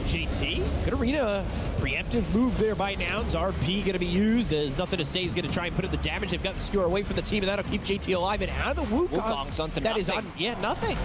JT. Good arena. Preemptive move there by Nouns. RP going to be used. There's nothing to say. He's going to try and put in the damage. They've got the skewer away from the team, and that'll keep JT alive. And out of the Wukong's onto that is on, nothing.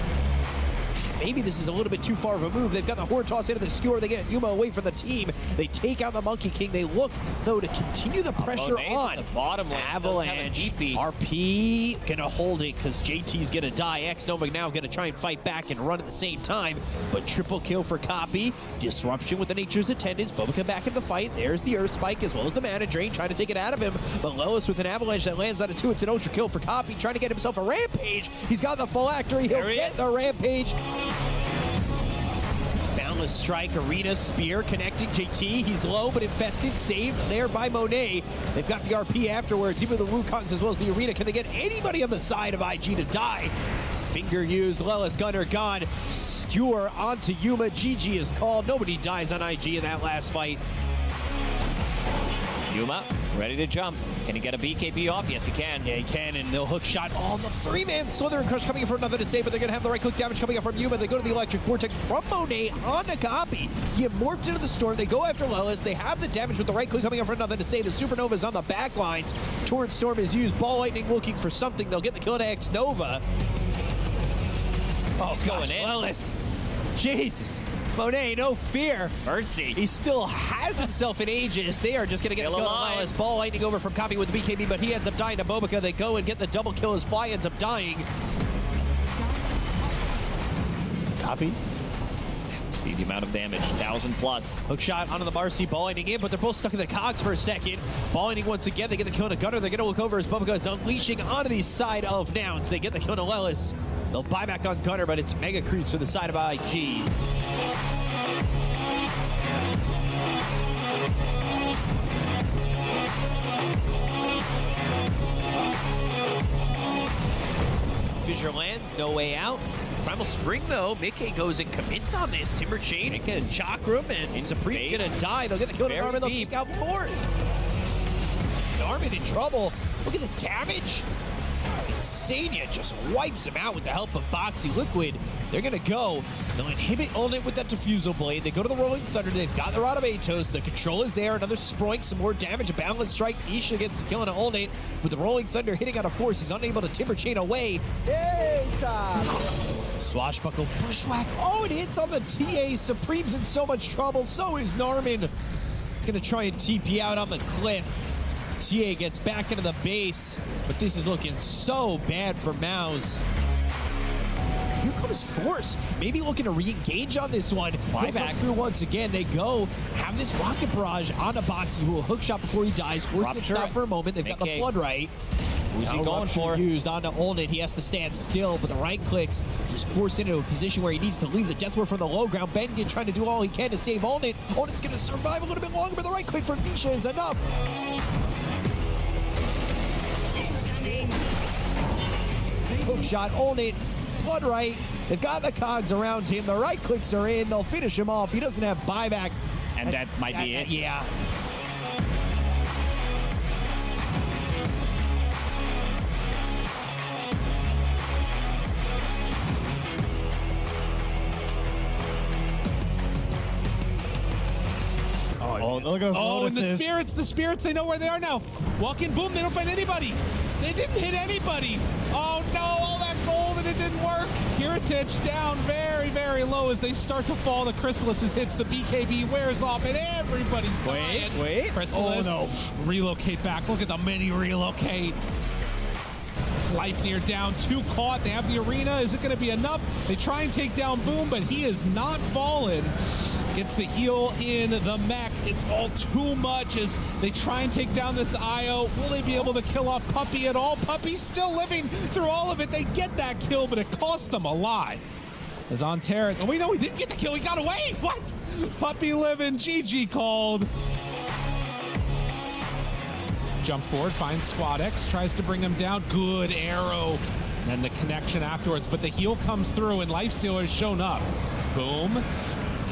Maybe this is a little bit too far of a move. They've got the Horn Toss into the skewer. They get Yuma away from the team. They take out the Monkey King. They look, though, to continue the pressure on. The bottom lane. Avalanche. RP gonna hold it because JT's gonna die. X-Nova now gonna try and fight back and run at the same time. But triple kill for Copy. Disruption with the Nature's Attendants. Bobica back in the fight. There's the Earth Spike as well as the Mana Drain trying to take it out of him. But Lois with an Avalanche that lands on a 2. It's an ultra kill for Copy trying to get himself a Rampage. He's got the phylactery. He'll get the Rampage. Boundless Strike, Arena, Spear, connecting JT. He's low, but infested. Saved there by Monet. They've got the RP afterwards. Even the Wukongs as well as the Arena. Can they get anybody on the side of IG to die? Finger used. Lelis Gunner gone. Skewer onto Yuma. GG is called. Nobody dies on IG in that last fight. Yuma ready to jump. Can he get a BKB off? Yes, he can. Yeah, he can, and they'll hook shot. Oh, the 3-man Slither and Crush coming in for another to save, but they're going to have the right-click damage coming up from Yuma. They go to the Electric Vortex from Monet on the Copy. He morphed into the Storm. They go after Lelis. They have the damage with the right-click coming up for another to save. The Supernova is on the back lines. Torrent Storm is used. Ball Lightning looking for something. They'll get the kill to X-Nova. Oh, gosh, Lelis. Jesus. Monet, no fear. Mercy. He still has himself in Aegis. They are just going to get the kill on Lelis. Ball Lightning over from Copy with the BKB, but he ends up dying to Bobica. They go and get the double kill as Fly ends up dying. Copy. See the amount of damage, 1,000 plus. Hook shot onto the Marcy, Ball Lightning in, but they're both stuck in the cogs for a second. Ball Lightning once again, they get the kill on a Gunner. They're going to look over as Bobica is unleashing onto the side of Nouns. They get the kill on Lelis. They'll buy back on Gunner, but it's Mega Creeps for the side of IG. Fissure lands, no way out. Primal Spring, though, Mickey goes and commits on this. Timber Chain, Chakram, and Supreme's gonna die. They'll get the kill to Garmin, they'll take out Force. Garmin in trouble. Look at the damage. Insania just wipes him out with the help of Boxy Liquid. They're gonna go. They'll inhibit Ulnit with that Diffusal Blade. They go to the Rolling Thunder. They've got the Rod of Atos. The control is there. Another Sproink, some more damage. A Boundless Strike. Isha gets the kill on Ulnit. With the Rolling Thunder hitting out of Force, he's unable to Timber Chain away. Swashbuckle, Bushwhack. Oh, it hits on the TA. Supreme's in so much trouble. So is Narman. Gonna try and TP out on the cliff. TA gets back into the base, but this is looking so bad for MOUZ. Here comes Force. Maybe looking to re-engage on this one. He'll back through once again. They go, have this Rocket Barrage on a Boxy who will hook shot before he dies. Force gets stopped for a moment. They've got the Blood Right. Who's he going for? Used onto Ulnit. He has to stand still, but the right clicks just forced into a position where he needs to leave the Death Ward from the low ground. Bengen trying to do all he can to save Ulnit. Ulnit's going to survive a little bit longer, but the right click for Nisha is enough. Hook shot, Ulnit, Blood Right. They've got the cogs around him. The right clicks are in. They'll finish him off. He doesn't have buyback. And that might be it. Yeah. Oh, look at those lotuses. And the spirits, they know where they are now. Walk in, boom, they don't find anybody. They didn't hit anybody. Oh no, all that gold and it didn't work. Kiritich down very, very low as they start to fall. The Chrysalis hits, the BKB wears off, and everybody's dying. Wait. Chrysalis, oh no. Relocate back. Look at the mini relocate. Leipnir down, 2 caught. They have the Arena. Is it going to be enough? They try and take down Boom, but he is not fallen. Gets the heal in the mech. It's all too much as they try and take down this IO. Will they be able to kill off Puppy at all? Puppy's still living through all of it. They get that kill, but it cost them a lot. As on Terrence. Oh, wait, no, he didn't get the kill. He got away. What? Puppy living. GG called. Jump forward, finds Squad X, tries to bring him down. Good arrow. And the connection afterwards, but the heal comes through and Lifestealer has shown up. Boom.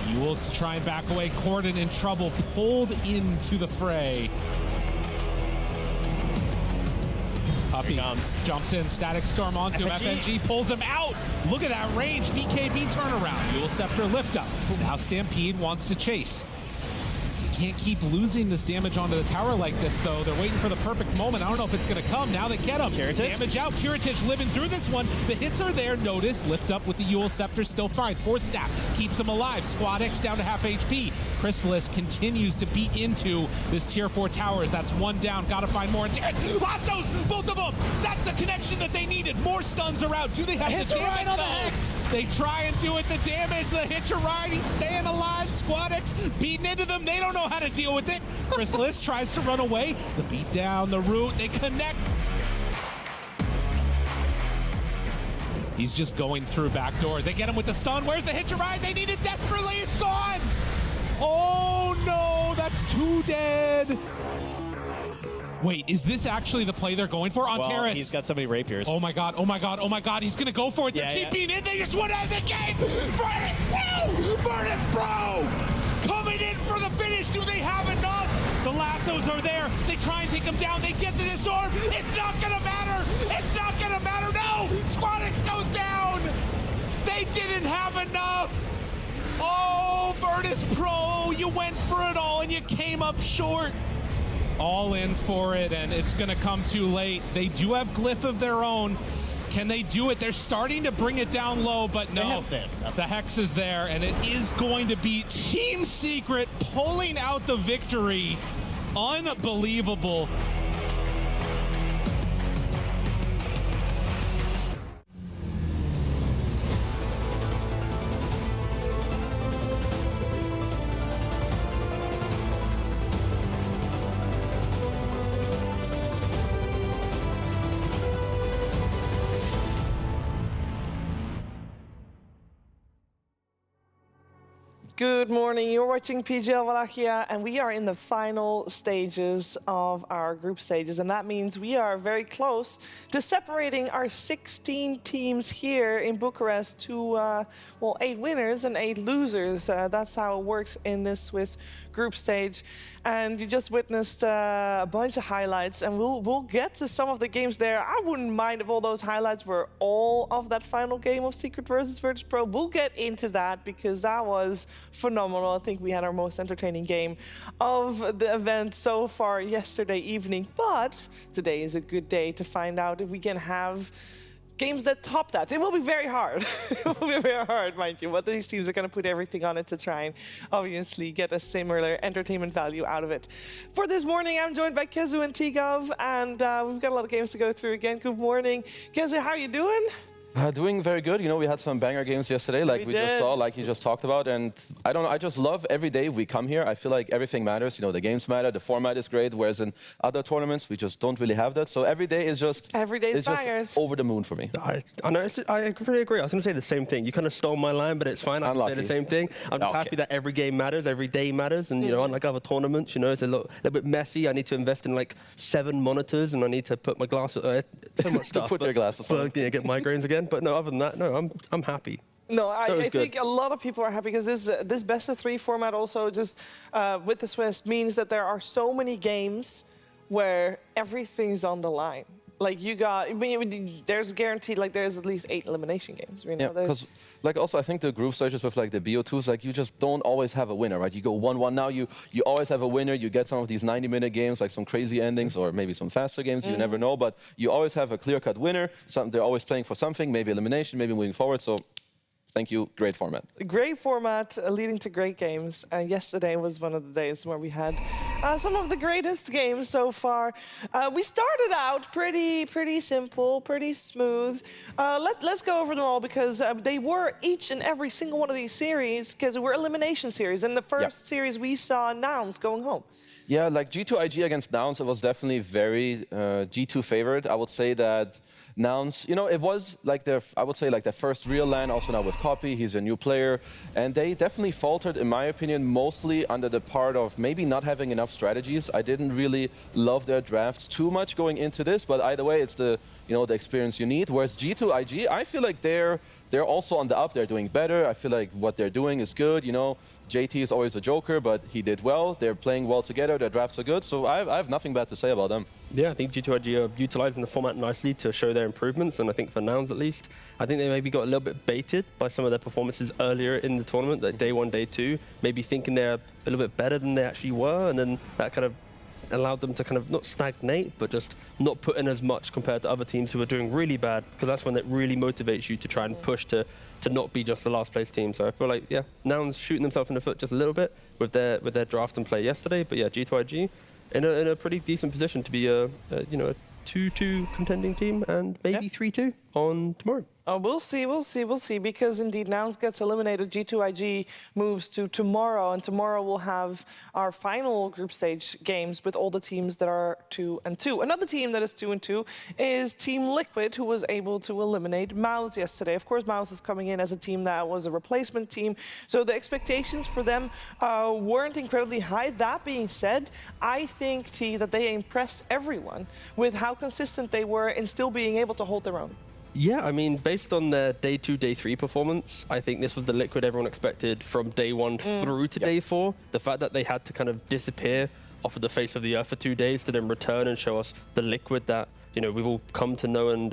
Yules to try and back away. Corden in trouble, pulled into the fray. Puppy jumps in, Static Storm onto him. FNG pulls him out. Look at that range. BKB turnaround. Dual Scepter lift up. Now Stampede wants to chase. Can't keep losing this damage onto the tower like this, though. They're waiting for the perfect moment. I don't know if it's going to come. Now they get him. Damage out. Curatage living through this one. The hits are there. Notice. Lift up with the Yule Scepter. Still fine. Force stack. Keeps him alive. Squad X down to half HP. Chrysalis continues to beat into this tier 4 towers. That's one down. Got to find more. Lassos! Both of them! That's the connection that they needed. More stuns are out. Do they have the damage? On the Hex. They try and do it. The damage. The hitch a ride. He's staying alive. Squad X beating into them. They don't know how to deal with it. Chrysalis tries to run away. The beat down, the root, they connect. He's just going through backdoor. They get him with the stun. Where's the hitch a ride? They need it desperately. It's gone. Oh no, that's 2 dead. Wait, is this actually the play they're going for on Terrace? He's got so many rapiers. Oh my god, oh my god, oh my god, he's gonna go for it. They're keeping in, they just went out of the game! Virtus.pro! Coming in for the finish, do they have enough? The lassos are there, they try and take him down, they get the disarm, it's not gonna matter! It's not gonna matter, no! Squad X goes down! They didn't have enough! Oh, Virtus.pro, you went for it all and you came up short. All in for it, and it's gonna come too late. They do have Glyph of their own. Can they do it? They're starting to bring it down low, but no. The Hex is there, and it is going to be Team Secret pulling out the victory. Unbelievable. Good morning, you're watching PGL Wallachia, and we are in the final stages of our group stages, and that means we are very close to separating our 16 teams here in Bucharest to, well, 8 winners and 8 losers. That's how it works in this Swiss group stage. And you just witnessed a bunch of highlights, and we'll get to some of the games there. I wouldn't mind if all those highlights were all of that final game of Secret versus Virtus.pro. We'll get into that because that was phenomenal. I think we had our most entertaining game of the event so far yesterday evening. But today is a good day to find out if we can have games that top that. It will be very hard. It will be very hard, mind you. But these teams are going to put everything on it to try and obviously get a similar entertainment value out of it. For this morning, I'm joined by Kezu and Tigov, and we've got a lot of games to go through again. Good morning. Kezu, how are you doing? Doing very good. You know, we had some banger games yesterday, like we just saw, like you just talked about. And I don't know, I just love every day we come here. I feel like everything matters. You know, the games matter, the format is great, whereas in other tournaments, we just don't really have that. So every day is just, just over the moon for me. I know, I completely agree. I was going to say the same thing. You kind of stole my line, but it's fine. I can say the same thing. I'm just happy that every game matters, every day matters. And, you know, unlike other tournaments, you know, it's a little bit messy. I need to invest in like 7 monitors, and I need to put my glasses, so much stuff. Put your glasses on. Get migraines again. But no, other than that, no, I'm happy. No, I think a lot of people are happy because this best-of-3 format also just with the Swiss means that there are so many games where everything's on the line. Like you got, I mean, there's guaranteed like there's at least 8 elimination games. You know, yeah, because like also I think the group stages with like the BO2s, like you just don't always have a winner, right? You go 1-1 now, you always have a winner. You get some of these 90-minute games, like some crazy endings or maybe some faster games. You never know, but you always have a clear-cut winner. They're always playing for something, maybe elimination, maybe moving forward. So. Thank you. Great format. Great format, leading to great games. Yesterday was one of the days where we had some of the greatest games so far. We started out pretty simple, pretty smooth. Let's go over them all because they were each and every single one of these series because we're elimination series. In the first series, we saw Nouns going home. Yeah, like G2IG against Nouns, it was definitely very G2 favored. I would say that Nouns, you know, it was like their, I would say like their first real LAN, also now with Copy, he's a new player. And they definitely faltered, in my opinion, mostly under the part of maybe not having enough strategies. I didn't really love their drafts too much going into this, but either way, it's the, you know, the experience you need. Whereas G2IG, I feel like they're also on the up, they're doing better. I feel like what they're doing is good, you know. JT is always a joker, but he did well. They're playing well together. Their drafts are good. So I have nothing bad to say about them. Yeah, I think G2IG are utilizing the format nicely to show their improvements. And I think for Nouns, at least, I think they maybe got a little bit baited by some of their performances earlier in the tournament, like day 1, day 2, maybe thinking they're a little bit better than they actually were. And then that kind of allowed them to kind of not stagnate, but just not put in as much compared to other teams who are doing really bad, because that's when it really motivates you to try and push to not be just the last place team. So I feel like, yeah, Nouns shooting themselves in the foot just a little bit with their draft and play yesterday. But yeah, G2IG in a pretty decent position to be a 2-2 contending team and maybe 3-2 on tomorrow. We'll see, because indeed Nouns gets eliminated. G2IG moves to tomorrow, and tomorrow we'll have our final group stage games with all the teams that are 2-2. Another team that is 2-2 is Team Liquid, who was able to eliminate MOUZ yesterday. Of course, MOUZ is coming in as a team that was a replacement team, so the expectations for them weren't incredibly high. That being said, I think, T, that they impressed everyone with how consistent they were in still being able to hold their own. Yeah, I mean, based on their day 2, day 3 performance, I think this was the Liquid everyone expected from day 1 through to day 4. The fact that they had to kind of disappear off of the face of the earth for 2 days to then return and show us the Liquid that, we've all come to know and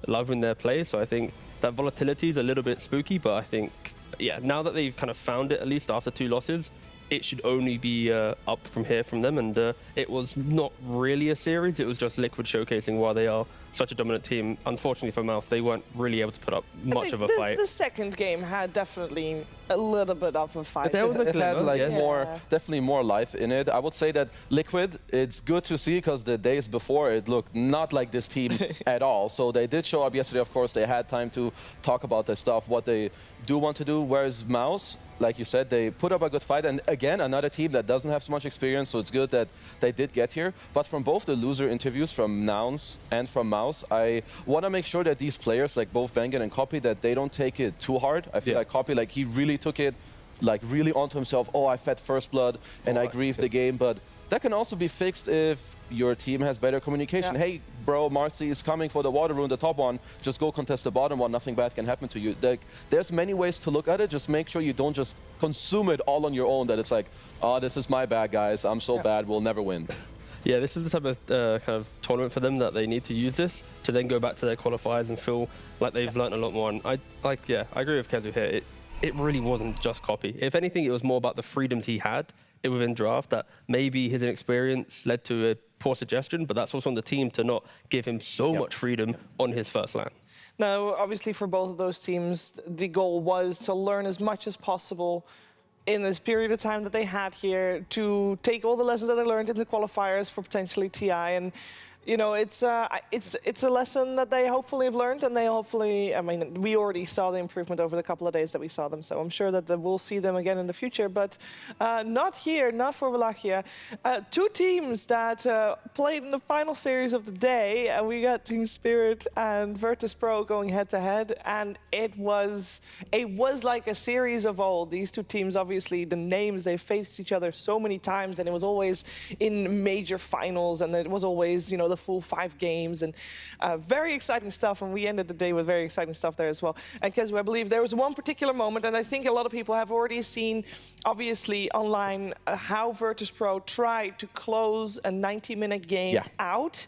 love in their play. So I think that volatility is a little bit spooky, but I think, yeah, now that they've kind of found it, at least after 2 losses, it should only be up from here from them. And it was not really a series. It was just Liquid showcasing why they are such a dominant team. Unfortunately for MOUZ, they weren't really able to put up much of a fight. The second game had definitely a little bit of a fight. It had definitely more life in it. I would say that Liquid, it's good to see, because the days before it looked not like this team at all. So they did show up yesterday. Of course, they had time to talk about their stuff, what they do want to do. Whereas MOUZ, like you said, they put up a good fight. And again, another team that doesn't have so much experience, so it's good that they did get here. But from both the loser interviews from Nouns and from MOUZ, I want to make sure that these players, like both Bengen and Copy, that they don't take it too hard. I feel like Copy, like he really took it really onto himself. Oh, I fed first blood and I griefed the game. But that can also be fixed if your team has better communication. Hey, bro, Marcy is coming for the water rune, the top one. Just go contest the bottom one. Nothing bad can happen to you. There's many ways to look at it. Just make sure you don't just consume it all on your own, that it's like, oh, this is my bad, guys. I'm so bad. We'll never win. Yeah, this is the type of kind of tournament for them that they need to use this to then go back to their qualifiers and feel like they've learned a lot more. And I agree with Kezu here. It really wasn't just Copy. If anything, it was more about the freedoms he had within draft, that maybe his inexperience led to a poor suggestion, but that's also on the team to not give him so much freedom on his first LAN. Now, obviously, for both of those teams, the goal was to learn as much as possible in this period of time that they had here, to take all the lessons that they learned in the qualifiers for potentially TI. And it's a lesson that they hopefully have learned, and they hopefully, I mean, we already saw the improvement over the couple of days that we saw them, so I'm sure that we'll see them again in the future, but not here, not for Wallachia. 2 teams that played in the final series of the day, we got Team Spirit and Virtus.pro going head-to-head, and it was like a series of old. These 2 teams, obviously, the names, they faced each other so many times, and it was always in major finals, and it was always, the full 5 games, and very exciting stuff, and we ended the day with very exciting stuff there as well. And Kezu, I believe there was one particular moment, and I think a lot of people have already seen, obviously, online, how Virtus.pro tried to close a 90-minute game out.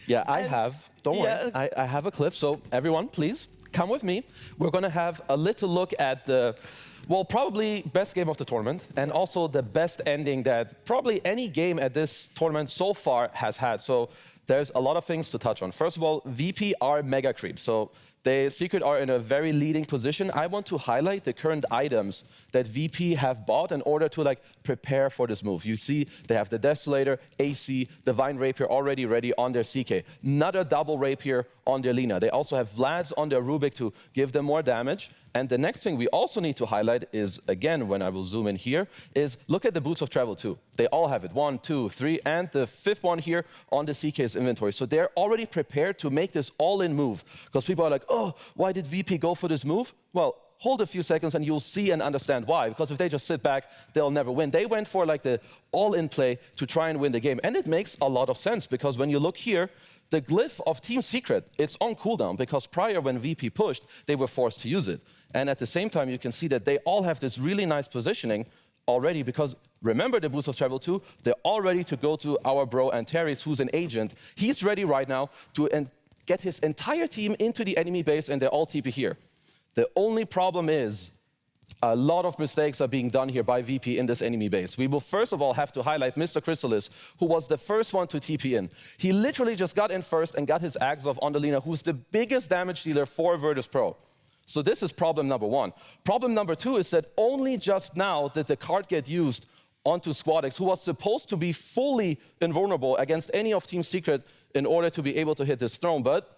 Yeah, I have. Don't worry. I have a clip, so everyone, please, come with me. We're going to have a little look at the probably best game of the tournament, and also the best ending that probably any game at this tournament so far has had. So there's a lot of things to touch on. First of all, VP are mega creep. So they Secret are in a very leading position. I want to highlight the current items that VP have bought in order to prepare for this move. You see they have the Desolator, AC, Divine Rapier already ready on their CK. Another double Rapier on their Lina. They also have Vlads on their Rubik to give them more damage. And the next thing we also need to highlight is, again, when I will zoom in here, is look at the Boots of Travel too. They all have it, 1, 2, 3, and the 5th one here on the CK's inventory. So they're already prepared to make this all-in move. Because people are like, oh, why did VP go for this move? Well, hold a few seconds and you'll see and understand why. Because if they just sit back, they'll never win. They went for the all-in play to try and win the game. And it makes a lot of sense, because when you look here, the glyph of Team Secret, it's on cooldown, because prior when VP pushed, they were forced to use it. And at the same time, you can see that they all have this really nice positioning already, because remember the boost of travel 2, they're all ready to go to our bro Antares, who's an agent. He's ready right now to get his entire team into the enemy base, and they're all TP here. The only problem is a lot of mistakes are being done here by VP in this enemy base. We will first of all have to highlight Mr. Chrysalis, who was the first one to TP in. He literally just got in first and got his Axe off on the Lina, who's the biggest damage dealer for Virtus.pro. So this is problem number 1. Problem number 2 is that only just now did the card get used onto SquadX, who was supposed to be fully invulnerable against any of Team Secret in order to be able to hit this throne, but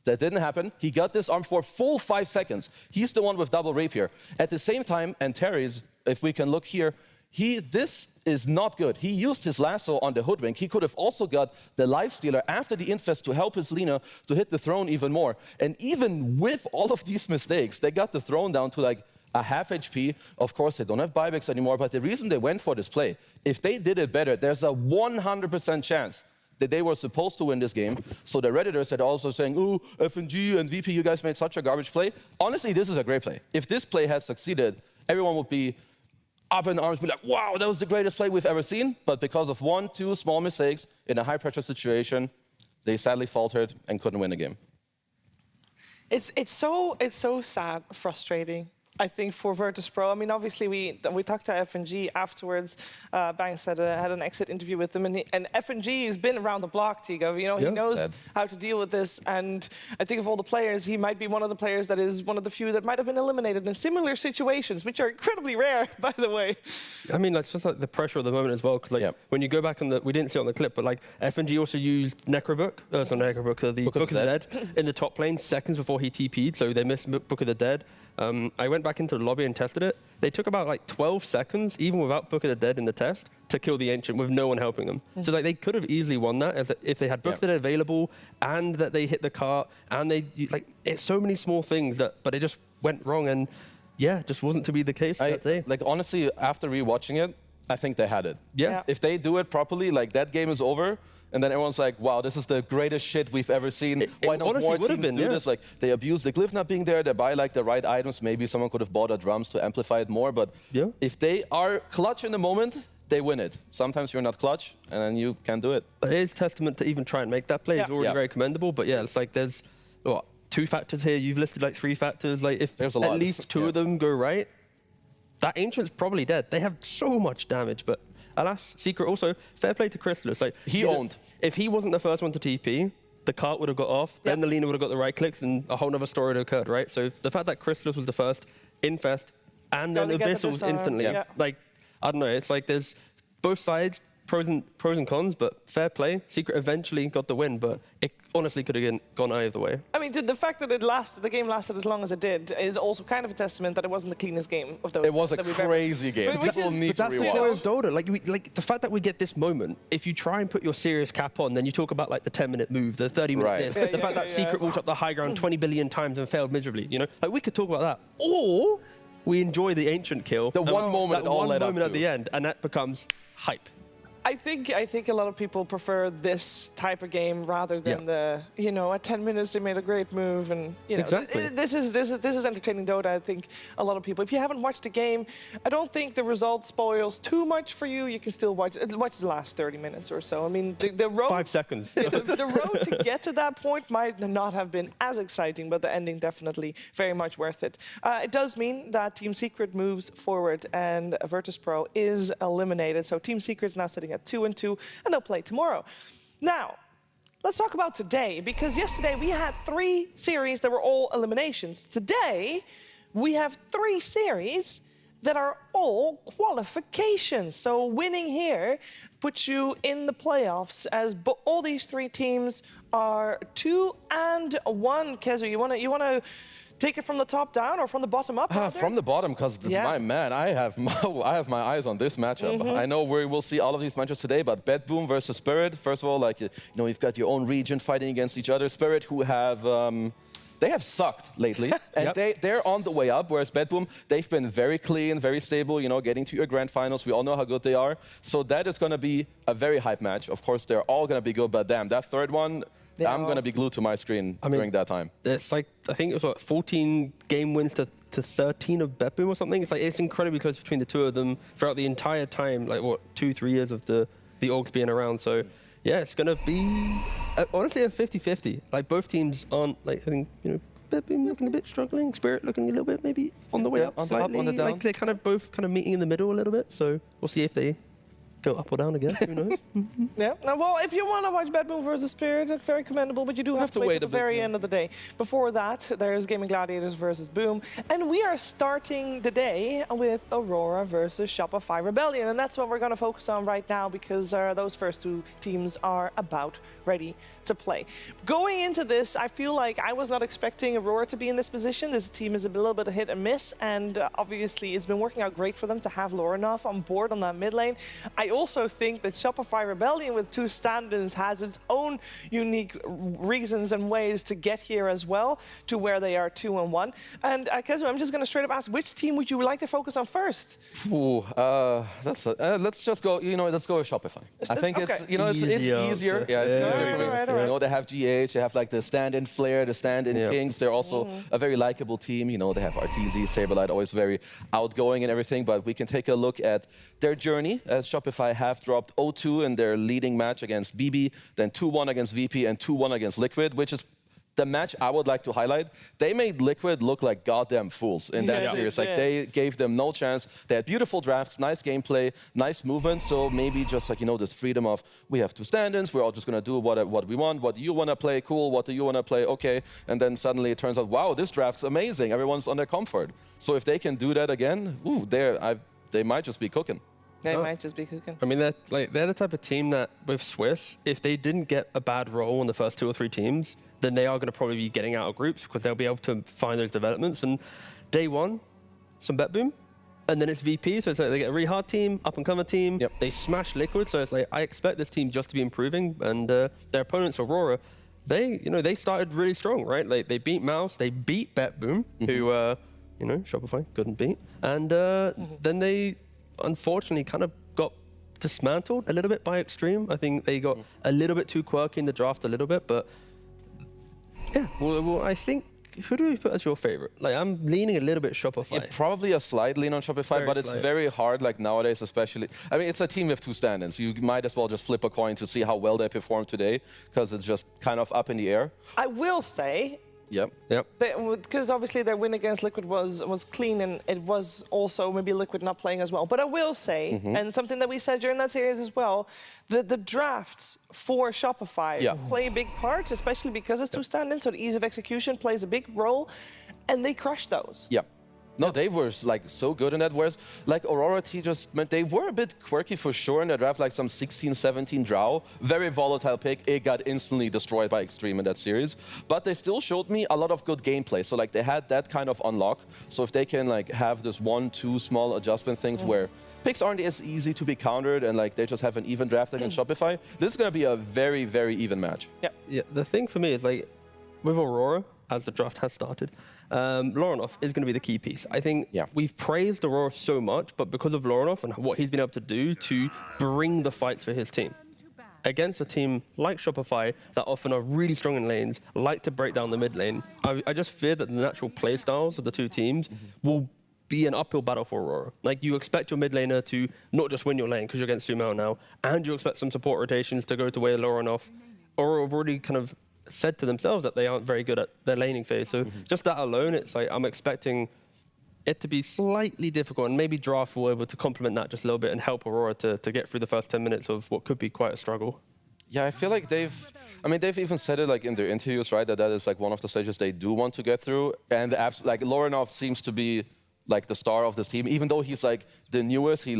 that didn't happen. He got this arm for full 5 seconds. He's the one with double rapier. At the same time, Antares, if we can look here, this is not good. He used his lasso on the Hoodwink. He could have also got the Lifestealer after the Infest to help his Lina to hit the throne even more. And even with all of these mistakes, they got the throne down to like a half HP. Of course, they don't have buybacks anymore, but the reason they went for this play, if they did it better, there's a 100% chance that they were supposed to win this game. So the Redditors had also saying, "Ooh, FNG and VP, you guys made such a garbage play." Honestly, this is a great play. If this play had succeeded, everyone would be up in arms, be like, "Wow, that was the greatest play we've ever seen." But because of 1, 2 small mistakes in a high-pressure situation, they sadly faltered and couldn't win the game. It's so sad, frustrating, I think, for Virtus.pro. I mean, obviously, we talked to FNG afterwards. Banks had an exit interview with them, and FNG has been around the block, Tigo. You know, he knows how to deal with this, and I think of all the players, he might be one of the players that is one of the few that might have been eliminated in similar situations, which are incredibly rare, by the way. I mean, it's just like the pressure of the moment as well, because like when you go back on we didn't see it on the clip, but like FNG also used Necrobook, the Book of the Dead in the top lane seconds before he TP'd, so they missed Book of the Dead. I went back into the lobby and tested it. They took about like 12 seconds, even without Book of the Dead in the test, to kill the Ancient with no one helping them. So like they could have easily won that if they had Book of the Dead available and that they hit the cart and it's so many small things but it just went wrong, and yeah, just wasn't to be the case that day. Like honestly, after rewatching it, I think they had it. Yeah. If they do it properly, like that game is over. And then everyone's like, wow, this is the greatest shit we've ever seen. Why don't more teams do this? Like, they abuse the glyph not being there. They buy like the right items. Maybe someone could have bought the drums to amplify it more. But if they are clutch in the moment, they win it. Sometimes you're not clutch, and then you can't do it. But it is testament to even try and make that play. It's already very commendable. But yeah, it's like there's 2 factors here. You've listed like 3 factors. Like if there's at least 2 of them go right, that Ancient's probably dead. They have so much damage, but alas, Secret also, fair play to Chrysalis. Like, he owned. If he wasn't the first one to TP, the cart would have got off, then the Lina would have got the right clicks, and a whole other story would have occurred, right? So the fact that Chrysalis was the first, Infest, and then Abyssal instantly, like, I don't know, it's like there's both sides, pros and cons, but fair play. Secret eventually got the win, but it honestly could have gone either way. I mean, the fact that the game lasted as long as it did is also kind of a testament that it wasn't the cleanest game of those. It was a crazy game. But that's the joy of Dota. Like the fact that we get this moment. If you try and put your serious cap on, then you talk about like the 10-minute move, the 30-minute this, the fact that Secret walked up the high ground 20 billion times and failed miserably. You know, like we could talk about that, or we enjoy the Ancient kill. The one moment that one moment at the end, and that becomes hype. I think a lot of people prefer this type of game rather than the, you know, at 10 minutes they made a great move, and you know, this is entertaining Dota. I think a lot of people, if you haven't watched the game, I don't think the result spoils too much for you. You can still watch the last 30 minutes or so. I mean, the road 5 seconds. the road to get to that point might not have been as exciting, but the ending definitely very much worth it. It does mean that Team Secret moves forward and Virtus.pro is eliminated. So Team Secret's now sitting at 2-2, and they'll play tomorrow. Now, let's talk about today, because yesterday we had 3 series that were all eliminations. Today, we have 3 series that are all qualifications. So winning here puts you in the playoffs, as all these 3 teams are 2-1. Kezu, you wanna take it from the top down or from the bottom up? From the bottom, because my man, I have my eyes on this matchup. I know we will see all of these matches today, but Bedboom versus Spirit. First of all, like you know, you've got your own region fighting against each other. Spirit, who have they have sucked lately, and they're on the way up. Whereas Bedboom, they've been very clean, very stable. You know, getting to your grand finals. We all know how good they are. So that is going to be a very hype match. Of course, they're all going to be good, but damn, that third one. I'm going to be glued to my screen during that time. It's like, I think it was 14 game wins to to 13 of Bedboom or something. It's incredibly close between the two of them throughout the entire time, like what, 2-3 years of the orgs being around. So yeah, it's gonna be honestly a 50-50. Like both teams aren't like, I think, you know, Bedboom looking a bit struggling, Spirit looking a little bit maybe on the way up slightly. On the down. Like they're kind of both kind of meeting in the middle a little bit. So we'll see if they go up or down again. Who knows? Yeah. Now, well, if you want to watch Bedboom versus Spirit, it's very commendable, but you do have to wait at the very end of the day. Before that, there's Gaimin Gladiators versus Boom, and we are starting the day with Aurora versus Shopify Rebellion, and that's what we're going to focus on right now because those first two teams are about ready to play. Going into this, I feel like I was not expecting Aurora to be in this position. This team is a little bit of hit and miss, and obviously it's been working out great for them to have Lorinov on board on that mid lane. I also think that Shopify Rebellion with two stand-ins has its own unique reasons and ways to get here as well, to where they are 2-1. And Kezu, I'm just going to straight up ask, which team would you like to focus on first? Ooh, let's just go. You know, let's go with Shopify. I think it's it's easier. Yeah, it's easier for me. Right. You know, they have GH, they have like the stand-in Flare, the stand-in Kings. They're also a very likable team. You know, they have RTZ, Saberlight, always very outgoing and everything. But we can take a look at their journey as Shopify have dropped 0-2 in their leading match against BB, then 2-1 against VP, and 2-1 against Liquid, which is the match I would like to highlight. They made Liquid look like goddamn fools in that series. Like they gave them no chance. They had beautiful drafts, nice gameplay, nice movement. So maybe just like, you know, this freedom of we have two stand-ins, we're all just gonna do what we want. What do you wanna play? Cool. What do you wanna play? Okay. And then suddenly it turns out, wow, this draft's amazing. Everyone's on their comfort. So if they can do that again, ooh, they might just be cooking. They might just be cooking. I mean, they're the type of team that with Swiss, if they didn't get a bad roll on the first 2 or 3 teams, then they are going to probably be getting out of groups because they'll be able to find those developments. And day one, some Bedboom, and then it's VP. So it's like they get a really hard team, up-and-coming team. Yep. They smash Liquid. So it's like I expect this team just to be improving. And their opponents, Aurora, they started really strong, right? Like they beat MOUZ, they beat Bedboom, who Shopify couldn't beat, and then they unfortunately kind of got dismantled a little bit by Xtreme. I think they got a little bit too quirky in the draft a little bit, but yeah, well I think, who do you put as your favorite? Like, I'm leaning a little bit Shopify. Yeah, probably a slight lean on Shopify, but it's very hard, like nowadays especially. I mean, it's a team with two stand-ins. You might as well just flip a coin to see how well they perform today, because it's just kind of up in the air. I will say, Yep. because obviously their win against Liquid was clean, and it was also maybe Liquid not playing as well. But I will say, and something that we said during that series as well, the drafts for Shopify play a big part, especially because it's two stand-ins, so the ease of execution plays a big role, and they crushed those. Yeah. No, they were like so good in that. Whereas like Aurora T just meant they were a bit quirky for sure in the draft, like some 16-17 draw. Very volatile pick. It got instantly destroyed by Xtreme in that series. But they still showed me a lot of good gameplay. So like they had that kind of unlock. So if they can like have this 1-2 small adjustment things where picks aren't as easy to be countered and like they just have an even draft against Shopify, this is going to be a very, very even match. Yeah, the thing for me is like with Aurora, as the draft has started, Lorinov is going to be the key piece. I think we've praised Aurora so much, but because of Lorinov and what he's been able to do to bring the fights for his team, against a team like Shopify that often are really strong in lanes, like to break down the mid lane, I just fear that the natural play styles of the two teams will be an uphill battle for Aurora. Like, you expect your mid laner to not just win your lane because you're against Sumail now, and you expect some support rotations to go the way of Lorinov. Aurora have already kind of said to themselves that they aren't very good at their laning phase. So just that alone, it's like I'm expecting it to be slightly difficult, and maybe Draft will be able to complement that just a little bit and help Aurora to get through the first 10 minutes of what could be quite a struggle. Yeah, I feel like they've even said it like in their interviews, right, that is like one of the stages they do want to get through. And like Lorinov seems to be like the star of this team, even though he's like the newest. He's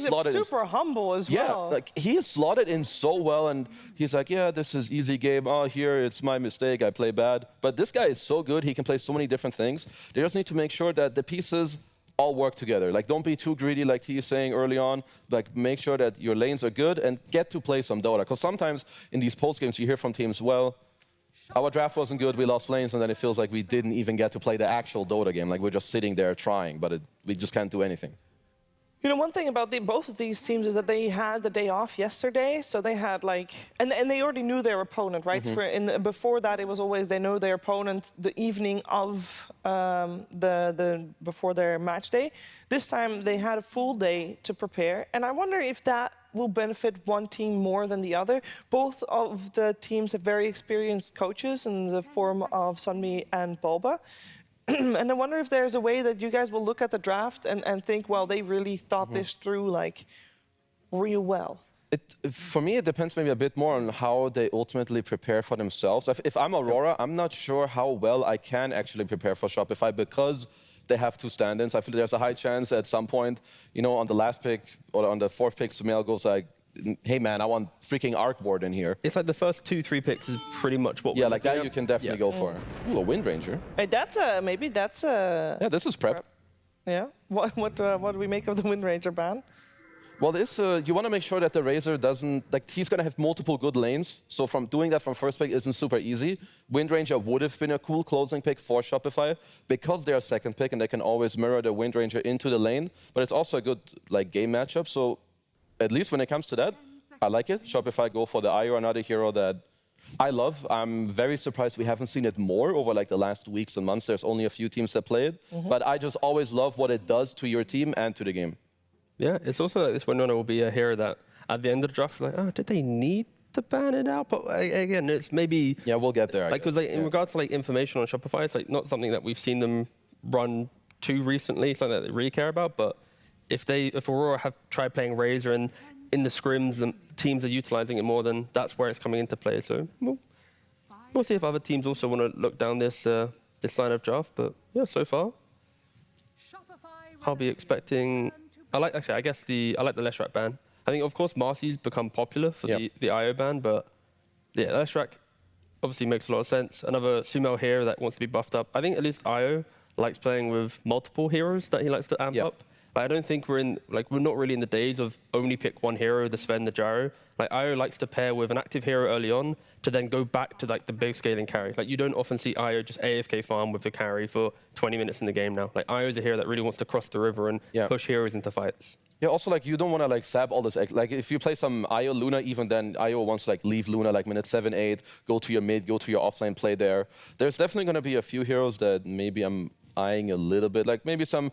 super humble as well. Yeah, like he is slotted in so well, and he's like, yeah, this is easy game. Oh, here it's my mistake. I play bad. But this guy is so good. He can play so many different things. They just need to make sure that the pieces all work together. Like, don't be too greedy, like T is saying early on. Like, make sure that your lanes are good and get to play some Dota. Because sometimes in these post games, you hear from teams, well, our draft wasn't good, we lost lanes, and then it feels like we didn't even get to play the actual Dota game. Like, we're just sitting there trying, but we just can't do anything. You know, one thing about both of these teams is that they had the day off yesterday, so they had and they already knew their opponent, right? Before that, it was always they know their opponent the evening of before their match day. This time they had a full day to prepare, and I wonder if that will benefit one team more than the other. Both of the teams have very experienced coaches in the form of Sunmi and Bulba. And I wonder if there's a way that you guys will look at the draft and think, well, they really thought this through real well. For me, it depends maybe a bit more on how they ultimately prepare for themselves. If I'm Aurora, I'm not sure how well I can actually prepare for Shopify because they have 2 stand-ins. I feel there's a high chance at some point, on the last pick or on the 4th pick, Sumail goes like, hey man, I want freaking Arc Board in here. It's like the first 2-3 picks is pretty much what. Yeah, like that you can definitely go for. Ooh, a Wind Ranger. Hey, maybe that's a. Yeah, this is prep. Yeah. What do we make of the Wind Ranger ban? Well, you want to make sure that the Razor doesn't he's going to have multiple good lanes. So from doing that from first pick isn't super easy. Wind Ranger would have been a cool closing pick for Shopify because they're second pick and they can always mirror the Wind Ranger into the lane. But it's also a good game matchup. So at least when it comes to that, I like it. Shopify go for the Io, another hero that I love. I'm very surprised we haven't seen it more over the last weeks and months. There's only a few teams that play it. But I just always love what it does to your team and to the game. Yeah, it's also like this Winona will be a hero that at the end of the draft, did they need to ban it out? But again, it's maybe... Yeah, we'll get there, Because in regards to information on Shopify, it's not something that we've seen them run too recently, something that they really care about. But if Aurora have tried playing Razor and in the scrims and teams are utilizing it more, then that's where it's coming into play. So we'll see if other teams also want to look down this line of draft. But yeah, so far, I'll be expecting. I like the Leshrac ban. I think of course Marcy's become popular for the IO ban, but yeah, Leshrac obviously makes a lot of sense. Another Sumail hero that wants to be buffed up. I think at least IO likes playing with multiple heroes that he likes to amp up. I don't think we're not really in the days of only pick one hero, the Sven, the Gyro. IO likes to pair with an active hero early on to then go back to the big scaling carry. You don't often see IO just AFK farm with the carry for 20 minutes in the game now. IO is a hero that really wants to cross the river and push heroes into fights. Yeah, also you don't want to sab all this. If you play some IO Luna, even then IO wants to leave Luna minute 7-8, go to your mid, go to your offlane, play there. There's definitely going to be a few heroes that maybe I'm eyeing a little bit, maybe some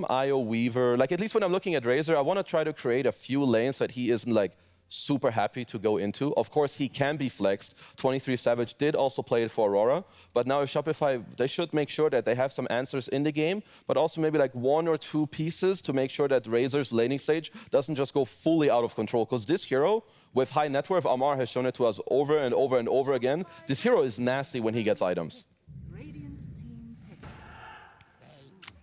IO Weaver. At least when I'm looking at Razor, I want to try to create a few lanes that he isn't super happy to go into. Of course, he can be flexed. 23 Savage did also play it for Aurora, but now if Shopify, they should make sure that they have some answers in the game, but also maybe 1 or 2 pieces to make sure that Razor's laning stage doesn't just go fully out of control. Because this hero, with high net worth, Amar has shown it to us over and over and over again. This hero is nasty when he gets items.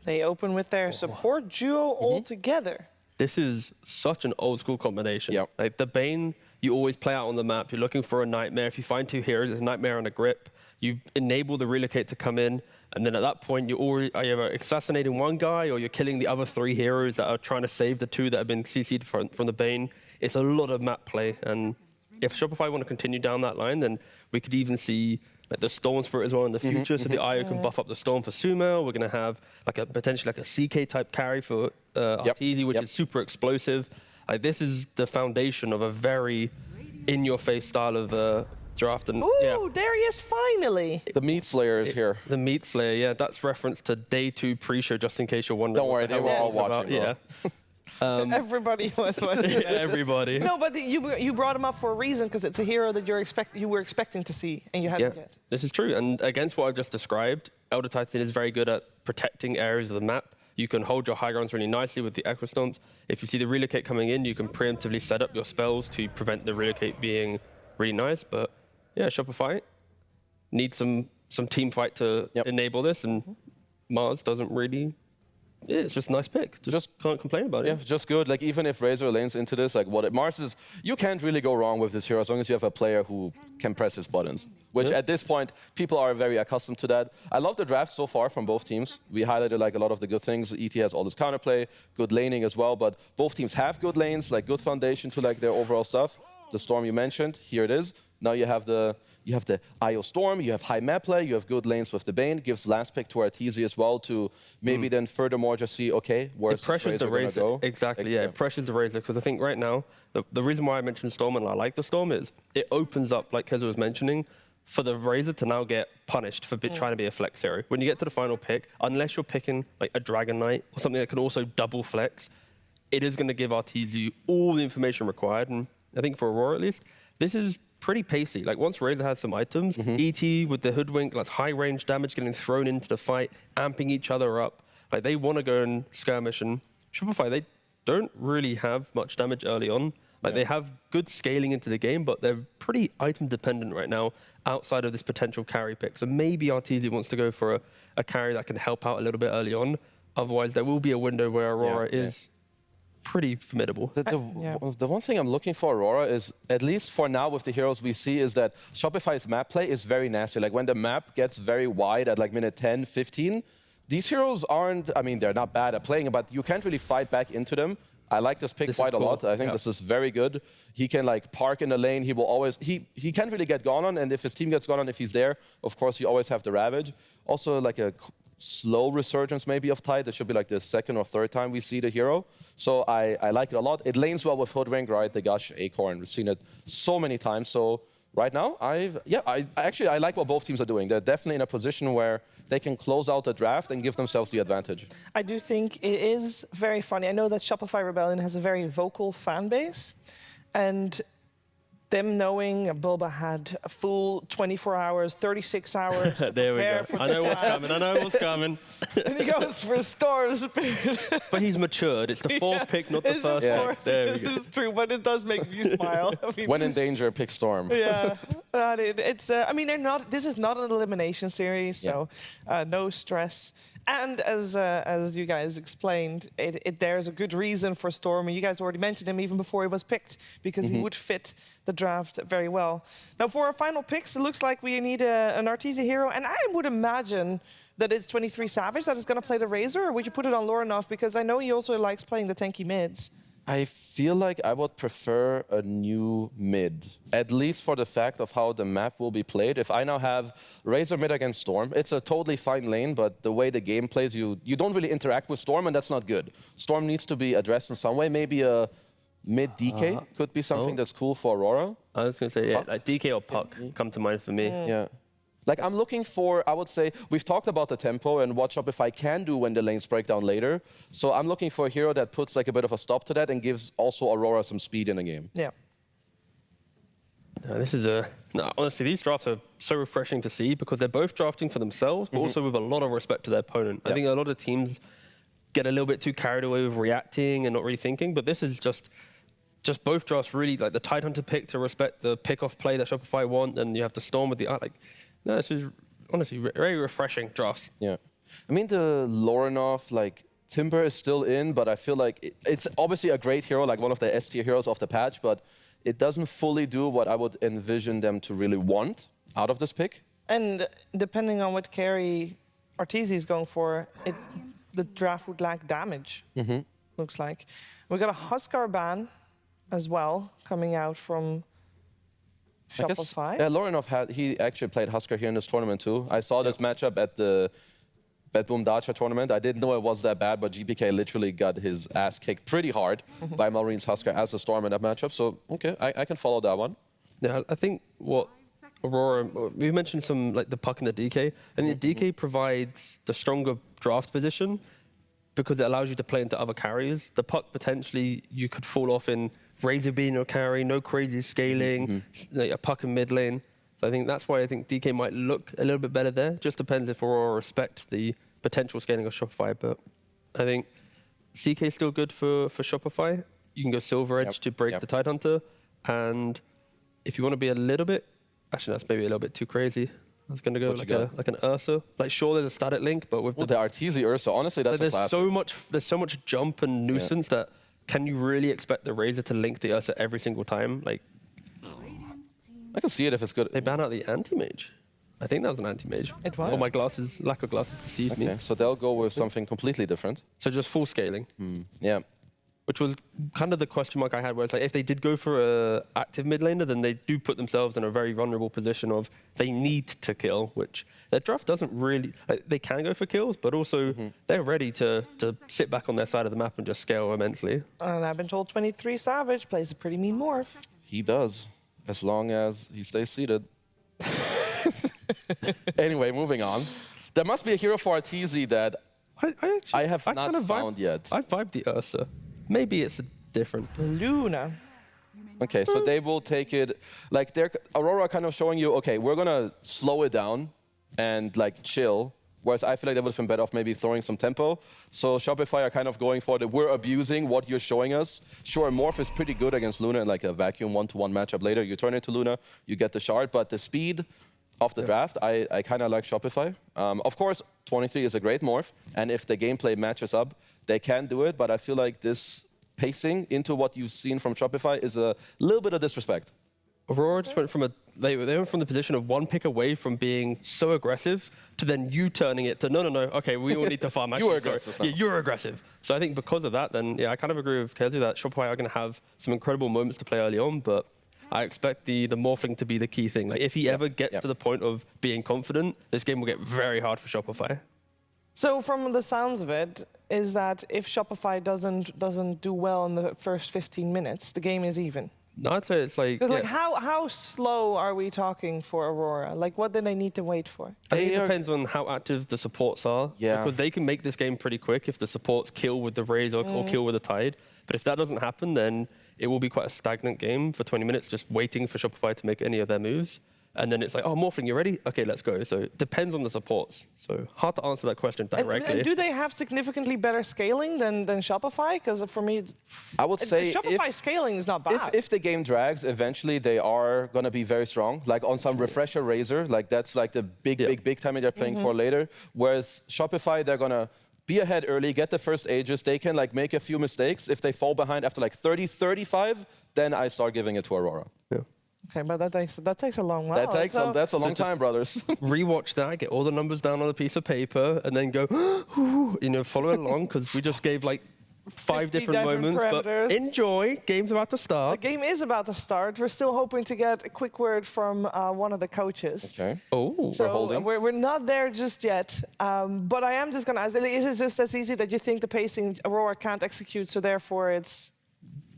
They open with their support duo all together. This is such an old school combination. Yep. The Bane, you always play out on the map. You're looking for a Nightmare. If you find 2 heroes, there's a Nightmare and a Grip. You enable the Relocate to come in, and then at that point, you're either assassinating one guy or you're killing the other 3 heroes that are trying to save the 2 that have been CC'd from the Bane. It's a lot of map play, and if Shopify want to continue down that line, then we could even see the Storm Spirit as well in the future, so the IO can buff up the Storm for Sumail. We're going to have potentially a CK type carry for Arteezy, which is super explosive. This is the foundation of a very in-your-face style of draft. And there he is finally. The Meat Slayer is here. The Meat Slayer, yeah, that's reference to day 2 pre-show, just in case you're wondering. Don't worry, they were all watching. Yeah. Everybody was watching. Yeah, everybody. No, but you brought him up for a reason, because it's a hero that you were expecting to see and you hadn't yet. This is true. And against what I've just described, Elder Titan is very good at protecting areas of the map. You can hold your high grounds really nicely with the Echo Stomps. If you see the Relocate coming in, you can preemptively set up your spells to prevent the Relocate being really nice. But yeah, Shopify needs some team fight to enable this, and MOUZ doesn't really. Yeah, it's just a nice pick. Just can't complain about it. Yeah, just good. Even if Razor lanes into this, MOUZ is, you can't really go wrong with this hero as long as you have a player who can press his buttons. Which at this point, people are very accustomed to that. I love the draft so far from both teams. We highlighted a lot of the good things. ET has all this counterplay, good laning as well, but both teams have good lanes, good foundation to their overall stuff. The Storm you mentioned, here it is. Now you have the IO Storm, you have high map play, you have good lanes with the Bane. Gives last pick to Arteezy as well to maybe then furthermore just see, okay, where's the Razor go? Exactly, yeah, it pressures the Razor, because I think right now, the reason why I mentioned Storm and I like the Storm is it opens up, like Keza was mentioning, for the Razor to now get punished for trying to be a flex hero. When you get to the final pick, unless you're picking like a Dragon Knight or something that can also double flex, it is going to give Arteezy all the information required. And I think for Aurora at least, this is pretty pacey. Like once Razor has some items, ET with the Hoodwink, like high range damage getting thrown into the fight, amping each other up. Like they want to go and skirmish, and Shopify, they don't really have much damage early on. Like they have good scaling into the game, but they're pretty item dependent right now outside of this potential carry pick. So maybe Arteezy wants to go for a carry that can help out a little bit early on. Otherwise, there will be a window where Aurora is pretty formidable. The one thing I'm looking for Aurora is, at least for now with the heroes we see, is that Shopify's map play is very nasty. Like when the map gets very wide at like minute 10, 15, these heroes aren't, I mean, they're not bad at playing, but you can't really fight back into them. I like this pick quite a lot. I think this is very good. He can like park in the lane. He will always, he can't really get gone on, and if his team gets gone on, if he's there, of course, you always have the Ravage. Also like a slow resurgence maybe of Tide. That should be like the second or third time we see the hero. So I like it a lot. It lanes well with Hoodwink, right? The Gush, Acorn, we've seen it so many times. So right now, I like what both teams are doing. They're definitely in a position where they can close out the draft and give themselves the advantage. I do think it is very funny. I know that Shopify Rebellion has a very vocal fan base, and them knowing Bulba had a full 24 hours, 36 hours to there we go. for I know what's coming. I know what's coming. And he goes for Storm Spirit. But he's matured. It's the fourth pick, not the first pick. There we go. This is true, but it does make me smile. I mean, when in danger, pick Storm. Yeah, I mean, this is not an elimination series, so no stress. And as you guys explained, there's a good reason for Storm, and you guys already mentioned him even before he was picked, because he would fit the draft very well. Now, for our final picks, it looks like we need an Arteezy hero, and I would imagine that it's 23 Savage that is going to play the Razor, or would you put it on Lorinov, because I know he also likes playing the tanky mids. I feel like I would prefer a new mid, at least for the fact of how the map will be played. If I now have Razor mid against Storm, it's a totally fine lane, but the way the game plays, you don't really interact with Storm, and that's not good. Storm needs to be addressed in some way. Maybe a mid DK could be something that's cool for Aurora. I was going to say, like DK or Puck come to mind for me. Yeah. Like, I'm looking for, I would say, we've talked about the tempo and what Shopify can do when the lanes break down later. So I'm looking for a hero that puts like a bit of a stop to that and gives also Aurora some speed in the game. Yeah. This is honestly, these drafts are so refreshing to see because they're both drafting for themselves, but also with a lot of respect to their opponent. I think a lot of teams get a little bit too carried away with reacting and not really thinking, but this is just both drafts really, like the Tidehunter pick to respect the pick-off play that Shopify want, and you have to Storm with the like. No, this is honestly very refreshing drafts. Yeah. I mean, the Lorinov, like, Timber is still in, but I feel like it's obviously a great hero, like one of the S-tier heroes of the patch, but it doesn't fully do what I would envision them to really want out of this pick. And depending on what carry Arteezy is going for, the draft would lack damage, looks like. We got a Huskar ban as well coming out from Shopify. Yeah, Lorinov he actually played Huskar here in this tournament too. I saw this matchup at the BetBoom Team tournament. I didn't know it was that bad, but GPK literally got his ass kicked pretty hard by Malreen's Huskar as a Storm in that matchup. So, okay, I can follow that one. Yeah, I think what Aurora, we mentioned some, like the Puck and the DK, and the DK provides the stronger draft position because it allows you to play into other carriers. The Puck, potentially, you could fall off in Razor being your carry, no crazy scaling, like a Puck in mid lane. So I think that's why I think DK might look a little bit better there. Just depends if Aurora respect the potential scaling of Shopify. But I think CK is still good for Shopify. You can go Silver Edge to break the Tidehunter. And if you want to be a little bit, actually that's maybe a little bit too crazy. I was going to go like an Ursa. Like sure, there's a static link, but with the Arteezy Ursa, honestly, that's a classic. There's so much jump and nuisance that. Can you really expect the Razor to link the Ursa every single time? Like, I can see it if it's good. They ban out the anti-mage. I think that was an anti-mage. It was. Oh, my lack of glasses deceived me. So they'll go with something completely different. So just full scaling. Yeah. which was kind of the question mark I had, where it's like if they did go for a active mid laner, then they do put themselves in a very vulnerable position of they need to kill, which their draft doesn't really. They can go for kills, but also they're ready to sit back on their side of the map and just scale immensely. And I've been told 23 Savage plays a pretty mean morph. He does, as long as he stays seated. Anyway, moving on. There must be a hero for RTZ that I have not found yet. I vibe the Ursa. Maybe it's a different. Luna. Okay, so they will take it, like they're Aurora kind of showing you, okay, we're gonna slow it down and like chill. Whereas I feel like they would have been better off maybe throwing some tempo. So Shopify are kind of going for we're abusing what you're showing us. Sure, Morph is pretty good against Luna in like a vacuum 1-to-1 matchup later. You turn into Luna, you get the shard, but the speed of the draft, I kind of like Shopify. Of course, 23 is a great Morph, and if the gameplay matches up, they can do it, but I feel like this pacing into what you've seen from Shopify is a little bit of disrespect. Aurora just went from they went from the position of one pick away from being so aggressive to then you turning it to no, okay, we all need to farm. You were aggressive. Yeah, you're aggressive. So I think because of that, then yeah, I kind of agree with Kezu that Shopify are going to have some incredible moments to play early on, but I expect the morphing to be the key thing. Like if he ever gets to the point of being confident, this game will get very hard for Shopify. So from the sounds of it, is that if Shopify doesn't do well in the first 15 minutes, the game is even. No, I'd say it's like... Because like how slow are we talking for Aurora? Like what do they need to wait for? I think it depends on how active the supports are. Yeah. Because they can make this game pretty quick if the supports kill with the Rays or kill with the Tide. But if that doesn't happen, then it will be quite a stagnant game for 20 minutes, just waiting for Shopify to make any of their moves. And then it's like, oh, Morphling, you ready? Okay, let's go. So it depends on the supports. So hard to answer that question directly. And do they have significantly better scaling than Shopify? Because for me, I would say Shopify scaling is not bad. If the game drags, eventually they are going to be very strong. Like on some Refresher Razor, like that's like the big timing they're playing for later. Whereas Shopify, they're going to be ahead early, get the first Aegis. They can like make a few mistakes. If they fall behind after like 30, 35, then I start giving it to Aurora. Yeah. Okay, but that takes a long while. That's a long time, brothers. Rewatch that, get all the numbers down on a piece of paper, and then go, follow it along, because we just gave like 5 different moments. Parameters. But enjoy, game's about to start. The game is about to start. We're still hoping to get a quick word from one of the coaches. Okay. Oh, so we're not there just yet. But I am just going to ask, is it just as easy that you think the pacing Aurora can't execute, so therefore it's...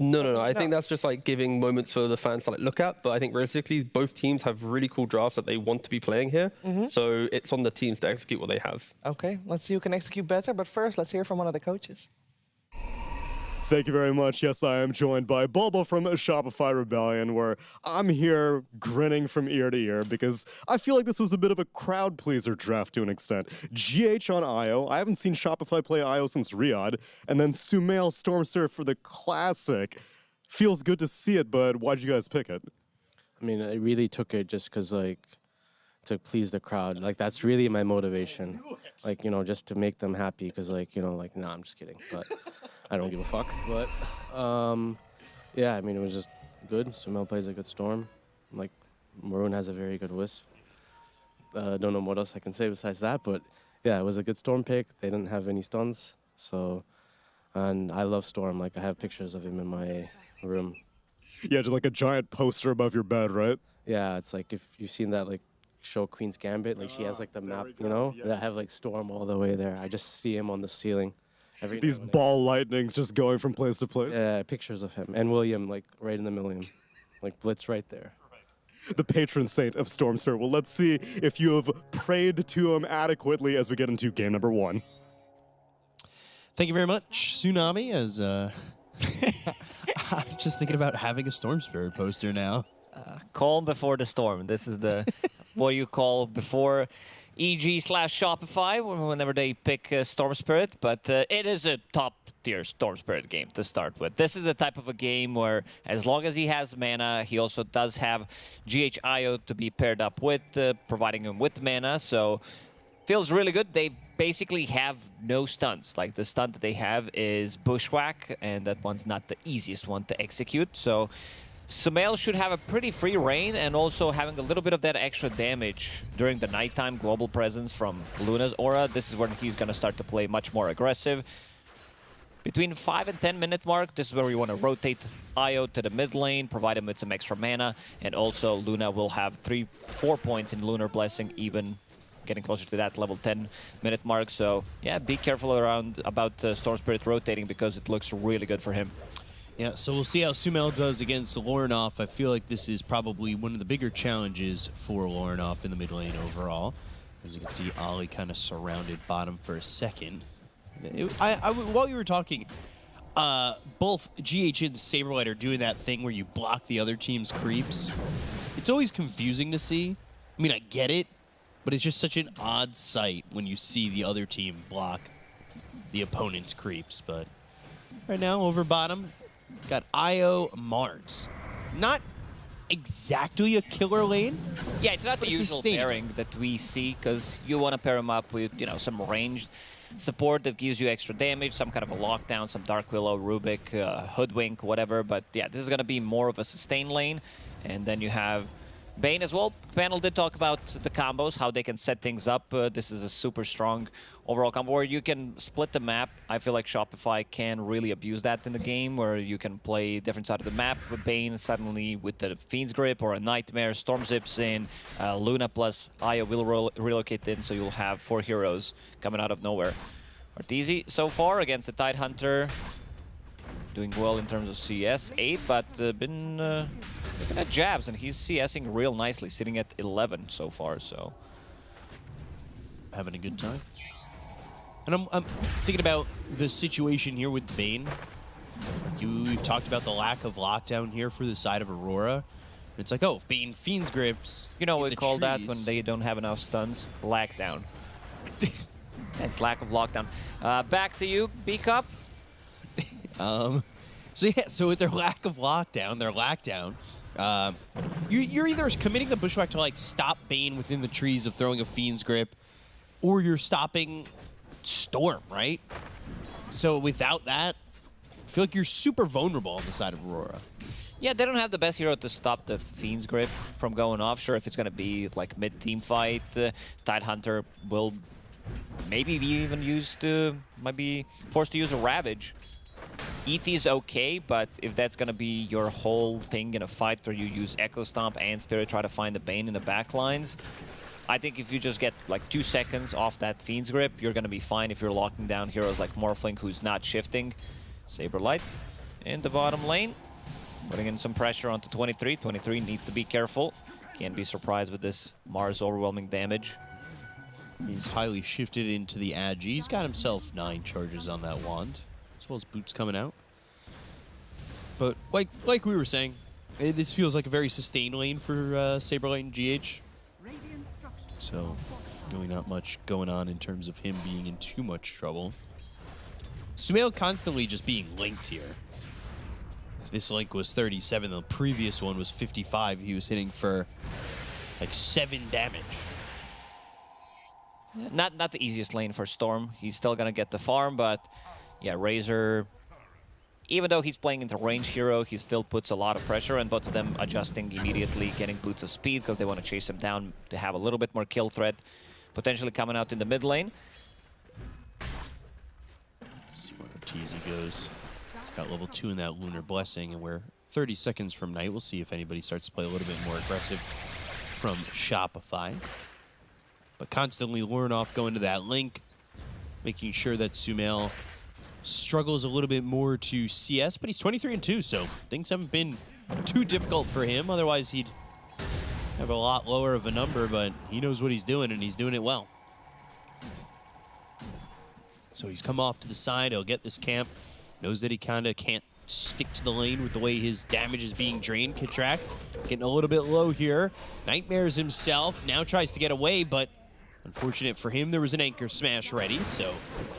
No. I think that's just like giving moments for the fans to like look at. But I think realistically, both teams have really cool drafts that they want to be playing here. So it's on the teams to execute what they have. Okay, let's see who can execute better. But first, let's hear from one of the coaches. Thank you very much. Yes, I am joined by Bulbo from Shopify Rebellion, where I'm here grinning from ear to ear because I feel like this was a bit of a crowd pleaser draft to an extent. GH on IO. I haven't seen Shopify play IO since Riyadh. And then Sumail Stormster for the Classic. Feels good to see it, but why'd you guys pick it? I mean, I really took it just because, like, to please the crowd. Like, that's really my motivation. Like, just to make them happy because, like, nah, I'm just kidding. But I don't give a fuck. But, yeah, I mean, it was just good. Sumail plays a good Storm. Like, Maroon has a very good Wisp. Don't know what else I can say besides that. But, yeah, it was a good Storm pick. They didn't have any stuns. So, and I love Storm. Like, I have pictures of him in my room. Yeah, just like a giant poster above your bed, right? Yeah, it's like if you've seen that, like, show Queen's Gambit, like she has like the map, Yes. That have like Storm all the way there. I just see him on the ceiling. These ball lightnings just going from place to place. Yeah, pictures of him and William like right in the middle of him, like Blitz right there. The patron saint of Storm Spirit. Well, let's see if you have prayed to him adequately as we get into game number 1. Thank you very much, Tsunami. As I'm just thinking about having a Storm Spirit poster now. Calm before the storm. This is the what you call before EG/Shopify whenever they pick Storm Spirit. But it is a top-tier Storm Spirit game to start with. This is the type of a game where as long as he has mana, he also does have GHIO to be paired up with, providing him with mana. So feels really good. They basically have no stuns. Like the stun that they have is Bushwhack, and that one's not the easiest one to execute. So Sumail should have a pretty free reign, and also having a little bit of that extra damage during the nighttime global presence from Luna's aura. This is when he's going to start to play much more aggressive. Between 5 and 10 minute mark, this is where you want to rotate Io to the mid lane, provide him with some extra mana, and also Luna will have 3-4 points in Lunar Blessing, even getting closer to that level 10 minute mark. So yeah, be careful about Storm Spirit rotating because it looks really good for him. Yeah, so we'll see how Sumail does against Lornoff. I feel like this is probably one of the bigger challenges for Lornoff in the mid lane overall. As you can see, Ollie kind of surrounded bottom for a second. While you were talking, both GH and Saberlight are doing that thing where you block the other team's creeps. It's always confusing to see. I mean, I get it, but it's just such an odd sight when you see the other team block the opponent's creeps. But right now, over bottom, got Io MOUZ. Not exactly a killer lane. Yeah, it's not the usual pairing that we see, because you want to pair him up with, you know, some ranged support that gives you extra damage, some kind of a lockdown, some Dark Willow, Rubik, Hoodwink, whatever. But yeah, this is going to be more of a sustain lane. And then you have Bane as well. Panel did talk about the combos, how they can set things up. This is a super strong overall combo where you can split the map. I feel like Shopify can really abuse that in the game, where you can play different side of the map. Bane suddenly with the Fiend's Grip or a Nightmare, Storm Zips in, Luna plus Aya will relocate in, so you'll have 4 heroes coming out of nowhere. Arteezy so far against the Tidehunter, doing well in terms of CS, 8, but been looking at jabs, and he's CSing real nicely, sitting at 11 so far, so having a good time. And I'm thinking about the situation here with Bane. We've talked about the lack of lockdown here for the side of Aurora. It's like, oh, Bane Fiend's Grips. You know what we call that when they don't have enough stuns? Lackdown. That's lack of lockdown. Back to you, B-Cup. So yeah, so with their lack of lockdown, their lackdown, you're either committing the Bushwhack to like stop Bane within the trees of throwing a Fiend's Grip, or you're stopping Storm, right? So without that, I feel like you're super vulnerable on the side of Aurora. Yeah, they don't have the best hero to stop the Fiend's Grip from going off. Sure, if it's going to be like mid-team fight, Tidehunter will maybe be even used to, might be forced to use a Ravage. ET is okay, but if that's going to be your whole thing in a fight where you use Echo Stomp and Spirit, try to find the Bane in the backlines, I think if you just get like 2 seconds off that Fiend's Grip, you're going to be fine if you're locking down heroes like Morphling, who's not shifting. Saberlight in the bottom lane, putting in some pressure onto 23. 23 needs to be careful. Can't be surprised with this Mars overwhelming damage. He's highly shifted into the Agi. He's got himself 9 charges on that wand, as well as boots coming out. But like we were saying, this feels like a very sustained lane for Saberlight and GH. So really not much going on in terms of him being in too much trouble. Sumail constantly just being linked here. This link was 37, the previous one was 55. He was hitting for like 7 damage. Not the easiest lane for Storm. He's still gonna get the farm, but yeah, Razor, even though he's playing into range hero, he still puts a lot of pressure, and both of them adjusting immediately, getting boots of speed because they want to chase him down to have a little bit more kill threat, potentially coming out in the mid lane. Let's see where Arteezy goes. It's got level 2 in that Lunar Blessing, and we're 30 seconds from night. We'll see if anybody starts to play a little bit more aggressive from Shopify. But constantly Lornoff going to that link, making sure that Sumail struggles a little bit more to CS, but he's 23-2, so things haven't been too difficult for him. Otherwise, he'd have a lot lower of a number, but he knows what he's doing, and he's doing it well. So he's come off to the side. He'll get this camp. Knows that he kind of can't stick to the lane with the way his damage is being drained. Kitrak getting a little bit low here. Nightmares himself. Now tries to get away, but unfortunate for him, there was an Anchor Smash ready. So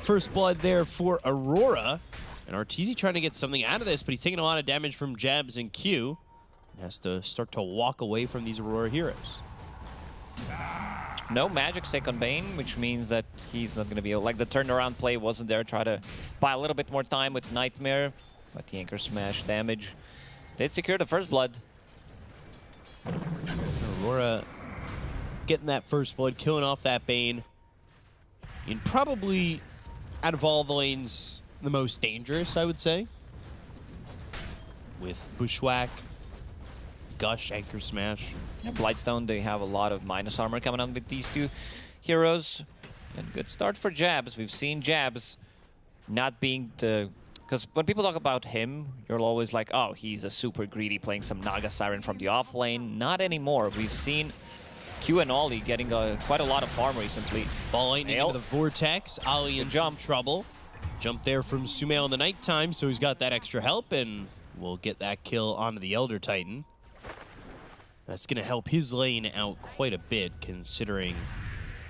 first blood there for Aurora. And Arteezy trying to get something out of this, but he's taking a lot of damage from jabs and Q. And has to start to walk away from these Aurora heroes. No magic stick on Bane, which means that he's not going to be able, like the turnaround play wasn't there. Try to buy a little bit more time with Nightmare, but the Anchor Smash damage did secure the first blood. Aurora getting that first blood, killing off that Bane. And probably, out of all the lanes, the most dangerous, I would say. With Bushwhack, Gush, Anchor Smash. Yeah, Blightstone, they have a lot of minus armor coming on with these two heroes. And good start for Jabs. We've seen Jabs not being the... Because when people talk about him, you're always like, oh, he's a super greedy playing some Naga Siren from the off lane. Not anymore. We've seen Q and Ollie getting quite a lot of farm recently. Ball lightning into the Vortex. Ollie in some trouble. Jump there from Sumail in the nighttime, so he's got that extra help, and we'll get that kill onto the Elder Titan. That's going to help his lane out quite a bit, considering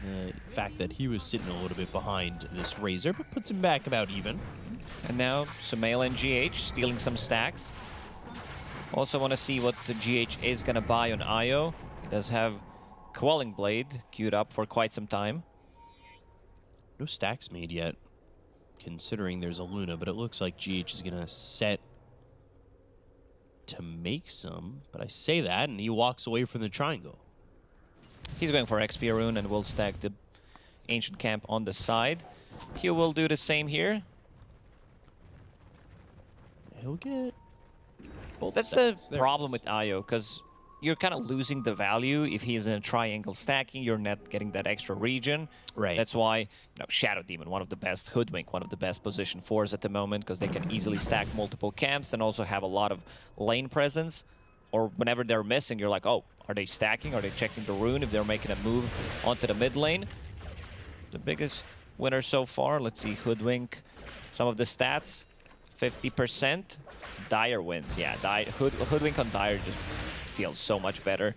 the fact that he was sitting a little bit behind this Razor, but puts him back about even. And now Sumail and GH stealing some stacks. Also want to see what the GH is going to buy on IO. He does have Quelling Blade queued up for quite some time. No stacks made yet, considering there's a Luna, but it looks like GH is going to set to make some. But I say that, and he walks away from the triangle. He's going for XP Rune and will stack the Ancient Camp on the side. He will do the same here. He'll get both That's stacks. the problem with IO, because you're kind of losing the value if he is in a triangle stacking. You're not getting that extra region. Right. That's why Shadow Demon, one of the best, Hoodwink, one of the best position 4s at the moment, because they can easily stack multiple camps and also have a lot of lane presence. Or whenever they're missing, you're like, oh, are they stacking? Are they checking the rune if they're making a move onto the mid lane? The biggest winner so far, let's see, Hoodwink, some of the stats, 50%. Dire wins, yeah, Hoodwink on Dire just feels so much better.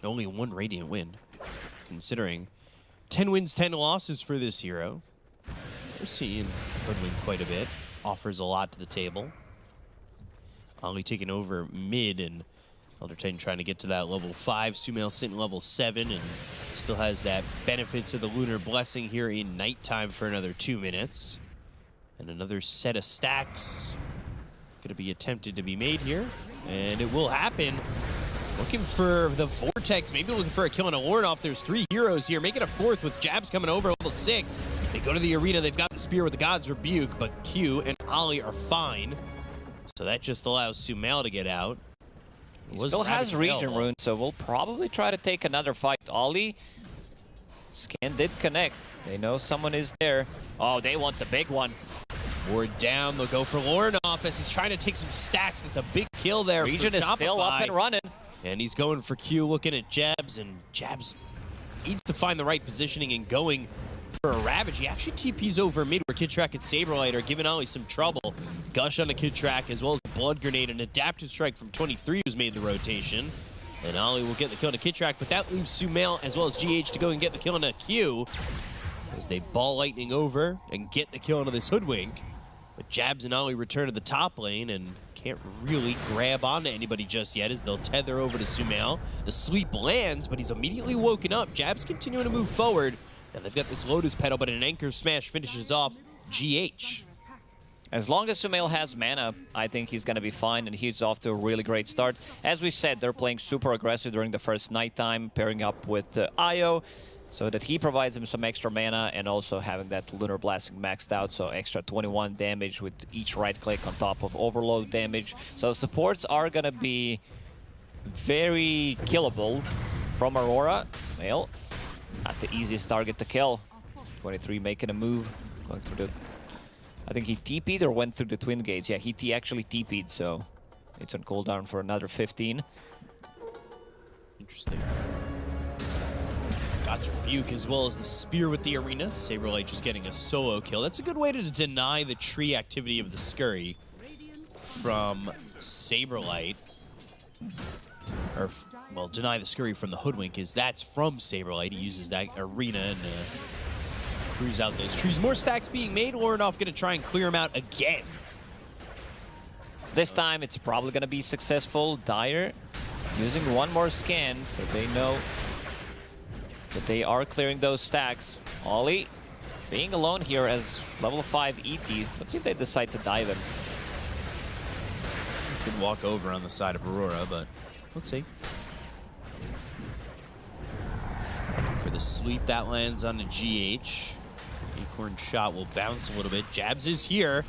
Only one Radiant win, considering 10 wins, 10 losses for this hero. We're seeing Hoodwink quite a bit. Offers a lot to the table. Ollie taking over mid, and Elder Titan trying to get to that level 5. Sumail sitting level 7, and still has that benefits of the Lunar Blessing here in nighttime for another 2 minutes. And another set of stacks going to be attempted to be made here, and it will happen. Looking for the Vortex, maybe looking for a kill on a Lornoff. There's 3 heroes here, making a 4th with Jabs coming over level 6. They go to the arena, they've got the Spear with the God's Rebuke, but Q and Ollie are fine. So that just allows Sumail to get out. He still has Region Rune, so we'll probably try to take another fight. Ollie, scan did connect. They know someone is there. Oh, they want the big one. Ward down, they'll go for Lornoff as he's trying to take some stacks. That's a big kill there. Region is still up and running. And he's going for Q, looking at Jabs, and Jabs needs to find the right positioning and going for a Ravage. He actually TPs over mid where Kidtrack and Saberlight are giving Ollie some trouble. Gush on the Kidtrack as well as the Blood Grenade. An Adaptive Strike from 23 was made the rotation. And Ollie will get the kill on the Kidtrack, but that leaves Sumail as well as GH to go and get the kill on a Q as they ball lightning over and get the kill onto this Hoodwink. But Jabs and Ollie return to the top lane and can't really grab onto anybody just yet as they'll tether over to Sumail. The sweep lands, but he's immediately woken up. Jabs continuing to move forward. Now they've got this Lotus Petal, but an Anchor Smash finishes off GH. As long as Sumail has mana, I think he's going to be fine, and he's off to a really great start. As we said, they're playing super aggressive during the first nighttime, pairing up with IO, so that he provides him some extra mana, and also having that Lunar Blasting maxed out, so extra 21 damage with each right click on top of overload damage. So supports are going to be very killable from Aurora. Sumail, not the easiest target to kill. 23 making a move, going through the... I think he TP'd or went through the Twin Gates. Yeah, he actually TP'd, so it's on cooldown for another 15. Interesting. God's Rebuke as well as the Spear with the Arena. Saberlight just getting a solo kill. That's a good way to deny the tree activity of the Scurry from Saberlight. Or, well, deny the Scurry from the Hoodwink is that's from Saberlight. He uses that Arena and cruise out those trees. More stacks being made. Lornoff going to try and clear him out again. This time it's probably going to be successful. Dire using one more scan, so they know that they are clearing those stacks. Ollie being alone here as level 5 ET. Let's see if they decide to dive him. Could walk over on the side of Aurora, but let's see. For the sweep, that lands on a GH. Torn shot will bounce a little bit. Jabs is here.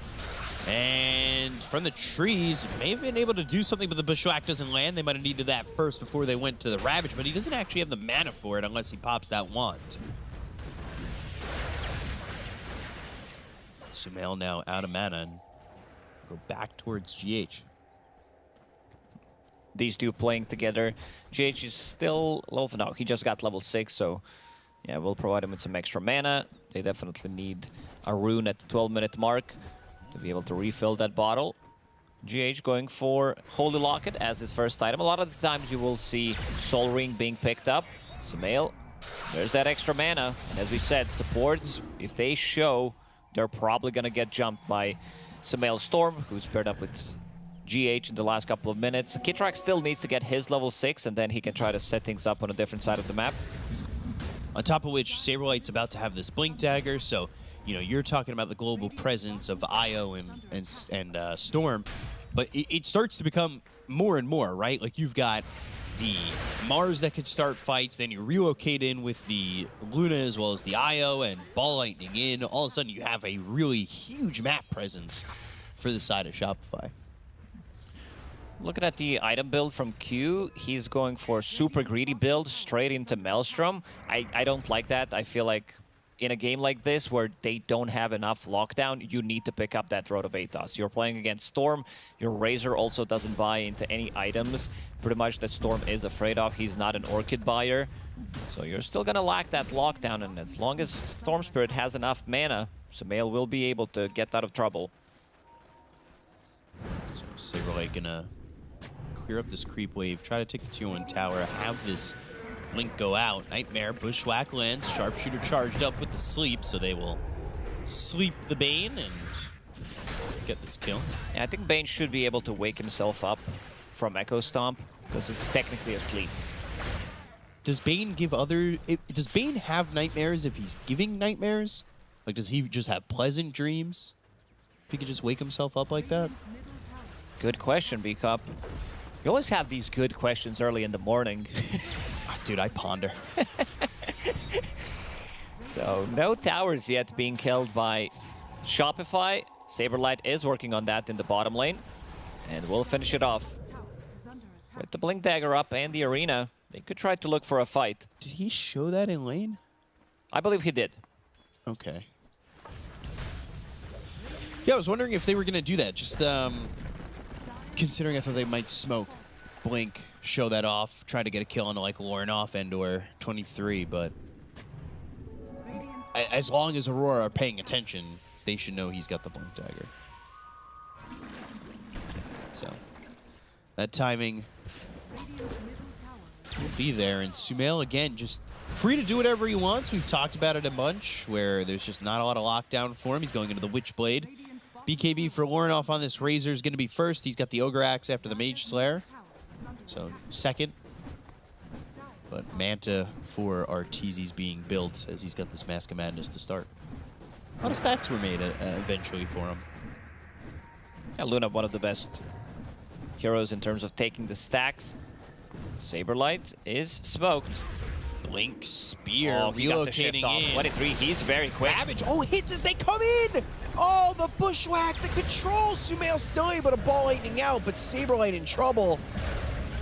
And from the trees, may have been able to do something, but the Bushwhack doesn't land. They might have needed that first before they went to the Ravage, but he doesn't actually have the mana for it unless he pops that wand. Sumail now out of mana and go back towards GH. These two playing together. GH is still low for now. He just got level 6, so yeah, we'll provide him with some extra mana. They definitely need a rune at the 12-minute mark to be able to refill that bottle. GH going for Holy Locket as his first item. A lot of the times you will see Soul Ring being picked up. Sumail, there's that extra mana. And as we said, supports, if they show, they're probably going to get jumped by Sumail Storm, who's paired up with GH in the last couple of minutes. Kitrak still needs to get his level 6, and then he can try to set things up on a different side of the map. On top of which, Saberlight's about to have this Blink Dagger, so you know, you're talking about the global presence of IO and Storm, but it starts to become more and more, right? Like, you've got the Mars that could start fights, then you relocate in with the Luna as well as the IO and Ball Lightning in. All of a sudden, you have a really huge map presence for the side of Shopify. Looking at the item build from Q, he's going for super greedy build straight into Maelstrom. I don't like that. I feel like in a game like this where they don't have enough lockdown, you need to pick up that Road of Atos. You're playing against Storm. Your Razor also doesn't buy into any items pretty much that Storm is afraid of. He's not an Orchid buyer. So you're still going to lack that lockdown, and as long as Storm Spirit has enough mana, Sumail will be able to get out of trouble. So Saberlight gonna clear up this creep wave, try to take the tier 1 tower, have this Blink go out. Nightmare, Bushwhack lands, Sharpshooter charged up with the sleep, so they will sleep the Bane and get this kill. Yeah, I think Bane should be able to wake himself up from Echo Stomp, because it's technically asleep. Does Bane give other... does Bane have nightmares if he's giving nightmares? Like, does he just have pleasant dreams? If he could just wake himself up like that? Good question, B-Cup. You always have these good questions early in the morning. Dude, I ponder. So, no towers yet being killed by Shopify. Saberlight is working on that in the bottom lane. And we'll finish it off. With the Blink Dagger up and the arena, they could try to look for a fight. Did he show that in lane? I believe he did. Okay. Yeah, I was wondering if they were going to do that. Just considering I thought they might smoke, Blink, show that off, try to get a kill on like Lornoff and or 23, but as long as Aurora are paying attention, they should know he's got the Blink Dagger. So that timing will be there, and Sumail again just free to do whatever he wants. We've talked about it a bunch where there's just not a lot of lockdown for him. He's going into the Witchblade. BKB for Lornoff on this Razor is going to be first. He's got the Ogre Axe after the Mage Slayer. So second. But Manta for Arteezy's being built as he's got this Mask of Madness to start. A lot of stacks were made eventually for him. Yeah, Luna, one of the best heroes in terms of taking the stacks. Saberlight is smoked. Blink Spear, oh, he got the shift off. 23, he's very quick. Ravage, oh, hits as they come in! Oh, the Bushwhack, the control! Sumail still able to Ball Lightning out, but Saberlight in trouble.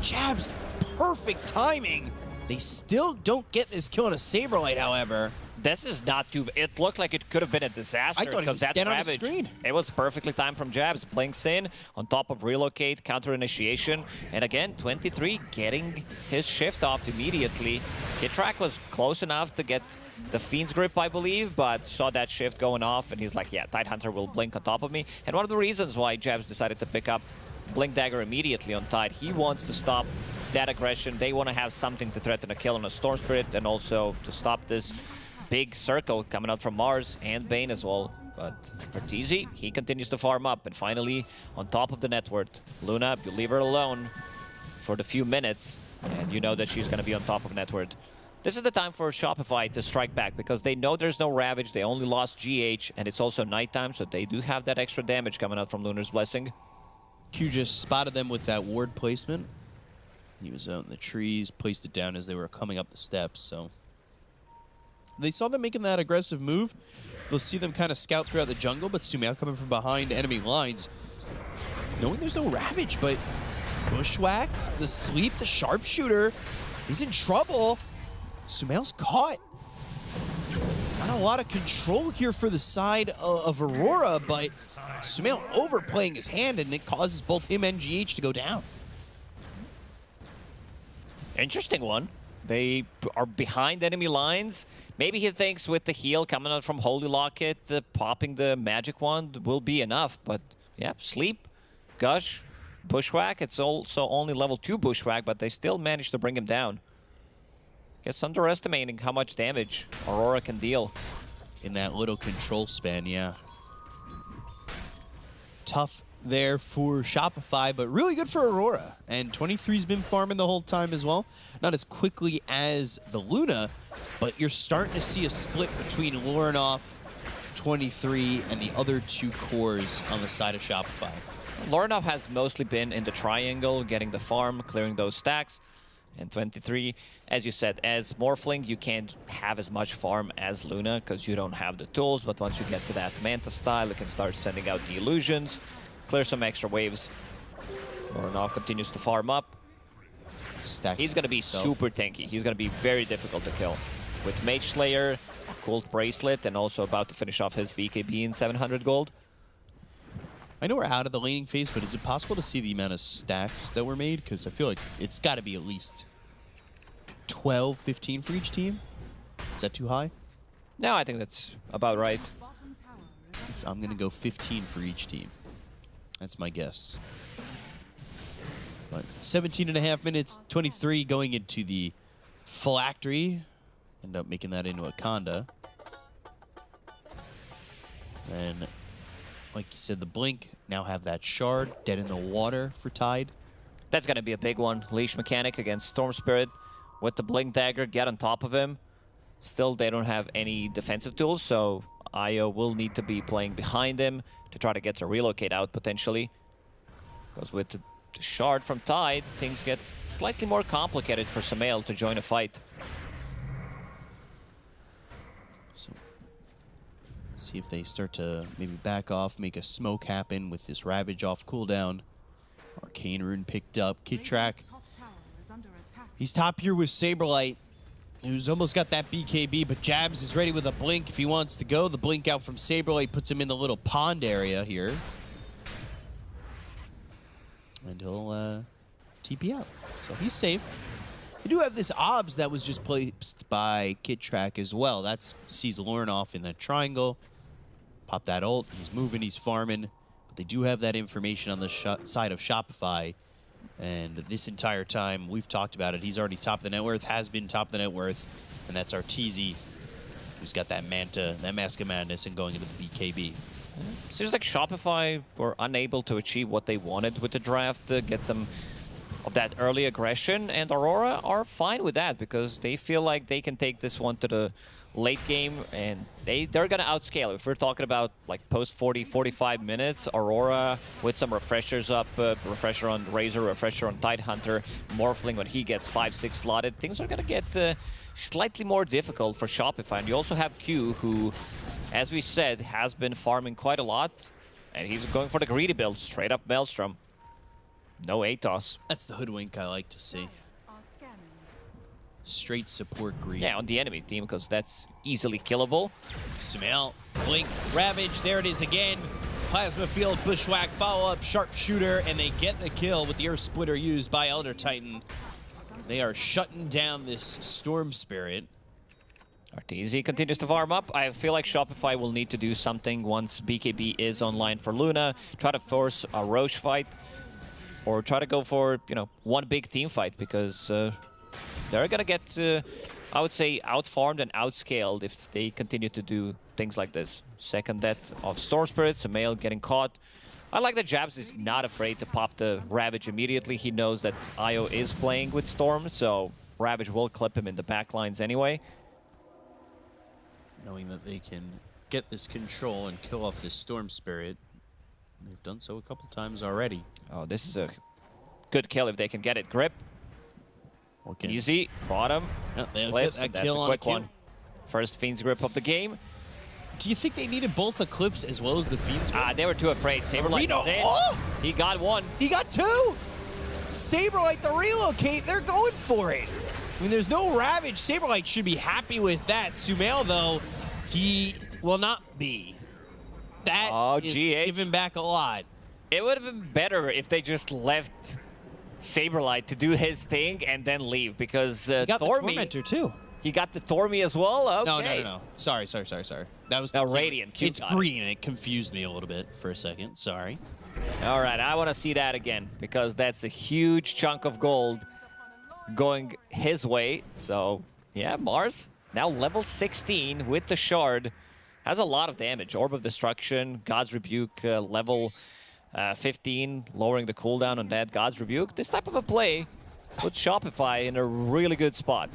Jabs, perfect timing. They still don't get this kill on a Saberlight, however. This is not too... It looked like it could have been a disaster. I thought he was dead on the screen. It was perfectly timed from Jabs. Blinks in, on top of Relocate, Counter Initiation. And again, 23 getting his shift off immediately. Kitrak was close enough to get the Fiend's Grip, I believe, but saw that shift going off, and he's like, yeah, Tidehunter will blink on top of me. And one of the reasons why Jabs decided to pick up Blink Dagger immediately on Tide, he wants to stop that aggression. They want to have something to threaten a kill on a Storm Spirit, and also to stop this big circle coming out from Mars and Bane as well. But Arteezy, he continues to farm up, and finally on top of the network. Luna, you leave her alone for the few minutes, and you know that she's going to be on top of network. This is the time for Shopify to strike back, because they know there's no Ravage, they only lost GH, and it's also nighttime, so they do have that extra damage coming out from Lunar's Blessing. Q just spotted them with that ward placement. He was out in the trees, placed it down as they were coming up the steps, so they saw them making that aggressive move. they'll see them kind of scout throughout the jungle, but Sumail coming from behind enemy lines. Knowing there's no Ravage, but Bushwhack, the sleep, the sharpshooter, he's in trouble. Sumail's caught. Not a lot of control here for the side of Aurora, but Sumail overplaying his hand, and it causes both him and GH to go down. Interesting one. They are behind enemy lines. Maybe he thinks with the heal coming out from Holy Locket, popping the magic wand will be enough. But yeah, Sleep, Gush, Bushwhack. It's also only level 2 Bushwhack, but they still managed to bring him down. Guess underestimating how much damage Aurora can deal. In that little control span, yeah. Tough there for Shopify, but really good for Aurora. And 23's been farming the whole time as well. Not as quickly as the Luna, but you're starting to see a split between Lorinoff, 23, and the other 2 cores on the side of Shopify. Lorinoff has mostly been in the triangle, getting the farm, clearing those stacks. And 23, as you said, as Morphling, you can't have as much farm as Luna because you don't have the tools. But once you get to that Manta style, you can start sending out the illusions, clear some extra waves. Lorinoff continues to farm up. He's going to be super tanky. He's going to be very difficult to kill. With Mage Slayer, Occult Bracelet, and also about to finish off his BKB in 700 gold. I know we're out of the laning phase, but is it possible to see the amount of stacks that were made? Because I feel like it's got to be at least 12, 15 for each team. Is that too high? No, I think that's about right. I'm going to go 15 for each team. That's my guess. But 17.5 minutes, 23 going into the Phylactery. End up making that into a Conda. And like you said, the Blink now have that Shard dead in the water for Tide. That's going to be a big one. Leash Mechanic against Storm Spirit with the Blink Dagger, get on top of him. Still, they don't have any defensive tools, so Io will need to be playing behind him to try to get the relocate out potentially. Because with the Shard from Tide, things get slightly more complicated for Sumail to join a fight. So, see if they start to maybe back off, make a smoke happen with this Ravage off cooldown. Arcane Rune picked up. Kidtrack, he's top here with Saberlight, who's almost got that BKB, but Jabs is ready with a Blink if he wants to go. The Blink out from Saberlight puts him in the little pond area here. And he'll TP out. So he's safe. We do have this Obs that was just placed by Kidtrack as well. That sees Lorinoff in that triangle. Pop that ult. He's moving, he's farming. But they do have that information on the side of Shopify. And this entire time, we've talked about it. He's already top of the net worth, has been top of the net worth. And that's Arteezy, who's got that Manta, that Mask of Madness, and going into the BKB. Seems like Shopify were unable to achieve what they wanted with the draft, get some of that early aggression, and Aurora are fine with that because they feel like they can take this one to the late game, and they're gonna outscale. If we're talking about like post 40-45 minutes, Aurora with some refreshers up, refresher on Razor, refresher on Tidehunter, Morphling when he gets 5-6 slotted, things are gonna get slightly more difficult for Shopify. And you also have Q, who, as we said, has been farming quite a lot, and he's going for the greedy build, straight up Maelstrom. No ATOS. That's the hoodwink I like to see. Straight support greed. Yeah, on the enemy team, because that's easily killable. Sumail, Blink, Ravage, there it is again. Plasma Field, Bushwhack, follow-up, Sharpshooter, and they get the kill with the Earth Splitter used by Elder Titan. They are shutting down this Storm Spirit. Arteezy continues to farm up. I feel like Shopify will need to do something once BKB is online for Luna. Try to force a Roche fight. Or try to go for, you know, one big team fight, because they're going to get, I would say, outfarmed and outscaled if they continue to do things like this. Second death of Storm Spirit, Sumail getting caught. I like that Jabs is not afraid to pop the Ravage immediately. He knows that Io is playing with Storm, so Ravage will clip him in the backlines anyway. Knowing that they can get this control and kill off this Storm Spirit. They've done so a couple times already. Oh, this is a good kill if they can get it. Grip. Okay. Easy. Bottom. Yeah, they'll Flips, get that that's kill a on quick kill. one. First Fiend's Grip of the game. Do you think they needed both Eclipse as well as the Fiends? They were too afraid. Saberlight is in. Oh! He got one. He got two! Saberlight, the relocate, they're going for it. I mean, there's no Ravage. Saberlight should be happy with that. Sumail, though, he will not be. That is giving back a lot. It would have been better if they just left Saberlight to do his thing and then leave, because he got Thormy, the Tormentor, too. He got the Thormy as well? Okay. No. Sorry. That was the Radiant. It's green, and it confused me a little bit for a second. Sorry. All right, I want to see that again, because that's a huge chunk of gold going his way. So, yeah, Mars, now level 16 with the Shard, has a lot of damage. Orb of Destruction, God's Rebuke, level 15, lowering the cooldown on that God's Rebuke. This type of a play puts Shopify in a really good spot.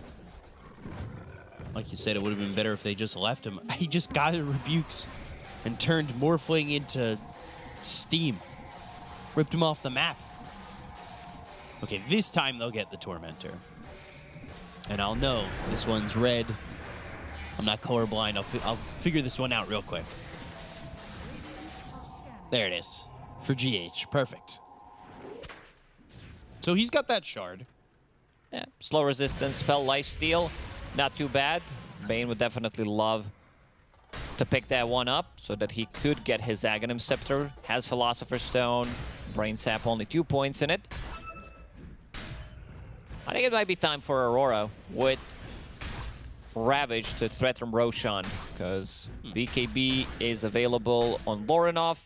Like you said, it would have been better if they just left him. He just got the rebukes and turned Morphling into steam. Ripped him off the map. Okay, this time they'll get the Tormentor. And I'll know this one's red. I'm not colorblind. I'll figure this one out real quick. There it is. For GH. Perfect. So he's got that Shard. Yeah, slow resistance, spell lifesteal. Not too bad. Bane would definitely love to pick that one up so that he could get his Aghanim Scepter. Has Philosopher's Stone. Brain Sap, only 2 points in it. I think it might be time for Aurora with Ravage to threaten Roshan, because BKB is available on Lorinov.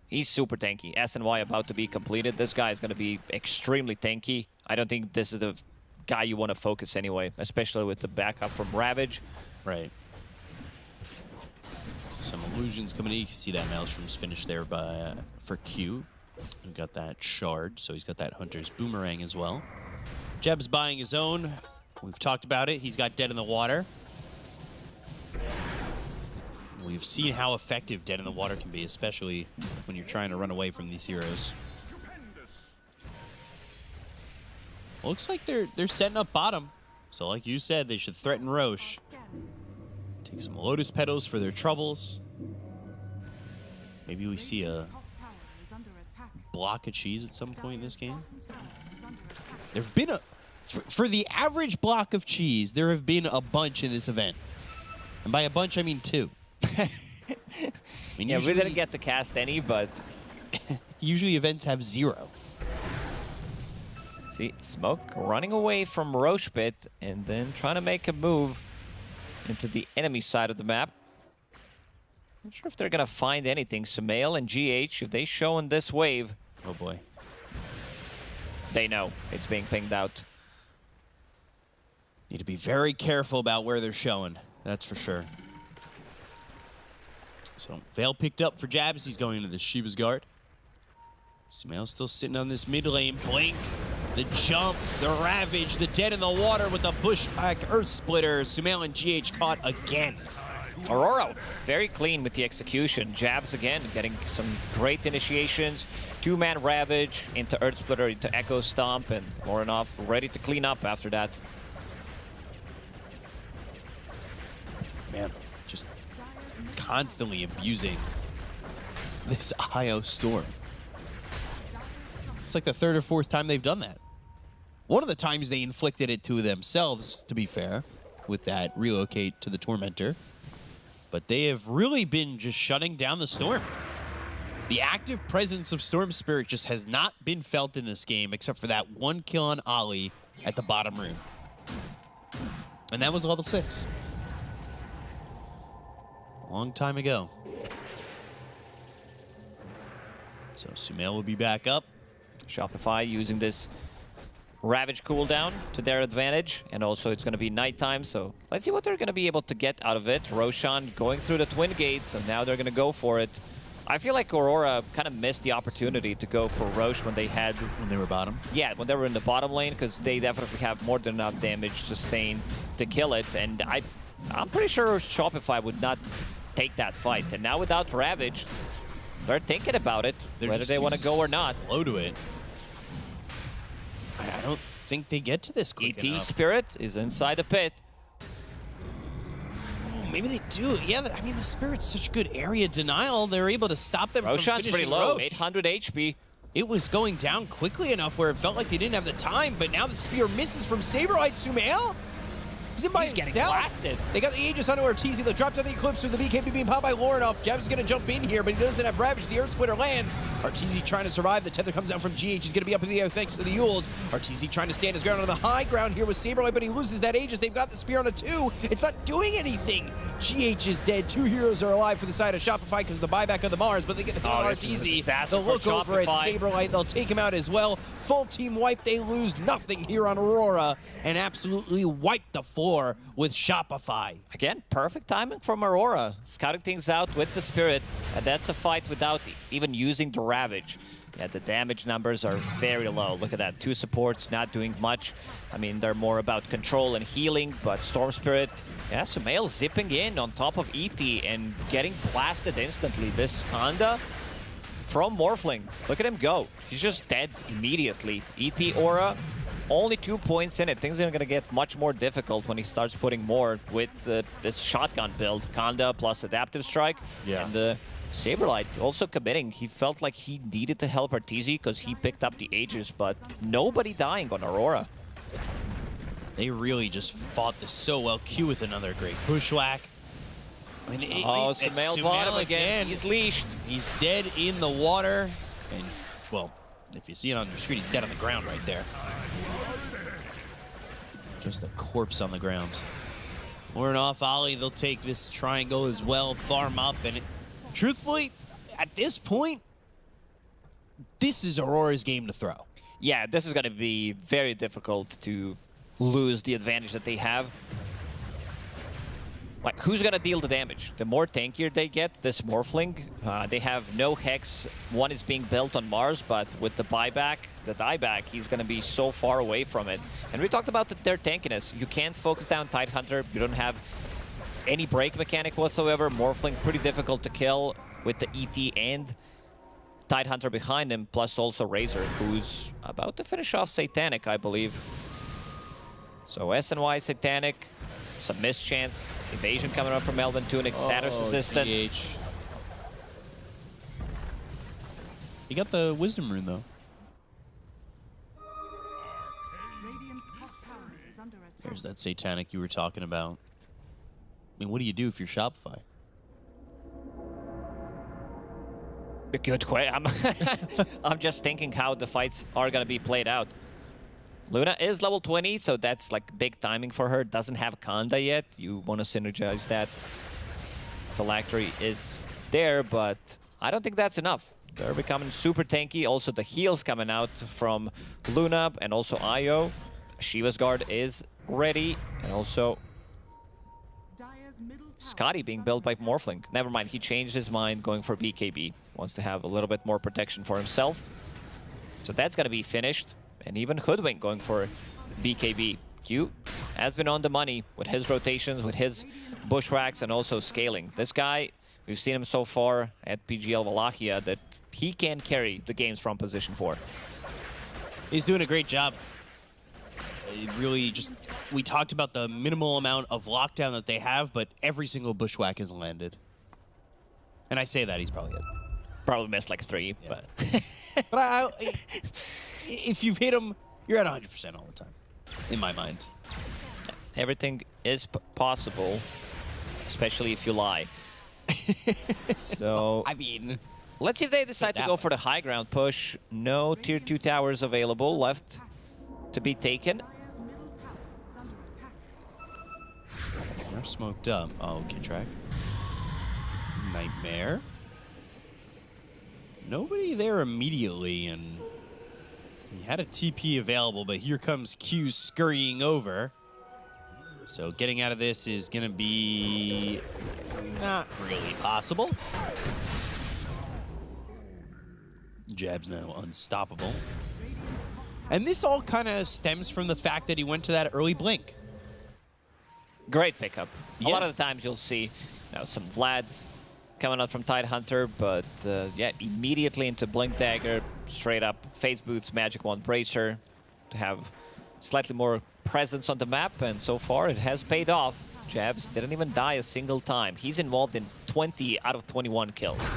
He's super tanky. SNY about to be completed. This guy is going to be extremely tanky. I don't think this is the guy you want to focus anyway, especially with the backup from Ravage. Right. Some illusions coming in. You can see that Maelstrom's finished there for Q. We've got that Shard, so he's got that Hunter's Boomerang as well. Jeb's buying his own. We've talked about it. He's got Dead in the Water. We've seen how effective Dead in the Water can be, especially when you're trying to run away from these heroes. Looks like they're setting up bottom. So like you said, they should threaten Roche. Take some Lotus Petals for their troubles. Maybe we see a block of cheese at some point in this game. There've been for the average block of cheese, there have been a bunch in this event. And by a bunch, I mean 2. I mean, yeah, we didn't get to cast any, but usually events have 0. See, Smoke running away from Roche Pit and then trying to make a move into the enemy side of the map. Not sure if they're going to find anything. Sumail and GH, if they show in this wave, oh boy, they know it's being pinged out. Need to be very careful about where they're showing. That's for sure. So Veil picked up for Jabs. He's going into the Shiva's Guard. Sumail's still sitting on this mid lane. Blink, the jump, the Ravage, the Dead in the Water with the Bushback Earth Splitter. Sumail and GH caught again. Aurora, very clean with the execution. Jabs again, getting some great initiations. 2-man Ravage into Earth Splitter, into Echo Stomp, and Lorinov ready to clean up after that. Man, just constantly abusing this IO Storm. It's like the 3rd or 4th time they've done that. One of the times they inflicted it to themselves, to be fair, with that relocate to the Tormentor. But they have really been just shutting down the Storm. The active presence of Storm Spirit just has not been felt in this game, except for that 1 kill on Ollie at the bottom room. And that was level 6. A long time ago. So Sumail will be back up. Shopify using this Ravage cooldown to their advantage, and also it's going to be nighttime, so let's see what they're going to be able to get out of it. Roshan going through the Twin Gates, and now they're going to go for it. I feel like Aurora kind of missed the opportunity to go for Roche when they were bottom. Yeah, when they were in the bottom lane, because they definitely have more than enough damage sustained to kill it, and I'm pretty sure Shopify would not take that fight. And now without Ravage, they're thinking about it, whether they want to go or not. Slow to it. I don't think they get to this quick ET enough. Spirit is inside the pit. Oh Maybe they do. Yeah, I mean, the Spirit's such good area denial. They're able to stop them from Roshan's finishing pretty low, Roche. 800 HP. It was going down quickly enough where it felt like they didn't have the time, but now the spear misses from Saberlight. Sumail? He's in by He's getting himself. blasted. They got the Aegis onto Arteezy. They'll drop down the Eclipse with the BKB being popped by Lorinoff. Jeb's going to jump in here, but he doesn't have Ravage. The Earth Splitter lands. Arteezy trying to survive. The tether comes out from GH. He's going to be up in the air thanks to the Yules. Arteezy trying to stand his ground on the high ground here with Saberlight, but he loses that Aegis. They've got the spear on a 2. It's not doing anything. GH is dead. 2 heroes are alive for the side of Shopify because of the buyback of the Mars, but they get the kill on this is a Arteezy. disaster They'll for look over at Shopify. Saberlight. They'll take him out as well. Full team wipe. They lose nothing here on Aurora and absolutely wipe the floor with Shopify. Again, perfect timing from Aurora. Scouting things out with the Spirit, and that's a fight without even using the Ravage. Yeah, the damage numbers are very low. Look at that, 2 supports not doing much. I mean, they're more about control and healing, but Storm Spirit, yeah, Sumail zipping in on top of ET and getting blasted instantly. This Kanda from Morphling, look at him go. He's just dead immediately. ET Aura, only 2 points in it. Things are going to get much more difficult when he starts putting more with this shotgun build. Kanda plus Adaptive Strike. Yeah. And Saberlight also committing. He felt like he needed to help Arteezy because he picked up the Aegis, but nobody dying on Aurora. They really just fought this so well. Q with another great bushwhack. I mean, Sumail bottom again. He's leashed. He's dead in the water. And, well, if you see it on your screen, he's dead on the ground right there. Just a corpse on the ground. Lorinoff, Ollie, they'll take this triangle as well, farm up, and truthfully, at this point, this is Aurora's game to throw. Yeah, this is going to be very difficult to lose the advantage that they have. Like, who's going to deal the damage? The more tankier they get, this Morphling, they have no Hex. One is being built on Mars, but with the buyback, the dieback, he's going to be so far away from it. And we talked about their tankiness. You can't focus down Tidehunter. You don't have any break mechanic whatsoever. Morphling, pretty difficult to kill with the ET and Tidehunter behind him, plus also Razor, who's about to finish off Satanic, I believe. So SNY Satanic, some mischance, evasion coming up from Melvin, Tunic, status assistant. DH. He got the Wisdom Rune, though. There's that Satanic you were talking about. I mean, what do you do if you're Shopify? Good question. I'm just thinking how the fights are going to be played out. Luna is level 20, so that's like big timing for her. Doesn't have Kanda yet. You want to synergize that. Phylactery is there, but I don't think that's enough. They're becoming super tanky. Also, the heals coming out from Luna and also Io. Shiva's Guard is ready. And also Scotty being built by Morphling. Never mind, he changed his mind going for BKB. Wants to have a little bit more protection for himself. So that's going to be finished. And even Hoodwink going for BKB. Q has been on the money with his rotations, with his bushwhacks, and also scaling. This guy, we've seen him so far at PGL Wallachia that he can carry the games from position 4. He's doing a great job. It really just, we talked about the minimal amount of lockdown that they have, but every single bushwhack has landed. And I say that, he's probably Probably missed like 3, yeah. but... But if you've hit him, you're at 100% all the time, in my mind. Everything is possible, especially if you lie. So, I mean, let's see if they decide to go for the high ground push. No tier 2 towers available left to be taken. They're smoked up. Oh, okay, track. Nightmare. Nobody there immediately, and he had a TP available, but here comes Q scurrying over. So getting out of this is going to be not really possible. Jab's now unstoppable. And this all kind of stems from the fact that he went to that early blink. Great pickup. Yeah. A lot of the times you'll see some Vlads coming out from Tidehunter, but yeah, immediately into Blink Dagger, straight up Phase Boots, Magic Wand Bracer to have slightly more presence on the map, and so far it has paid off. Jabs didn't even die a single time. He's involved in 20 out of 21 kills.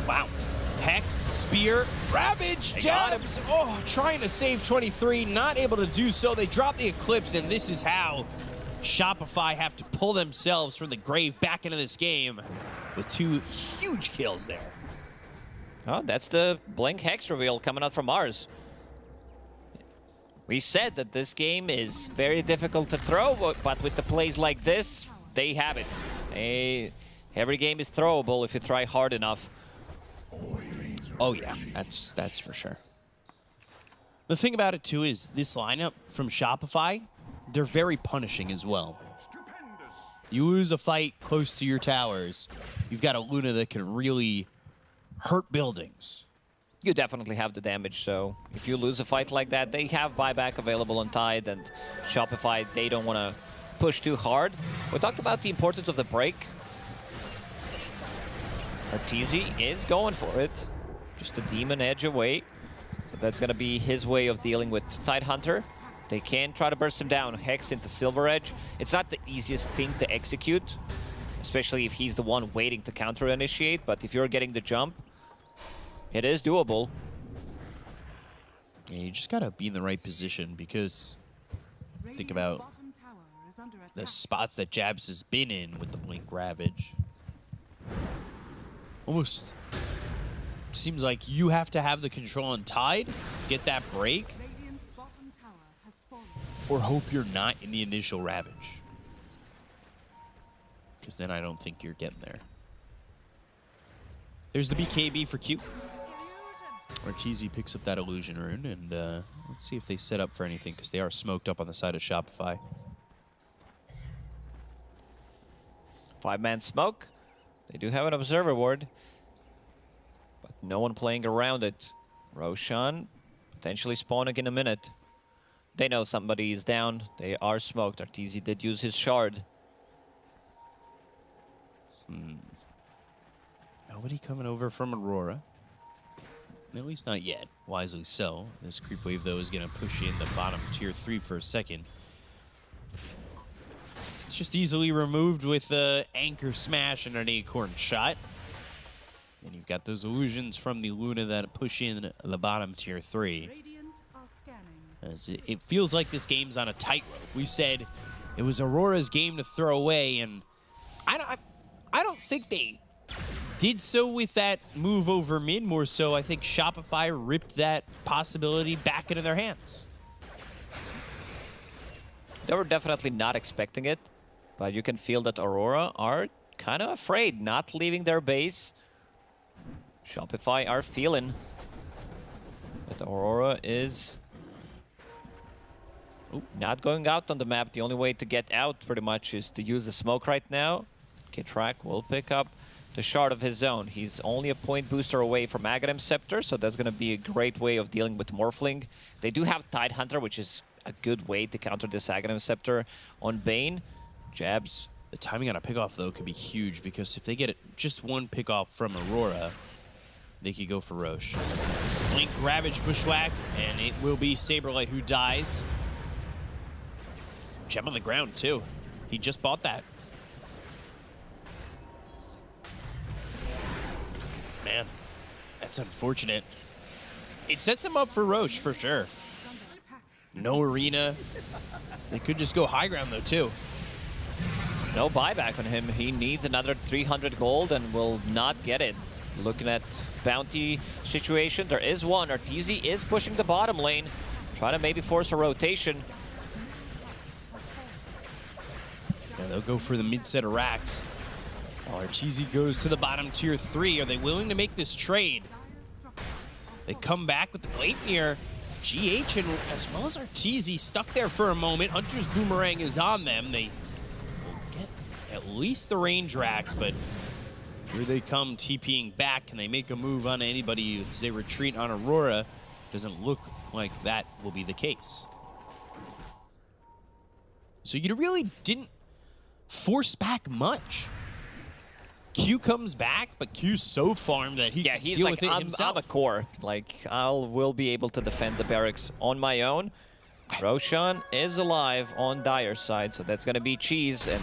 Wow. Hex, Spear, Ravage, Jabs. Oh, trying to save 23, not able to do so. They drop the Eclipse, and this is how Shopify have to pull themselves from the grave back into this game with 2 huge kills there. Oh, that's the Blink Hex reveal coming out from MOUZ. We said that this game is very difficult to throw, but with the plays like this, they have it. Every game is throwable if you try hard enough. Oh yeah, that's for sure. The thing about it too is this lineup from Shopify, they're very punishing as well. You lose a fight close to your towers, you've got a Luna that can really hurt buildings. You definitely have the damage, so if you lose a fight like that, they have buyback available on Tide, and Shopify, they don't want to push too hard. We talked about the importance of the break. Arteezy is going for it. Just a Demon Edge away. But that's going to be his way of dealing with Tidehunter. They can try to burst him down. Hex into Silver Edge. It's not the easiest thing to execute, especially if he's the one waiting to counter-initiate, but if you're getting the jump, it is doable. Yeah, you just got to be in the right position, because think about the spots that Jabs has been in with the Blink Ravage. Almost seems like you have to have the control on Tide, get that break, or hope you're not in the initial Ravage. Because then I don't think you're getting there. There's the BKB for Q. Arteezy picks up that Illusion Rune, and let's see if they set up for anything, because they are smoked up on the side of Shopify. 5-man smoke. They do have an Observer Ward, but no one playing around it. Roshan potentially spawning in a minute. They know somebody is down. They are smoked. Arteezy did use his shard. Nobody coming over from Aurora. At least not yet. Wisely so. This creep wave, though, is going to push you in the bottom tier 3 for a second. It's just easily removed with Anchor Smash and an Acorn Shot. And you've got those illusions from the Luna that push in the bottom tier 3. As it feels like this game's on a tightrope. We said it was Aurora's game to throw away, and I don't think they did so with that move over mid. More so, I think Shopify ripped that possibility back into their hands. They were definitely not expecting it, but you can feel that Aurora are kind of afraid, not leaving their base. Shopify are feeling that Aurora is not going out on the map. The only way to get out pretty much is to use the smoke right now. K-Track will pick up the shard of his own. He's only a point booster away from Aghanim Scepter, so that's going to be a great way of dealing with Morphling. They do have Tidehunter, which is a good way to counter this Aghanim Scepter on Bane. Jabs. The timing on a pickoff, though, could be huge, because if they get just one pickoff from Aurora, they could go for Roche. Blink, Ravage, Bushwhack, and it will be Saberlight who dies. Gem on the ground, too. He just bought that. Man, that's unfortunate. It sets him up for Roche, for sure. No arena. They could just go high ground, though, too. No buyback on him. He needs another 300 gold and will not get it. Looking at bounty situation, there is one. Arteezy is pushing the bottom lane, trying to maybe force a rotation. Yeah, they'll go for the mid-set of racks. While Arteezy goes to the bottom tier 3. Are they willing to make this trade? They come back with the Gleipnir. GH and as well as Arteezy stuck there for a moment. Hunter's Boomerang is on them. They will get at least the range racks, but here they come TPing back. Can they make a move on anybody as they retreat on Aurora? Doesn't look like that will be the case. So you really didn't force back much. Q comes back, but Q's so farmed that he can he's deal like, with it himself. I'm a core. Like, will be able to defend the barracks on my own. Roshan is alive on Dire's side, so that's going to be Cheese, and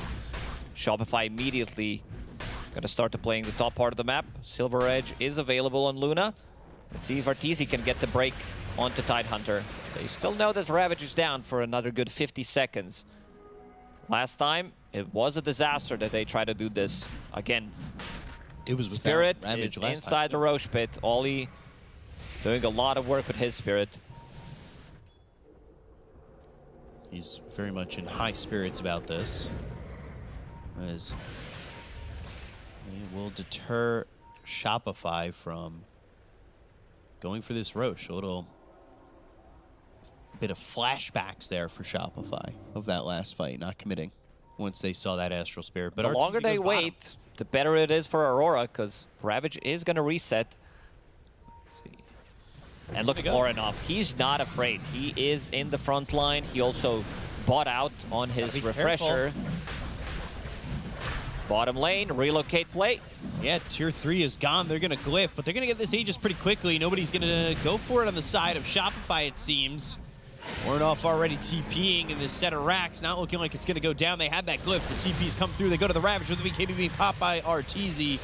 Shopify immediately going to start to playing the top part of the map. Silver Edge is available on Luna. Let's see if Arteezy can get the break onto Tidehunter. They still know that Ravage is down for another good 50 seconds. Last time, it was a disaster that they tried to do this. Again, it was Spirit Ravage is last inside the time, Roche pit. Ollie doing a lot of work with his Spirit. He's very much in high spirits about this, as they will deter Shopify from going for this Roche. A little bit of flashbacks there for Shopify of that last fight, not committing once they saw that Astral Spirit. But the longer they wait, the better it is for Aurora, because Ravage is going to reset. Let's see. And look at Lorinov. He's not afraid. He is in the front line. He also bought out on his refresher. Careful. Bottom lane, relocate play. Yeah, tier 3 is gone. They're going to glyph, but they're going to get this Aegis pretty quickly. Nobody's going to go for it on the side of Shopify, it seems. Warnoff already TPing in this set of racks. Not looking like it's going to go down. They had that glyph. The TPs come through. They go to the Ravage with the BKB being popped by Arteezy.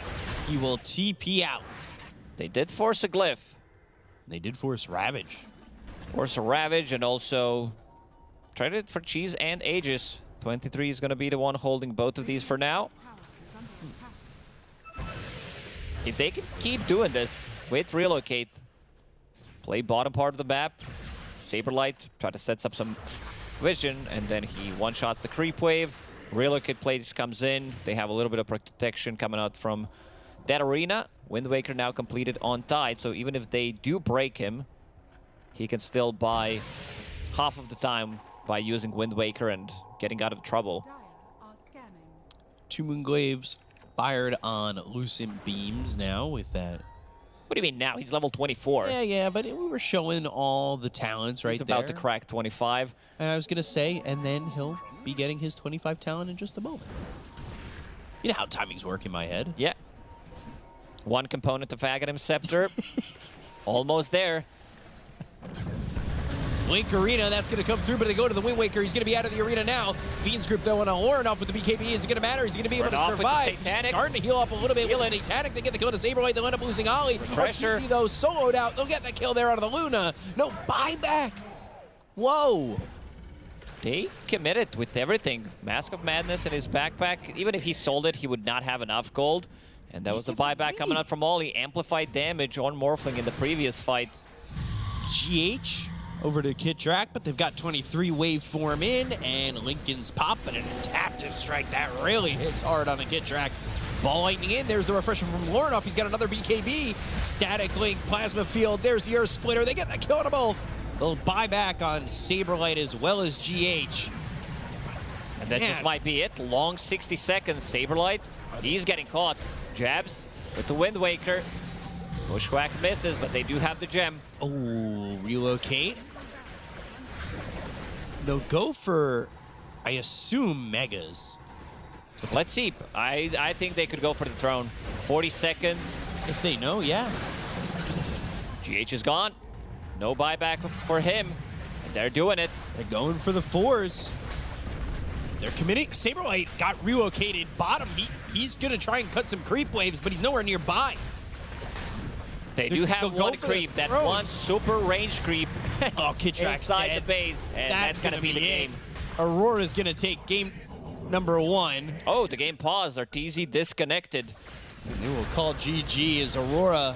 He will TP out. They did force a glyph. They did force Ravage. Force a Ravage, and also tried it for Cheese and Aegis. 23 is going to be the one holding both of these for now. If they can keep doing this with relocate, play bottom part of the map, Saberlight, try to set up some vision, and then he one-shots the creep wave. Relocate play just comes in. They have a little bit of protection coming out from that arena. Wind Waker now completed on Tide, so even if they do break him, he can still buy half of the time by using Wind Waker and getting out of trouble. 2 Moonglaves fired on Lucent Beams now with that. What do you mean now? He's level 24. Yeah, but we were showing all the talents right He's there. about to crack 25. And I was going to say, and then he'll be getting his 25 talent in just a moment. You know how timings work in my head. Yeah. One component of Aghanim Scepter. Almost there. Blink Arena, that's going to come through, but they go to the Wind Waker. He's going to be out of the arena now. Fiend's Group, though, on a Lorinov with the BKB. Is it going to matter? He's going to be able to survive. He's starting to heal up a little bit with Satanic. They get the kill to Saberlight. They'll end up losing Ollie. Pressure. Arteezy, though, soloed out. They'll get the kill there out of the Luna. No buyback. Whoa. They committed with everything. Mask of Madness in his backpack. Even if he sold it, he would not have enough gold. And that was the buyback coming out from Ollie. Amplified damage on Morphling in the previous fight. GH over to Kit Track, but they've got 23 waveform in, and Lincoln's popping an adaptive strike that really hits hard on a Kit Track. Ball lightning in, there's the refresher from Lorinov. He's got another BKB. Static Link, Plasma Field, there's the Earth Splitter. They get the kill to both. They'll buy back on Saberlight as well as GH. And that just might be it. Long 60 seconds. Saberlight, he's getting caught. Jabs with the Wind Waker. Bushwhack misses, but they do have the gem. Oh, relocate. They'll go for, I assume, Megas. Let's see. I think they could go for the throne. 40 seconds. If they know, yeah. GH is gone. No buyback for him. And they're doing it. They're going for the 4s. They're committing. Saberlight got relocated bottom. He's going to try and cut some creep waves, but he's nowhere nearby. They do have one creep, that one super range creep Kit Track's inside dead. the base, and that's going to be the game. Aurora's going to take game number 1. Oh, the game paused. Arteezy disconnected. And they will call GG as Aurora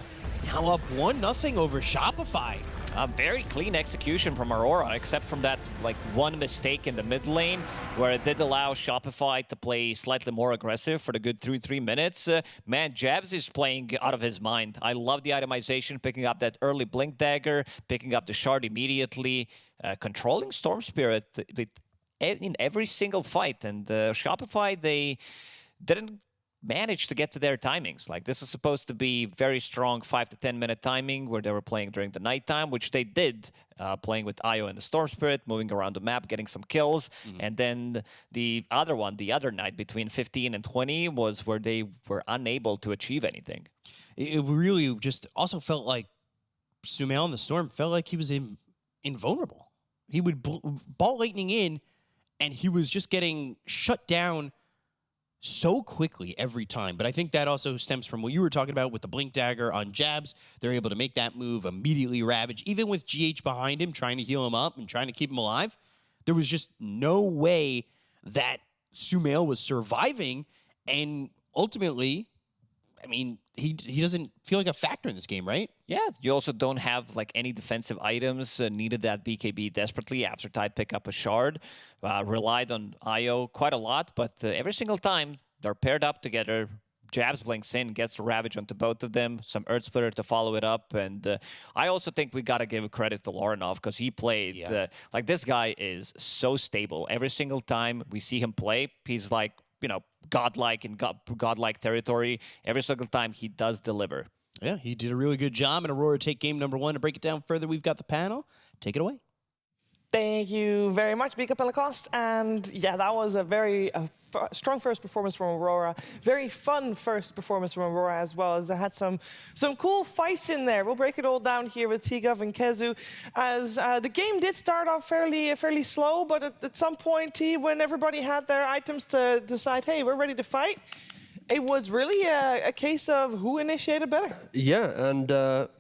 now up 1-0 over Shopify. A very clean execution from Aurora, except from that one mistake in the mid lane, where it did allow Shopify to play slightly more aggressive for the good 3 minutes. Man, Jabs is playing out of his mind. I love the itemization, picking up that early Blink Dagger, picking up the Shard immediately, controlling Storm Spirit in every single fight. And Shopify, they didn't managed to get to their timings. This is supposed to be very strong 5 to 10 minute timing where they were playing during the nighttime, which they did, playing with Io and the Storm Spirit, moving around the map, getting some kills. And then the other night between 15 and 20 was where they were unable to achieve anything. It really just also felt like Sumail in the Storm felt like he was invulnerable. ball lightning in, and he was just getting shut down so quickly every time. But I think that also stems from what you were talking about with the blink dagger on jabs. They're able to make that move immediately ravage, even with GH behind him trying to heal him up and trying to keep him alive. There was just no way that Sumail was surviving, and ultimately, I mean, he doesn't feel like a factor in this game, right? Yeah, you also don't have like any defensive items. Needed that BKB desperately after Tide pick up a shard. Relied on IO quite a lot, but every single time they're paired up together, Jabs blinks in, gets the Ravage onto both of them, some Earth Splitter to follow it up, and I also think we got to give credit to Lorinov because he played, like this guy is so stable. Every single time we see him play, he's like, you know, godlike in godlike territory. Every single time he does deliver. Yeah, he did a really good job, and Aurora take game number 1. To break it down further, we've got the panel. Take it away. Thank you very much, Big Up and Lacoste. And yeah, that was a very strong first performance from Aurora. Very fun first performance from Aurora as well, as they had some cool fights in there. We'll break it all down here with Tigov and Kezu, as the game did start off fairly slow, but at some point, when everybody had their items to decide, hey, we're ready to fight, it was really a case of who initiated better. Yeah, and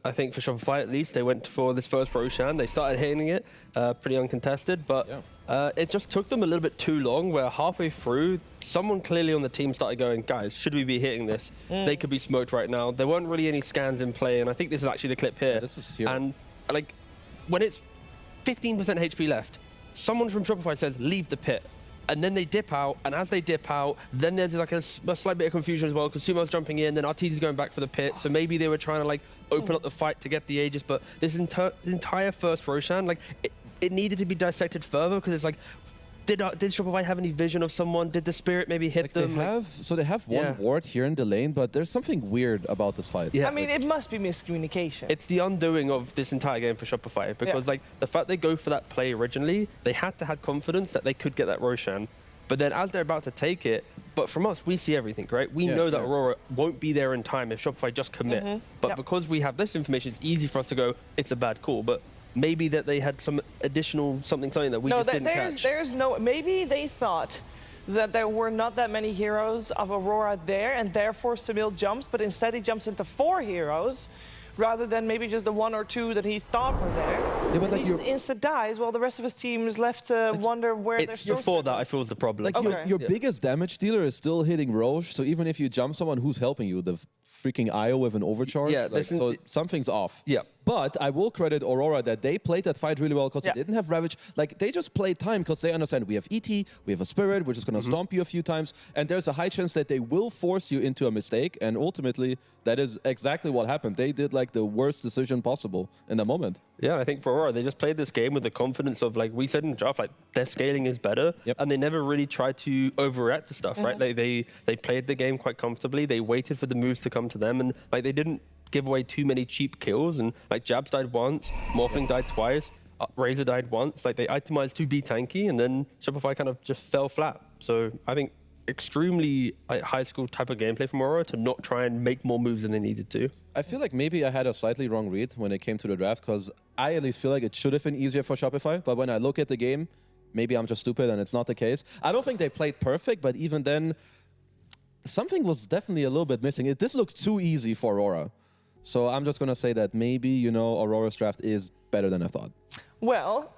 I think for Shopify at least, they went for this first Roshan. They started hitting it pretty uncontested, but it just took them a little bit too long, where halfway through, someone clearly on the team started going, guys, should we be hitting this? They could be smoked right now. There weren't really any scans in play, and I think this is actually the clip here. This is here. And like, when it's 15% HP left, someone from Shopify says, leave the pit. And then they dip out, and as they dip out, then there's like a slight bit of confusion as well, because Sumo's jumping in, then RTD's going back for the pit, so maybe they were trying to like open up the fight to get the Aegis, but this entire first Roshan, like, it needed to be dissected further, because it's like, did Shopify have any vision of someone? Did the spirit maybe hit them? They have one ward here in the lane, but there's something weird about this fight. Yeah. I mean, it must be miscommunication. It's the undoing of this entire game for Shopify, because like the fact they go for that play originally, they had to have confidence that they could get that Roshan. But then as they're about to take it, but from us, we see everything, right? We know that Aurora won't be there in time if Shopify just commit. But because we have this information, it's easy for us to go, it's a bad call. But maybe that they had some additional something that we just didn't catch. Maybe they thought that there were not that many heroes of Aurora there, and therefore Sumail jumps, but instead he jumps into 4 heroes, rather than maybe just the 1 or 2 that he thought were there. Yeah, but like he just insta dies while the rest of his team is left to wonder where they're It's before that I feel is the problem. Like your biggest damage dealer is still hitting Roche, so even if you jump someone who's helping you, the freaking IO with an overcharge, so something's off. Yeah. But I will credit Aurora that they played that fight really well because they didn't have Ravage. Like, they just played time because they understand we have ET, we have a Spirit, we're just going to stomp you a few times, and there's a high chance that they will force you into a mistake, and ultimately, that is exactly what happened. They did, like, the worst decision possible in the moment. Yeah, I think for Aurora, they just played this game with the confidence of, like we said in the draft, like, their scaling is better, and they never really tried to overreact to stuff, right? Like, they played the game quite comfortably, they waited for the moves to come to them, and, like, they didn't give away too many cheap kills, and like Jabs died once, Morphling died twice, Razor died once. Like they itemized to be tanky, and then Shopify kind of just fell flat. So I think extremely high school type of gameplay from Aurora to not try and make more moves than they needed to. I feel like maybe I had a slightly wrong read when it came to the draft, because I at least feel like it should have been easier for Shopify, but when I look at the game, maybe I'm just stupid and it's not the case. I don't think they played perfect, but even then, something was definitely a little bit missing. This looked too easy for Aurora. So I'm just going to say that maybe, you know, Aurora's draft is better than I thought. Well,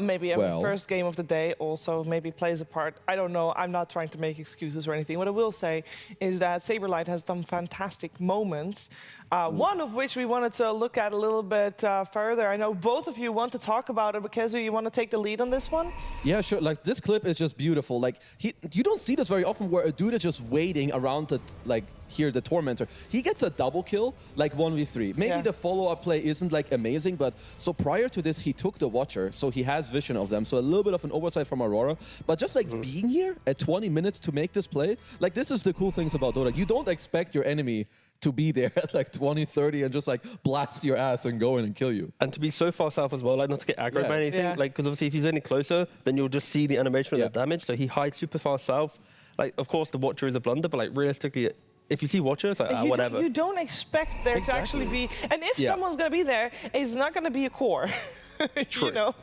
maybe first game of the day also maybe plays a part. I don't know. I'm not trying to make excuses or anything. What I will say is that Saberlight has done fantastic moments, one of which we wanted to look at a little bit further. I know both of you want to talk about it, but Kezu, you want to take the lead on this one? Yeah, sure. Like, this clip is just beautiful. Like, you don't see this very often where a dude is just waiting around to, like, hear the Tormentor. He gets a double kill, like 1v3. Maybe the follow-up play isn't, like, amazing, but so prior to this, he took the Watcher, so he has vision of them. So a little bit of an oversight from Aurora. But just, like, being here at 20 minutes to make this play, like, this is the cool things about Dota. You don't expect your enemy to be there at like 20, 30 and just like blast your ass and go in and kill you. And to be so far south as well, like not to get aggroed by anything, like because obviously if he's any closer, then you'll just see the animation of the damage. So he hides super far south. Like, of course, the Watcher is a blunder, but like realistically, if you see Watcher, it's like, whatever. You don't expect there to actually be, and if someone's going to be there, it's not going to be a core. you know?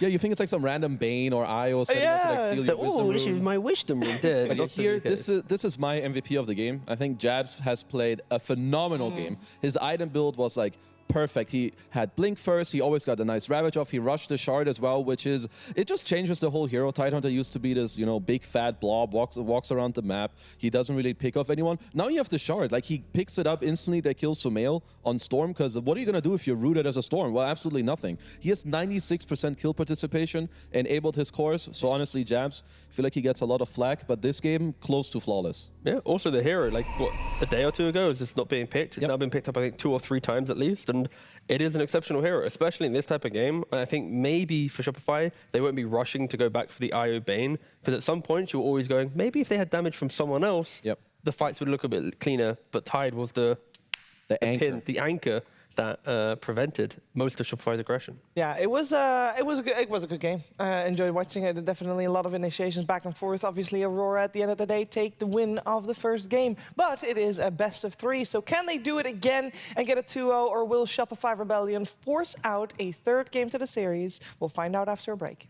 Yeah, you think it's like some random Bane or Io setting up to like steal your Oh, this is wisdom. my wisdom room. But yeah, here, this is my MVP of the game. I think Jabs has played a phenomenal game. His item build was like perfect. He had Blink first. He always got a nice Ravage off. He rushed the Shard as well, which is, it just changes the whole hero. Tidehunter used to be this, you know, big fat blob, walks around the map. He doesn't really pick off anyone. Now you have the Shard. Like, he picks it up instantly. They kill Sumail on Storm, because what are you going to do if you're rooted as a Storm? Well, absolutely nothing. He has 96% kill participation, enabled his cores. So honestly, Jabs, I feel like he gets a lot of flack, but this game, close to flawless. Yeah, also the hero, like, what, a day or two ago, is just not being picked. It's now been picked up, I think, 2 or 3 times at least, and it is an exceptional hero, especially in this type of game. I think maybe for Shopify, they won't be rushing to go back for the IO Bane, because at some point you're always going, maybe if they had damage from someone else, the fights would look a bit cleaner, but Tide was the anchor that prevented most of Shopify's aggression. Yeah, it was a good game. I enjoyed watching it. Definitely a lot of initiations back and forth. Obviously, Aurora at the end of the day take the win of the first game, but it is a best of 3. So can they do it again and get a 2-0, or will Shopify Rebellion force out a 3rd game to the series? We'll find out after a break.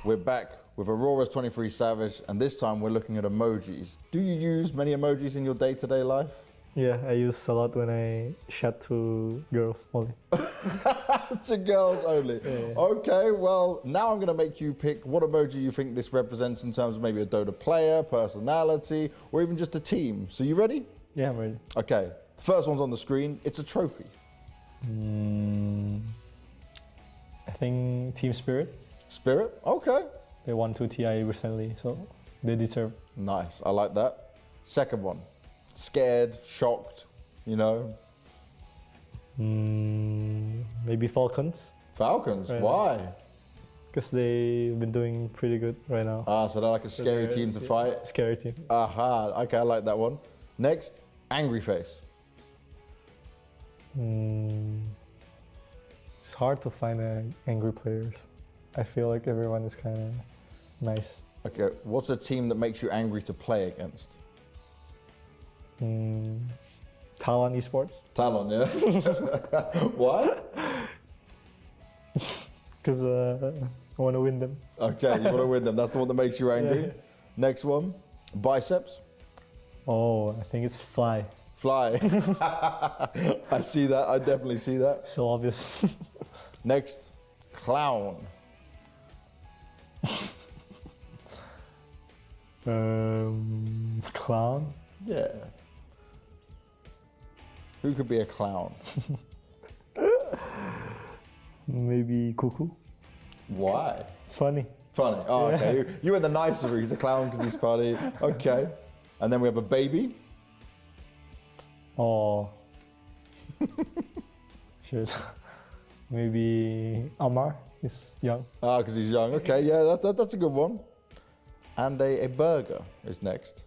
We're back with Aurora's 23 Savage, and this time we're looking at emojis. Do you use many emojis in your day-to-day life? Yeah, I use a lot when I chat to girls only. To girls only. Yeah. Okay, well, now I'm going to make you pick what emoji you think this represents in terms of maybe a Dota player, personality, or even just a team. So you ready? Yeah, I'm ready. Okay, the first one's on the screen. It's a trophy. I think Team Spirit. Spirit? Okay. They won 2 TI recently, so they deserve. Nice, I like that. Second one. Scared, shocked, you know? Maybe Falcons. Falcons? Right. Why? Because they've been doing pretty good right now. Ah, so they're like a scary team to fight? Scary team. Aha, okay, I like that one. Next, angry face. It's hard to find angry players. I feel like everyone is kind of nice. Okay, what's a team that makes you angry to play against? Nouns Esports. Talon, yeah? Why? Because I want to win them. Okay, you want to win them. That's the one that makes you angry. Yeah. Next one, biceps. Oh, I think it's Fly. Fly. I see that. I definitely see that. So obvious. Next, clown. Clown? Yeah. Who could be a clown? Maybe Cuckoo. Why? It's funny. Funny. Oh, okay. You went the nicer route. He's a clown because he's funny. Okay. And then we have a baby. Oh. Shit. Maybe Amar is young. Ah, because he's young. Okay, yeah, that's a good one. And a burger is next.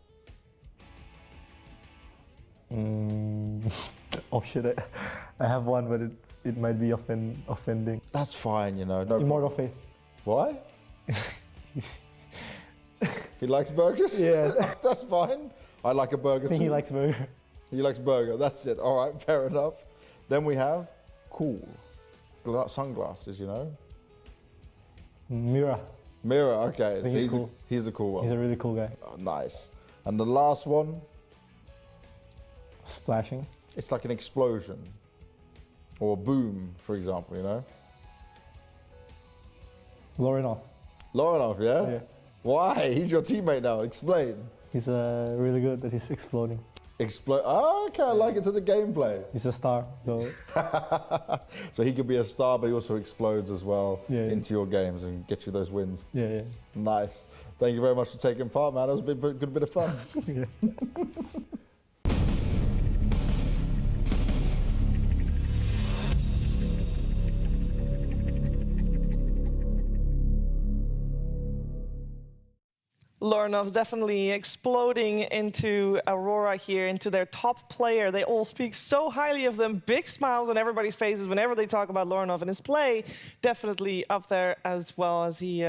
Oh shit, I have one, but it might be offending. That's fine, you know. No Immortal problem. Faith. Why? He likes burgers? Yeah. That's fine. I like a burger I think too. he likes burger. He likes burger, that's it. All right, fair enough. Then we have cool. Sunglasses, you know. Mira. Mirror, okay. I think he's cool. He's a cool one. He's a really cool guy. Oh, nice. And the last one, Splashing. it's like an explosion. Or a boom, for example, you know. Lorinov. Lorinov, yeah? Yeah. Why? He's your teammate now. Explain. He's really good that he's exploding. Oh, okay, I like it to the gameplay. He's a star, so So he could be a star, but he also explodes as well Yeah. into your games and get you those wins. yeah. Nice. Thank you very much for taking part, man. It was a good bit of fun. Yeah. Lorinov definitely exploding into Aurora here, into their top player. They all speak so highly of them. Big smiles on everybody's faces whenever they talk about Lorinov, and his play definitely up there, as well as he,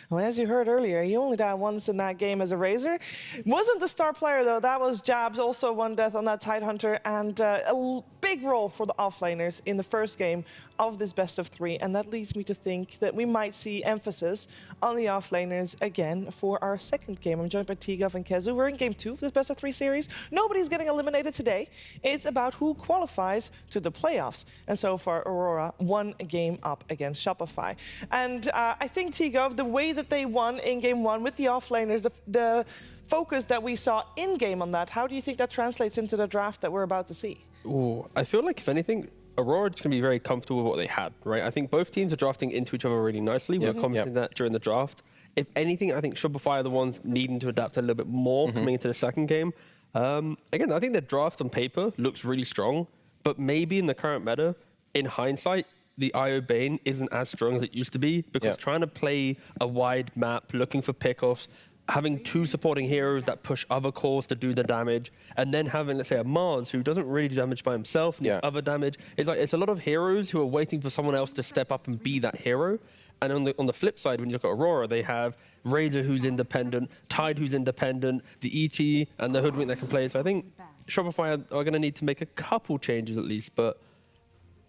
well, as you heard earlier, he only died once in that game as a Razor. Wasn't the star player though, that was Jabs, also one death on that Tidehunter, and a big role for the offlaners in the first game of this best of 3, and that leads me to think that we might see emphasis on the offlaners again for our second game. I'm joined by Tigov and Kezu. We're in game 2 of this best of 3 series. Nobody's getting eliminated today. It's about who qualifies to the playoffs. And so far, Aurora won a game up against Shopify. And I think, Tigov, the way that they won in game 1 with the offlaners, the focus that we saw in-game on that, how do you think that translates into the draft that we're about to see? Ooh, I feel like, if anything, Aurora is going to be very comfortable with what they had, right? I think both teams are drafting into each other really nicely. We were commenting that during the draft. If anything, I think Shopify are the ones needing to adapt a little bit more coming into the second game. Again, I think their draft on paper looks really strong, but maybe in the current meta, in hindsight, the IO Bane isn't as strong as it used to be, because trying to play a wide map, looking for pickoffs, having 2 supporting heroes that push other cores to do the damage, and then having, let's say, a MOUZ who doesn't really do damage by himself, needs other damage. It's a lot of heroes who are waiting for someone else to step up and be that hero. And on the flip side, when you look at Aurora, they have Razor who's independent, Tide who's independent, the ET and the Hoodwink that can play. So I think Shopify are going to need to make a couple changes at least. But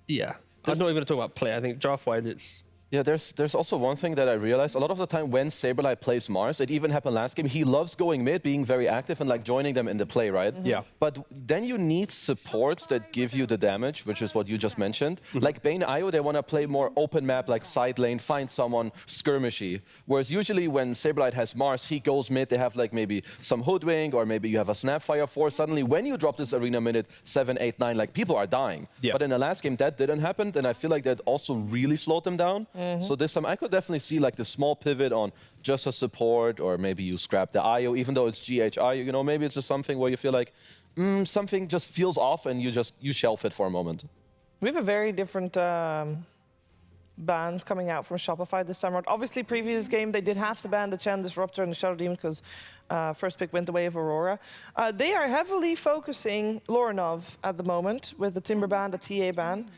yeah, I'm not even going to talk about play. I think draft-wise, it's... Yeah, there's also one thing that I realized. A lot of the time when Saberlight plays Mars, it even happened last game, he loves going mid, being very active and like joining them in the play, right? Yeah. But then you need supports that give you the damage, which is what you just mentioned. Like Bane IO, they want to play more open map, like side lane, find someone skirmishy. Whereas usually when Saberlight has Mars, he goes mid, they have like maybe some Hoodwink, or maybe you have a Snapfire 4. Suddenly when you drop this arena minute 7, 8, 9, like people are dying. But in the last game, that didn't happen, and I feel like that also really slowed them down. So this time I could definitely see like the small pivot on just a support, or maybe you scrap the IO, even though it's GHI, you know, maybe it's just something where you feel like something just feels off and you shelf it for a moment. We have a very different bans coming out from Shopify this summer. Obviously, previous game, they did have to ban the Chen Disruptor and the Shadow Demon because first pick went the way of Aurora. They are heavily focusing Lorinov at the moment with the Timber ban, the TA ban.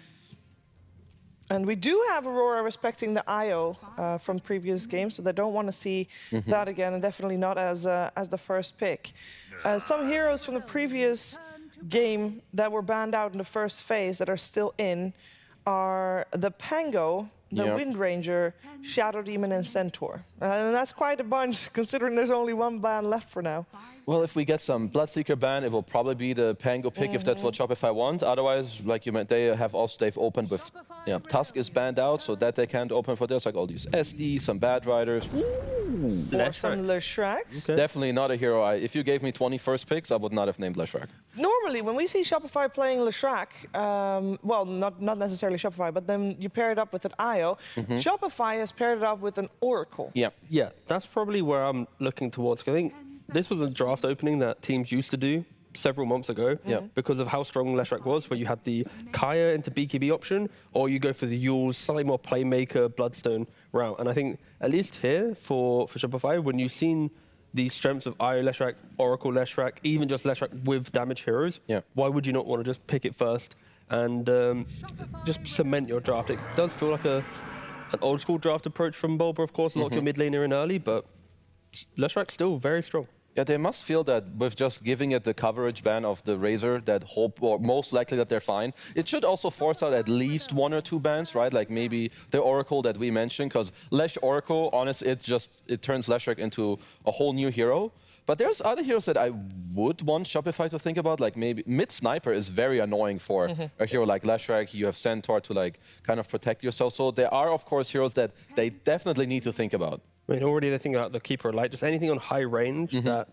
And we do have Aurora respecting the IO from previous games, so they don't want to see that again, and definitely not as the first pick. Some heroes from the previous game that were banned out in the first phase that are still in are the Pango, the Wind Ranger, Shadow Demon, and Centaur. And that's quite a bunch, considering there's only 1 ban left for now. Well, if we get some Bloodseeker ban, it will probably be the Pango pick if that's what Shopify wants. Otherwise, like you meant, they've opened with, Tusk is banned out, so that they can't open for this. Like all these SD, some Bad Riders. Or some Leshraks. Okay. Definitely not a hero. If you gave me 20 first picks, I would not have named Leshrak. Normally, when we see Shopify playing Leshrak, well, not necessarily Shopify, but then you pair it up with an IO. Shopify has paired it up with an Oracle. Yeah, that's probably where I'm looking towards. I think this was a draft opening that teams used to do several months ago because of how strong Leshrak was, where you had the Kaya into BKB option, or you go for the Yules, slightly more playmaker, Bloodstone route. And I think, at least here for Shopify, when you've seen the strengths of IO Leshrak, Oracle Leshrak, even just Leshrak with damage heroes, why would you not want to just pick it first and just cement your draft? It does feel like an old school draft approach from Bulba, of course, lock your mid laner in early, but Leshrak's still very strong. Yeah, they must feel that with just giving it the coverage ban of the Razor, that hope, or most likely that they're fine. It should also force out at least 1 or 2 bans, right? Like maybe the Oracle that we mentioned, because Lesh Oracle, honestly, it turns Leshrak into a whole new hero. But there's other heroes that I would want Shopify to think about, like maybe mid-sniper is very annoying for a hero like Leshrak. You have Centaur to like kind of protect yourself. So there are, of course, heroes that they definitely need to think about. I mean, already they think about the Keeper of Light, just anything on high range that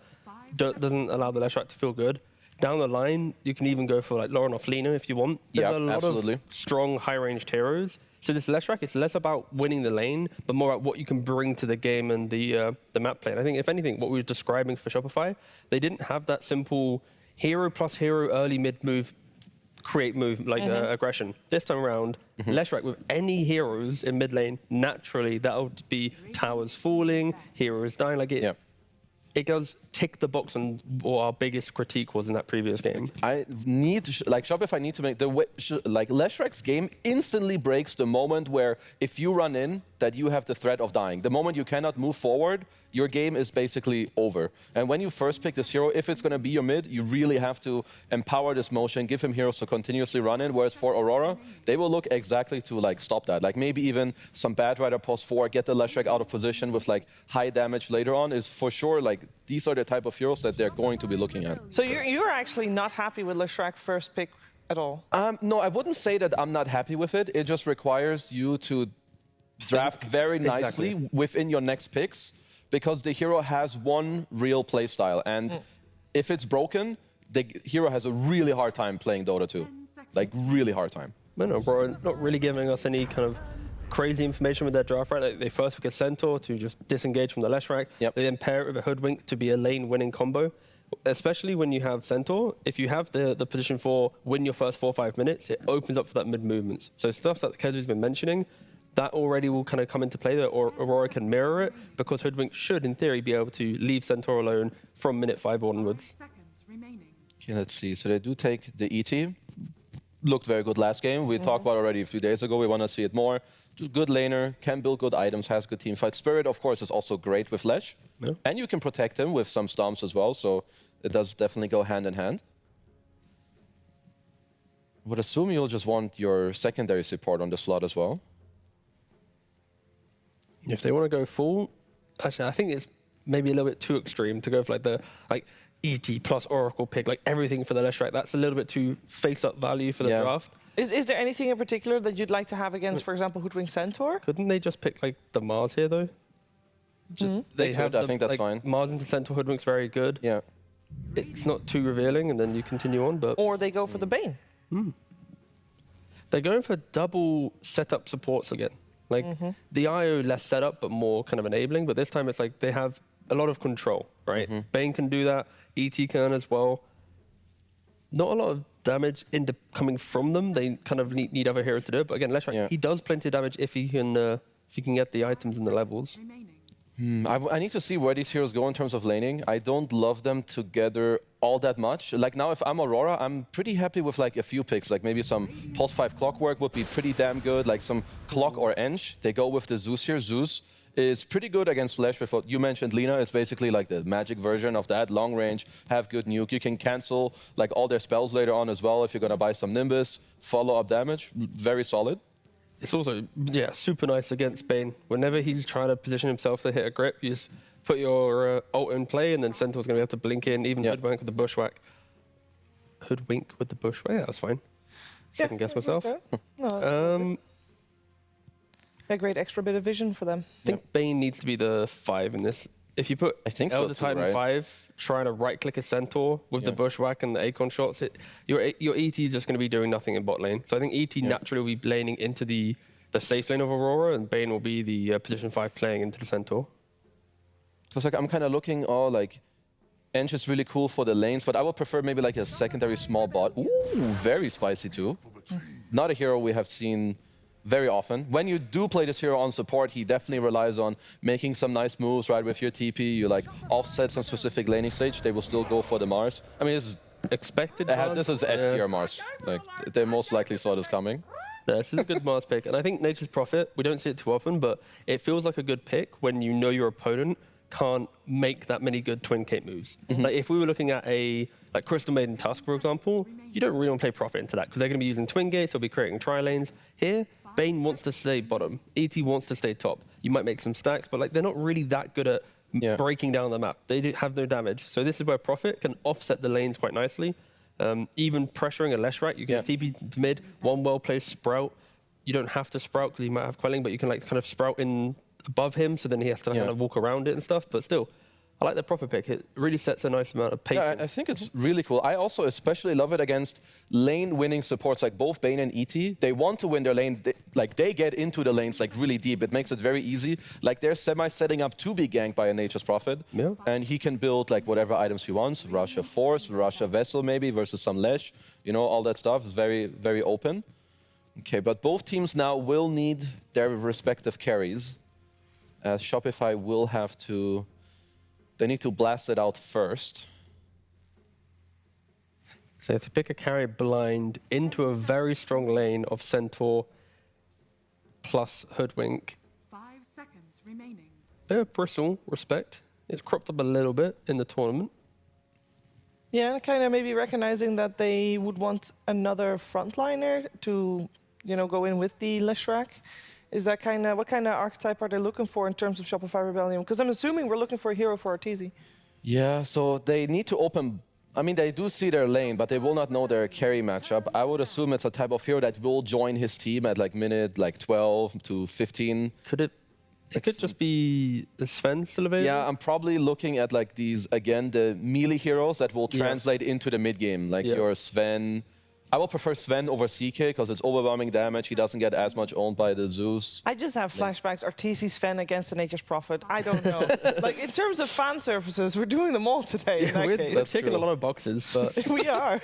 doesn't allow the Leshrak to feel good. Down the line, you can even go for like Lorinov Lina if you want. There's a lot of strong high-ranged heroes. So this Leshrak, it's less about winning the lane, but more about what you can bring to the game and the map play. And I think, if anything, what we were describing for Shopify, they didn't have that simple hero plus hero early mid move, create move like aggression. This time around, Leshrak with any heroes in mid lane, naturally that would be towers falling, heroes dying. Like it does tick the box on what our biggest critique was in that previous game. Shopify need to make the way, like Leshrak's game instantly breaks the moment where if you run in, that you have the threat of dying. The moment you cannot move forward, your game is basically over. And when you first pick this hero, if it's going to be your mid, you really have to empower this motion, give him heroes to continuously run in. Whereas for Aurora, they will look exactly to like stop that. Like maybe even some bad rider post 4, get the Leshrac out of position with like high damage later on is for sure like these are the type of heroes that they're going to be looking at. So you're actually not happy with Leshrac first pick at all? No, I wouldn't say that I'm not happy with it. It just requires you to draft very nicely within your next picks, because the hero has one real playstyle, and if it's broken, the hero has a really hard time playing Dota 2. Like, really hard time. No, bro, not really giving us any kind of crazy information with their draft, right? Like, they first pick a Centaur to just disengage from the Leshrac. Yep. They then pair it with a Hoodwink to be a lane-winning combo. Especially when you have Centaur, if you have the position for win your first 4 or 5 minutes, it opens up for that mid-movements. So stuff that Kezu's been mentioning, that already will kind of come into play, that Aurora can mirror it, because Hoodwink should, in theory, be able to leave Centaur alone from minute 5 onwards. Okay, let's see. So they do take the ET. Looked very good last game. We talked about already a few days ago. We want to see it more. Just good laner, can build good items, has good team fight. Spirit, of course, is also great with Lesh. Yeah. And you can protect him with some stomps as well, so it does definitely go hand in hand. Would assume you'll just want your secondary support on the slot as well. If they want to go full, actually, I think it's maybe a little bit too extreme to go for like the ET plus Oracle pick, like everything for the Leshrac. That's a little bit too face-up value for the draft. Is there anything in particular that you'd like to have against, for example, Hoodwink Centaur? Couldn't they just pick like the MOUZ here though? They have. I think that's fine. MOUZ into Centaur, Hoodwink's very good. Yeah. It's not too revealing, and then you continue on. But or they go for the Bane. They're going for double setup supports again. Like the IO less setup, but more kind of enabling. But this time it's like they have a lot of control, right? Bane can do that. ET can as well. Not a lot of damage coming from them. They kind of need other heroes to do it. But again, Leshrac, he does plenty of damage if he can get the items and the levels. I need to see where these heroes go in terms of laning. I don't love them together all that much. Like now, if I'm Aurora, I'm pretty happy with like a few picks. Like maybe some post 5 Clockwork would be pretty damn good. Like some Clock or Eng. They go with the Zeus here. Zeus is pretty good against Lesh with what you mentioned, Lina. It's basically like the magic version of that. Long range, have good nuke. You can cancel like all their spells later on as well if you're going to buy some Nimbus. Follow up damage. Very solid. It's also, super nice against Bane. Whenever he's trying to position himself to hit a grip, you just put your ult in play, and then Centaur's going to be able to blink in, even Hoodwink with the Bushwhack. Hoodwink with the Bushwhack? Yeah, that's fine. Second guess myself. A great extra bit of vision for them. I think Bane needs to be the 5 in this. If you put Elder Titan 5, trying to right-click a Centaur with the Bushwhack and the Acorn shots, your ET is just going to be doing nothing in bot lane. So I think ET naturally will be laning into the safe lane of Aurora, and Bane will be the position 5 playing into the Centaur. Because like, I'm kind of looking, like, Eng is really cool for the lanes, but I would prefer maybe like a secondary small bot. Ooh, very spicy too. Not a hero we have seen very often. When you do play this hero on support, he definitely relies on making some nice moves, right? With your TP, you like offset some specific laning stage, they will still go for the Mars. I mean, it's expected. This is S tier Mars. Like, they most likely saw this coming. Yeah, this is a good Mars pick. And I think Nature's Prophet, we don't see it too often, but it feels like a good pick when you know your opponent can't make that many good twin cape moves. Like if we were looking at a Crystal Maiden Tusk, for example, you don't really want to play Prophet into that because they're going to be using twin gates, they'll be creating tri-lanes. Here, Bane wants to stay bottom, ET wants to stay top. You might make some stacks, but like they're not really that good at breaking down the map. They have no damage. So this is where Prophet can offset the lanes quite nicely. Even pressuring a Leshrac, you can just TP mid, one well-placed Sprout. You don't have to Sprout because he might have Quelling, but you can like kind of Sprout in above him, so then he has to kind of walk around it and stuff. But still, I like the Prophet pick. It really sets a nice amount of patience. Yeah, I think it's really cool. I also especially love it against lane-winning supports like both Bane and ET. They want to win their lane. They get into the lanes like really deep. It makes it very easy. Like they're semi-setting up to be ganked by a Nature's Prophet. Yeah. And he can build like whatever items he wants. Russia Force, Russia Vessel maybe versus some Lesh. You know, all that stuff is very, very open. Okay, but both teams now will need their respective carries. As Shopify will have to... They need to blast it out first. So if you pick a carry blind into a very strong lane of Centaur plus Hoodwink, Bit of bristle, respect. It's cropped up a little bit in the tournament. Yeah, kind of maybe recognizing that they would want another frontliner to, go in with the Leshrac. Is that what kind of archetype are they looking for in terms of Shopify Rebellion? Because I'm assuming we're looking for a hero for Arteezy. Yeah, so they need to open. I mean, they do see their lane, but they will not know their carry matchup. I would assume it's a type of hero that will join his team at minute 12 to 15. It could just be the Sven still available? Yeah, I'm probably looking at these, again, the melee heroes that will translate into the mid game, your Sven. I will prefer Sven over CK because it's overwhelming damage. He doesn't get as much owned by the Zeus. I just have flashbacks. Arteezy Sven against the Nature's Prophet. I don't know. In terms of fan services, we're doing them all today. Yeah, we're ticking a lot of boxes, but we are.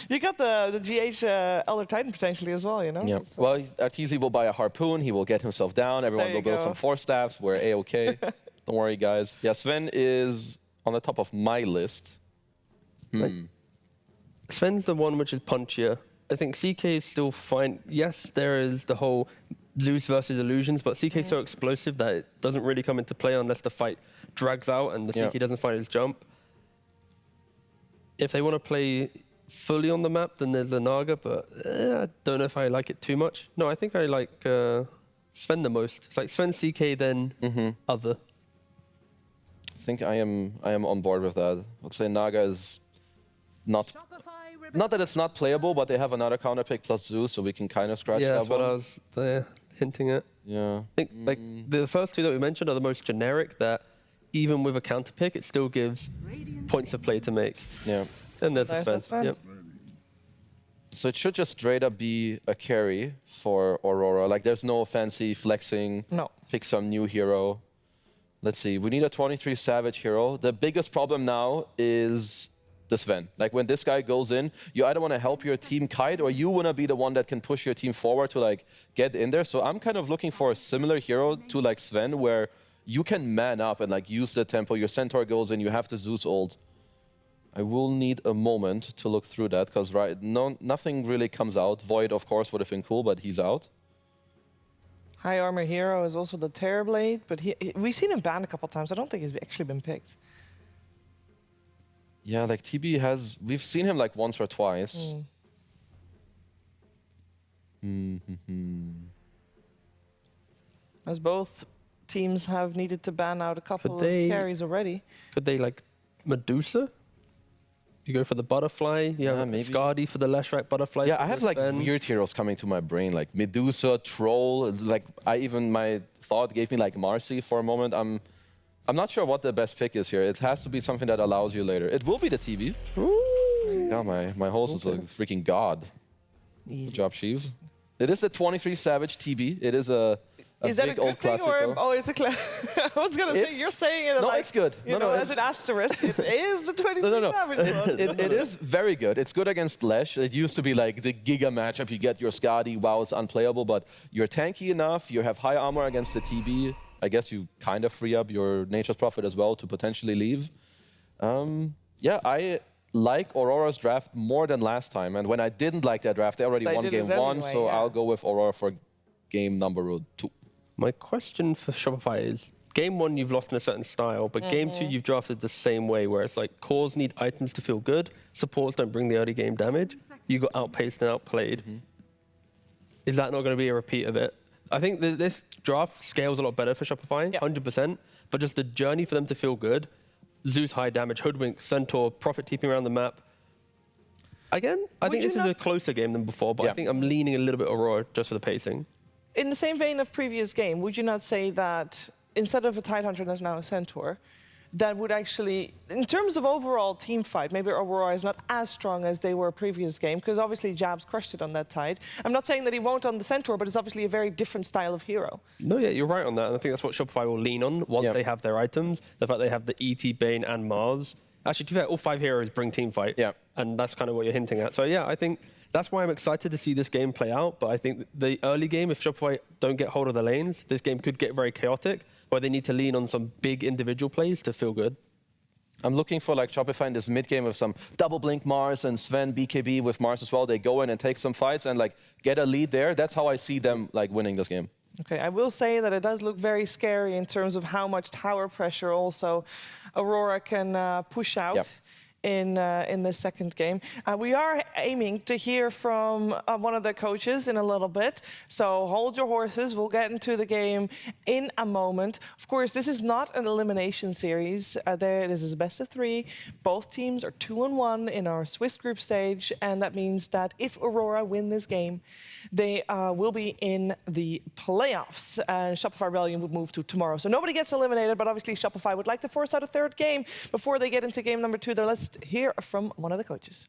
You got the GH Elder Titan potentially as well, Yeah. So. Well, Arteezy will buy a harpoon. He will get himself down. Everyone will build some force staffs. We're a-okay. Don't worry, guys. Yeah, Sven is on the top of my list. Sven's the one which is punchier. I think CK is still fine. Yes, there is the whole Zeus versus illusions, but CK is so explosive that it doesn't really come into play unless the fight drags out and the CK doesn't find his jump. If they want to play fully on the map, then there's the Naga, but I don't know if I like it too much. No, I think I like Sven the most. It's like Sven, CK, then other. I think I am on board with that. I'd say Naga is not that it's not playable, but they have another counter pick plus Zeus, so we can kind of scratch that one. Yeah, that's what I was hinting at. Yeah. I think the first two that we mentioned are the most generic, that even with a counter pick, it still gives points of play to make. Yeah. And there's the Sven. Yep. So it should just straight up be a carry for Aurora. There's no fancy flexing. No. Pick some new hero. Let's see. We need a 23 Savage hero. The biggest problem now is the Sven. When this guy goes in, you either want to help your team kite or you want to be the one that can push your team forward to get in there. So I'm kind of looking for a similar hero to Sven, where you can man up and use the tempo. Your Centaur goes in, you have the Zeus ult. I will need a moment to look through that because nothing really comes out. Void, of course, would have been cool, but he's out. High armor hero is also the Terrorblade, but we've seen him banned a couple times. I don't think he's actually been picked. Yeah, TB has... We've seen him once or twice. As both teams have needed to ban out a couple of carries already. Could they Medusa? You go for the butterfly. You have Skadi for the Leshrac butterfly. Yeah, I have weird heroes coming to my brain, like Medusa, Troll. My thought gave me Marcy for a moment. I'm not sure what the best pick is here. It has to be something that allows you later. It will be the TB. Ooh. Yeah, my host is a freaking god. Easy. Good job, Sheaves. It is a 23 Savage TB. It is a big old classic. It's a I was going to say, you're saying it it's good. As an asterisk, it is the 23 Savage. It is very good. It's good against Lesh. It used to be the Giga matchup. You get your Skadi, wow, it's unplayable, but you're tanky enough. You have high armor against the TB. I guess you kind of free up your Nature's Prophet as well to potentially leave. Yeah, I like Aurora's draft more than last time. And when I didn't like that draft, they already won game one, so I'll go with Aurora for game number 2. My question for Shopify is, game 1 you've lost in a certain style, but game 2 you've drafted the same way, where it's cores need items to feel good, supports don't bring the early game damage. You got outpaced and outplayed. Is that not going to be a repeat of it? I think this draft scales a lot better for Shopify, 100%, but just the journey for them to feel good, Zeus high damage, Hoodwink, Centaur, Prophet TPing around the map. Again, I think this is a closer game than before, but I think I'm leaning a little bit Aurora just for the pacing. In the same vein of previous game, would you not say that instead of a Tidehunter, there's now a Centaur, that would actually, in terms of overall team fight, maybe Aurora is not as strong as they were previous game, because obviously Jabs crushed it on that Tide. I'm not saying that he won't on the Centaur, but it's obviously a very different style of hero. No, yeah, you're right on that, and I think that's what Shopify will lean on once they have their items. The fact they have the ET, Bane, and MOUZ. Actually, to be fair, all 5 heroes bring team fight, and that's kind of what you're hinting at. So yeah, I think that's why I'm excited to see this game play out, but I think the early game, if Shopify don't get hold of the lanes, this game could get very chaotic, where they need to lean on some big individual plays to feel good. I'm looking for Shopify in this mid game with some double blink Mars and Sven BKB with Mars as well. They go in and take some fights and get a lead there. That's how I see them winning this game. Okay, I will say that it does look very scary in terms of how much tower pressure also Aurora can push out. Yep. In the second game. We are aiming to hear from one of the coaches in a little bit, so hold your horses. We'll get into the game in a moment. Of course, this is not an elimination series. This is a best of 3. Both teams are 2-1 in our Swiss group stage, and that means that if Aurora win this game, they will be in the playoffs. Shopify Rebellion would move to tomorrow. So nobody gets eliminated, but obviously Shopify would like to force out a third game before they get into game number 2. Let's hear from one of the coaches.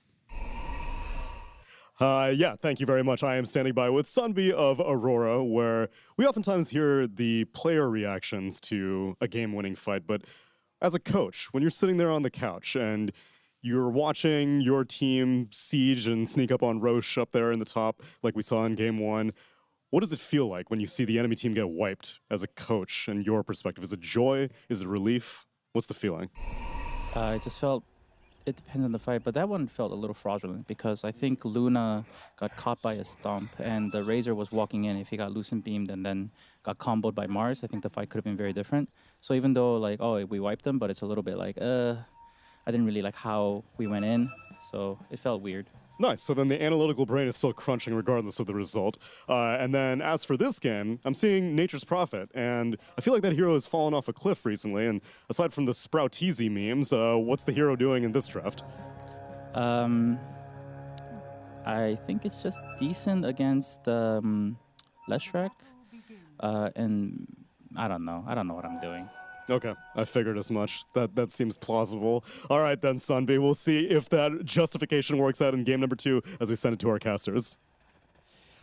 Yeah, thank you very much. I am standing by with Sunby of Aurora, where we oftentimes hear the player reactions to a game-winning fight. But as a coach, when you're sitting there on the couch and you're watching your team siege and sneak up on Roche up there in the top, like we saw in game 1, what does it feel like when you see the enemy team get wiped as a coach and your perspective? Is it joy? Is it relief? What's the feeling? I just felt it depends on the fight, but that one felt a little fraudulent because I think Luna got caught by a stomp and the Razor was walking in. If he got Lucent beamed and then got comboed by Mars, I think the fight could have been very different. So even though like, oh, we wiped them, but it's a little bit like, I didn't really like how we went in, so it felt weird. Nice. So then the analytical brain is still crunching regardless of the result. And then as for this game, I'm seeing Nature's Prophet, and I feel like that hero has fallen off a cliff recently. And aside from the Sproutizi memes, what's the hero doing in this draft? I think it's just decent against Leshrac, and I don't know what I'm doing. Okay, I figured as much. That seems plausible. All right then, Sunby, we'll see if that justification works out in game number 2 as we send it to our casters.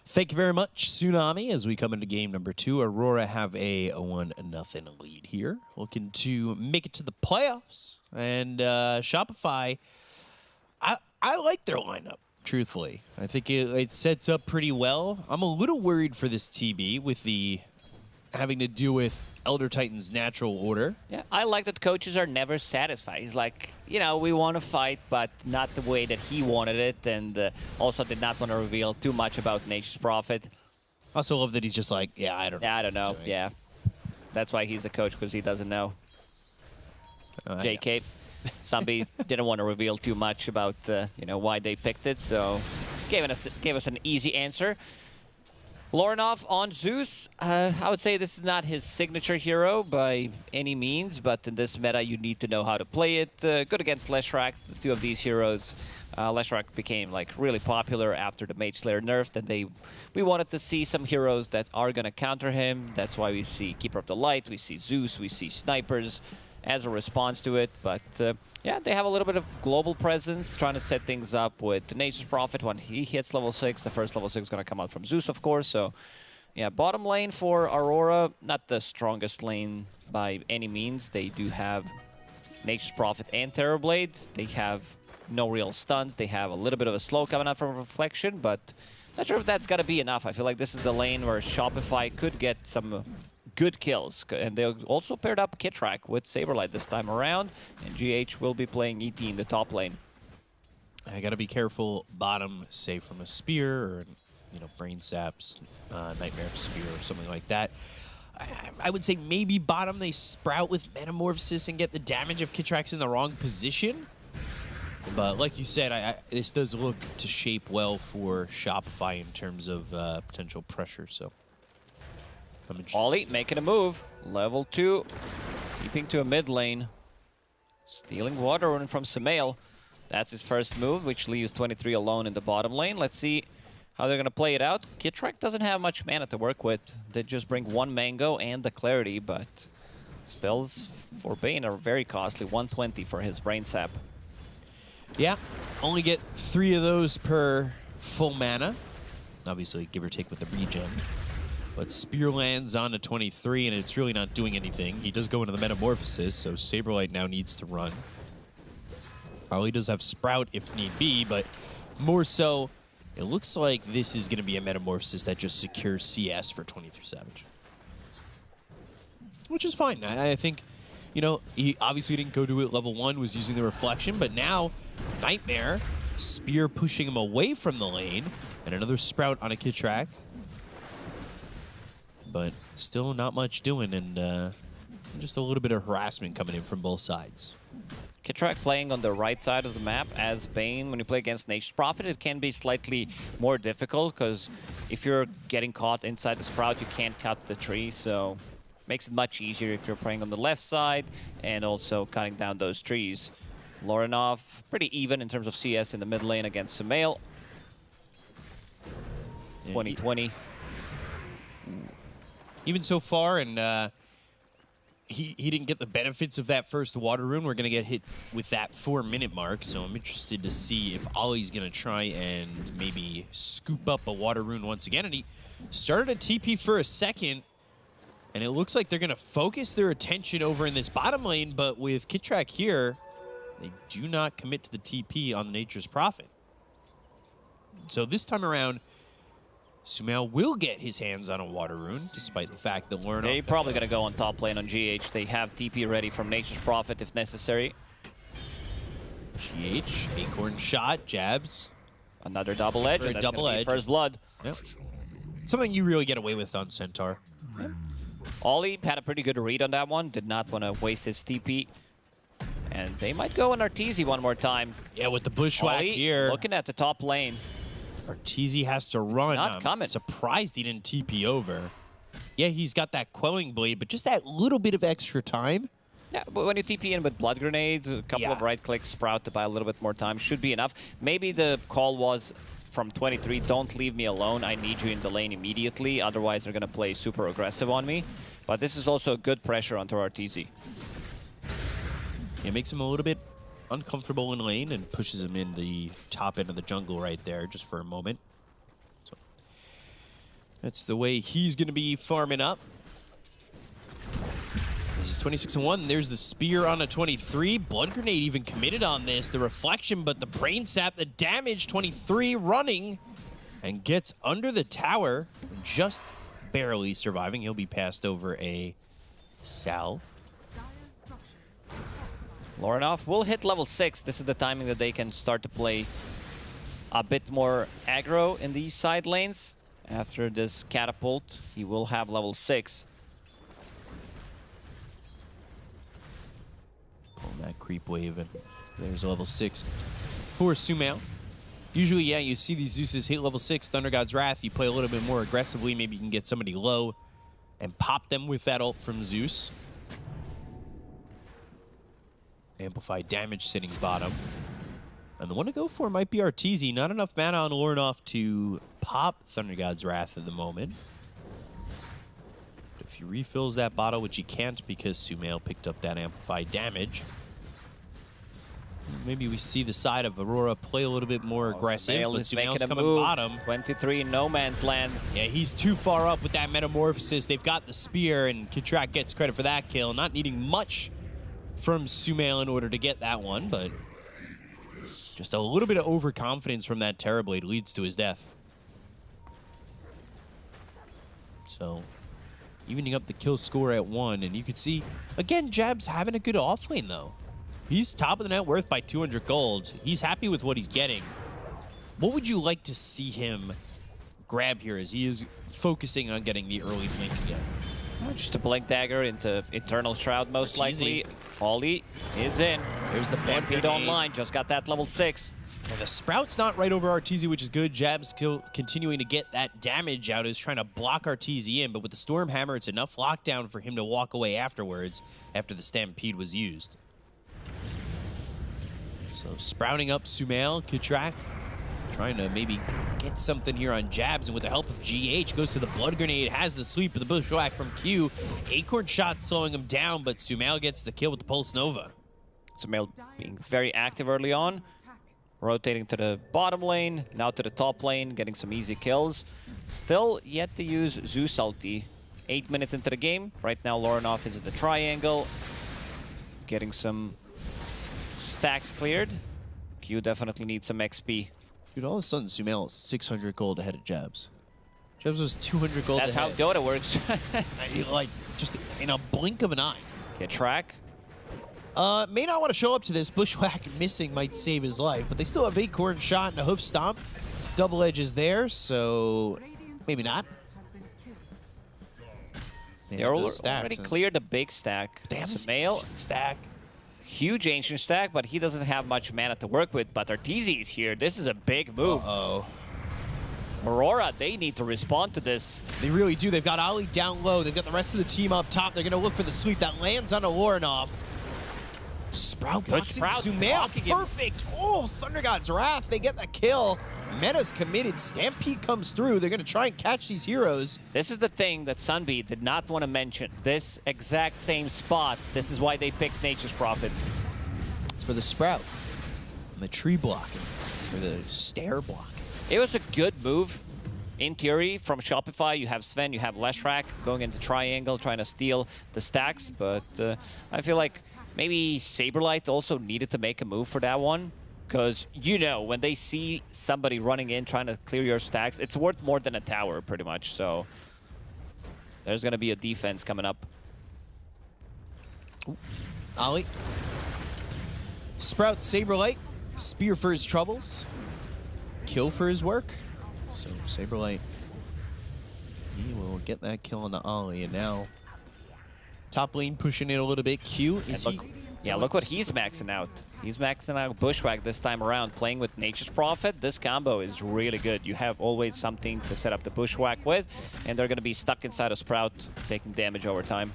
Thank you very much, Tsunami. As we come into game number 2, Aurora have a 1-0 lead here, looking to make it to the playoffs. And Shopify, I like their lineup, truthfully. I think it sets up pretty well. I'm a little worried for this TB with the having to do with Elder Titan's natural order. Yeah, I like that coaches are never satisfied. He's like, you know, we want to fight, but not the way that he wanted it, and also did not want to reveal too much about Nature's Prophet. Also love that he's just like, yeah, I don't know. Yeah, I don't know. Yeah, that's why he's a coach, because he doesn't know. JK, Sunby didn't want to reveal too much about, you know, why they picked it, so gave us an easy answer. Lorinov on Zeus. I would say this is not his signature hero by any means, but in this meta you need to know how to play it. Good against Leshrac, the 2 of these heroes. Leshrac became like really popular after the Mage Slayer nerfed, and we wanted to see some heroes that are going to counter him. That's why we see Keeper of the Light, we see Zeus, we see Snipers as a response to it. But yeah, they have a little bit of global presence, trying to set things up with Nature's Prophet. When he hits level 6, the first level 6 is going to come out from Zeus, of course. So yeah, bottom lane for Aurora, not the strongest lane by any means. They do have Nature's Prophet and Terrorblade. They have no real stuns. They have a little bit of a slow coming out from Reflection, but not sure if that's got to be enough. I feel like this is the lane where Shopify could get some good kills. And they also paired up Kitrak with Saberlight this time around, and GH will be playing ET in the top lane. I gotta be careful bottom, say from a spear or, you know, Brain Saps, Nightmare Spear or something like that. I would say maybe bottom they sprout with Metamorphosis and get the damage if Kitrak's in the wrong position. But like you said, this does look to shape well for Shopify in terms of potential pressure, so Ollie making a move. Level 2. Keeping to a mid lane. Stealing water rune from Samael. That's his first move, which leaves 23 alone in the bottom lane. Let's see how they're going to play it out. Kitrak doesn't have much mana to work with. They just bring 1 Mango and the Clarity, but spells for Bane are very costly. 120 for his Brain Sap. Yeah, only get 3 of those per full mana. Obviously, give or take with the regen. But Spear lands on to 23, and it's really not doing anything. He does go into the Metamorphosis, so Saberlight now needs to run. Probably does have Sprout if need be, but more so, it looks like this is going to be a Metamorphosis that just secures CS for 23 Savage. Which is fine. I think, you know, he obviously didn't go to it level 1, was using the Reflection, but now Nightmare, Spear pushing him away from the lane, and another Sprout on a Kitrak. but still not much doing, and just a little bit of harassment coming in from both sides. Kitrak playing on the right side of the map as Bane. When you play against Nature's Prophet, it can be slightly more difficult because if you're getting caught inside the Sprout, you can't cut the tree, so makes it much easier if you're playing on the left side and also cutting down those trees. Lorinov, pretty even in terms of CS in the mid lane against Sumail. 2020. Even so far, and he didn't get the benefits of that first water rune. We're going to get hit with that 4-minute mark, so I'm interested to see if Ollie's going to try and maybe scoop up a water rune once again. And he started a TP for a second, and it looks like they're going to focus their attention over in this bottom lane, but with Kitrak here, they do not commit to the TP on the Nature's Prophet. So this time around, Sumail will get his hands on a water rune, despite the fact that Lorinov... They're probably going to go on top lane on GH. They have TP ready from Nature's Prophet if necessary. GH, Acorn shot, jabs. Another double edge, and that's double edge. First blood. Yep. Something you really get away with on Centaur. Yep. Ollie had a pretty good read on that one. Did not want to waste his TP. And they might go on Arteezy one more time. Yeah, with the bushwhack Ollie here. Looking at the top lane. Arteezy has to run. Not coming. Surprised he didn't TP over. Yeah, he's got that quelling blade, but just that little bit of extra time. Yeah, but when you TP in with Blood Grenade, a couple of right clicks, Sprout to buy a little bit more time should be enough. Maybe the call was from 23, don't leave me alone. I need you in the lane immediately. Otherwise, they're going to play super aggressive on me. But this is also a good pressure onto Arteezy. It makes him a little bit uncomfortable in lane and pushes him in the top end of the jungle right there just for a moment. So that's the way he's going to be farming up. This is 26-1. There's the spear on a 23. Blood Grenade even committed on this. The reflection, but the brain sap, the damage. 23 running and gets under the tower, just barely surviving. He'll be passed over a salve. Lorinov will hit level 6. This is the timing that they can start to play a bit more aggro in these side lanes. After this catapult, he will have level 6. Pull that creep wave, and there's level 6 for Sumail. Usually, yeah, you see these Zeuses hit level 6, Thunder God's Wrath. You play a little bit more aggressively. Maybe you can get somebody low and pop them with that ult from Zeus. Amplified damage sitting bottom. And the one to go for might be Arteezy. Not enough mana on Lorinov to pop Thunder God's Wrath at the moment. But if he refills that bottle, which he can't because Sumail picked up that amplified damage, maybe we see the side of Aurora play a little bit more aggressive. Sumail but is Sumail's making a coming move. bottom. 23 in no man's land. Yeah, he's too far up with that metamorphosis. They've got the spear, and Kitrak gets credit for that kill. Not needing much from Sumail in order to get that one, but just a little bit of overconfidence from that Terrorblade leads to his death. So, evening up the kill score at 1, and you could see, again, Jab's having a good offlane, though. He's top of the net worth by 200 gold. He's happy with what he's getting. What would you like to see him grab here as he is focusing on getting the early link again? Just a Blink Dagger into Eternal Shroud, most likely. Ollie is in. There's the Stampede online. Just got that level 6. And the Sprout's not right over Arteezy, which is good. Jab's still continuing to get that damage out. He's trying to block Arteezy in, but with the Storm Hammer, it's enough lockdown for him to walk away afterwards after the Stampede was used. So sprouting up Sumail, Kitrak, trying to maybe get something here on Jabs, and with the help of GH, goes to the Blood Grenade, has the sweep of the Bushwhack from Q. Acorn shot slowing him down, but Sumail gets the kill with the Pulse Nova. Sumail being very active early on, rotating to the bottom lane, now to the top lane, getting some easy kills. Still yet to use Zeus ulti. 8 minutes into the game. Right now, Lorinov is in the triangle, getting some stacks cleared. Q definitely needs some XP. Dude, all of a sudden, Sumail is 600 gold ahead of Jabs. Jabs was 200 gold That's ahead. how Dota works. Like, just in a blink of an eye. Get track. May not want to show up to this. Bushwhack missing might save his life, but they still have Acorn shot and a hoof stomp. Double edge is there, so maybe not. They already cleared the big stack. They have a male stack. Huge ancient stack, but he doesn't have much mana to work with. But Arteezy is here. This is a big move. Uh-oh. Aurora, they need to respond to this. They really do. They've got Ollie down low. They've got the rest of the team up top. They're going to look for the sweep. That lands on a Lorinov. Sprout boxing Sumail. Perfect. Oh, Thunder God's Wrath. They get the kill. Meta's committed. Stampede comes through. They're going to try and catch these heroes. This is the thing that Sunbeat did not want to mention. This exact same spot. This is why they picked Nature's Prophet. For the Sprout. And the tree blocking. For the stair blocking. It was a good move. In theory, from Shopify, you have Sven, you have Leshrak going into triangle, trying to steal the stacks. But I feel like maybe Saberlight also needed to make a move for that one. Because, you know, when they see somebody running in, trying to clear your stacks, it's worth more than a tower, pretty much. So there's going to be a defense coming up. Ooh. Ollie. Sprout, Saberlight. Spear for his troubles. Kill for his work. So Saberlight, he will get that kill on the Ollie. And now top lane pushing it a little bit. Q, look what he's maxing out. He's maxing out Bushwhack this time around, playing with Nature's Prophet. This combo is really good. You have always something to set up the Bushwhack with, and they're going to be stuck inside a Sprout, taking damage over time.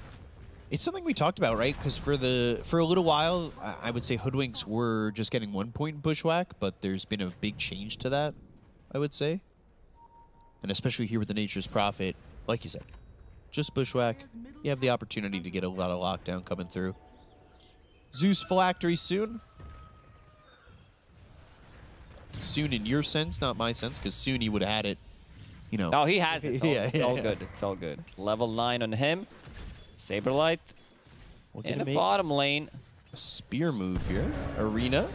It's something we talked about, right? Because for a little while, I would say Hoodwinks were just getting 1 point Bushwhack, but there's been a big change to that, I would say. And especially here with the Nature's Prophet, like you said, just Bushwhack. You have the opportunity to get a lot of lockdown coming through. Zeus Phylactery soon. Soon in your sense, not my sense, because soon he would have had it, you know. Oh, he has it. It's all good. It's all good. Level 9 on him. Saberlight in the bottom lane. A spear move here. Arena.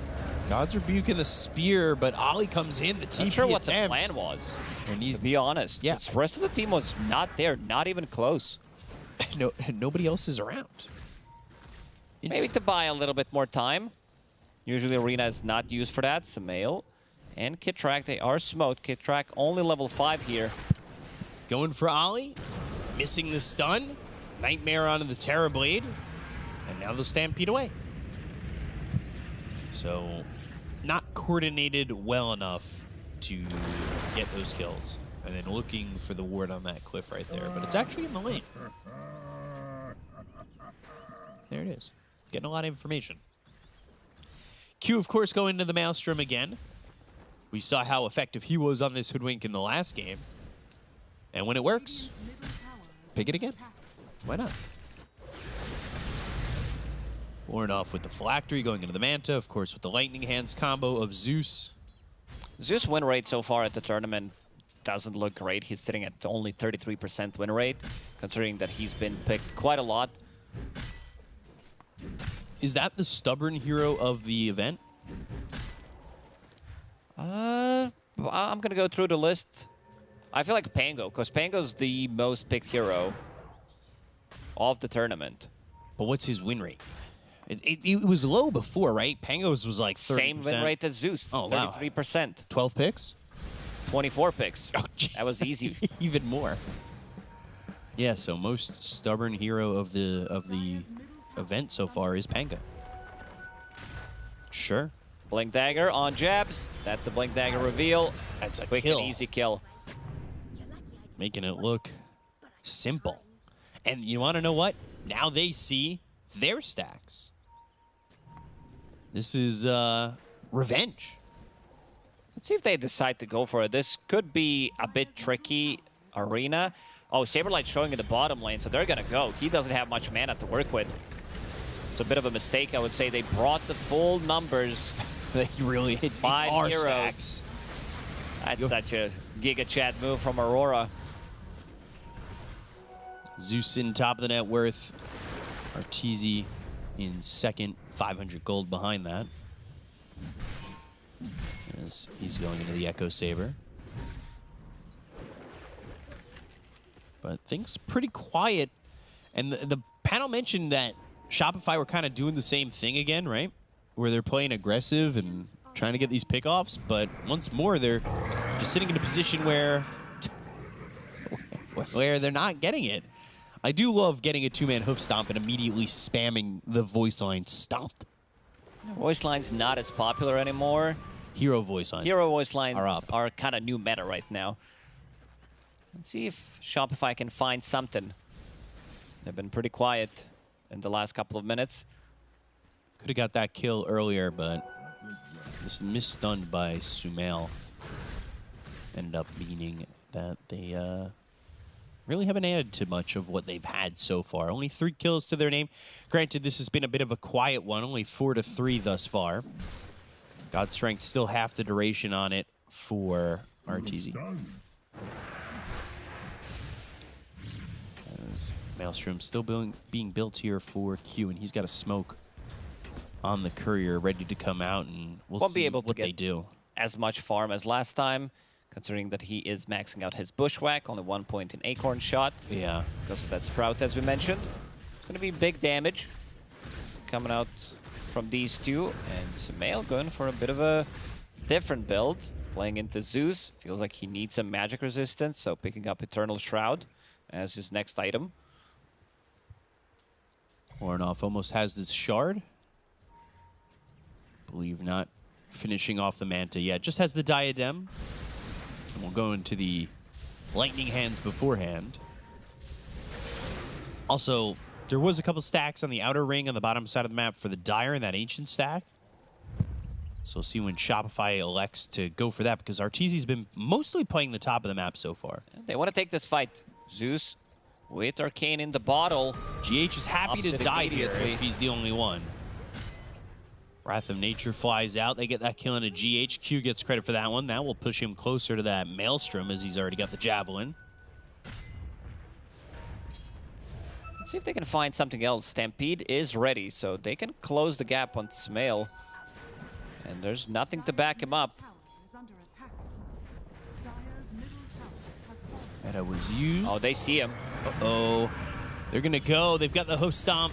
God's Rebuke in the spear, but Ollie comes in. The TP Not sure what the attempt. plan was. And he's, to be honest, yeah. The rest of the team was not there, not even close. No, nobody else is around. Maybe to buy a little bit more time. Usually Arena is not used for that. Sumail and Kitrak, they are smoked. Kitrak only level 5 here. Going for Ollie. Missing the stun. Nightmare onto the Terror Blade. And now they'll stampede away. So, not coordinated well enough to get those kills. And then looking for the ward on that cliff right there. But it's actually in the lane. There it is. Getting a lot of information. Q, of course, going to the Maelstrom again. We saw how effective he was on this Hoodwink in the last game. And when it works, pick it again. Why not? Lorinov with the Phylactery going into the Manta. Of course, with the Lightning Hands combo of Zeus. Zeus' win rate so far at the tournament doesn't look great. He's sitting at only 33% win rate, considering that he's been picked quite a lot. Is that the stubborn hero of the event? I'm going to go through the list. I feel like Pango, because Pango's the most picked hero of the tournament. But what's his win rate? It was low before, right? Pango's was like 30%. Same win rate as Zeus, 33%. 12 picks? 24 picks. Oh, that was easy. Even more. Yeah, so most stubborn hero of the event so far is Pango. Sure. Blink Dagger on jabs. That's a Blink Dagger reveal. That's a quick kill. And easy kill. Making it look simple. And you want to know what? Now they see their stacks. This is revenge. Let's see if they decide to go for it. This could be a bit tricky. Arena. Oh, Saberlight showing in the bottom lane, so they're going to go. He doesn't have much mana to work with. It's a bit of a mistake, I would say. They brought the full numbers. They really hit 5 heroes. Stacks. That's such a Giga Chat move from Aurora. Zeus in top of the net worth. Arteezy in second, 500 gold behind that. As he's going into the Echo Saber. But things pretty quiet. And the panel mentioned that Shopify were kind of doing the same thing again, right? Where they're playing aggressive and trying to get these pickoffs, but once more they're just sitting in a position where they're not getting it. I do love getting a two-man hoof stomp and immediately spamming the voice line stomped. Voice lines not as popular anymore. Hero voice lines. Hero voice lines are up. Are kind of new meta right now. Let's see if Shopify can find something. They've been pretty quiet in the last couple of minutes. Could have got that kill earlier, but this misstunned by Sumail ended up meaning that they really haven't added to much of what they've had so far. Only 3 kills to their name. Granted, this has been a bit of a quiet one, only 4 to 3 thus far. God Strength still half the duration on it for RTZ. As Maelstrom still being built here for Q, and he's got a smoke on the courier ready to come out, and we'll see what they do. As much farm as last time, considering that he is maxing out his bushwhack, only 1 point in Acorn shot. Yeah. Because of that Sprout, as we mentioned. It's going to be big damage coming out from these two. And Sumail going for a bit of a different build, playing into Zeus. Feels like he needs some magic resistance, so picking up Eternal Shroud as his next item. Ornoff almost has his shard. Believe not finishing off the Manta yet. Just has the diadem. And we'll go into the lightning hands beforehand. Also, there was a couple stacks on the outer ring on the bottom side of the map for the Dire and that ancient stack. So we'll see when Shopify elects to go for that, because Arteezy's been mostly playing the top of the map so far. They want to take this fight. Zeus with Arcane in the bottle. GH is happy to die here if he's the only one. Wrath of Nature flies out. They get that kill into GH. Q gets credit for that one. That will push him closer to that Maelstrom, as he's already got the Javelin. Let's see if they can find something else. Stampede is ready, so they can close the gap on Sumail. And there's nothing to back him up. Meta was used. Oh, they see him. Uh-oh. They're going to go. They've got the hoof stomp.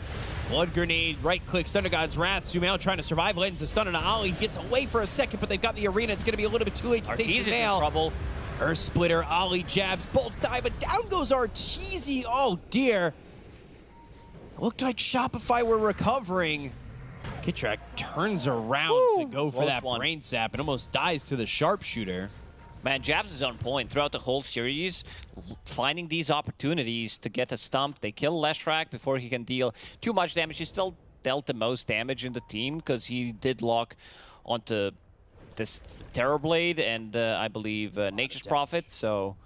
Blood grenade, right click, Thunder God's Wrath. Sumail trying to survive, lands the stun on Ollie. Gets away for a second, but they've got the arena. It's going to be a little bit too late to save Sumail. In trouble. Earth Splitter, Ollie jabs, both die, but down goes Arteezy. Oh, dear. Looked like Shopify were recovering. Kitrak turns around to go for that brain sap and almost dies to the sharpshooter. Man, Jabs is on point throughout the whole series, finding these opportunities to get a stump. They kill Leshrac before he can deal too much damage. He still dealt the most damage in the team because he did lock onto this Terrorblade and I believe Nature's Prophet. So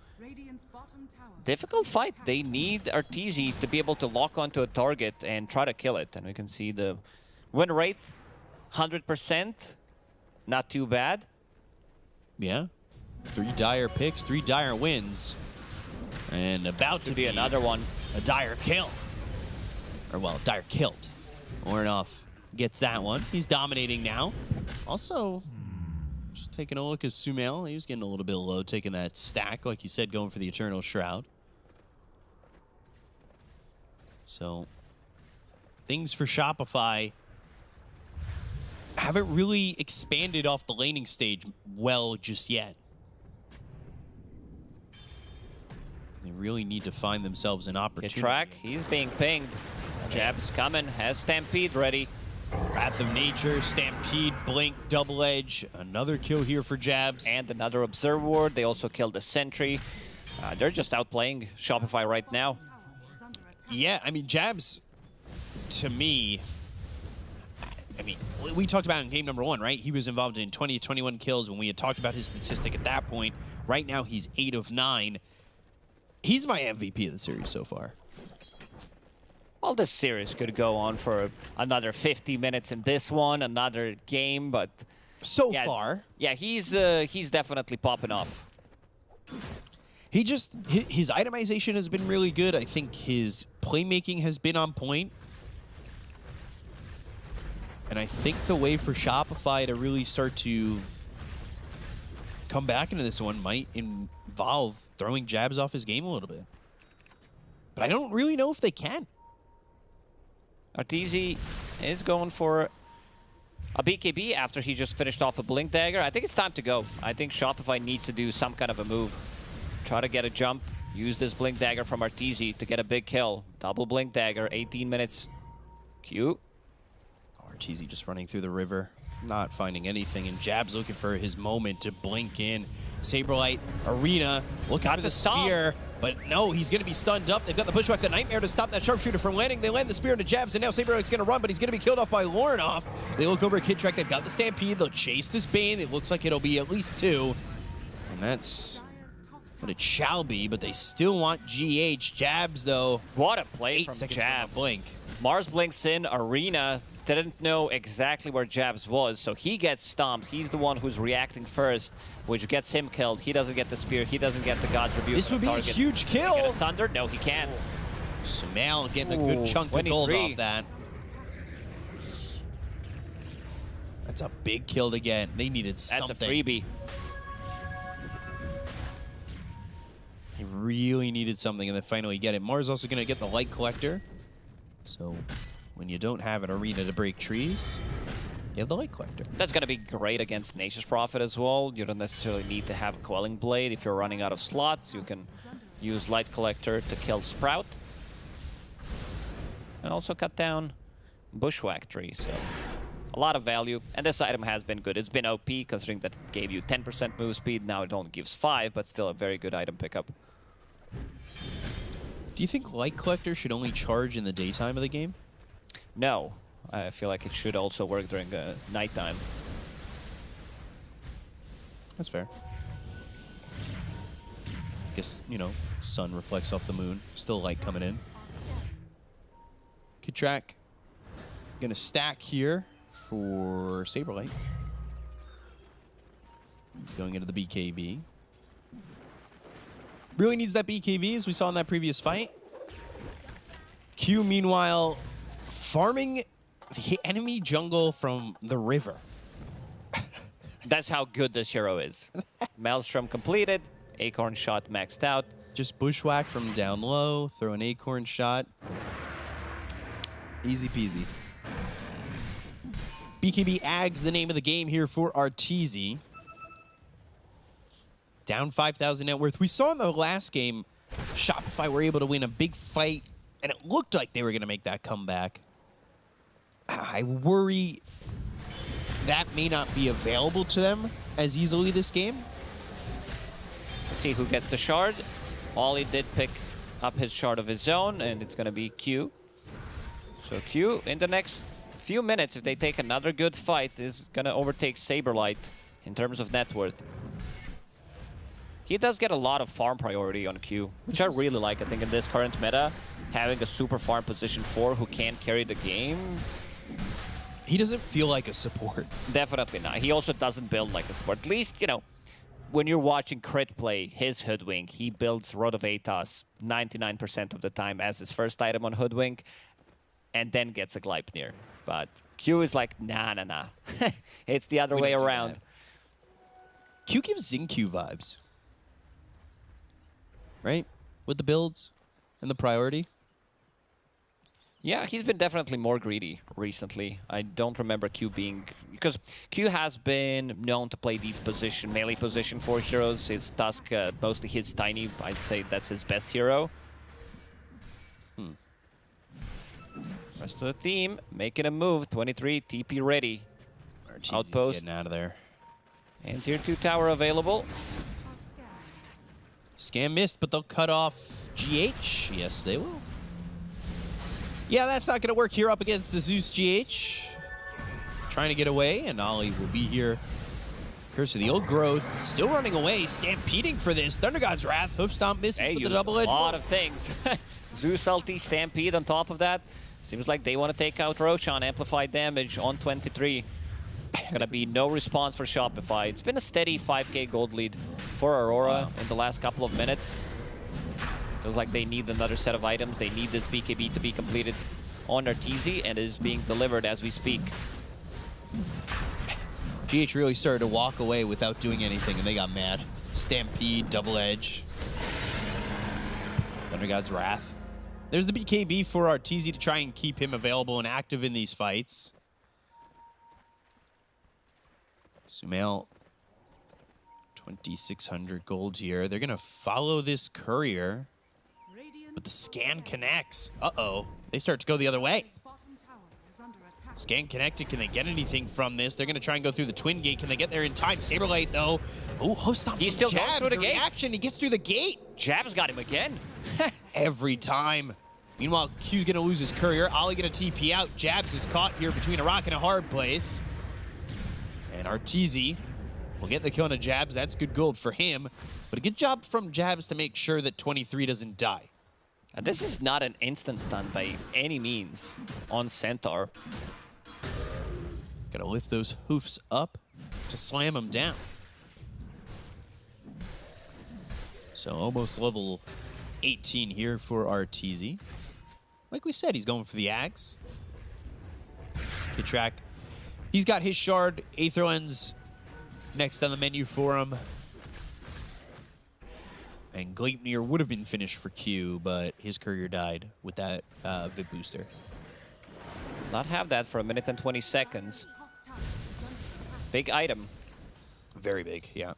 difficult fight. They need Arteezy to be able to lock onto a target and try to kill it. And we can see the win rate, 100%. Not too bad. Yeah. 3 Dire picks, 3 Dire wins. And about to be another one. A Dire kill. Or, well, Dire killed. Ornoff gets that one. He's dominating now. Also, just taking a look at Sumail. He was getting a little bit low, taking that stack, like you said, going for the Eternal Shroud. So, things for Shopify haven't really expanded off the laning stage well just yet. They really need to find themselves an opportunity. Track, he's being pinged. Jab's coming, has Stampede ready. Wrath of Nature, Stampede, Blink, Double Edge. Another kill here for Jabs. And another Observer Ward. They also killed the Sentry. They're just outplaying Shopify right now. Yeah, I mean, Jabs, to me, I mean, we talked about in game number 1, right? He was involved in 20 to 21 kills when we had talked about his statistic at that point. Right now, he's 8 of 9. He's my MVP of the series so far. Well, this series could go on for another 50 minutes in this one, another game, but so far, yeah, he's definitely popping off. He just his itemization has been really good. I think his playmaking has been on point. And I think the way for Shopify to really start to come back into this one might involve throwing Jabs off his game a little bit. But I don't really know if they can. Arteezy is going for a BKB after he just finished off a Blink Dagger. I think it's time to go. I think Shopify needs to do some kind of a move. Try to get a jump use this Blink Dagger from Arteezy to get a big kill. Double Blink Dagger, 18 minutes. Q. Arteezy just running through the river, not finding anything, and Jab's looking for his moment to blink in. Saberlight, Arena, looking for the spear, but no, he's going to be stunned up. They've got the Bushwhack, the Nightmare to stop that Sharpshooter from landing. They land the spear into Jabs, and now Saberlight's going to run, but he's going to be killed off by Lornoff. They look over at Kid Track. They've got the Stampede. They'll chase this Bane. It looks like it'll be at least 2, and that's what it shall be, but they still want GH. Jabs, though. What a play 8 from seconds Jabs. Blink. Mars blinks in. Arena didn't know exactly where Jabs was, so he gets stomped. He's the one who's reacting first, which gets him killed. He doesn't get the spear. He doesn't get the God's Rebuke. This would be a huge kill. Get Sunder? No, he can't. Sumail getting a good chunk of gold off that. That's a big kill to get. They needed something. That's a freebie. They really needed something, and then finally get it. Mars also going to get the Light Collector. So when you don't have an Arena to break trees, you have the Light Collector. That's going to be great against Nature's Prophet as well. You don't necessarily need to have a Quelling Blade. If you're running out of slots, you can use Light Collector to kill Sprout. And also cut down Bushwhack tree, so a lot of value. And this item has been good. It's been OP, considering that it gave you 10% move speed. Now it only gives 5, but still a very good item pickup. Do you think Light Collector should only charge in the daytime of the game? No. I feel like it should also work during nighttime. That's fair. I guess, you know, sun reflects off the moon. Still light coming in. Kid Track gonna stack here for Saberlight. He's going into the BKB. Really needs that BKB, as we saw in that previous fight. Q, meanwhile, farming the enemy jungle from the river. That's how good this hero is. Maelstrom completed, Acorn shot maxed out. Just Bushwhack from down low, throw an Acorn shot. Easy peasy. BKB Ag's the name of the game here for Arteezy. Down 5,000 net worth. We saw in the last game, Shopify were able to win a big fight, and it looked like they were going to make that comeback. I worry that may not be available to them as easily this game. Let's see who gets the shard. Ollie did pick up his shard of his own, and it's going to be Q. So Q, in the next few minutes, if they take another good fight, is going to overtake Saberlight in terms of net worth. He does get a lot of farm priority on Q, which I really like. I think in this current meta, having a super farm position 4 who can carry the game. He doesn't feel like a support. Definitely not. He also doesn't build like a support. At least, you know, when you're watching Crit play his Hoodwink, he builds Rod of Atos 99% of the time as his first item on Hoodwink, and then gets a Gleipnir. But Q is like, nah. It's the other way around. Q gives Xingqiu vibes. Right? With the builds and the priority. Yeah, he's been definitely more greedy recently. I don't remember Q being... Because Q has been known to play these melee position 4 heroes. His Tusk, mostly his Tiny, I'd say that's his best hero. Rest of the team making a move. 23, TP ready. Outpost. Getting out of there. And tier 2 tower available. Scam missed, but they'll cut off GH. Yes, they will. Yeah, that's not going to work here up against the Zeus GH. Trying to get away, and Ollie will be here. Curse of the Old Growth, still running away, stampeding for this. Thunder God's Wrath, Hoof Stomp misses with the double edge. A lot of things. Zeus ulti, Stampede on top of that. Seems like they want to take out Roshan, amplified damage on 23. Gonna be no response for Shopify. It's been a steady 5k gold lead for Aurora in the last couple of minutes. Feels like they need another set of items. They need this BKB to be completed on Arteezy, and is being delivered as we speak. GH really started to walk away without doing anything, and they got mad. Stampede, double edge. Thunder God's Wrath. There's the BKB for Arteezy to try and keep him available and active in these fights. Sumail 2,600 gold here. They're going to follow this courier, but the scan connects. Uh-oh. They start to go the other way. Scan connected. Can they get anything from this? They're going to try and go through the twin gate. Can they get there in time? Saberlight, though. Oh, host on. He's still Jabs, going through the gate. Action. He gets through the gate. Jabs got him again. Every time. Meanwhile, Q's going to lose his courier. Ollie going to TP out. Jabs is caught here between a rock and a hard place. And Arteezy will get the kill on a Jabs. That's good gold for him. But a good job from Jabs to make sure that 23 doesn't die. And this is not an instant stun by any means on Centaur. Got to lift those hoofs up to slam him down. So almost level 18 here for Arteezy. Like we said, he's going for the axe. Kitrak, he's got his shard. Aether Lens next on the menu for him. And Gleipnir would have been finished for Q, but his courier died with that Vib booster. Not have that for a minute and 20 seconds. Big item. Very big, yeah.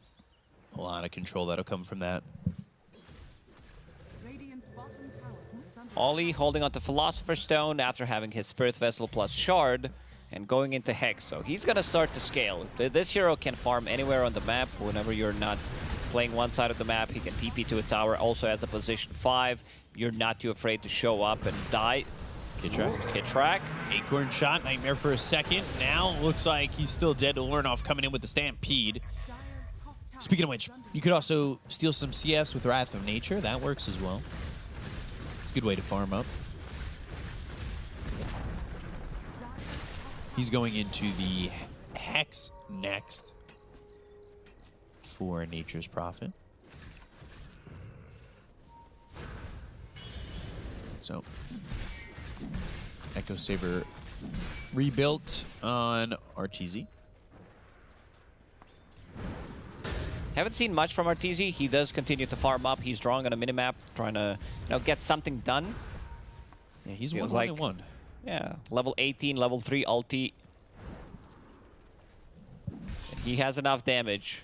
A lot of control that'll come from that. Ollie holding on to Philosopher's Stone after having his Spirit Vessel plus Shard and going into Hex. So he's going to start to scale. This hero can farm anywhere on the map. Whenever you're not playing one side of the map, he can TP to a tower. Also has a position 5. You're not too afraid to show up and die. Kitrak. Acorn shot, Nightmare for a second. Now looks like he's still dead to Lornoff coming in with the Stampede. Speaking of which, you could also steal some CS with Wrath of Nature. That works as well. It's a good way to farm up. He's going into the Hex next for Nature's Prophet. So, Echo Saber rebuilt on Arteezy. Haven't seen much from Arteezy. He does continue to farm up. He's drawing on a minimap, trying to get something done. Yeah, he's Feels 1-1-1. Yeah, level 18, level 3 ulti. He has enough damage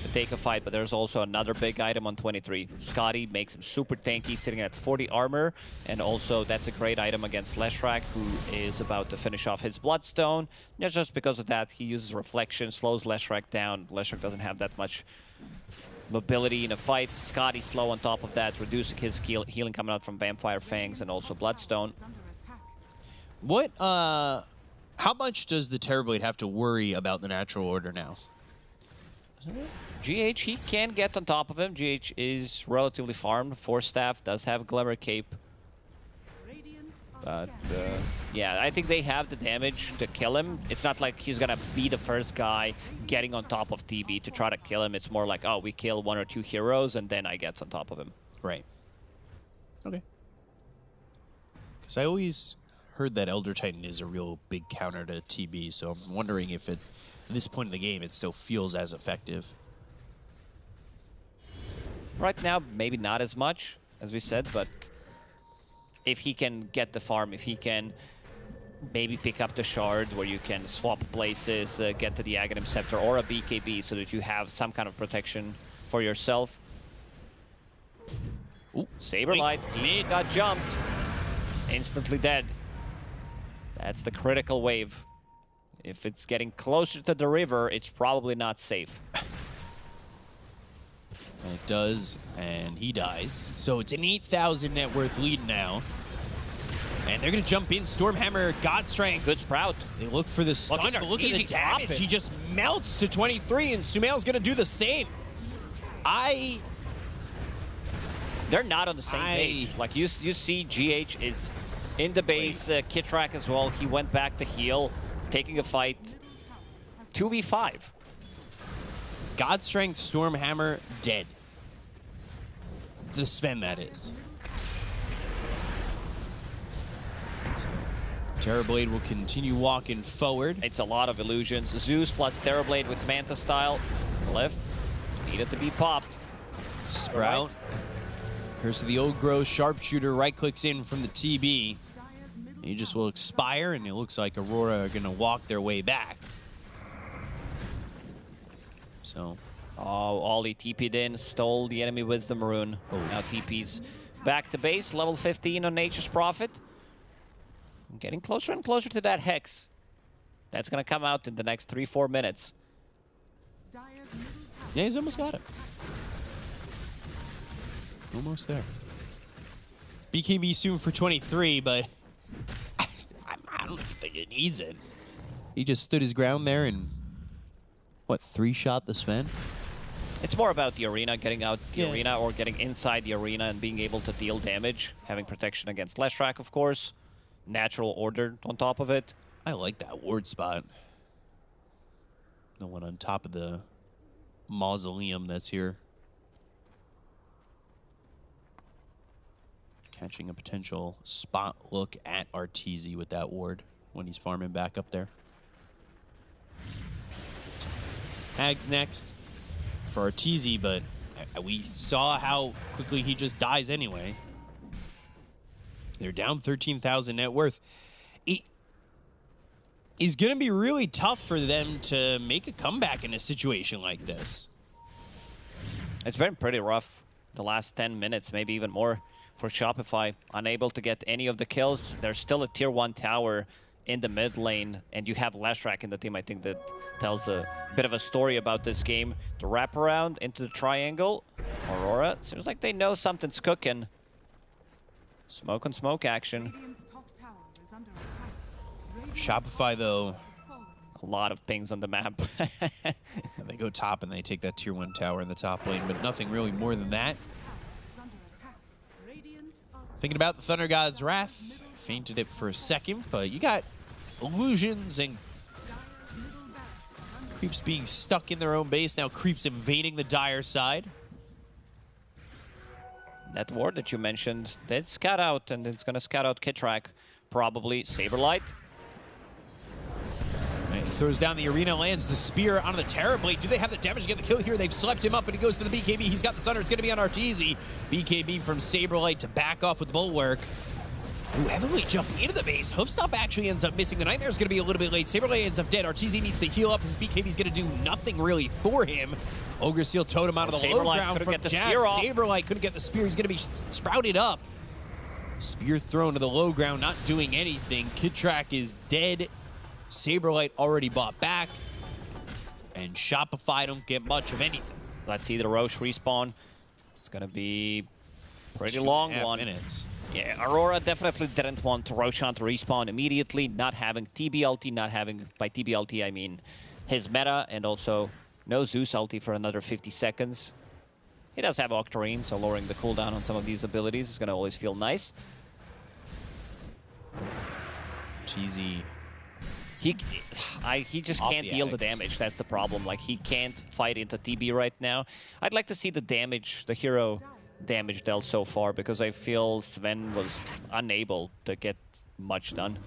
to take a fight, but there's also another big item on 23. Scotty makes him super tanky, sitting at 40 armor, and also that's a great item against Leshrac, who is about to finish off his Bloodstone. Not just because of that, he uses Reflection, slows Leshrac down. Leshrac doesn't have that much mobility in a fight. Scotty slow on top of that, reducing his healing coming out from Vampire Fangs and also Bloodstone. What, how much does the Terrorblade have to worry about the Natural Order now? GH, he can get on top of him. GH is relatively farmed. Force Staff does have Glimmer Cape. But, yeah, I think they have the damage to kill him. It's not like he's gonna be the first guy getting on top of TB to try to kill him. It's more like, oh, we kill 1 or 2 heroes, and then I get on top of him. Right. Okay. Because I always heard that Elder Titan is a real big counter to TB, so I'm wondering if at this point in the game it still feels as effective. Right now, maybe not as much, as we said, but if he can get the farm, if he can maybe pick up the shard where you can swap places, get to the Aghanim Scepter or a BKB so that you have some kind of protection for yourself. Ooh, Saberlight, he got jumped. Instantly dead. That's the critical wave. If it's getting closer to the river, it's probably not safe. And it does, and he dies. So it's an 8,000 net worth lead now. And they're going to jump in. Stormhammer, God Strength. Good Sprout. They look for the stun, but look at the damage. He just melts to 23, and Sumail's going to do the same. They're not on the same page. Like, you see GH is in the base. Kitrak as well. He went back to heal, taking a fight. 2v5. God Strength, Stormhammer, dead. The Sven, that is. Terrorblade will continue walking forward. It's a lot of illusions. Zeus plus Terrorblade with Manta style. Left. Needed to be popped. Sprout. Curse of the Old Growth. Sharpshooter right-clicks in from the TB. He just will expire, and it looks like Aurora are going to walk their way back. So, Oh, Ollie TP'd in, stole the enemy Wisdom Rune. Now TP's back to base, level 15 on Nature's Prophet. Getting closer and closer to that Hex. That's going to come out in the next 3-4 minutes. Yeah, he's almost got it. Almost there. BKB soon for 23, but I don't think it needs it. He just stood his ground there and, what, 3-shot the Sven? It's more about the arena, getting out the arena or getting inside the arena and being able to deal damage. Having protection against Leshrac, of course. Natural order on top of it. I like that ward spot. The one on top of the mausoleum that's here. Catching a potential spot look at Arteezy with that ward when he's farming back up there. Hag's next for Arteezy, but we saw how quickly he just dies anyway. They're down 13,000 net worth. It is going to be really tough for them to make a comeback in a situation like this. It's been pretty rough the last 10 minutes, maybe even more for Shopify. Unable to get any of the kills. There's still a tier 1 tower in the mid lane, and you have Leshrac in the team. I think that tells a bit of a story about this game. The wraparound into the triangle. Aurora, seems like they know something's cooking. Smoke on smoke action. Shopify, though, a lot of pings on the map. They go top and they take that tier 1 tower in the top lane, but nothing really more than that. Thinking about the Thunder God's Wrath. Fainted it for a second, but you got illusions and creeps being stuck in their own base. Now creeps invading the Dire side. That ward that you mentioned, did scout out, and it's going to scout out Kitrak, probably. Saberlight. Right, throws down the arena, lands the spear onto the Terrorblade. Do they have the damage to get the kill here? They've slept him up, and he goes to the BKB. He's got the Thunder. It's going to be on Arteezy. BKB from Saberlight to back off with Bulwark. Ooh, heavily jumping into the base. Hoofstop actually ends up missing. The Nightmare's going to be a little bit late. Saberlight ends up dead. Arteezy needs to heal up. His BKB's going to do nothing really for him. Ogre Seal Totem out of the low ground from Jab. Saberlight couldn't get the spear. He's going to be sprouted up. Spear thrown to the low ground, not doing anything. Kitrak is dead. Saberlight already bought back. And Shopify don't get much of anything. Let's see the Roche respawn. It's going to be a pretty long one. 2.5 minutes. Yeah, Aurora definitely didn't want Roshan to respawn immediately, not having TB-ulti, not having, by TB-ulti I mean his meta, and also no Zeus ulti for another 50 seconds. He does have Octarine, so lowering the cooldown on some of these abilities is going to always feel nice. Cheesy. He just can't deal the damage, that's the problem. Like, he can't fight into TB right now. I'd like to see the damage, the hero damage dealt so far, because I feel Sven was unable to get much done.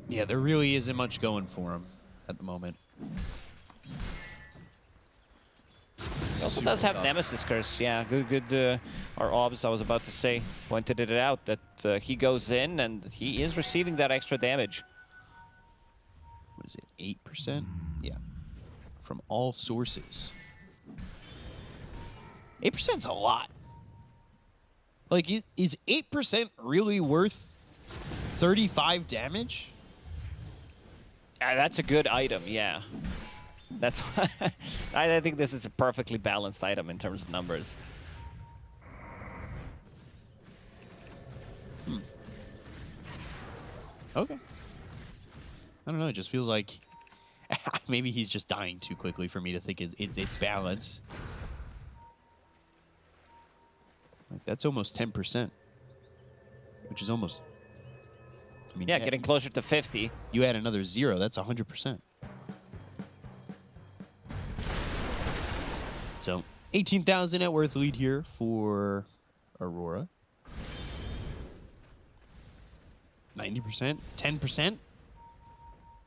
Yeah, there really isn't much going for him at the moment. He also does have Nemesis Curse, yeah, good. Our obs, I was about to say, pointed it out, that he goes in and he is receiving that extra damage. What is it, 8%? Yeah, from all sources. 8%'s a lot. Like, is 8% really worth 35 damage? That's a good item, yeah. That's why I think this is a perfectly balanced item in terms of numbers. Okay. I don't know, it just feels like maybe he's just dying too quickly for me to think it's balanced. Like, that's almost 10%, which is almost... I mean, yeah, getting closer to 50. You add another 0, that's 100%. So, 18,000 net worth lead here for Aurora. 90%, 10%.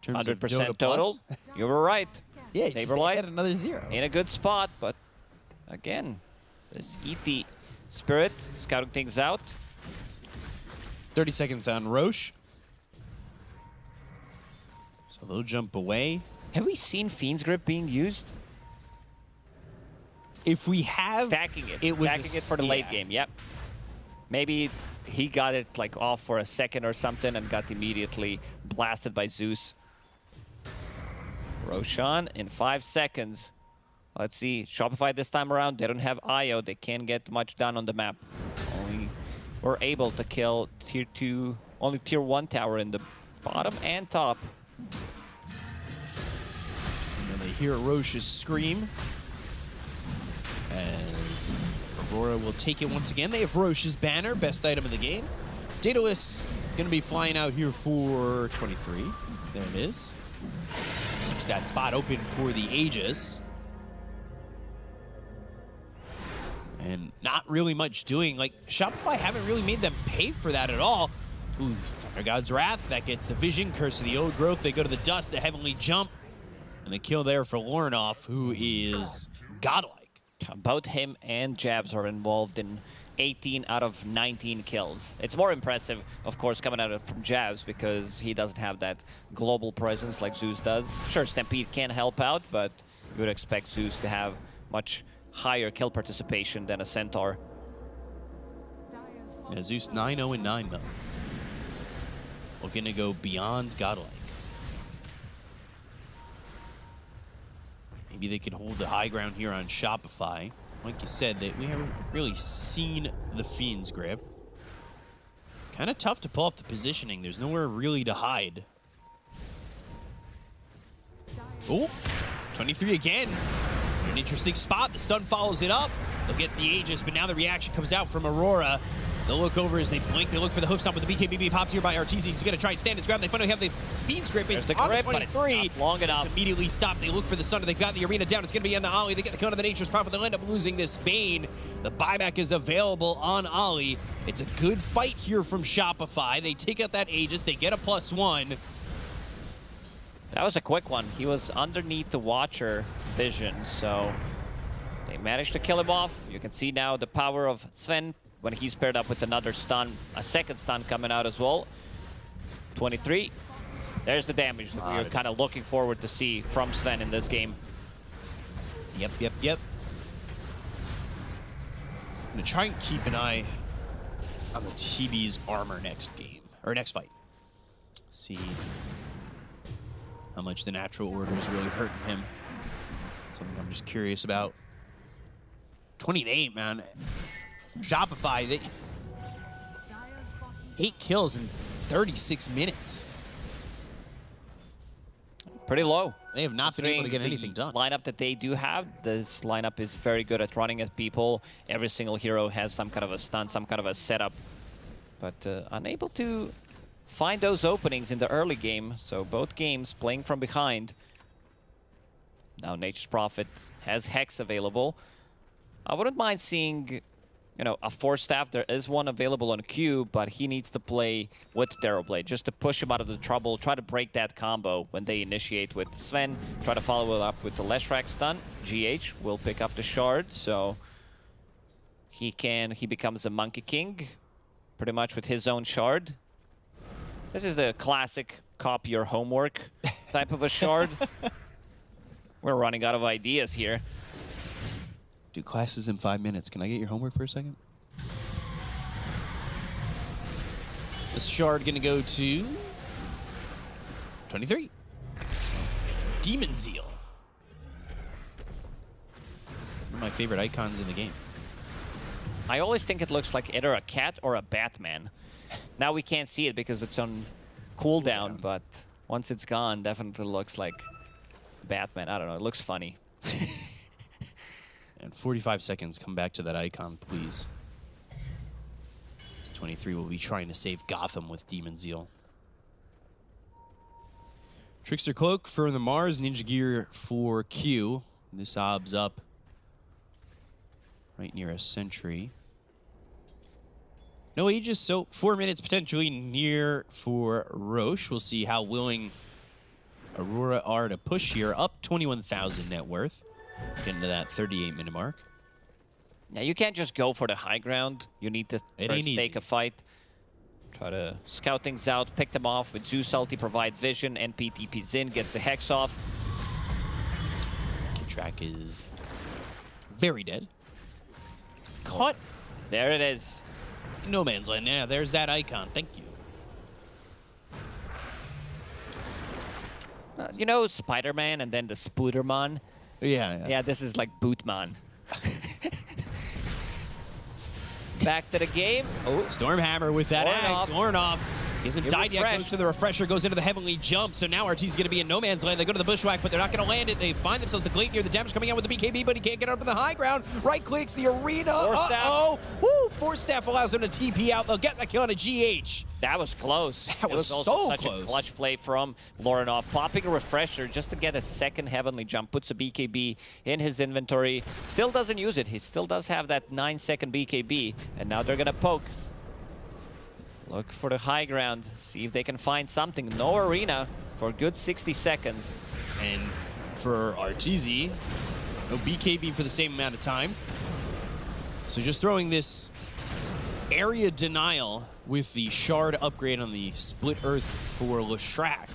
100% total. You were right. Yeah, just add another 0. In a good spot, but again, this ET Spirit scouting things out. 30 seconds on Roche. So they'll jump away. Have we seen Fiend's Grip being used? if we have stacking it, it was stacking it for the late game. Yep. Maybe he got it like off for a second or something and got immediately blasted by Zeus. Roshan in 5 seconds. Let's see. Shopify this time around. They don't have IO. They can't get much done on the map. Only were able to kill tier 2, only tier 1 tower in the bottom and top. And then they hear Roche's scream as Aurora will take it once again. They have Roche's banner, best item in the game. Daedalus going to be flying out here for 23. There it is. Keeps that spot open for the Aegis. And not really much doing. Like, Shopify haven't really made them pay for that at all. Ooh, Thunder God's Wrath, that gets the vision. Curse of the Old Growth, they go to the dust, the Heavenly Jump. And the kill there for Lornoff, who is godlike. Both him and Jabs are involved in 18 out of 19 kills. It's more impressive, of course, coming out from Jabs because he doesn't have that global presence like Zeus does. Sure, Stampede can help out, but you would expect Zeus to have much higher kill participation than a Centaur. Yeah, Zeus 9-0-9 though. Looking to go beyond godlike. Maybe they could hold the high ground here on Shopify. Like you said, we haven't really seen the Fiend's grip. Kind of tough to pull off the positioning. There's nowhere really to hide. Oh, 23 again. An interesting spot. The stun follows it up. They'll get the Aegis, but now the reaction comes out from Aurora. They'll look over as they blink. They look for the hoof stop with the BKBB popped here by Arteezy. He's going to try and stand his ground. They finally have the Fiend's grip. It's the on grip, the 23. but it's not long enough. It's immediately stopped. They look for the Sunder. They've got the arena down. It's going to be on the Ollie. They get the cone of the Nature's Prophet. They'll end up losing this Bane. The buyback is available on Ollie. It's a good fight here from Shopify. They take out that Aegis. They get a +1. That was a quick one. He was underneath the Watcher vision, so they managed to kill him off. You can see now the power of Sven when he's paired up with another stun, a second stun coming out as well. 23. There's the damage that we were kind of looking forward to see from Sven in this game. Yep. I'm going to try and keep an eye on the TB's armor next game, or next fight. See how much the natural order is really hurting him. Something I'm just curious about. 28, man. Shopify, they 8 kills in 36 minutes. Pretty low. They have not been able to get anything done. Lineup that they do have, this lineup is very good at running at people. Every single hero has some kind of a stun, some kind of a setup, but unable to find those openings in the early game. So both games playing from behind. Now Nature's Prophet has Hex available. I wouldn't mind seeing, you know, a Force Staff. There is one available on Q, but he needs to play with Darrowblade just to push him out of the trouble, try to break that combo when they initiate with Sven, try to follow it up with the Leshrac stun. GH will pick up the Shard, so he becomes a Monkey King pretty much with his own Shard. This is the classic copy your homework type of a Shard. We're running out of ideas here. Do classes in 5 minutes. Can I get your homework for a second? This Shard gonna go to 23. So, Demon Zeal. One of my favorite icons in the game. I always think it looks like either a cat or a Batman. Now we can't see it because it's on cooldown, but once it's gone, definitely looks like Batman. I don't know, it looks funny. And 45 seconds, come back to that icon, please. This 23 will be trying to save Gotham with Demon Zeal. Trickster Cloak for the Mars, Ninja Gear for Q. This obs up right near a sentry. No Aegis, so 4 minutes potentially near for Roche. We'll see how willing Aurora are to push here. Up 21,000 net worth. Getting to that 38-minute mark. Yeah, you can't just go for the high ground. You need to first easy. take a fight. Try to scout things out, pick them off with Zeus ulti, provide vision, NPTPs in, gets the Hex off. Track is very dead. Caught. There it is. No man's land. Yeah, there's that icon. Thank you. You know Spider-Man and then the Spooderman? Yeah. Yeah, this is like Bootman. Back to the game. Oh, Stormhammer with that axe. Ornoff. He hasn't died yet, refresh. goes to the refresher, goes into the heavenly jump. So now RT's going to be in no man's land. They go to the bushwhack, but they're not going to land it. They find themselves the Gladiator. The damage coming out with the BKB, but he can't get up to the high ground. Right clicks the arena. Uh-oh. Woo! Force Staff allows him to TP out. They'll get the kill on a GH. That was close. That was also so such close. a clutch play from Lorinov. Popping a refresher just to get a second heavenly jump. Puts a BKB in his inventory. Still doesn't use it. He still does have that 9-second BKB. And now they're going to poke. Look for the high ground. See if they can find something. No arena for a good 60 seconds. And for RTZ, no BKB for the same amount of time. So just throwing this area denial with the shard upgrade on the split earth for Leshrac.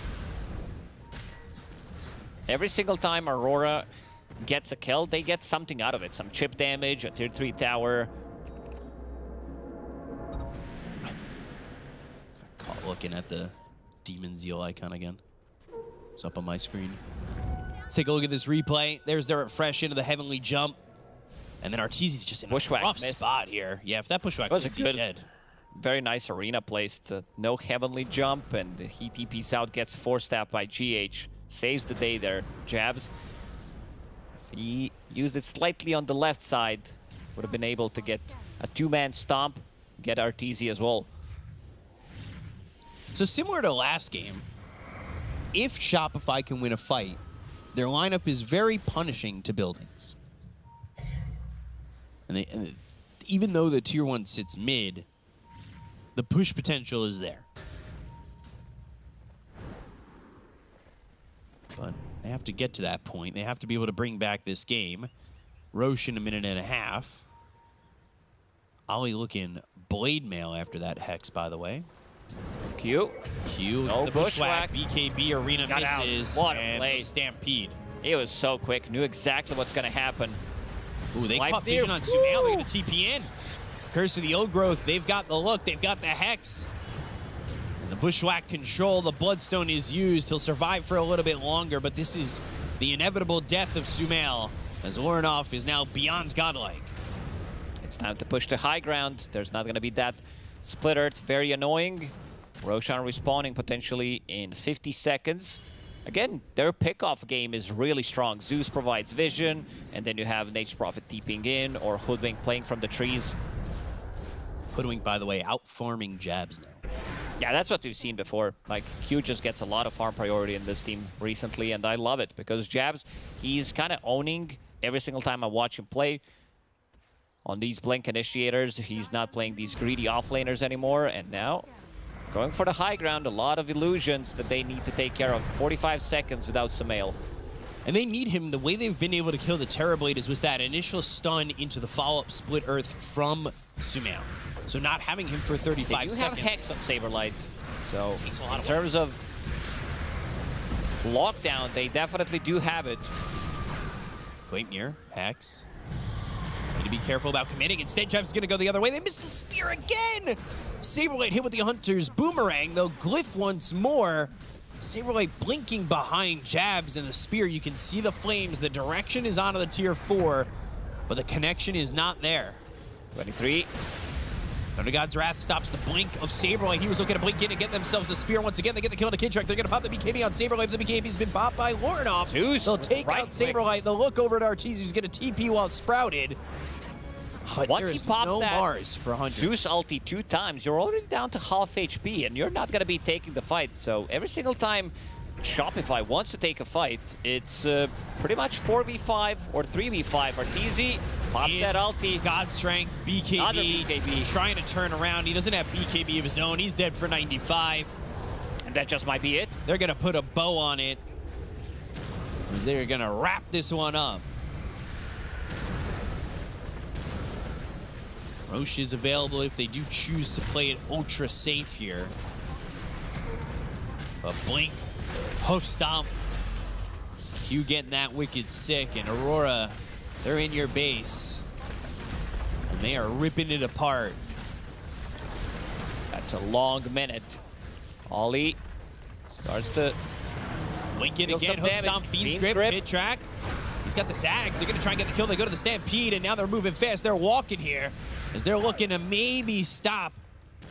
Every single time Aurora gets a kill, they get something out of it. Some chip damage, a tier 3 tower. Caught looking at the Demon Zeal icon again. It's up on my screen. Let's take a look at this replay. There's their refresh into the heavenly jump. And then Arteezy's just in Bushwhack a rough missed. spot here. Yeah, if that Bushwhack Was hits, a good, he's dead. very nice arena placed. No heavenly jump, and he TPs out, gets forced out by GH. Saves the day there. Jabs. If he used it slightly on the left side, would have been able to get a two-man stomp, get Arteezy as well. So similar to last game, if Shopify can win a fight, their lineup is very punishing to buildings. And even though the tier 1 sits mid, the push potential is there. But they have to get to that point. They have to be able to bring back this game. Roche in a minute and a half. Ollie looking blade mail after that Hex, by the way. Q. No the bushwhack. bushwhack. BKB arena Got out. misses. What a and play. the Stampede. It was so quick. Knew exactly what's going to happen. Ooh, they Life caught near. vision on Sumail. They're going to TP in. Curse of the Old Growth. They've got the look. They've got the Hex. And the Bushwhack control. The Bloodstone is used. He'll survive for a little bit longer, but this is the inevitable death of Sumail, as Lorinov is now beyond godlike. It's time to push the high ground. There's not going to be that split earth. Very annoying. Roshan respawning potentially in 50 seconds. Again, their pickoff game is really strong. Zeus provides vision, and then you have Nature's Prophet TPing in, or Hoodwink playing from the trees. Hoodwink, by the way, out-farming Jabs now. Yeah, that's what we've seen before. Like, Q just gets a lot of farm priority in this team recently, and I love it, because Jabs, he's kind of owning every single time I watch him play. On these Blink Initiators, he's not playing these greedy offlaners anymore, and now going for the high ground, a lot of illusions that they need to take care of. 45 seconds without Sumail. And they need him. The way they've been able to kill the Terrorblade is with that initial stun into the follow-up split earth from Sumail. So not having him for 35 they do seconds. have Hex on Saberlight. So Takes a lot in of terms of lockdown, they definitely do have it. Gleipnir, Hex. Need to be careful about committing. Instead, Jeff's going to go the other way. They missed the spear again! Saberlight hit with the Hunter's Boomerang, though Glyph once more. Saberlight blinking behind Jabs and the spear. You can see the flames. The direction is onto the tier 4, but the connection is not there. 23. Thunder God's Wrath stops the blink of Saberlight. He was looking to blink in and get themselves the spear once again. They get the kill on the Kid Track. They're going to pop the BKB on Saberlight. The BKB's been popped by Lorinov. They'll take out Saberlight. They'll look over at Arteezy, who's going to TP while sprouted. But once he pops no that Mars for 100. Zeus ulti 2 times, you're already down to half HP, and you're not going to be taking the fight. So every single time Shopify wants to take a fight, it's pretty much 4v5 or 3v5. Arteezy pops that ulti. God Strength, BKB, trying to turn around. He doesn't have BKB of his own. He's dead for 95. And that just might be it. They're going to put a bow on it. They're going to wrap this one up. Roche is available if they do choose to play it ultra safe here. But Blink, Hoof Stomp, Q getting that wicked sick, and Aurora They're in your base. And they are ripping it apart. That's a long minute. Ollie starts to Link in deal again, some hook damage. stomp, Fiend's Fiend's grip, grip. hit track. He's got the Zags. They're going to try and get the kill. They go to the Stampede, and now they're moving fast. They're walking here as they're looking to maybe stop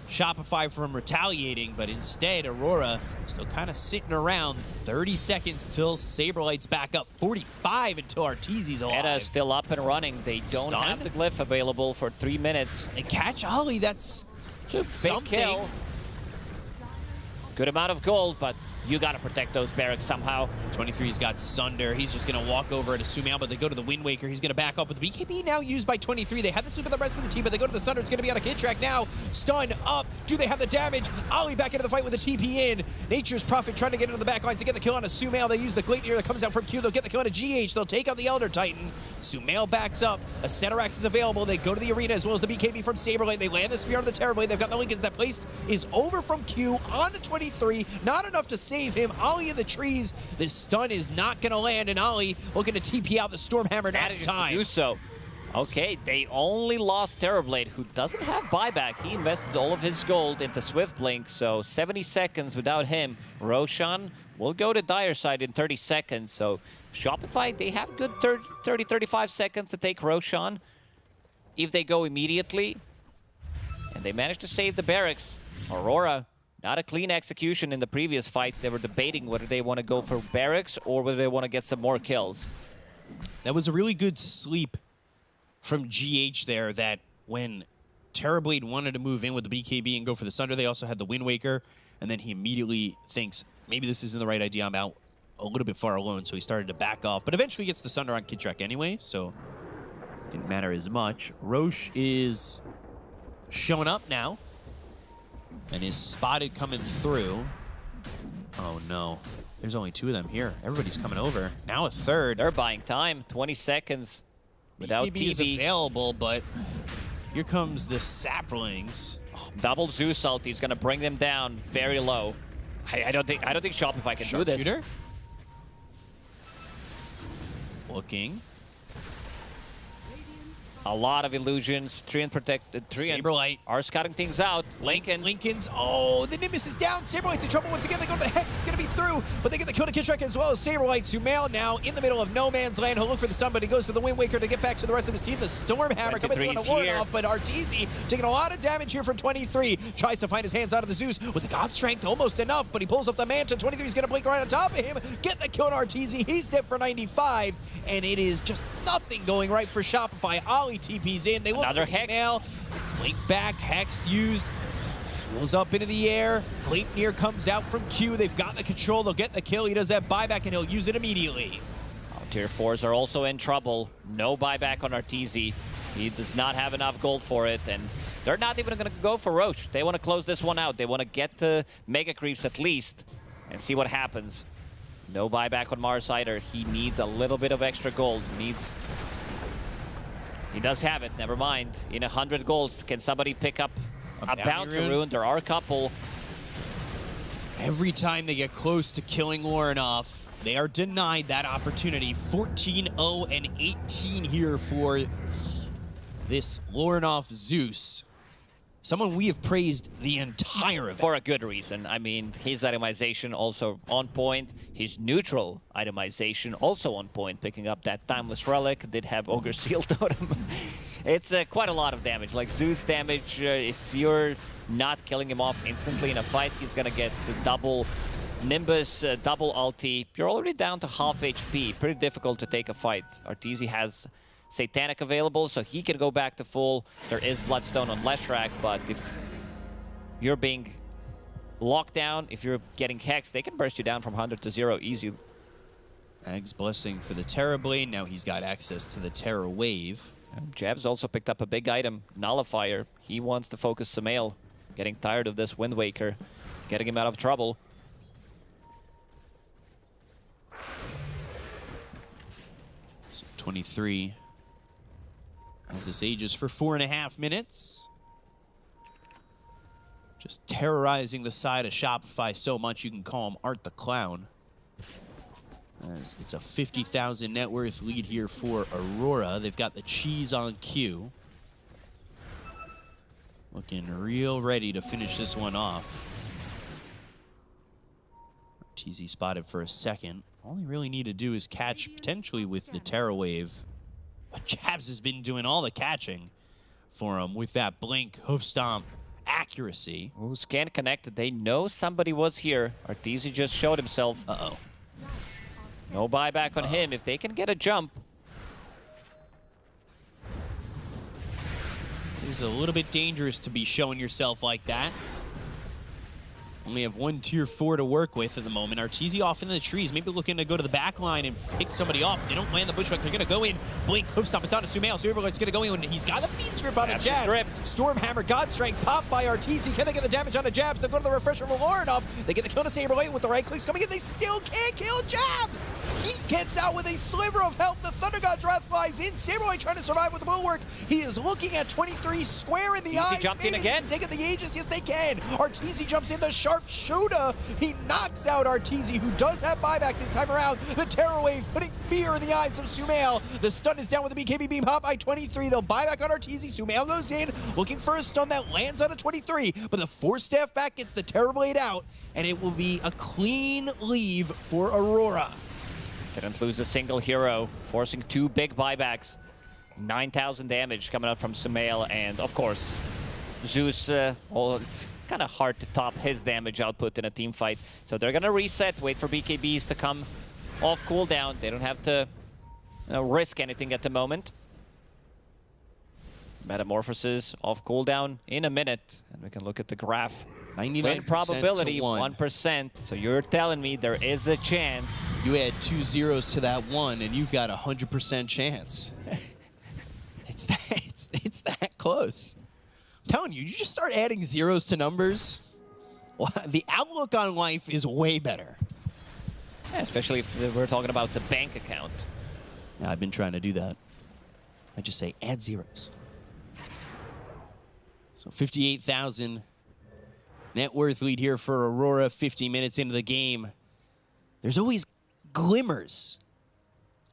Shopify from retaliating, but instead, Aurora still kind of sitting around. 30 seconds till Saberlight's back up. 45 until Arteezy's alive. Meta is still up and running. They don't Stun? have the glyph available for 3 minutes. And catch Ollie, that's Big something. kill. Good amount of gold, but you got to protect those barracks somehow. 23's got Sunder. He's just going to walk over to Sumail, but they go to the Wind Waker. He's going to back off with the BKB now used by 23. They have the sleep of the rest of the team, but they go to the Sunder. It's going to be on a hit track now. Stun up. Do they have the damage? Ollie back into the fight with the TP in. Nature's Prophet trying to get into the back lines to get the kill on a Sumail. They use the Gladiator that comes out from Q. They'll get the kill on a GH. They'll take out the Elder Titan. Sumail backs up. A Ceterax is available. They go to the arena as well as the BKB from Saberlight. They land the Spear on the Terrorblade. They've got the Lincolns. That place is over from Q on to 23. Not enough to save him. Ollie in the trees. This stun is not going to land, and Ollie looking to TP out the Stormhammer. Not in time. Do so. Okay, they only lost Terrorblade, who doesn't have buyback. He invested all of his gold into Swift Blink, so 70 seconds without him. Roshan will go to Dire side in 30 seconds, so Shopify, they have good 30, 35 seconds to take Roshan if they go immediately. And they managed to save the barracks. Aurora, not a clean execution in the previous fight. They were debating whether they want to go for barracks or whether they want to get some more kills. That was a really good sleep from GH there, that when Terrorblade wanted to move in with the BKB and go for the Sunder, they also had the Wind Waker, and then he immediately thinks, maybe this isn't the right idea, I'm out a little bit far alone, so he started to back off, but eventually gets the Sunder on Kid Track anyway, so didn't matter as much. Roche is showing up now and is spotted coming through. Oh no, there's only 2 of them here. Everybody's coming over. Now a third. They're buying time, 20 seconds without BKB is available, but here comes the Saplings. Double Zeus ulti is going to bring them down very low. I don't think Shopify can do this. Sharpshooter. Looking. A lot of illusions. 3 and protected. 3 and Saberlight are scouting things out. Lincolns. Oh, the Nimbus is down. Saberlight's in trouble once again. They go to the Hex. It's going to be through, but they get the kill to Kishrak as well as Saberlight. Sumail now in the middle of no man's land. He'll look for the stun, but he goes to the Wind Waker to get back to the rest of his team. The Stormhammer coming through on a ward off, but Arteezy taking a lot of damage here from 23. Tries to find his hands out of the Zeus with the God Strength, almost enough, but he pulls up the Manta. 23 is going to blink right on top of him. Get the kill on Arteezy. He's dead for 95, and it is just nothing going right for Shopify. Ollie TP's in. They look Another for Hex. Sumail. Blink back, Hex used. Wheels up into the air. Gleipnir comes out from Q. They've got the control. They'll get the kill. He does have buyback, and he'll use it immediately. Tier 4s are also in trouble. No buyback on Arteezy. He does not have enough gold for it, and they're not even going to go for Roche. They want to close this one out. They want to get to Mega Creeps at least and see what happens. No buyback on Mars either. He needs a little bit of extra gold. He does have it, never mind. In 100 golds, can somebody pick up a bounty rune? There are a couple. Every time they get close to killing Lorinoff, they are denied that opportunity. 14-0 and 18 here for this Lorinoff Zeus. Someone we have praised the entire event. For a good reason. I mean, his itemization also on point. His neutral itemization also on point. Picking up that Timeless Relic. Did have Ogre Seal Totem. It's quite a lot of damage. Like Zeus damage, if you're not killing him off instantly in a fight, he's going to get the double Nimbus, double ulti. You're already down to half HP. Pretty difficult to take a fight. Arteezy has Satanic available, so he can go back to full. There is Bloodstone on Leshrac, but if you're being locked down, if you're getting hexed, they can burst you down from 100 to 0 easy. Ag's Blessing for the Terra Blade. Now he's got access to the Terra Wave. Jabs also picked up a big item, Nullifier. He wants to focus Sumail, getting tired of this Wind Waker, getting him out of trouble. So 23. As this ages for 4.5 minutes. Just terrorizing the side of Shopify so much you can call him Art the Clown. As it's a 50,000 net worth lead here for Aurora. They've got the cheese on cue. Looking real ready to finish this one off. TZ spotted for a second. All they really need to do is catch potentially with the Terra Wave. But Jabs has been doing all the catching for him with that blink, hoof stomp, accuracy. Ooh, scan connected. They know somebody was here. Arteezy just showed himself. Uh-oh. No buyback on him. If they can get a jump. It's a little bit dangerous to be showing yourself like that. Only have one tier 4 to work with at the moment. Arteezy off in the trees, maybe looking to go to the back line and pick somebody off. They don't land the bushwhack. They're going to go in. Blink, hoof stomp. It's on to Sumail. Sumail's going to go in. He's got the feed strip on a Jabs. Stormhammer, God Strength, popped by Arteezy. Can they get the damage on a Jabs? They'll go to the refresher from Laurenov. They get the kill to Saberlight with the right clicks coming in. They still can't kill Jabs. He gets out with a sliver of health. The Thunder God's Wrath flies in. Saberlight trying to survive with the bulwark. He is looking at 23, square in the eyes. Jumped in again. Taking the Aegis. Yes, they can. Arteezy jumps in. The sharpshooter. He knocks out Arteezy, who does have buyback this time around. The Terror Wave putting fear in the eyes of Sumail. The stun is down with the BKB beam hop by 23. They'll buy back on Arteezy. Sumail goes in, looking for a stun that lands on a 23. But the Force Staff back gets the Terror Blade out, and it will be a clean leave for Aurora. Didn't lose a single hero, forcing 2 big buybacks. 9,000 damage coming out from Sumail, and of course, Zeus, well, it's kind of hard to top his damage output in a team fight. So they're going to reset, wait for BKBs to come off cooldown. They don't have to risk anything at the moment. Metamorphosis off cooldown in a minute, and we can look at the graph. 99% Win probability, to 1. 1%. So you're telling me there is a chance. You add 2 zeros to that 1, and you've got a 100% chance. It's that close. I'm telling you, you just start adding zeros to numbers. Well, the outlook on life is way better. Yeah, especially if we're talking about the bank account. Yeah, I've been trying to do that. I just say add zeros. So 58,000 net worth lead here for Aurora. 50 minutes into the game. There's always glimmers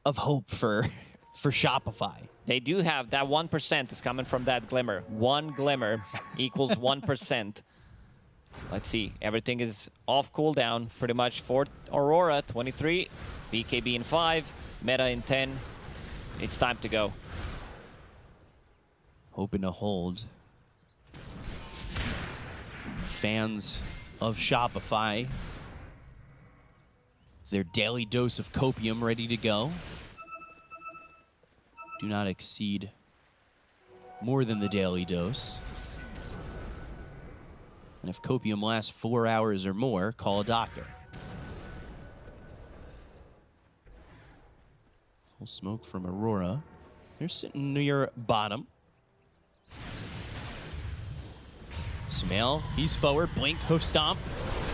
of hope for Shopify. They do have that 1% is coming from that glimmer. 1 glimmer equals 1%. Let's see. Everything is off cooldown pretty much for Aurora. 23, BKB in 5, Meta in 10. It's time to go. Hoping to hold. Fans of Shopify, their daily dose of copium ready to go. Do not exceed more than the daily dose. And if copium lasts 4 hours or more, call a doctor. Full smoke from Aurora. They're sitting near bottom. Sumail, he's forward, blink, hoof stomp.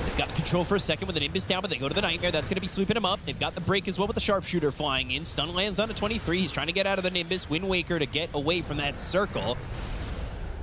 They've got the control for a second with the Nimbus down, but they go to the Nightmare. That's going to be sweeping him up. They've got the break as well with the Sharpshooter flying in. Stun lands on a 23. He's trying to get out of the Nimbus. Wind Waker to get away from that circle.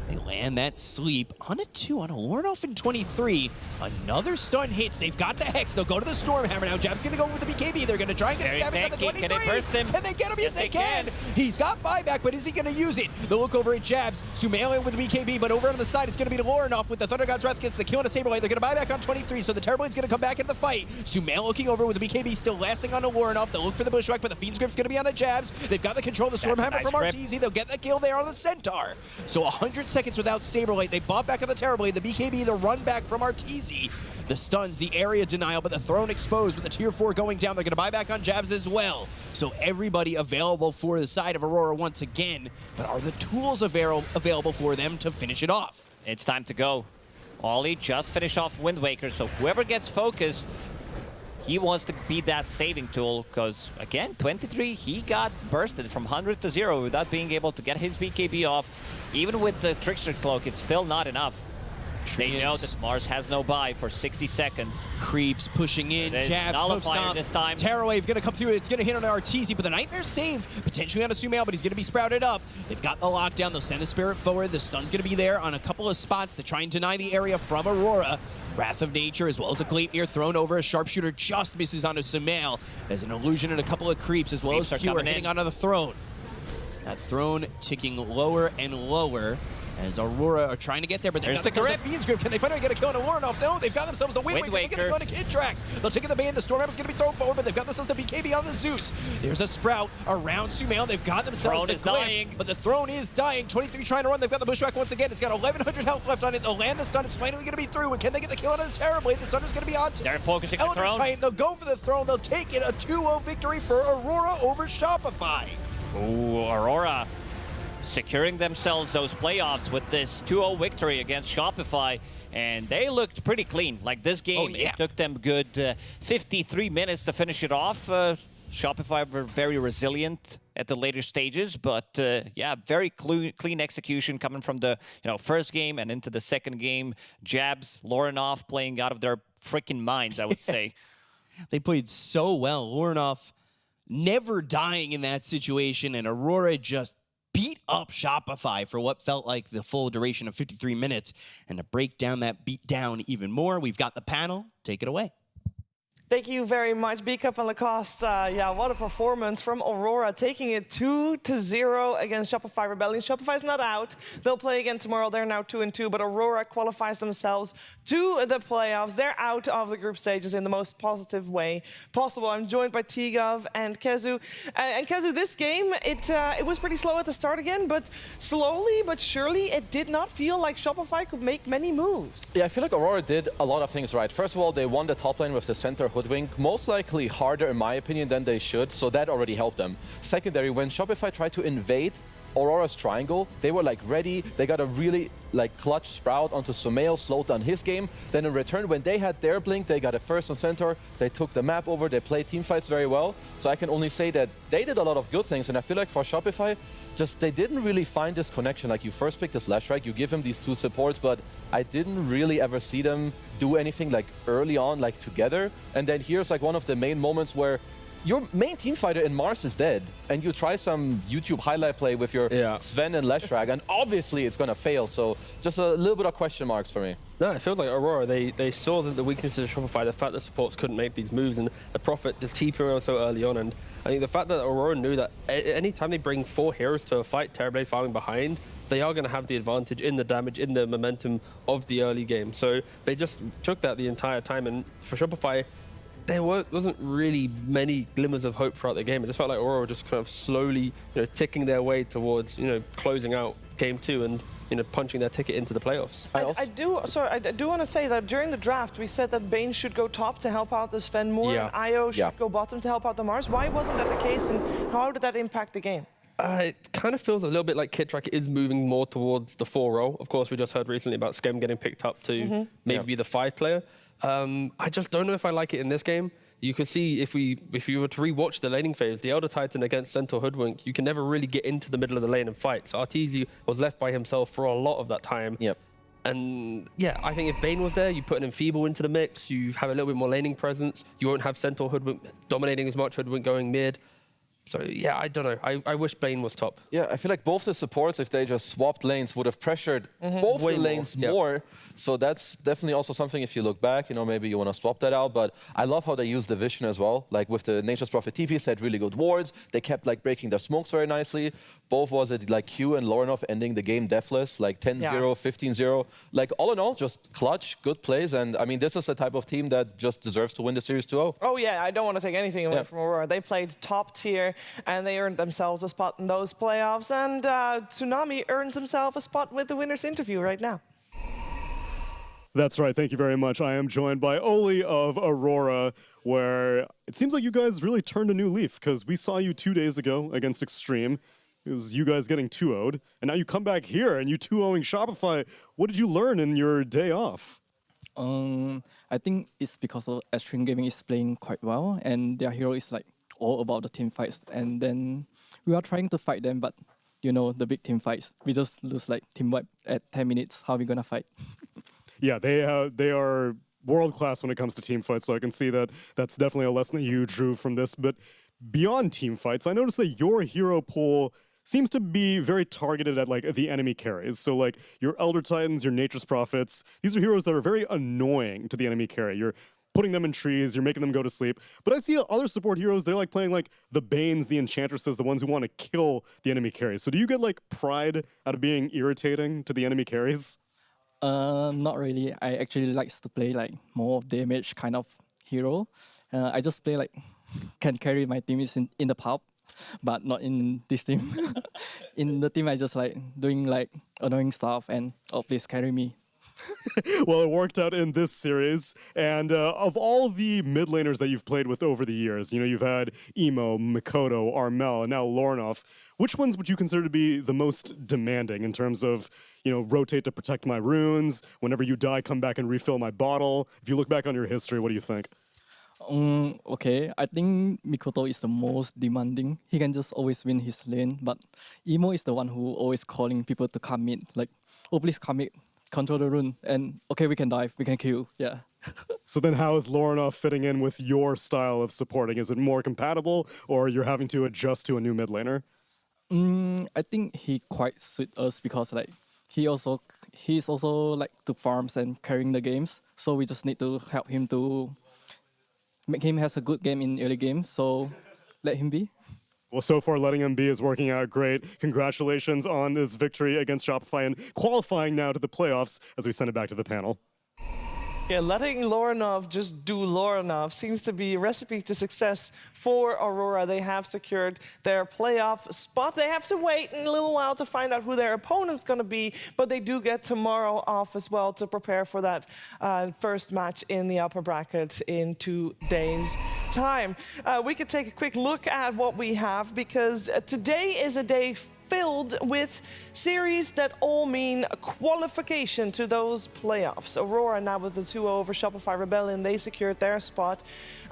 They land that sleep on a 2 on a Warnoff in 23. Another stun hits. They've got the Hex. They'll go to the Stormhammer now. Jab's going to go with the BKB. They're going to try and get the damage on the 23. Can they burst him? Can they get him? Yes, they can. He's got buyback, but is he going to use it? They'll look over at Jabs. Sumail in with the BKB, but over on the side, it's going to be the Laurenov with the Thunder God's Wrath gets the kill on a Saberlight. They're going to buy back on 23, so the Terrorblade's going to come back in the fight. Sumail looking over with the BKB still lasting on the Laurenov. They'll look for the Bushwhack, but the Fiend's Grip's going to be on the Jabs. They've got the control of the Stormhammer from Arteezy. They'll get the kill there on the Centaur. So 100 seconds without Saberlight. They bought back on the Terrorblade, the BKB, the run back from Arteezy. The stuns, the area denial, but the throne exposed with the tier 4 going down. They're going to buy back on Jabs as well. So everybody available for the side of Aurora once again, but are the tools available for them to finish it off? It's time to go. Ollie just finished off Wind Waker, so whoever gets focused, he wants to be that saving tool, because again, 23, he got bursted from 100 to 0 without being able to get his BKB off. Even with the Trickster Cloak, it's still not enough. They know that MOUZ has no buy for 60 seconds. Creeps pushing in, It is jab, smoke nullifier stomp. this time. Terror Wave gonna come through. It's gonna hit on Arteezy, but the Nightmare save potentially on a Sumail, but he's gonna be sprouted up. They've got the lockdown. They'll send the Spirit forward. The stun's gonna be there on a couple of spots to try and deny the area from Aurora. Wrath of Nature, as well as a Gleipnir thrown over. A Sharpshooter just misses on a Sumail. There's an illusion and a couple of creeps, as well Creeps as are Q coming hitting in. onto the throne. That throne ticking lower and lower as Aurora are trying to get there, but they've There's got the themselves grip. a Fiend's Grip. Can they finally get a kill on a Warnoff? No, they've got themselves the Wind Wind Waker. They're going to Kid Track. They'll take the band. The Storm Ember's going to be thrown forward, but they've got themselves the BKB on the Zeus. There's a Sprout around Sumail. They've got themselves Throne the is Glyph, dying. but the Throne is dying. 23 trying to run. They've got the Bushwhack once again. It's got 1,100 health left on it. They'll land the stun. It's finally going to be through. And can they get the kill on the Terrorblade? The Stunner's going to be on. They're focusing the Elder Throne. Titan. They'll go for the Throne. They'll take it. A 2-0 victory for Aurora over Shopify. Ooh, Aurora securing themselves those playoffs with this 2-0 victory against Shopify. And they looked pretty clean. Like this game, it took them good 53 minutes to finish it off. Shopify were very resilient at the later stages, but yeah, very clean execution coming from the first game and into the second game. Jabs, Lorenoff playing out of their freaking minds, I would say. They played so well. Lorenoff never dying in that situation, and Aurora just beat up Shopify for what felt like the full duration of 53 minutes. And to break down that beat down even more, we've got the panel. Take it away. Thank you very much, B-Cup and Lacoste. Yeah, what a performance from Aurora, taking it 2-0 against Shopify Rebellion. Shopify's not out. They'll play again tomorrow. They're now 2-2, but Aurora qualifies themselves to the playoffs. They're out of the group stages in the most positive way possible. I'm joined by Tigov and Kezu. And Kezu, this game, it was pretty slow at the start again, but slowly but surely, it did not feel like Shopify could make many moves. Yeah, I feel like Aurora did a lot of things right. First of all, they won the top lane with the center hoodwink, most likely harder in my opinion than they should, so that already helped them. Secondary, when Shopify tried to invade Aurora's triangle, they were like ready. They got a really like clutch Sprout onto Sumail, slowed down his game. Then in return, when they had their blink, they got a first on center. They took the map over. They played team fights very well. So I can only say that they did a lot of good things. And I feel like for Shopify, just they didn't really find this connection. Like you first pick this Lashrack, you give him these two supports, but I didn't really ever see them do anything like early on, like together. And then here's like one of the main moments where your main team fighter in MOUZ is dead, and you try some YouTube highlight play with your Sven and Lashrack, and obviously it's gonna fail. So just a little bit of question marks for me. No, it feels like Aurora, they saw that the weaknesses of Shopify, the fact that supports couldn't make these moves, and the Prophet just TPing around so early on. And I think the fact that Aurora knew that anytime they bring 4 heroes to a fight, Terrorblade farming behind, they are going to have the advantage in the damage, in the momentum of the early game. So they just took that the entire time, and for Shopify, there wasn't really many glimmers of hope throughout the game. It just felt like Aurora just kind of slowly, ticking their way towards, closing out game 2 and, punching their ticket into the playoffs. I do want to say that during the draft, we said that Bane should go top to help out the Sven more, and Io should go bottom to help out the MOUZ. Why wasn't that the case, and how did that impact the game? It kind of feels a little bit like Kid Track is moving more towards the 4 role. Of course, we just heard recently about Skem getting picked up to maybe be the 5 player. I just don't know if I like it in this game. You could see if you were to rewatch the laning phase, the Elder Titan against Centaur Hoodwink, you can never really get into the middle of the lane and fight. So Arteezy was left by himself for a lot of that time. Yep. And yeah, I think if Bane was there, you put an Enfeeble into the mix, you have a little bit more laning presence, you won't have Centaur Hoodwink dominating as much, Hoodwink going mid. So yeah, I don't know. I wish Bane was top. Yeah, I feel like both the supports, if they just swapped lanes, would have pressured both the lanes more. So that's definitely also something, if you look back, maybe you want to swap that out. But I love how they use the vision as well. Like with the Nature's Prophet TPs, they had really good wards. They kept like breaking their smokes very nicely. Both was it like Q and Lorenoff ending the game deathless, like 10-0, 15-0. Like all in all, just clutch, good plays. And I mean, this is the type of team that just deserves to win the series 2-0. Oh yeah, I don't want to take anything away from Aurora. They played top tier, and they earned themselves a spot in those playoffs. And Tsunami earns himself a spot with the winner's interview right now. That's right. Thank you very much. I am joined by Oli of Aurora, where it seems like you guys really turned a new leaf, because we saw you 2 days ago against Xtreme. It was you guys getting 2-0'd, and now you come back here and you 2-0'ing Shopify. What did you learn in your day off? I think it's because of Xtreme Gaming is playing quite well, and their hero is like all about the team fights. And then we are trying to fight them, but the big team fights, we just lose like team wipe at 10 minutes. How are we gonna fight? yeah, they are world class when it comes to team fights. So I can see that that's definitely a lesson that you drew from this. But beyond team fights, I noticed that your hero pool seems to be very targeted at like the enemy carries. So like your Elder Titans, your Nature's Prophets, these are heroes that are very annoying to the enemy carry. You're putting them in trees, you're making them go to sleep. But I see other support heroes, they're like playing like the Banes, the Enchantresses, the ones who want to kill the enemy carries. So do you get like pride out of being irritating to the enemy carries? Not really. I actually likes to play like more damage kind of hero. I just play like can carry my teammates in the pub, but not in this team. In the team, I just like doing like annoying stuff and please carry me. Well, it worked out in this series. And of all the mid laners that you've played with over the years, you know, you've had Emo, Mikoto, Armel, and now Lornoff. Which ones would you consider to be the most demanding in terms of, you know, rotate to protect my runes, whenever you die, come back and refill my bottle? If you look back on your history, what do you think? Okay, I think Mikoto is the most demanding. He can just always win his lane, but Emo is the one who always calling people to come mid. Like, oh, please come mid, control the rune, and okay, we can dive, we can kill, yeah. So then how is Lornoff fitting in with your style of supporting? Is it more compatible, or you're having to adjust to a new mid laner? I think he quite suit us because like he's also like to farms and carrying the games, so we just need to help him to make him has a good game in early games, so let him be. Well, so far, letting him be is working out great. Congratulations on this victory against Shopify and qualifying now to the playoffs as we send it back to the panel. Yeah, letting Lornoff just do Lornoff seems to be a recipe to success for Aurora. They have secured their playoff spot. They have to wait in a little while to find out who their opponent's going to be, but they do get tomorrow off as well to prepare for that first match in the upper bracket in 2 days' time. We could take a quick look at what we have, because today is a day filled with series that all mean a qualification to those playoffs. Aurora now with the 2-0 over Shopify Rebellion, they secured their spot.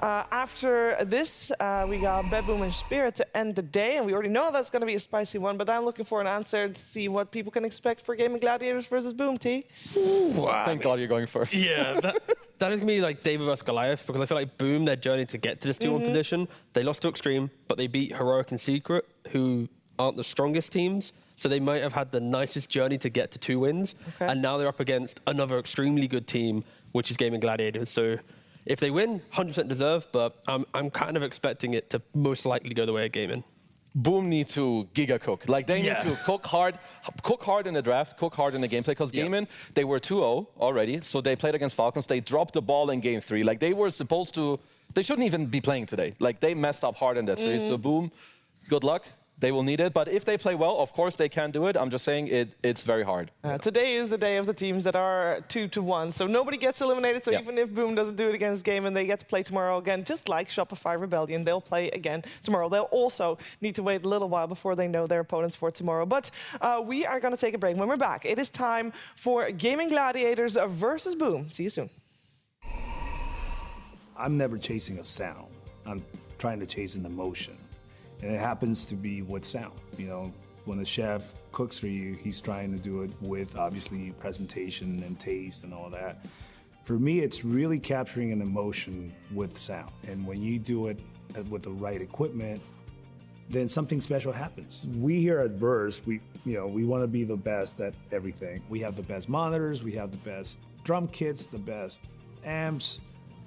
After this, we got Bedboom and Spirit to end the day, and we already know that's going to be a spicy one, but I'm looking for an answer to see what people can expect for Gaimin Gladiators versus Boom T. Thank God you're going first. Yeah, that is going to be like David vs. Goliath, because I feel like Boom, their journey to get to this 2-1 position, they lost to Xtreme, but they beat Heroic and Secret, who aren't the strongest teams, so they might have had the nicest journey to get to 2 wins, and now they're up against another extremely good team, which is Gaimin Gladiators. So if they win, 100% deserve, but I'm kind of expecting it to most likely go the way of Gaimin. Boom need to giga cook. Like, they need to cook hard in the draft, cook hard in the gameplay, because Gaimin, they were 2-0 already, so they played against Falcons. They dropped the ball in game 3. Like, they were supposed to, they shouldn't even be playing today. Like, they messed up hard in that series, so Boom, good luck. They will need it, but if they play well, of course they can do it. I'm just saying it's very hard. Today is the day of the teams that are 2-1, so nobody gets eliminated. So even if Boom doesn't do it against Gaimin, they get to play tomorrow again, just like Shopify Rebellion. They'll play again tomorrow. They'll also need to wait a little while before they know their opponents for tomorrow. But we are going to take a break. When we're back, it is time for Gaimin Gladiators versus Boom. See you soon. I'm never chasing a sound. I'm trying to chase an emotion. And it happens to be with sound. You know, when a chef cooks for you, he's trying to do it with obviously presentation and taste and all that. For me, it's really capturing an emotion with sound. And when you do it with the right equipment, then something special happens. We here at Verse, we want to be the best at everything. We have the best monitors, we have the best drum kits, the best amps,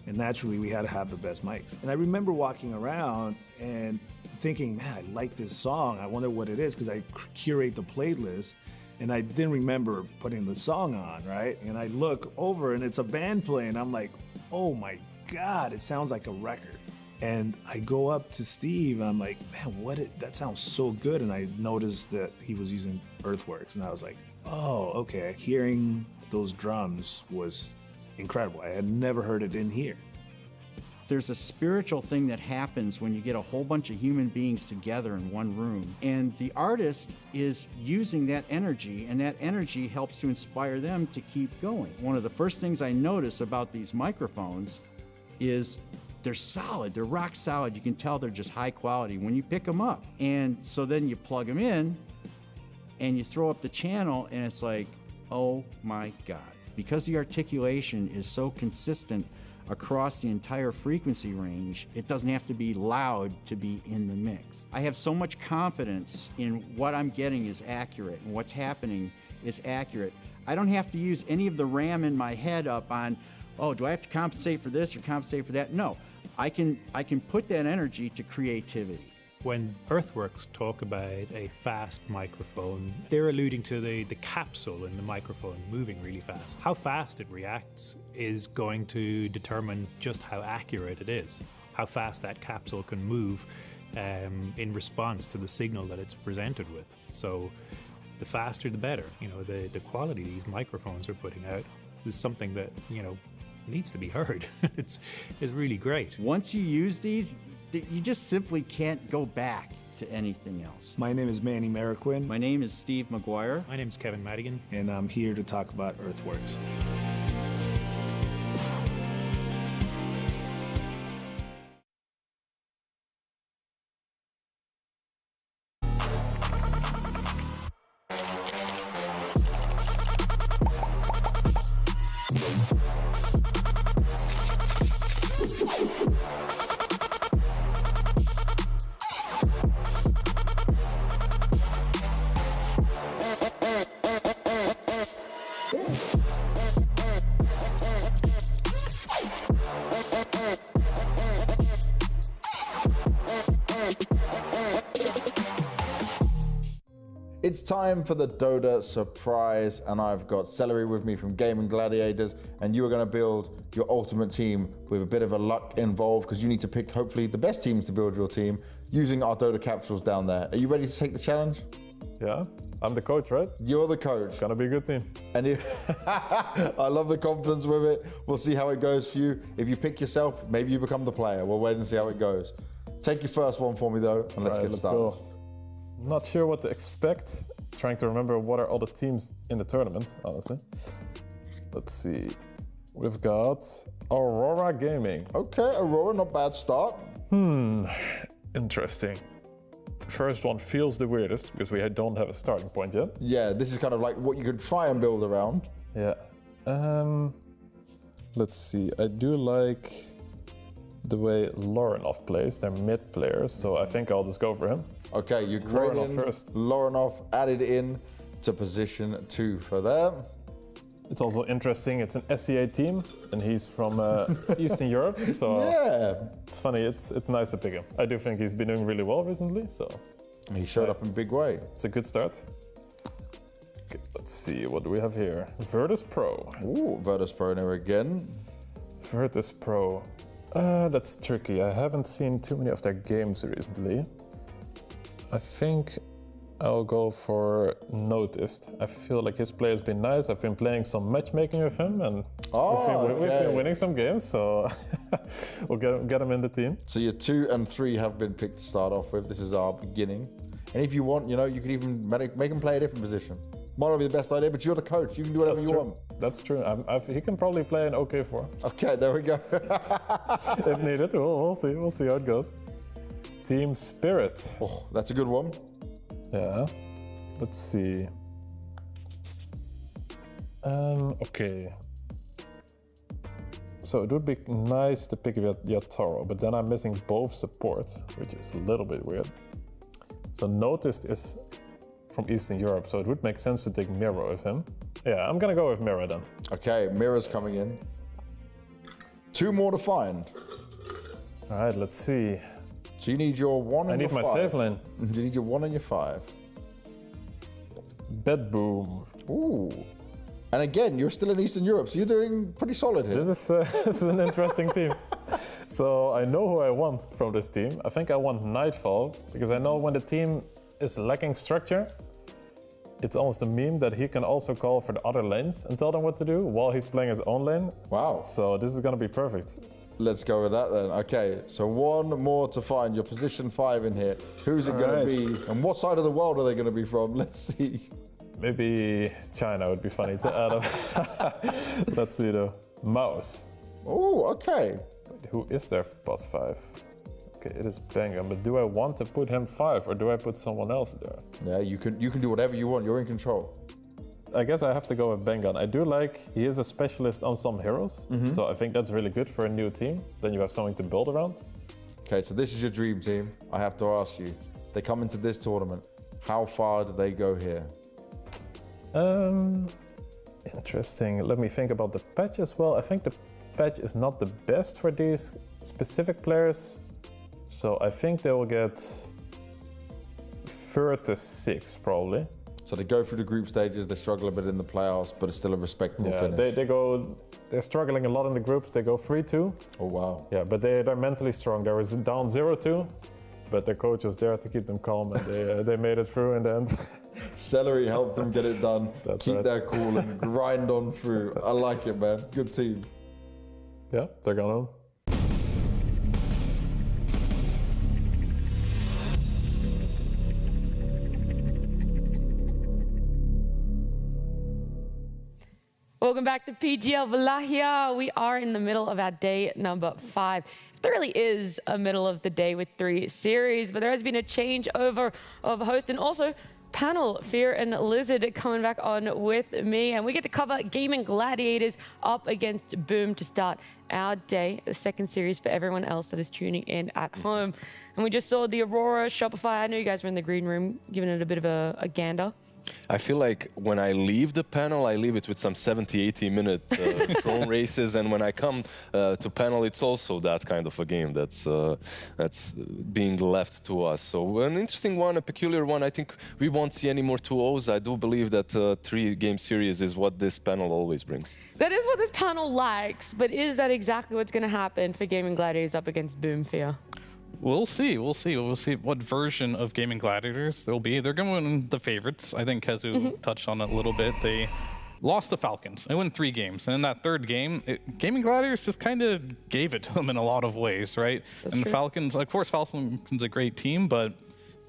and naturally we had to have the best mics. And I remember walking around and thinking, man, I like this song. I wonder what it is, because I curate the playlist, and I didn't remember putting the song on, right? And I look over, and it's a band playing. I'm like, oh my God, it sounds like a record. And I go up to Steve, and I'm like, man, that sounds so good. And I noticed that he was using Earthworks, and I was like, oh, okay. Hearing those drums was incredible. I had never heard it in here. There's a spiritual thing that happens when you get a whole bunch of human beings together in one room. And the artist is using that energy, and that energy helps to inspire them to keep going. One of the first things I notice about these microphones is they're solid, they're rock solid. You can tell they're just high quality when you pick them up. And so then you plug them in and you throw up the channel, and it's like, oh my God. Because the articulation is so consistent across the entire frequency range, it doesn't have to be loud to be in the mix. I have so much confidence in what I'm getting is accurate and what's happening is accurate. I don't have to use any of the RAM in my head up on, oh, do I have to compensate for this or compensate for that? No, I can put that energy to creativity. When Earthworks talk about a fast microphone, they're alluding to the capsule in the microphone moving really fast. How fast it reacts is going to determine just how accurate it is, how fast that capsule can move in response to the signal that it's presented with. So the faster the better. You know, the quality these microphones are putting out is something that, you know, needs to be heard. It's really great. Once you use these, you just simply can't go back to anything else. My name is Manny Mariquin. My name is Steve McGuire. My name is Kevin Madigan. And I'm here to talk about Earthworks. It's time for the Dota surprise, and I've got Celery with me from Gaimin Gladiators, and you are going to build your ultimate team with a bit of a luck involved, because you need to pick hopefully the best teams to build your team using our Dota capsules down there. Are you ready to take the challenge? Yeah, I'm the coach, right? You're the coach. Gonna be a good team. And I love the confidence with it. We'll see how it goes for you. If you pick yourself, maybe you become the player. We'll wait and see how it goes. Take your first one for me though, and let's get started. Go. Not sure what to expect. Trying to remember what are all the teams in the tournament, honestly. Let's see. We've got Aurora Gaming. Okay, Aurora, not bad start. Interesting. First one feels the weirdest because we don't have a starting point yet. Yeah, this is kind of like what you could try and build around. Yeah. Let's see. I do like the way Lorenov plays. They're mid players, so I think I'll just go for him. Okay, Ukrainian Lorenov added in to position 2 for them. It's also interesting, it's an SEA team, and he's from Eastern Europe, so yeah, it's funny, it's nice to pick him. I do think he's been doing really well recently, so... He showed up in a big way. It's a good start. Okay, let's see, what do we have here? Virtus.pro. Ooh, Virtus.pro there again. Virtus.pro. That's tricky. I haven't seen too many of their games recently. I think I'll go for Noticed. I feel like his play has been nice. I've been playing some matchmaking with him, and we've been winning some games, so we'll get him in the team. So your 2 and 3 have been picked to start off with. This is our beginning. And if you want, you know, you could even make him play a different position. Might not be the best idea, but you're the coach. You can do whatever you want. That's true. He can probably play an OK4. Okay, there we go. If needed, we'll see. We'll see how it goes. Team Spirit. Oh, that's a good one. Yeah. Let's see. Okay. So it would be nice to pick Yatoro, but then I'm missing both supports, which is a little bit weird. So Noticed is from Eastern Europe, so it would make sense to take Miro with him. Yeah, I'm gonna go with Miro then. Okay, Miro's coming in. 2 more to find. All right, let's see. So you need your 1 and your 5. I need my safe lane. You need your 1 and your 5. Bedboom. Ooh. And again, you're still in Eastern Europe, so you're doing pretty solid here. This is an interesting team. So I know who I want from this team. I think I want Nightfall, because I know when the team is lacking structure, it's almost a meme that he can also call for the other lanes and tell them what to do while he's playing his own lane. Wow. So this is gonna be perfect. Let's go with that then. Okay, so 1 more to find. Your position 5 in here. Who's it going to be? And what side of the world are they going to be from? Let's see. Maybe China would be funny to add up. Let's see though. MOUZ. Oh, okay. Wait, who is their boss 5? Okay, it is Bengham, but do I want to put him 5 or do I put someone else there? Yeah, you can do whatever you want. You're in control. I guess I have to go with Bengan. I do like he is a specialist on some heroes, so I think that's really good for a new team. Then you have something to build around. Okay, so this is your dream team. I have to ask you, they come into this tournament, how far do they go here? Interesting. Let me think about the patch as well. I think the patch is not the best for these specific players, so I think they will get 36 probably. So they go through the group stages, they struggle a bit in the playoffs, but it's still a respectable finish. They're struggling a lot in the groups. They go 3-2. Oh, wow. Yeah, but they're mentally strong. They were down 0-2, but their coach was there to keep them calm, and they made it through in the end. Celery helped them get it done. Keep right. their cool and grind on through. I like it, man. Good team. Yeah, they're gone home. Welcome back to PGL Wallachia. We are in the middle of our day number 5. There really is a middle of the day with 3 series, but there has been a changeover of host and also panel. Fear and Lizard coming back on with me, and we get to cover Gaimin Gladiators up against Boom to start our day, the second series for everyone else that is tuning in at home. And we just saw the Aurora Shopify. I know you guys were in the green room giving it a bit of a gander. I feel like when I leave the panel, I leave it with some 70-80 minute drone races, and when I come to panel, it's also that kind of a game that's being left to us. So an interesting one, a peculiar one. I think we won't see any more 2-0s. I do believe that 3-game series is what this panel always brings. That is what this panel likes, but is that exactly what's going to happen for Gaimin Gladiators up against Boom, Fear? We'll see. We'll see what version of Gaimin Gladiators there'll be. They're going to win the favorites. I think Kezu touched on it a little bit. They lost the Falcons. They won 3 games. And in that third game, Gaimin Gladiators just kind of gave it to them in a lot of ways, right? That's and true. the Falcons, of course, Falcons a great team, but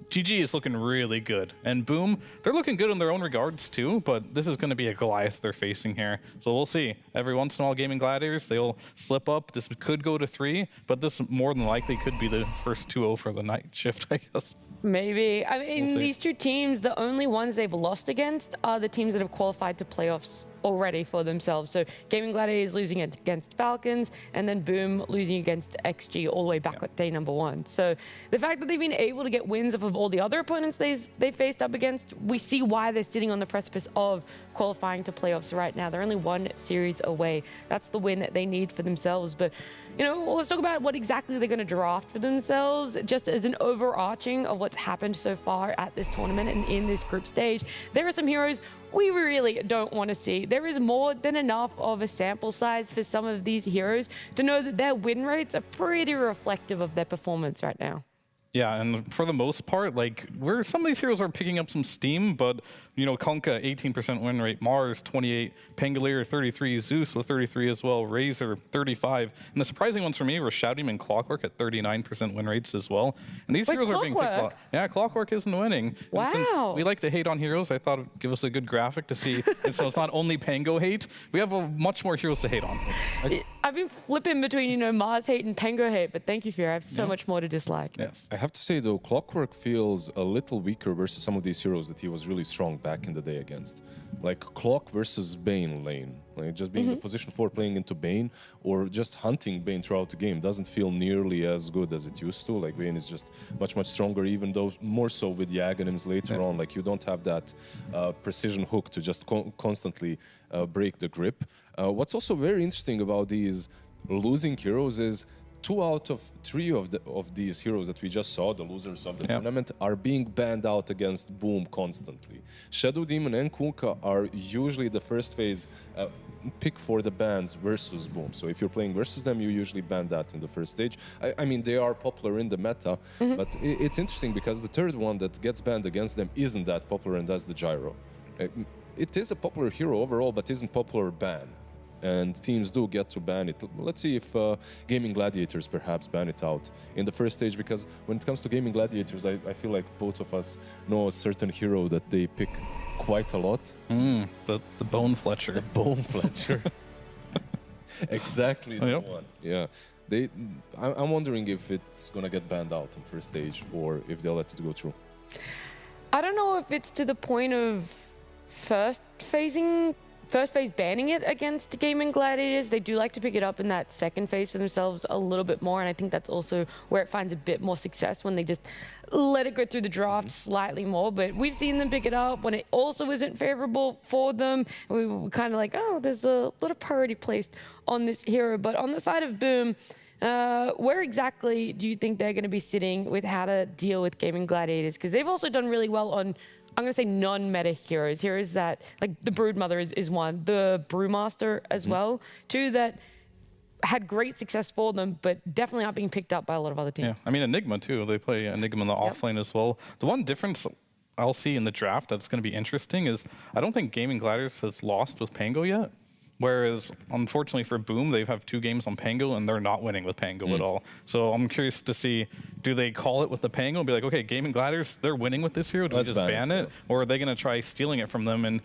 GG is looking really good. And Boom, they're looking good in their own regards too, but this is going to be a Goliath they're facing here. So we'll see. Every once in a while, Gaimin Gladiators, they'll slip up. This could go to 3, but this more than likely could be the first 2-0 for the night shift, I guess. Maybe. I mean, We'll see. these two teams, the only ones they've lost against are the teams that have qualified to playoffs already for themselves. So Gaimin Gladiators losing against Falcons, and then Boom losing against XG all the way back at day number 1. So the fact that they've been able to get wins off of all the other opponents they faced up against, we see why they're sitting on the precipice of qualifying to playoffs right now. They're only 1 series away. That's the win that they need for themselves. But you know, let's talk about what exactly they're going to draft for themselves, just as an overarching of what's happened so far at this tournament and in this group stage. There are some heroes we really don't want to see. There is more than enough of a sample size for some of these heroes to know that their win rates are pretty reflective of their performance right now. Yeah, and for the most part, like, some of these heroes are picking up some steam, but, you know, Konka, 18% win rate, Mars, 28, Pangolier, 33, Zeus with 33 as well, Razor, 35. And the surprising ones for me were Shoutim and Clockwork at 39% win rates as well. And these heroes are being picked up. Yeah, Clockwork isn't winning. Wow. And since we like to hate on heroes, I thought it'd give us a good graphic to see. And so it's not only Pango hate, we have much more heroes to hate on. I've been flipping between, you know, Mars hate and Pango hate, but thank you, Fear. I have so much more to dislike. Yes. I have to say, though, Clockwork feels a little weaker versus some of these heroes that he was really strong back in the day against. Like Clock versus Bane lane. Like just being in position 4 playing into Bane or just hunting Bane throughout the game doesn't feel nearly as good as it used to. Like Bane is just much stronger, even though more so with the Aghanims later on. Like you don't have that precision hook to just constantly break the grip. What's also very interesting about these losing heroes is 2 out of 3 of these heroes that we just saw, the losers of the tournament, are being banned out against Boom constantly. Shadow Demon and Kunkka are usually the first phase pick for the bans versus Boom. So if you're playing versus them, you usually ban that in the first stage. I mean, they are popular in the meta, but it's interesting because the third one that gets banned against them isn't that popular, and that's the Gyro. It is a popular hero overall, but isn't popular ban. And teams do get to ban it. Let's see if Gaimin Gladiators perhaps ban it out in the first stage, because when it comes to Gaimin Gladiators, I feel like both of us know a certain hero that they pick quite a lot. The Bone Fletcher. The Bone Fletcher. Exactly the one. Yeah. I'm wondering if it's going to get banned out on first stage or if they'll let it go through. I don't know if it's to the point of first phase banning it against Gaimin Gladiators. They do like to pick it up in that second phase for themselves a little bit more, and I think that's also where it finds a bit more success when they just let it go through the draft slightly more. But we've seen them pick it up when it also isn't favorable for them. We were kind of like, oh, there's a little priority placed on this hero. But on the side of Boom, where exactly do you think they're going to be sitting with how to deal with Gaimin Gladiators? Because they've also done really well on, I'm going to say, non-meta heroes that, like the Broodmother is one, the Brewmaster as well, two that had great success for them, but definitely not being picked up by a lot of other teams. Yeah, I mean Enigma too. They play Enigma in the offlane as well. The one difference I'll see in the draft that's going to be interesting is I don't think Gaimin Gladiators has lost with Pango yet. Whereas, unfortunately for Boom, they have 2 games on Pango, and they're not winning with Pango at all. So I'm curious to see, do they call it with the Pango and be like, okay, Gaimin Gladiators, they're winning with this hero, do we just ban it? Or are they going to try stealing it from them and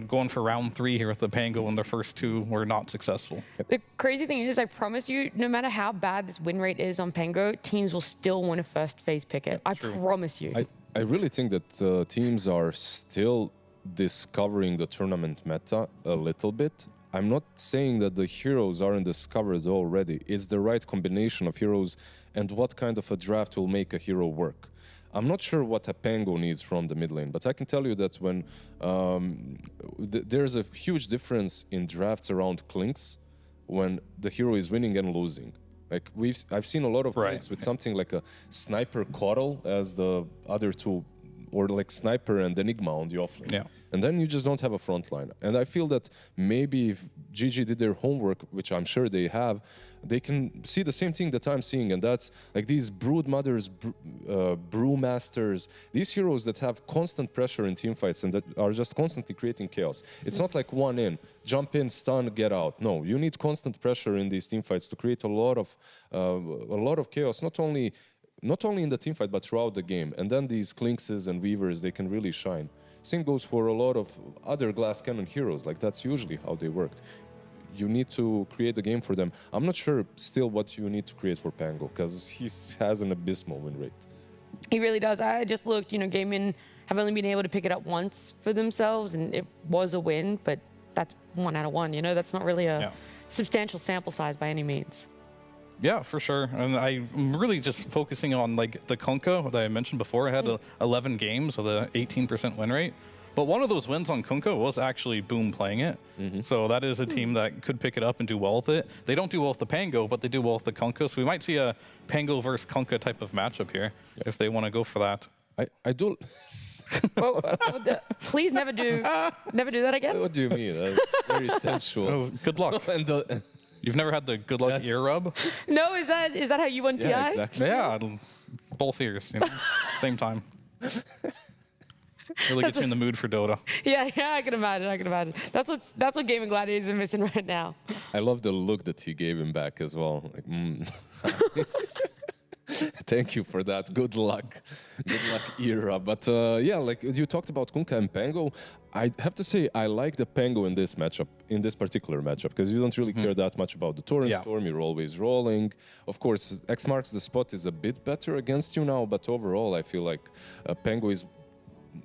going for round 3 here with the Pango when their first 2 were not successful? The crazy thing is, I promise you, no matter how bad this win rate is on Pango, teams will still win a first phase picket. I promise you. I really think that teams are still discovering the tournament meta a little bit. I'm not saying that the heroes aren't discovered already. It's the right combination of heroes and what kind of a draft will make a hero work. I'm not sure what a Pango needs from the mid lane, but I can tell you that when there's a huge difference in drafts around Clinks when the hero is winning and losing. Like I've seen a lot of Clinks with something like a Sniper Coddle as the other 2, or like Sniper and Enigma on the offlane. Yeah. And then you just don't have a front line. And I feel that maybe if GG did their homework, which I'm sure they have, they can see the same thing that I'm seeing, and that's like these Broodmothers, Brewmasters, these heroes that have constant pressure in teamfights and that are just constantly creating chaos. It's not like one in, jump in, stun, get out. No, you need constant pressure in these teamfights to create a lot of chaos, not only in the teamfight, but throughout the game. And then these Clinkses and Weavers, they can really shine. Same goes for a lot of other Glass Cannon heroes. Like, that's usually how they worked. You need to create a game for them. I'm not sure still what you need to create for Pango, because he has an abysmal win rate. He really does. I just looked, Gaimin have only been able to pick it up once for themselves, and it was a win, but that's 1 out of 1, That's not really a substantial sample size by any means. Yeah, for sure. And I'm really just focusing on like the Kunkka that I mentioned before. I had 11 games with an 18% win rate. But one of those wins on Kunkka was actually Boom playing it. So that is a team that could pick it up and do well with it. They don't do well with the Pango, but they do well with the Kunkka. So we might see a Pango versus Kunkka type of matchup here if they want to go for that. I do. Please never do that again. What do you mean? Very sensual. Good luck. You've never had the good luck ear rub? No, is that how you won TI? Yeah, exactly. Yeah, both ears, same time. Really gets you in the mood for Dota. Yeah, I can imagine. That's what Gaimin Gladiators are missing right now. I love the look that he gave him back as well. Like, Thank you for that. Good luck. Good luck, era. But yeah, like you talked about Kunkka and Pango, I have to say I like the Pango in this matchup, in this particular matchup, because you don't really care that much about the Torrent Storm. You're always rolling. Of course, X marks the spot is a bit better against you now, but overall I feel like Pango is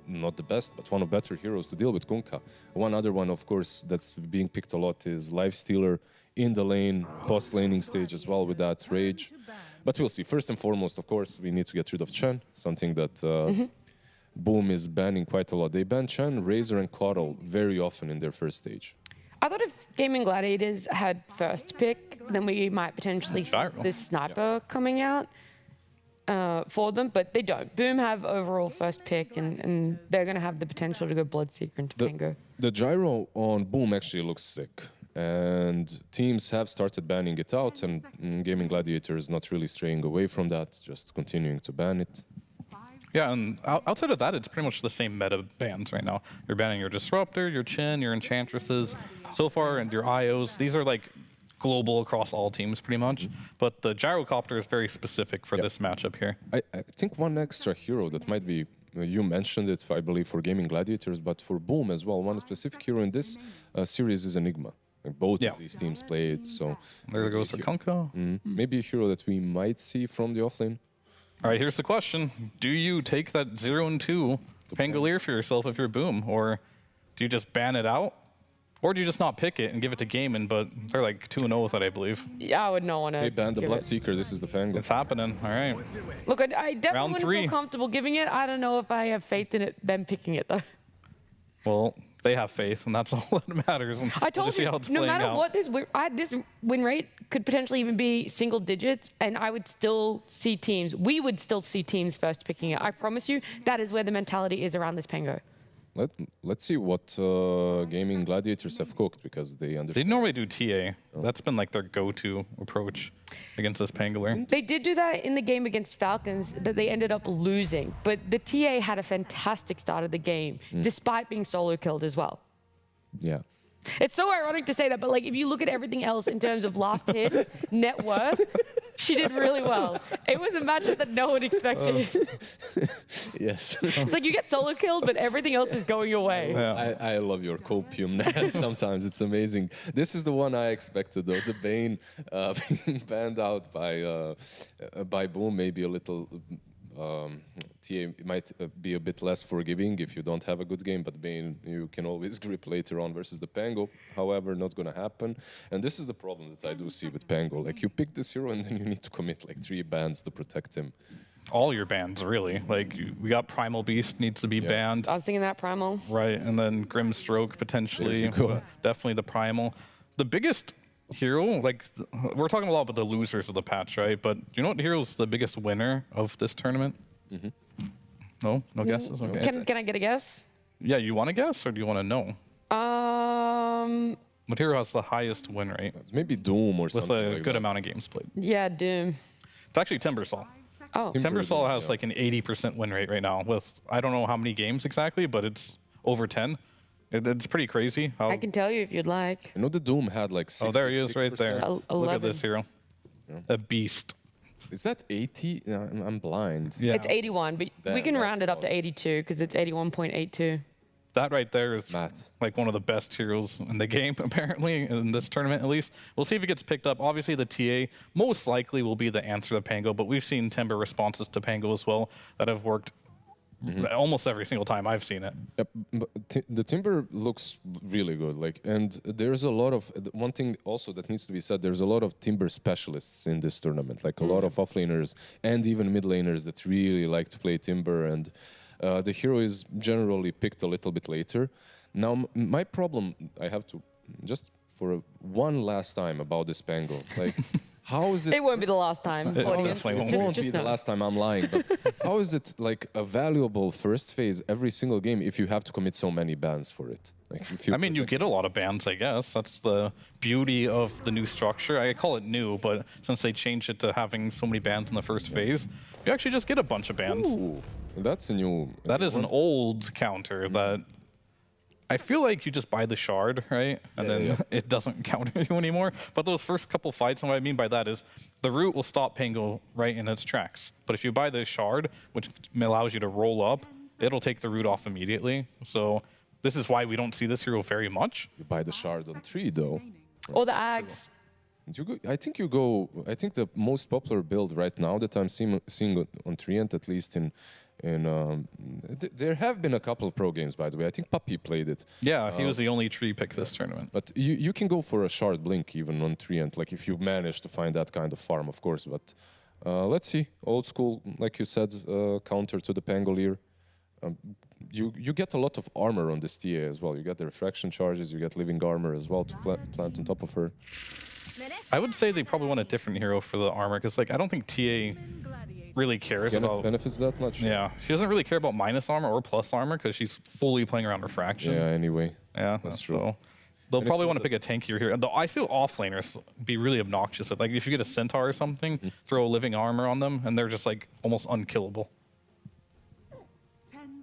not the best, but one of better heroes to deal with Kunkka. One other one, of course, that's being picked a lot is Lifestealer in the lane, post-laning stage as well with that Rage. But we'll see. First and foremost, of course, we need to get rid of Chen, something that Boom is banning quite a lot. They ban Chen, Razor, and Coddle very often in their first stage. I thought if Gaimin Gladiators had first pick, then we might potentially see this Sniper coming out for them, but they don't. Boom have overall first pick, and they're going to have the potential to go Bloodseeker into Pango. The gyro on Boom actually looks sick. And teams have started banning it out, and Gaimin Gladiators not really straying away from that, just continuing to ban it. Yeah, and outside of that, it's pretty much the same meta bans right now. You're banning your Disruptor, your Chen, your Enchantresses, so far, and your IOs. These are like global across all teams pretty much, but the Gyrocopter is very specific for this matchup here. I think one extra hero that might be, you mentioned it, I believe, for Gaimin Gladiators, but for Boom as well, one specific hero in this series is Enigma. Like both of these teams play it, so... There goes the Kunkka. Maybe a hero that we might see from the offlane. All right, here's the question. Do you take that 0-2 Pangolier for yourself if you're Boom, or Do you just ban it out? Or do you just not pick it and give it to Gaimin, but they're like 2-0 with it, I believe. Yeah, I would not want to. They banned the Bloodseeker. This is the Pango. It's happening. All right. Look, I definitely Round wouldn't 3. feel comfortable giving it. I don't know if I have faith in it, them picking it, though. Well, they have faith, and that's all that matters. And I told we'll just see you, how it's no playing matter out. what, this win rate could potentially even be single digits, and I would still see teams. We would still see teams first picking it. I promise you, that is where the mentality is around this Pango. Let's see what Gaimin Gladiators have cooked, because they understand. They normally do TA. That's been like their go-to approach against this Pangolin. They did do that in the game against Falcons that they ended up losing, but the TA had a fantastic start of the game, despite being solo killed as well. Yeah. It's so ironic to say that, but like if you look at everything else in terms of last hit, net worth, she did really well. It was a matchup that no one expected. Yes. It's like you get solo killed, but everything else is going your way. I love your copium, Nat. Sometimes it's amazing. This is the one I expected, though. The Bane being banned out by Boom, maybe a little. TA might be a bit less forgiving if you don't have a good game, but Bane you can always grip later on versus the Pango. However, not gonna happen. And this is the problem that I do see with Pango. Like, you pick this hero and then you need to commit like 3 bans to protect him. All your bans, really. Like, we got Primal Beast needs to be banned. I was thinking that Primal. Right, and then Grim Stroke potentially. There you go. Definitely the Primal. The biggest hero, like, we're talking a lot about the losers of the patch, right? But do you know what hero is the biggest winner of this tournament? No? No guesses? Okay. Can I get a guess? Yeah, you want to guess or do you want to know? What hero has the highest win rate? Maybe Doom or with something a like good that. amount of games played. Yeah, Doom. It's actually Timbersol. Oh. Timbersol has like an 80% win rate right now with, I don't know how many games exactly, but it's over 10. It's pretty crazy. I can tell you if you'd like. I know the Doom had like 66%. Oh, there he is right there. Look at this hero. A beast. Is that 80? I'm blind. Yeah. It's 81, but we can round it up to 82 because it's 81.82. That right there is like one of the best heroes in the game, apparently, in this tournament at least. We'll see if it gets picked up. Obviously, the TA most likely will be the answer to Pango, but we've seen Timber responses to Pango as well that have worked almost every single time I've seen it. Yep, but the Timber looks really good. Like, and there's a lot of one thing also that needs to be said. There's a lot of Timber specialists in this tournament, like a lot of offlaners and even mid laners that really like to play Timber. And the hero is generally picked a little bit later. Now, my problem, I have to just for one last time about this Pango, like. How is it? It won't be the last time. It Audience. won't be the last time, I'm lying. But how is it like a valuable first phase every single game if you have to commit so many bans for it? Like, if you I mean, you get a lot of bans, I guess. That's the beauty of the new structure. I call it new, but since they changed it to having so many bans in the first phase, you actually just get a bunch of bans. Ooh, that's a new. That is an old counter that I feel like you just buy the shard, right? And then it doesn't counter you anymore. But those first couple fights, and what I mean by that is the root will stop Pango right in its tracks. But if you buy the shard, which allows you to roll up, it'll take the root off immediately. So this is why we don't see this hero very much. You buy the shard on 3, though. Or the Ags. I think the most popular build right now that I'm seeing on Treant, at least there have been a couple of pro games, by the way. I think Puppy played it. Yeah, he was the only tree pick this tournament. But you can go for a shard blink even on Treant, like if you manage to find that kind of farm, of course. But let's see. Old school, like you said, counter to the Pangolier. You get a lot of armor on this TA as well. You get the refraction charges, you get living armor as well to plant on top of her. I would say they probably want a different hero for the armor, because like I don't think TA really cares about benefits that much. Yeah, she doesn't really care about minus armor or plus armor because she's fully playing around refraction. Yeah, anyway. Yeah, that's true. So they'll probably want to pick a tankier hero. Though I see offlaners be really obnoxious with, like, if you get a centaur or something, throw a living armor on them, and they're just like almost unkillable.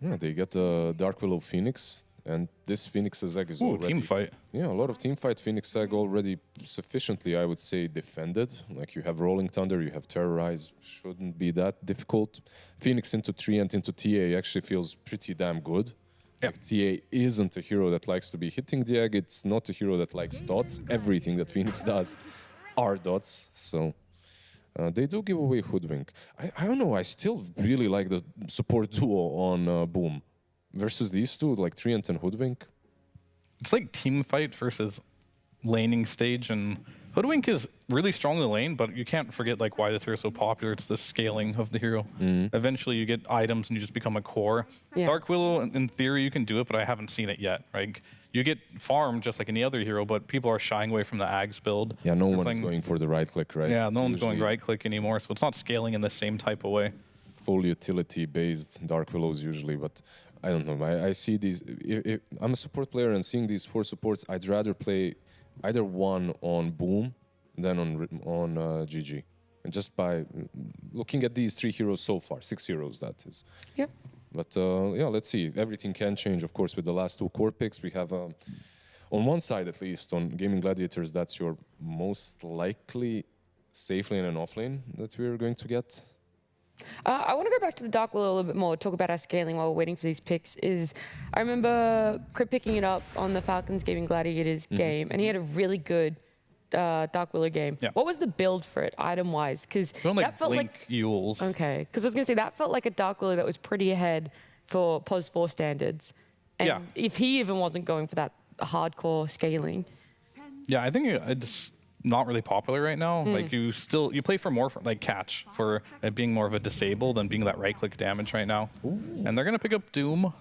Yeah, they get the Dark Willow Phoenix, and this Phoenix Egg is already... team fight. Yeah, a lot of team fight. Phoenix Egg already sufficiently, I would say, defended. Like, you have Rolling Thunder, you have Terrorize, shouldn't be that difficult. Phoenix into 3 and into TA actually feels pretty damn good. Yep. Like, TA isn't a hero that likes to be hitting the egg, it's not a hero that likes dots. Everything that Phoenix does are dots, so... they do give away Hoodwink. I don't know, I still really like the support duo on Boom. Versus these two, like Treant and Hoodwink. it's like team fight versus laning stage, and Hoodwink is really strong in the lane, but you can't forget like why this hero is so popular. It's the scaling of the hero. Eventually you get items and you just become a core. Yeah. Dark Willow, in theory, you can do it, but I haven't seen it yet. Like you get farmed just like any other hero, but people are shying away from the Ags build. Yeah, no one's going for the right click, right? Yeah, It's no one's going usually right click anymore, so it's not scaling in the same type of way. full utility based Dark Willows usually, but I don't know. I see these. If I'm a support player and seeing these 4 supports, I'd rather play either one on Boom than on GG. And just by looking at these 3 heroes so far, 6 heroes that is. Yep. But yeah, let's see. Everything can change, of course, with the last 2 core picks. We have, on one side at least, on Gaimin Gladiators, that's your most likely safe lane and off lane that we're going to get. I want to go back to the Dark Willow a little bit more, talk about our scaling while we're waiting for these picks. I remember Crip picking it up on the Falcons Gaimin Gladiators game, and he had a really good Dark Willow game. Yeah. What was the build for it, item-wise? Because that felt like Yules. Okay, because I was going to say that felt like a Dark Willow that was pretty ahead for POS 4 standards. And Yeah. if he even wasn't going for that hardcore scaling. Yeah, I think it's not really popular right now. Like you play for more for, like catch for it being more of a disable than being that right click damage right now. And they're gonna pick up Doom.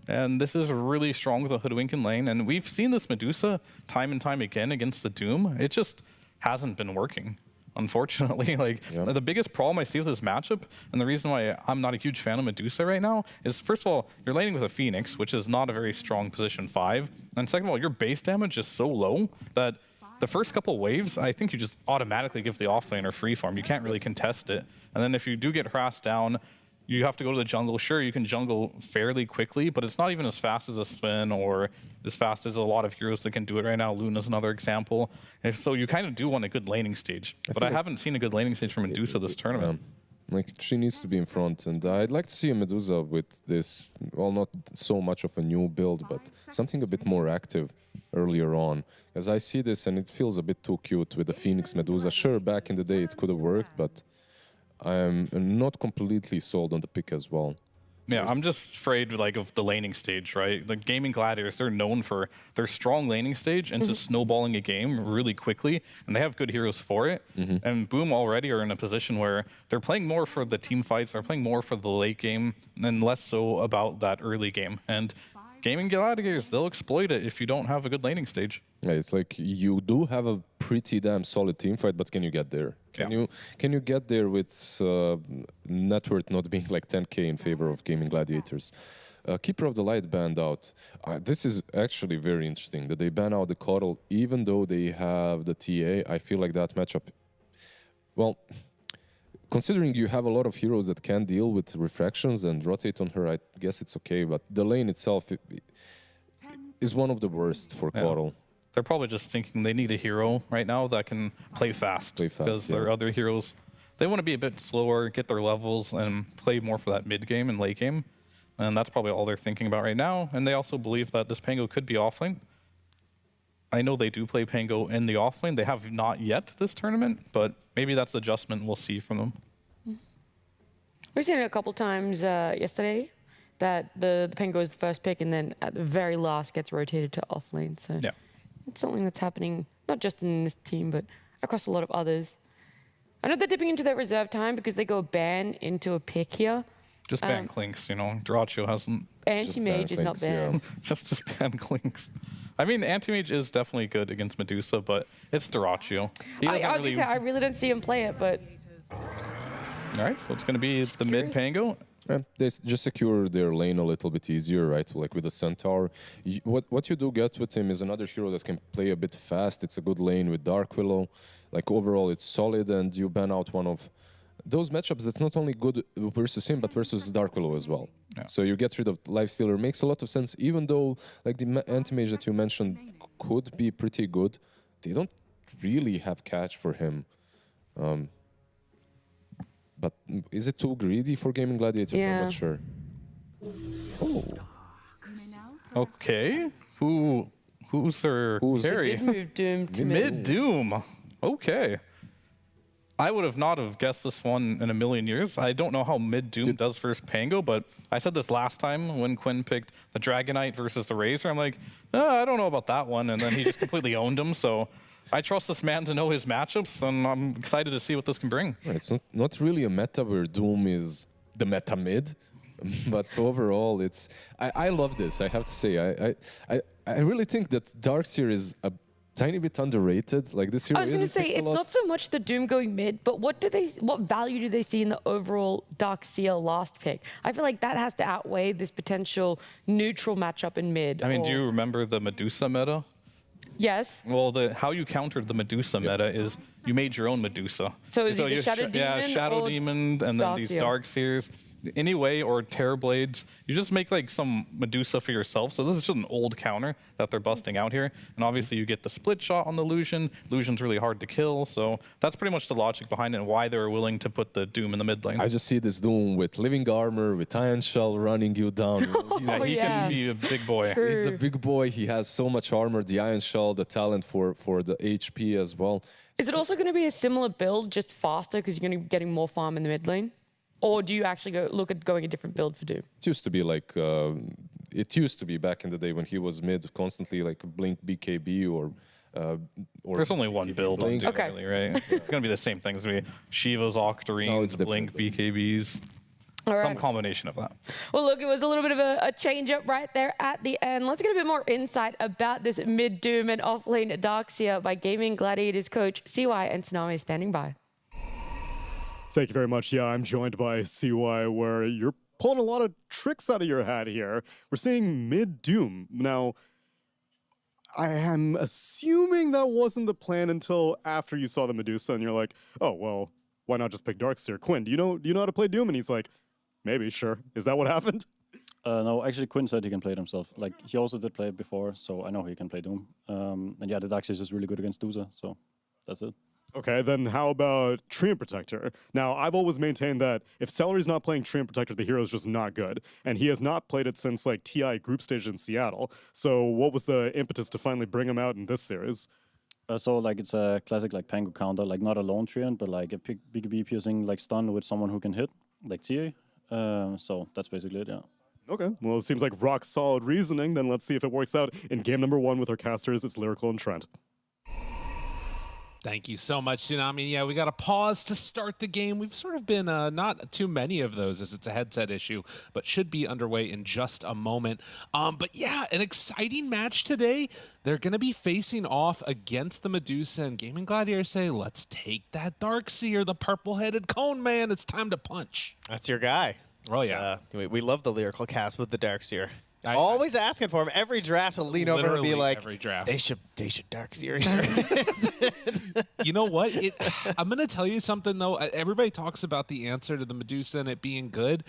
And this is really strong with a Hoodwink in lane. And we've seen this Medusa time and time again against the Doom. It just hasn't been working, unfortunately. Like the biggest problem I see with this matchup, and the reason why I'm not a huge fan of Medusa right now, is first of all, you're laning with a Phoenix, which is not a very strong position 5. And second of all, your base damage is so low that the first couple waves, I think you just automatically give the offlaner free farm. You can't really contest it. And then if you do get harassed down, you have to go to the jungle. Sure, you can jungle fairly quickly, but it's not even as fast as a Sven or as fast as a lot of heroes that can do it right now. Luna's another example. And so you kind of do want a good laning stage. But I haven't seen a good laning stage from Medusa this tournament. Like, she needs to be in front, and I'd like to see a Medusa with this, well, not so much of a new build, but something a bit more active earlier on. As I see this, and it feels a bit too cute with the Phoenix Medusa. Sure, back in the day it could have worked, but I'm not completely sold on the pick as well. Yeah, I'm just afraid like of the laning stage, right? The Gaimin Gladiators, they're known for their strong laning stage and just snowballing a game really quickly, and they have good heroes for it. And Boom already are in a position where they're playing more for the team fights, they're playing more for the late game, and less so about that early game. And Gaimin Gladiators, they'll exploit it if you don't have a good laning stage. Yeah, it's like you do have a pretty damn solid team fight, but can you get there? Can you get there with net worth not being like 10k in favor of Gaimin Gladiators? Keeper of the Light banned out. This is actually very interesting that they ban out the Coddle even though they have the TA. I feel like that matchup, well, considering you have a lot of heroes that can deal with refractions and rotate on her, I guess it's okay, but the lane itself is one of the worst for Coddle. They're probably just thinking they need a hero right now that can play fast. Because their other heroes, they want to be a bit slower, get their levels, and play more for that mid game and late game. And that's probably all they're thinking about right now. And they also believe that this Pango could be offlane. I know they do play Pango in the offlane. They have not yet this tournament, but maybe that's the adjustment we'll see from them. We've seen it a couple times yesterday that the Pango is the first pick and then at the very last gets rotated to offlane. So it's something that's happening not just in this team, but across a lot of others. I know they're dipping into their reserve time because they go ban into a pick here. Just ban Clinks, you know. Dyrachyo hasn't. Anti-Mage is not banned. Just ban Clinks. I mean, Anti-Mage is definitely good against Medusa, but it's Dyrachyo. I really don't see him play it, but... All right, so it's going to be the mid Pango. They just secure their lane a little bit easier, right? Like with the Centaur. What you do get with him is another hero that can play a bit fast. It's a good lane with Dark Willow. Like overall, it's solid, and you ban out one of those matchups that's not only good versus him, but versus Dark Willow as well. So you get rid of Lifestealer. Makes a lot of sense, even though like the Anti-Mage that you mentioned could be pretty good. They don't really have catch for him. But is it too greedy for Gaimin Gladiators? I'm not sure. Oh. Okay. Who's their carry? Mid Doom to Mid Doom. Okay. I would have not have guessed this one in a million years. I don't know how mid Doom does versus Pango, but I said this last time when Quinn picked the Dragonite versus the Razor. I'm like, I don't know about that one. And then he just completely owned him. So I trust this man to know his matchups, and I'm excited to see what this can bring. It's not really a meta where Doom is the meta mid, but overall, it's I love this. I have to say, I really think that Darkseer is a tiny bit underrated. Like this hero. I was going to say it's not so much the Doom going mid, but what value do they see in the overall Darkseer last pick? I feel like that has to outweigh this potential neutral matchup in mid. I mean, do you remember the Medusa meta? Yes. Well, how you countered the Medusa meta is you made your own Medusa. So is it Shadow Demon? Yeah, Shadow Demon, and then these Darkseers. Anyway, or Terrorblades, you just make like some Medusa for yourself. So this is just an old counter that they're busting out here. And obviously you get the split shot on the Lucian. Lucian's really hard to kill. So that's pretty much the logic behind it and why they were willing to put the Doom in the mid lane. I just see this Doom with living armor, with Iron Shell running you down. He can be a big boy. True. He's a big boy. He has so much armor, the Iron Shell, the talent for the HP as well. Is it also going to be a similar build, just faster because you're going to be getting more farm in the mid lane? Or do you actually look at going a different build for Doom? It used to be like, it used to be back in the day when he was mid, constantly like Blink BKB or there's only one build on Doom, really, right? It's going to be the same thing. It's going to be Shiva's Octarines, Blink BKBs. All right. Some combination of that. Well, look, it was a little bit of a change-up right there at the end. Let's get a bit more insight about this mid-Doom and off-lane Darkseer by Gaimin Gladiators coach CY, and Tsunami standing by. Thank you very much. Yeah, I'm joined by CY, where you're pulling a lot of tricks out of your hat here. We're seeing mid-Doom. Now, I am assuming that wasn't the plan until after you saw the Medusa, and you're like, oh, well, why not just pick Darkseer? Quinn, do you know how to play Doom? And he's like, maybe, sure. Is that what happened? No, actually, Quinn said he can play it himself. Like, he also did play it before, so I know he can play Doom. And yeah, the Darkseer is just really good against Dusa, so that's it. Okay, then how about Treant Protector? Now, I've always maintained that if Celery's not playing Treant Protector, the hero's just not good. And he has not played it since, like, TI group stage in Seattle. So what was the impetus to finally bring him out in this series? So, like, it's a classic, like, Pango counter, like, not a lone Treant, but, like, a BKB piercing, like, stun with someone who can hit, like TA. So that's basically it, yeah. Okay, well, it seems like rock-solid reasoning. Then let's see if it works out in game number 1 with our casters. It's Lyrical and Trent. Thank you so much, Tsunami. Yeah, we got a pause to start the game. We've sort of been not too many of those as it's a headset issue, but should be underway in just a moment. But yeah, an exciting match today. They're going to be facing off against the Medusa, and Gaimin Gladiators say, let's take that Darkseer, the purple-headed cone man. It's time to punch. That's your guy. Oh, yeah. We love the lyrical cast with the Darkseer. Always asking for him every draft to lean over and be like, every draft. They should Darkseer. You know what? I'm going to tell you something, though. Everybody talks about the answer to the Medusa and it being good.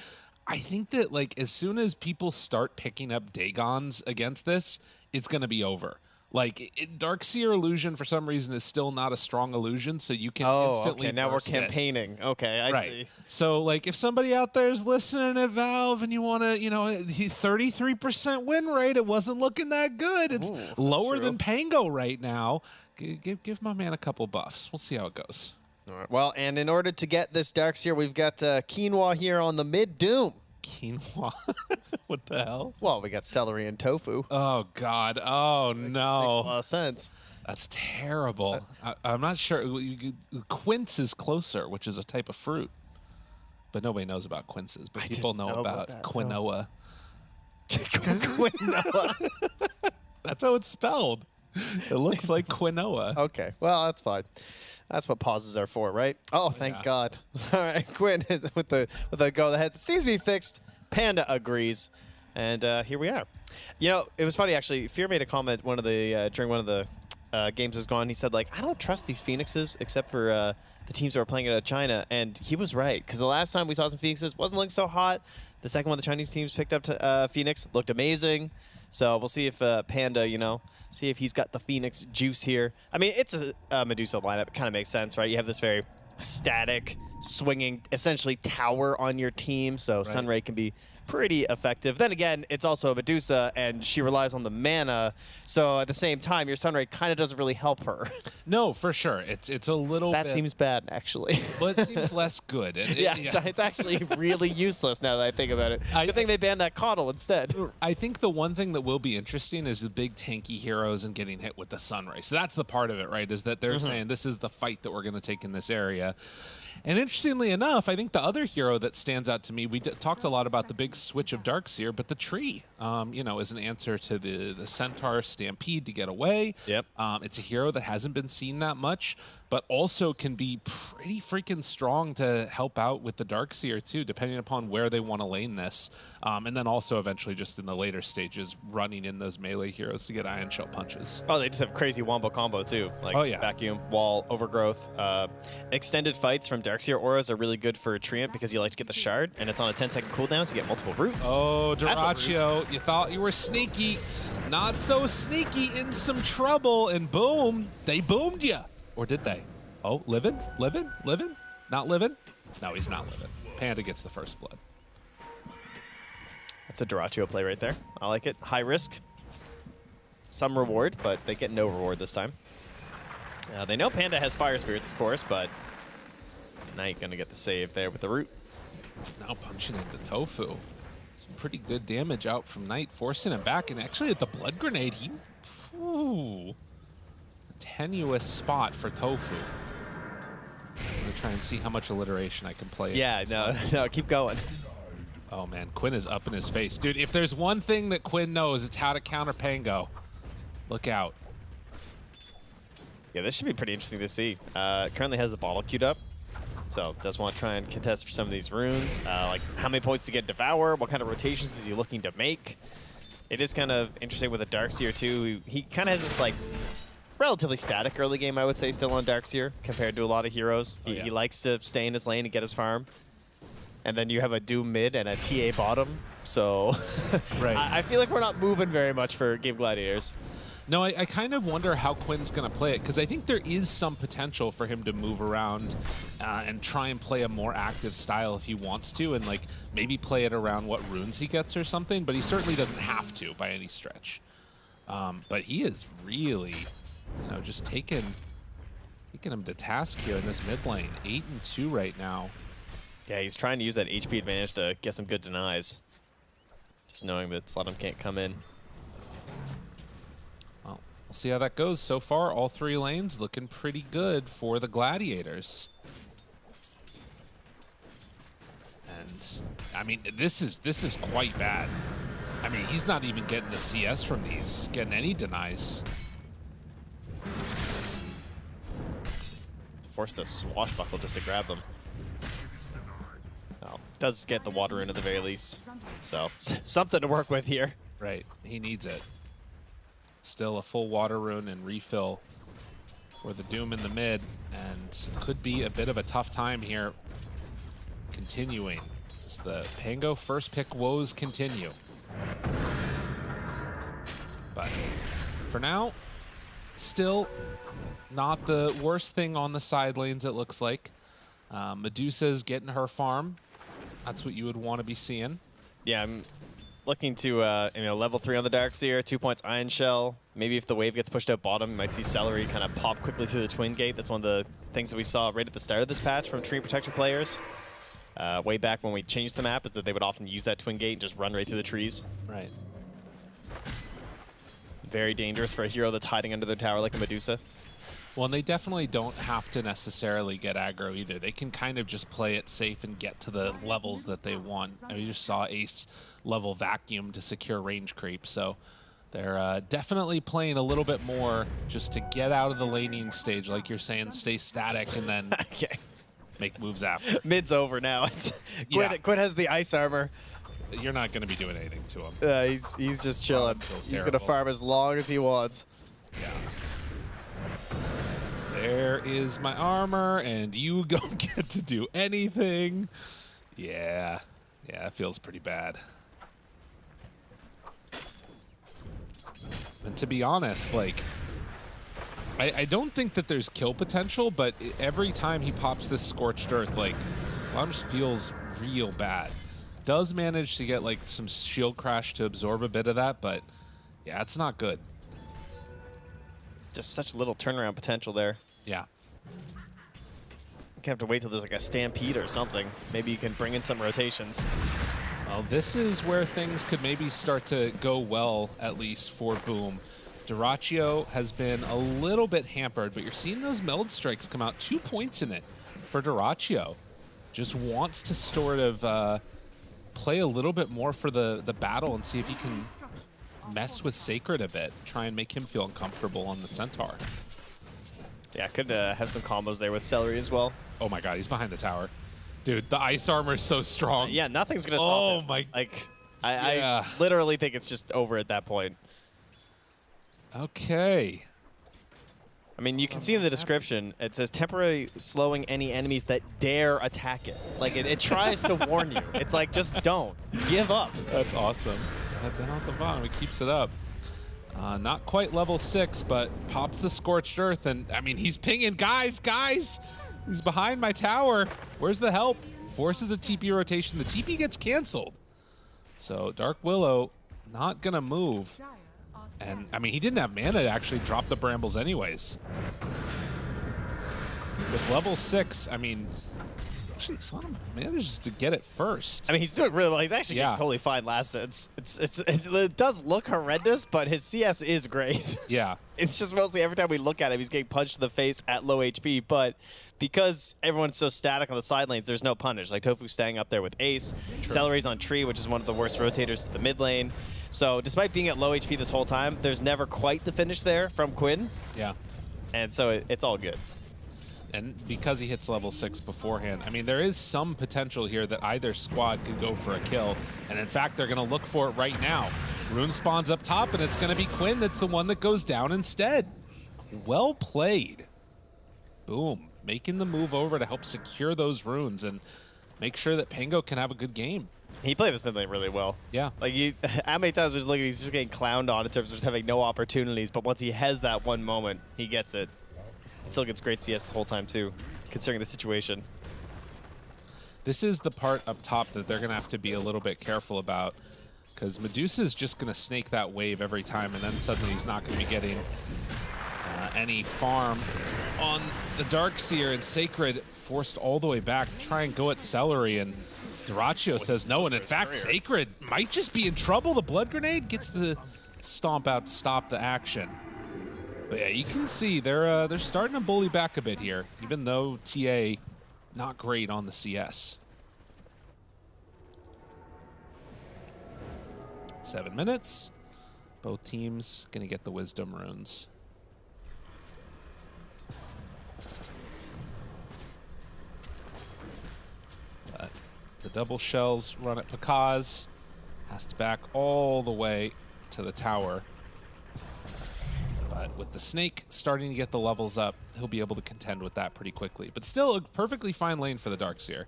I think that, like, as soon as people start picking up Dagons against this, it's going to be over. Like, Darkseer illusion, for some reason, is still not a strong illusion, so you can instantly now we're burst campaigning. Okay, I see. So, like, if somebody out there is listening at Valve and you want to, 33% win rate, it wasn't looking that good. It's lower than Pango right now. Give my man a couple buffs. We'll see how it goes. All right. Well, and in order to get this Darkseer, we've got Quinoa here on the mid-Doom. Quinoa? What the hell? Well, we got celery and tofu. Oh, God. Oh, no. Makes a lot of sense. That's terrible. I'm not sure. Quince is closer, which is a type of fruit. But nobody knows about quinces. But people know about quinoa. Quinoa. That's how it's spelled. It looks like quinoa. Okay. Well, that's fine. That's what pauses are for, right? Oh, thank God. All right, Quinn is with the go ahead. It seems to be fixed. Panda agrees. And here we are. You know, it was funny, actually. Fear made a comment during one of the games was gone. He said, like, I don't trust these Phoenixes except for the teams that were playing out of China. And he was right, because the last time we saw some Phoenixes wasn't looking so hot. The second one the Chinese teams picked up to Phoenix looked amazing. So we'll see if Panda, see if he's got the Phoenix juice here. I mean, it's a Medusa lineup. It kind of makes sense, right? You have this very static, swinging, essentially tower on your team, so Sunray can be pretty effective. Then again, it's also a Medusa, and she relies on the mana, so at the same time, your Sunray kind of doesn't really help her. No, for sure. It's a little that bit... seems bad, actually. But it seems less good. And It's actually really useless now that I think about it. Good thing they banned that Coddle instead. I think the one thing that will be interesting is the big tanky heroes and getting hit with the Sunray. So that's the part of it, right, is that they're saying this is the fight that we're going to take in this area. And interestingly enough, I think the other hero that stands out to me, we talked a lot about the big switch of Darkseer, but the tree, is an answer to the Centaur Stampede to get away. Yep. It's a hero that hasn't been seen that much, but also can be pretty freaking strong to help out with the Darkseer too, depending upon where they want to lane this. And then also eventually just in the later stages, running in those melee heroes to get Ion Shell punches. Oh, they just have crazy wombo combo too. Like vacuum, wall, overgrowth. Extended fights from Darkseer auras are really good for Treant because you like to get the shard, and it's on a 10-second cooldown, so you get multiple roots. Oh, Duraccio, you thought you were sneaky. Not so sneaky, in some trouble, and boom, they boomed you. Or did they? Oh, living? Not living? No, he's not living. Panda gets the first blood. That's a Duraccio play right there. I like it. High risk. Some reward, but they get no reward this time. They know Panda has Fire Spirits, of course, but Knight going to get the save there with the root. Now punching into Tofu. Some pretty good damage out from Knight, forcing him back. And actually at the Blood Grenade, a tenuous spot for Tofu. I'm going to try and see how much alliteration I can play. Yeah, no, keep going. Oh, man, Quinn is up in his face. Dude, if there's one thing that Quinn knows, it's how to counter Pango. Look out. Yeah, this should be pretty interesting to see. Currently has the bottle queued up, so does want to try and contest for some of these runes. Like, how many points to get Devour? What kind of rotations is he looking to make? It is kind of interesting with a Darkseer, too. He kind of has this, like, relatively static early game, I would say, still on Darkseer compared to a lot of heroes. He likes to stay in his lane and get his farm. And then you have a Doom mid and a TA bottom, so I feel like we're not moving very much for Gaimin Gladiators. No, I kind of wonder how Quinn's going to play it, because I think there is some potential for him to move around and try and play a more active style if he wants to, and like maybe play it around what runes he gets or something, but he certainly doesn't have to by any stretch. But he is really, just taking him to task here in this mid lane. 8-2 right now. Yeah, he's trying to use that HP advantage to get some good denies. Just knowing that Sludum can't come in. Well, we'll see how that goes. So far, all three lanes looking pretty good for the Gladiators. And, I mean, this is quite bad. I mean, he's not even getting the CS from these, getting any denies. Forced to swashbuckle just to grab them. Well, does get the water in at the very least. So, something to work with here. Right, he needs it. Still a full water rune and refill for the Doom in the mid, and could be a bit of a tough time here. Continuing as the Pango first pick woes continue. But for now, still not the worst thing on the side lanes, it looks like. Medusa's getting her farm. That's what you would want to be seeing. Yeah, I'm looking to level 3 on the Darkseer, 2 points Ion Shell. Maybe if the wave gets pushed out bottom, you might see Celery kind of pop quickly through the Twin Gate. That's one of the things that we saw right at the start of this patch from Tree Protector players. Way back when we changed the map, is that they would often use that Twin Gate and just run right through the trees. Right. Very dangerous for a hero that's hiding under their tower like a Medusa. Well, and they definitely don't have to necessarily get aggro either. They can kind of just play it safe and get to the levels that they want. I mean, we just saw Ace level Vacuum to secure range creep, so they're definitely playing a little bit more just to get out of the laning stage, like you're saying, stay static, and then make moves after. Mid's over now. Quinn has the ice armor. You're not going to be doing anything to him. He's just chilling. He's going to farm as long as he wants. Yeah. There is my armor, and you don't get to do anything. Yeah, it feels pretty bad. And to be honest, like, I don't think that there's kill potential, but every time he pops this Scorched Earth, like, Sludum feels real bad. does manage to get like some shield crash to absorb a bit of that, but yeah, it's not good. Just such little turnaround potential there. Yeah. You have to wait till there's like a stampede or something. Maybe you can bring in some rotations. Well, this is where things could maybe start to go well, at least for Boom. Dyrachyo has been a little bit hampered, but you're seeing those meld strikes come out. 2 points in it for Dyrachyo. Just wants to sort of play a little bit more for the battle and see if he can mess with Sacred a bit, try and make him feel uncomfortable on the Centaur. Yeah, could have some combos there with Celery as well. Oh my god, he's behind the tower. Dude, the ice armor is so strong. Yeah, nothing's going to stop him. Oh my... Like, I literally think it's just over at that point. Okay. I mean, you can see in the description, it says temporarily slowing any enemies that dare attack it. Like, it tries to warn you. It's like, just don't. Give up. That's awesome. Down at the bottom, it keeps it up. Not quite level 6, but pops the Scorched Earth, and I mean, he's pinging, guys! He's behind my tower. Where's the help? Forces a TP rotation. The TP gets canceled. So Dark Willow not gonna move. And I mean, he didn't have mana to actually drop the Brambles anyways. With level 6, I mean, actually Slanum manages to get it first. I mean, he's doing really well. He's actually getting totally fine last hit. It does look horrendous, but his CS is great. Yeah. It's just mostly every time we look at him, he's getting punched in the face at low HP, but because everyone's so static on the side lanes, there's no punish. Like Tofu's staying up there with Ace. Celery's on Tree, which is one of the worst rotators to the mid lane. So despite being at low HP this whole time, there's never quite the finish there from Quinn. Yeah. And so it's all good. And because he hits level 6 beforehand, I mean, there is some potential here that either squad could go for a kill. And in fact, they're going to look for it right now. Rune spawns up top, and it's going to be Quinn that's the one that goes down instead. Well played. Boom. Making the move over to help secure those runes and make sure that Pango can have a good game. He played this mid lane really well. Yeah. Like, how many times was looking, he's just getting clowned on in terms of just having no opportunities, but once he has that one moment, he gets it. He still gets great CS the whole time, too, considering the situation. This is the part up top that they're going to have to be a little bit careful about, because Medusa is just going to snake that wave every time, and then suddenly he's not going to be getting any farm on the Darkseer, and Sacred forced all the way back to try and go at Celery, and Dyrachyo says no, and in fact, Sacred might just be in trouble. The Blood Grenade gets the stomp out to stop the action. But yeah, you can see they're starting to bully back a bit here, even though TA not great on the CS. 7 minutes. Both teams gonna get the Wisdom runes. But the double shells run at Pakaz. Has to back all the way to the tower. But with the Snake starting to get the levels up, he'll be able to contend with that pretty quickly. But still a perfectly fine lane for the Darkseer.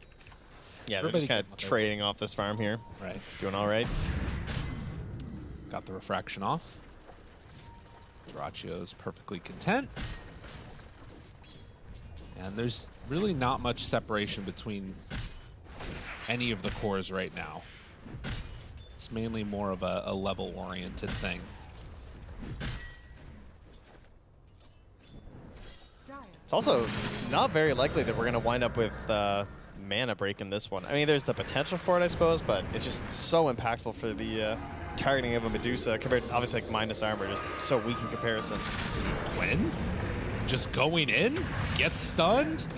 Yeah, they're just kind of trading off this farm here. Right. Doing all right. Got the refraction off. Dyrachyo's perfectly content. And there's really not much separation between any of the cores right now. It's mainly more of a level-oriented thing. It's also not very likely that we're going to wind up with mana break in this one. I mean, there's the potential for it, I suppose, but it's just so impactful for the targeting of a Medusa compared to, obviously, like, minus armor, just so weak in comparison. Quinn? Just going in, gets stunned,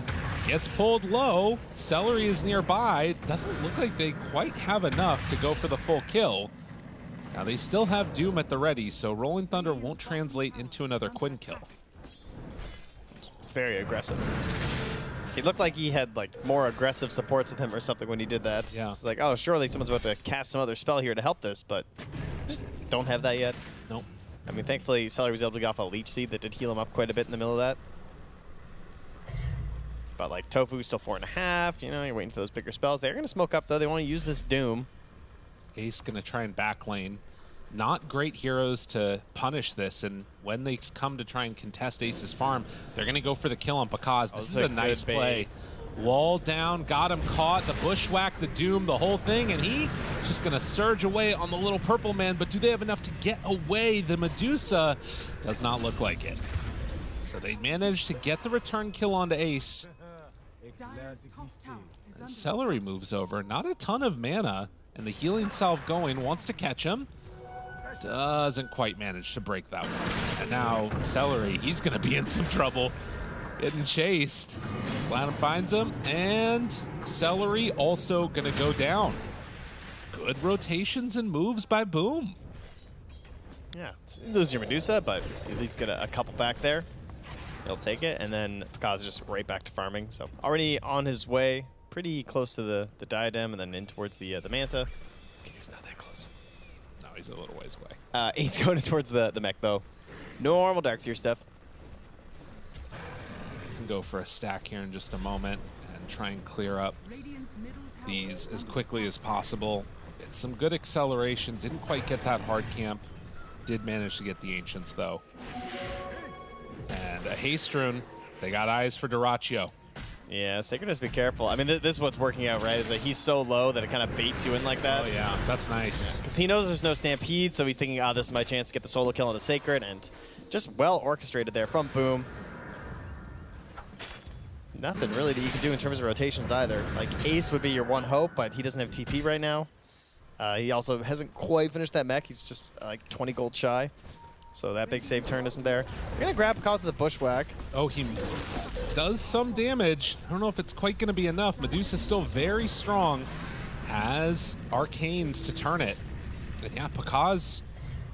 gets pulled low. Celery is nearby. Doesn't look like they quite have enough to go for the full kill. Now, they still have Doom at the ready, so Rolling Thunder won't translate into another Quinn kill. Very aggressive. He looked like he had like more aggressive supports with him or something when he did that. Yeah. It's like, oh, surely someone's about to cast some other spell here to help this, but just don't have that yet. Nope. I mean, thankfully, Celery was able to get off a Leech Seed that did heal him up quite a bit in the middle of that. But like Tofu's still 4.5, you know, you're waiting for those bigger spells. They're going to smoke up though. They want to use this Doom. Ace going to try and backlane. Not great heroes to punish this, and when they come to try and contest Ace's farm, they're going to go for the kill on Pakaz. This is a nice play. Wall down, got him caught, the bushwhack, the doom, the whole thing, and he just gonna surge away on the little purple man, but do they have enough to get away? The Medusa does not look like it. So they managed to get the return kill onto Ace. And Celery moves over, not a ton of mana, and the healing salve going, wants to catch him. Doesn't quite manage to break that one. And now Celery, he's gonna be in some trouble. Getting chased. Slanham finds him, and Celery also gonna go down. Good rotations and moves by Boom. Yeah, lose your Medusa, but at least get a couple back there. He'll take it, and then Pakaz just right back to farming. So already on his way, pretty close to the diadem, and then in towards the Manta. Okay, he's not that close. No, he's a little ways away. He's going towards the mech, though. Normal Darkseer stuff. Go for a stack here in just a moment and try and clear up these as quickly as possible. It's some good acceleration. Didn't quite get that hard camp. Did manage to get the Ancients, though. And a haste rune. They got eyes for Duraccio. Yeah, Sacredness, be careful. I mean, this is what's working out, right? Is that he's so low that it kind of baits you in like that. Oh, yeah. That's nice. Because he knows there's no Stampede, so he's thinking, this is my chance to get the solo kill on a Sacred, and just well orchestrated there from Boom. Nothing really that you can do in terms of rotations either. Like, Ace would be your one hope, but he doesn't have TP right now. He also hasn't quite finished that mech. He's just like 20 gold shy. So that big save turn isn't there. We're going to grab because of the bushwhack. Oh, he does some damage. I don't know if it's quite going to be enough. Medusa's still very strong. Has Arcanes to turn it. And yeah, Pakaz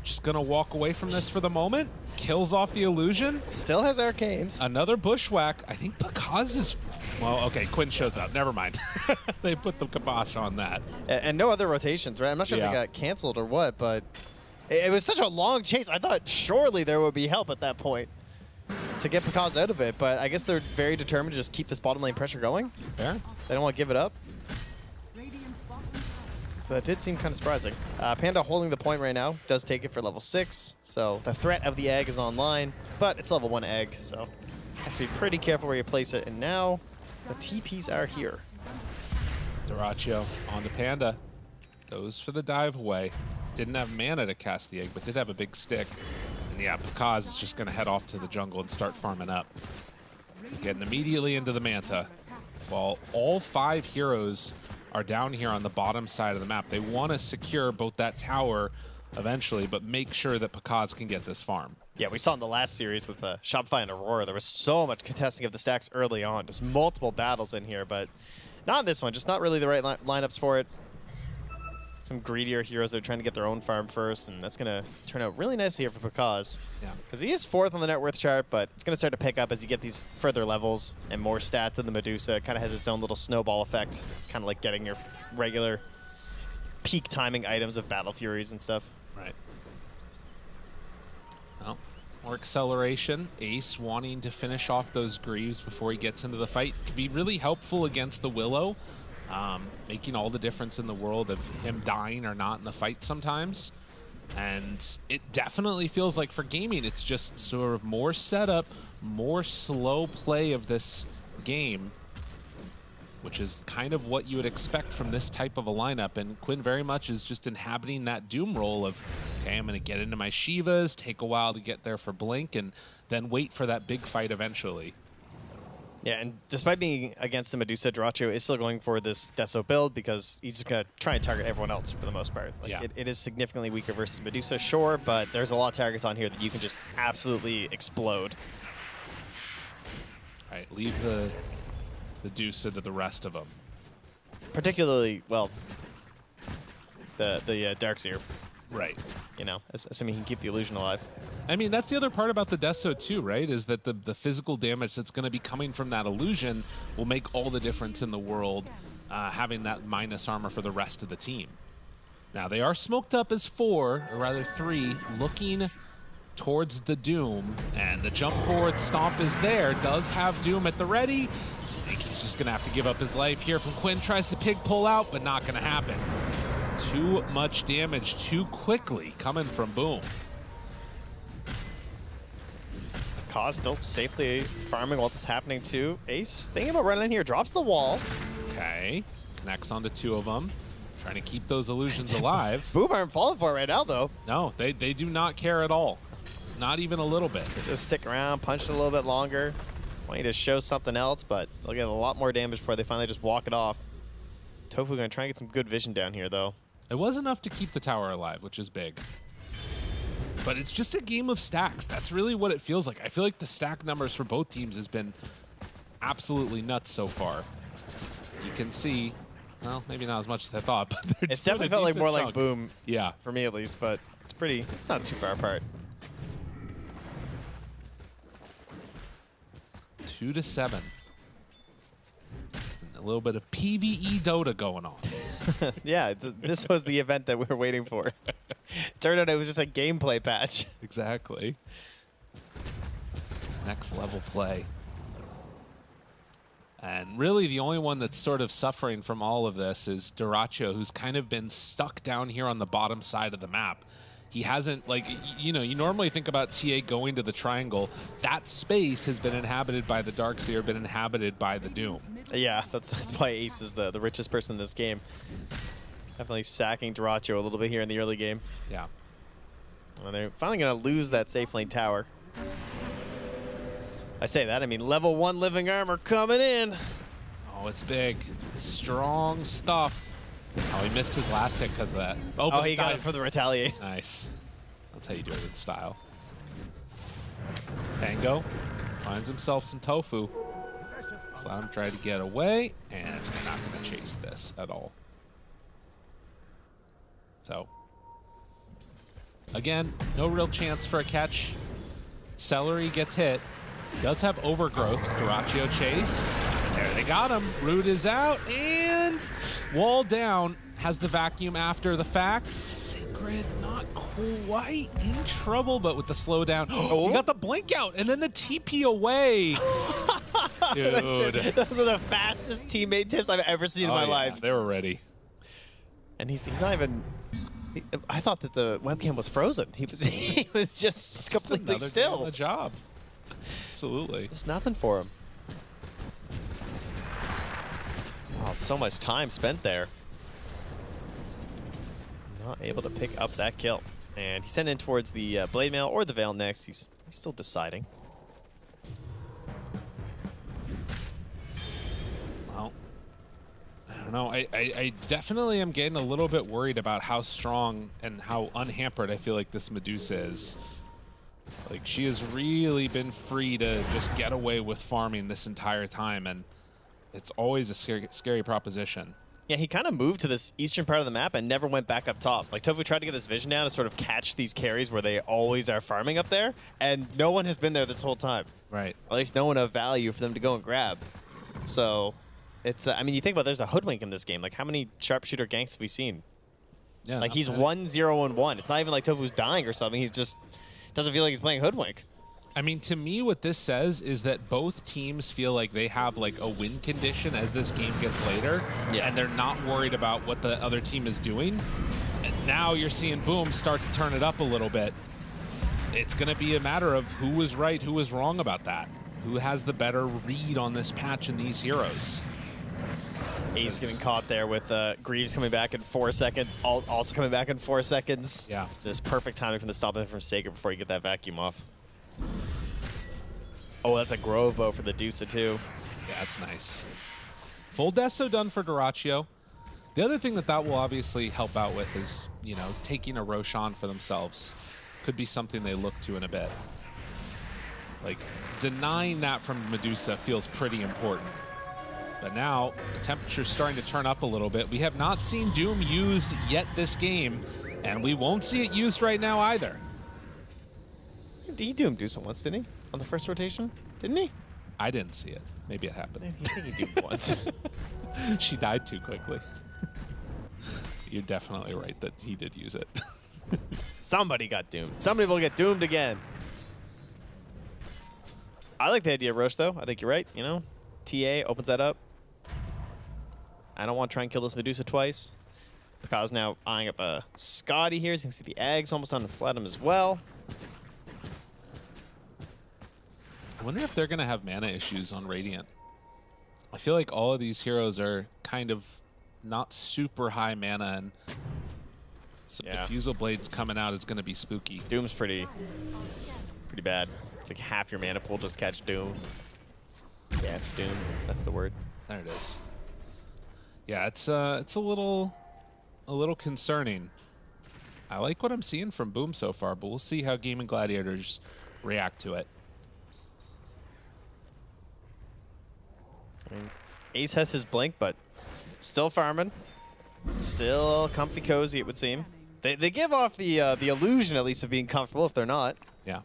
just going to walk away from this for the moment. Kills off the illusion. Still has Arcanes. Another bushwhack. I think Pakaz is... Well, okay, Quinn shows up. Never mind. They put the kibosh on that. And no other rotations, right? I'm not sure if they got canceled or what, but it was such a long chase. I thought surely there would be help at that point to get Pakaz out of it, but I guess they're very determined to just keep this bottom lane pressure going. Fair. They don't want to give it up. So that did seem kind of surprising. Panda holding the point right now, does take it for level 6, so the threat of the egg is online, but it's level 1 egg, so have to be pretty careful where you place it. And now the TPs are here. Duraccio on to Panda. Goes for the dive away. Didn't have mana to cast the egg, but did have a big stick. And yeah, Pakaz is just going to head off to the jungle and start farming up. Getting immediately into the Manta. While all 5 heroes are down here on the bottom side of the map. They want to secure both that tower eventually, but make sure that Pakaz can get this farm. Yeah, we saw in the last series with Shopify and Aurora, there was so much contesting of the stacks early on. Just multiple battles in here, but not in this one. Just not really the right lineups for it. Some greedier heroes that are trying to get their own farm first, and that's going to turn out really nicely here for Pakaz. Yeah. Because he is 4th on the net worth chart, but it's going to start to pick up as you get these further levels and more stats than the Medusa. It kind of has its own little snowball effect, kind of like getting your regular peak timing items of Battle Furies and stuff. Right. Well, more acceleration. Ace wanting to finish off those Greaves before he gets into the fight could be really helpful against the Willow. Making all the difference in the world of him dying or not in the fight sometimes. And it definitely feels like for Gaming, it's just sort of more setup, more slow play of this game, which is kind of what you would expect from this type of a lineup. And Quinn very much is just inhabiting that Doom role of, okay, I'm going to get into my Shivas, take a while to get there for Blink, and then wait for that big fight eventually. Yeah, and despite being against the Medusa, Duraccio is still going for this Deso build because he's just going to try and target everyone else for the most part. Like, yeah. It is significantly weaker versus Medusa, sure, but there's a lot of targets on here that you can just absolutely explode. All right, leave the Medusa to the rest of them. Particularly, well, the Darkseer. Right. You know, assuming he can keep the illusion alive. I mean, that's the other part about the Deso too, right? Is that the physical damage that's going to be coming from that illusion will make all the difference in the world, having that minus armor for the rest of the team. Now, they are smoked up as 4, or rather 3, looking towards the Doom, and the jump forward stomp is there. Does have Doom at the ready. I think he's just going to have to give up his life here from Quinn. Tries to pig pull out, but not going to happen. Too much damage too quickly coming from Boom. Cause still safely farming while this is happening too. Ace thinking about running in here, drops the wall. Okay, connects onto 2 of them. Trying to keep those illusions alive. Boom aren't falling for it right now, though. No, they do not care at all. Not even a little bit. Just stick around, punch it a little bit longer. Want you to show something else, but they'll get a lot more damage before they finally just walk it off. Tofu gonna try and get some good vision down here, though. It was enough to keep the tower alive, which is big. But it's just a game of stacks. That's really what it feels like. I feel like the stack numbers for both teams has been absolutely nuts so far. You can see, well, maybe not as much as I thought, but It's definitely felt like more chunk. like Boom. Yeah. For me, at least, but it's not too far apart. 2-7. A little bit of PvE Dota going on. Yeah, this was the event that we were waiting for. Turned out it was just a gameplay patch. Exactly. Next level play. And really the only one that's sort of suffering from all of this is Duracho, who's kind of been stuck down here on the bottom side of the map. He hasn't, like, you know, you normally think about TA going to the triangle. That space has been inhabited by the Darkseer, been inhabited by the Doom. Yeah, that's why Ace is the richest person in this game. Definitely sacking Duracho a little bit here in the early game. Yeah. And they're finally going to lose that safe lane tower. I say that, I mean level 1 living armor coming in. Oh, it's big. Strong stuff. Oh, he missed his last hit because of that. Oh, he got it for the retaliate. Nice. That's how you do it in style. Pango finds himself some tofu. So let him try to get away, and they're not going to chase this at all. So, again, no real chance for a catch. Celery gets hit. Does have overgrowth. Duracho chase. There, they got him. Root is out, and wall down. Has the vacuum after the fact. Sacred not quite in trouble, but with the slowdown. Oh, he got the blink out, and then the TP away. Dude. Those are the fastest teammate tips I've ever seen in my life. They were ready. And he's not even... I thought that the webcam was frozen. He was just completely still. Another job. Absolutely. There's nothing for him. Oh, so much time spent there. Not able to pick up that kill. And he's sent in towards the Blade Mail or the Veil next. He's still deciding. Well, I don't know. I definitely am getting a little bit worried about how strong and how unhampered I feel like this Medusa is. Like, she has really been free to just get away with farming this entire time, and it's always a scary proposition. Yeah, he kind of moved to this eastern part of the map and never went back up top. Like, Tofu tried to get this vision down to sort of catch these carries where they always are farming up there, and no one has been there this whole time. Right. Or at least no one of value for them to go and grab. So, it's, I mean, you think about there's a hoodwink in this game. Like, how many sharpshooter ganks have we seen? Yeah, like, he's 1-0-1. It's not even like Tofu's dying or something. He's just doesn't feel like he's playing hoodwink. I mean, to me, what this says is that both teams feel like they have like a win condition as this game gets later, and they're not worried about what the other team is doing. And now you're seeing Boom start to turn it up a little bit. It's going to be a matter of who was right, who was wrong about that. Who has the better read on this patch and these heroes? Ace getting caught there with Greaves coming back in 4 seconds, also coming back in 4 seconds. Yeah. Just perfect timing from the stop from Sacred before you get that vacuum off. Oh, that's a Grove bow for the Dusa too. Yeah, that's nice. Full Deso done for Duracho. The other thing that will obviously help out with is, you know, taking a Roshan for themselves. Could be something they look to in a bit. Like, denying that from Medusa feels pretty important. But now, the temperature's starting to turn up a little bit. We have not seen Doom used yet this game, and we won't see it used right now either. He doomed Dusa once, didn't he? On the first rotation? Didn't he? I didn't see it. Maybe it happened. I think he doomed once. She died too quickly. You're definitely right that he did use it. Somebody got doomed. Somebody will get doomed again. I like the idea of Roche, though. I think you're right. You know, TA opens that up. I don't want to try and kill this Medusa twice. Picard's now eyeing up a Scotty here. So you can see the eggs almost on the Sledum as well. I wonder if they're going to have mana issues on Radiant. I feel like all of these heroes are kind of not super high mana, and some Diffusal Blades coming out is going to be spooky. Doom's pretty bad. It's like half your mana pool just catch Doom. Yes, Doom. That's the word. There it is. Yeah, it's a little concerning. I like what I'm seeing from Boom so far, but we'll see how Gaimin Gladiators react to it. I mean, Ace has his blink, but still farming. Still comfy cozy, it would seem. They give off the illusion, at least, of being comfortable if they're not. Yeah.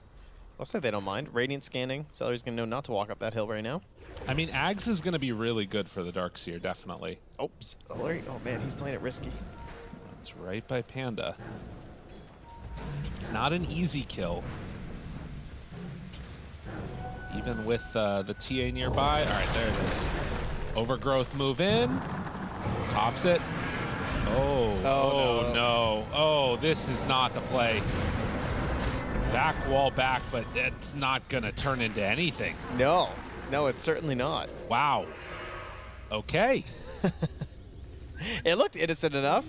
Looks like they don't mind. Radiant scanning. Celery's going to know not to walk up that hill right now. I mean, Ags is going to be really good for the Darkseer, definitely. Oops. Oh, man, he's playing it risky. That's right by Panda. Not an easy kill. Even with the TA nearby. All right, there it is. Overgrowth move in. Pops it. Oh, no. Oh, this is not the play. Back wall back, but it's not going to turn into anything. No. No, it's certainly not. Wow. Okay. It looked innocent enough.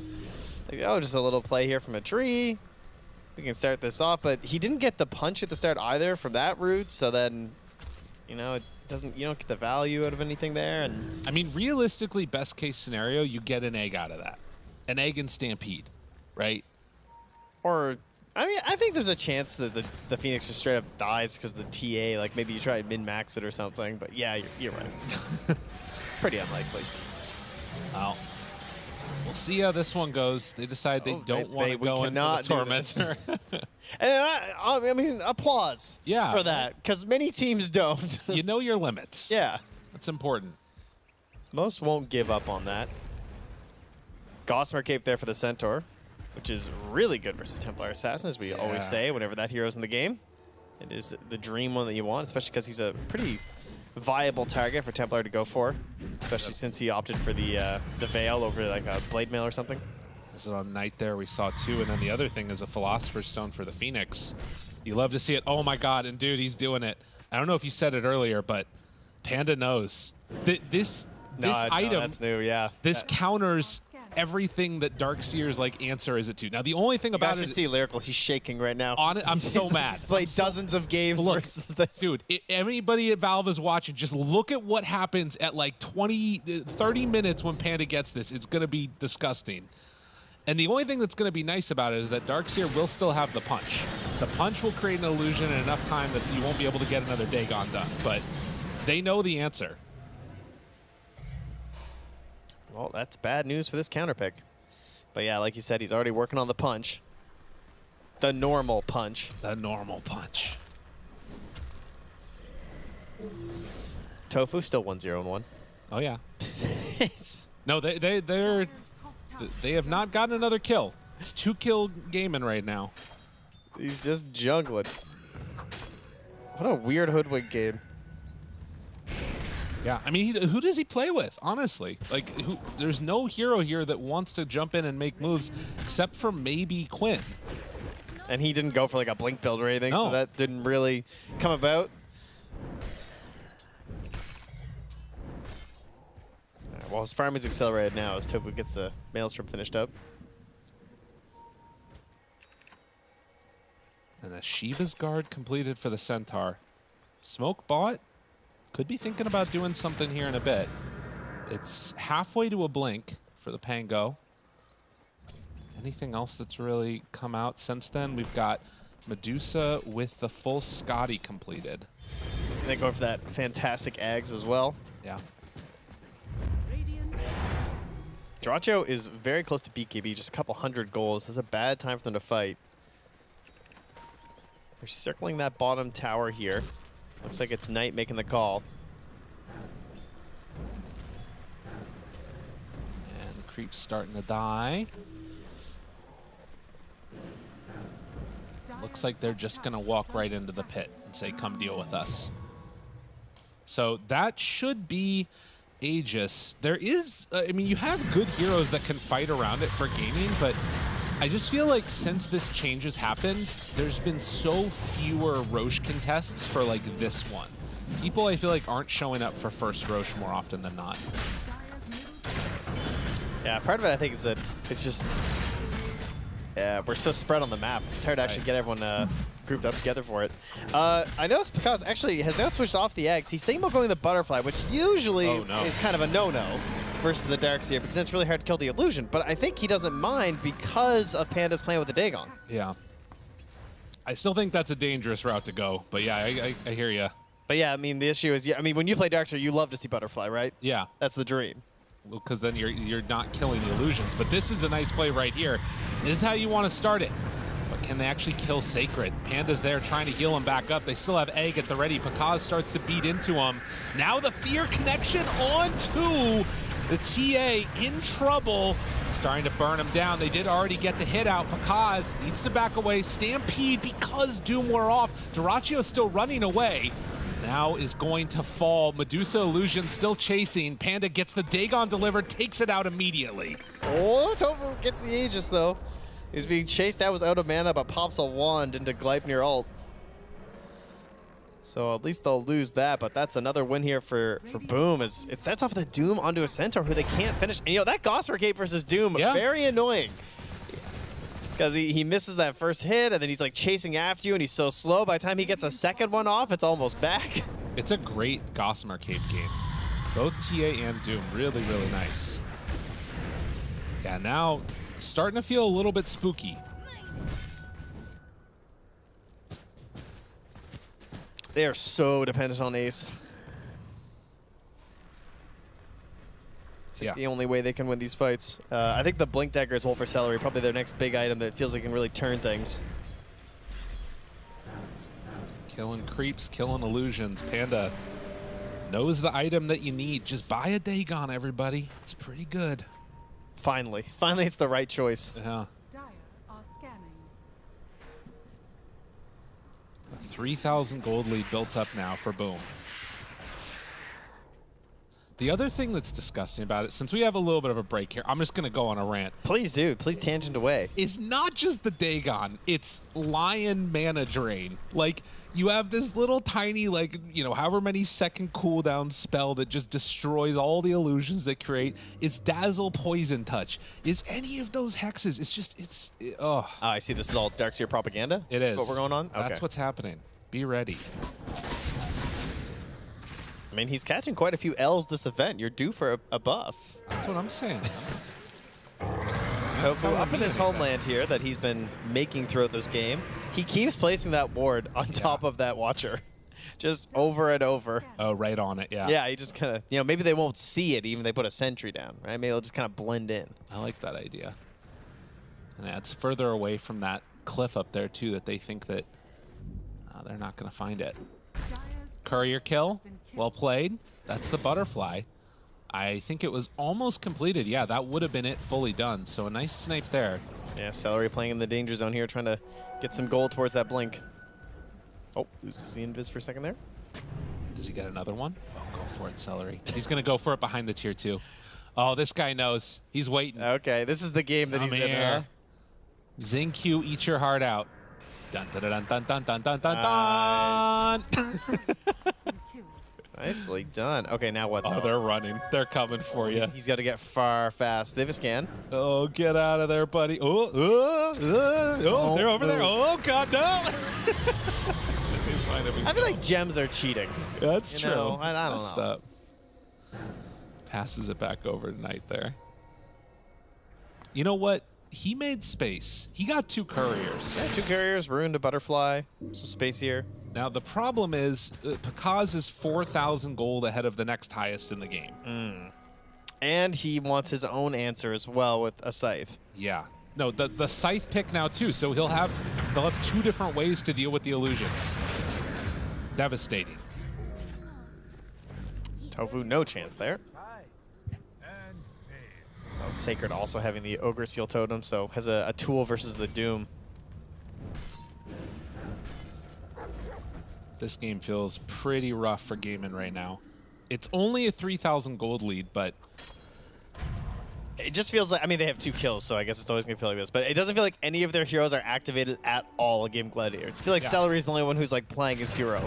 Like, oh, just a little play here from a tree. We can start this off, but he didn't get the punch at the start either from that route, so then, you know, you don't get the value out of anything there. And I mean, realistically, best case scenario, you get an egg out of that. An egg and Stampede, right? Or, I mean, I think there's a chance that the Phoenix just straight up dies because the TA, like maybe you try and min-max it or something, but yeah, you're right. It's pretty unlikely. Well, we'll see how this one goes. They decide they don't want to go in for the Tormentor. And I mean, applause for that, because many teams don't. You know your limits. Yeah. That's important. Most won't give up on that. Gossamer Cape there for the Centaur, which is really good versus Templar Assassin, as we always say whenever that hero's in the game. It is the dream one that you want, especially because he's a pretty viable target for Templar to go for, especially since he opted for the Veil over like a Blade Mail or something. This is on Knight there, we saw two, and then the other thing is a Philosopher's Stone for the Phoenix. You love to see it. Oh my god, and dude, he's doing it. I don't know if you said it earlier, but Panda knows. This item, that's new, yeah. This counters everything that Darkseer's like answer is it to. Now the only thing about it, see Lyrical, he's shaking right now. I'm so mad. Played dozens of games versus this. Dude, anybody at Valve is watching, just look at what happens at like 30 minutes when Panda gets this. It's going to be disgusting. And the only thing that's going to be nice about it is that Darkseer will still have the punch. The punch will create an illusion in enough time that you won't be able to get another Dagon done. But they know the answer. Well, that's bad news for this counter pick. But yeah, like you said, he's already working on the punch. The normal punch. The normal punch. Tofu still 1-0-1. Oh yeah. No, they have not gotten another kill. It's 2-kill Gaimin right now. He's just jungling. What a weird hoodwink game. Yeah, I mean, who does he play with, honestly? Like, there's no hero here that wants to jump in and make moves except for maybe Quinn. And he didn't go for like a blink build or anything, No. so that didn't really come about. Right, well, his farm is accelerated now as Tofu gets the Maelstrom finished up. And a Shiva's Guard completed for the Centaur. Smoke bot. Could be thinking about doing something here in a bit. It's halfway to a blink for the Pango. Anything else that's really come out since then? We've got Medusa with the full Scotty completed. And they go for that fantastic Ags as well. Yeah. Dracho is very close to BKB, just a couple hundred goals. This is a bad time for them to fight. They're circling that bottom tower here. Looks like it's Knight making the call. And the creep's starting to die. Looks like they're just going to walk right into the pit and say, come deal with us. So that should be Aegis. There is, I mean, you have good heroes that can fight around it for gaming, but I just feel like since this change has happened, there's been so fewer Roche contests for like this one. people I feel like aren't showing up for first Roche more often than not. Yeah, part of it I think is that it's just we're so spread on the map. It's hard to actually get everyone grouped up together for it. I noticed Pakaz actually has now switched off the eggs. He's thinking about going the butterfly, which usually is kind of a no-no versus the Darks here, because it's really hard to kill the illusion. But I think he doesn't mind because of Panda's playing with the Dagon. Yeah. I still think that's a dangerous route to go, but yeah, I hear you. But yeah, I mean, the issue is, I mean, when you play Darkster, you love to see Butterfly, right? Yeah. That's the dream. Well, because then you're not killing the illusions. But this is a nice play right here. This is how you want to start it. But can they actually kill Sacred? Panda's there trying to heal him back up. They still have Egg at the ready. Pakaz starts to beat into him. Now the Fear connection onto the TA in trouble. Starting to burn him down. They did already get the hit out. Pakaz needs to back away. Stampede because Doom wore off. Duracchio's still running away. Now is going to fall. Medusa Illusion still chasing. Panda gets the Dagon delivered, takes it out immediately. Oh, Tofu gets the Aegis though. He was being chased out, was out of mana, but pops a wand into Gleipnir ult. So at least they'll lose that, but that's another win here for Boom. As it starts off with a Doom onto a Centaur who they can't finish. And that Gossamer Cape versus Doom, very annoying. Because he misses that first hit, and then he's like chasing after you, and he's so slow. By the time he gets a second one off, it's almost back. It's a great Gossamer Cape game. Both TA and Doom, really, really nice. Yeah, now starting to feel a little bit spooky. They are so dependent on Ace. It's like the only way they can win these fights. I think the Blink Dagger as well for Celery, probably their next big item that feels like can really turn things. Killing creeps, killing illusions. Panda knows the item that you need. Just buy a Dagon, everybody. It's pretty good. Finally. Finally, it's the right choice. Yeah. 3,000 gold lead built up now for Boom. The other thing that's disgusting about it, since we have a little bit of a break here, I'm just going to go on a rant. Please do. Please tangent away. It's not just the Dagon. It's Lion Mana Drain. Like, you have this little tiny, like, however many second cooldown spell that just destroys all the illusions that create. It's Dazzle Poison Touch. Is any of those hexes? It's just, oh. I see. This is all Darkseer propaganda? It is. That's what we're going on? That's what's happening. Be ready. I mean, he's catching quite a few L's this event. You're due for a buff. That's what I'm saying. Tofu up in his homeland here that he's been making throughout this game. He keeps placing that ward on top of that Watcher. Just over and over. Oh, right on it, yeah. Yeah, he just kind of, maybe they won't see it even if they put a sentry down, right? Maybe it'll just kind of blend in. I like that idea. And it's further away from that cliff up there, too, that they think that they're not going to find it. Courier kill. Well played. That's the butterfly. I think it was almost completed. Yeah, that would have been it fully done. So a nice snipe there. Yeah, Celery playing in the danger zone here, trying to get some gold towards that blink. Oh, loses the invis for a second there. Does he get another one? Oh, go for it, Celery. He's going to go for it behind the tier 2. Oh, this guy knows. He's waiting. Okay, this is the game that he's in there. Xingqiu, eat your heart out. Dun dun dun dun dun dun dun dun dun. Nicely done. Okay, now what? Oh, they're running. They're coming for you. He's got to get far fast. They have a scan. Oh, get out of there, buddy. Oh, they're over there. Oh, God, no. I feel like gems are cheating. That's true. I don't know. Up. Passes it back over tonight there. You know what? He made space. He got 2 couriers. Yeah, 2 couriers, ruined a butterfly, some space here. Now, the problem is Pakaz is 4,000 gold ahead of the next highest in the game. And he wants his own answer as well with a scythe. Yeah. No, the scythe pick now, too. So they'll have 2 different ways to deal with the illusions. Devastating. Tofu, no chance there. Oh, Sacred also having the Ogre Seal Totem, so has a tool versus the Doom. This game feels pretty rough for Gaimin right now. It's only a 3,000 gold lead, but it just feels like, I mean, they have 2 kills, so I guess it's always going to feel like this, but it doesn't feel like any of their heroes are activated at all in Gaimin Gladiators. I feel like Celery is the only one who's like playing his hero.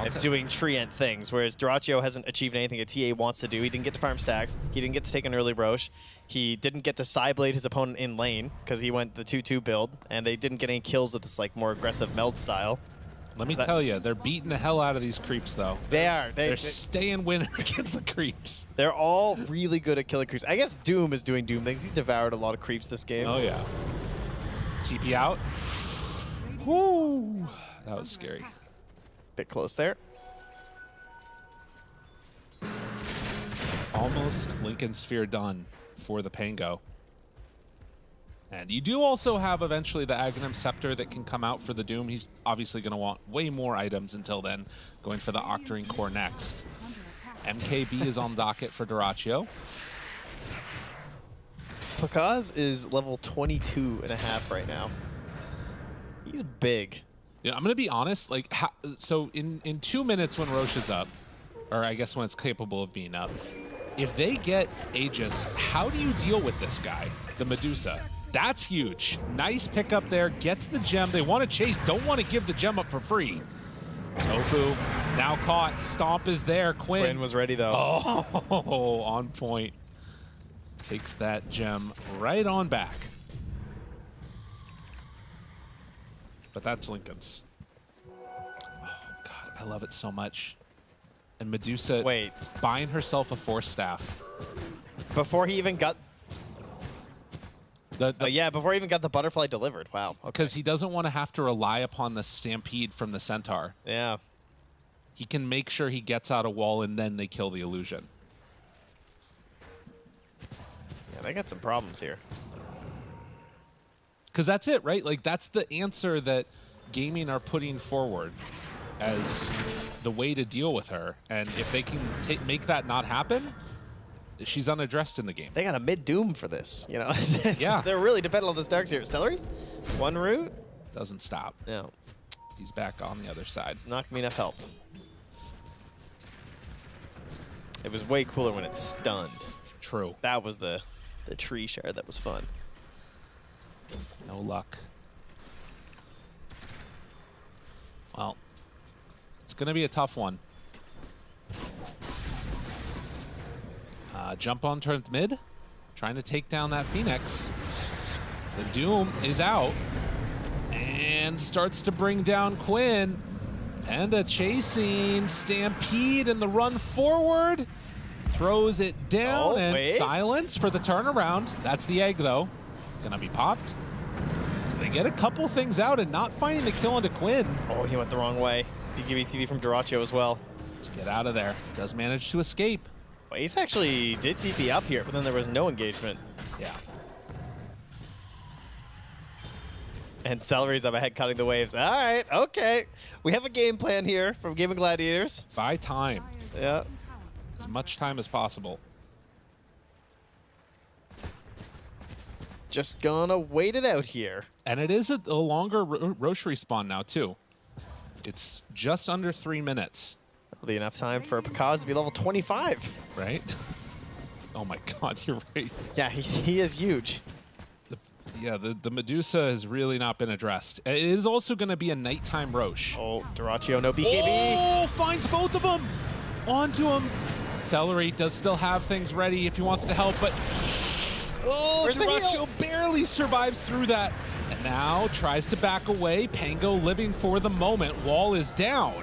at doing treant things, whereas Dyrachyo hasn't achieved anything a TA wants to do. He didn't get to farm stacks. He didn't get to take an early Roche. He didn't get to sideblade his opponent in lane because he went the 2-2 build, and they didn't get any kills with this like more aggressive meld style. Let me tell you, they're beating the hell out of these creeps, though. They are. They're staying winning against the creeps. They're all really good at killing creeps. I guess Doom is doing Doom things. He's devoured a lot of creeps this game. Oh, yeah. TP out. Woo! That was scary. Bit close there. Almost Lincoln Sphere done for the Pango. And you do also have eventually the Aghanim Scepter that can come out for the Doom. He's obviously going to want way more items until then, going for the Octarine Core next. MKB is on docket for Dyrachyo. Pakaz is level 22.5 right now. He's big. Yeah, I'm going to be honest. Like, so in 2 minutes when Roche is up, or I guess when it's capable of being up, if they get Aegis, how do you deal with this guy, the Medusa? That's huge. Nice pickup there. Gets the gem. They want to chase. Don't want to give the gem up for free. Tofu now caught. Stomp is there. Quinn was ready, though. Oh, on point. Takes that gem right on back. But that's Lincoln's. Oh, God. I love it so much. And Medusa buying herself a Force Staff. Before he even got... yeah, before he even got the butterfly delivered. Wow. Because he doesn't want to have to rely upon the stampede from the Centaur. Yeah. He can make sure he gets out a wall and then they kill the illusion. Yeah, they got some problems here. Because that's it, right? Like, that's the answer that Gaming are putting forward as the way to deal with her. And if they can make that not happen, she's unaddressed in the game. They got a mid-Doom for this, you know? Yeah. They're really dependent on this Dark Seer. Celery? One root? Doesn't stop. No. He's back on the other side. It's not going to be enough help. It was way cooler when it stunned. True. That was the tree shard that was fun. No luck. Well, it's going to be a tough one. Jump on turned mid, trying to take down that Phoenix. The Doom is out and starts to bring down Quinn. Panda chasing, Stampede in the run forward. Throws it down and silence for the turnaround. That's the egg though. Gonna be popped. So they get a couple things out and not finding the kill into Quinn. Oh, he went the wrong way. BKB from Dyrachyo as well. To get out of there. Does manage to escape. Well, Ace actually did TP up here, but then there was no engagement. Yeah. And Celery's up ahead cutting the waves. All right, okay. We have a game plan here from Gaimin Gladiators. Buy time. Yeah. As much time as possible. Just gonna wait it out here. And it is a longer Roche respawn now, too. It's just under 3 minutes. That'll be enough time for Pakaz to be level 25. Right? Oh my God, you're right. Yeah, he is huge. The Medusa has really not been addressed. It is also going to be a nighttime Roche. Oh, Dyrachyo, no BKB. Oh, finds both of them. Onto him. Celery does still have things ready if he wants to help, but... Oh, Dyrachyo barely survives through that. And now tries to back away. Pango living for the moment. Wall is down.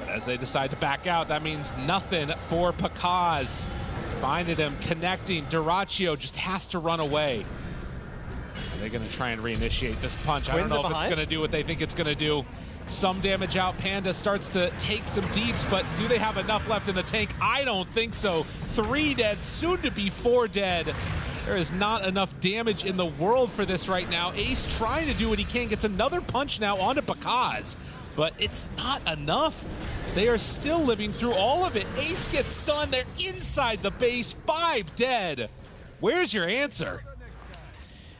But as they decide to back out, that means nothing for Pakaz. Finding him, connecting. Dyrachyo just has to run away. Are they going to try and reinitiate this punch? I don't know if it's going to do what they think it's going to do. Some damage out. Panda starts to take some deeps, but do they have enough left in the tank? I don't think so. 3 dead, soon to be 4 dead. There is not enough damage in the world for this right now. Ace trying to do what he can, gets another punch now onto Pakaz, but it's not enough. They are still living through all of it. Ace gets stunned. They're inside the base, 5 dead. Where's your answer?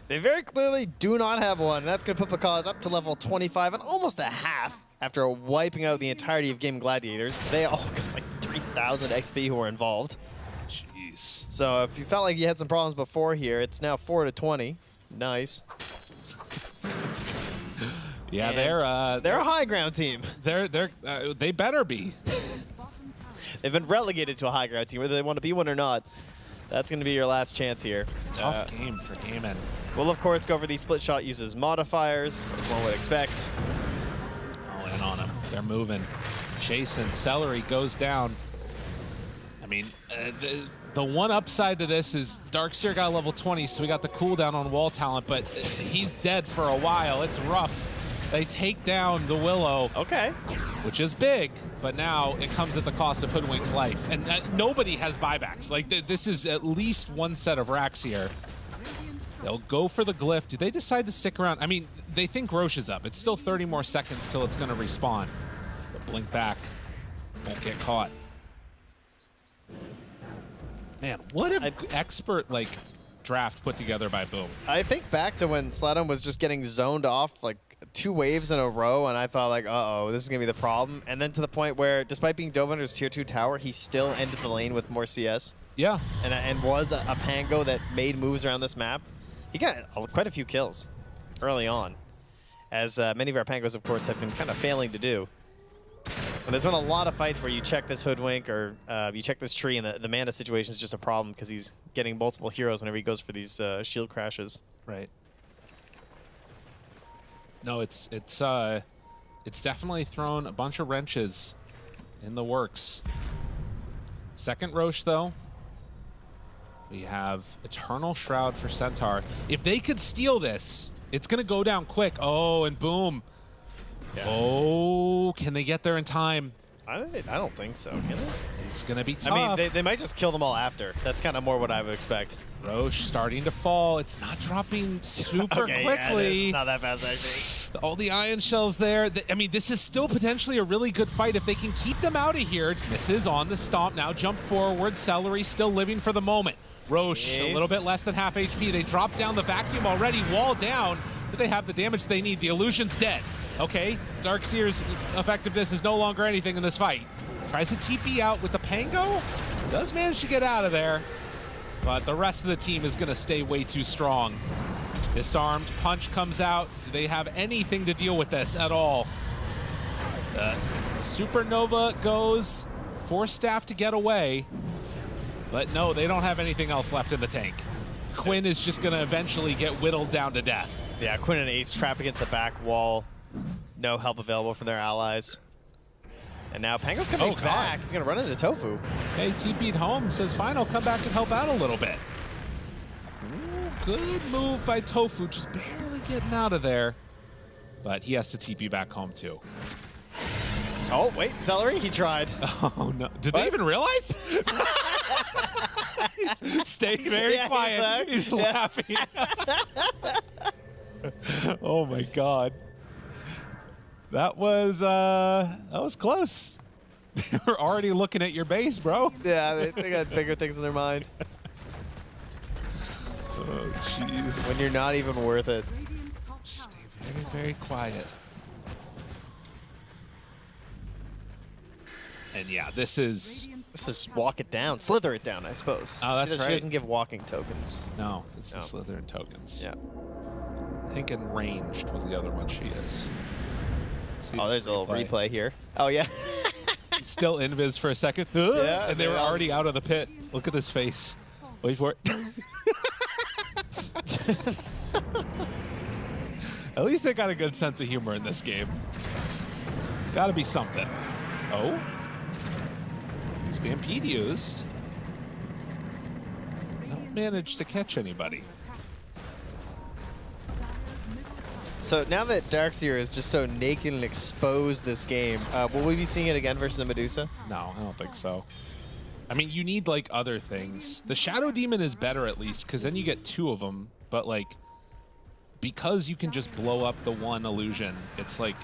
They very clearly do not have one. That's going to put Pakaz up to level 25 and almost a half after wiping out the entirety of Gaimin Gladiators. They all got like 3,000 XP who were involved. Jeez. So if you felt like you had some problems before here, it's now 4 to 20. Nice. Yeah, they're a high ground team. They better be. They've been relegated to a high ground team, whether they want to be one or not. That's going to be your last chance here. Tough game for Gaimin. We'll, of course, go over these split shot uses modifiers, as one would expect. All in on him. They're moving. Jason, Celery goes down. I mean, the one upside to this is Darkseer got level 20, so we got the cooldown on wall talent, but he's dead for a while. It's rough. They take down the Willow. Okay. Which is big, but now it comes at the cost of Hoodwink's life. And nobody has buybacks. Like, this is at least one set of racks here. They'll go for the glyph. Do they decide to stick around? I mean, they think Roche is up. It's still 30 more seconds till it's going to respawn. But blink back. Won't get caught. Man, what an expert, like, draft put together by Boom. I think back to when Sledum was just getting zoned off, like, 2 waves in a row, and I thought, like, uh-oh, this is going to be the problem. And then to the point where, despite being dove under his tier 2 tower, he still ended the lane with more CS. Yeah. And was a Pango that made moves around this map. He got quite a few kills early on, as many of our Pangos, of course, have been kind of failing to do. And there's been a lot of fights where you check this Hoodwink or you check this tree, and the mana situation is just a problem because he's getting multiple heroes whenever he goes for these shield crashes. Right. No, it's definitely thrown a bunch of wrenches in the works. Second Roche, though. We have Eternal Shroud for Centaur. If they could steal this, it's going to go down quick. Oh, and boom. Yeah. Oh, can they get there in time? I don't think so, can they? It's going to be tough. I mean, they might just kill them all after. That's kind of more what I would expect. Roche starting to fall. It's not dropping super quickly. Yeah, not that fast, actually. All the ion shells there. I mean, this is still potentially a really good fight if they can keep them out of here. Misses on the stomp. Now jump forward. Celery still living for the moment. Roche, a little bit less than half HP. They drop down the vacuum already. Wall down. Do they have the damage they need? The illusion's dead. Okay, Darkseer's effectiveness is no longer anything in this fight. Tries to TP out with the Pango. Does manage to get out of there. But the rest of the team is going to stay way too strong. Disarmed, punch comes out. Do they have anything to deal with this at all? Supernova goes. Force staff to get away. But no, they don't have anything else left in the tank. Quinn is just going to eventually get whittled down to death. Yeah, Quinn and Ace trap against the back wall. No help available from their allies. And now Pango's going to be back. He's going to run into Tofu. Hey, TP'd home. Says, fine, I'll come back and help out a little bit. Ooh, good move by Tofu. Just barely getting out of there. But he has to TP back home, too. Oh, wait, Celery? He tried. Oh, no. Did they even realize? Stay very quiet. He's laughing. Oh, my God. That was close. They were already looking at your base, bro. Yeah, they got bigger things in their mind. Oh, jeez. When you're not even worth it. Just stay very, very quiet. And yeah, this is walk it down, slither it down, I suppose. Oh, that's right. She doesn't give walking tokens. No, it's the Slytherin tokens. Yeah. I think Enraged was the other one she is. Oh, there's a little replay here. Oh, yeah. Still invis for a second. Yeah, and they were already out of the pit. Look at this face. Wait for it. At least they got a good sense of humor in this game. Gotta be something. Oh. Stampede used. Don't manage to catch anybody. So now that Darkseer is just so naked and exposed this game, will we be seeing it again versus the Medusa? No, I don't think so. I mean, you need, like, other things. The Shadow Demon is better, at least, because then you get 2 of them. But, like, because you can just blow up the one illusion, it's like...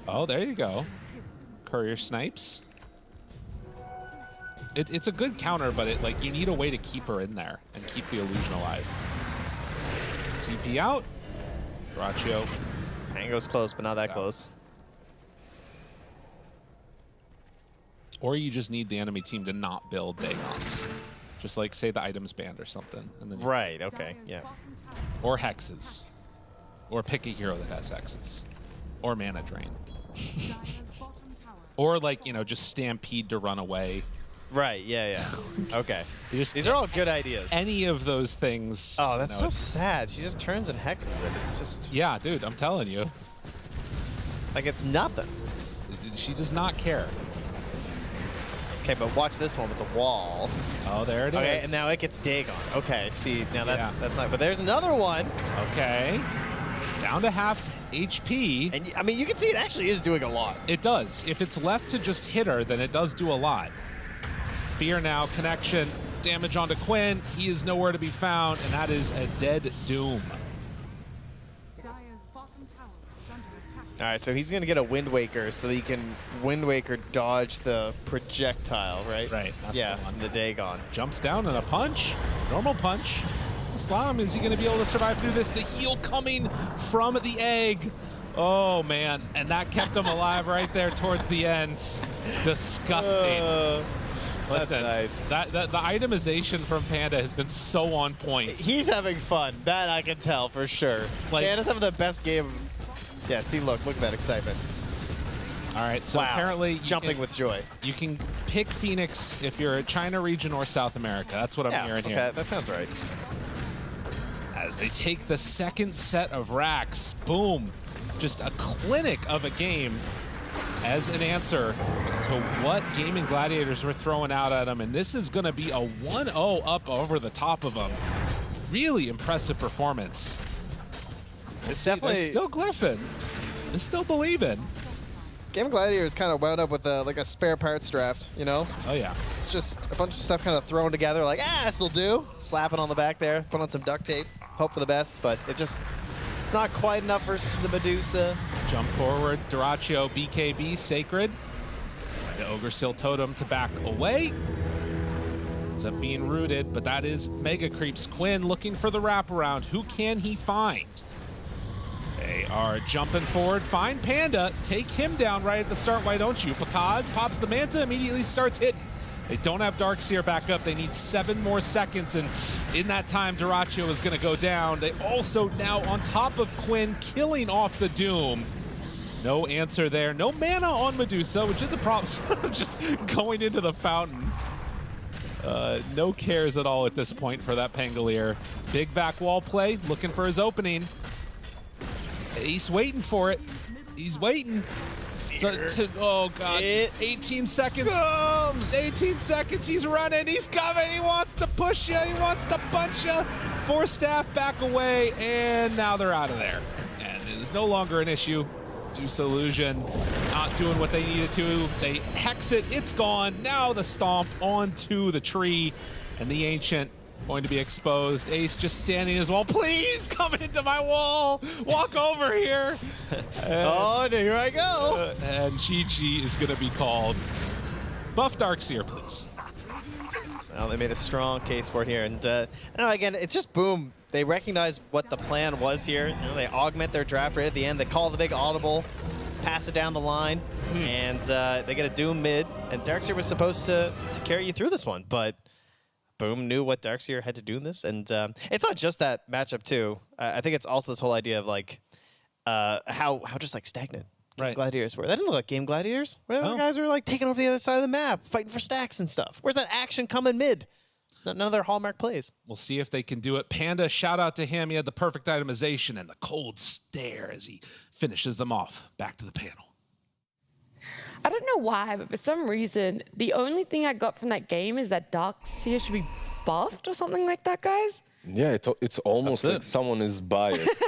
Oh, there you go. Courier snipes. It's a good counter, but you need a way to keep her in there and keep the illusion alive. TP out. Braccio. Pango's close, but not that close. Or you just need the enemy team to not build Dagons. Just like, say, the item's banned or something. And then right, okay, yeah. Or hexes. or pick a hero that has X's, or mana drain, or like just stampede to run away. Right, yeah. Okay. These are all good ideas. Any of those things. Oh, that's so sad. She just turns and hexes it. It's just... Yeah, dude, I'm telling you. Like, it's nothing. She does not care. Okay, but watch this one with the wall. Oh, there it is. Okay, and now it gets Dagon. Okay, see, now that's not... But there's another one. Okay. Down to half HP. And, I mean, you can see it actually is doing a lot. It does. If it's left to just hit her, then it does do a lot. Fear now, connection, damage onto Quinn. He is nowhere to be found, and that is a dead Doom. All right, so he's going to get a Wind Waker so that he can Wind Waker dodge the projectile, right? Right. Yeah, the Dagon. Jumps down and a punch. Normal punch. Slalom, is he going to be able to survive through this? The heal coming from the egg. Oh, man. And that kept him alive right there towards the end. Disgusting. Listen, that's nice. The itemization from Panda has been so on point. He's having fun. That I can tell for sure. Like, Panda's having the best game. Yeah, see, look at that excitement. All right, so apparently jumping with joy. You can pick Phoenix if you're a China region or South America. That's what I'm hearing here. Okay, that sounds right. As they take the second set of racks, boom, just a clinic of a game as an answer to what Gaimin Gladiators were throwing out at them, and this is going to be a 1-0 up over the top of them. Really impressive performance. It's definitely they're still glyphing. They're still believing. Gaimin Gladiators kind of wound up with like a spare parts draft, you know? Oh, yeah. It's just a bunch of stuff kind of thrown together like, this'll do. Slapping on the back there, put on some duct tape, hope for the best, but it's not quite enough versus the Medusa. Jump forward, Duraccio, BKB, Sacred. The Ogre Seal Totem to back away. Ends up being rooted, but that is Mega Creeps. Quinn looking for the wraparound. Who can he find? They are jumping forward. Find Panda. Take him down right at the start. Why don't you? Pakaz pops the Manta, immediately starts hitting. They don't have Darkseer back up. They need 7 more seconds, and in that time, Duraccio is going to go down. They also now on top of Quinn, killing off the Doom. No answer there. No mana on Medusa, which is a problem. Just going into the fountain. No cares at all at this point for that Pangolier. Big back wall play, looking for his opening. He's waiting for it. He's waiting. Oh, God. 18 seconds. 18 seconds. He's running. He's coming. He wants to push you. He wants to punch you. 4 staff back away, and now they're out of there. And it is no longer an issue. Deuce Illusion not doing what they needed to. They hex it. It's gone. Now the stomp onto the tree, and the Ancient going to be exposed. Ace just standing as well. Please come into my wall. Walk over here. And here I go. And GG is going to be called. Buff Darkseer, please. Well, they made a strong case for it here. And again, it's just boom. They recognize what the plan was here. They augment their draft rate at the end. They call the big audible, pass it down the line, and they get a Doom mid. And Darkseer was supposed to carry you through this one, but Boom knew what Darkseer had to do in this, and it's not just that matchup too. I think it's also this whole idea of like how just like stagnant Gladiators were. That didn't look like Game Gladiators. Where the guys were like taking over the other side of the map, fighting for stacks and stuff. Where's that action coming mid? None of their hallmark plays. We'll see if they can do it. Panda, shout out to him. He had the perfect itemization and the cold stare as he finishes them off. Back to the panel. I don't know why, but for some reason, the only thing I got from that game is that Darkseer should be buffed or something like that, guys. Yeah, it's almost like someone is biased.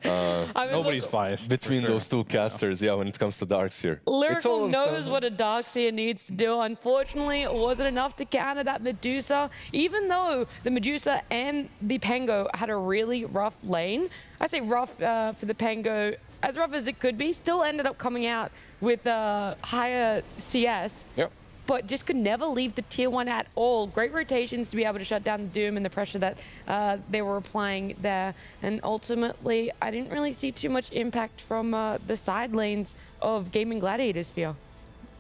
Nobody's biased. Between those two casters, when it comes to Darkseer. Lyrical knows what a Darkseer needs to do. Unfortunately, it wasn't enough to counter that Medusa. Even though the Medusa and the Pango had a really rough lane, I say rough for the Pango, as rough as it could be, still ended up coming out with a higher CS. Yep. But just could never leave the tier 1 at all. Great rotations to be able to shut down the Doom and the pressure that they were applying there. And ultimately, I didn't really see too much impact from the side lanes of Gaimin Gladiators, feel.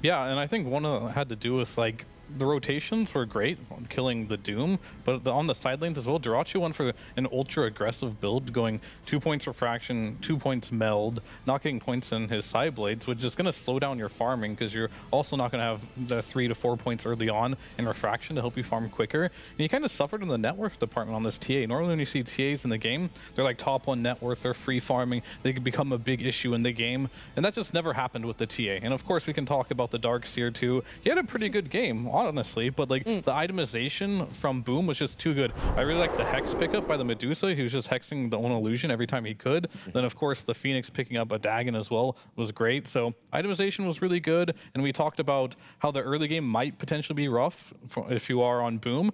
Yeah, and I think one of them had to do with like the rotations were great on killing the Doom, but on the side lanes as well, Jirachi went for an ultra aggressive build, going 2 points refraction, 2 points meld, not getting points in his side blades, which is going to slow down your farming because you're also not going to have the 3 to 4 points early on in refraction to help you farm quicker. And you kind of suffered in the net worth department on this TA. Normally when you see TAs in the game, they're like top 1 net worth, they're free farming, they can become a big issue in the game, and that just never happened with the TA. And of course we can talk about the Darkseer too. He had a pretty good game, honestly, but like the itemization from Boom was just too good. I really like the Hex pickup by the Medusa. He was just hexing the own illusion every time he could. Then of course the Phoenix picking up a Dagon as well was great. So itemization was really good, and we talked about how the early game might potentially be rough if you are on Boom.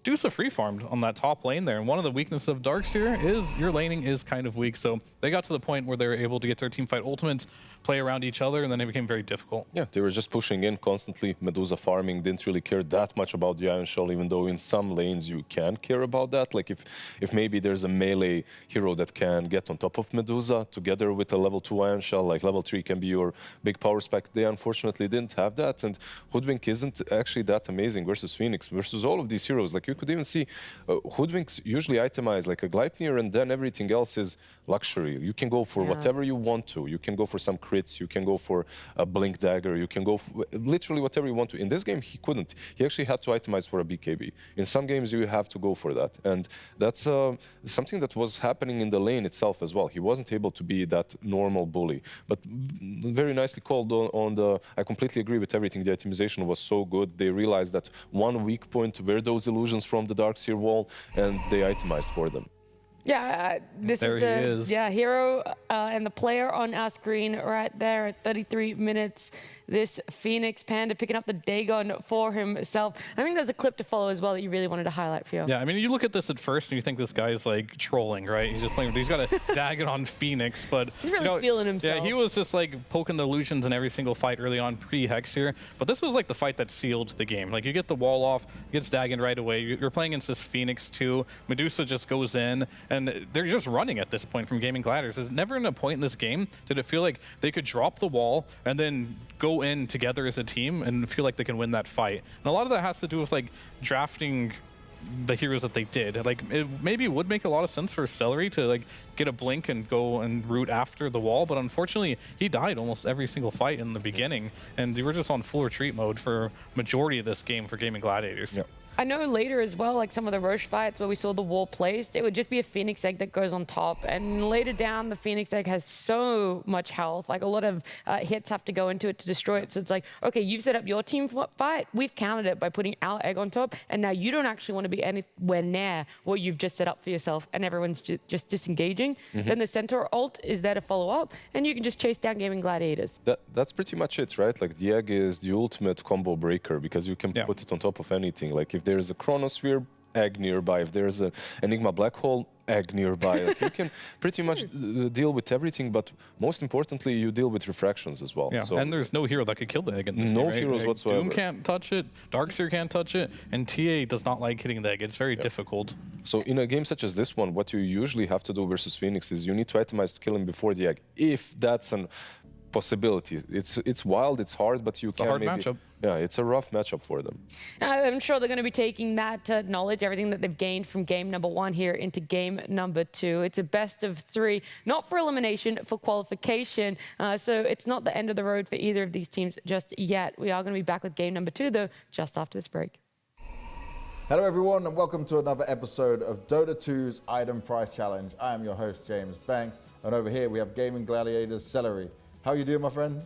Dusa free farmed on that top lane there, and one of the weaknesses of Darkseer is your laning is kind of weak, so they got to the point where they were able to get their teamfight ultimates, play around each other, and then it became very difficult. Yeah, they were just pushing in constantly. Medusa farming didn't really care that much about the Iron Shell, even though in some lanes you can care about that. Like if maybe there's a melee hero that can get on top of Medusa together with a level 2 Iron Shell, like level 3 can be your big power spec. They unfortunately didn't have that, and Hoodwink isn't actually that amazing versus Phoenix, versus all of these heroes. Like you could even see Hoodwinks usually itemize like a Gleipnir, and then everything else is luxury. You can go for whatever you want to. You can go for some crits, you can go for a blink dagger, you can go for literally whatever you want to. In this game, he couldn't. He actually had to itemize for a BKB. In some games, you have to go for that. And that's something that was happening in the lane itself as well. He wasn't able to be that normal bully. But very nicely called on the... I completely agree with everything. The itemization was so good. They realized that one weak point were those illusions from the Darkseer wall, and they itemized for them. Yeah, this there is the hero and the player on our screen right there at 33 minutes. This Phoenix Panda picking up the Dagon for himself. I think there's a clip to follow as well that you really wanted to highlight, Phil. Yeah, I mean, you look at this at first and you think this guy's like trolling, right? He's just playing, he's got a Dagon on Phoenix, but he's really feeling himself. Yeah, he was just like poking the illusions in every single fight early on pre-Hex here. But this was like the fight that sealed the game. Like you get the wall off, gets Dagon right away. You're playing against this Phoenix too. Medusa just goes in, and they're just running at this point from Gaimin Gladiators. There's never in a point in this game did it feel like they could drop the wall and then go in together as a team and feel like they can win that fight. And a lot of that has to do with like drafting the heroes that they did. Like it maybe would make a lot of sense for Celery to like get a blink and go and root after the wall, but unfortunately he died almost every single fight in the beginning, and they were just on full retreat mode for majority of this game for Gaimin Gladiators. Yep. I know later as well, like some of the Roche fights where we saw the wall placed, it would just be a Phoenix Egg that goes on top. And later down, the Phoenix Egg has so much health. Like a lot of hits have to go into it to destroy it. So it's like, okay, you've set up your team fight. We've countered it by putting our egg on top. And now you don't actually want to be anywhere near what you've just set up for yourself. And everyone's just disengaging. Then the Centaur ult is there to follow up. And you can just chase down Gaimin Gladiators. That's pretty much it, right? Like the egg is the ultimate combo breaker because you can put it on top of anything. Like if there's a Chronosphere, egg nearby. If there's an Enigma Black Hole, egg nearby. Like you can pretty much deal with everything, but most importantly, you deal with refractions as well. Yeah, so and there's no hero that could kill the egg in this no game, right? heroes like, whatsoever. Doom can't touch it, Darkseer can't touch it, and TA does not like hitting the egg. It's very difficult. So in a game such as this one, what you usually have to do versus Phoenix is you need to itemize to kill him before the egg, if that's an possibility. It's wild, it's hard, but you can hard maybe... matchup. Yeah, it's a rough matchup for them. I'm sure they're going to be taking that knowledge, everything that they've gained from game number 1 here into game number 2. It's a best of 3, not for elimination, for qualification. So it's not the end of the road for either of these teams just yet. We are going to be back with game number 2, though, just after this break. Hello everyone and welcome to another episode of Dota 2's Item Price Challenge. I am your host, James Banks, and over here we have Gaimin Gladiators Celery. How are you doing, my friend?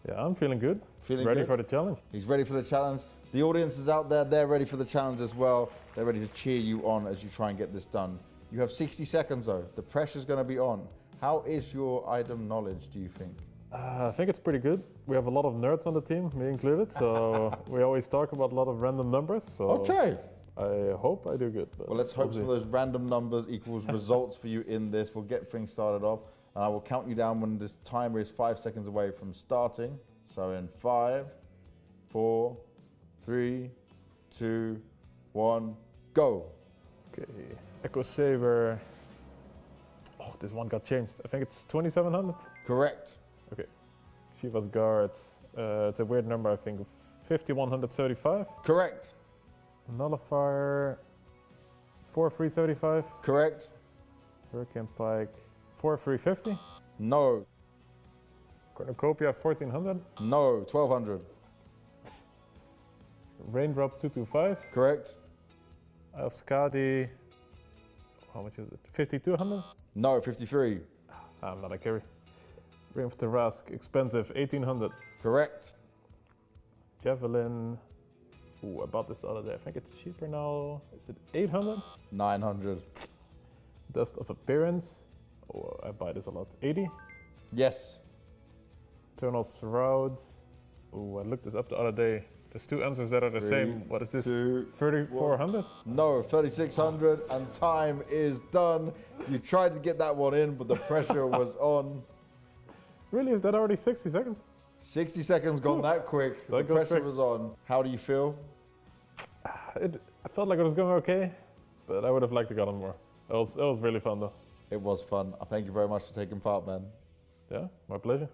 Yeah, I'm feeling good. Ready for the challenge. He's ready for the challenge. The audience is out there, they're ready for the challenge as well. They're ready to cheer you on as you try and get this done. You have 60 seconds though. The pressure's going to be on. How is your item knowledge, do you think? I think it's pretty good. We have a lot of nerds on the team, me included, so we always talk about a lot of random numbers. So okay. I hope I do good. Well, let's hope some of those random numbers equals results for you in this. We'll get things started off. And I will count you down when this timer is 5 seconds away from starting. So in 5, 4, 3, 2, 1, go. Okay, Echo Saber. Oh, this one got changed. I think it's 2700. Correct. Okay. Shiva's Guard. It's a weird number, I think, of 5135. Correct. Nullifier 4375. Correct. Hurricane Pike 4350. No. Cornucopia 1400. No. 1200. Raindrop 225. Correct. Skadi, how much is it? 5200? No. 53. I'm not a carry. Ring of Tarask, expensive 1800. Correct. Javelin, ooh, I bought this the other day. I think it's cheaper now. Is it 800? 900. Dust of Appearance, oh, I buy this a lot. 80? Yes. Eternal Shroud, ooh, I looked this up the other day. There's two answers that are the same. What is this? 3400? No, 3600, and time is done. You tried to get that one in, but the pressure was on. Really? Is that already 60 seconds? 60 seconds gone that quick. The pressure was on. How do you feel? I felt like it was going okay, but I would have liked to get on more. It was really fun though. It was fun. Thank you very much for taking part, man. Yeah, my pleasure.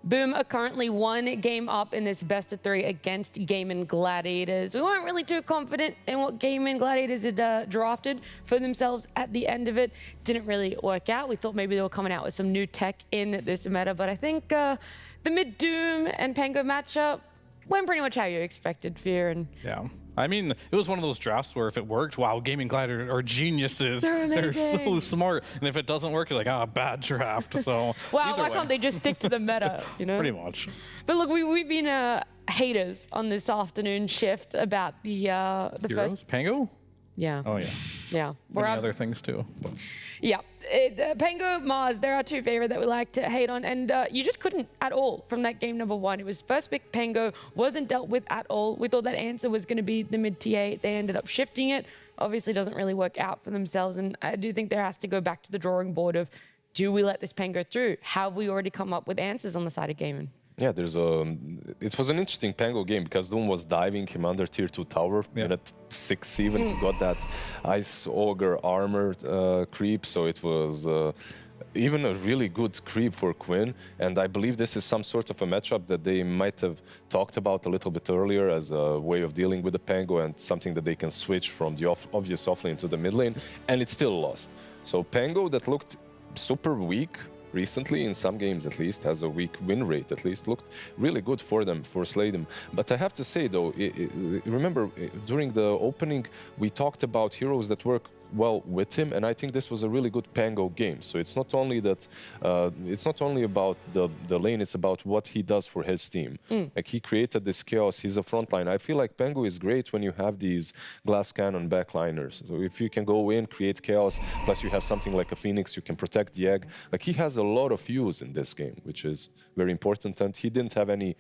Boom are currently 1 game up in this best of 3 against Gaimin Gladiators. We weren't really too confident in what Gaimin Gladiators had drafted for themselves at the end of it. Didn't really work out. We thought maybe they were coming out with some new tech in this meta, but I think the mid-Doom and Pango matchup went pretty much how you expected, Fear. And yeah. I mean, it was one of those drafts where if it worked, wow, Gaimin Gladiators are geniuses. They're so smart. And if it doesn't work, you're like, ah, bad draft. So wow, why can't they just stick to the meta, you know? Pretty much. But look, we've been haters on this afternoon shift about the Heroes? first... Pango? Yeah. Oh, yeah. Yeah. Many other things, too. Yeah. Pango, MOUZ, they're our two favorite that we like to hate on. And you just couldn't at all from that game number 1. It was first pick Pango, wasn't dealt with at all. We thought that answer was going to be the mid-TA. They ended up shifting it. Obviously doesn't really work out for themselves. And I do think there has to go back to the drawing board of, do we let this Pango through? Have we already come up with answers on the side of Gaimin? Yeah, it was an interesting Pango game because Doom was diving him under tier 2 tower. And at 6 even, he got that Ice Ogre armor creep, so it was even a really good creep for Quinn. And I believe this is some sort of a matchup that they might have talked about a little bit earlier as a way of dealing with the Pango and something that they can switch from the obvious offlane to the mid lane, and it's still lost. So Pango, that looked super weak recently, in some games at least, has a weak win rate at least, looked really good for them, for Sladem. But I have to say though, remember during the opening we talked about heroes that work well with him, and I think this was a really good Pango game. So it's not only that, it's not only about the lane, it's about what he does for his team. Like he created this chaos, he's a frontline. I feel like Pango is great when you have these glass cannon backliners. So if you can go in, create chaos, plus you have something like a Phoenix, you can protect the egg. Like he has a lot of use in this game, which is very important, and he didn't have any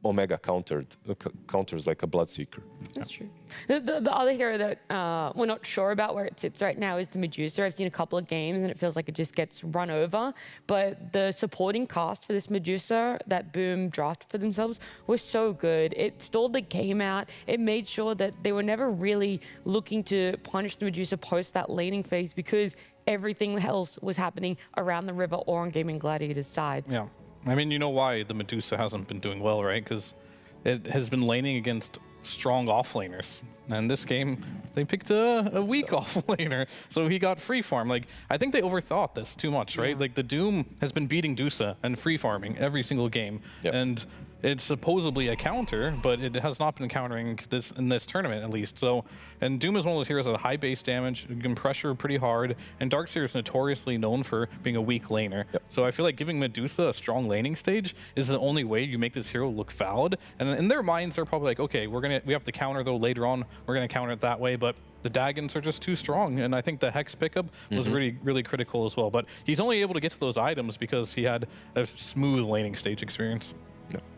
Omega counters like a Bloodseeker. That's true. The other hero that we're not sure about where it sits right now is the Medusa. I've seen a couple of games and it feels like it just gets run over. But the supporting cast for this Medusa that Boom drafted for themselves was so good. It stalled the game out. It made sure that they were never really looking to punish the Medusa post that laning phase because everything else was happening around the river or on Gaimin Gladiators' side. Yeah. I mean, you know why the Medusa hasn't been doing well, right? Because it has been laning against strong offlaners. And this game, they picked a weak offlaner, so he got free farm. Like, I think they overthought this too much, right? Like, the Doom has been beating Dusa and free farming every single game. And it's supposedly a counter, but it has not been countering this in this tournament, at least. So, and Doom is one of those heroes that high base damage, can pressure pretty hard, and Darkseer is notoriously known for being a weak laner. So I feel like giving Medusa a strong laning stage is the only way you make this hero look valid. And in their minds, they're probably like, okay, we have to counter though later on. We're gonna counter it that way, but the Daggons are just too strong, and I think the Hex pickup was really critical as well. But he's only able to get to those items because he had a smooth laning stage experience.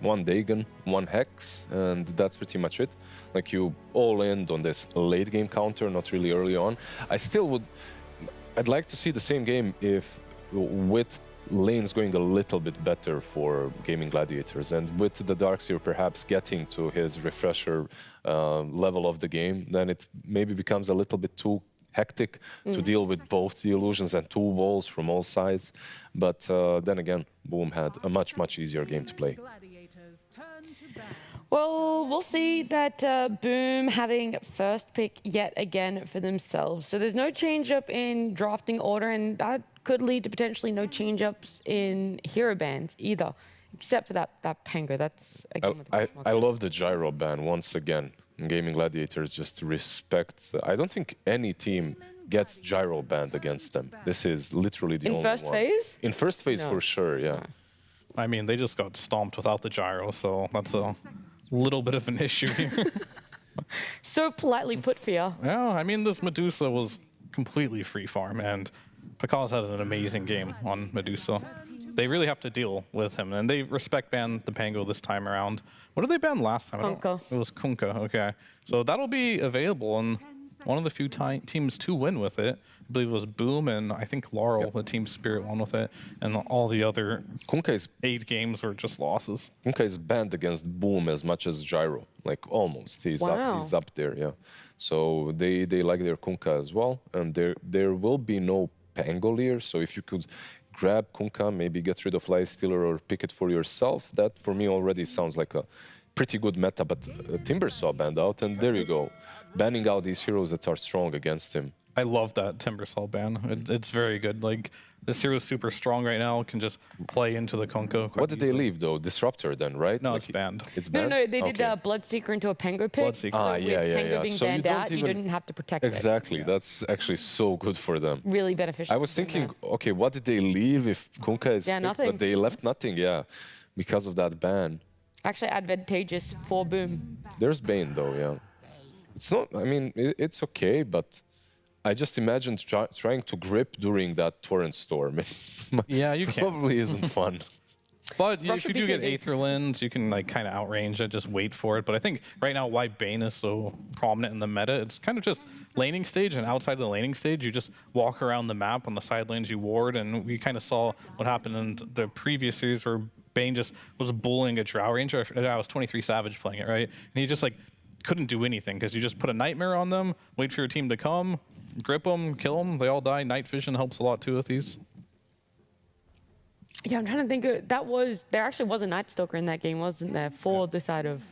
One Dagon, one Hex, and that's pretty much it. Like you all end on this late game counter, not really early on. I'd like to see the same game if with lane's going a little bit better for Gaimin Gladiators. And with the Darkseer perhaps getting to his refresher level of the game, then it maybe becomes a little bit too hectic to deal with both the illusions and 2 walls from all sides. But then again, Boom had a much, much easier game to play. Well, we'll see that Boom having first pick yet again for themselves. So there's no change up in drafting order, and that could lead to potentially no change ups in hero bans either, except for that Pango. That's again. I love the gyro ban once again. Gaimin Gladiators just respect. I don't think any team gets gyro banned against them. This is literally the only one. In first phase? In first phase, No. for sure, yeah. I mean, they just got stomped without the gyro, so that's a little bit of an issue here. So politely put for you. Yeah, I mean, this Medusa was completely free farm, and Pakaz had an amazing game on Medusa. They really have to deal with him, and they respect ban the Pango this time around. What did they ban last time? Kunkka. It was Kunkka, okay. So that'll be available, and one of the few teams to win with it. I believe it was Boom, and I think Laurel, the Team Spirit, won with it, and all the other 8 games were just losses. Kunkka is banned against Boom as much as gyro, like almost. He's up there, yeah. So they like their Kunkka as well, and there will be no Pangolier, so if you could grab Kunkka, maybe get rid of Lifestealer or pick it for yourself, that for me already sounds like a pretty good meta, but Timbersaw banned out, and there you go. Banning out these heroes that are strong against him. I love that Timbersaw ban. It's very good. Like, this hero is super strong right now, can just play into the Kunkka. What did they leave, though? Disruptor, then, right? No, like it's banned. It's No, banned? no, they did Okay. Bloodseeker into a Pango pick. Bloodseeker. So Yeah, with Pango yeah. being So you banned don't out, you even- didn't have to protect it. Exactly. That's actually so good for them. Really beneficial. I was thinking, okay, what did they leave if Kunkka is picked? nothing. But they left nothing, yeah, because of that ban. Actually advantageous for Boom. There's Bane, though, yeah. It's not, I mean, it's okay, but I just imagined trying to grip during that torrent storm. Yeah, you can. Probably isn't fun. But if you do get Aetherlands, you can like kind of outrange it, just wait for it. But I think right now why Bane is so prominent in the meta, it's kind of just laning stage, and outside of the laning stage, you just walk around the map on the side lanes, you ward, and we kind of saw what happened in the previous series where Bane just was bullying a Drow Ranger. I was 23 Savage playing it, right? And he just like couldn't do anything because you just put a Nightmare on them, wait for your team to come, grip them, kill them, they all die. Night Vision helps a lot too with these. Yeah, I'm trying to think. There actually was a Night Stalker in that game, wasn't there? For the side of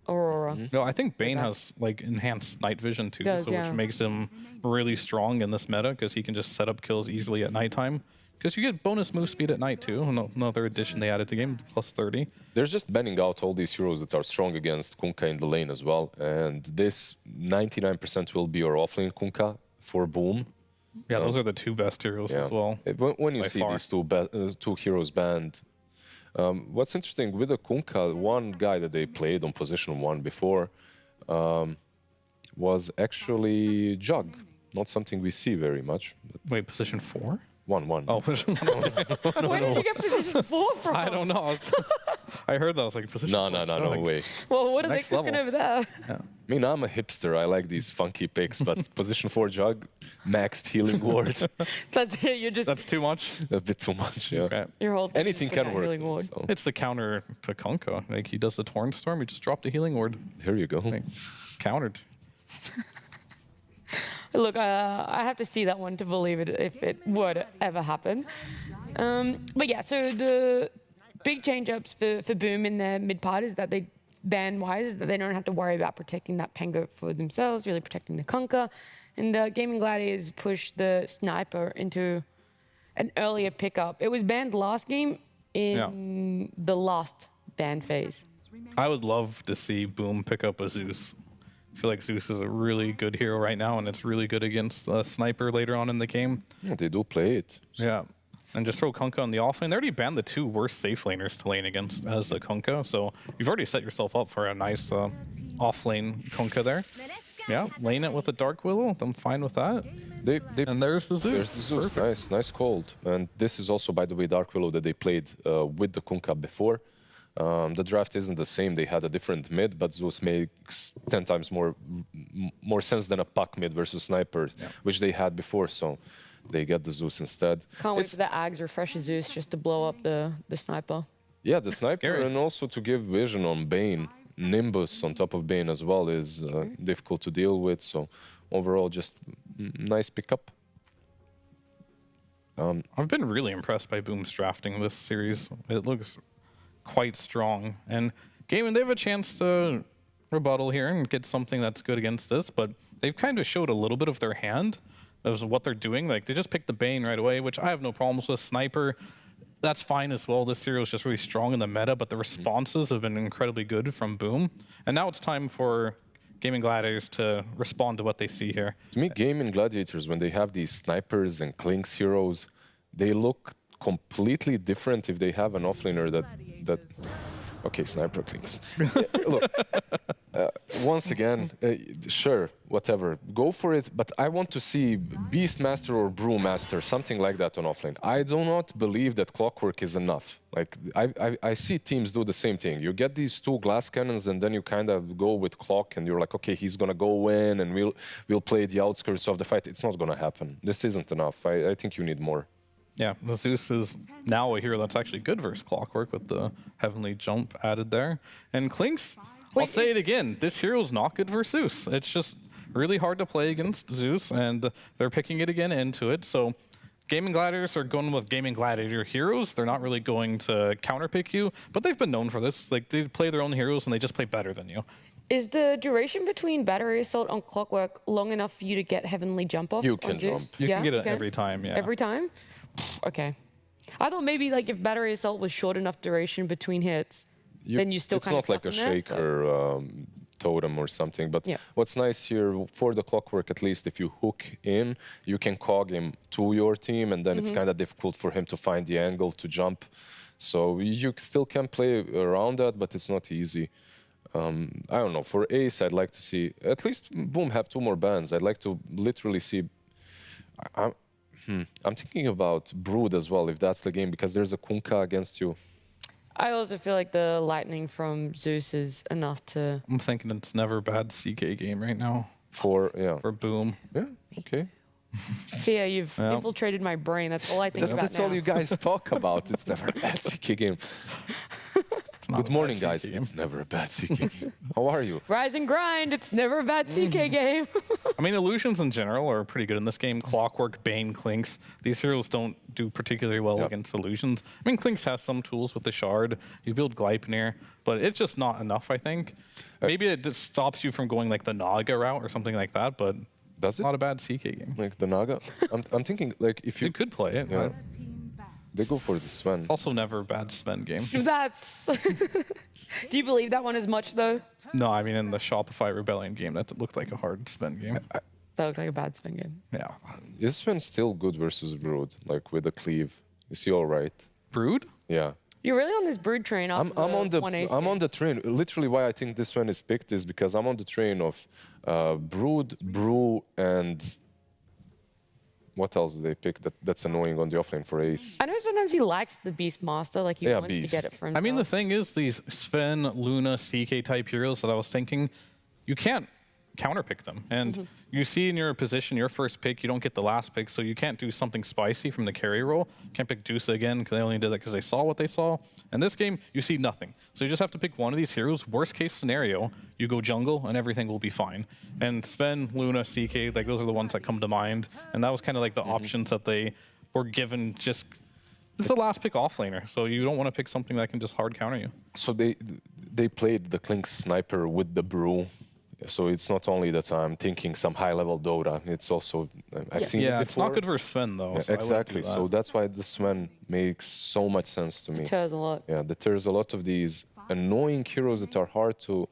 Aurora. No, I think Bane has like enhanced night vision too, Does, which yeah. makes him really strong in this meta because he can just set up kills easily at nighttime. Because you get bonus move speed at night too. Another addition they added to the game, plus 30. They're just banning out all these heroes that are strong against Kunkka in the lane as well. And this 99% will be your offlane Kunkka for Boom. Yeah, those are the 2 best heroes as well. When you by see far. these 2 heroes banned, what's interesting with the Kunkka, one guy that they played on position 1 before was actually Jug. Not something we see very much. Wait, position 4? 1-1. Oh, position 1. Where did you get position 4 from? I don't know. I heard that was like position 4. No way. Well, what are they Next cooking level. over there? I mean, I'm a hipster. I like these funky picks, but position 4 Jug, maxed healing ward. That's it. You're just. That's too much? A bit too much, yeah. Okay. Your whole Anything for can that work. healing ward. So. It's the counter to Kunkka. Like, he does the Torn Storm, he just dropped a healing ward. Here you go. Like, countered. Look, I have to see that one to believe it if it would ever happen. But yeah, so the big change-ups for Boom in their mid-part is that they ban-wise is that they don't have to worry about protecting that Pango for themselves, really protecting the Kunkka. And Gaimin Gladiators push the Sniper into an earlier pickup. It was banned last game in the last ban phase. I would love to see Boom pick up a Zeus. I feel like Zeus is a really good hero right now, and it's really good against Sniper later on in the game. Yeah, they do play it. Yeah. And just throw Kunkka on the offlane. They already banned the 2 worst safe laners to lane against as a Kunkka, so you've already set yourself up for a nice offlane Kunkka there. Yeah, lane it with a Dark Willow. I'm fine with that. And there's the Zeus. There's the Zeus. Nice cold. And this is also, by the way, Dark Willow that they played with the Kunkka before. The draft isn't the same. They had a different mid, but Zeus makes 10 times more sense than a Puck mid versus Sniper, which they had before. So they get the Zeus instead. Can't wait for the Ags refresh Zeus just to blow up the sniper. Yeah, the sniper, and also to give vision on Bane. Nimbus on top of Bane as well is difficult to deal with, so overall just nice pickup. I've been really impressed by Boom's drafting this series. It looks quite strong, and Gaimin, they have a chance to rebuttal here and get something that's good against this, but they've kind of showed a little bit of their hand of what they're doing. Like, they just picked the Bane right away, which I have no problems with. Sniper, that's fine as well. This hero is just really strong in the meta, but the responses have been incredibly good from Boom. And now it's time for Gaimin Gladiators to respond to what they see here. To me, Gaimin Gladiators, when they have these snipers and Clinks heroes, they look completely different if they have an offlaner that okay, sniper Clinks. Look, once again, sure, whatever, go for it, but I want to see Beastmaster or Brewmaster, something like that on offlane. I do not believe that Clockwork is enough. Like, I see teams do the same thing. You get these two glass cannons and then you kind of go with Clock and you're like, okay, he's gonna go in and we'll play the outskirts of the fight. It's not gonna happen. This isn't enough. I think you need more. Yeah, the Zeus is now a hero that's actually good versus Clockwork with the Heavenly Jump added there. And Clinks, I'll say it again, this hero is not good versus Zeus. It's just really hard to play against Zeus, and they're picking it again into it. So Gaimin Gladiators are going with Gaimin Gladiator heroes. They're not really going to counterpick you, but they've been known for this. Like, they play their own heroes, and they just play better than you. Is the duration between Battery Assault on Clockwork long enough for you to get Heavenly Jump off? You can jump. You can get it every time, yeah. Every time? Okay. I thought maybe like if Battery Assault was short enough duration between hits, then you still kind of It's not like a shaker totem or something, but what's nice here for the Clockwork, at least if you hook in, you can cog him to your team, and then it's kind of difficult for him to find the angle to jump. So you still can play around that, but it's not easy. I don't know, for Ace, I'd like to see at least Boom have 2 more bans. I'd like to literally see... I'm thinking about Brood as well, if that's the game, because there's a Kunkka against you. I also feel like the lightning from Zeus is enough to... I'm thinking it's never a bad CK game right now. For Boom. Yeah, okay. Fia, you've infiltrated my brain. That's all I think about That's now. all you guys talk about. It's never a bad CK game. Good morning, guys. It's never a bad CK game. How are you? Rise and grind. It's never a bad CK game. I mean, illusions in general are pretty good in this game. Clockwork, Bane, Clinks. These heroes don't do particularly well against illusions. I mean, Clinks has some tools with the shard. You build Gleipnir, but it's just not enough, I think. Maybe it just stops you from going like the Naga route or something like that, but does it? Not a bad CK game. Like the Naga? I'm thinking like if you could play it. Yeah. They go for the Sven. Also never a bad Sven game. That's... Do you believe that one as much, though? No, I mean, in the Shopify Rebellion game, that looked like a hard Sven game. That looked like a bad Sven game. Yeah. Is Sven still good versus Brood? Like with the cleave? Is he all right? Brood? Yeah. You're really on this Brood train after I'm on the 1A I'm on the train. Literally, why I think this one is picked is because I'm on the train of Brood, Brew, and what else do they pick that's annoying on the offlane for Ace? I know sometimes he likes the Beastmaster, like he wants to get it for himself. I mean, the thing is, these Sven, Luna, CK type heroes that I was thinking, you can't counterpick them. And you see in your position, your first pick, you don't get the last pick, so you can't do something spicy from the carry roll. You can't pick Dusa again, because they only did that because they saw what they saw. In this game, you see nothing. So you just have to pick one of these heroes. Worst case scenario, you go jungle, and everything will be fine. And Sven, Luna, CK, like those are the ones that come to mind. And that was kind of like the options that they were given just... It's the last pick offlaner, so you don't want to pick something that can just hard counter you. So they played the Clink Sniper with the Brew. So it's not only that I'm thinking some high-level Dota, it's also, I've seen it before. It's not good for Sven, though. Yeah, so exactly, so that's why the Sven makes so much sense to me. Deters a lot. Yeah, deters a lot of these annoying heroes that are hard to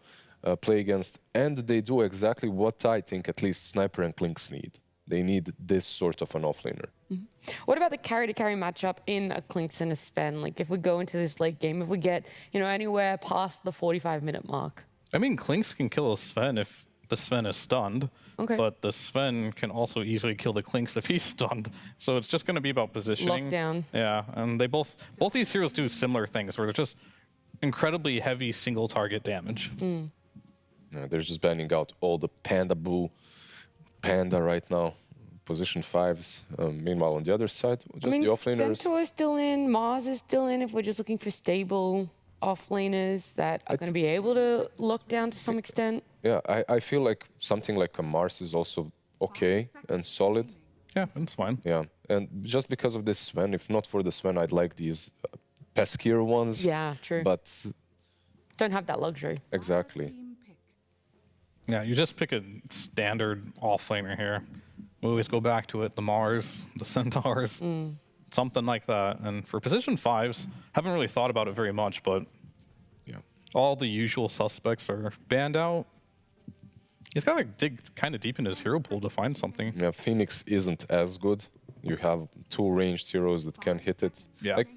play against, and they do exactly what I think at least Sniper and Clinks need. They need this sort of an offlaner. What about the carry-to-carry matchup in a Clinks and a Sven? Like, if we go into this late game, if we get, anywhere past the 45-minute mark? I mean, Clinks can kill a Sven if the Sven is stunned, but the Sven can also easily kill the Clinks if he's stunned. So it's just going to be about positioning. Lockdown. Yeah, and they both these heroes do similar things where they're just incredibly heavy single target damage. They're just banning out all the Panda right now. position 5s. Meanwhile, on the other side, just I mean, the offlaners. Centaur is still in, MOUZ is still in if we're just looking for stable offlaners that are going to be able to lock down to some extent. Yeah, I feel like something like a Mars is also okay and solid. Yeah, that's fine. Yeah, and just because of this Sven, if not for the Sven, I'd like these peskier ones. Yeah, true. But don't have that luxury. Exactly. Yeah, you just pick a standard offlaner here. We always go back to it, the Mars, the Centaurs, something like that. And for position 5s, haven't really thought about it very much, but yeah, all the usual suspects are banned out. He's got to dig kind of deep in his hero pool to find something. Yeah, Phoenix isn't as good. You have 2 ranged heroes that can hit it. Yeah. Like,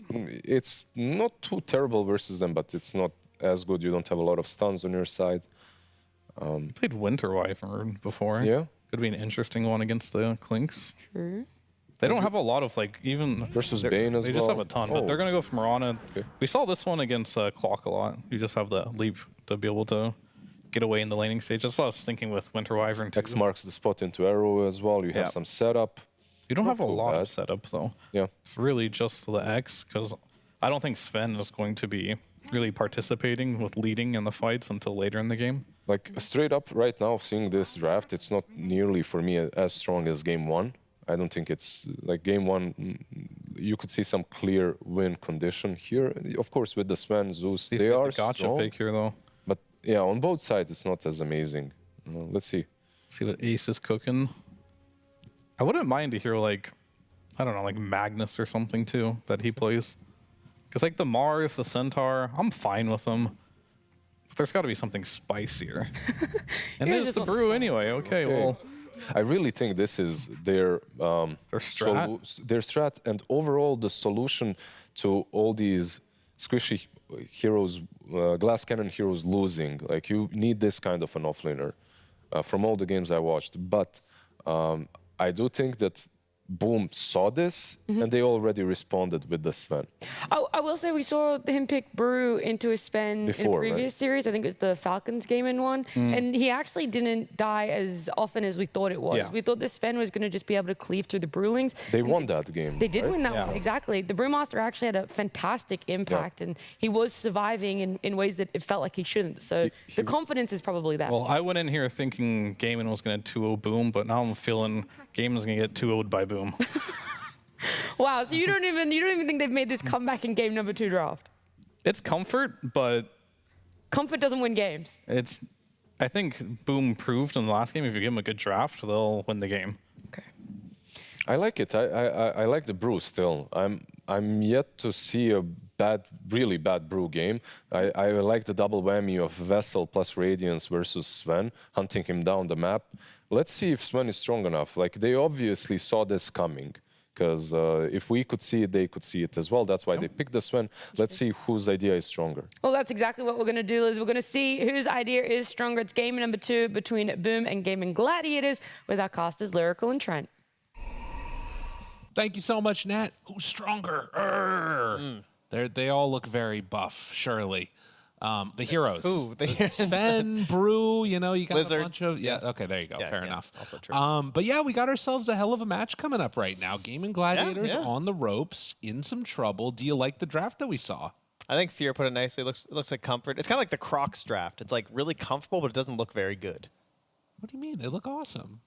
it's not too terrible versus them, but it's not as good. You don't have a lot of stuns on your side. Played Winter Wyvern before. Yeah. Could be an interesting one against the Clinks. True. They don't have a lot of, like, even... Versus Bane as well. They just have a ton, but they're going to go for Mirana. Okay. We saw this one against Clock a lot. You just have the leap to be able to get away in the laning stage. That's what I was thinking with Winter Wyvern, too. X marks the spot into Arrow as well. You have some setup. You don't Not have a too lot bad. of setup, though. Yeah. It's really just the X, because I don't think Sven is going to be really participating with leading in the fights until later in the game. Like, straight up right now, seeing this draft, it's not nearly, for me, as strong as Game 1. I don't think it's... Like, Game 1, you could see some clear win condition here. Of course, with the Sven, Zeus, they are gotcha strong. pick here, though. But, yeah, on both sides, it's not as amazing. Let's see. See what Ace is cooking. I wouldn't mind to hear, like, I don't know, like Magnus or something, too, that he plays. Because, like, the Mars, the Centaur, I'm fine with them. But there's got to be something spicier. And there's the Brew anyway. Okay, well... I really think this is their strat. Their strat, and overall the solution to all these squishy heroes, glass cannon heroes losing. Like, you need this kind of an offlaner from all the games I watched. But I do think that Boom saw this, and they already responded with the Sven. I will say we saw him pick Brew into his Sven in a previous series. I think it was the Falcons Gaimin one. And he actually didn't die as often as we thought it was. Yeah. We thought this Sven was going to just be able to cleave through the Brewlings. They won that game. They did right? win that one, exactly. The Brewmaster actually had a fantastic impact, and he was surviving in ways that it felt like he shouldn't. So the confidence is probably that. Well, I went in here thinking Gaimin was going to 2-0 Boom, but now I'm feeling Gaimin's going to get 2-0'd by Boom. Wow, so you don't even think they've made this comeback in game number 2 draft? It's comfort, but Comfort doesn't win games. I think Boom proved in the last game if you give them a good draft, they'll win the game. I like it. I like the Brew still. I'm yet to see a really bad Brew game. I like the double whammy of Vessel plus Radiance versus Sven, hunting him down the map. Let's see if Sven is strong enough. Like, they obviously saw this coming, because if we could see it, they could see it as well. That's why they picked the Sven. Let's see whose idea is stronger. Well, that's exactly what we're going to do, Liz. We're going to see whose idea is stronger. It's game number 2 between Boom and Gaimin Gladiators with our casters Lyrical and Trent. Thank you so much, Nat. Who's stronger? They all look very buff, surely. The heroes. Ooh, Sven, Brew, you know, you got Blizzard. a bunch of... Yeah, okay, there you go. Fair enough. Also true. But yeah, we got ourselves a hell of a match coming up right now. Gaimin Gladiators yeah. on the ropes, in some trouble. Do you like the draft that we saw? I think Fear put it nicely. It looks like comfort. It's kind of like the Crocs draft. It's like really comfortable, but it doesn't look very good. What do you mean? They look awesome.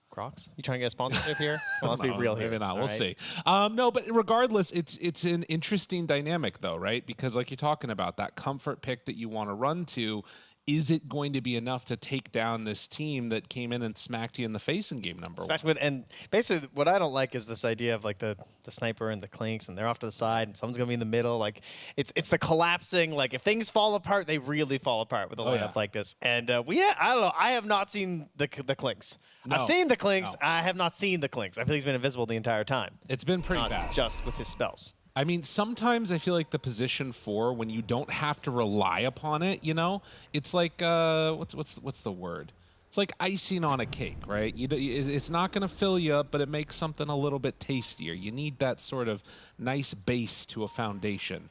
Crocs? You trying to get a sponsorship here? Well, let's be real here. Maybe not. All We'll right? see. No, but regardless, it's an interesting dynamic, though, right? Because like you're talking about, that comfort pick that you want to run to, is it going to be enough to take down this team that came in and smacked you in the face in game number 1? And basically, what I don't like is this idea of like the sniper and the clinks, and they're off to the side, and someone's gonna be in the middle. Like it's the collapsing. Like if things fall apart, they really fall apart with a lineup like this. And I don't know. I have not seen the clinks. No. I've seen the clinks. No. I have not seen the clinks. I feel he's been invisible the entire time. It's been pretty bad, just with his spells. I mean, sometimes I feel like the position 4, when you don't have to rely upon it, you know, it's like what's the word? It's like icing on a cake, right? It's not going to fill you up, but it makes something a little bit tastier. You need that sort of nice base to a foundation.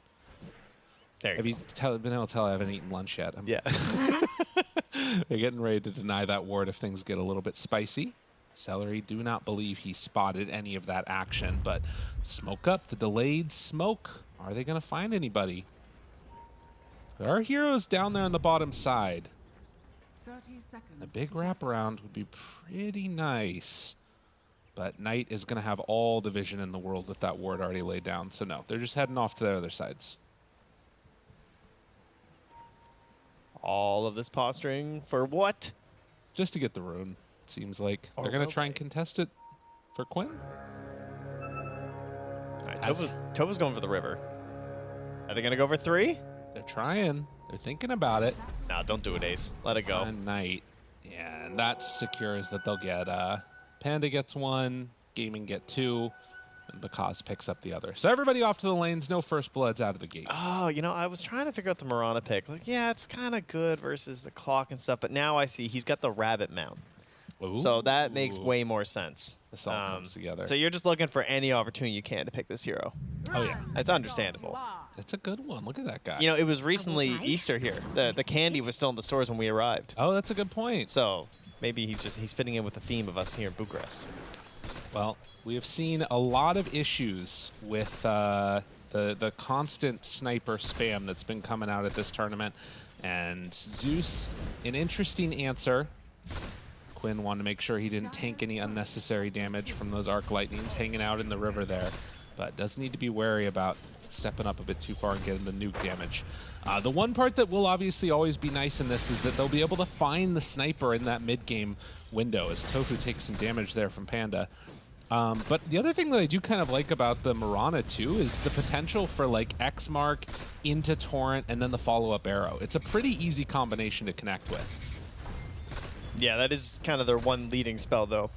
Have you been able to tell I haven't eaten lunch yet? Yeah. They're getting ready to deny that word if things get a little bit spicy. Celery, do not believe he spotted any of that action, but smoke up, the delayed smoke. Are they going to find anybody? There are heroes down there on the bottom side. 30 seconds. A big wraparound would be pretty nice. But Knight is going to have all the vision in the world with that ward already laid down. So no, they're just heading off to their other sides. All of this posturing for what? Just to get the rune, it seems like. They're going to try and contest it for Quinn. All right, Tova's going for the river. Are they going to go for 3? They're trying. They're thinking about it. No, don't do it, Ace. Let it go. Knight. Yeah, and that secures that they'll get... Panda gets 1, Gaming get 2, and Bakaz picks up the other. So everybody off to the lanes, no first bloods out of the gate. Oh, you know, I was trying to figure out the Mirana pick. Like, yeah, it's kind of good versus the clock and stuff, but now I see he's got the rabbit mount. Ooh. So that makes way more sense. This all comes together. So you're just looking for any opportunity you can to pick this hero. Oh, yeah. It's understandable. That's a good one. Look at that guy. You know, it was recently Easter here. The candy was still in the stores when we arrived. Oh, that's a good point. So maybe he's fitting in with the theme of us here in Bucharest. Well, we have seen a lot of issues with the constant sniper spam that's been coming out at this tournament. And Zeus, an interesting answer. Quinn wanted to make sure he didn't tank any unnecessary damage from those arc lightnings hanging out in the river there. But does need to be wary about stepping up a bit too far and getting the nuke damage. The one part that will obviously always be nice in this is that they'll be able to find the sniper in that mid-game window as Tofu takes some damage there from Panda. But the other thing that I do kind of like about the Mirana too is the potential for like X Mark into Torrent and then the follow-up arrow. It's a pretty easy combination to connect with. Yeah, that is kind of their one leading spell, though.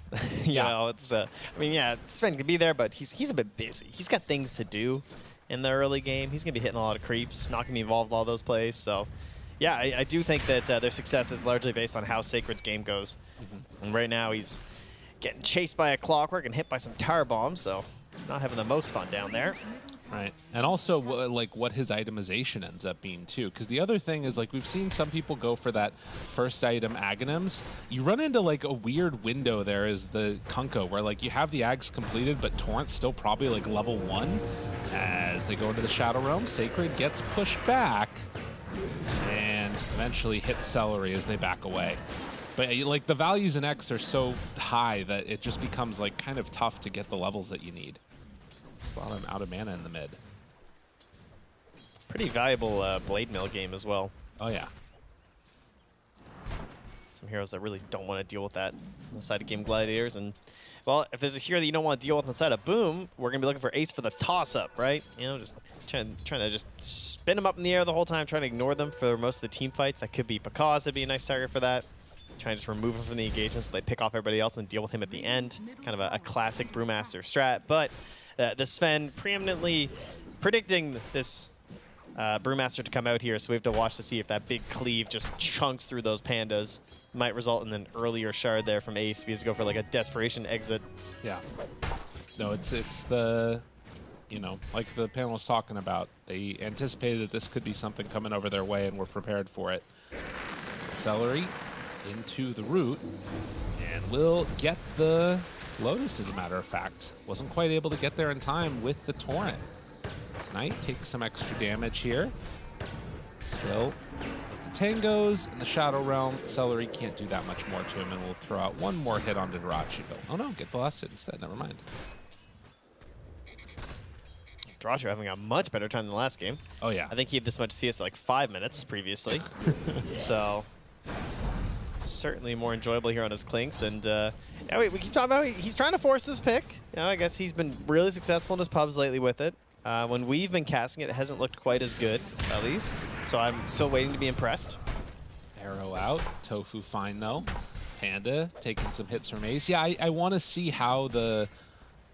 you know, it's. I mean, yeah, Sven can be there, but he's a bit busy. He's got things to do in the early game. He's gonna be hitting a lot of creeps, not gonna be involved in all those plays. So, yeah, I do think that their success is largely based on how Sacred's game goes. And right now, he's getting chased by a clockwork and hit by some tower bombs, so not having the most fun down there. Right, and also like what his itemization ends up being too, because the other thing is like we've seen some people go for that first item Aghanims. You run into like a weird window there as the Kunkka where like you have the Ags completed, but Torrent's still probably like level 1. As they go into the Shadow Realm, Sacred gets pushed back and eventually hits Celery as they back away. But like the values in X are so high that it just becomes like kind of tough to get the levels that you need. A lot of out of mana in the mid. Pretty valuable Blade Mill game as well. Oh, yeah. Some heroes that really don't want to deal with that on the side of Gaimin Gladiators. And, well, if there's a hero that you don't want to deal with on the side of Boom, we're going to be looking for Ace for the toss-up, right? You know, just trying to just spin them up in the air the whole time, trying to ignore them for most of the team fights. That could be Bakaz. That'd be a nice target for that. Trying to just remove him from the engagement so they pick off everybody else and deal with him at the end. Kind of a classic Brewmaster strat. But the Sven preeminently predicting this Brewmaster to come out here, so we have to watch to see if that big cleave just chunks through those pandas. Might result in an earlier shard there from Ace. He has to go for like a desperation exit. Yeah. No, it's the, you know, like the panel was talking about. They anticipated that this could be something coming over their way and were prepared for it. Celery into the root and will get the Lotus, as a matter of fact. Wasn't quite able to get there in time with the Torrent. Knight takes some extra damage here. Still with the Tangos in the Shadow Realm, Celery can't do that much more to him and will throw out one more hit onto Darachi. Oh no, get the last hit instead, never mind. Darachi having a much better time than the last game. Oh yeah. I think he had this much CS like 5 minutes previously. So certainly more enjoyable here on his Clinks. And yeah, we keep talking about he's trying to force this pick. You know, I guess he's been really successful in his pubs lately with it. When we've been casting it, it hasn't looked quite as good, at least. So I'm still waiting to be impressed. Arrow out. Tofu fine, though. Panda taking some hits from Ace. Yeah, I want to see how the,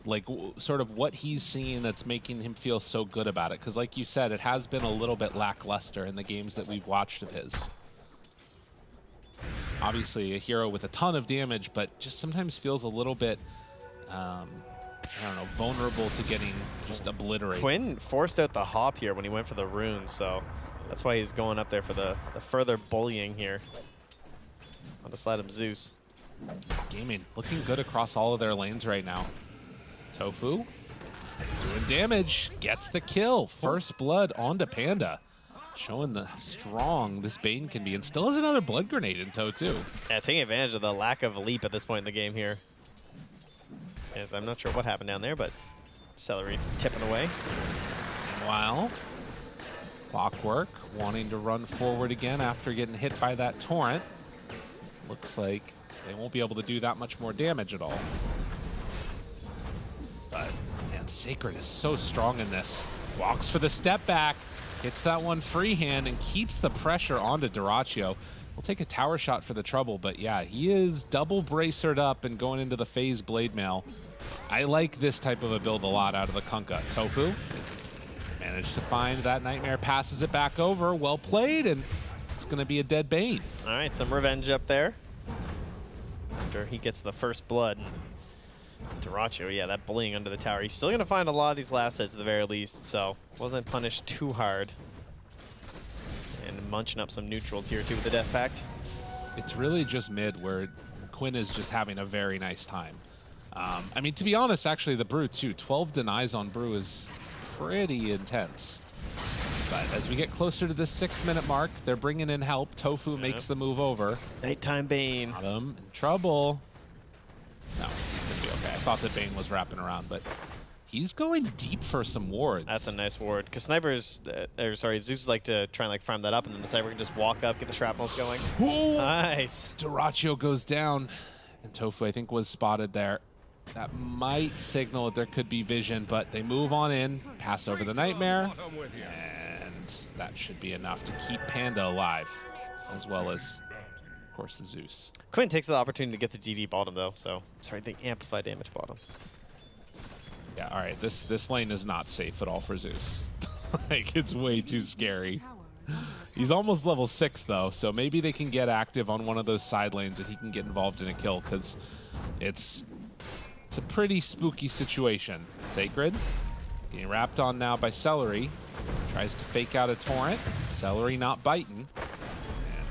like, sort of what he's seeing that's making him feel so good about it. Because like you said, it has been a little bit lackluster in the games that we've watched of his. Obviously a hero with a ton of damage, but just sometimes feels a little bit, I don't know, vulnerable to getting just obliterated. Quinn forced out the hop here when he went for the rune, so that's why he's going up there for the further bullying here. On the slide of Zeus. Gaming looking good across all of their lanes right now. Tofu doing damage, gets the kill. First blood onto Panda. Showing how strong this Bane can be, and still has another blood grenade in tow too. Yeah, taking advantage of the lack of leap at this point in the game here. As I'm not sure what happened down there, but Celery tipping away. Meanwhile, Clockwork wanting to run forward again after getting hit by that torrent. Looks like they won't be able to do that much more damage at all. But man, Sacred is so strong in this. Walks for the step back. Hits that one freehand and keeps the pressure onto Dyrachyo. We'll take a tower shot for the trouble, but yeah, he is double bracered up and going into the phase blade mail. I like this type of a build a lot out of the Kunkka. Tofu managed to find that Nightmare, passes it back over. Well played, and it's going to be a dead Bane. All right, some revenge up there. After he gets the first blood. Dyrachyo, yeah, that bullying under the tower. He's still going to find a lot of these last hits at the very least, so wasn't punished too hard. And munching up some neutrals here, too, with the Death Pact. It's really just mid where Quinn is just having a very nice time. I mean, to be honest, actually, the Brew, too. 12 denies on Brew is pretty intense. But as we get closer to this 6-minute mark, they're bringing in help. Tofu makes the move over. Nighttime Bane. Got him in trouble. No, he's going to be okay. I thought that Bane was wrapping around, but he's going deep for some wards. That's a nice ward. Because snipers, Zeus like to try and farm that up, and then the sniper can just walk up, get the shrapnels going. Ooh. Nice. Dyrachyo goes down, and Tofu, I think, was spotted there. That might signal that there could be vision, but they move on in, pass over the Nightmare, and that should be enough to keep Panda alive, as well as, of course, the Zeus. Quinn takes the opportunity to get the DD bottom, though, so sorry, the amplify damage bottom. Yeah, all right, this lane is not safe at all for Zeus. Like, it's way too scary. He's almost level 6, though, so maybe they can get active on one of those side lanes and he can get involved in a kill, because it's a pretty spooky situation. Sacred getting wrapped on now by Celery. Tries to fake out a torrent. Celery not biting.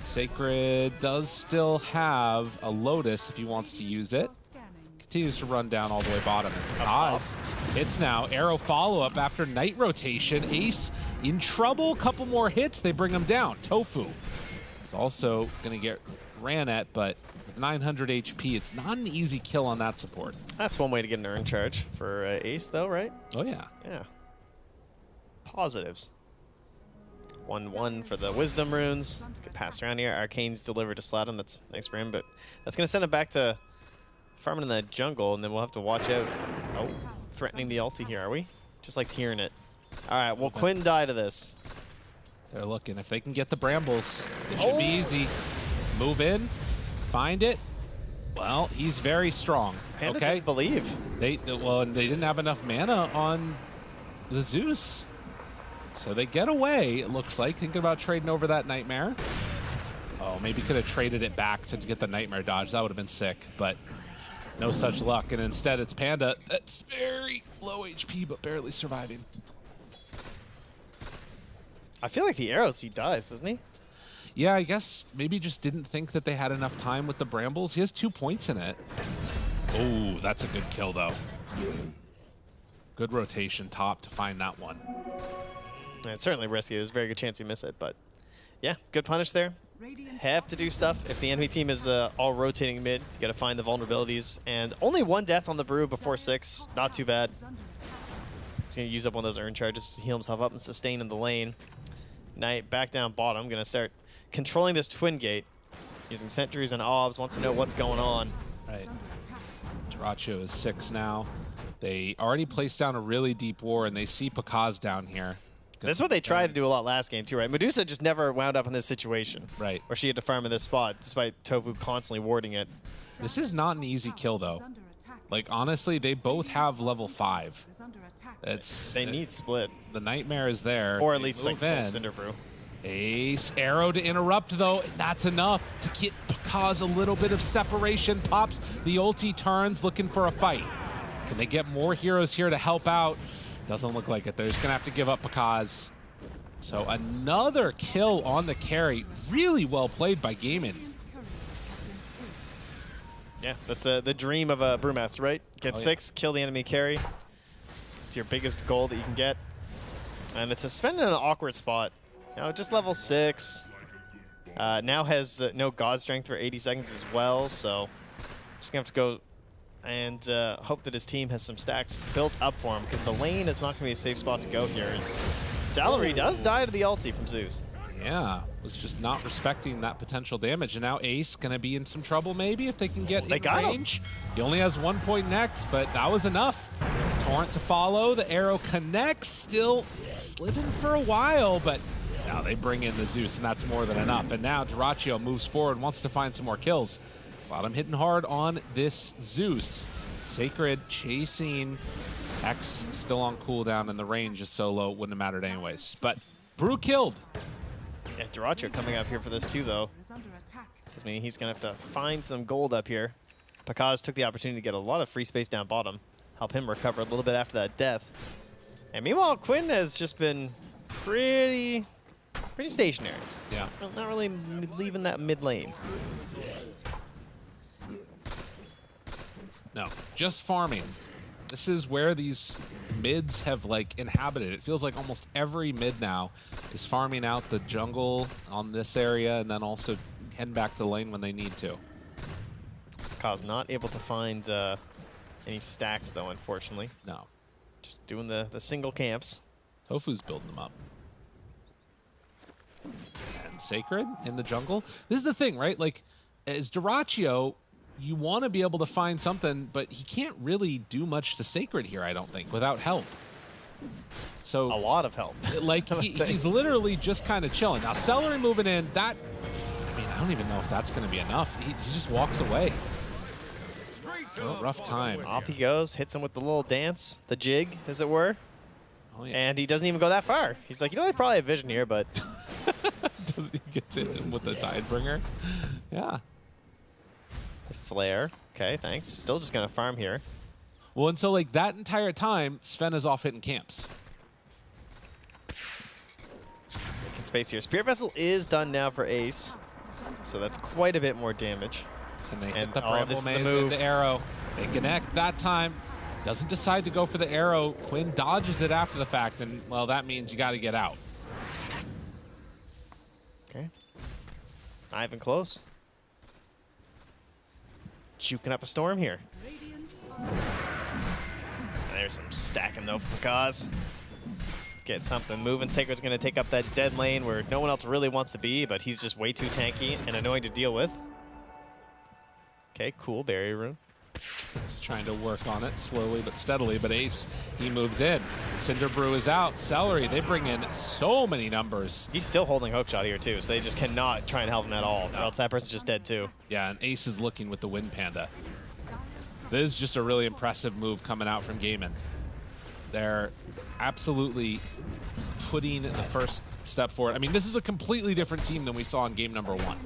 Sacred does still have a Lotus if he wants to use it. Continues to run down all the way bottom. Oz hits now. Arrow follow-up after night rotation. Ace in trouble. Couple more hits. They bring him down. Tofu is also going to get ran at, but with 900 HP, it's not an easy kill on that support. That's one way to get an earn charge for Ace, though, right? Oh, yeah. Yeah. Positives. 1-1 for the Wisdom runes. Get passed around here. Arcane's delivered to Slatum. That's nice for him, but that's going to send him back to farming in the jungle, and then we'll have to watch out. Oh, threatening the ulti here, are we? Just likes hearing it. All right, well, Quinn die to this. They're looking. If they can get the brambles, it should be easy. Move in, find it. Well, he's very strong. Panda okay, didn't believe. Well, and they didn't have enough mana on the Zeus. So they get away, it looks like, thinking about trading over that Nightmare. Oh, maybe could have traded it back to get the Nightmare dodge. That would have been sick, but no such luck. And instead, it's Panda. That's very low HP, but barely surviving. I feel like the arrows, he dies, doesn't he? Yeah, I guess maybe just didn't think that they had enough time with the Brambles. He has 2 points in it. Oh, that's a good kill, though. Good rotation top to find that one. Yeah, it's certainly risky. There's a very good chance you miss it, but yeah, good punish there. Have to do stuff. If the enemy team is all rotating mid, you got to find the vulnerabilities. And only 1 death on the Brew before 6. Not too bad. He's going to use up one of those earn charges to heal himself up and sustain in the lane. Knight back down bottom. Going to start controlling this twin gate. Using sentries and obs. Wants to know what's going on. Right. Dyrachyo is 6 now. They already placed down a really deep war, and they see Pakaz down here. This is what they tried to do a lot last game, too, right? Medusa just never wound up in this situation. Right. Where she had to farm in this spot, despite Tofu constantly warding it. This is not an easy kill, though. Like, honestly, they both have level 5. They need split. The Nightmare is there. Or at least, like, full Cinder Brew. Ace, arrow to interrupt, though. That's enough to get Pakaz a little bit of separation. Pops, the ulti turns, looking for a fight. Can they get more heroes here to help out? Doesn't look like it. They're just going to have to give up Pakaz. So another kill on the carry. Really well played by Gaimin. Yeah, that's the dream of a Brewmaster, right? Get 6, kill the enemy carry. It's your biggest goal that you can get. And it's a Sven in an awkward spot. Now just level 6. Now has no God Strength for 80 seconds as well, so just gonna have to go and hope that his team has some stacks built up for him, because the lane is not gonna be a safe spot to go here. As Salary does die to the ulti from Zeus. Yeah, was just not respecting that potential damage, and now Ace gonna be in some trouble maybe if they can get in range. He only has 1 point next, but that was enough. Torrent to follow, the arrow connects, still sliving for a while, but now they bring in the Zeus, and that's more than enough. And now Dyrachyo moves forward, wants to find some more kills. Slalom hitting hard on this Zeus. Sacred chasing. X still on cooldown, and the range is so low, wouldn't have mattered anyways. But Brew killed. Yeah, Dyrachyo coming up here for this too, though. Does mean he's going to have to find some gold up here. Pakaz took the opportunity to get a lot of free space down bottom. Help him recover a little bit after that death. And meanwhile, Quinn has just been pretty stationary. Yeah. Not really leaving that mid lane. No, just farming. This is where these mids have like inhabited. It feels like almost every mid now is farming out the jungle on this area and then also heading back to the lane when they need to. Kaz not able to find any stacks though, unfortunately. No. Just doing the single camps. Tofu's building them up. And Sacred in the jungle. This is the thing, right? Like, as Dyrachyo, you want to be able to find something, but he can't really do much to Sacred here, I don't think, without help. So a lot of help. Like, he's literally just kind of chilling. Now, Celery moving in, that, I mean, I don't even know if that's going to be enough. He just walks away. Oh, rough time. Off he goes, hits him with the little dance, the jig, as it were. Oh, yeah. And he doesn't even go that far. He's like, you know, they probably have vision here, but... Does he get to him with the Tidebringer? Yeah. The flare. Okay, thanks. Still just going to farm here. Well, and so, like, that entire time, Sven is off hitting camps. Making space here. Spirit Vessel is done now for Ace, so that's quite a bit more damage. And they hit the Bramble Maze into arrow. They connect that time. Doesn't decide to go for the arrow. Quinn dodges it after the fact, and, well, that means you got to get out. Okay. Not even close. Juking up a storm here. There's some stacking though for Pakaz. Get something moving. Sacred's going to take up that dead lane where no one else really wants to be, but he's just way too tanky and annoying to deal with. Okay, cool. Barrier rune. He's trying to work on it slowly but steadily, but Ace, he moves in. Cinder Brew is out. Celery, they bring in so many numbers. He's still holding hookshot here too, so they just cannot try and help him at all, or else that person's just dead too. Yeah, and Ace is looking with the Wind Panda. This is just a really impressive move coming out from Gaimin. They're absolutely putting the first step forward. I mean, this is a completely different team than we saw in game number 1.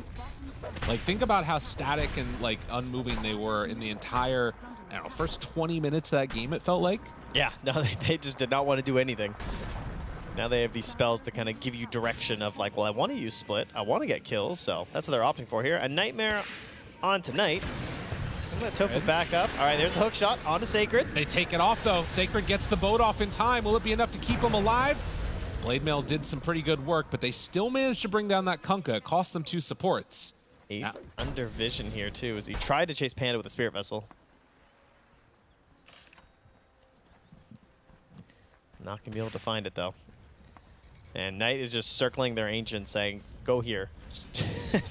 Like, think about how static and, like, unmoving they were in the entire, I don't know, first 20 minutes of that game, it felt like. Yeah, no, they just did not want to do anything. Now they have these spells to kind of give you direction of, like, well, I want to use Split. I want to get kills, so that's what they're opting for here. A Nightmare on tonight. So I'm going to Tofu back up. All right, there's the hook shot onto Sacred. They take it off, though. Sacred gets the boat off in time. Will it be enough to keep him alive? Blade Mail did some pretty good work, but they still managed to bring down that Kunkka. It cost them 2 supports. He's under vision here, too, as he tried to chase Panda with a Spirit Vessel. Not going to be able to find it, though. And Knight is just circling their ancient, saying, go here.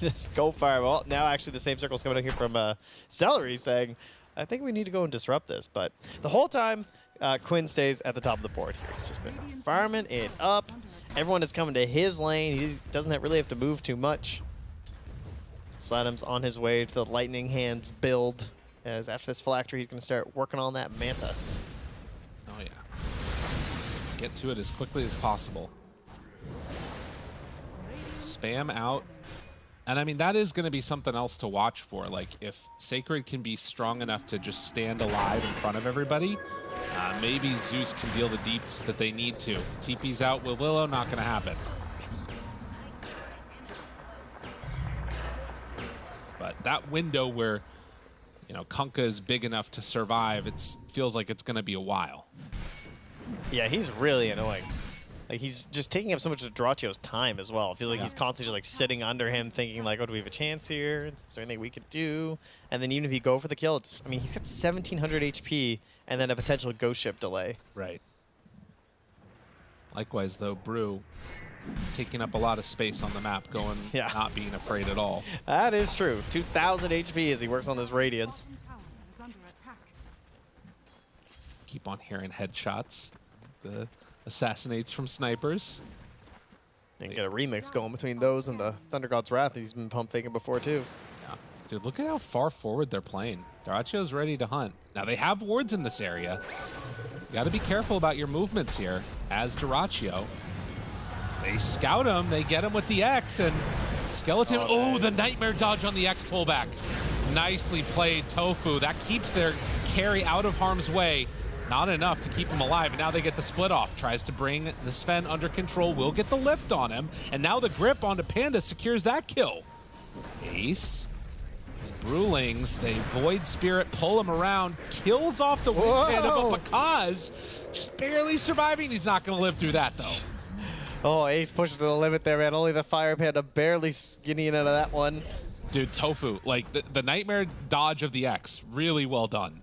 Just go fire. Well, now actually the same circle's coming out here from Celery, saying, I think we need to go and disrupt this. But the whole time, Quinn stays at the top of the board here. He's just been farming it up. Everyone is coming to his lane. He doesn't really have to move too much. Sladam's on his way to the Lightning Hands build, as after this phylactery, he's going to start working on that Manta. Oh, yeah. Get to it as quickly as possible. Spam out. And, I mean, that is going to be something else to watch for. Like, if Sacred can be strong enough to just stand alive in front of everybody, maybe Zeus can deal the deeps that they need to. TP's out with Willow, not going to happen. But that window where you know, Kunkka is big enough to survive. It feels like it's going to be a while. Yeah, he's really annoying. Like, he's just taking up so much of Duracio's time as well. It feels like he's constantly just like sitting under him thinking like, oh, do we have a chance here? Is there anything we could do? And then even if you go for the kill, it's, I mean, he's got 1700 HP and then a potential ghost ship delay. Right. Likewise, though, Brew taking up a lot of space on the map, going, not being afraid at all. That is true. 2000 HP as he works on this Radiance. Keep on hearing headshots. The assassinates from snipers. And get a remix going between those and the Thunder God's Wrath that he's been pump faking before too. Yeah. Dude, look at how far forward they're playing. Duracio's ready to hunt. Now they have wards in this area. You gotta be careful about your movements here as Duracio. They scout him, they get him with the X, and Skeleton, oh, the Nightmare dodge on the X pullback. Nicely played, Tofu. That keeps their carry out of harm's way. Not enough to keep him alive, and now they get the split off. Tries to bring the Sven under control, will get the lift on him, and now the grip onto Panda secures that kill. Ace. These Brewlings, they Void Spirit, pull him around, kills off the weak Panda, but Pakaz just barely surviving. He's not going to live through that, though. Oh, Ace pushed to the limit there, man. Only the Fire Panda barely skinning out of that one. Dude, Tofu, like the Nightmare dodge of the X, really well done.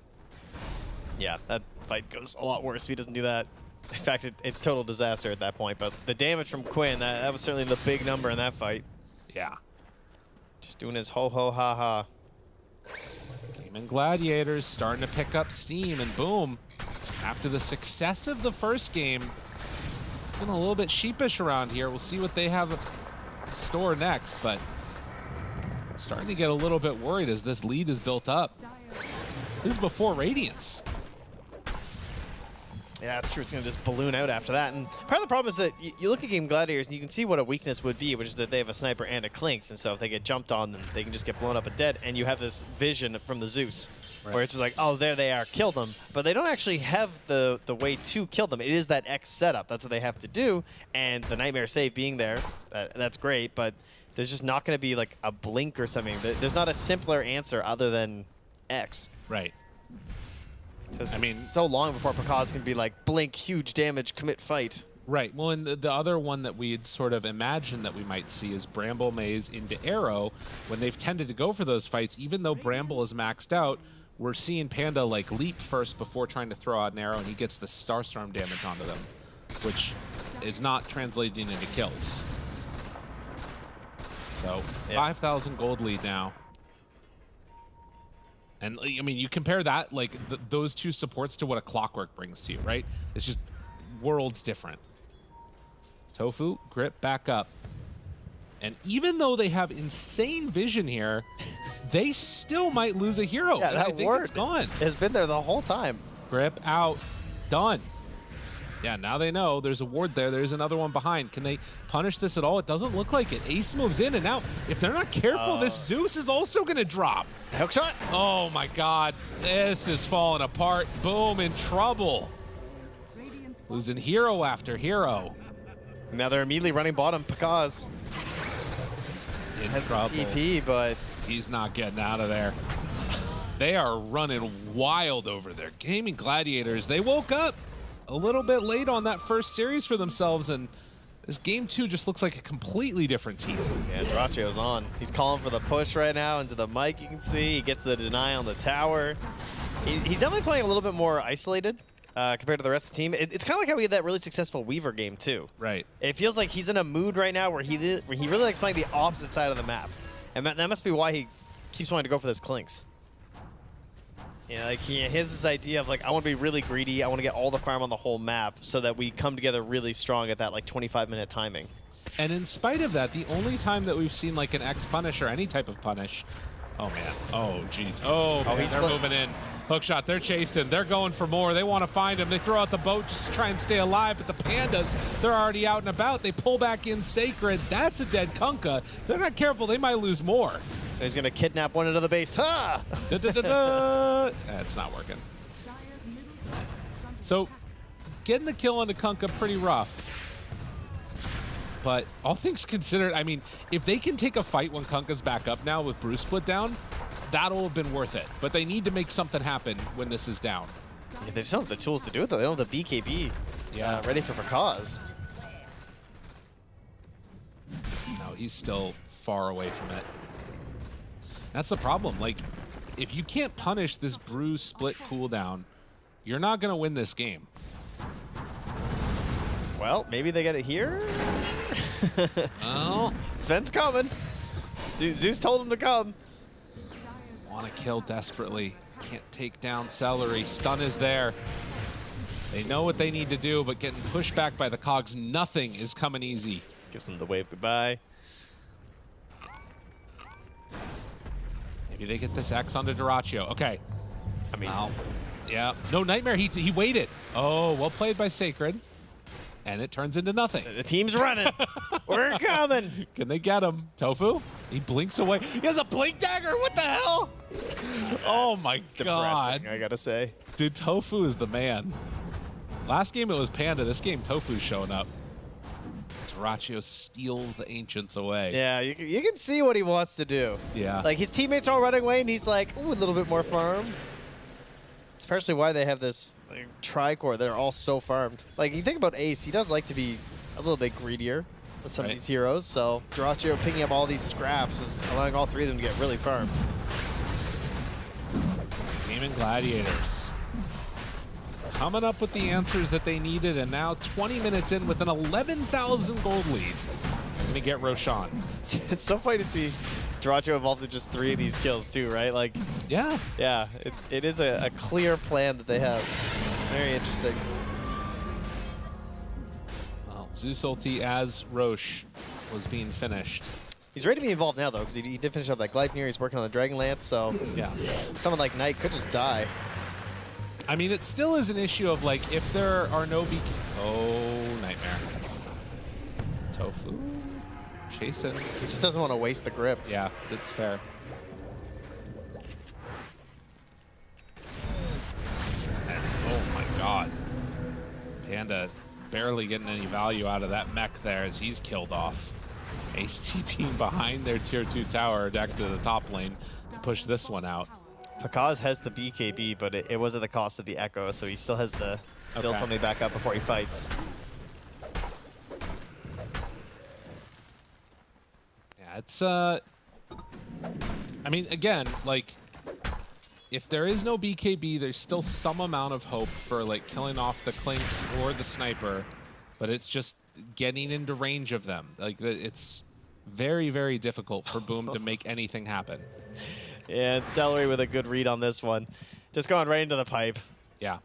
Yeah, that fight goes a lot worse if he doesn't do that. In fact, it's total disaster at that point. But the damage from Quinn, that was certainly the big number in that fight. Yeah. Just doing his ho-ho-ha-ha. Gaimin Gladiators starting to pick up steam, and boom, after the success of the first game, feeling a little bit sheepish around here. We'll see what they have in store next, but starting to get a little bit worried as this lead is built up. This is before Radiance. Yeah, that's true. It's going to just balloon out after that. And part of the problem is that you look at Gaimin Gladiators and you can see what a weakness would be, which is that they have a sniper and a Clinks. And so if they get jumped on, then they can just get blown up and dead. And you have this vision from the Zeus, where it's just like, oh, there they are, kill them. But they don't actually have the way to kill them. It is that X setup. That's what they have to do. And the Nightmare save being there, that's great. But there's just not going to be like a blink or something. There's not a simpler answer other than X. Right. I mean, so long before Pakaz can be like, blink, huge damage, commit fight. Right. Well, and the other one that we'd sort of imagined that we might see is Bramble Maze into Arrow. When they've tended to go for those fights, even though Bramble is maxed out, we're seeing Panda like leap first before trying to throw out an arrow, and he gets the Starstorm damage onto them, which is not translating into kills. So 5,000 gold lead now. And, I mean, you compare that, like, those two supports to what a Clockwork brings to you, right? It's just worlds different. Tofu, grip back up. And even though they have insane vision here, they still might lose a hero. Yeah, and that I think ward it's gone. Has been there the whole time. Grip out. Done. Yeah, now they know there's a ward there. There's another one behind. Can they punish this at all? It doesn't look like it. Ace moves in, and now, if they're not careful, this Zeus is also going to drop. Hook shot. Oh, my God. This is falling apart. Boom, in trouble. Losing hero after hero. Now they're immediately running bottom. Pakaz in trouble. TP, but he's not getting out of there. They are running wild over there. Gaimin Gladiators, they woke up a little bit late on that first series for themselves, and this game 2 just looks like a completely different team. Yeah, Duracio's on. He's calling for the push right now into the mic, you can see. He gets the deny on the tower. He's definitely playing a little bit more isolated compared to the rest of the team. It's kind of like how we had that really successful Weaver game too. Right. It feels like he's in a mood right now where he really likes playing the opposite side of the map. And that must be why he keeps wanting to go for those Clinks. You know, like he has this idea of like, I want to be really greedy. I want to get all the farm on the whole map so that we come together really strong at that like 25-minute timing. And in spite of that, the only time that we've seen like an X punish or any type of punish, oh man, oh geez, oh man, they're moving in. Hookshot, they're chasing, they're going for more. They want to find him. They throw out the boat just to try and stay alive, but the Pandas, they're already out and about. They pull back in Sacred. That's a dead Kunkka. If they're not careful, they might lose more. He's going to kidnap one into the base. Ha! That's not working. So, getting the kill onto Kunkka, pretty rough. But all things considered, I mean, if they can take a fight when Kunkka's back up now with Bruce split down, that'll have been worth it. But they need to make something happen when this is down. Yeah, they just don't have the tools to do it, though. They don't have the BKB ready for cause. No, he's still far away from it. That's the problem. Like, if you can't punish this bruise split cooldown, you're not going to win this game. Well, maybe they get it here. Oh, Sven's coming. Zeus told him to come. Want to kill desperately. Can't take down Celery. Stun is there. They know what they need to do, but getting pushed back by the cogs, nothing is coming easy. Gives them the wave goodbye. Maybe they get this X onto Dyrachyo. Okay. I mean, yeah. No, Nightmare, he waited. Oh, well played by Sacred. And it turns into nothing. The team's running. We're coming. Can they get him? Tofu? He blinks away. He has a blink dagger. What the hell? Oh my god. I gotta say. Dude, Tofu is the man. Last game it was Panda. This game Tofu's showing up. Dyrachyo steals the Ancients away. Yeah, you can see what he wants to do. Yeah. Like, his teammates are all running away, and he's like, ooh, a little bit more farm. It's partially why they have this tri-core that are all so farmed. Like, you think about Ace, he does like to be a little bit greedier with some of these heroes, so Dyrachyo picking up all these scraps is allowing all three of them to get really farmed. Gaimin Gladiators coming up with the answers that they needed, and now 20 minutes in with an 11,000 gold lead. Gonna get Roshan. It's so funny to see Dyrachyo evolve to just 3 of these kills too, right? Like, yeah, it is a clear plan that they have. Very interesting. Well, Zeus ulti as Roche was being finished. He's ready to be involved now though, because he did finish up that Gleipnir. He's working on the Dragon Lance, so yeah, someone like Knight could just die. I mean, it still is an issue of like if there are no Oh, Nightmare. Tofu. Chasing. He just doesn't want to waste the grip. Yeah, that's fair. Oh my god. Panda barely getting any value out of that mech there as he's killed off. Ace TPing behind their tier 2 tower back to the top lane to push this one out. Pakaz has the BKB, but it was at the cost of the Echo, so he still has to build something back up before he fights. Yeah, it's I mean, again, like, if there is no BKB, there's still some amount of hope for like killing off the Clinks or the Sniper, but it's just getting into range of them. Like, it's very, very difficult for Boom to make anything happen. Yeah, and Celery with a good read on this one. Just going right into the pipe. Yeah.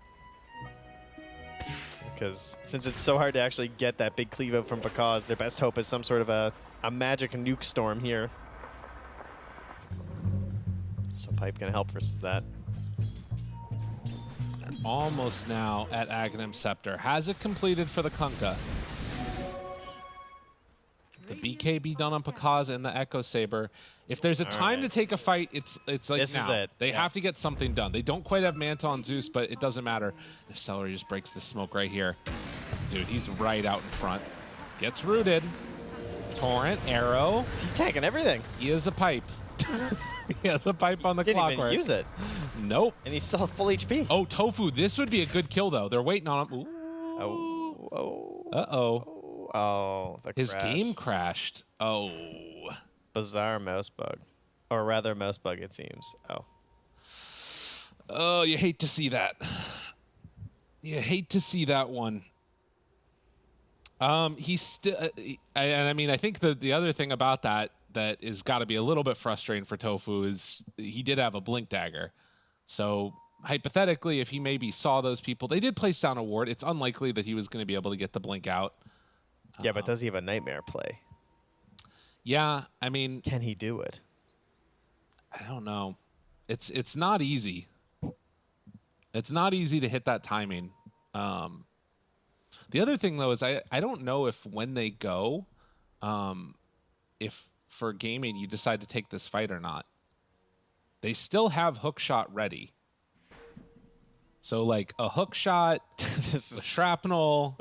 Because since it's so hard to actually get that big cleave out from Pakaz, their best hope is some sort of a magic nuke storm here. So pipe can help versus that. And almost now at Aghanim Scepter. Has it completed for the Kunkka? The BKB done on Pakaz and the Echo Saber. If there's a time to take a fight, it's like this now. Is it. They have to get something done. They don't quite have Manta on Zeus, but it doesn't matter. If Celery just breaks the smoke right here. Dude, he's right out in front. Gets rooted. Torrent, arrow. He's taking everything. He is a pipe. He has a pipe on the clockwork. Didn't even use it. Nope. And he's still full HP. Oh, Tofu, this would be a good kill, though. They're waiting on him. Ooh. Oh. Uh-oh. Oh, his game crashed. Oh. Bizarre mouse bug. Or rather, mouse bug, it seems. Oh. Oh, you hate to see that. You hate to see that one. He's still... and I mean, I think the other thing about that is got to be a little bit frustrating for Tofu is he did have a blink dagger. So hypothetically, if he maybe saw those people... They did place down a ward. It's unlikely that he was going to be able to get the blink out. Yeah, but does he have a Nightmare play? Yeah, I mean... Can he do it? I don't know. It's not easy. It's not easy to hit that timing. The other thing, though, is I don't know if when they go, if for gaming you decide to take this fight or not. They still have hook shot ready. So, like, a hook shot, a shrapnel...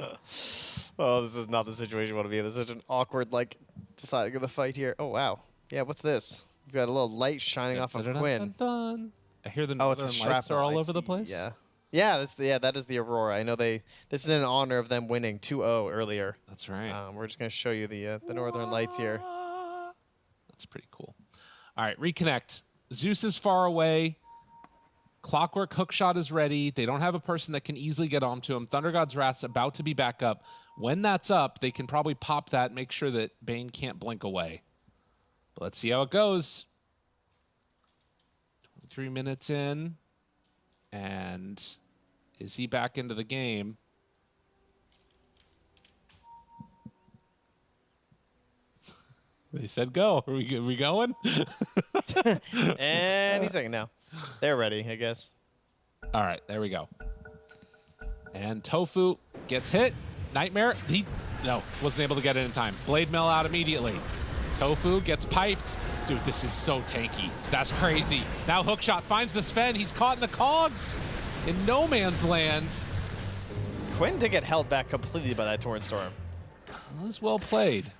Oh, this is not the situation you want to be in. This is such an awkward, like, deciding on the fight here. Oh, wow. Yeah, what's this? We've got a little light shining off of Quinn. I hear the Oh, it's northern a lights shrapnel. are all I over the see. place. Yeah. Yeah, that is the Aurora. I know this is in honor of them winning 2-0 earlier. That's right. We're just going to show you the northern lights here. That's pretty cool. All right, reconnect. Zeus is far away. Clockwork hookshot is ready. They don't have a person that can easily get onto him. Thunder God's Wrath's about to be back up. When that's up, they can probably pop that, make sure that Bane can't blink away. But let's see how it goes. 23 minutes in. And is he back into the game? They said go. Are we going? Any second now. They're ready, I guess. All right, there we go. And Tofu gets hit. Nightmare. No, wasn't able to get it in time. Blade Mail out immediately. Tofu gets piped. Dude, this is so tanky. That's crazy. Now Hookshot finds the Sven. He's caught in the cogs in no man's land. Quinn did get held back completely by that Torrent Storm. That was well played.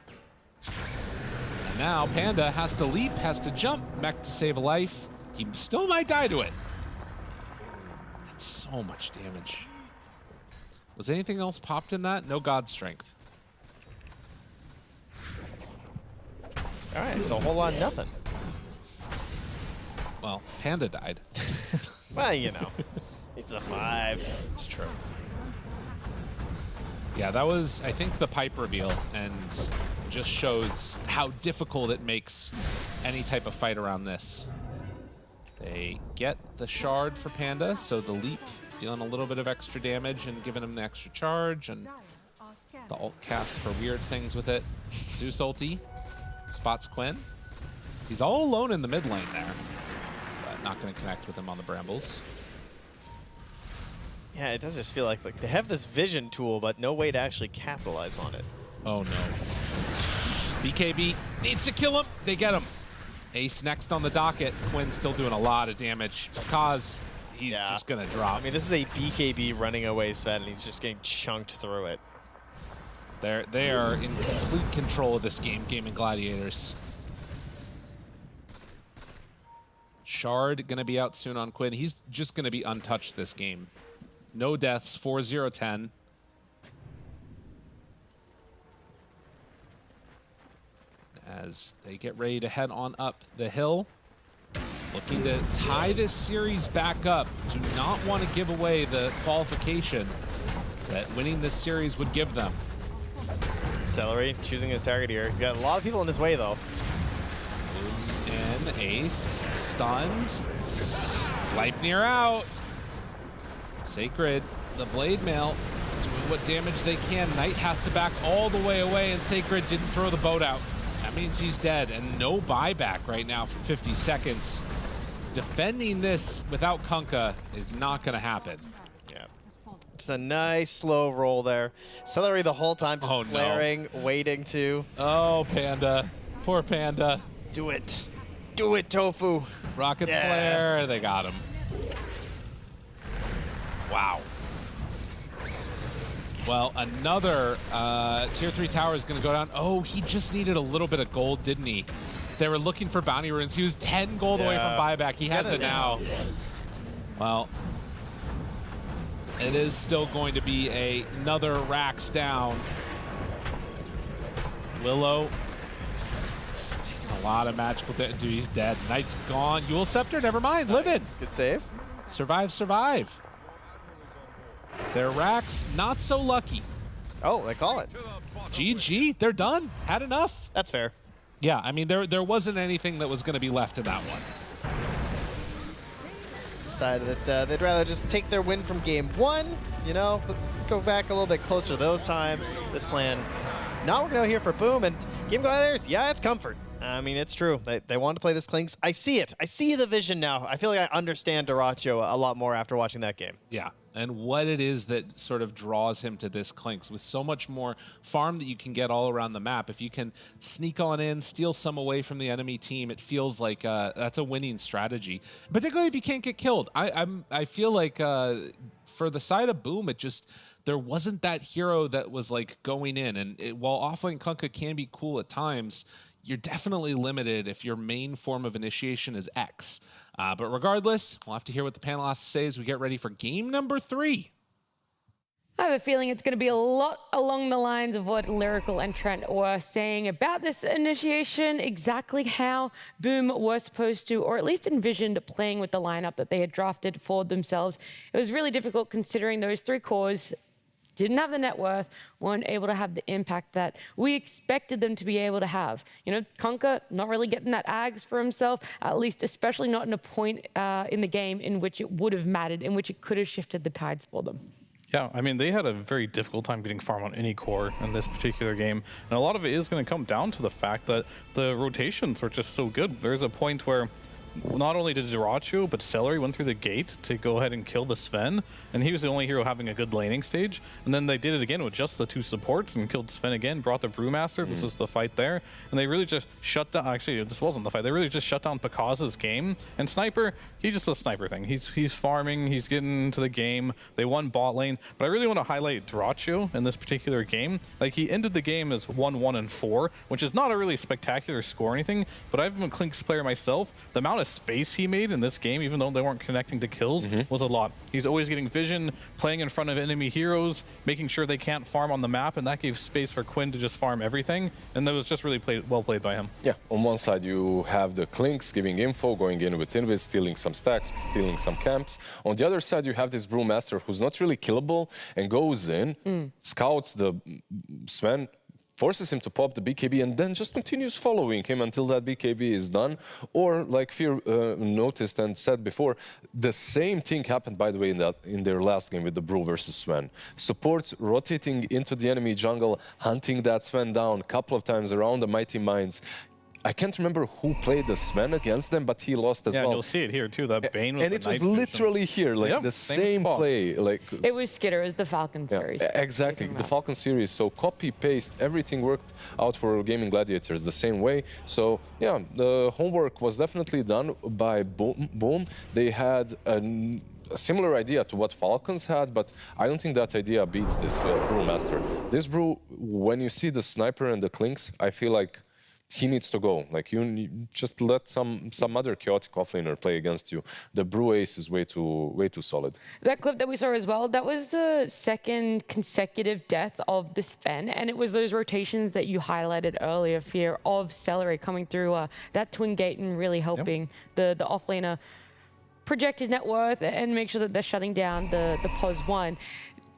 And now Panda has to leap, has to jump, mech to save a life. He still might die to it. That's so much damage. Was anything else popped in that? No God Strength. All right, so a whole lot of nothing. Well, Panda died. Well, you know, he's the 5. It's true. Yeah, that was, I think, the pipe reveal, and just shows how difficult it makes any type of fight around this. They get the shard for Panda, so the leap dealing a little bit of extra damage and giving him the extra charge, and the ult cast for weird things with it. Zeus ulti spots Quinn. He's all alone in the mid lane there, but not going to connect with him on the brambles. Yeah, it does just feel like they have this vision tool, but no way to actually capitalize on it. Oh no. BKB needs to kill him. They get him. Ace next on the docket. Quinn's still doing a lot of damage because he's just going to drop. I mean, this is a BKB running away Sven, and he's just getting chunked through it. They are in complete control of this game, Gaimin Gladiators. Shard going to be out soon on Quinn. He's just going to be untouched this game. No deaths, 4-0-10. As they get ready to head on up the hill. Looking to tie this series back up. Do not want to give away the qualification that winning this series would give them. Celery choosing his target here. He's got a lot of people in his way, though. Moves in, Ace, stunned. Gleipnir out. Sacred, the Blade Mail, doing what damage they can. Knight has to back all the way away, and Sacred didn't throw the boat out. That means he's dead, and no buyback right now for 50 seconds. Defending this without Kunkka is not going to happen. Yeah. It's a nice slow roll there. Celery the whole time just flaring, waiting to. Oh, Panda. Poor Panda. Do it. Do it, Tofu. Rocket flare. They got him. Wow. Well, another tier 3 tower is going to go down. Oh, he just needed a little bit of gold, didn't he? They were looking for bounty runes. He was 10 gold away from buyback. He has it now. Well, it is still going to be another racks down. Willow. It's taking a lot of magical damage. Dude, he's dead. Knight's gone. Eul Scepter, never mind. Live it. Good save. Survive, survive. Their racks, not so lucky. Oh, they call it. GG, they're done. Had enough. That's fair. Yeah, I mean, there wasn't anything that was going to be left in that one. Decided that they'd rather just take their win from game 1, you know, go back a little bit closer to those times. This plan not working out here for Boom, and Gaimin Gladiators, yeah, it's comfort. I mean, it's true. They want to play this Clinks. I see it. I see the vision now. I feel like I understand Duracho a lot more after watching that game. Yeah, and what it is that sort of draws him to this Clinks with so much more farm that you can get all around the map. If you can sneak on in, steal some away from the enemy team, it feels like that's a winning strategy, particularly if you can't get killed. I feel like for the side of Boom, there wasn't that hero that was like going in, and while offlane Kunkka can be cool at times, you're definitely limited if your main form of initiation is X. But regardless, we'll have to hear what the panel has to say as we get ready for game number 3. I have a feeling it's going to be a lot along the lines of what Lyrical and Trent were saying about this initiation, exactly how Boom were supposed to, or at least envisioned playing with the lineup that they had drafted for themselves. It was really difficult considering those 3 cores didn't have the net worth, weren't able to have the impact that we expected them to be able to have. You know, Conker not really getting that Ags for himself, at least especially not in a point in the game in which it would have mattered, in which it could have shifted the tides for them. Yeah, I mean, they had a very difficult time getting farm on any core in this particular game. And a lot of it is going to come down to the fact that the rotations were just so good. There's a point where not only did Dyrachyo, but Celery went through the gate to go ahead and kill the Sven, and he was the only hero having a good laning stage. And then they did it again with just the 2 supports and killed Sven again, brought the Brewmaster. This was the fight there. And they really just shut down, actually, this wasn't the fight, they really just shut down Pakaz's game. And Sniper, he just does Sniper thing. He's farming, he's getting into the game. They won bot lane, but I really want to highlight Dyrachyo in this particular game. Like, he ended the game as 1-1-4, which is not a really spectacular score or anything, but I've been a Clinks player myself. The amount of space he made in this game, even though they weren't connecting to kills, was a lot. He's always getting vision, playing in front of enemy heroes, making sure they can't farm on the map, and that gave space for Quinn to just farm everything, and that was just really well played by him. Yeah, on one side you have the Clinks giving info, going in with Invis, stealing some stacks, stealing some camps. On the other side you have this Brewmaster who's not really killable and goes in, scouts the Sven, forces him to pop the BKB and then just continues following him until that BKB is done. Or, like Fear noticed and said before, the same thing happened, by the way, in their last game with the Brew versus Sven. Supports rotating into the enemy jungle, hunting that Sven down a couple of times around the Mighty Mines. I can't remember who played the Sven against them, but he lost as well. Yeah, you'll see it here too, that Bane with and the it was night literally vision. here, like Yep, the same spot. play. Like It was Skitter, it was the Falcon series. Exactly, the Falcon series. So copy-paste, everything worked out for Gaimin Gladiators the same way. So yeah, the homework was definitely done by Boom. They had a similar idea to what Falcons had, but I don't think that idea beats this Brewmaster. This Brew, when you see the Sniper and the Clinks, I feel like he needs to go. Like, you just let some other chaotic offlaner play against you. The Brew Ace is way too solid. That clip that we saw as well, that was the 2nd consecutive death of the Sven, and it was those rotations that you highlighted earlier, Fear, of Celery coming through that twin gate and really helping the offlaner project his net worth and make sure that they're shutting down the POS 1.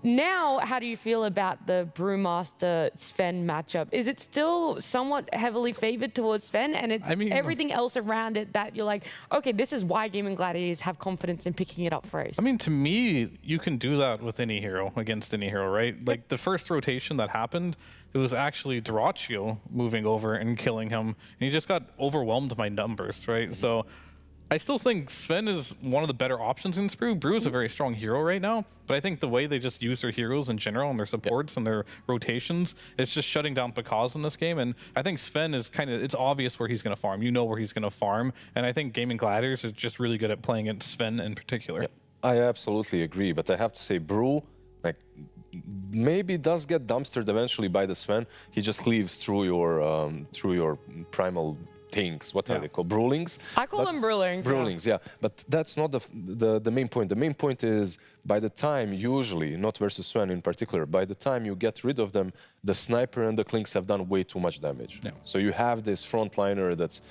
Now, how do you feel about the Brewmaster Sven matchup? Is it still somewhat heavily favored towards Sven, and it's everything else around it that you're like, okay, this is why Gaimin Gladiators have confidence in picking it up for Ace? I mean, to me, you can do that with any hero, against any hero, right? Like, the first rotation that happened, it was actually Dyrachyo moving over and killing him, and he just got overwhelmed by numbers, right? So I still think Sven is one of the better options in this Brew. Brew is a very strong hero right now, but I think the way they just use their heroes in general and their supports and their rotations, it's just shutting down Pakaz in this game. And I think Sven is it's obvious where he's going to farm. You know where he's going to farm. And I think Gaimin Gladiators is just really good at playing against Sven in particular. Yeah, I absolutely agree, but I have to say Brew, like, maybe does get dumpstered eventually by the Sven. He just leaves through your primal things. What are they called? Brewlings? I call them Brewlings. Brewlings, yeah. But that's not the main point. The main point is, by the time, usually, not versus Sven in particular, by the time you get rid of them, the Sniper and the Clinks have done way too much damage. Yeah. So you have this frontliner that's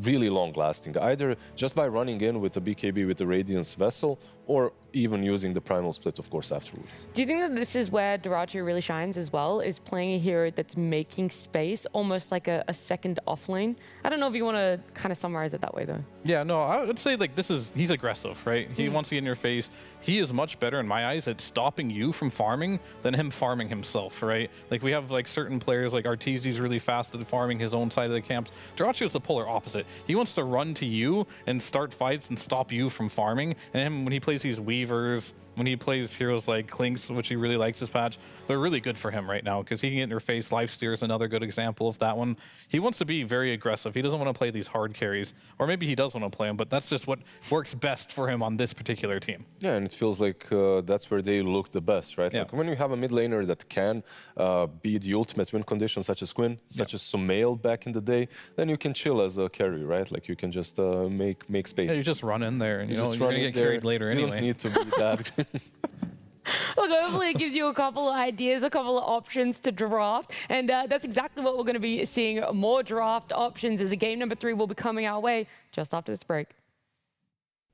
really long-lasting, either just by running in with a BKB with the Radiance Vessel, or even using the Primal Split, of course, afterwards. Do you think that this is where Dyrachyo really shines as well, is playing a hero that's making space, almost like a second offlane? I don't know if you want to kind of summarize it that way, though. Yeah, no, I would say, like, he's aggressive, right? He wants to get in your face. He is much better, in my eyes, at stopping you from farming than him farming himself, right? Like, we have, like, certain players, like Arteezy's really fast at farming his own side of the camps. Dyrachyo's the polar opposite. He wants to run to you and start fights and stop you from farming. And him, when he plays these Weavers, when he plays heroes like Klinks, which he really likes this patch, they're really good for him right now because he can get in your face. Lifesteal is another good example of that one. He wants to be very aggressive. He doesn't want to play these hard carries, or maybe he does want to play them, but that's just what works best for him on this particular team. Yeah, and it feels like that's where they look the best, right? Yeah. Like when you have a mid laner that can be the ultimate win condition, such as Quinn, such as Sumail back in the day, then you can chill as a carry, right? Like you can just make space. Yeah, you just run in there, and you're going to get there. carried later You anyway. don't need to be that. Look, hopefully it gives you a couple of ideas, a couple of options to draft. And that's exactly what we're going to be seeing, more draft options as a game number 3 will be coming our way just after this break.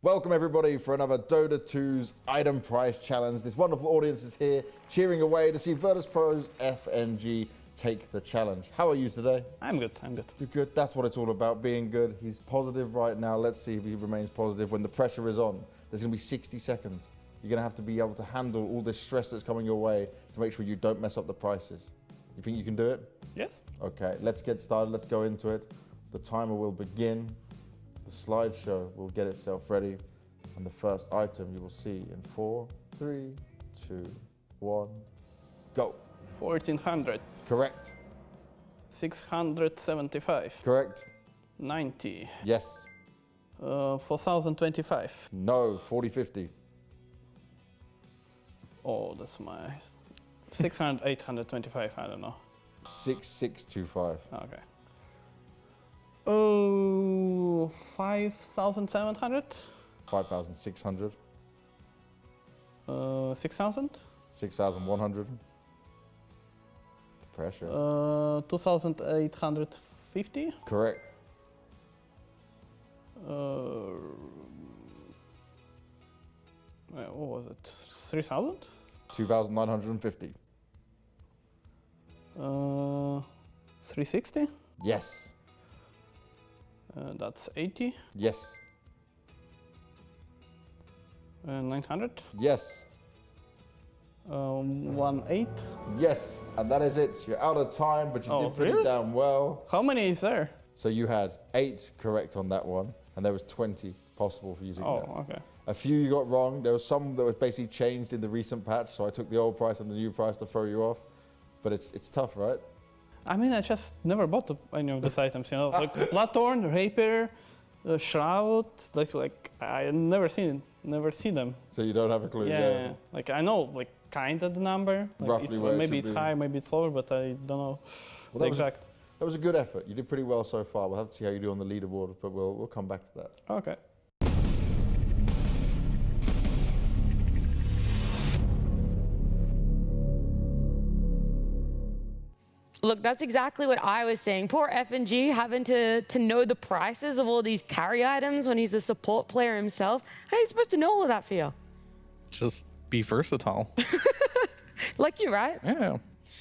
Welcome everybody for another Dota 2's item price challenge. This wonderful audience is here cheering away to see Virtus.pro's FNG take the challenge. How are you today? I'm good, I'm good. You're good? That's what it's all about, being good. He's positive right now. Let's see if he remains positive when the pressure is on. There's going to be 60 seconds. You're going to have to be able to handle all this stress that's coming your way to make sure you don't mess up the prices. You think you can do it? Yes. Okay, let's get started. Let's go into it. The timer will begin. The slideshow will get itself ready. And the first item you will see in 4, 3, 2, 1, go. 1400. Correct. 675. Correct. 90. Yes. 4025. No, 4050. Oh, that's my 600, 825. I don't know. 6625. Okay. Oh, 5,700. 5,600. 6,000. 6,100. Pressure. 2,850. Correct. What was it? 3,000. 2,950. 360. Yes. That's 80. Yes. 900. Yes. 1,800. Yes, and that is it. You're out of time, but you did put it down well. How many is there? So you had 8 correct on that one, and there was 20 possible for you to get. Oh, okay. A few you got wrong. There was some that was basically changed in the recent patch, so I took the old price and the new price to throw you off. But it's tough, right? I mean, I just never bought any of these items, you know, like Bloodthorn, Rapier, Shroud. Like I never seen them. So you don't have a clue. Yeah. Like I know, like kind of the number. Like Roughly where maybe it should it's be. high, maybe it's lower, but I don't know the exact. That was a good effort. You did pretty well so far. We'll have to see how you do on the leaderboard, but we'll come back to that. Okay. Look, that's exactly what I was saying. Poor FNG having to know the prices of all these carry items when he's a support player himself. How are you supposed to know all of that, Fia? Just be versatile. Like you, right? Yeah.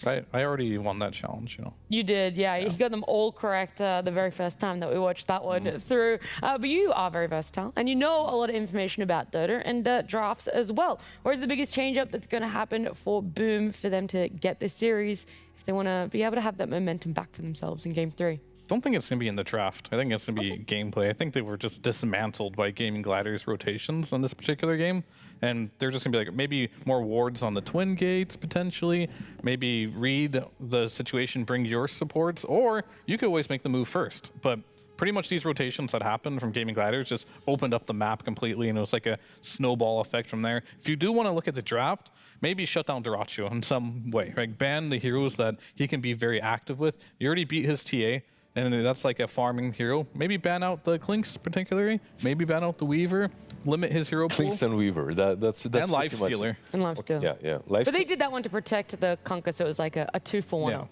I already won that challenge, you know. You did, yeah. You got them all correct the very first time that we watched that one through. But you are very versatile, and you know a lot of information about Dota and drafts as well. Where's the biggest change-up that's going to happen for Boom for them to get this series if they want to be able to have that momentum back for themselves in Game 3? Don't think it's going to be in the draft. I think it's going to be gameplay. I think they were just dismantled by Gaimin Gladiators rotations on this particular game. And they're just going to be like, maybe more wards on the twin gates, potentially. Maybe read the situation, bring your supports. Or you could always make the move first. But pretty much these rotations that happened from Gaimin Gladiators just opened up the map completely. And it was like a snowball effect from there. If you do want to look at the draft, maybe shut down Dyrachyo in some way. Right? Ban the heroes that he can be very active with. You already beat his TA. And that's like a farming hero. Maybe ban out the Klinks particularly. Maybe ban out the Weaver. Limit his hero pool. Klinks and Weaver. That's and Lifestealer. And Lifestealer. Yeah. But they did that one to protect the Kunkka, so it was like a 2-for-1. Yeah.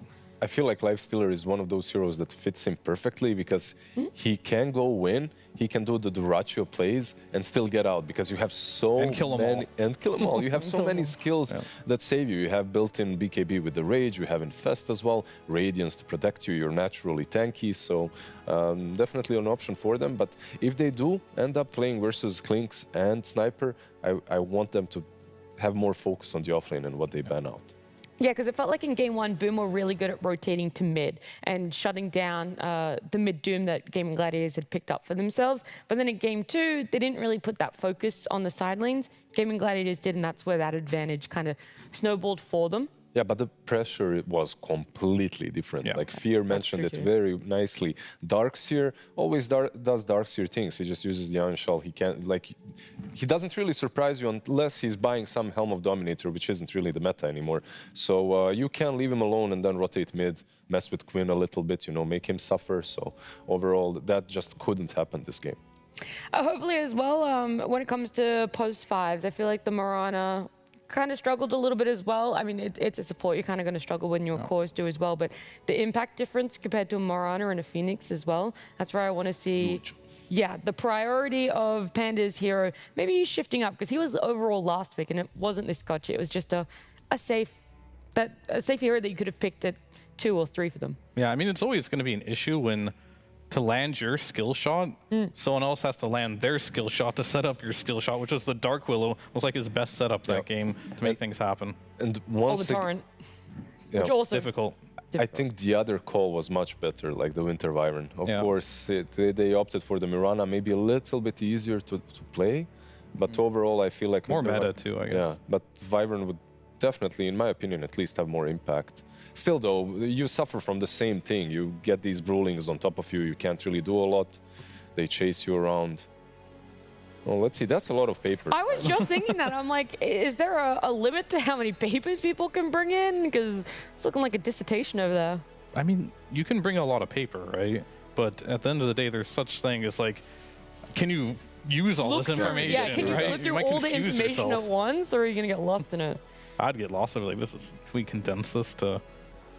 I feel like Lifestealer is one of those heroes that fits him perfectly because he can go win, he can do the Dyrachyo plays and still get out because you have so and kill them many all. and kill them all. You have so many skills that save you. You have built-in BKB with the Rage, you have Infest as well, Radiance to protect you. You're naturally tanky, so definitely an option for them. But if they do end up playing versus Klinks and Sniper, I want them to have more focus on the offlane and what they ban out. Yeah, because it felt like in game one, Boom were really good at rotating to mid and shutting down the mid doom that Gaimin Gladiators had picked up for themselves. But then in game two, they didn't really put that focus on the side lanes. Gaimin Gladiators did, and that's where that advantage kind of snowballed for them. Yeah, but the pressure was completely different. Like Fear mentioned it very nicely. Darkseer always does Darkseer things. He just uses the Iron Shell. He can't, like, he doesn't really surprise you unless he's buying some Helm of Dominator, which isn't really the meta anymore. So you can leave him alone and then rotate mid, mess with Quinn a little bit, you know, make him suffer. So overall, that just couldn't happen this game. Hopefully as well, when it comes to post fives, I feel like the Mirana kind of struggled a little bit as well. I mean, it's a support. You're kind of going to struggle when your cores do as well. But the impact difference compared to a Mirana and a Phoenix as well, that's where I want to see, the priority of Panda's hero. Maybe he's shifting up because he was overall last pick and it wasn't this gotcha. It was just a safe hero that you could have picked at 2 or 3 for them. Yeah, I mean, it's always going to be an issue when to land your skill shot, someone else has to land their skill shot to set up your skill shot, which was the Dark Willow. Was like his best setup that game to make things happen. And once the Torrent, which also difficult. I think the other call was much better, like the Winter Wyvern. Of course, they opted for the Mirana, maybe a little bit easier to play, but overall I feel like more meta too, I guess. Yeah, but Wyvern would definitely, in my opinion, at least have more impact. Still, though, you suffer from the same thing. You get these Brewlings on top of you. You can't really do a lot. They chase you around. Well, let's see. That's a lot of paper. I was just thinking that. I'm like, is there a limit to how many papers people can bring in? Because it's looking like a dissertation over there. I mean, you can bring a lot of paper, right? But at the end of the day, there's such thing as like, can you use all this information? Yeah, can you right? flip through all the information at once, or are you going to get lost in it? I'd get lost. I'd be like, can we condense this to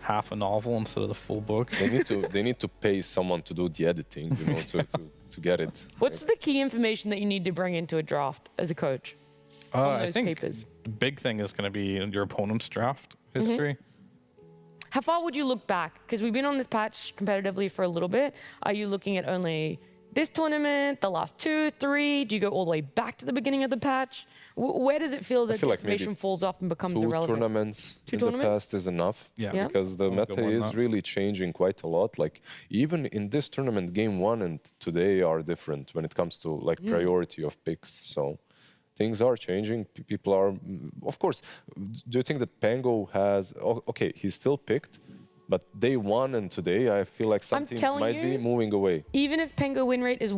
half a novel instead of the full book? They need to pay someone to do the editing, you know, to get it. What's the key information that you need to bring into a draft as a coach? I think the big thing is going to be your opponent's draft history. How far would you look back? Because we've been on this patch competitively for a little bit. Are you looking at only this tournament, the last 2, 3? Do you go all the way back to the beginning of the patch? Where does it feel that information falls off and becomes irrelevant? Two tournaments in the past is enough. Yeah. Because the meta is really changing quite a lot. Like even in this tournament, game 1 and today are different when it comes to like priority of picks. So things are changing. People are, of course. Do you think that Pango has? Okay, he's still picked. But day 1 and today, I feel like some teams might be moving away. Even if Pango win rate is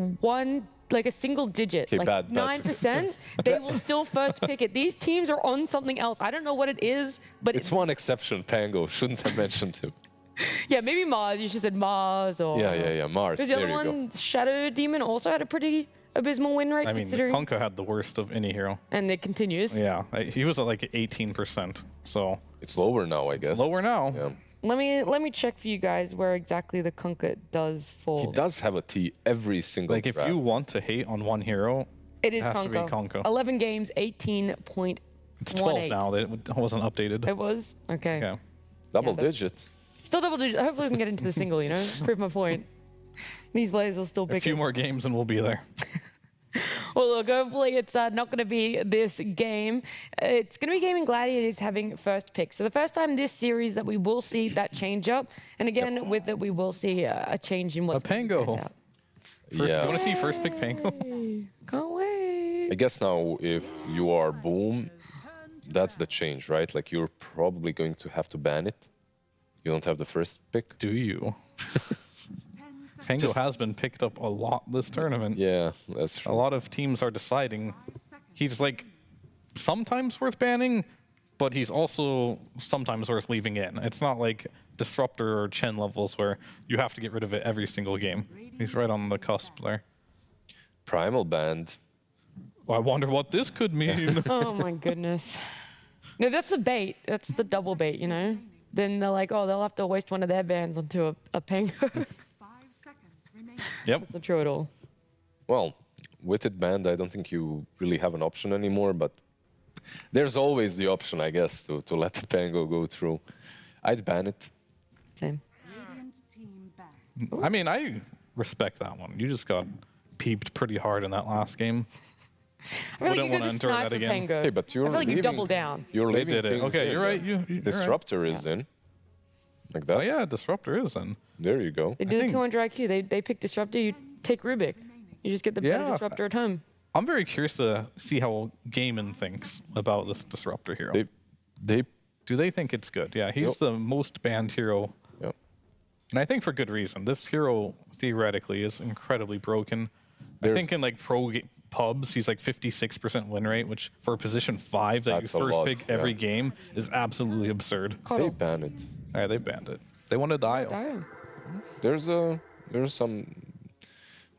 like a single digit, okay, like 9%, they will still first pick it. These teams are on something else. I don't know what it is, but it's one exception. Pango shouldn't have mentioned him. Yeah, maybe MOUZ. You should have said MOUZ or MOUZ. Because the other one, Shadow Demon, also had a pretty abysmal win rate. I mean, Kunkka had the worst of any hero. And it continues. Yeah, he was at like 18%. So it's lower now, I guess. It's lower now. Yeah. Let me check for you guys where exactly the Kunkka does fall. He does have a T every single draft. If you want to hate on one hero, it is has to be Kunkka. Kunkka. 11 games, 18.18. It's 12 now. It wasn't updated. It was? Okay. Yeah. Double digit. Still double digit. Hopefully we can get into the single, you know? Prove my point. These players will still pick a few more games and we'll be there. Well, look, hopefully it's not going to be this game. It's going to be Gaimin Gladiators having first pick. So the first time this series that we will see that change up. And again, with it, we will see a change in what's Pango. You want to see first pick Pango? Can't wait. I guess now if you are Boom, that's the change, right? Like you're probably going to have to ban it. You don't have the first pick. Do you? Pango has been picked up a lot this tournament. Yeah, that's true. A lot of teams are deciding he's like sometimes worth banning, but he's also sometimes worth leaving in. It's not like Disruptor or Chen levels where you have to get rid of it every single game. He's right on the cusp there. Primal banned. Well, I wonder what this could mean. Oh my goodness. No, that's the bait. That's the double bait, you know? Then they're like, oh, they'll have to waste one of their bans onto a Pango. Yep. That's not true at all. Well, with it banned, I don't think you really have an option anymore, but there's always the option, I guess, to let the Pango go through. I'd ban it. Same. I mean, I respect that one. You just got peeped pretty hard in that last game. I really Wouldn't want to enter that again. Pango. Hey, but you're I feel like you leaving, double down. You're They leaving did it. things Okay, in, you're right. though. You're Disruptor is in. Like that. Oh yeah, Disruptor is in. There you go. They do the 200 IQ. They pick Disruptor. You take Rubik. You just get the better Disruptor at home. I'm very curious to see how Gaimin thinks about this Disruptor hero. Do they think it's good? Yeah, he's the most banned hero. Yep. And I think for good reason. This hero theoretically is incredibly broken. I think in like pubs, he's like 56% win rate, which for a position 5 that you first pick every game is absolutely absurd. They banned it. Yeah, they banned it. They wanted Dio. There's some.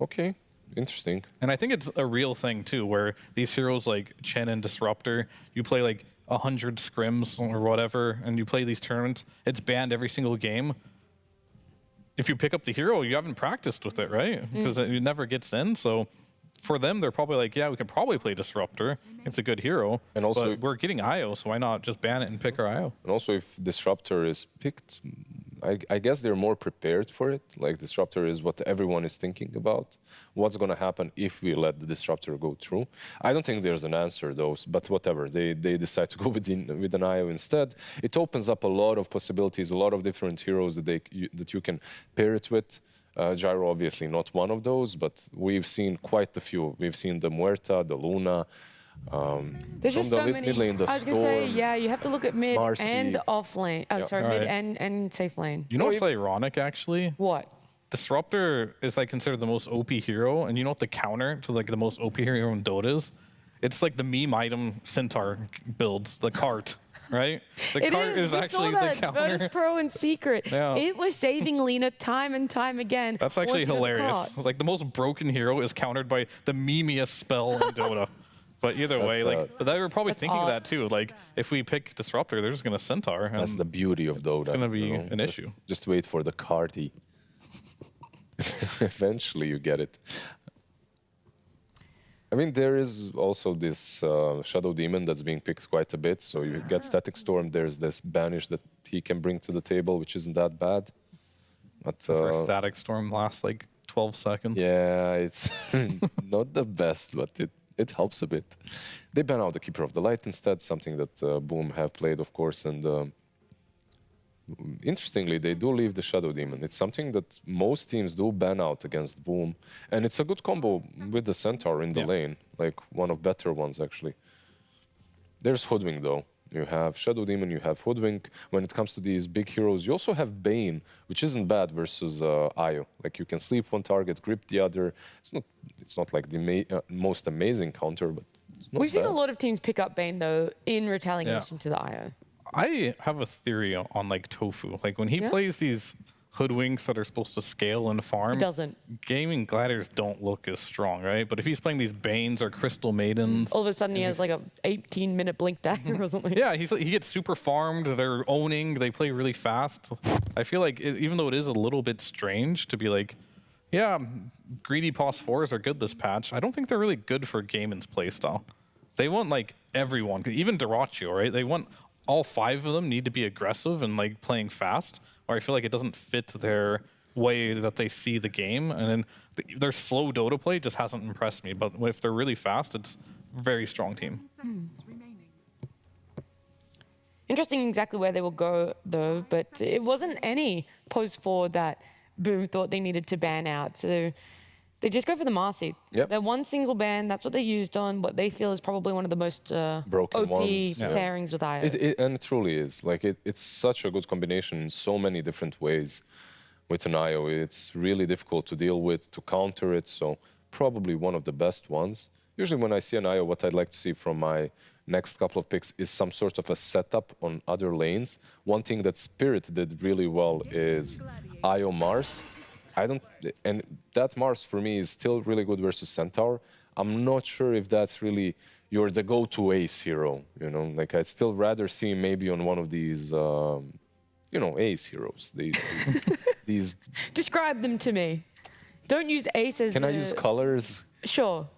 Okay. Interesting. And I think it's a real thing too, where these heroes like Chen and Disruptor, you play like 100 scrims or whatever, and you play these tournaments, it's banned every single game. If you pick up the hero, you haven't practiced with it, right? Because it never gets in. So for them, they're probably like, yeah, we could probably play Disruptor. It's a good hero. And also, but we're getting IO, so why not just ban it and pick our IO? And also, if Disruptor is picked, I guess they're more prepared for it. Like, Disruptor is what everyone is thinking about. What's going to happen if we let the Disruptor go through? I don't think there's an answer, though, but whatever. They decide to go with an IO instead. It opens up a lot of possibilities, a lot of different heroes that you can pair it with. Gyro, obviously, not one of those, but we've seen quite a few. We've seen the Muerta, the Luna. There's just so many. Mid lane, the I was going to say, yeah, you have to look at mid Marcy. and off lane. Oh, sorry, mid Right. and safe lane. You know what's ironic, actually? What? Disruptor is like considered the most OP hero, and you know what the counter to like the most OP hero in Dota is? It's like the meme item Centaur builds, the cart, right? The cart is We actually saw the that. counter. Virtus.pro in secret. Yeah. It was saving Lena time and time again. That's actually once you got the hilarious. cart. Like the most broken hero is countered by the memeiest spell in Dota. But either way, like they were probably thinking that too. Like if we pick Disruptor, they're just gonna Centaur. And That's the beauty of Dota. It's gonna be an issue. Just wait for the carty. Eventually, you get it. I mean, there is also this Shadow Demon that's being picked quite a bit. So you get Static Storm. There's this Banish that he can bring to the table, which isn't that bad. But First Static Storm lasts like 12 seconds. Yeah, it's not the best, but it helps a bit. They ban out the Keeper of the Light instead, something that Boom have played, of course, and interestingly, they do leave the Shadow Demon. It's something that most teams do ban out against Boom, and it's a good combo with the Centaur in the lane, like one of better ones, actually. There's Hoodwink, though. You have Shadow Demon, you have Hoodwink. When it comes to these big heroes, you also have Bane, which isn't bad versus Io. Like, you can sleep one target, grip the other. It's not like the most amazing counter, but it's not We've seen bad. a lot of teams pick up Bane, though, in retaliation to the IO. I have a theory on like Tofu. Like when he plays these hoodwinks that are supposed to scale and farm, He doesn't. Gaimin Gladiators don't look as strong, right? But if he's playing these Banes or Crystal Maidens, All of a sudden, he has like a 18-minute blink dagger or something. yeah, he gets super farmed. They're owning. They play really fast. I feel like even though it is a little bit strange to be like, yeah, greedy pos 4s are good this patch, I don't think they're really good for Gaimin's playstyle. They want like everyone, even Dyrachyo, right? They want all 5 of them need to be aggressive and like playing fast, or I feel like it doesn't fit their way that they see the game. And then their slow Dota play just hasn't impressed me. But if they're really fast, it's a very strong team. Interesting exactly where they will go, though, but it wasn't any post 4 that Boom thought they needed to ban out. So they just go for the Marcy. Yep. They're one single ban. That's what they used on what they feel is probably one of the most broken OP ones. pairings with IO. And it truly is. Like it's such a good combination in so many different ways. With an IO, it's really difficult to deal with, to counter it. So probably one of the best ones. Usually when I see an IO, what I'd like to see from my next couple of picks is some sort of a setup on other lanes. One thing that Spirit did really well is IO Mars. And that Mars for me is still really good versus Centaur. I'm not sure if that's really you're the go-to ace hero, you know? Like I'd still rather see maybe on one of these, ace heroes. These Describe them to me. Don't use aces. Can I use colors? Sure.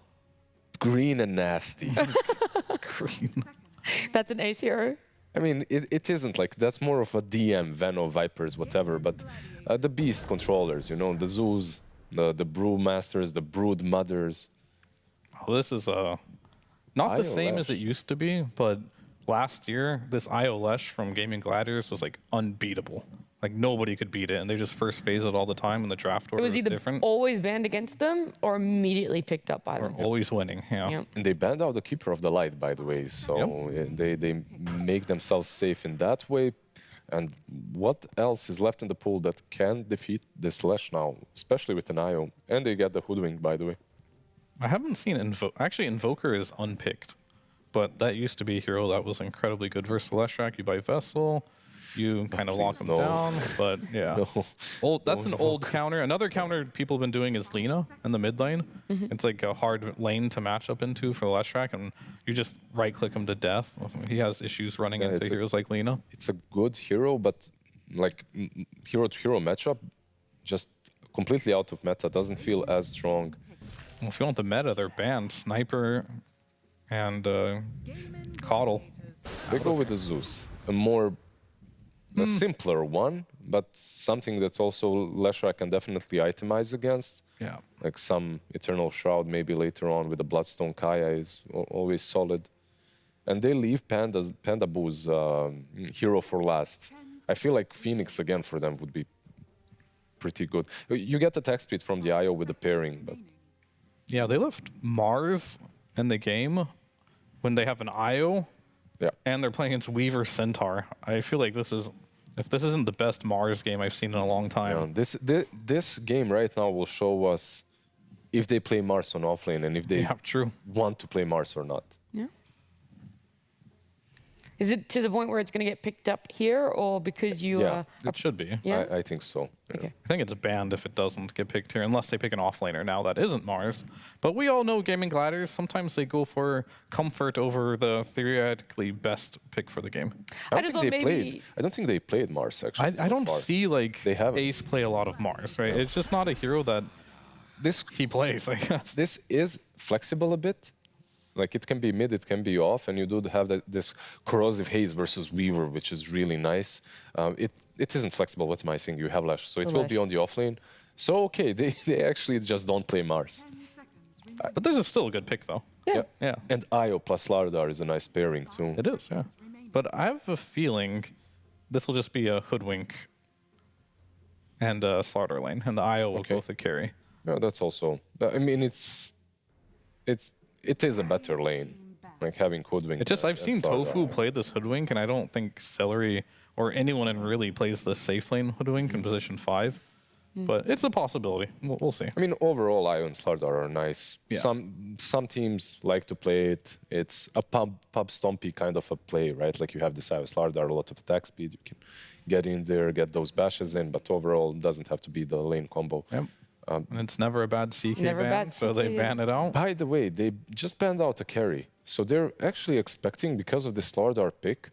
Green and nasty. Green. That's an ace hero. I mean, it isn't like, that's more of a DM, Veno, Vipers, whatever, but the Beast controllers, the Zeus, the Brew Masters, the Brood Mothers. Oh, this is Not the IO same Lash. as it used to be, but last year, this IO Lash from Gaimin Gladiators was like unbeatable. Like nobody could beat it, and they just first phase it all the time, and the draft It order was was either different. always banned against them or immediately picked up by Or them. always winning, yeah. Yep. And they banned out the Keeper of the Light, by the way, so they make themselves safe in that way. And what else is left in the pool that can defeat the Slash now, especially with an IO? And they get the Hoodwink, by the way. I haven't seen actually Invoker is unpicked, but that used to be a hero that was incredibly good versus Leshrac. You buy Vessel, you kind of lock them down, but yeah. That's an old counter. Another counter people have been doing is Lina in the mid lane. It's like a hard lane to match up into for Leshrac, and you just right-click him to death. He has issues running into heroes like Lina. It's a good hero, but like hero-to-hero matchup, just completely out of meta, doesn't feel as strong. Well, if you want the meta, they're banned. Sniper and Coddle. They go with the Zeus, a simpler one, but something that also Leshrac can definitely itemize against. Yeah. Like some Eternal Shroud maybe later on with the Bloodstone Kaya is always solid. And they leave Panda Boo's hero for last. I feel like Phoenix again for them would be pretty good. You get attack speed from the IO with the pairing, but... Yeah, they left Mars in the game when they have an IO, and they're playing against Weaver Centaur. I feel like if this isn't the best Mars game I've seen in a long time. Yeah, this game right now will show us if they play Mars on offlane and if they want to play Mars or not. Yeah. Is it to the point where it's going to get picked up here, or because you... it should be. Yeah? I think so. Yeah. Okay. I think it's banned if it doesn't get picked here, unless they pick an offlaner now that isn't Mars. But we all know Gaimin Gladiators, sometimes they go for comfort over the theoretically best pick for the game. I don't think they played Mars, actually. I don't see like they have Ace play a lot of Mars, right? It's just not a hero that he plays, I guess. This is flexible a bit. Like it can be mid, it can be off, and you do have this corrosive haze versus Weaver, which is really nice. It isn't flexible optimizing. You have Lash, so it will be on the offlane. So okay, they actually just don't play Mars. But this is still a good pick, though. Yeah. And IO plus Lardar is a nice pairing too. It is, yeah. But I have a feeling this will just be a Hoodwink and a Slaughter lane, and the IO will both a carry. Yeah, that's also. I mean, it is a better lane, like having Hoodwink. I've seen Tofu play this Hoodwink, and I don't think Celery or anyone in really plays the safe lane Hoodwink in position 5. But it's a possibility. We'll see. I mean, overall, IO and Slardar are nice. Yeah. Some teams like to play it. It's a pub stompy kind of a play, right? Like you have this IO Slardar, a lot of attack speed. You can get in there, get those bashes in, but overall, it doesn't have to be the lane combo. Yep. And it's never a bad CK ban, so they ban it out. By the way, they just banned out a carry. So they're actually expecting, because of this Lardar pick,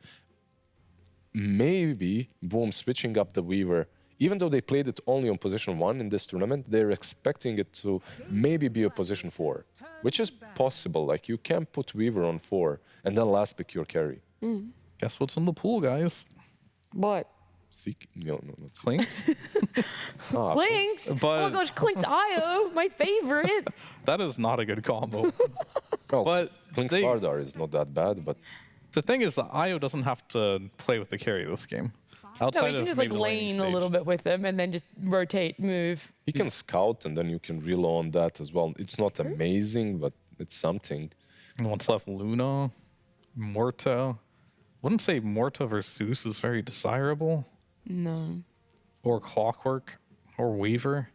maybe Boom switching up the Weaver. Even though they played it only on position 1 in this tournament, they're expecting it to maybe be a position 4, which is possible. Like you can put Weaver on 4 and then last pick your carry. Guess what's in the pool, guys? What? Not Clinks? Clinks? Oh my gosh, Clinks IO, my favorite. That is not a good combo. But Clinks Lardar is not that bad, but the thing is, the IO doesn't have to play with the carry this game. Outside you can just like lane a little bit with them and then just rotate, move. You can scout and then you can reload on that as well. It's not amazing, but it's something. And what's left? Luna, Morta. Wouldn't say Morta versus Zeus is very desirable. No. Or Clockwork, or Weaver.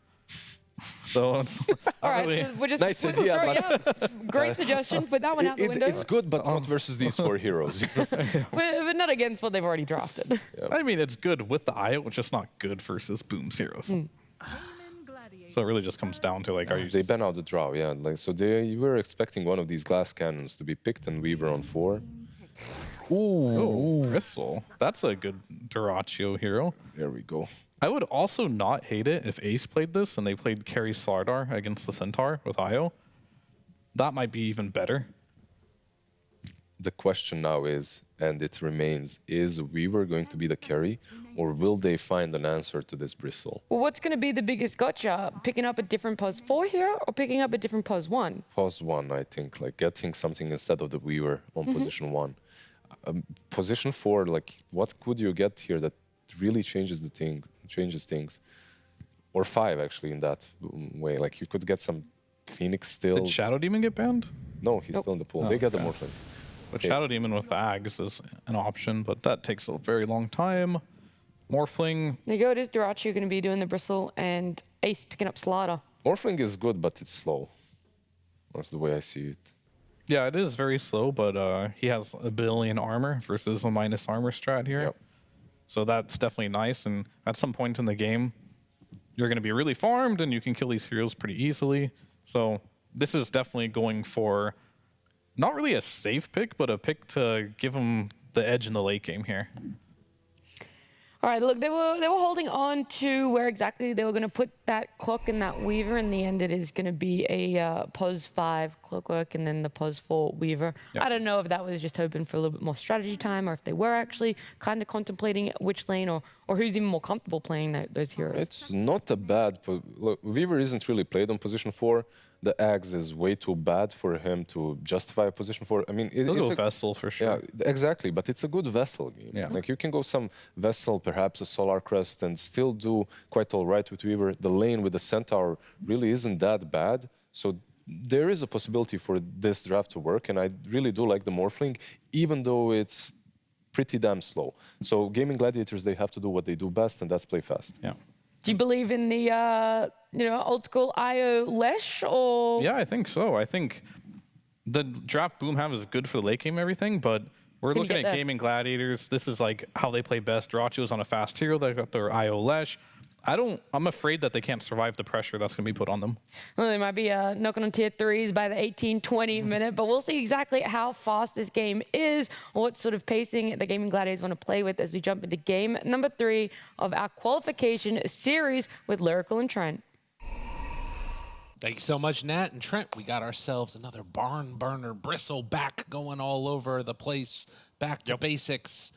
So it's all right. really So we're just nice idea, but great suggestion. Put that one out the window. It's good, but not versus these 4 heroes. but not against what they've already drafted. I mean, it's good with the IO, it's just not good versus Boom's heroes. So it really just comes down to like, are you? They ban out the draw, yeah. Like so, you were expecting one of these glass cannons to be picked and Weaver on 4. Ooh, Gristle. That's a good Duraccio hero. There we go. I would also not hate it if Ace played this and they played Carry Slardar against the Centaur with IO. That might be even better. the question now is, and it remains, is Weaver going to be the carry, or will they find an answer to this Bristle? Well, what's going to be the biggest gotcha? Picking up a different pos 4 here or picking up a different pos 1? Pos 1, I think, like getting something instead of the Weaver on position 1. Position 4, like what could you get here that really changes things? Or 5, actually, in that way. Like you could get some Phoenix still. Did Shadow Demon get banned? No, he's still in the pool. They get the Morphling. But Shadow Demon with the Ags is an option, but that takes a very long time. Morphling. There you go. It is Durachu going to be doing the Bristle and Ace picking up Slaughter. Morphling is good, but it's slow. That's the way I see it. Yeah, it is very slow, but he has a billion armor versus a minus armor strat here. Yep. So that's definitely nice. And at some point in the game, you're going to be really farmed and you can kill these heroes pretty easily. So this is definitely going for not really a safe pick, but a pick to give him the edge in the late game here. All right, look, they were holding on to where exactly they were going to put that Clock and that Weaver. In the end, it is going to be a pos 5 Clockwork and then the pos 4 Weaver. Yep. I don't know if that was just hoping for a little bit more strategy time or if they were actually kind of contemplating which lane or who's even more comfortable playing those heroes. It's not a bad... Look, Weaver isn't really played on position 4. The Axe is way too bad for him to justify a position 4. I mean, it's a Vessel for sure. Yeah, exactly, but it's a good Vessel game. Yeah. Like you can go some Vessel, perhaps a Solar Crest, and still do quite all right with Weaver. The lane with the Centaur really isn't that bad. So there is a possibility for this draft to work, and I really do like the Morphling, even though it's pretty damn slow. So Gaimin Gladiators, they have to do what they do best, and that's play fast. Yeah. Do you believe in the old school IO Lesh or? Yeah, I think so. I think the draft Boom have is good for the late game and everything, but we're looking at Gaimin Gladiators. This is like how they play best. Durachu is on a fast hero. They got their IO Lesh. I'm afraid that they can't survive the pressure that's going to be put on them. Well, they might be knocking on tier 3s by the 18-20 minute, but we'll see exactly how fast this game is or what sort of pacing the Gaimin Gladiators want to play with as we jump into game number 3 of our qualification series with Lyrical and Trent. Thank you so much, Nat and Trent. We got ourselves another barn burner Bristle back going all over the place. Back to basics.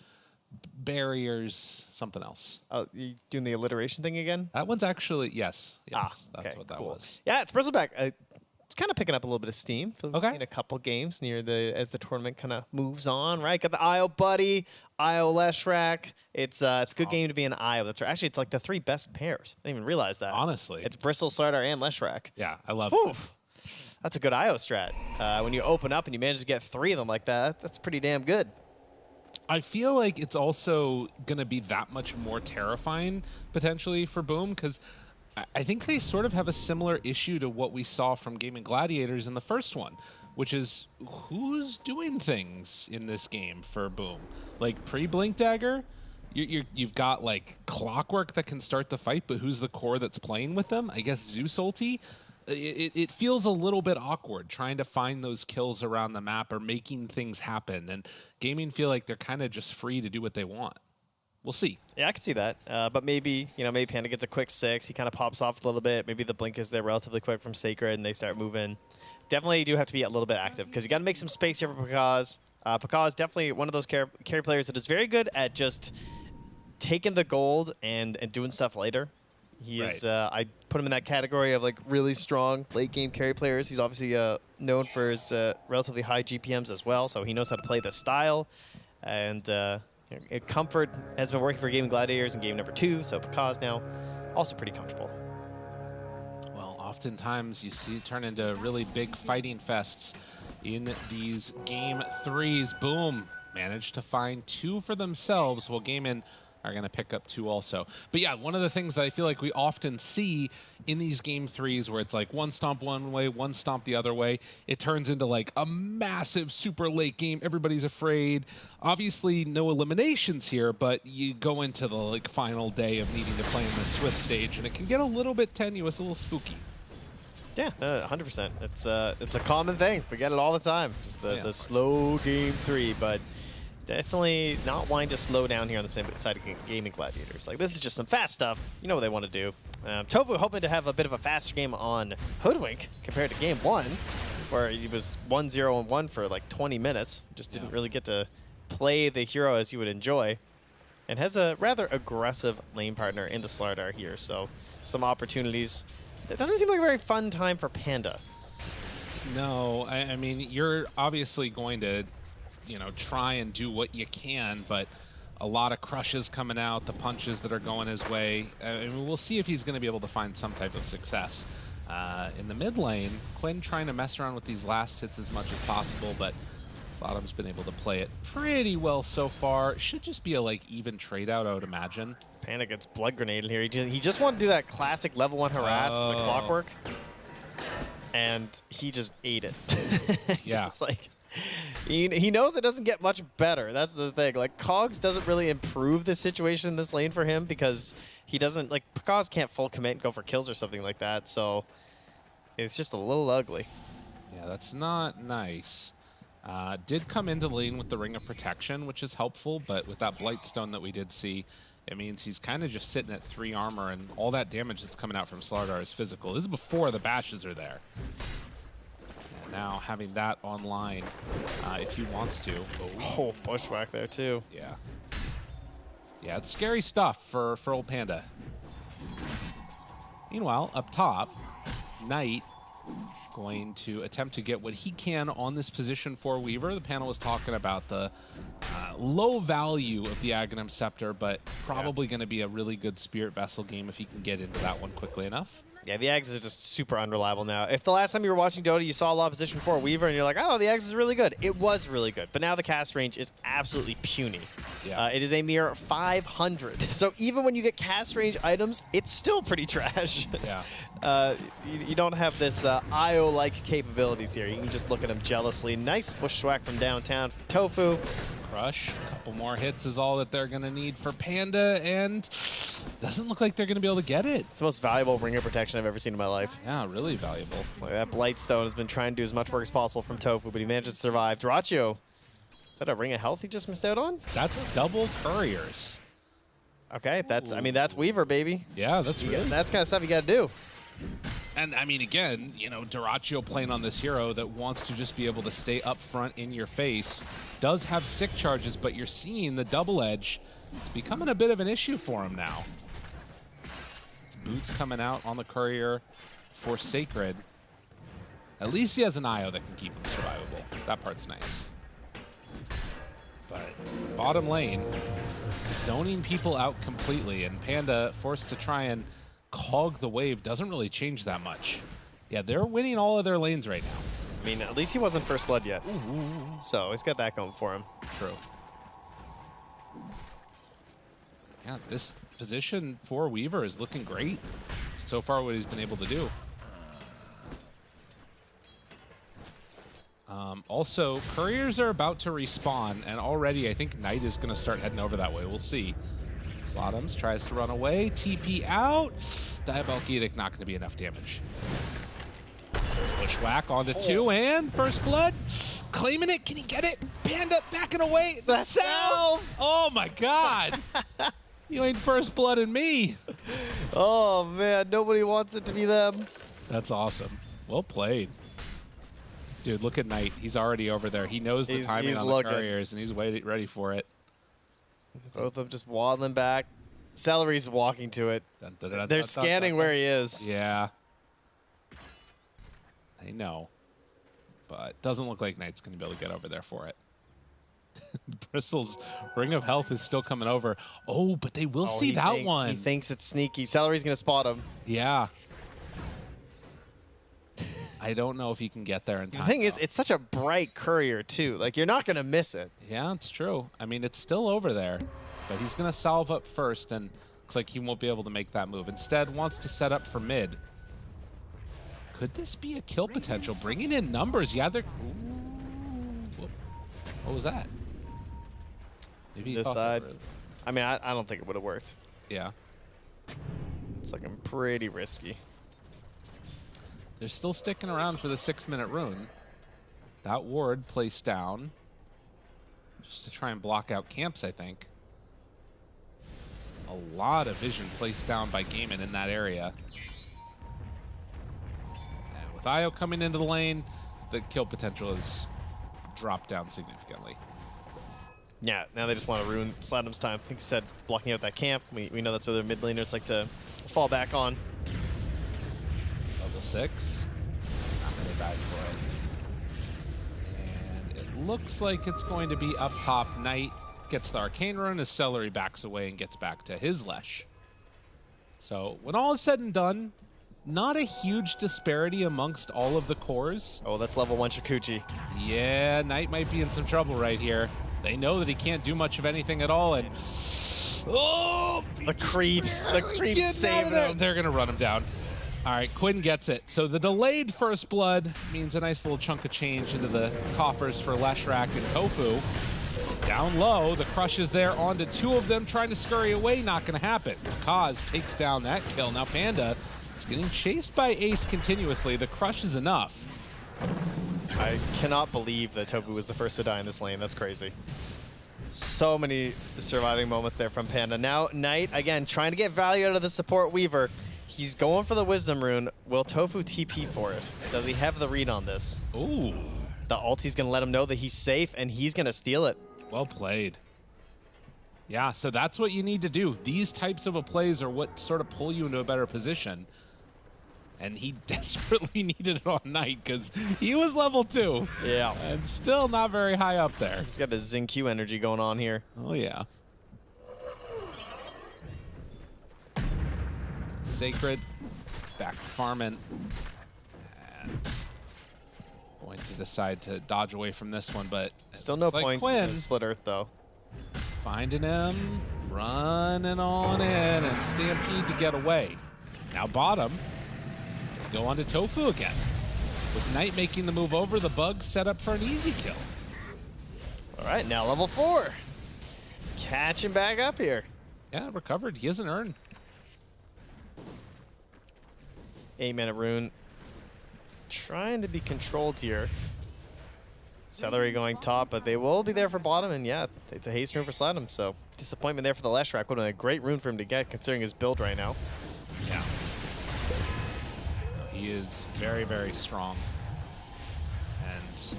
Barriers, something else. Oh, you doing the alliteration thing again? That one's actually, yes. That's okay, what that cool. was. Yeah, it's Bristleback. It's kind of picking up a little bit of steam. We've seen a couple games as the tournament kind of moves on, right? Got the IO Buddy, IO Leshrac. It's a good game to be an IO. That's right. Actually, it's like the 3 best pairs. I didn't even realize that. Honestly. It's Bristle, Slardar, and Leshrac. Yeah, I love it. That's a good IO strat. When you open up and you manage to get 3 of them like that, that's pretty damn good. I feel like it's also going to be that much more terrifying, potentially, for Boom, because I think they sort of have a similar issue to what we saw from Gaimin Gladiators in the first one, which is who's doing things in this game for Boom. Like, pre-Blink Dagger, you've got, like, Clockwork that can start the fight, but who's the core that's playing with them? I guess Zeus ulti? It feels a little bit awkward trying to find those kills around the map or making things happen. And Gaimin feel like they're kind of just free to do what they want. We'll see. Yeah, I can see that. But maybe Panda gets a quick 6. He kind of pops off a little bit. Maybe the blink is there relatively quick from Sacred and they start moving. Definitely you do have to be a little bit active because you got to make some space here for Pakaz. Pakaz is definitely one of those carry players that is very good at just taking the gold and doing stuff later. He is. I put him in that category of like really strong late game carry players. He's obviously known for his relatively high GPMs as well, so he knows how to play the style. And Comfort has been working for Gaimin Gladiators in game number 2, so Pakaz now also pretty comfortable. Well, oftentimes you see it turn into really big fighting fests in these game 3s. Boom managed to find 2 for themselves, while Gaimin are going to pick up 2 also. But yeah, one of the things that I feel like we often see in these game 3s where it's like one stomp one way, one stomp the other way, it turns into like a massive super late game. Everybody's afraid. Obviously no eliminations here, but you go into the like final day of needing to play in the Swiss stage and it can get a little bit tenuous, a little spooky. Yeah, 100%. It's a common thing. We get it all the time. Just the slow game 3, but definitely not wanting to slow down here on the same side of Gaimin Gladiators. Like, this is just some fast stuff. You know what they want to do. Tofu hoping to have a bit of a faster game on Hoodwink compared to game 1. where he was 1-0-1 for like 20 minutes. Just didn't really get to play the hero as you would enjoy. And has a rather aggressive lane partner in the Slardar here, so some opportunities. It doesn't seem like a very fun time for Panda. No, I mean, you're obviously going to, you know, try and do what you can, but a lot of crushes coming out, the punches that are going his way. I mean, we'll see if he's going to be able to find some type of success. In the mid lane, Quinn trying to mess around with these last hits as much as possible, but Slottom's been able to play it pretty well so far. Should just be a like even trade out, I would imagine. Panda gets blood grenade in here. He just wanted to do that classic level 1 harass, the clockwork, and he just ate it. Yeah. It's like he knows it doesn't get much better. That's the thing. Like Cogs doesn't really improve the situation in this lane for him because he doesn't like Cogs can't full commit and go for kills or something like that. So it's just a little ugly. Yeah, that's not nice. Did come into the lane with the Ring of Protection, which is helpful, but with that Blightstone that we did see, it means he's kind of just sitting at 3 armor, and all that damage that's coming out from Slardar is physical. This is before the bashes are there. And now having that online, if he wants to. Oh, bushwhack there too. Yeah. Yeah, it's scary stuff for old Panda. Meanwhile, up top, Knight going to attempt to get what he can on this position for Weaver. The panel was talking about the low value of the Aghanim Scepter, but probably going to be a really good Spirit Vessel game if he can get into that one quickly enough. Yeah, the Ags is just super unreliable now. If the last time you were watching Dota, you saw a lot of position for Weaver, and you're like, oh, the Ags is really good. It was really good, but now the cast range is absolutely puny. Yeah. It is a mere 500. So even when you get cast range items, it's still pretty trash. Yeah. You don't have this IO-like capabilities here. You can just look at them jealously. Nice bushwhack from downtown from Tofu. Crush. A couple more hits is all that they're going to need for Panda, and doesn't look like they're going to be able to get it. It's the most valuable ring of protection I've ever seen in my life. Yeah, really valuable. Like that Blightstone has been trying to do as much work as possible from Tofu, but he managed to survive. Duraccio, is that a ring of health he just missed out on? That's double couriers. Okay, that's I mean that's Weaver, baby. Yeah, that's really that's kind of stuff you got to do. And I mean, again, you know, Duraccio playing on this hero that wants to just be able to stay up front in your face, does have stick charges, but you're seeing the double edge. It's becoming a bit of an issue for him now. It's boots coming out on the courier for Sacred. At least he has an IO that can keep him survivable. That part's nice. But bottom lane, zoning people out completely, and Panda forced to try and cog the wave doesn't really change that much. Yeah, they're winning all of their lanes right now. I mean, at least he wasn't first blood yet. So he's got that going for him. True. Yeah, this position for Weaver is looking great. So far what he's been able to do. Also, couriers are about to respawn, and already I think Knight is going to start heading over that way. We'll see. Slottoms tries to run away. TP out. Diabolic Edict not going to be enough damage. Bushwhack onto 2 and first blood. Claiming it. Can he get it? Panda backing away. The salve. Oh my god. You ain't first blood in me. Oh man, nobody wants it to be them. That's awesome. Well played. Dude, look at Knight. He's already over there. He knows the timing on the couriers, and he's ready for it. Both of them just waddling back. Celery's walking to it. They're scanning where he is. Yeah. They know. But doesn't look like Knight's going to be able to get over there for it. Bristle's Ring of Health is still coming over. Oh, but they will see that one. He thinks it's sneaky. Celery's going to spot him. Yeah. I don't know if he can get there in time. The thing is, it's such a bright courier, too. Like, you're not going to miss it. Yeah, it's true. I mean, it's still over there. But he's going to salve up first, and looks like he won't be able to make that move. Instead, wants to set up for mid. Could this be a kill potential? Bringing in numbers. Yeah, they're... Ooh. What was that? Maybe this side. I mean, I don't think it would have worked. Yeah. It's looking pretty risky. They're still sticking around for the 6-minute rune. That ward placed down just to try and block out camps, I think. A lot of vision placed down by Gaimin in that area. And with Io coming into the lane, the kill potential has dropped down significantly. Yeah, now they just want to ruin Sladum's time. Like you said, blocking out that camp. We know that's where their mid laners like to fall back on. Level 6. Not going to die for it. And it looks like it's going to be up top. Knight gets the Arcane Rune as Celery backs away and gets back to his Lesh. So when all is said and done, not a huge disparity amongst all of the cores. Oh, that's level 1 Shikuchi. Yeah, Knight might be in some trouble right here. They know that he can't do much of anything at all, and oh, the creeps saving him. They're gonna run him down. All right, Quinn gets it. So the delayed first blood means a nice little chunk of change into the coffers for Leshrac and Tofu. Down low, the crush is there onto 2 of them, trying to scurry away. Not gonna happen. Kaz takes down that kill. Now Panda is getting chased by Ace continuously. The crush is enough. I cannot believe that Tofu was the first to die in this lane. That's crazy. So many surviving moments there from Panda. Now Knight, again, trying to get value out of the support Weaver. He's going for the Wisdom Rune. Will Tofu TP for it? Does he have the read on this? Ooh. The ulti's going to let him know that he's safe, and he's going to steal it. Well played. Yeah, so that's what you need to do. These types of plays are what sort of pull you into a better position. And he desperately needed it on Knight because he was level 2. Yeah. And still not very high up there. He's got the Xingqiu energy going on here. Oh, yeah. Sacred back to farming. And going to decide to dodge away from this one, but still no like points in the Split Earth, though. Finding him, running on in, and Stampede to get away. Now bottom. Go on to Tofu again. With Knight making the move over, the Bug set up for an easy kill. All right, now level 4. Catching back up here. Yeah, recovered. He has an urn. 8-mana rune. Trying to be controlled here. Celery going top, but they will be there for bottom, and yeah, it's a haste rune for Sladum, so disappointment there for the Leshrac. Would have been a great rune for him to get, considering his build right now. Yeah. He is very, very strong. And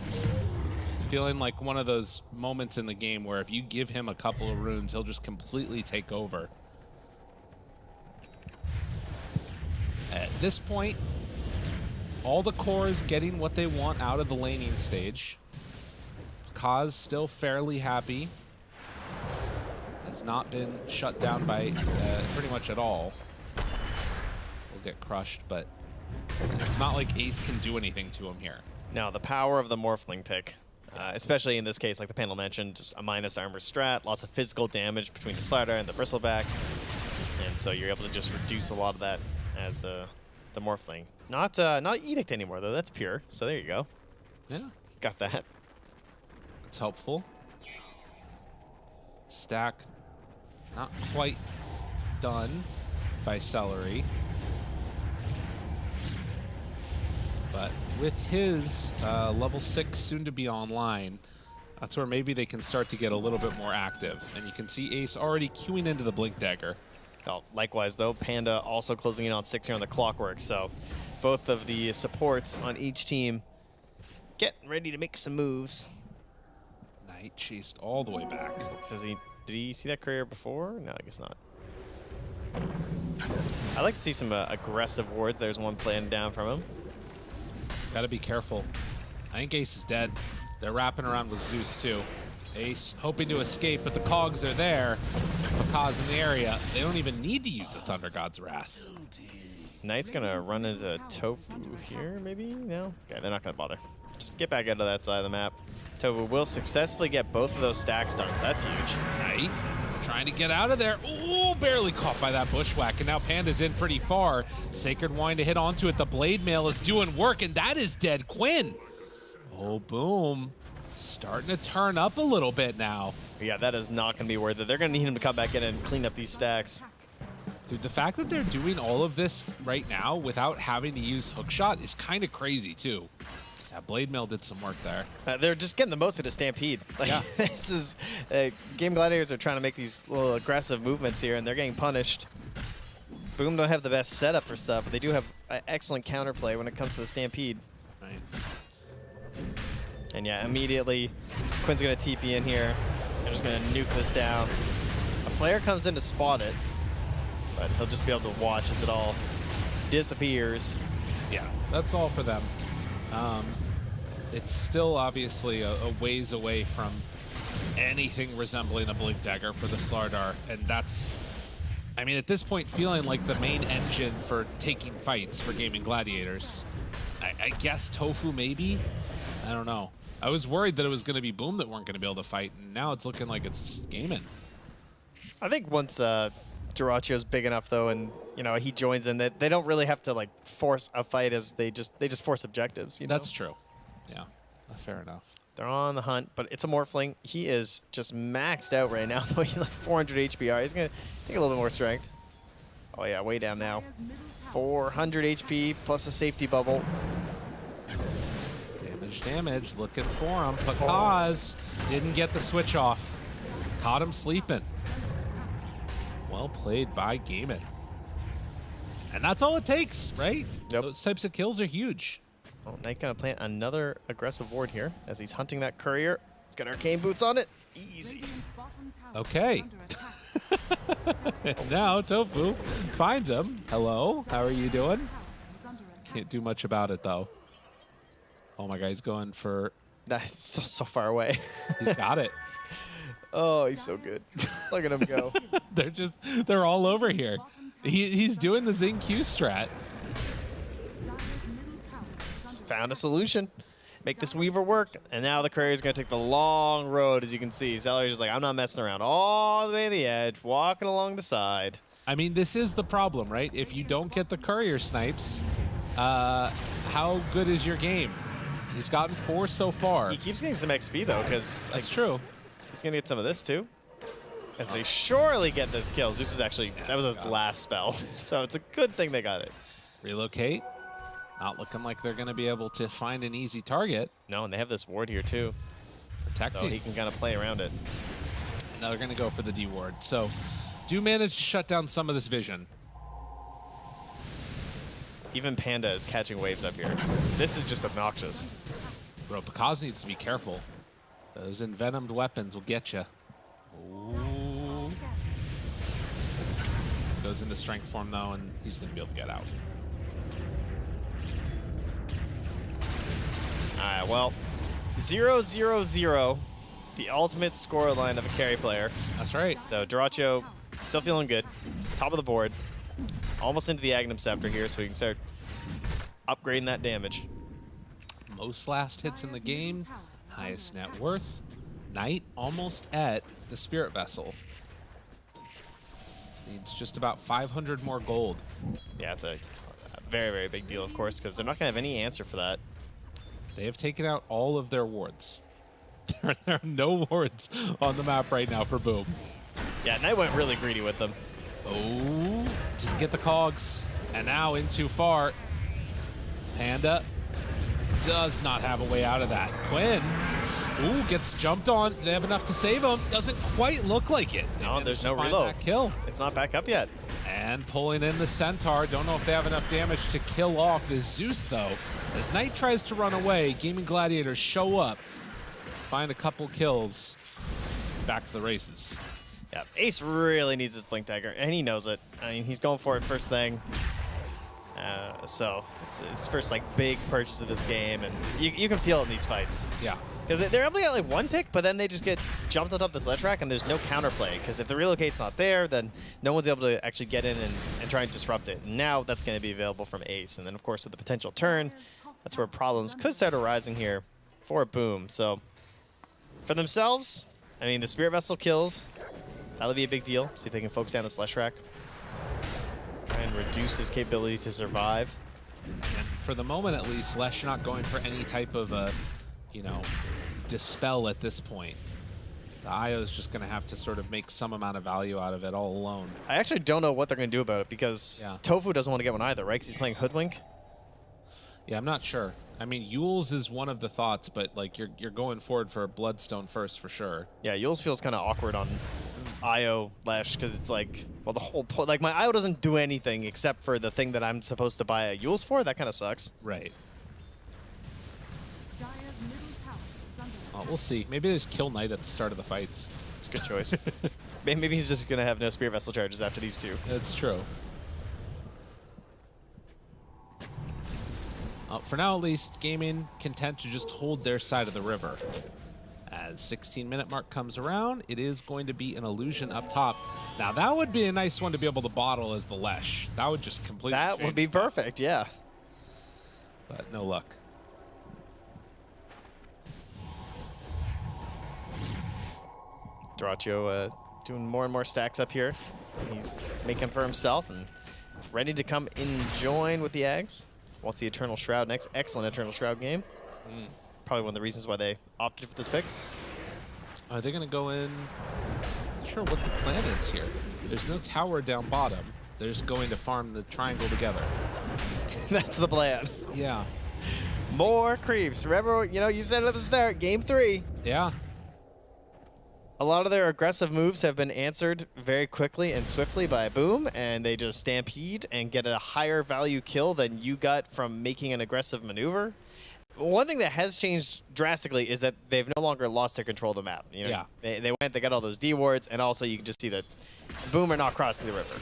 feeling like one of those moments in the game where if you give him a couple of runes, he'll just completely take over. At this point, all the cores getting what they want out of the laning stage. Kaz still fairly happy. Has not been shut down by pretty much at all. Will get crushed, but it's not like Ace can do anything to him here. Now, the power of the Morphling pick, especially in this case, like the panel mentioned, just a minus armor strat, lots of physical damage between the Slider and the Bristleback, and so you're able to just reduce a lot of that as the Morphling. Not Edict anymore, though. That's pure, so there you go. Yeah. Got that. It's helpful. Stack not quite done by Celery. But with his level 6 soon to be online, that's where maybe they can start to get a little bit more active. And you can see Ace already queuing into the Blink Dagger. Oh, likewise, though, Panda also closing in on 6 here on the Clockwork, so both of the supports on each team getting ready to make some moves. Knight chased all the way back. Did he see that career before? No, I guess not. I'd like to see some aggressive wards. There's one planned down from him. Gotta be careful. I think Ace is dead. They're wrapping around with Zeus too. Ace hoping to escape, but the cogs are there. Kaz in the area. They don't even need to use the Thunder God's Wrath. Knight's gonna run into Tofu here, maybe? No? Okay, they're not gonna bother. Just get back out of that side of the map. Tofu will successfully get both of those stacks done, so that's huge. Knight trying to get out of there. Ooh, barely caught by that bushwhack, and now Panda's in pretty far. Sacred wanting to hit onto it. The Blade Mail is doing work, and that is dead Quinn. Oh, boom. Starting to turn up a little bit now. Yeah, that is not going to be worth it. They're going to need him to come back in and clean up these stacks. Dude, the fact that they're doing all of this right now without having to use hookshot is kind of crazy, too. Yeah, Blade Mail did some work there. They're just getting the most of the Stampede. Like, yeah. This is Game Gladiators are trying to make these little aggressive movements here, and they're getting punished. Boom don't have the best setup for stuff, but they do have excellent counterplay when it comes to the Stampede. Right. And yeah, immediately, Quinn's going to TP in here. They're just going to nuke this down. A player comes in to spot it, but he'll just be able to watch as it all disappears. Yeah, that's all for them. It's still obviously a ways away from anything resembling a Blink Dagger for the Slardar, and that's, I mean, at this point, feeling like the main engine for taking fights for Gaimin Gladiators. I guess Tofu maybe? I don't know. I was worried that it was going to be Boom that weren't going to be able to fight, and now it's looking like it's Gaimin. I think once Duracio's big enough, though, and he joins in, that they don't really have to like force a fight, as they just force objectives. That's true. Yeah, fair enough. They're on the hunt, but it's a Morphling. He is just maxed out right now, though. He's like 400 HPR. He's going to take a little bit more strength. Oh, yeah, way down now. 400 HP plus a safety bubble. Damage, looking for him. Pakaz didn't get the switch off. Caught him sleeping. Well played by Gaimin. And that's all it takes, right? Yep. Those types of kills are huge. Oh, Knight gonna plant another aggressive ward here as he's hunting that courier. He's got arcane boots on it. Easy. Okay. And now Tofu finds him. Hello, how are you doing? Can't do much about it though. Oh my God, he's going for... That's so far away. He's got it. Oh, he's so good. Look at him go. They're all over here. He's doing the Zing Q strat. Found a solution. Make this Weaver work. And now the courier's going to take the long road, as you can see. Zeller's just like, I'm not messing around. All the way to the edge, walking along the side. I mean, this is the problem, right? If you don't get the courier snipes, how good is your game? He's gotten 4 so far. He keeps getting some XP, though, because... That's true. He's going to get some of this, too. As they surely get this kill. Zeus was actually... that was his last spell. So it's a good thing they got it. Relocate. Not looking like they're going to be able to find an easy target. No, and they have this ward here, too. Protecting. So he can kind of play around it. Now they're going to go for the D ward. So do manage to shut down some of this vision. Even Panda is catching waves up here. This is just obnoxious. Bro, Pakaz needs to be careful. Those envenomed weapons will get you. Ooh. Goes into strength form, though, and he's going to be able to get out. All right, well, 0-0-0, the ultimate scoreline of a carry player. That's right. So Duracio still feeling good. Top of the board. Almost into the Agnum Scepter here, so we can start upgrading that damage. Most last hits in the game, highest net worth. Knight almost at the Spirit Vessel. Needs just about 500 more gold. Yeah, it's a very, very big deal, of course, because they're not going to have any answer for that. They have taken out all of their wards. There are no wards on the map right now for Boom. Yeah, Knight went really greedy with them. Oh, didn't get the cogs. And now in too far. Panda does not have a way out of that. Quinn, ooh, gets jumped on. They have enough to save him. Doesn't quite look like it. No, there's no reload. That kill. It's not back up yet. And pulling in the Centaur. Don't know if they have enough damage to kill off this Zeus, though. As Knight tries to run away, Gaimin Gladiators show up, find a couple kills, back to the races. Yeah, Ace really needs this Blink Dagger, and he knows it. I mean, he's going for it first thing. So it's his first like big purchase of this game, and you can feel it in these fights. Yeah. Because they're able to get like one pick, but then they just get jumped on top of the sledge rack, and there's no counterplay. Because if the relocate's not there, then no one's able to actually get in and try and disrupt it. And now that's going to be available from Ace. And then, of course, with the potential turn, that's where problems could start arising here for Boom. So for themselves, I mean, the Spirit Vessel kills. That'll be a big deal. See if they can focus down the Slush Rack. Try and reduce his capability to survive. And for the moment, at least, Lesh not going for any type of a, dispel at this point. The IO is just going to have to sort of make some amount of value out of it all alone. I actually don't know what they're going to do about it because Tofu doesn't want to get one either, right? Because he's playing Hoodwink. Yeah, I'm not sure. I mean, Yules is one of the thoughts, but like you're going forward for a Bloodstone first for sure. Yeah, Yules feels kind of awkward on IO Lesh because it's like, well, the whole point, like my IO doesn't do anything except for the thing that I'm supposed to buy a Yules for. That kind of sucks. Right. We'll see. Maybe they just kill Knight at the start of the fights. It's a good choice. Maybe he's just going to have no Spear Vessel charges after these two. That's true. For now, at least, Gaimin content to just hold their side of the river. As 16-minute mark comes around, it is going to be an illusion up top. Now, that would be a nice one to be able to bottle as the Lesh. That would just completely That would be stuff. perfect, yeah. But no luck. Duraccio doing more and more stacks up here. He's making for himself and ready to come in join with the Ags. Wants the Eternal Shroud next. Excellent Eternal Shroud game. Probably one of the reasons why they opted for this pick. Are they going to go in? Not sure what the plan is here. There's no tower down bottom. They're just going to farm the triangle together. That's the plan. Yeah. More creeps. Remember, you said at the start, game 3. Yeah. A lot of their aggressive moves have been answered very quickly and swiftly by Boom, and they just stampede and get a higher value kill than you got from making an aggressive maneuver. One thing that has changed drastically is that they've no longer lost their control of the map. Yeah. They got all those D wards, and also you can just see that Boom are not crossing the river.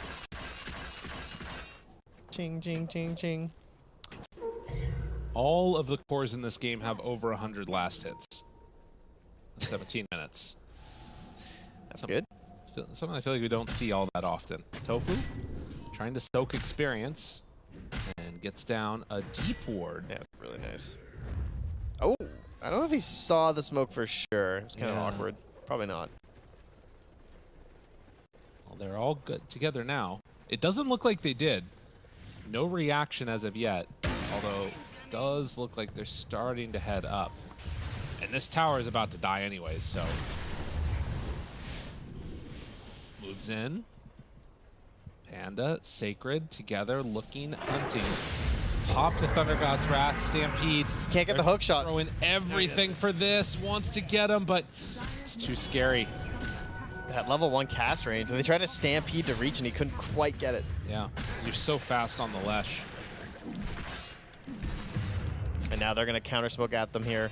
Ching, ching, ching, ching. All of the cores in this game have over 100 last hits. 17 minutes. That's good. Something I feel like we don't see all that often. Tofu trying to stoke experience and gets down a deep ward. Yeah, that's really nice. Oh, I don't know if he saw the smoke for sure. It was kind of awkward. Probably not. Well, they're all good together now. It doesn't look like they did. No reaction as of yet, although it does look like they're starting to head up. And this tower is about to die anyways, so... Moves in. Panda, Sacred, together, looking, hunting. Pop the Thunder God's Wrath, Stampede. Can't get the hook shot. Throwing everything for this, wants to get him, but it's too scary. That level 1 cast range, and they tried to Stampede to reach, and he couldn't quite get it. Yeah, you're so fast on the Lesh. And now they're going to counter smoke at them here.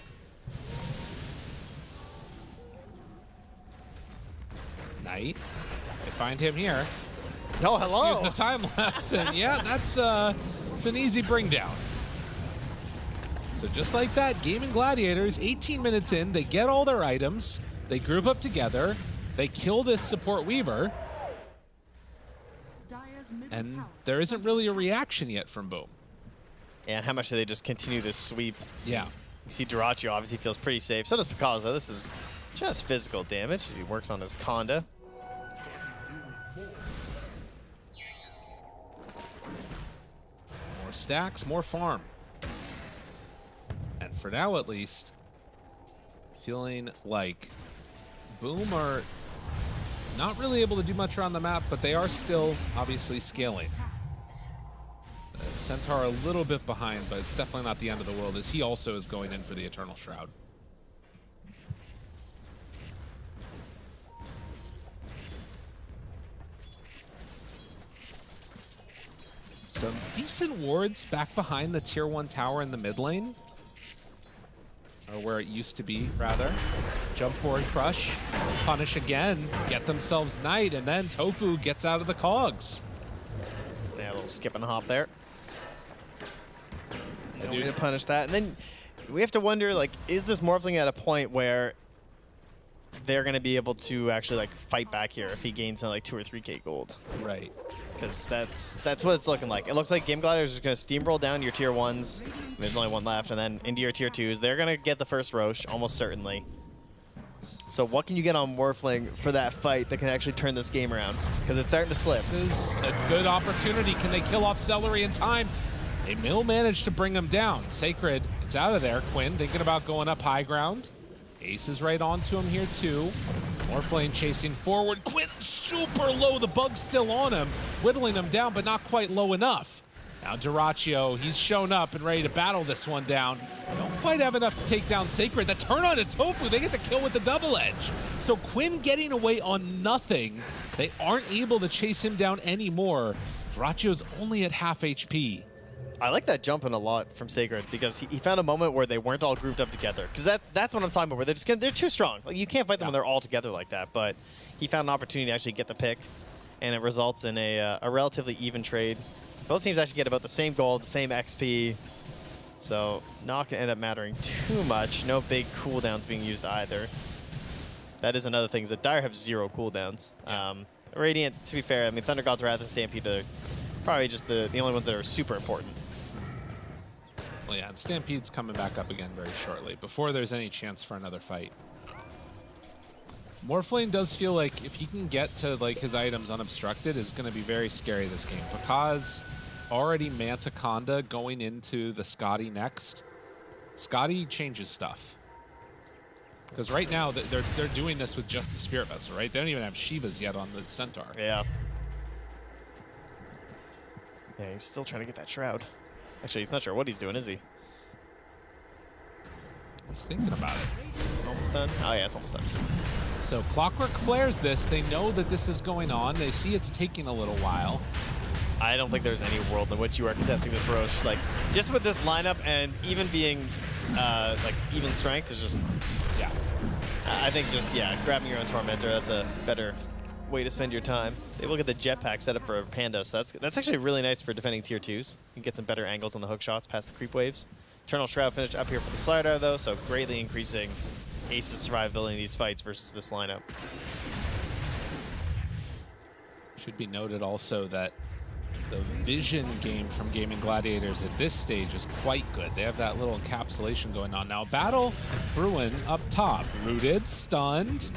Knight. They find him here. Oh, hello. Use the time lapse, and yeah, that's it's an easy bring down. So just like that, Gaimin Gladiators, 18 minutes in, they get all their items, they group up together, they kill this support Weaver, and there isn't really a reaction yet from Boom. Yeah, and how much do they just continue this sweep? Yeah. You see Duraccio obviously feels pretty safe. So does Picasso. This is just physical damage as he works on his Conda. More stacks, more farm. And for now, at least, feeling like Boom are not really able to do much around the map, but they are still obviously scaling. Centaur a little bit behind, but it's definitely not the end of the world, as he also is going in for the Eternal Shroud. Some decent wards back behind the tier 1 tower in the mid lane. Or where it used to be, rather. Jump forward, crush, punish again, get themselves Knight, and then Tofu gets out of the cogs. Yeah, a little skip and hop there. And we to punish that. And then we have to wonder, like, is this Morphling at a point where they're going to be able to actually, like, fight back here if he gains, like, 2 or 3k gold? Right. Because that's what it's looking like. It looks like Gaimin Gladiators is going to steamroll down your tier 1s. There's only one left. And then into your tier 2s. They're going to get the first Roche, almost certainly. So what can you get on Morphling for that fight that can actually turn this game around? Because it's starting to slip. This is a good opportunity. Can they kill off Celery in time? They will manage to bring him down. Sacred, it's out of there. Quinn thinking about going up high ground. Ace is right onto him here too. Morphling chasing forward. Quinn super low. The bug's still on him, whittling him down, but not quite low enough. Now Duraccio, he's shown up and ready to battle this one down. Don't quite have enough to take down Sacred. The turn on to Tofu, they get the kill with the double edge. So Quinn getting away on nothing. They aren't able to chase him down anymore. Duraccio's only at half HP. I like that jumping a lot from Sacred because he found a moment where they weren't all grouped up together. Because that's what I'm talking about, where they're too strong. Like, you can't fight them when they're all together like that. But he found an opportunity to actually get the pick, and it results in a relatively even trade. Both teams actually get about the same gold, the same XP. So not going to end up mattering too much. No big cooldowns being used either. That is another thing, is that Dire have 0 cooldowns. Radiant, to be fair, I mean, Thunder God's Wrath and Stampede are probably just the only ones that are super important. Well, yeah, and Stampede's coming back up again very shortly, before there's any chance for another fight. Morphling does feel like if he can get to like his items unobstructed, is going to be very scary this game. Because already Manticonda going into the Scotty next. Scotty changes stuff. Because right now they're doing this with just the Spirit Vessel, right? They don't even have Shivas yet on the Centaur. Yeah. Yeah, he's still trying to get that Shroud. Actually, he's not sure what he's doing, is he? He's thinking about it. Is it almost done? Oh yeah, it's almost done. So Clockwork flares this. They know that this is going on. They see it's taking a little while. I don't think there's any world in which you are contesting this Roche. Like, just with this lineup and even being like even strength is just, yeah. I think just, yeah, grabbing your own Tormentor, that's a better way to spend your time. They look at the jetpack setup for Panda, so that's actually really nice for defending tier 2s. You can get some better angles on the hook shots past the creep waves. Eternal Shroud finished up here for the slider though, so greatly increasing Ace's survivability in these fights versus this lineup. Should be noted also that the vision game from Gaimin Gladiators at this stage is quite good. They have that little encapsulation going on. Now, battle brewing up top. Rooted, stunned,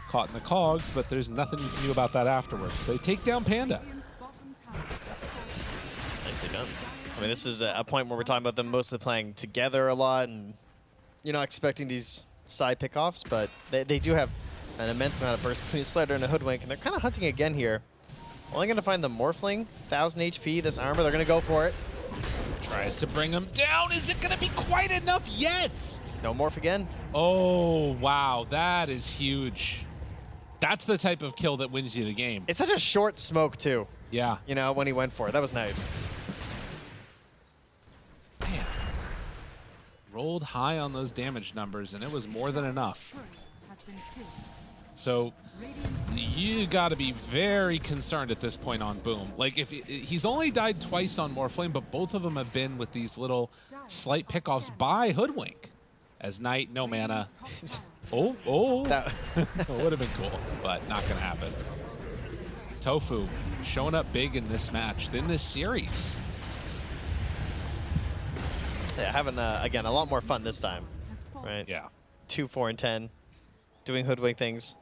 caught in the cogs, but there's nothing you can do about that afterwards. They take down Panda. Nicely done. I mean, this is a point where we're talking about them mostly playing together a lot, and you're not expecting these side pickoffs, but they do have an immense amount of burst between a Slider and a Hoodwink, and they're kind of hunting again here. Only going to find the Morphling, 1,000 HP, this armor, they're going to go for it. Tries to bring him down. Is it going to be quite enough? Yes! No Morph again. Oh, wow. That is huge. That's the type of kill that wins you the game. It's such a short smoke, too. Yeah. You know, when he went for it. That was nice. Man. Rolled high on those damage numbers, and it was more than enough. So you got to be very concerned at this point on Boom. Like, if he's only died twice on Morphling, but both of them have been with these little slight pickoffs by Hoodwink. As Knight, no mana. That would have been cool, but not going to happen. Tofu showing up big in this match, in this series. Yeah, having, again, a lot more fun this time, right? Yeah. 2, 4, and 10, doing Hoodwink things.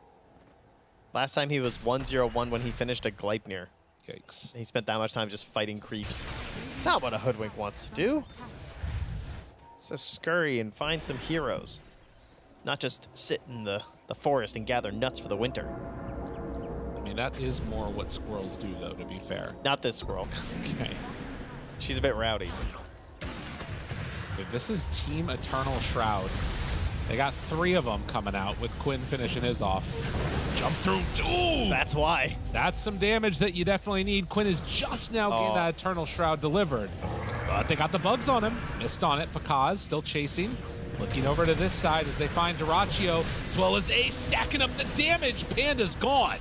Last time he was 1-0-1 when he finished a Gleipnir. Yikes. He spent that much time just fighting creeps. Not what a Hoodwink wants to do. So scurry and find some heroes. Not just sit in the forest and gather nuts for the winter. I mean, that is more what squirrels do, though, to be fair. Not this squirrel. Okay. She's a bit rowdy. Dude, this is Team Eternal Shroud. They got 3 of them coming out with Quinn finishing his off. Jump through. Ooh! That's why. That's some damage that you definitely need. Quinn is just now getting that Eternal Shroud delivered. But they got the bugs on him. Missed on it. Pakaz still chasing. Looking over to this side as they find Duraccio, as well as Ace stacking up the damage. Panda's gone.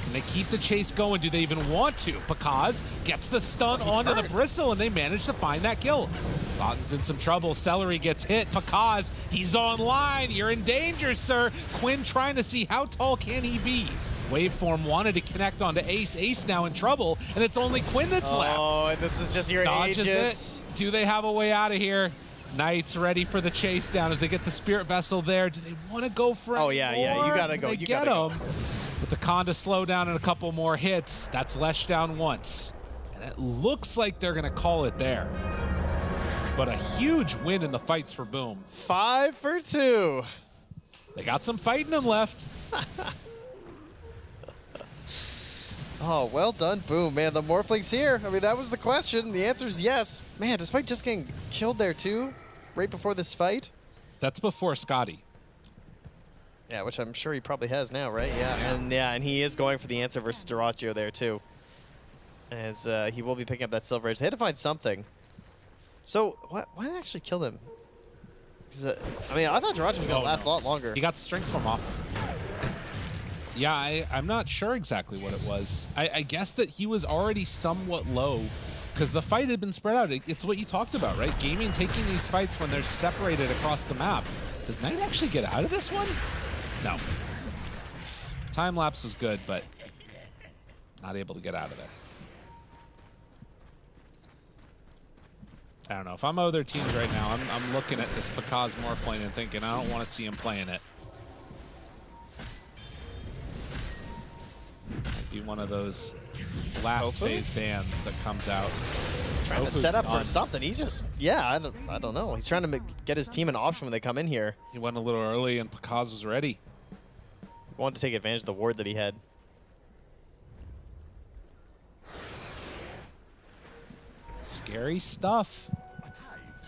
Can they keep the chase going? Do they even want to? Pakaz gets the stun onto the Bristle, and they manage to find that kill. Sotten's in some trouble. Celery gets hit. Pakaz, he's online. You're in danger, sir. Quinn trying to see how tall can he be. Waveform wanted to connect onto Ace. Ace now in trouble, and it's only Quinn that's left. Oh, and this is just your Dodges Aegis. it. Do they have a way out of here? Knight's ready for the chase down as they get the Spirit Vessel there. Do they want to go for it? Oh, yeah, yeah. You got to go. You get him. With the Conda slow down and a couple more hits, that's Lesh down once. And it looks like they're going to call it there. But a huge win in the fights for Boom. 5 for 2. They got some fight in them left. Oh, well done, Boom. Man, the Morphling's here. I mean, that was the question. The answer is yes. Man, despite just getting killed there, too, right before this fight. That's before Scotty. Yeah, which I'm sure he probably has now, right? Yeah, and he is going for the answer versus Duraccio there, too. As he will be picking up that Silver Edge. They had to find something. So why did I actually kill him? I mean, I thought Durach was going to last a lot longer. He got the strength form off. Yeah, I'm not sure exactly what it was. I guess that he was already somewhat low because the fight had been spread out. It's what you talked about, right? Gaming taking these fights when they're separated across the map. Does Knight actually get out of this one? No. Time lapse was good, but not able to get out of there. I don't know. If I'm other teams right now, I'm looking at this Pakaz Morph lane and thinking, I don't want to see him playing it. Might be one of those last phase bans that comes out. Trying to set up for something. He's just, I don't know. He's trying to get his team an option when they come in here. He went a little early and Pakaz was ready. He wanted to take advantage of the ward that he had. Scary stuff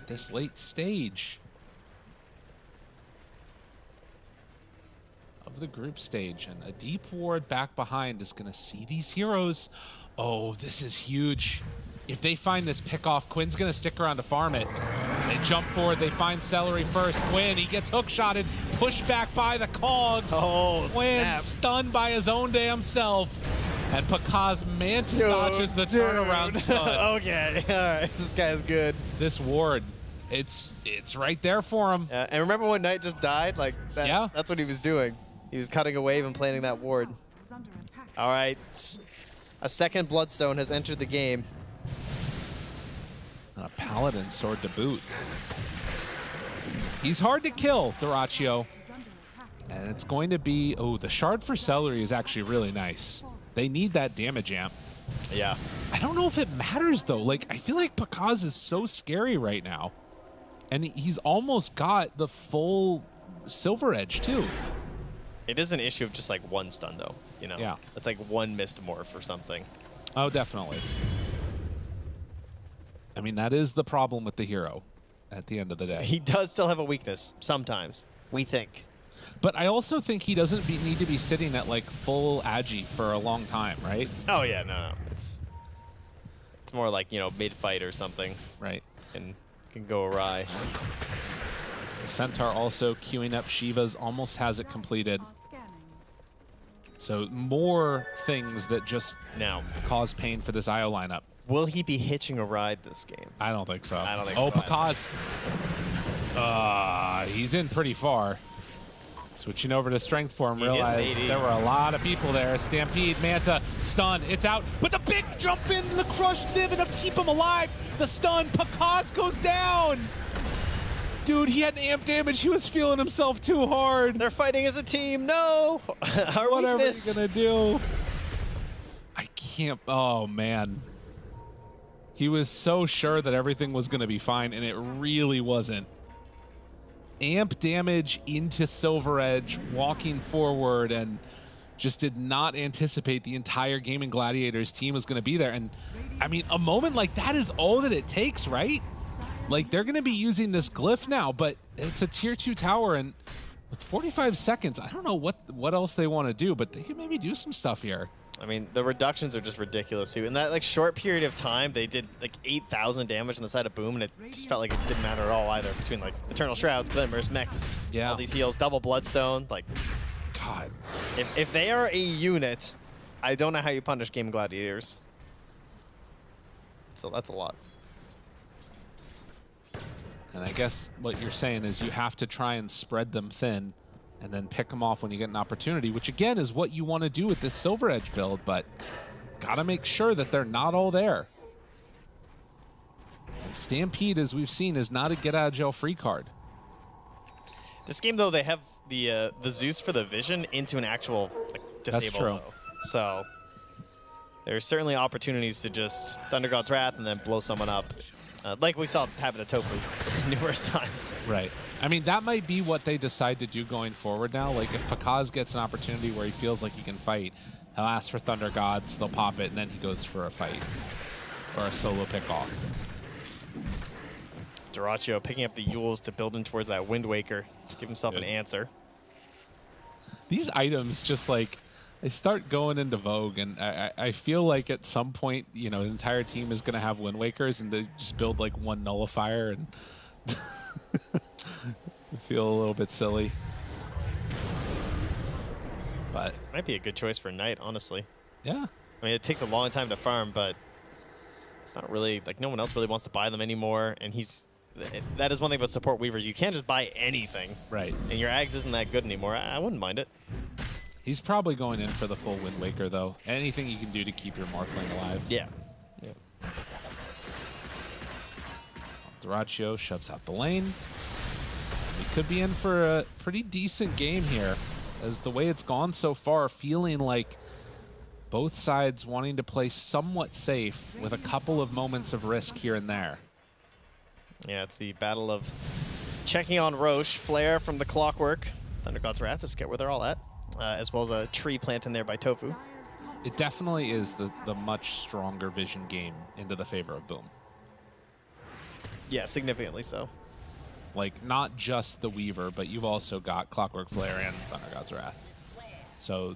this late stage of the group stage, and a deep ward back behind is going to see these heroes. Oh, this is huge. If they find this pick off, Quinn's going to stick around to farm it. They jump forward, they find Celery first. Quinn, he gets hook shotted, pushed back by the cogs. Oh, Quinn snap. stunned by his own damn self. And Pakaz Manta dodges the turnaround stun. Okay, all right, this guy's good. This ward, it's right there for him. Yeah, and remember when Knight just died? Like that, Yeah. That's what he was doing. He was cutting a wave and planting that ward. All right, a second Bloodstone has entered the game. And a Paladin sword to boot. He's hard to kill, Duraccio. And it's going to be, the shard for Celery is actually really nice. They need that damage amp. Yeah. I don't know if it matters, though. Like, I feel like Pakaz is so scary right now. And he's almost got the full Silver Edge, too. It is an issue of just like one stun, though. You know? Yeah. It's like one missed morph or something. Oh, definitely. I mean, that is the problem with the hero at the end of the day. He does still have a weakness sometimes, we think. But I also think he doesn't need to be sitting at like full agi for a long time, right? Oh yeah, no. It's more like, mid-fight or something. Right. And can go awry. Centaur also queuing up Shiva's, almost has it completed. So more things that just now cause pain for this IO lineup. Will he be hitching a ride this game? I don't think so. I don't think so. Pakaz. He's in pretty far. Switching over to strength form, He realized there were a lot of people there. Stampede, Manta, stun, it's out. But the big jump in, the crush, Niv enough to keep him alive. The stun, Pakaz goes down. Dude, he had amp damage. He was feeling himself too hard. They're fighting as a team. No. Whatever he's gonna do. I can't. Oh man. He was so sure that everything was gonna be fine, and it really wasn't. Amp damage into Silver Edge, walking forward, and just did not anticipate the entire Gaimin Gladiators team was going to be there. And I mean, a moment like that is all that it takes, right? Like, they're going to be using this glyph now, but it's a tier 2 tower, and with 45 seconds, I don't know what else they want to do, but they can maybe do some stuff here. I mean, the reductions are just ridiculous too. In that short period of time, they did like 8,000 damage on the side of Boom, and it just felt like it didn't matter at all either. Between like Eternal Shrouds, Glimmers, Mechs, all these heals, double Bloodstone, like, God. If they are a unit, I don't know how you punish Gaimin Gladiators. So that's a lot. And I guess what you're saying is you have to try and spread them thin and then pick them off when you get an opportunity, which again is what you want to do with this Silver Edge build, but gotta make sure that they're not all there. And Stampede, as we've seen, is not a get out of jail free card. This game, though, they have the Zeus for the vision into an actual disable. That's true. Though. So there's certainly opportunities to just Thunder God's Wrath and then blow someone up. Like we saw happen to Tofu numerous times. Right. I mean, that might be what they decide to do going forward now. Like, if Pakaz gets an opportunity where he feels like he can fight, he'll ask for Thunder Gods, they'll pop it, and then he goes for a fight. Or a solo pick-off. Duraccio picking up the Yules to build in towards that Wind Waker to give himself an answer. These items just, like, They start going into vogue, and I feel like at some point, you know, the entire team is going to have Wind Wakers, and they just build like one nullifier, and feel a little bit silly. But might be a good choice for Knight, honestly. Yeah. I mean, it takes a long time to farm, but it's not really, like, no one else really wants to buy them anymore, and that is one thing about support Weavers. You can't just buy anything. Right. And your Ags isn't that good anymore. I wouldn't mind it. He's probably going in for the full Wind Waker, though. Anything you can do to keep your Morphling alive. Yeah. Duraccio shoves out the lane. We could be in for a pretty decent game here, as the way it's gone so far, feeling like both sides wanting to play somewhat safe with a couple of moments of risk here and there. Yeah, it's the battle of checking on Roche. Flare from the Clockwork. Thunder God's Wrath to get where they're all at, as well as a tree plant in there by Tofu. It definitely is the much stronger vision game into the favor of Boom. Yeah, significantly so. Like, not just the Weaver, but you've also got Clockwork Flare and Thunder God's Wrath. So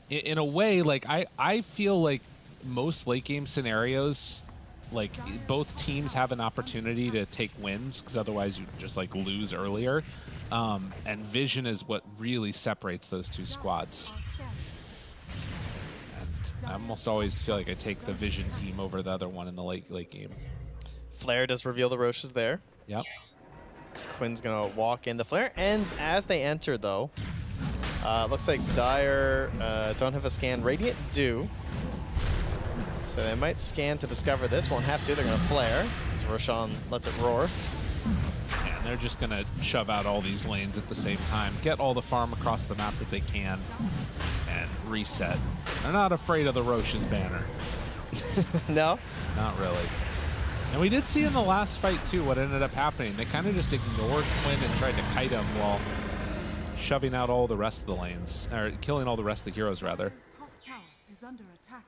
in a way, like, I feel like most late game scenarios, like, both teams have an opportunity to take wins, because otherwise you just like lose earlier. And vision is what really separates those two squads. And I almost always feel like I take the vision team over the other one in the late game. Flare does reveal the Roches there. Yep. Quinn's gonna walk in. The flare ends as they enter, though. Looks like Dire don't have a scan. Radiant do. So they might scan to discover this. Won't have to. They're gonna flare. As Roshan lets it roar. And they're just gonna shove out all these lanes at the same time, get all the farm across the map that they can, and reset. They're not afraid of the Roche's banner. No? Not really. And we did see in the last fight, too, what ended up happening. They kind of just ignored Quinn and tried to kite him while shoving out all the rest of the lanes, or killing all the rest of the heroes, rather. Top tower is under attack.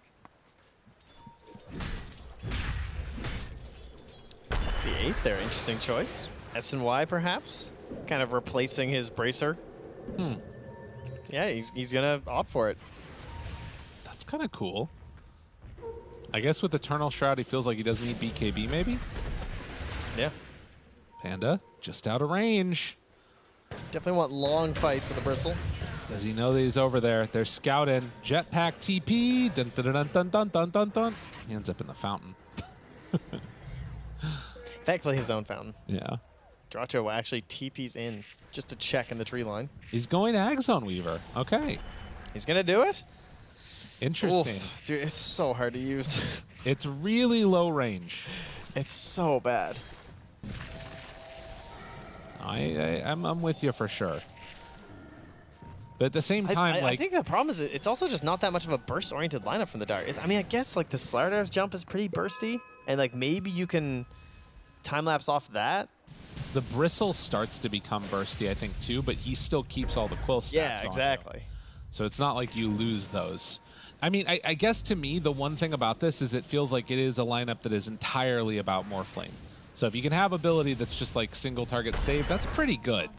That's the ace there. Interesting choice. SNY, perhaps? Kind of replacing his Bracer. Yeah, he's going to opt for it. That's kind of cool. I guess with Eternal Shroud, he feels like he doesn't need BKB, maybe? Yeah. Panda, just out of range. Definitely want long fights with a Bristle. Does he know that he's over there? They're scouting. Jetpack TP. Dun, dun, dun, dun, dun, dun, dun, dun. He ends up in the fountain. Thankfully, his own fountain. Yeah. Dracho actually TP's in just to check in the tree line. He's going Agzone Weaver. Okay. He's going to do it? Interesting. Oof. Dude, it's so hard to use. It's really low range. It's so bad. I'm with you for sure. But at the same time, I think the problem is it's also just not that much of a burst-oriented lineup from the Dire. I mean, I guess like the Slardars jump is pretty bursty, and like maybe you can time-lapse off that. The Bristle starts to become bursty, I think, too, but he still keeps all the quill stacks Yeah, exactly. So it's not like you lose those. I mean, I guess to me, the one thing about this is it feels like it is a lineup that is entirely about Morphling. So if you can have ability that's just like single target save, that's pretty good.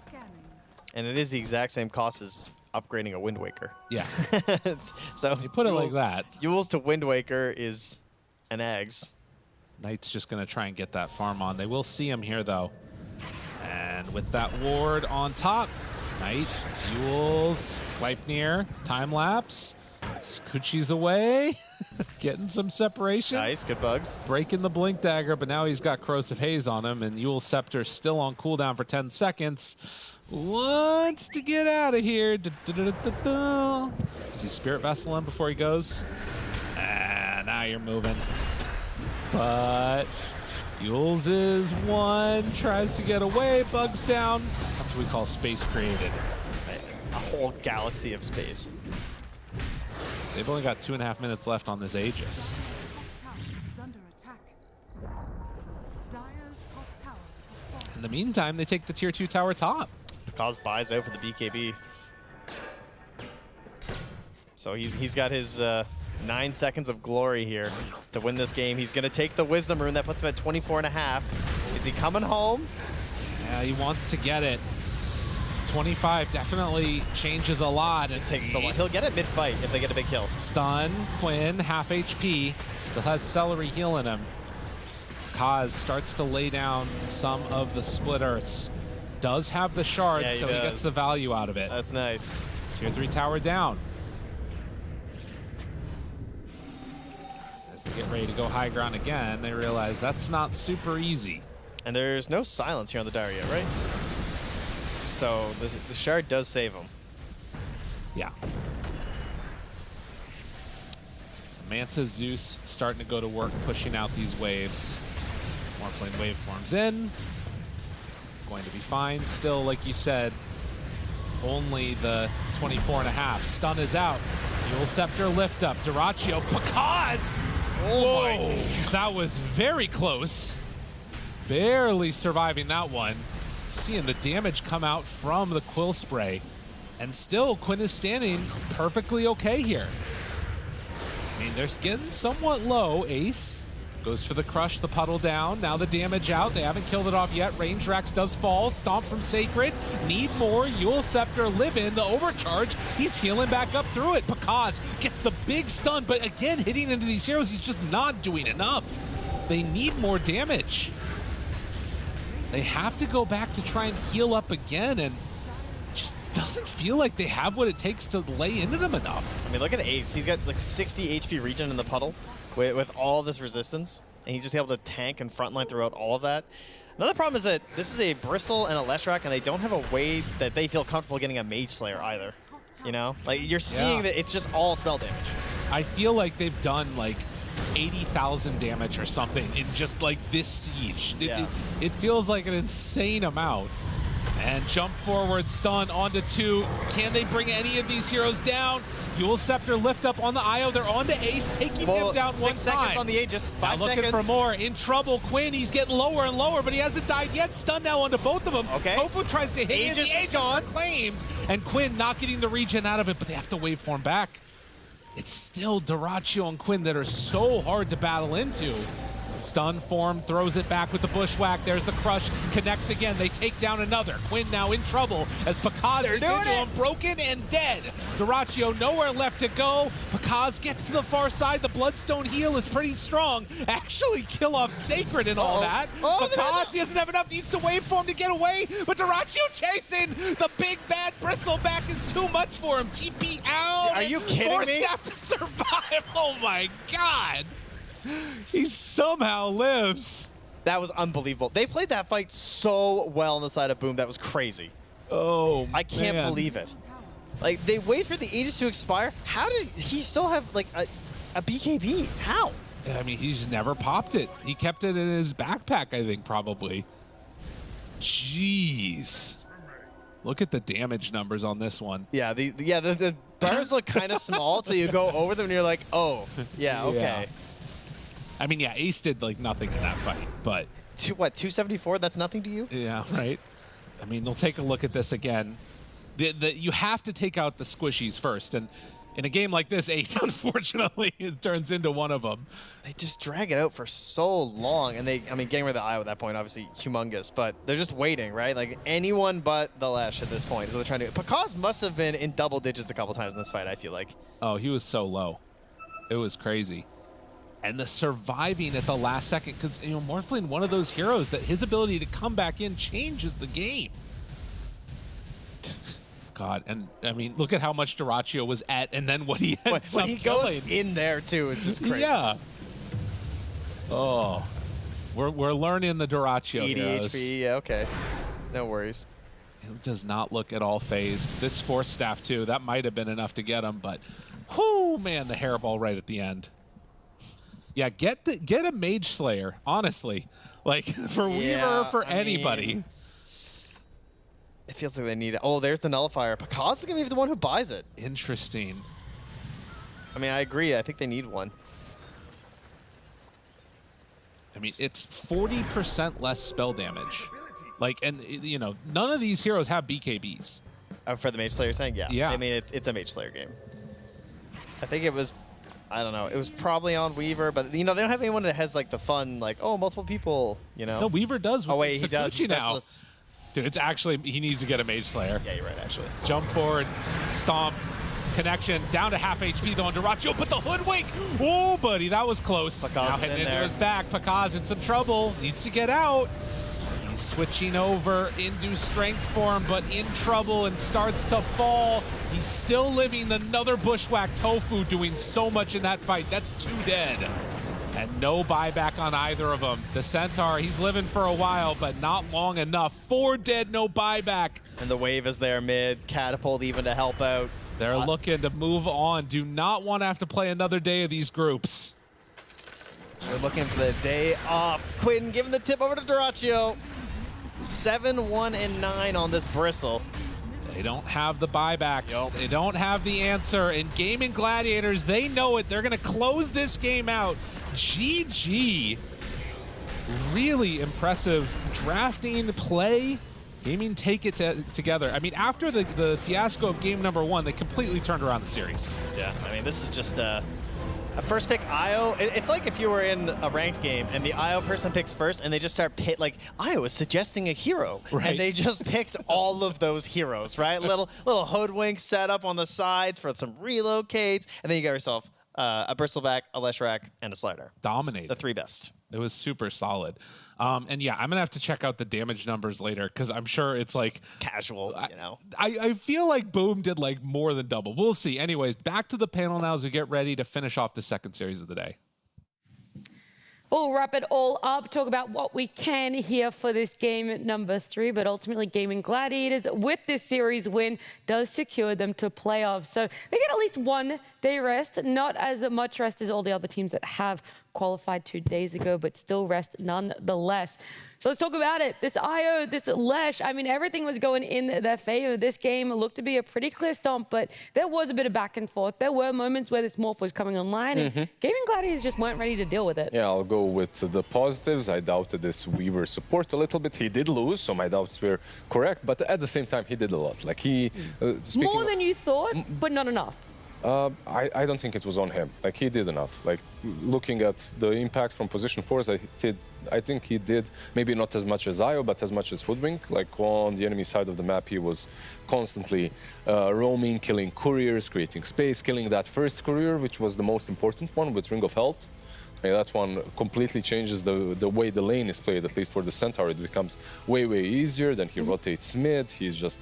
And it is the exact same cost as upgrading a Wind Waker. Yeah. So you put it like that. Yules to Wind Waker is an eggs. Knight's just going to try and get that farm on. They will see him here, though. And with that ward on top, Knight, Yules, Sleipnir, time lapse. Scoochie's away, getting some separation. Nice, good bugs. Breaking the Blink Dagger, but now he's got Corrosive Haze on him, and Yule's Scepter's still on cooldown for 10 seconds. Wants to get out of here. Does he Spirit Vessel him before he goes? Now you're moving. But Yules is one, tries to get away, bugs down. That's what we call space created. A whole galaxy of space. They've only got 2.5 minutes left on this Aegis. In the meantime, they take the tier 2 tower top. Cause buys out for the BKB. So he's got his 9 seconds of glory here to win this game. He's going to take the Wisdom Rune. That puts him at 24.5. Is he coming home? Yeah, he wants to get it. 25 definitely changes a lot. It takes so long. He'll get it mid-fight if they get a big kill. Stun, Quinn, half HP. Still has Celery healing him. Kaz starts to lay down some of the split earths. Does have the shard, so he gets the value out of it. That's nice. Tier 3 tower down. As they get ready to go high ground again, they realize that's not super easy. And there's no silence here on the diary yet, right? So the shard does save him. Yeah. Manta Zeus starting to go to work, pushing out these waves. Morphling waveforms in. Going to be fine. Still, like you said, only the 24.5. Stun is out. Mule Scepter lift up. Duraccio, Pakaz! Whoa! That was very close. Barely surviving that one. Seeing the damage come out from the Quill Spray. And still, Quinn is standing perfectly okay here. I mean, they're getting somewhat low. Ace goes for the crush, the puddle down. Now the damage out. They haven't killed it off yet. Range Rax does fall. Stomp from Sacred. Need more. Yule Scepter live in the overcharge. He's healing back up through it. Pakaz gets the big stun, but again, hitting into these heroes, he's just not doing enough. They need more damage. They have to go back to try and heal up again, and just doesn't feel like they have what it takes to lay into them enough. I mean, look at Ace. He's got like 60 HP regen in the puddle with all this resistance, and he's just able to tank and frontline throughout all of that. Another problem is that this is a Bristle and a Leshrac, and they don't have a way that they feel comfortable getting a Mage Slayer either. You know? Like, you're seeing that it's just all spell damage. I feel like they've done like 80,000 damage or something in just like this siege. It feels like an insane amount. And jump forward, stun onto 2. Can they bring any of these heroes down? Yule Scepter lift up on the IO. They're onto Ace, taking him down 1 time. 6 seconds on the Aegis. 5 seconds. Looking for more. In trouble. Quinn, he's getting lower and lower, but he hasn't died yet. Stun now onto both of them. Okay. Tofu tries to hit him. The Aegis gone. Reclaimed. And Quinn not getting the regen out of it, but they have to waveform back. It's still Duraccio and Quinn that are so hard to battle into. Stun form, throws it back with the bushwhack. There's the crush, connects again. They take down another. Quinn now in trouble as Pakaz is into him, broken and dead. Duraccio nowhere left to go. Pakaz gets to the far side. The Bloodstone heal is pretty strong. Actually kill off Sacred and all that. Pakaz, he doesn't have enough, needs to waveform to get away, but Duraccio chasing the big bad Bristleback is too much for him. TP out. Are you kidding me? Forced to survive. Oh my God. He somehow lives. That was unbelievable. They played that fight so well on the side of Boom. That was crazy. Oh, I can't believe it. Like, they wait for the Aegis to expire. How did he still have, like, a BKB? How? I mean, he's never popped it. He kept it in his backpack, I think, probably. Jeez. Look at the damage numbers on this one. Yeah, the bars look kind of small till you go over them and you're like, oh, yeah, okay. Yeah. I mean, yeah, Ace did like nothing in that fight, but... 274? That's nothing to you? Yeah, right? I mean, they'll take a look at this again. You have to take out the squishies first, and in a game like this, Ace, unfortunately, turns into one of them. They just drag it out for so long, and I mean, getting rid of the IO at that point, obviously humongous, but they're just waiting, right? Like, anyone but the Lesh at this point is what they're trying to do. Pakaz must have been in double digits a couple times in this fight, I feel like. Oh, he was so low. It was crazy. And the surviving at the last second, because, you know, Morphling, one of those heroes that his ability to come back in changes the game. God, and I mean, look at how much Duraccio was at, and then what he ends up killing. Goes in there too, it's just crazy. Yeah. Oh, we're learning the Duraccio 80 heroes. HP, yeah, okay. No worries. It does not look at all phased. This Force Staff too, that might have been enough to get him, but whoo, man, the hairball right at the end. Yeah, get a Mage Slayer, honestly. Like, for Weaver, for anybody. Mean, it feels like they need it. Oh, there's the Nullifier. Pakaz is going to be the one who buys it. Interesting. I mean, I agree. I think they need one. I mean, it's 40% less spell damage. Like, and, you know, none of these heroes have BKBs. For the Mage Slayer saying? Yeah. Yeah. I mean, it's a Mage Slayer game. I think it was... I don't know. It was probably on Weaver, but, you know, they don't have anyone that has, like, the fun, like, oh, multiple people, you know? No, Weaver does with Sakuchi he does now. Dude, it's actually, he needs to get a Mage Slayer. Yeah, you're right, actually. Jump forward, stomp, connection, down to half HP though on Duracho, but the hoodwink! Oh, buddy, that was close. Pakaz's now hitting into there. his back. Pakaz in some trouble, needs to get out. He's switching over into strength form, but in trouble and starts to fall. He's still living. Another Bushwhack Tofu doing so much in that fight. That's 2 dead. And no buyback on either of them. The Centaur, he's living for a while, but not long enough. 4 dead, no buyback. And the wave is there mid. Catapult even to help out. They're looking to move on. Do not want to have to play another day of these groups. They're looking for the day off. Quinn giving the tip over to Duracho. 7, 1, and 9 on this Bristle. They don't have the buybacks. They don't have the answer. And Gaimin Gladiators, they know it. They're going to close this game out. GG. Really impressive drafting play. Gaming take it together. I mean, after the fiasco of game number 1, they completely turned around the series. Yeah, I mean, this is just a first pick IO. It's like if you were in a ranked game and the IO person picks first and they just start like IO is suggesting a hero. Right. And they just picked all of those heroes, right? little hoodwink setup on the sides for some relocates. And then you got yourself a Bristleback, a Leshrac, and a Slider. Dominated. The 3 best. It was super solid. And yeah, I'm going to have to check out the damage numbers later because I'm sure it's like casual, you know. I feel like Boom did like more than double. We'll see. Anyways, back to the panel now as we get ready to finish off the second series of the day. We'll wrap it all up, talk about what we can here for this game number 3, but ultimately Gaimin Gladiators with this series win does secure them to playoffs. So they get at least 1 day rest, not as much rest as all the other teams that have qualified 2 days ago, but still rest nonetheless. So let's talk about it. This IO, this Lesh, I mean, everything was going in their favor. This game looked to be a pretty clear stomp, but there was a bit of back and forth. There were moments where this morph was coming online, and Gaimin Gladiators just weren't ready to deal with it. Yeah, I'll go with the positives. I doubted this Weaver support a little bit. He did lose, so my doubts were correct, but at the same time, he did a lot. Like he... more than you thought, but not enough. I don't think it was on him. Like, he did enough. Like, looking at the impact from position 4s, I think he did maybe not as much as IO, but as much as Hoodwink. Like, on the enemy side of the map, he was constantly roaming, killing couriers, creating space, killing that first courier, which was the most important one with Ring of Health. That one completely changes the way the lane is played, at least for the Centaur. It becomes way easier. Then he rotates mid. He's just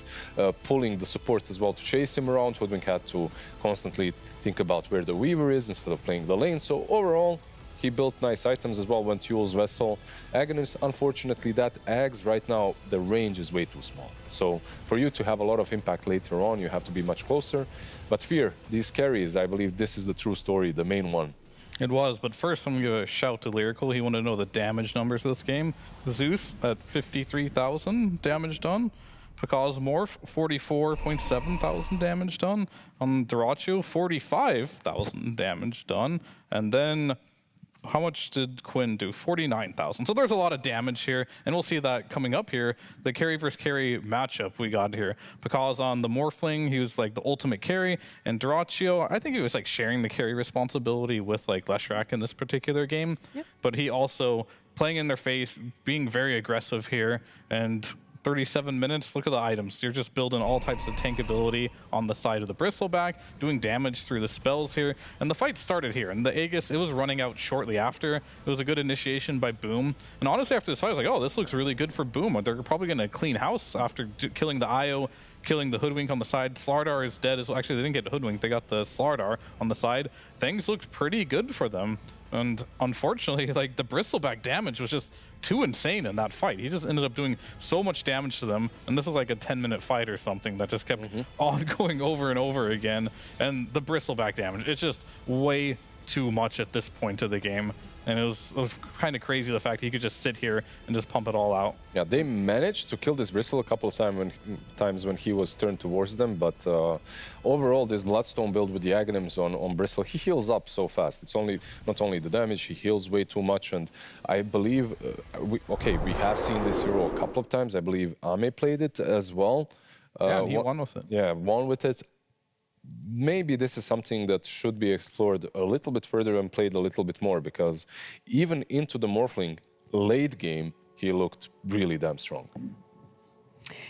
pulling the support as well to chase him around. Hoodwink had to constantly think about where the Weaver is instead of playing the lane. So overall, he built nice items as well, went Yule's Vessel. Aghanim, unfortunately, that Ags right now, the range is way too small. So for you to have a lot of impact later on, you have to be much closer. But Fear, these carries, I believe this is the true story, the main one. It was, but first I'm going to give a shout to Lyrical. He wanted to know the damage numbers of this game. Zeus at 53,000 damage done. Pakaz Morph, 44.7 thousand damage done. On Duracho, 45,000 damage done. And then how much did Quinn do? 49,000. So there's a lot of damage here, and we'll see that coming up here. The carry versus carry matchup we got here. Pakaz on the Morphling, he was like the ultimate carry, and Duracho, I think he was like sharing the carry responsibility with like Leshrac in this particular game. Yep. But he also playing in their face, being very aggressive here, and 37 minutes, look at the items. You're just building all types of tank ability on the side of the Bristleback, doing damage through the spells here. And the fight started here. And the Aegis, it was running out shortly after. It was a good initiation by Boom. And honestly, after this fight, I was like, oh, this looks really good for Boom. They're probably going to clean house after killing the IO, killing the Hoodwink on the side. Slardar is dead as well. Actually, they didn't get Hoodwink. They got the Slardar on the side. Things looked pretty good for them. And unfortunately, like, the Bristleback damage was just too insane in that fight. He just ended up doing so much damage to them. And this was like a 10-minute fight or something that just kept on going over and over again. And the Bristleback damage, it's just way too much at this point of the game. And it was kind of crazy the fact that he could just sit here and just pump it all out. Yeah, they managed to kill this Bristle a couple of times when he was turned towards them, but overall, this Bloodstone build with the Aghanims on Bristle, he heals up so fast. It's not only the damage, he heals way too much, and I believe, we have seen this hero a couple of times. I believe Ame played it as well. Yeah, he won with it. Yeah, won with it. Maybe this is something that should be explored a little bit further and played a little bit more, because even into the Morphling late game, he looked really damn strong.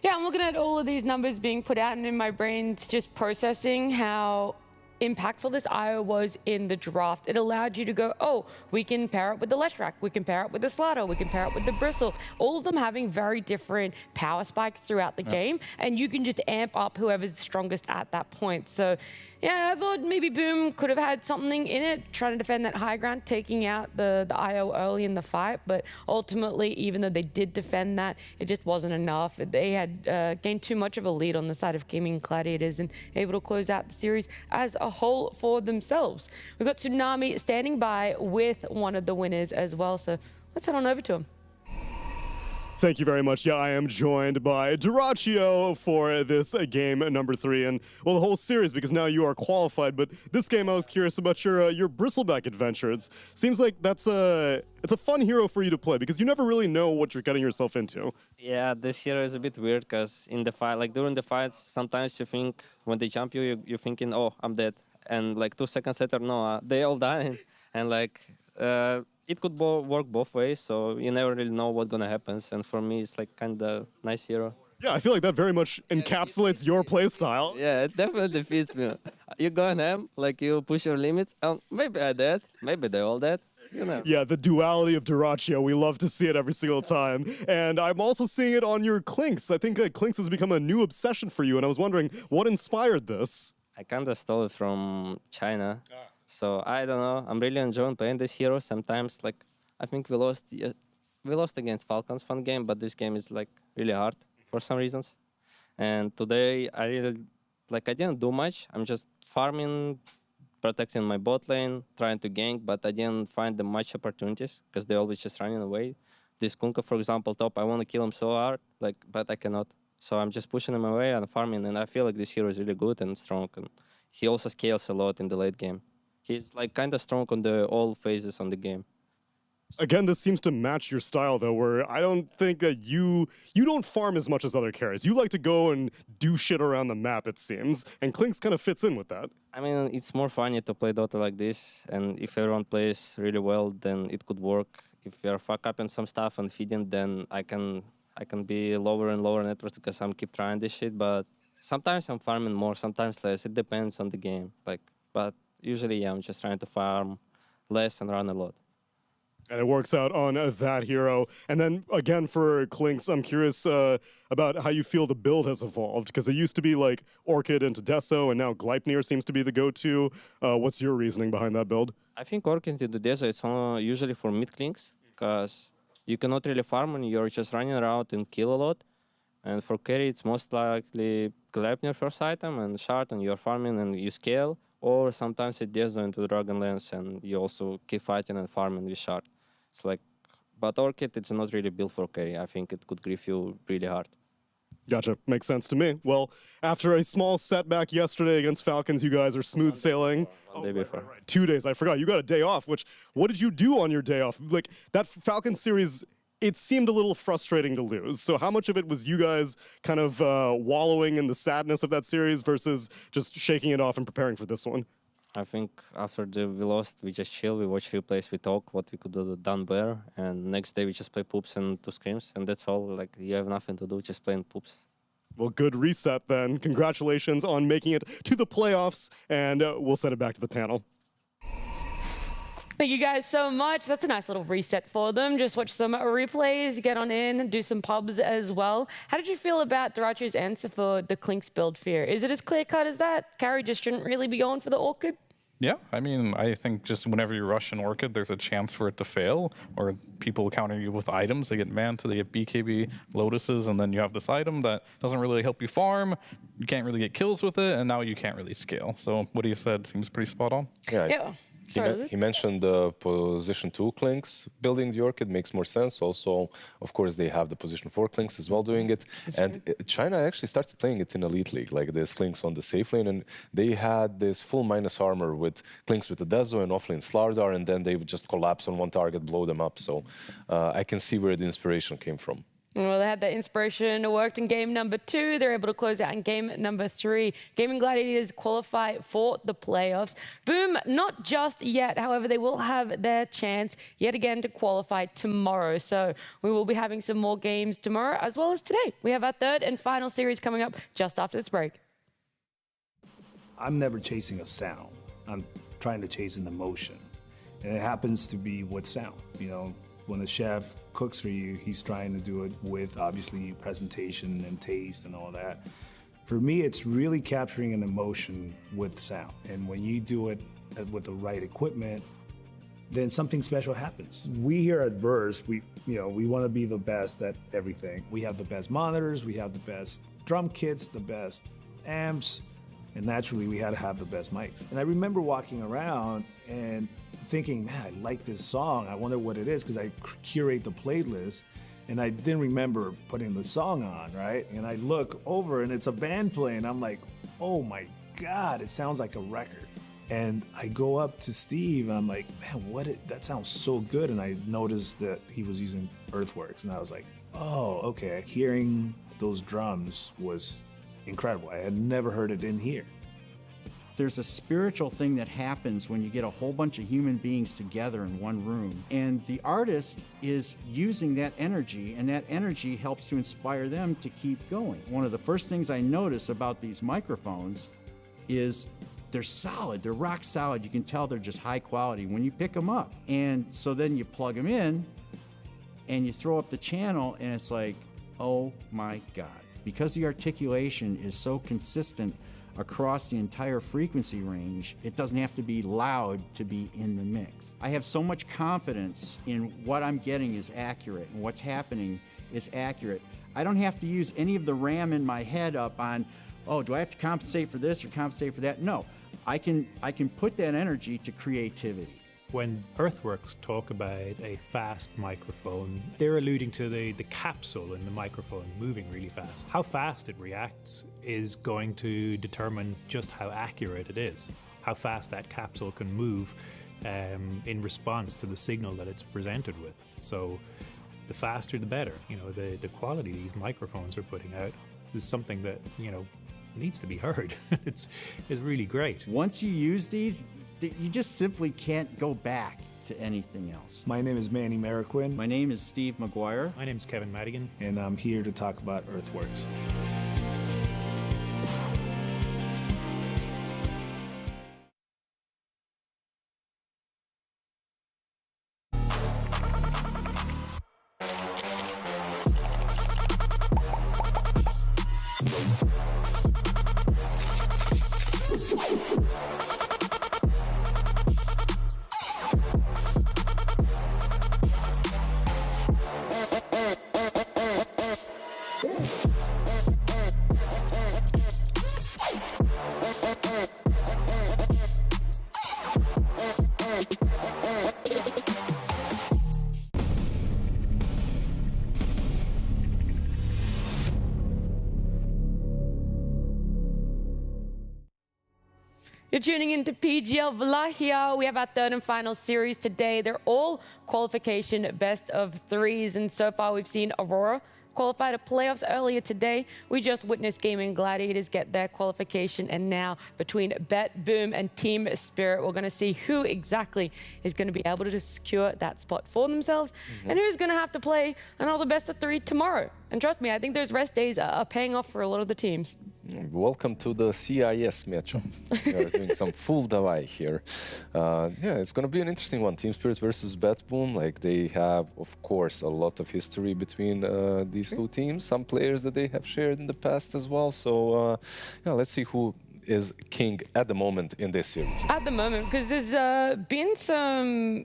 Yeah, I'm looking at all of these numbers being put out, and in my brain's just processing how impactful this IO was in the draft. It allowed you to go, oh, we can pair it with the Leshrac, we can pair it with the Slato, we can pair it with the Bristle, all of them having very different power spikes throughout the game, and you can just amp up whoever's strongest at that point. So yeah, I thought maybe Boom could have had something in it, trying to defend that high ground, taking out the IO early in the fight, but ultimately, even though they did defend that, it just wasn't enough. They had gained too much of a lead on the side of Gaimin Gladiators and able to close out the series as a whole for themselves. We've got Tsunami standing by with one of the winners as well, so let's head on over to him. Thank you very much. Yeah, I am joined by Duraccio for this game number 3 and, well, the whole series, because now you are qualified. But this game, I was curious about your Bristleback adventure. It seems like it's a fun hero for you to play because you never really know what you're getting yourself into. Yeah, this hero is a bit weird because in the fight, like during the fights, sometimes you think when they jump you're thinking, oh, I'm dead. And like 2 seconds later, no, they all die. And like, it could work both ways, so you never really know what's gonna happen. And for me, it's like kind of nice hero. Yeah, I feel like that very much encapsulates your playstyle. Yeah, it definitely fits me. You go on ham, like you push your limits. Maybe I dead, maybe they all dead. You know. Yeah, the duality of Duraccio, we love to see it every single time. And I'm also seeing it on your Clinks. I think Clinks has become a new obsession for you, and I was wondering, what inspired this? I kind of stole it from China. So I don't know. I'm really enjoying playing this hero. Sometimes, like, I think we lost against Falcons, fun game, but this game is like really hard for some reasons. And today I didn't do much. I'm just farming, protecting my bot lane, trying to gank, but I didn't find the much opportunities because they're always just running away. This Kunkka, for example, top, I want to kill him so hard, but I cannot. So I'm just pushing him away and farming, and I feel like this hero is really good and strong. And he also scales a lot in the late game. He's like kind of strong on all phases on the game. Again, this seems to match your style, though, where I don't think that you don't farm as much as other carries. You like to go and do shit around the map, it seems, and Clinks kind of fits in with that. I mean, it's more funny to play Dota like this, and if everyone plays really well, then it could work. If you're fuck up in some stuff and feeding, then I can be lower and lower net worth because I'm keep trying this shit, but sometimes I'm farming more, sometimes less. It depends on the game. But usually, yeah, I'm just trying to farm less and run a lot. And it works out on that hero. And then, again, for Clinks, I'm curious about how you feel the build has evolved, because it used to be like Orchid into Deso, and now Gleipnir seems to be the go-to. What's your reasoning behind that build? I think Orchid into Deso, it's usually for mid-Clinks, because you cannot really farm and you're just running around and kill a lot. And for carry, it's most likely Gleipnir first item and Shard, and you're farming and you scale. Or sometimes it does into Dragonlance and you also keep fighting and farming with Shard. It's like, but Orchid, it's not really built for carry. I think it could grief you really hard. Gotcha. Makes sense to me. Well, after a small setback yesterday against Falcons, you guys are smooth sailing. Day before. 2 days. I forgot. You got a day off, what did you do on your day off? Like, that Falcons series, it seemed a little frustrating to lose. So how much of it was you guys kind of wallowing in the sadness of that series versus just shaking it off and preparing for this one? I think after we lost, we just chill, we watch replays, we talk what we could have done better, and next day we just play poops and 2 scrims, and that's all. Like, you have nothing to do, just playing poops. Well, good reset then. Congratulations on making it to the playoffs, and we'll send it back to the panel. Thank you guys so much. That's a nice little reset for them. Just watch some replays, get on in, do some pubs as well. How did you feel about Duraccio's answer for the Clinks build fear? Is it as clear-cut as that? Carry just shouldn't really be going for the Orchid? Yeah, I mean, I think just whenever you rush an Orchid, there's a chance for it to fail, or people counter you with items. They get Manta, they get BKB, Lotuses, and then you have this item that doesn't really help you farm. You can't really get kills with it, and now you can't really scale. So what you said seems pretty spot on. Yeah. He mentioned the position 2 Clinks building the Orchid makes more sense. Also, of course, they have the position 4 Clinks as well doing it. And China actually started playing it in Elite League, like this Clinks on the safe lane. And they had this full minus armor with Clinks with the Dezo and offlane Slardar, and then they would just collapse on one target, blow them up. So I can see where the inspiration came from. Well, they had that inspiration. It worked in game number 2. They're able to close out in game number 3. Gaimin Gladiators qualify for the playoffs. Boom, not just yet. However, they will have their chance yet again to qualify tomorrow. So we will be having some more games tomorrow as well as today. We have our 3rd and final series coming up just after this break. I'm never chasing a sound. I'm trying to chase an emotion. And it happens to be with sound. You know, when a chef cooks for you, he's trying to do it with obviously presentation and taste and all that. For me, it's really capturing an emotion with sound. And when you do it with the right equipment, then something special happens. We here at Verse, we want to be the best at everything. We have the best monitors, we have the best drum kits, the best amps, and naturally we had to have the best mics. And I remember walking around and thinking, man, I like this song. I wonder what it is, because I curate the playlist and I didn't remember putting the song on, right? And I look over and it's a band playing. I'm like, oh my God, it sounds like a record. And I go up to Steve and I'm like, man, that sounds so good. And I noticed that he was using Earthworks and I was like, oh, okay. Hearing those drums was incredible. I had never heard it in here. There's a spiritual thing that happens when you get a whole bunch of human beings together in one room. And the artist is using that energy, and that energy helps to inspire them to keep going. One of the first things I notice about these microphones is they're solid, they're rock solid. You can tell they're just high quality when you pick them up. And so then you plug them in and you throw up the channel and it's like, oh my God. Because the articulation is so consistent across the entire frequency range, it doesn't have to be loud to be in the mix. I have so much confidence in what I'm getting is accurate and what's happening is accurate. I don't have to use any of the RAM in my head up on, oh, do I have to compensate for this or compensate for that? No, I can put that energy to creativity. When Earthworks talk about a fast microphone, they're alluding to the capsule in the microphone moving really fast. How fast it reacts is going to determine just how accurate it is, how fast that capsule can move in response to the signal that it's presented with. So the faster the better. You know, the quality these microphones are putting out is something that, you know, needs to be heard. It's really great. Once you use these, you just simply can't go back to anything else. My name is Manny Mariquin. My name is Steve McGuire. My name is Kevin Madigan. And I'm here to talk about Earthworks. You're tuning into PGL Wallachia. We have our 3rd and final series today. They're all qualification best of 3s, and so far we've seen Aurora qualify to playoffs earlier today. We just witnessed Gaimin Gladiators get their qualification, and now between BetBoom and Team Spirit, we're going to see who exactly is going to be able to secure that spot for themselves, and who's going to have to play another best of 3 tomorrow. And trust me, I think those rest days are paying off for a lot of the teams. Welcome to the CIS matchup. We are doing some full Davai here. Yeah, it's going to be an interesting one. Team Spirit versus BetBoom. Like, they have, of course, a lot of history between these two teams. Some players that they have shared in the past as well. So, yeah, let's see who is king at the moment in this series. At the moment, because there's been some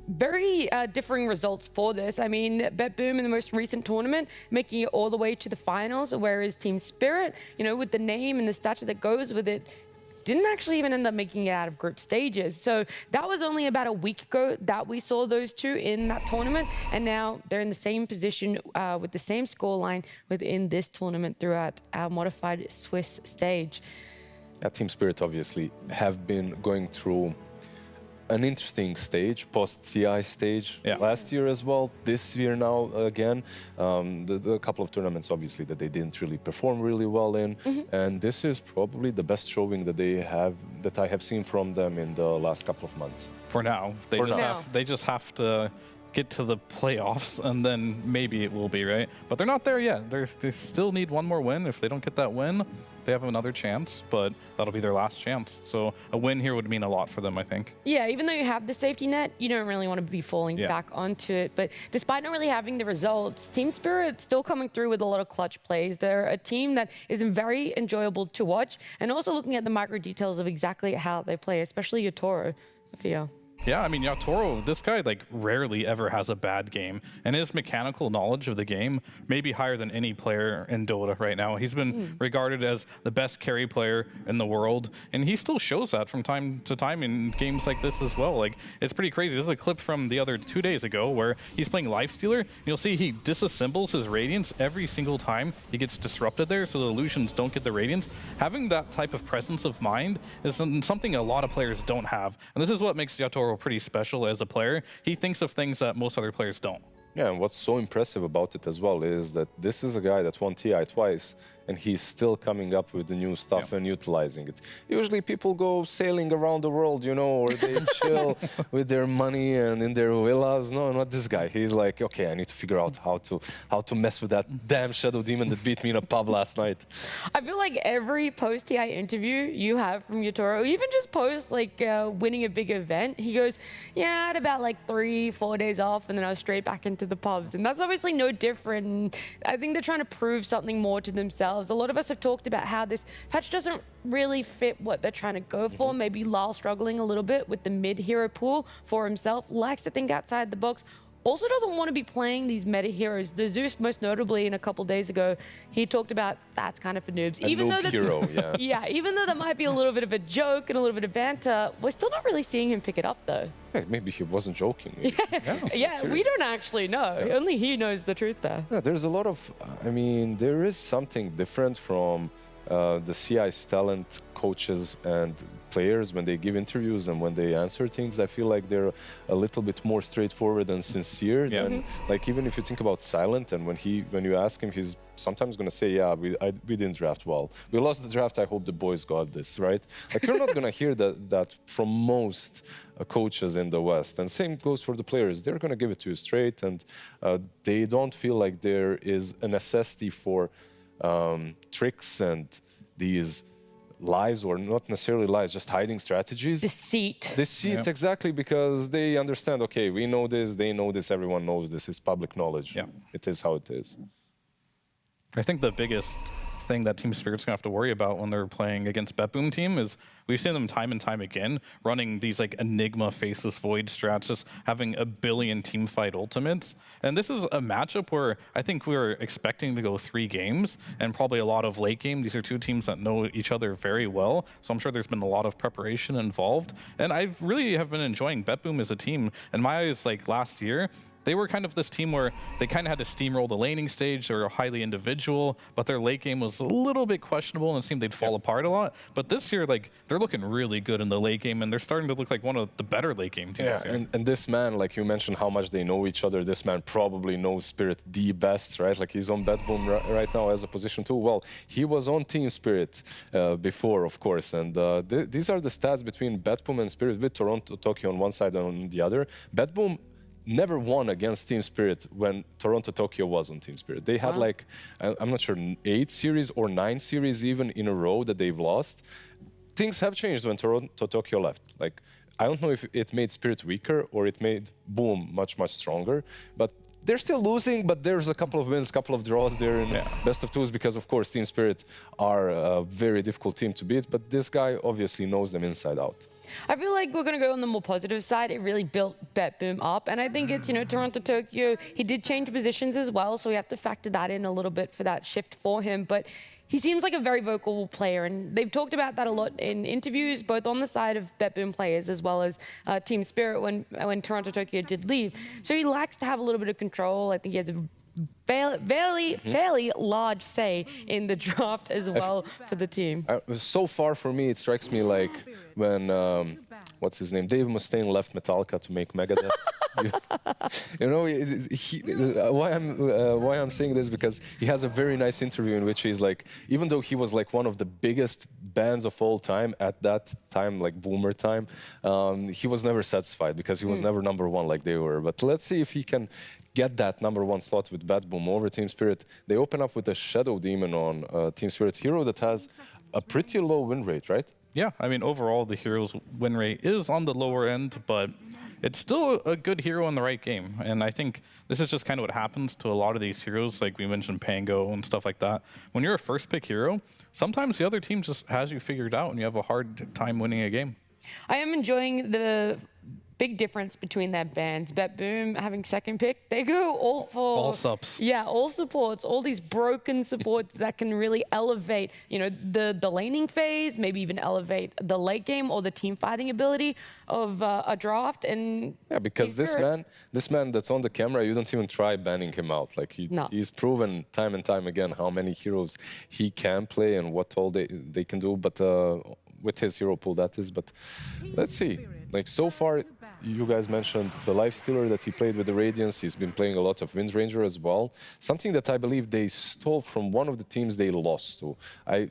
very differing results for this. I mean, BetBoom in the most recent tournament making it all the way to the finals, whereas Team Spirit, you know, with the name and the stature that goes with it, didn't actually even end up making it out of group stages. So that was only about a week ago that we saw those two in that tournament, and now they're in the same position with the same scoreline within this tournament throughout our modified Swiss stage. Team Spirit obviously have been going through an interesting stage, post-TI stage last year as well, this year now again. The couple of tournaments, obviously, that they didn't really perform really well in. And this is probably the best showing that I have seen from them in the last couple of months. For now. They just have to get to the playoffs, and then maybe it will be, right? But they're not there yet. They still need one more win. If they don't get that win, they have another chance, but that'll be their last chance. So a win here would mean a lot for them, I think. Yeah, even though you have the safety net, you don't really want to be falling back onto it. But despite not really having the results, Team Spirit still coming through with a lot of clutch plays. They're a team that is very enjoyable to watch, and also looking at the micro details of exactly how they play, especially Yatoro, I feel. Yeah, I mean, Yatoro, this guy like rarely ever has a bad game, and his mechanical knowledge of the game may be higher than any player in Dota right now. He's been regarded as the best carry player in the world, and he still shows that from time to time in games like this as well. Like, it's pretty crazy. This is a clip from the other 2 days ago where he's playing Lifestealer. You'll see he disassembles his Radiance every single time he gets disrupted there, so the illusions don't get the Radiance. Having that type of presence of mind is something a lot of players don't have, and this is what makes Yatoro pretty special as a player. He thinks of things that most other players don't. Yeah, and what's so impressive about it as well is that this is a guy that won TI twice, and he's still coming up with the new stuff and utilizing it. Usually people go sailing around the world, you know, or they chill with their money and in their villas. No, not this guy. He's like, okay, I need to figure out how to mess with that damn Shadow Demon that beat me in a pub last night. I feel like every post-TI interview you have from Yatoro, even just post like winning a big event, he goes, yeah, I had about like 3-4 days off and then I was straight back into the pubs. And that's obviously no different. I think they're trying to prove something more to themselves. A lot of us have talked about how this patch doesn't really fit what they're trying to go for. Maybe Lyle struggling a little bit with the mid-hero pool for himself, likes to think outside the box. Also doesn't want to be playing these meta heroes. The Zeus, most notably, in a couple days ago, he talked about that's kind of for noobs. Even though that's hero, yeah, even though that might be a little bit of a joke and a little bit of banter, we're still not really seeing him pick it up, though. Yeah, maybe he wasn't joking. Yeah, we don't actually know. Only he knows the truth there. Yeah, there's a lot of, I mean, there is something different from the CI's talent coaches and players when they give interviews and when they answer things. I feel like they're a little bit more straightforward and sincere than, like, even if you think about Silent, and when you ask him, he's sometimes going to say, yeah, we didn't draft well. We lost the draft. I hope the boys got this, right? Like, you're not going to hear that from most coaches in the West. And same goes for the players. They're going to give it to you straight, and they don't feel like there is a necessity for tricks and these lies, or not necessarily lies, just hiding strategies. Deceit, exactly, because they understand, okay, we know this, they know this, everyone knows this, is public knowledge. Yeah. It is how it is. I think the biggest thing that Team Spirit's gonna have to worry about when they're playing against BetBoom Team is we've seen them time and time again running these like Enigma Faceless Void strats, just having a billion team fight ultimates. And this is a matchup where I think we were expecting to go 3 games and probably a lot of late game. These are 2 teams that know each other very well, so I'm sure there's been a lot of preparation involved. And I really have been enjoying BetBoom as a team. In my eyes, like last year, they were kind of this team where they kind of had to steamroll the laning stage. They were highly individual, but their late game was a little bit questionable and it seemed they'd fall apart a lot. But this year, like, they're looking really good in the late game, and they're starting to look like one of the better late game teams here. And this man, like you mentioned how much they know each other, this man probably knows Spirit the best, right? Like, he's on BetBoom right now as a position 2. Well, he was on Team Spirit before, of course, and these are the stats between BetBoom and Spirit, with Toronto, Tokyo on one side and on the other. BetBoom never won against Team Spirit when Toronto Tokyo was on Team Spirit. They had like, I'm not sure, 8 series or 9 series even in a row that they've lost. Things have changed when Toronto Tokyo left. Like, I don't know if it made Spirit weaker or it made Boom much, much stronger, but they're still losing, but there's a couple of wins, couple of draws there in best of 2s, because of course Team Spirit are a very difficult team to beat, but this guy obviously knows them inside out. I feel like we're going to go on the more positive side. It really built BetBoom up. And I think it's, you know, Toronto, Tokyo, he did change positions as well. So we have to factor that in a little bit for that shift for him. But he seems like a very vocal player. And they've talked about that a lot in interviews, both on the side of BetBoom players as well as Team Spirit when Toronto, Tokyo did leave. So he likes to have a little bit of control. I think he has a fairly large say in the draft as well for the team. So far for me, it strikes me like when what's his name? Dave Mustaine left Metallica to make Megadeth. You know, why I'm saying this, because he has a very nice interview in which he's like, even though he was like one of the biggest bands of all time at that time, like boomer time, he was never satisfied because he was never #1 like they were. But let's see if he can get that #1 slot with Bedboom over Team Spirit. They open up with a Shadow Demon on Team Spirit hero that has a pretty low win rate, right? Yeah, I mean, overall, the hero's win rate is on the lower end, but it's still a good hero in the right game. And I think this is just kind of what happens to a lot of these heroes, like we mentioned Pango and stuff like that. When you're a first pick hero, sometimes the other team just has you figured out and you have a hard time winning a game. I am enjoying the big difference between their bands. Bedboom having second pick, they go all for all subs. Yeah, all supports, all these broken supports that can really elevate, you know, the laning phase, maybe even elevate the late game or the team fighting ability of a draft. And yeah, because this man that's on the camera, you don't even try banning him out. Like he's proven time and time again how many heroes he can play and what all they can do. But with his hero pool, that is. But let's see. Like so far, you guys mentioned the Lifestealer that he played with the Radiance. He's been playing a lot of Wind Ranger as well. Something that I believe they stole from one of the teams they lost to. I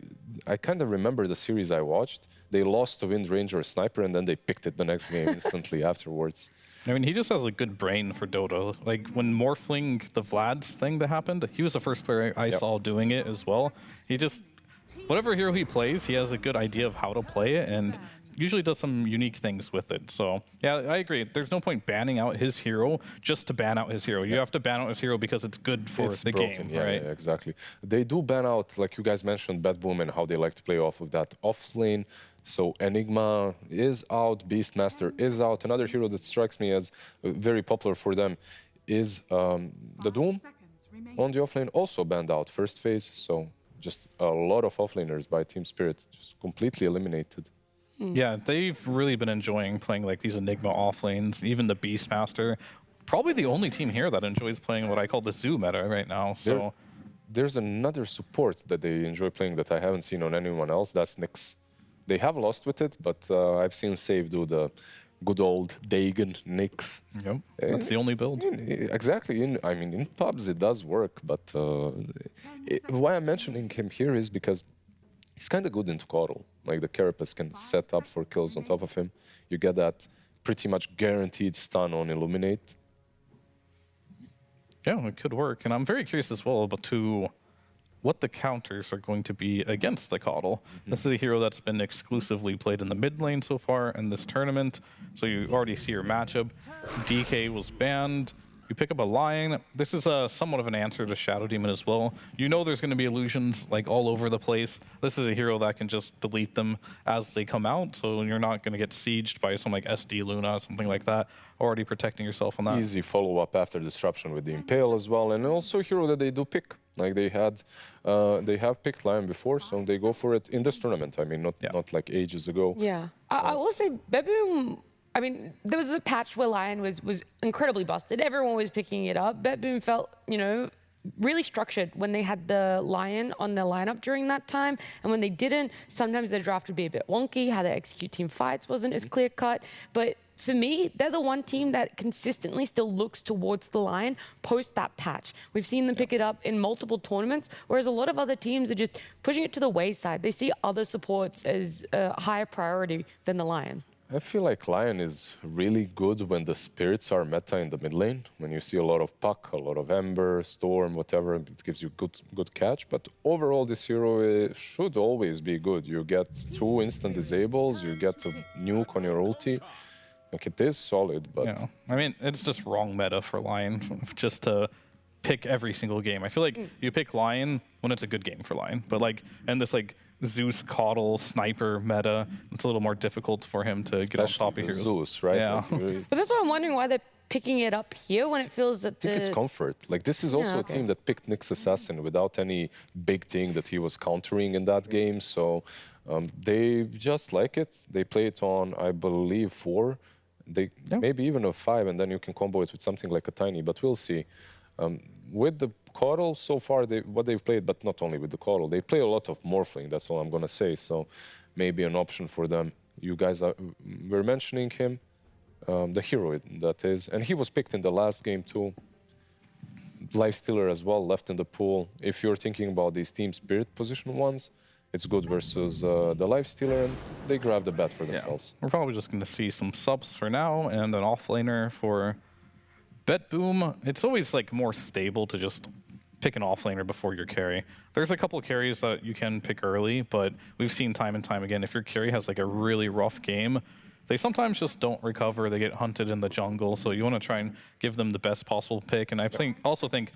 kind of remember the series I watched. They lost to Wind Ranger Sniper and then they picked it the next game instantly afterwards. I mean, he just has a good brain for Dota. Like when Morphling, the Vlad's thing that happened, he was the first player I saw doing it as well. He just, whatever hero he plays, he has a good idea of how to play it and usually does some unique things with it. So yeah, I agree. There's no point banning out his hero just to ban out his hero. You have to ban out his hero because it's good for the game, right? Yeah, exactly. They do ban out, like you guys mentioned, Bedboom and how they like to play off of that off lane. So Enigma is out, Beastmaster is out. Another hero that strikes me as very popular for them is the Doom on the offlane, also banned out first phase. So just a lot of offlaners by Team Spirit just completely eliminated. Yeah, they've really been enjoying playing like these Enigma off lanes, even the Beastmaster. Probably the only team here that enjoys playing what I call the Zoo meta right now. So there's another support that they enjoy playing that I haven't seen on anyone else. That's Nyx. They have lost with it, but I've seen Save do the good old Dagon Nyx. Yep, that's the only build. Exactly. I mean, in pubs it does work, but why I'm mentioning him here is because he's kind of good into Coddle. Like the Carapace can set up for kills on top of him. You get that pretty much guaranteed stun on Illuminate. Yeah, it could work. And I'm very curious as well about what the counters are going to be against the Coddle. This is a hero that's been exclusively played in the mid lane so far in this tournament. So you already see your matchup. DK was banned. You pick up a Lion. This is somewhat of an answer to Shadow Demon as well. You know there's going to be illusions like all over the place. This is a hero that can just delete them as they come out, so you're not going to get sieged by some like SD Luna, something like that, already protecting yourself on that. Easy follow-up after Disruption with the Impale as well, and also a hero that they do pick. Like they have picked Lion before, so they go for it in this tournament. I mean, not like ages ago. Yeah, I will say Bedboom, I mean, there was a patch where Lion was incredibly busted. Everyone was picking it up. Bedboom felt, you know, really structured when they had the Lion on their lineup during that time. And when they didn't, sometimes their draft would be a bit wonky. How they execute team fights wasn't as clear cut. But for me, they're the one team that consistently still looks towards the Lion post that patch. We've seen them pick it up in multiple tournaments, whereas a lot of other teams are just pushing it to the wayside. They see other supports as a higher priority than the Lion. I feel like Lion is really good when the spirits are meta in the mid lane. When you see a lot of Puck, a lot of Ember, Storm, whatever, it gives you good catch. But overall, this hero should always be good. You get 2 instant disables, you get a nuke on your ulti. Like, it is solid, but... Yeah. I mean, it's just wrong meta for Lion, just to pick every single game. I feel like you pick Lion when it's a good game for Lion. But like, and this like Zeus, Coddle, Sniper meta, it's a little more difficult for him to get on top of heroes. Zeus, right? Yeah. But that's why I'm wondering why they're picking it up here when it feels that I think it's comfort. Like, this is also a team that picked Nyx Assassin without any big thing that he was countering in that game. So they just like it. They play it on, I believe, 4. Maybe even a 5, and then you can combo it with something like a Tiny, but we'll see. With the Coddle, so far, what they've played, but not only with the Coddle, they play a lot of Morphling, that's all I'm going to say, so maybe an option for them. You guys were mentioning him, the hero that is, and he was picked in the last game too. Lifestealer as well, left in the pool. If you're thinking about these team spirit position ones, it's good versus the Lifestealer, and they grab the bet for themselves. We're probably just going to see some subs for now, and an offlaner for Bedboom. It's always like more stable to just pick an offlaner before your carry. There's a couple of carries that you can pick early, but we've seen time and time again, if your carry has like a really rough game, they sometimes just don't recover. They get hunted in the jungle, so you want to try and give them the best possible pick. And I also think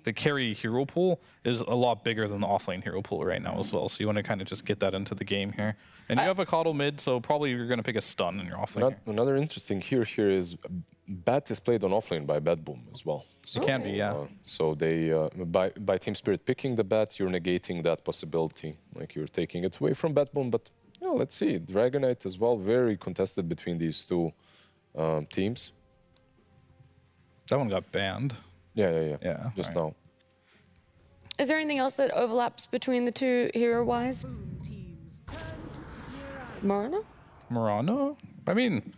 the carry hero pool is a lot bigger than the offlane hero pool right now as well. So you want to kind of just get that into the game here. And you have a Coddle mid, so probably you're going to pick a stun in your offlane. Another interesting here is Bat is played on offlane by Bedboom as well. So it can be, yeah. So they by Team Spirit picking the Bat, you're negating that possibility. Like you're taking it away from Bedboom, but yeah, let's see. Dragonite as well, very contested between these two teams. That one got banned. Yeah. Just now. Is there anything else that overlaps between the two hero-wise? Morana? I mean,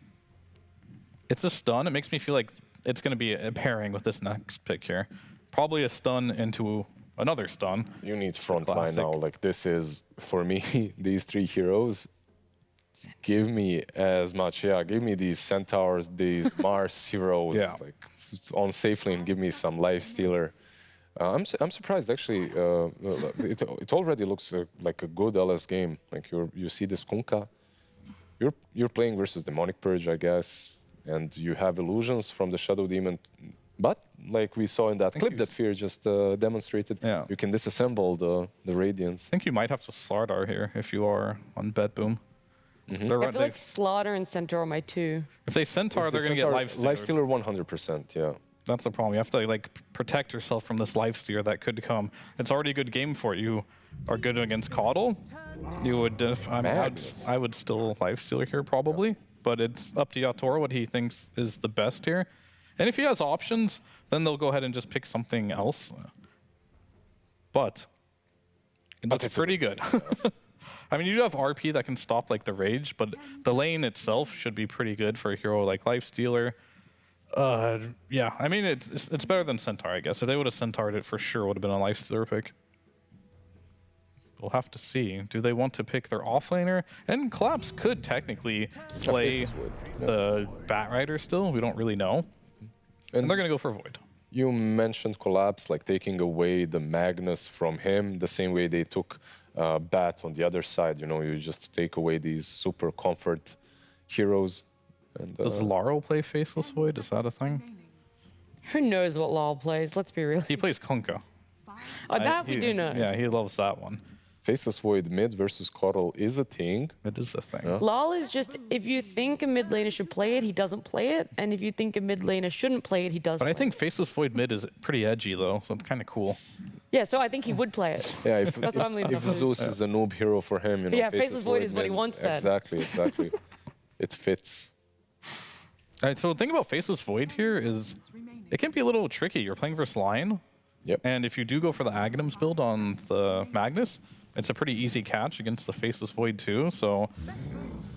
it's a stun. It makes me feel like it's going to be a pairing with this next pick here. Probably a stun into another stun. You need frontline now. Like this is, for me, these three heroes. Give me as much, give me these Centaurs, these Mars heroes. Like on safe lane, give me some Lifestealer. I'm surprised actually. It already looks like a good LS game. Like you see this Kunkka. You're playing versus Demonic Purge, I guess, and you have illusions from the Shadow Demon. But like we saw in that clip that Fear just demonstrated, you can disassemble the Radiance. I think you might have to Slardar here if you are on Bedboom. I feel like Slaughter and Centaur are my two. If they Centaur, they're going to get Lifestealer 100%, yeah. That's the problem. You have to like protect yourself from this Lifestealer that could come. It's already a good game for you. You are good against Coddle. You would, I would still Lifestealer here probably, but it's up to Yator what he thinks is the best here. And if he has options, then they'll go ahead and just pick something else. But it looks pretty good. I mean, you do have RP that can stop like the rage, but the lane itself should be pretty good for a hero like Lifestealer. Yeah, I mean, it's better than Centaur, I guess. If they would have Centaured it, for sure would have been a Lifestealer pick. We'll have to see. Do they want to pick their offlaner? And Collapse could technically play the Batrider still. We don't really know. And they're going to go for Void. You mentioned Collapse, like taking away the Magnus from him, the same way they took Bat on the other side. You know, you just take away these super comfort heroes. And, does Laurel play Faceless Void? Is that a thing? Who knows what Laurel plays? Let's be real. He plays Kunkka. Oh, that we do know. Yeah, he loves that one. Faceless Void mid versus Coddle is a thing. It is a thing. Yeah. LOL is just, if you think a mid laner should play it, he doesn't play it. And if you think a mid laner shouldn't play it, he does. But I think Faceless Void mid is pretty edgy though, so it's kind of cool. Yeah, so I think he would play it. Yeah, if if Zeus is a noob hero for him, you know. Yeah, Faceless Void is what he wants then. Exactly. It fits. All right, so the thing about Faceless Void here is it can be a little tricky. You're playing versus Lion. Yep. And if you do go for the Aghanims build on the Magnus, it's a pretty easy catch against the Faceless Void too. So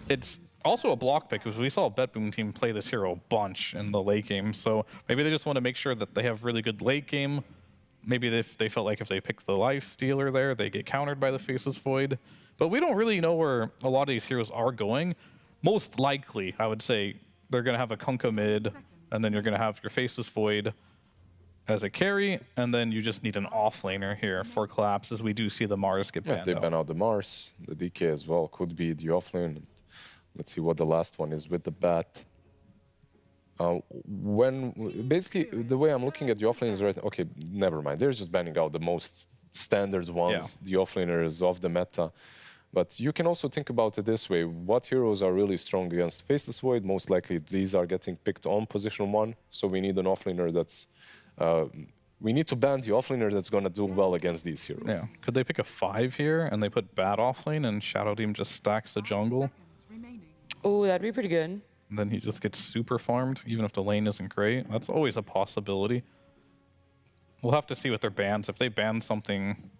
it's also a block pick because we saw BetBoom Team play this hero a bunch in the late game. So maybe they just want to make sure that they have really good late game. Maybe if they felt like if they pick the Lifestealer there, they get countered by the Faceless Void. But we don't really know where a lot of these heroes are going. Most likely, I would say, they're going to have a Kunkka mid, and then you're going to have your Faceless Void as a carry, and then you just need an offlaner here for Collapse, as we do see the Mars get banned. They ban out the Mars, the DK as well could be the offlane. Let's see what the last one is with the Bat. Basically, the way I'm looking at the offlaners right now, okay, never mind. They're just banning out the most standard ones, the offlaners of the meta. But you can also think about it this way. What heroes are really strong against Faceless Void? Most likely these are getting picked on position 1. So we need an offlaner that's... we need to ban the offlaner that's going to do well against these heroes. Yeah. Could they pick a 5 here and they put Bat offlane and Shadow Demon just stacks the jungle? Oh, that'd be pretty good. And then he just gets super farmed, even if the lane isn't great. That's always a possibility. We'll have to see with their bans. If they ban something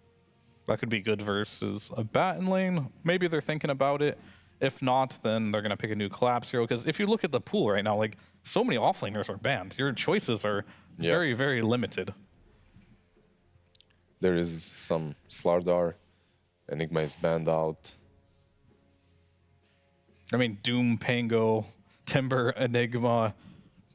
that could be good versus a Bat in lane, maybe they're thinking about it. If not, then they're going to pick a new collapse hero. Because if you look at the pool right now, like, so many offlaners are banned. Your choices are very, very limited. There is some Slardar. Enigma is banned out. I mean, Doom, Pango, Timber, Enigma,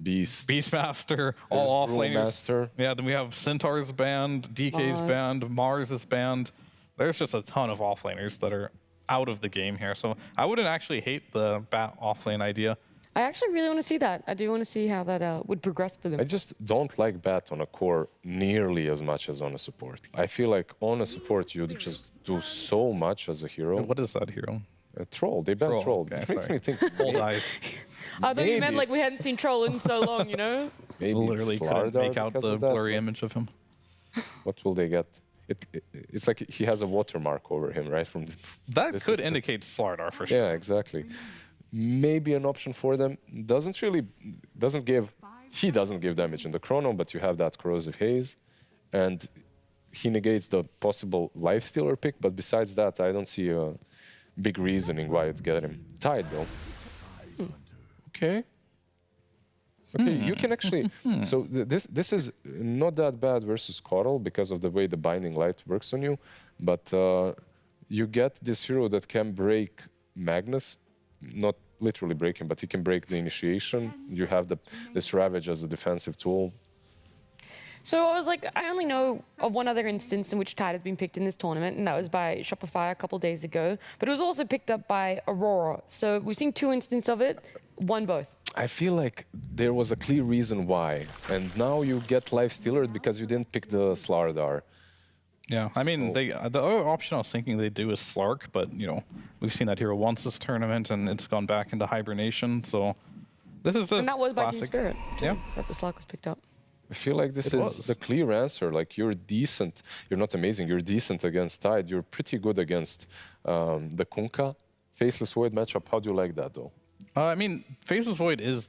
Beastmaster, all offlaners. Yeah, then we have Centaur's banned, DK's banned, Mars is banned. There's just a ton of offlaners that are out of the game here. So I wouldn't actually hate the bat offlane idea. I actually really want to see that. I do want to see how that would progress for them. I just don't like bat on a core nearly as much as on a support. I feel like on a support you'd just do so much as a hero. What is that hero? A troll. They ban troll. Okay, It makes me think. Old eyes. I thought you meant like we hadn't seen Troll in so long, you know? Maybe literally couldn't make out the blurry image of him. What will they get? It's like he has a watermark over him, right? From that could indicate Slardar for sure. Yeah, exactly. Maybe an option for them. He doesn't give damage in the chrono, but you have that corrosive haze, and he negates the possible lifestealer pick. But besides that, I don't see a big reasoning why you'd get him. Tide though. Okay. Okay, you can actually. So this is not that bad versus Coral because of the way the binding light works on you, but you get this hero that can break Magnus. Not literally break him, but he can break the initiation. You have this Ravage as a defensive tool. So I was like, I only know of one other instance in which Tide has been picked in this tournament, and that was by Shopify a couple days ago. But it was also picked up by Aurora. So we've seen 2 instances of it, won both. I feel like there was a clear reason why, and now you get Lifestealer because you didn't pick the Slardar. Yeah, I mean, the other option I was thinking they do is Slark, but you know, we've seen that hero once this tournament, and it's gone back into hibernation. So this is and that was by Team classic. Spirit. Too, yeah, that the Slark was picked up. I feel like this is the clear answer. Like, you're decent. You're not amazing. You're decent against Tide. You're pretty good against the Kunkka. Faceless Void matchup. How do you like that, though? I mean, Faceless Void is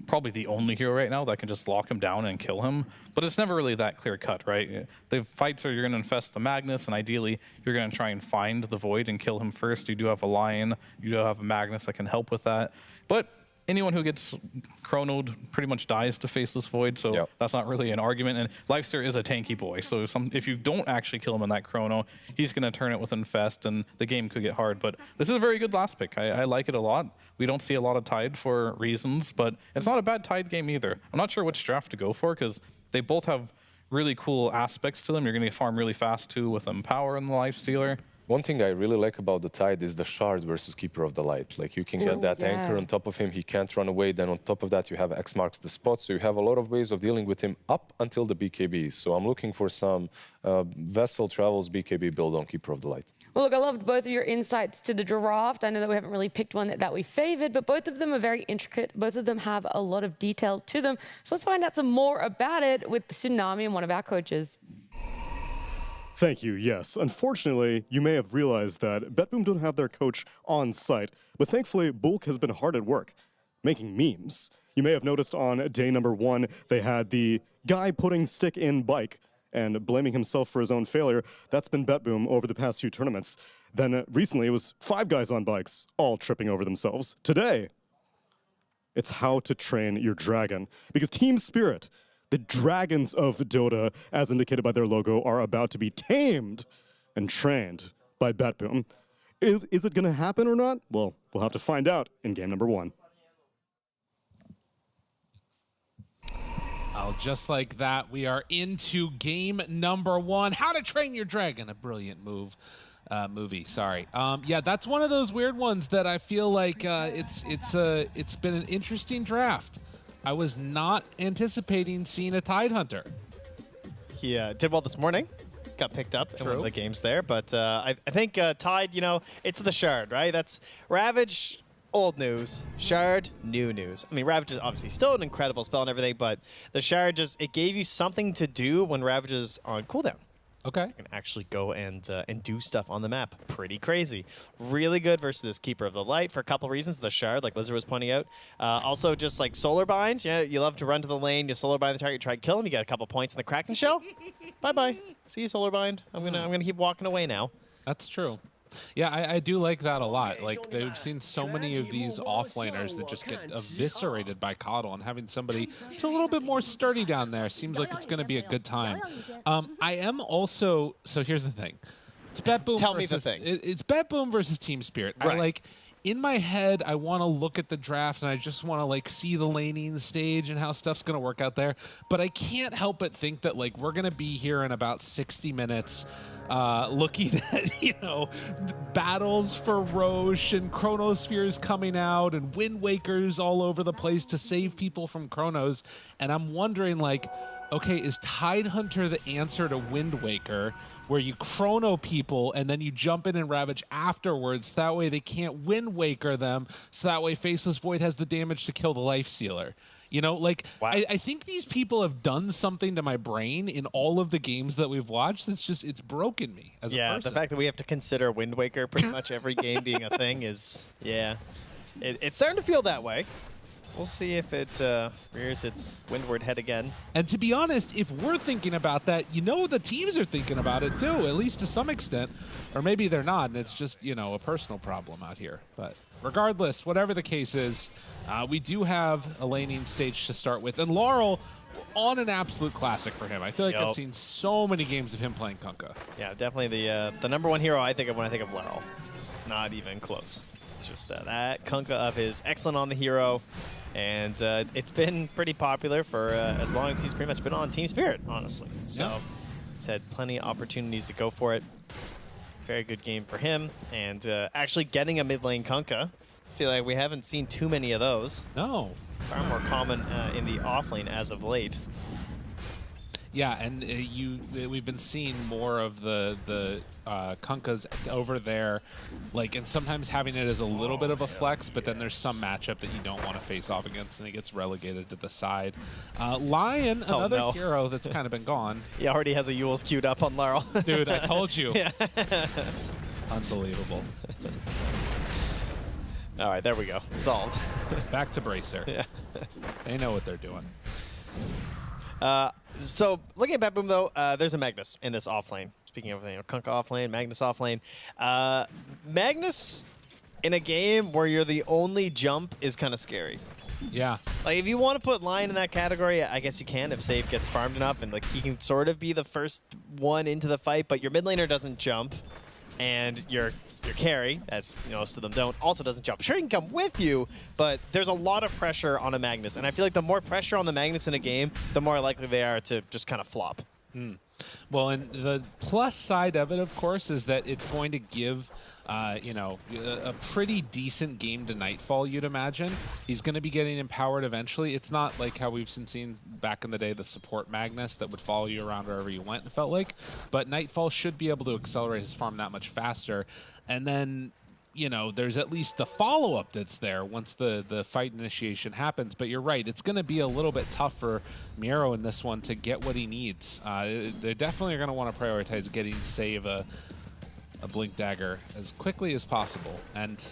probably the only hero right now that can just lock him down and kill him, but it's never really that clear cut, right? The fights are you're going to infest the Magnus, and ideally you're going to try and find the Void and kill him first. You do have a Lion, you do have a Magnus that can help with that, but anyone who gets chronoed pretty much dies to Faceless Void, so that's not really an argument. And Lifesteer is a tanky boy, so if you don't actually kill him in that chrono, he's going to turn it with Infest, and the game could get hard. But this is a very good last pick. I like it a lot. We don't see a lot of Tide for reasons, but it's not a bad Tide game either. I'm not sure which draft to go for, because they both have really cool aspects to them. You're going to farm really fast, too, with Empower and the Lifestealer. One thing I really like about the Tide is the Shard versus Keeper of the Light. Like, you can get that anchor on top of him, he can't run away. Then on top of that, you have X marks the spot. So you have a lot of ways of dealing with him up until the BKB. So I'm looking for some Vessel Travels BKB build on Keeper of the Light. Well, look, I loved both of your insights to the draft. I know that we haven't really picked one that we favored, but both of them are very intricate. Both of them have a lot of detail to them. So let's find out some more about it with Tsunami and one of our coaches. Thank you, yes. Unfortunately, you may have realized that BetBoom don't have their coach on site, but thankfully, Bulk has been hard at work, making memes. You may have noticed on day number 1, they had the guy putting stick in bike and blaming himself for his own failure. That's been BetBoom over the past few tournaments. Then recently, it was 5 guys on bikes, all tripping over themselves. Today, it's how to train your dragon, because Team Spirit, the dragons of Dota, as indicated by their logo, are about to be tamed and trained by BetBoom. Is it going to happen or not? Well, we'll have to find out in game number 1. Oh, just like that, we are into game number 1. How to Train Your Dragon, a brilliant movie. Sorry. Yeah, that's one of those weird ones that I feel like it's been an interesting draft. I was not anticipating seeing a Tide Hunter. He did well this morning. Got picked up in one of the games there. But I think Tide, you know, it's the Shard, right? That's Ravage, old news. Shard, new news. I mean, Ravage is obviously still an incredible spell and everything, but the Shard just, it gave you something to do when Ravage is on cooldown. Okay. You can actually go and do stuff on the map. Pretty crazy. Really good versus this Keeper of the Light for a couple reasons. The Shard, like Lizard was pointing out. Also, just like Solar Bind. Yeah, you love to run to the lane, you Solar Bind the target, try to kill him. You get a couple points in the Kraken Shell. Bye-bye. See you, Solar Bind. I'm gonna keep walking away now. That's true. Yeah, I do like that a lot. Like, they've seen so many of these offlaners that just get eviscerated by Coddle, and having somebody that's a little bit more sturdy down there seems like it's going to be a good time. I am also, so here's the thing. It's BetBoom Tell me the thing. It's BetBoom versus Team Spirit. Right. In my head, I want to look at the draft and I just want to like see the laning stage and how stuff's going to work out there. But I can't help but think that like we're going to be here in about 60 minutes looking at, you know, battles for Roche and Chronospheres coming out and Wind Wakers all over the place to save people from Chronos. And I'm wondering like, okay, is Tidehunter the answer to Wind Waker, where you chrono people and then you jump in and ravage afterwards? That way they can't Wind Waker them, so that way Faceless Void has the damage to kill the Life Sealer. You know, like, I think these people have done something to my brain in all of the games that we've watched that's just, it's broken me as a person. The fact that we have to consider Wind Waker pretty much every game being a thing is, it's starting to feel that way. We'll see if it rears its windward head again. And to be honest, if we're thinking about that, you know the teams are thinking about it too, at least to some extent. Or maybe they're not, and it's just, you know, a personal problem out here. But regardless, whatever the case is, we do have a laning stage to start with. And Laurel, on an absolute classic for him. I feel like I've seen so many games of him playing Kunkka. Yeah, definitely the number one hero I think of when I think of Laurel. It's not even close. It's just that Kunkka of his excellent on the hero. And it's been pretty popular for as long as he's pretty much been on Team Spirit, honestly. So he's had plenty of opportunities to go for it. Very good game for him. And actually getting a mid lane Kunkka, I feel like we haven't seen too many of those. No. Far more common in the off lane as of late. Yeah, and we've been seeing more of the Kunkkas over there, like, and sometimes having it as a little bit of a flex, but then there's some matchup that you don't want to face off against, and it gets relegated to the side. Lion, another hero that's kind of been gone. He already has a Yule's queued up on Laurel. Dude, I told you. Yeah. Unbelievable. All right, there we go. Solved. Back to Bracer. Yeah. They know what they're doing. So looking at BetBoom though, there's a Magnus in this offlane. Speaking of, you know, Kunkka offlane, Magnus offlane. Magnus in a game where you're the only jump is kind of scary. Yeah. Like, if you want to put Lion in that category, I guess you can if Save gets farmed enough, and like he can sort of be the first one into the fight, but your mid laner doesn't jump, and your carry, as you know, most of them don't, also doesn't jump. Sure, he can come with you, but there's a lot of pressure on a Magnus, and I feel like the more pressure on the Magnus in a game, the more likely they are to just kind of flop. Well, and the plus side of it, of course, is that it's going to give, you know, a pretty decent game to Nightfall, you'd imagine. He's going to be getting empowered eventually. It's not like how we've seen back in the day, the support Magnus that would follow you around wherever you went, it felt like. But Nightfall should be able to accelerate his farm that much faster. And then, you know, there's at least the follow-up that's there once the fight initiation happens. But you're right, it's going to be a little bit tough for Miro in this one to get what he needs. They're definitely going to want to prioritize getting to save a Blink Dagger as quickly as possible. And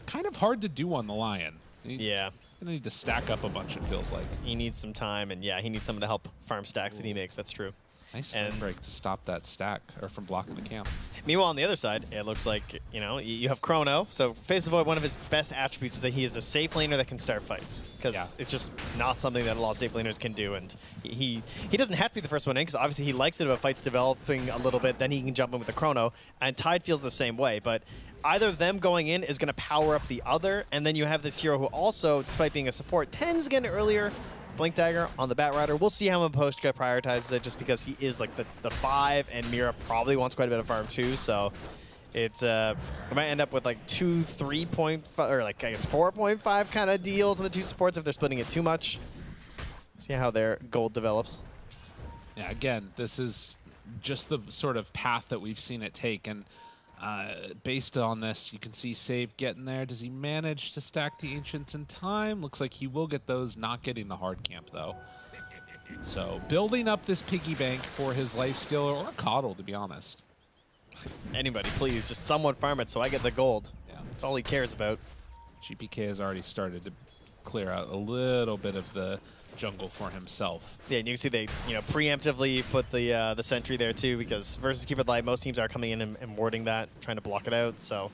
kind of hard to do on the Lion. Yeah. Gonna need to stack up a bunch, it feels like. He needs some time, and yeah, he needs someone to help farm stacks that he makes. That's true. Nice frame break to stop that stack, or from blocking the camp. Meanwhile, on the other side, it looks like, you know, you have Chrono. So Face of Void, one of his best attributes is that he is a safe laner that can start fights. Because it's just not something that a lot of safe laners can do. And he doesn't have to be the first one in, because obviously he likes it if a fight's developing a little bit, then he can jump in with the Chrono. And Tide feels the same way. But either of them going in is going to power up the other. And then you have this hero who also, despite being a support, tends to get in earlier. Blink Dagger on the Bat Rider. We'll see how Maposhka prioritizes it, just because he is like the 5, and Mira probably wants quite a bit of farm too. So it's we might end up with like 2, 3.5, or like I guess 4.5 kind of deals on the two supports if they're splitting it too much. See how their gold develops. Yeah, again, this is just the sort of path that we've seen it take, and based on this, you can see Save getting there. Does he manage to stack the Ancients in time? Looks like he will get those, not getting the hard camp, though. So, building up this piggy bank for his Lifestealer, or Coddle, to be honest. Anybody, please, just someone farm it so I get the gold. Yeah. That's all he cares about. GPK has already started to clear out a little bit of the jungle for himself. Yeah, and you can see they, preemptively put the sentry there too, because versus Keep It Light, most teams are coming in and warding that, trying to block it out. So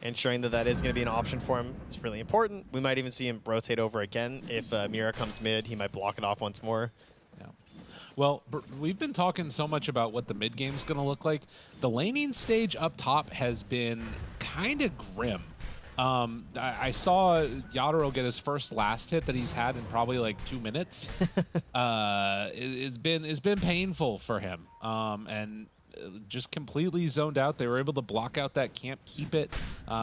ensuring that is going to be an option for him is really important. We might even see him rotate over again. If Mira comes mid, he might block it off once more. Yeah. Well, we've been talking so much about what the mid game's going to look like. The laning stage up top has been kind of grim. I saw Yadoro get his first last hit that he's had in probably like 2 minutes. It's been painful for him, and just completely zoned out. They were able to block out that camp, keep it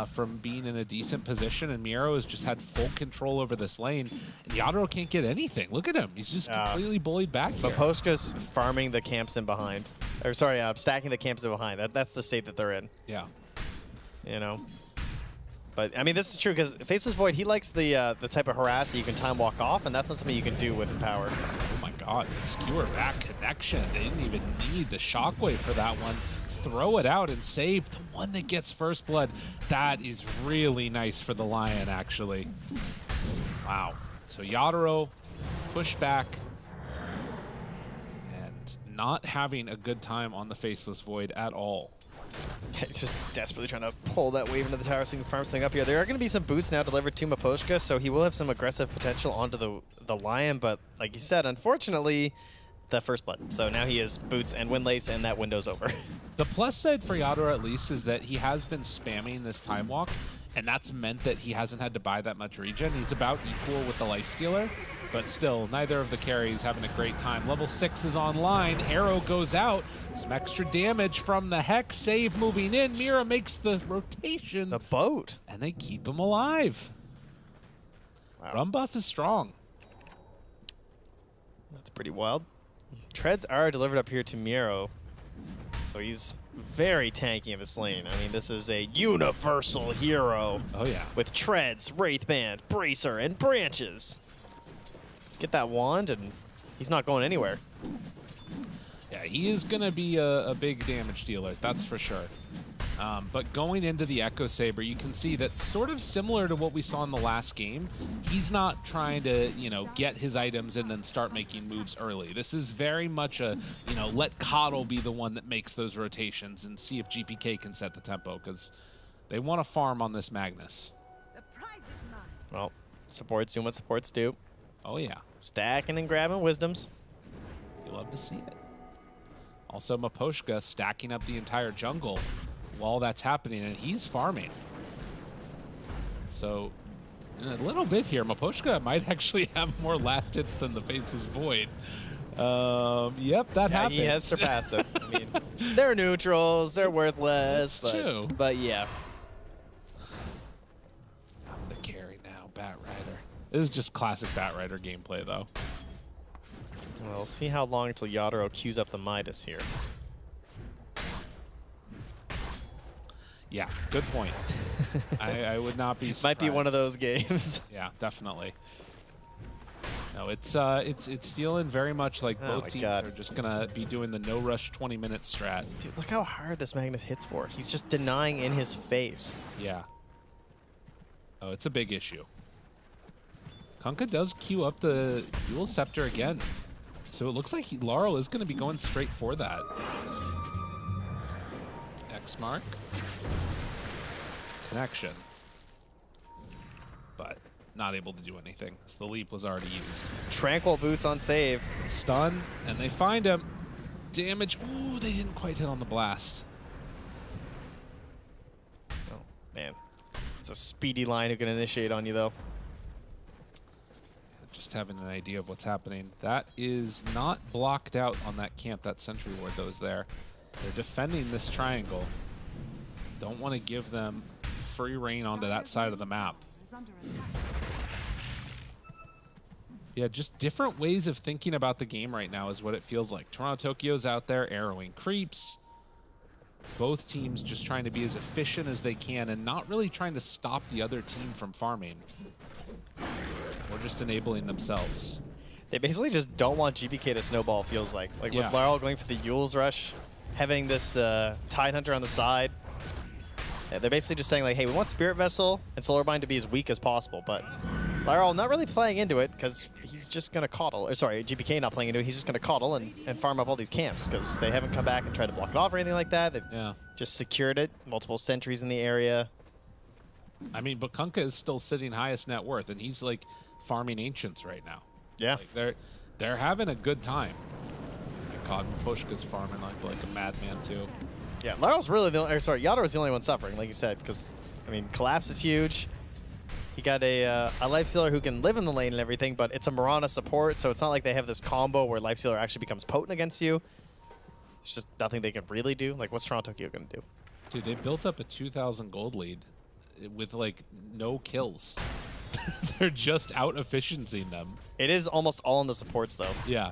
from being in a decent position, and Miro has just had full control over this lane, and Yadoro can't get anything. Look at him. He's just completely bullied back here. Maposhka's farming the camps in behind. Or sorry, stacking the camps in behind. That's the state that they're in. Yeah. But, I mean, this is true because Faceless Void, he likes the type of harass that you can time walk off, and that's not something you can do with Empower. Oh my god, the skewer back connection. They didn't even need the shockwave for that one. Throw it out and save the one that gets first blood. That is really nice for the Lion, actually. Wow. So Yadoro, push back, and not having a good time on the Faceless Void at all. He's just desperately trying to pull that wave into the tower so he can farm something up here. There are going to be some boots now delivered to Maposhka, so he will have some aggressive potential onto the Lion, but like you said, unfortunately, the first blood. So now he has boots and Windlace, and that window's over. The plus side for Yadoro, at least, is that he has been spamming this time walk, and that's meant that he hasn't had to buy that much regen. He's about equal with the Lifestealer, but still, neither of the carries having a great time. Level 6 is online. Arrow goes out. Some extra damage from the Hex. Save moving in. Mira makes the rotation. The boat. And they keep him alive. Wow. Run buff is strong. That's pretty wild. Treads are delivered up here to Miro. So he's very tanky of his lane. I mean, this is a universal hero. Oh, yeah. With Treads, Wraithband, Bracer, and Branches. Get that wand, and he's not going anywhere. Yeah, he is going to be a big damage dealer, that's for sure. But going into the Echo Saber, you can see that sort of similar to what we saw in the last game, he's not trying to, get his items and then start making moves early. This is very much a, let Coddle be the one that makes those rotations and see if GPK can set the tempo, because they want to farm on this Magnus. Well, support's doing what supports do. Oh, yeah. Stacking and grabbing wisdoms. You love to see it. Also, Maposhka stacking up the entire jungle while that's happening, and he's farming. So, in a little bit here, Maposhka might actually have more last hits than the Faceless Void. Yep, that happened. He has surpassed him. I mean, they're neutrals, they're worthless. That's true. But yeah. I'm the carry now, Bat Rider. This is just classic Bat Rider gameplay, though. Well, we'll see how long until Yadoro queues up the Midas here. Yeah, good point. I would not be surprised. Might be one of those games. Yeah, definitely. No, it's feeling very much like both teams are just gonna be doing the no rush 20-minute strat. Dude, look how hard this Magnus hits for. He's just denying in his face. Yeah. Oh, it's a big issue. Kunkka does queue up the Dual Scepter again. So it looks like Laurel is going to be going straight for that. X mark. Connection. But not able to do anything, as the leap was already used. Tranquil boots on save. Stun, and they find him. Damage. Ooh, they didn't quite hit on the blast. Oh, man. It's a speedy line who can initiate on you, though. Just having an idea of what's happening. That is not blocked out on that camp, that sentry ward that was there. They're defending this triangle. Don't want to give them free reign onto that side of the map. Yeah, just different ways of thinking about the game right now is what it feels like. Toronto Tokyo's out there arrowing creeps. Both teams just trying to be as efficient as they can and not really trying to stop the other team from farming. Or just enabling themselves. They basically just don't want GPK to snowball, feels like. Like with Laurel going for the Yule's Rush, having this Tidehunter on the side. Yeah, they're basically just saying like, hey, we want Spirit Vessel and Solarbind to be as weak as possible, but Lyral not really playing into it because he's just going to coddle. Or sorry, GPK not playing into it. He's just going to coddle and farm up all these camps because they haven't come back and tried to block it off or anything like that. They've just secured it. Multiple sentries in the area. I mean, but Kunkka is still sitting highest net worth, and he's like farming Ancients right now. Yeah. Like, they're having a good time. And God, Pushka's farming like a madman too. Yeah, Lyral's really the only, or sorry, Yadar was the only one suffering, like you said, because, I mean, Collapse is huge. He got a Lifestealer who can live in the lane and everything, but it's a Mirana support, so it's not like they have this combo where Lifestealer actually becomes potent against you. It's just nothing they can really do. Like, what's Toronto Tokyo going to do? Dude, they built up a 2,000 gold lead with, like, no kills. They're just out-efficiencying them. It is almost all in the supports, though. Yeah.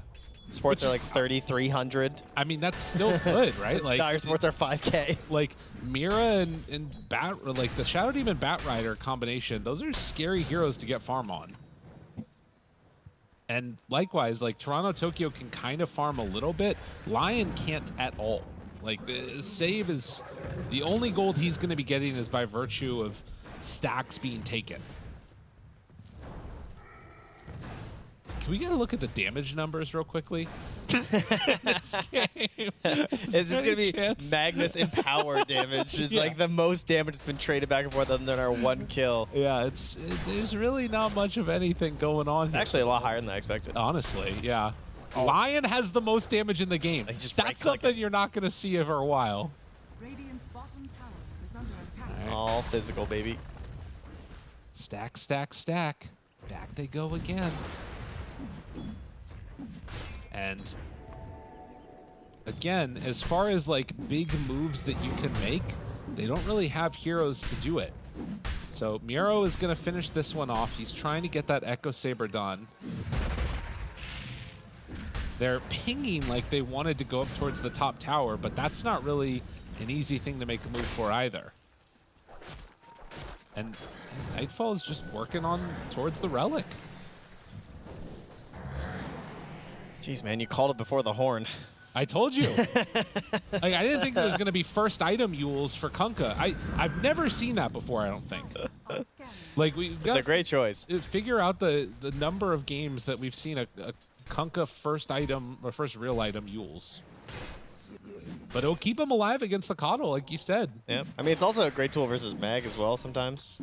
Sports are like 3,300. I mean, that's still good, right? Like Dire sports are 5K. Like Mira and Bat, like the Shadow Demon Bat Rider combination, those are scary heroes to get farm on. And likewise, like Toronto Tokyo can kind of farm a little bit. Lion can't at all. Like the save is the only gold he's going to be getting is by virtue of stacks being taken. Can we get a look at the damage numbers real quickly? This game. Is this going to be Magnus in power damage? Is like the most damage that's been traded back and forth other than our one kill. Yeah, there's really not much of anything going on here. Actually a lot higher than I expected. Honestly, yeah. Lion has the most damage in the game. That's something you're not going to see for a while. Radiant's bottom tower is under attack. All physical, baby. Stack, stack, stack. Back they go again. And again, as far as like big moves that you can make, they don't really have heroes to do it. So Miro is going to finish this one off. He's trying to get that Echo Saber done. They're pinging like they wanted to go up towards the top tower, but that's not really an easy thing to make a move for either. And Nightfall is just working on towards the Relic. Jeez, man, you called it before the horn. I told you. Like, I didn't think there was going to be first item Yules for Kunkka. I've never seen that before, I don't think. Like we've got a great choice. Figure out the number of games that we've seen a Kunkka first item or first real item Yules. But it'll keep him alive against the Coddle, like you said. Yeah, I mean, it's also a great tool versus Mag as well sometimes.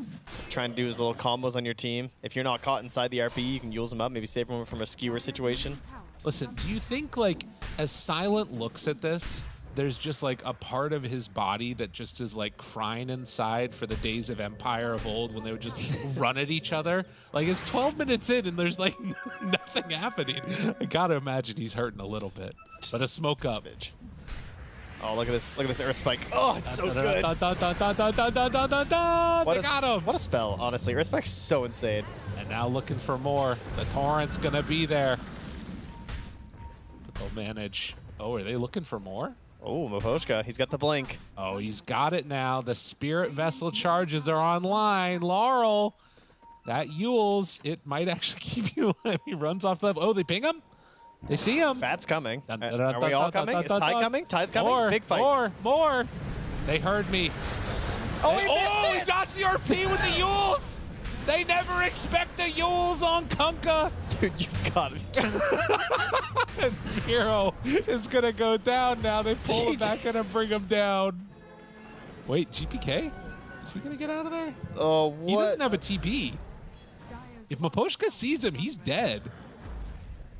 Trying to do his little combos on your team. If you're not caught inside the RP, you can use him up, maybe save him from a skewer situation. Listen, do you think, like, as Silent looks at this, there's just, like, a part of his body that just is, like, crying inside for the days of Empire of old when they would just run at each other? Like, it's 12 minutes in and there's, like, nothing happening. I gotta imagine he's hurting a little bit. But a smoke up. Oh, look at this Earth Spike. Oh, it's so good. They got him. What a spell, honestly. Earth Spike's so insane. And now looking for more. The Torrent's gonna be there. But they'll manage. Oh, are they looking for more? Oh, Miposhka, he's got the blink. Oh, he's got it now. The Spirit Vessel charges are online. Laurel, that Yules, it might actually keep you alive. He runs off the level. Oh, they ping him? They see him. Bat's coming. Are we all coming? Is Ty coming? Ty's coming? Big fight. More. They heard me. Oh, he dodged the RP with the Yules. They never expect the Yules on Kunkka. Dude, you've got it. And Hero is going to go down now. They pull him back in and bring him down. Wait, GPK? Is he going to get out of there? Oh, what? He doesn't have a TP. If Miposhka sees him, he's dead.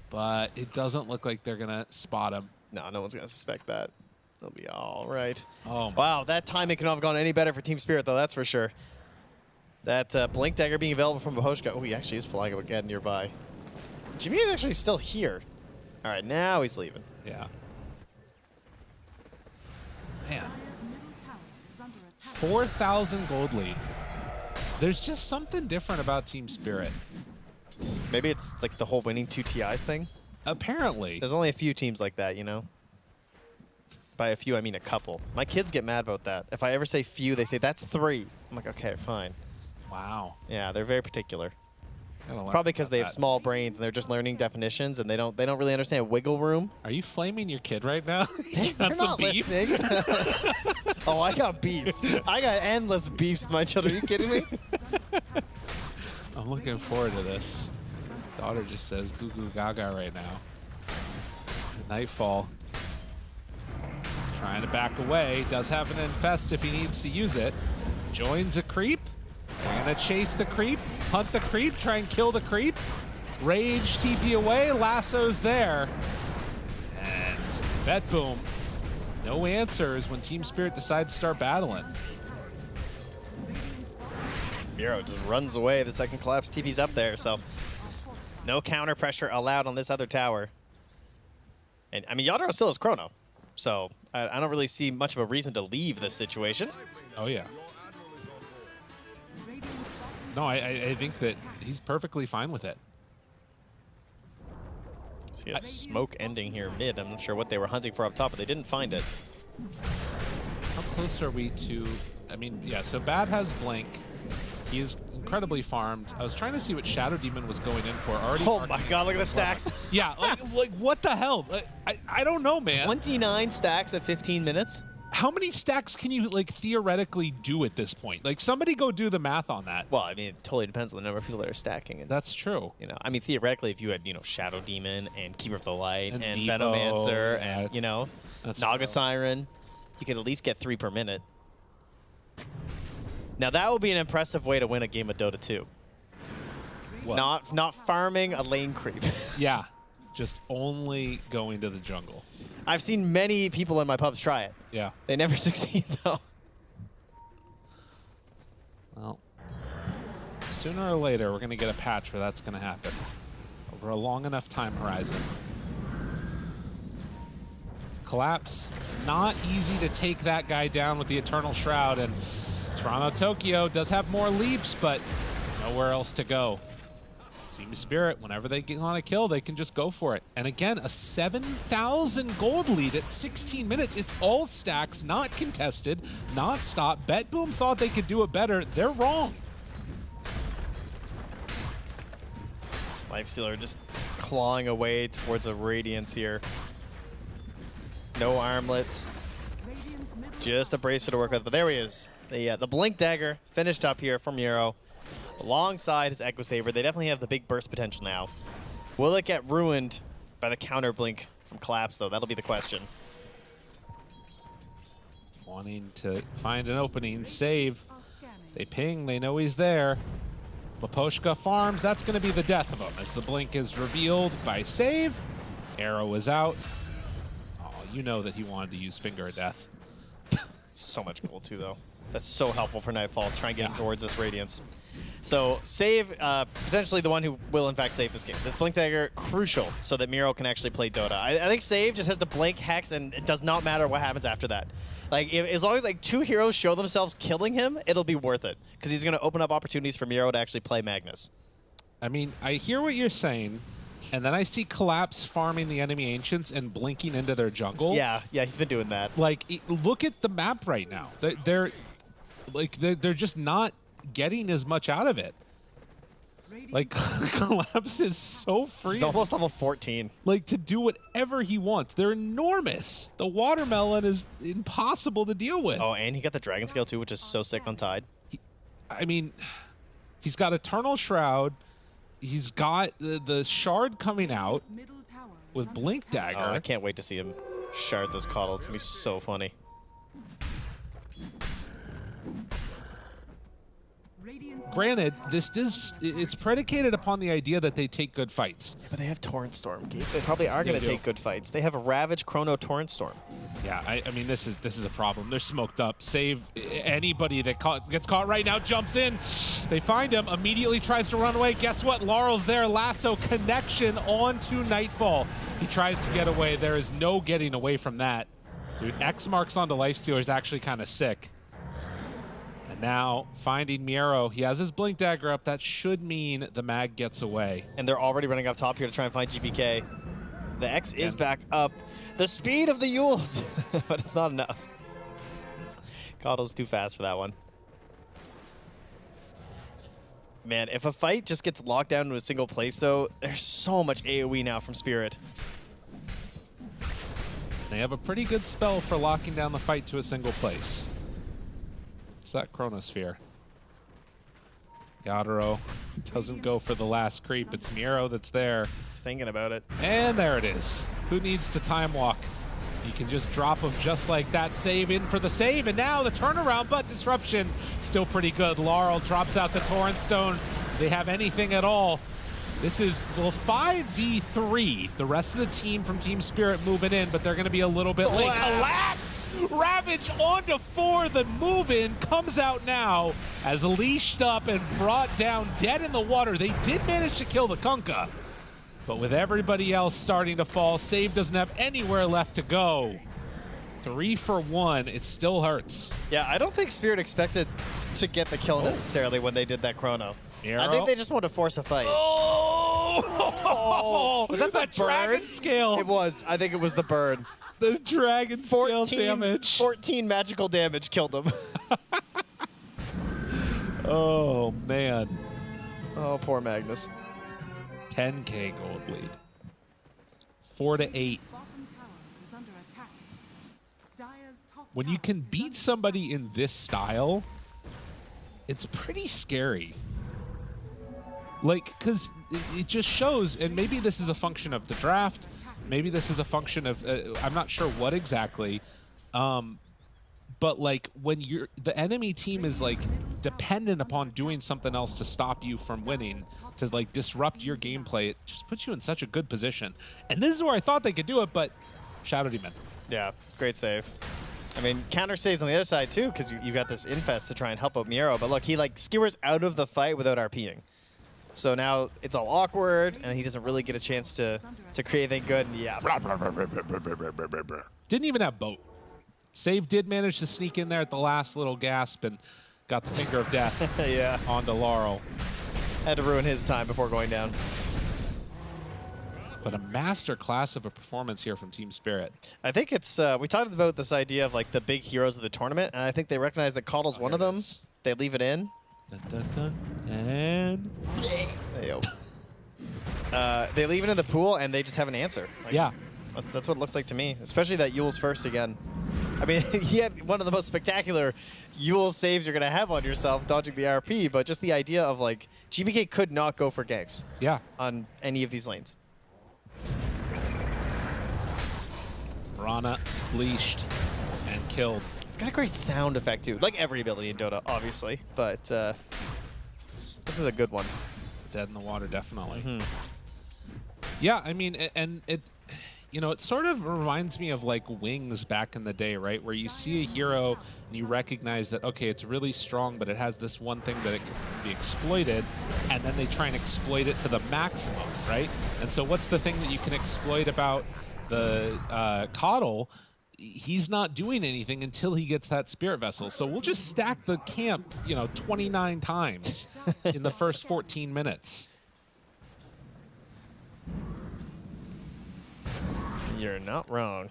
But it doesn't look like they're going to spot him. No, no one's going to suspect that. They'll be all right. Oh, wow, that timing could not have gone any better for Team Spirit, though, that's for sure. That Blink Dagger being available from Miposhka. Oh, he actually is flying up again nearby. Jimmy is actually still here. All right, now he's leaving. Yeah. Man. 4,000 gold lead. There's just something different about Team Spirit. Maybe it's like the whole winning 2 TIs thing? Apparently. There's only a few teams like that, you know? By a few, I mean a couple. My kids get mad about that. If I ever say few, they say, that's 3. I'm like, okay, fine. Wow. Yeah, they're very particular. Probably because they have small brains and they're just learning definitions and they don't really understand wiggle room. Are you flaming your kid right now? You're not listening. Oh, I got beefs. I got endless beefs with my children. Are you kidding me? I'm looking forward to this. Daughter just says goo goo gaga right now. Nightfall. Trying to back away. Does have an infest if he needs to use it. Joins a creep. They're gonna chase the creep, hunt the creep, try and kill the creep. Rage TP away, lasso's there. And Bedboom, no answers when Team Spirit decides to start battling. Miro just runs away. The second collapse TP's up there, so no counter pressure allowed on this other tower. And I mean, Yadro still has Chrono, so I don't really see much of a reason to leave this situation. Oh yeah. No, I think that he's perfectly fine with it. See a smoke ending here mid. I'm not sure what they were hunting for up top, but they didn't find it. How close are we to? I mean, yeah. So Bad has Blink. He is incredibly farmed. I was trying to see what Shadow Demon was going in for. Already. Oh my God! Look at the stacks. Yeah, like what the hell? I don't know, man. 29 stacks at 15 minutes. How many stacks can you like theoretically do at this point? Like somebody go do the math on that. Well, I mean, it totally depends on the number of people that are stacking. And, that's true. You know, I mean, theoretically, if you had, you know, Shadow Demon and Keeper of the Light and Nepo, Venomancer yeah, and, you know, Naga Siren, you could at least get 3 per minute. Now that would be an impressive way to win a game of Dota 2. What? Not farming a lane creep. Yeah, just only going to the jungle. I've seen many people in my pubs try it. Yeah. They never succeed, though. Well, sooner or later, we're going to get a patch where that's going to happen over a long enough time horizon. Collapse. Not easy to take that guy down with the Eternal Shroud, and Toronto Tokyo does have more leaps, but nowhere else to go. Team Spirit, whenever they want to kill, they can just go for it. And again, a 7,000 gold lead at 16 minutes. It's all stacks, not contested, not stopped. BetBoom thought they could do it better. They're wrong. Lifestealer just clawing away towards a Radiance here. No armlet. Just a bracer to work with, but there he is. The Blink Dagger finished up here from Miro. Alongside his Echo Saber, they definitely have the big burst potential now. Will it get ruined by the counter blink from Collapse, though? That'll be the question. Wanting to find an opening, save. They ping, they know he's there. Laposhka farms, that's going to be the death of him as the blink is revealed by save. Arrow is out. Oh, you know that he wanted to use Finger of Death. So much gold, too, though. That's so helpful for Nightfall to try and get him towards this Radiance. So save, potentially the one who will in fact save this game. This Blink Dagger, crucial so that Miro can actually play Dota. I think save just has to blink, hex, and it does not matter what happens after that. Like, as long as like 2 heroes show themselves killing him, it'll be worth it. Because he's going to open up opportunities for Miro to actually play Magnus. I mean, I hear what you're saying, and then I see Collapse farming the enemy Ancients and blinking into their jungle. Yeah, he's been doing that. Like, look at the map right now. They're just not getting as much out of it. Like, Collapse is so free. He's almost level 14. Like, to do whatever he wants. They're enormous. The watermelon is impossible to deal with. Oh, and he got the Dragon Scale too, which is so sick on Tide. I mean, he's got Eternal Shroud. He's got the Shard coming out with Blink Dagger. Oh, I can't wait to see him shard this Coddle. It's going to be so funny. Granted, it's predicated upon the idea that they take good fights. Yeah, but they have Torrent Storm. They probably are going to take good fights. They have a Ravage, Chrono, Torrent Storm. Yeah, I mean, this is a problem. They're smoked up. Save anybody that gets caught right now, jumps in. They find him, immediately tries to run away. Guess what? Laurel's there. Lasso connection onto Nightfall. He tries to get away. There is no getting away from that. Dude, X marks onto Lifestealer is actually kind of sick. Now, finding Miro, he has his Blink Dagger up. That should mean the mag gets away. And they're already running up top here to try and find GPK. The X is back up. The speed of the Yules, but it's not enough. Coddle's too fast for that one. Man, if a fight just gets locked down into a single place, though, there's so much AoE now from Spirit. They have a pretty good spell for locking down the fight to a single place. It's that Chronosphere. Yadaro doesn't go for the last creep. It's Miro that's there. He's thinking about it. And there it is. Who needs to time walk? He can just drop him just like that. Save in for the save, and now the turnaround, but disruption still pretty good. Laurel drops out the Torrent Stone. They have anything at all. This is, well, 5v3. The rest of the team from Team Spirit moving in, but they're going to be a little bit late. Collapse! Ravage onto 4. The move-in comes out now as leashed up and brought down dead in the water. They did manage to kill the Kunkka, but with everybody else starting to fall, Save doesn't have anywhere left to go. 3 for 1. It still hurts. Yeah, I don't think Spirit expected to get the kill necessarily when they did that chrono. Miro. I think they just wanted to force a fight. Oh! Was that the dragon scale? It was. I think it was the bird. The dragon scale damage. 14 magical damage killed him. Oh, man. Oh, poor Magnus. 10K gold lead. 4-8. When you can beat somebody in this style, it's pretty scary. Like, because it just shows, and maybe this is a function of the draft, maybe this is a function of, I'm not sure what exactly, but like when the enemy team is like dependent upon doing something else to stop you from winning, to like disrupt your gameplay, it just puts you in such a good position. And this is where I thought they could do it, but Shadow Demon. Yeah, great save. I mean, counter saves on the other side too, because you got this infest to try and help out Miro, but look, he like skewers out of the fight without RPing. So now it's all awkward, and he doesn't really get a chance to create anything good. And yeah. Didn't even have boat. Save did manage to sneak in there at the last little gasp and got the finger of death yeah. onto Laurel. Had to ruin his time before going down. But a master class of a performance here from Team Spirit. I think it's, we talked about this idea of like the big heroes of the tournament, and I think they recognize that Caudle's one of them. They leave it in. Dun, dun, dun. And there you go. They leave it in the pool, and they just have an answer. Like, yeah. That's what it looks like to me, especially that Yule's first again. I mean, he had one of the most spectacular Yule saves you're going to have on yourself, dodging the RP, but just the idea of, like, GBK could not go for ganks on any of these lanes. Rana leashed and killed. It's got a great sound effect, too. Like every ability in Dota, obviously, but this is a good one. Dead in the water, definitely. Mm-hmm. Yeah, I mean, and it, you know, it sort of reminds me of like Wings back in the day, right? Where you see a hero and you recognize that, okay, it's really strong, but it has this one thing that it can be exploited, and then they try and exploit it to the maximum, right? And so what's the thing that you can exploit about the Caudle? He's not doing anything until he gets that Spirit Vessel. So we'll just stack the camp, you know, 29 times in the first 14 minutes. You're not wrong.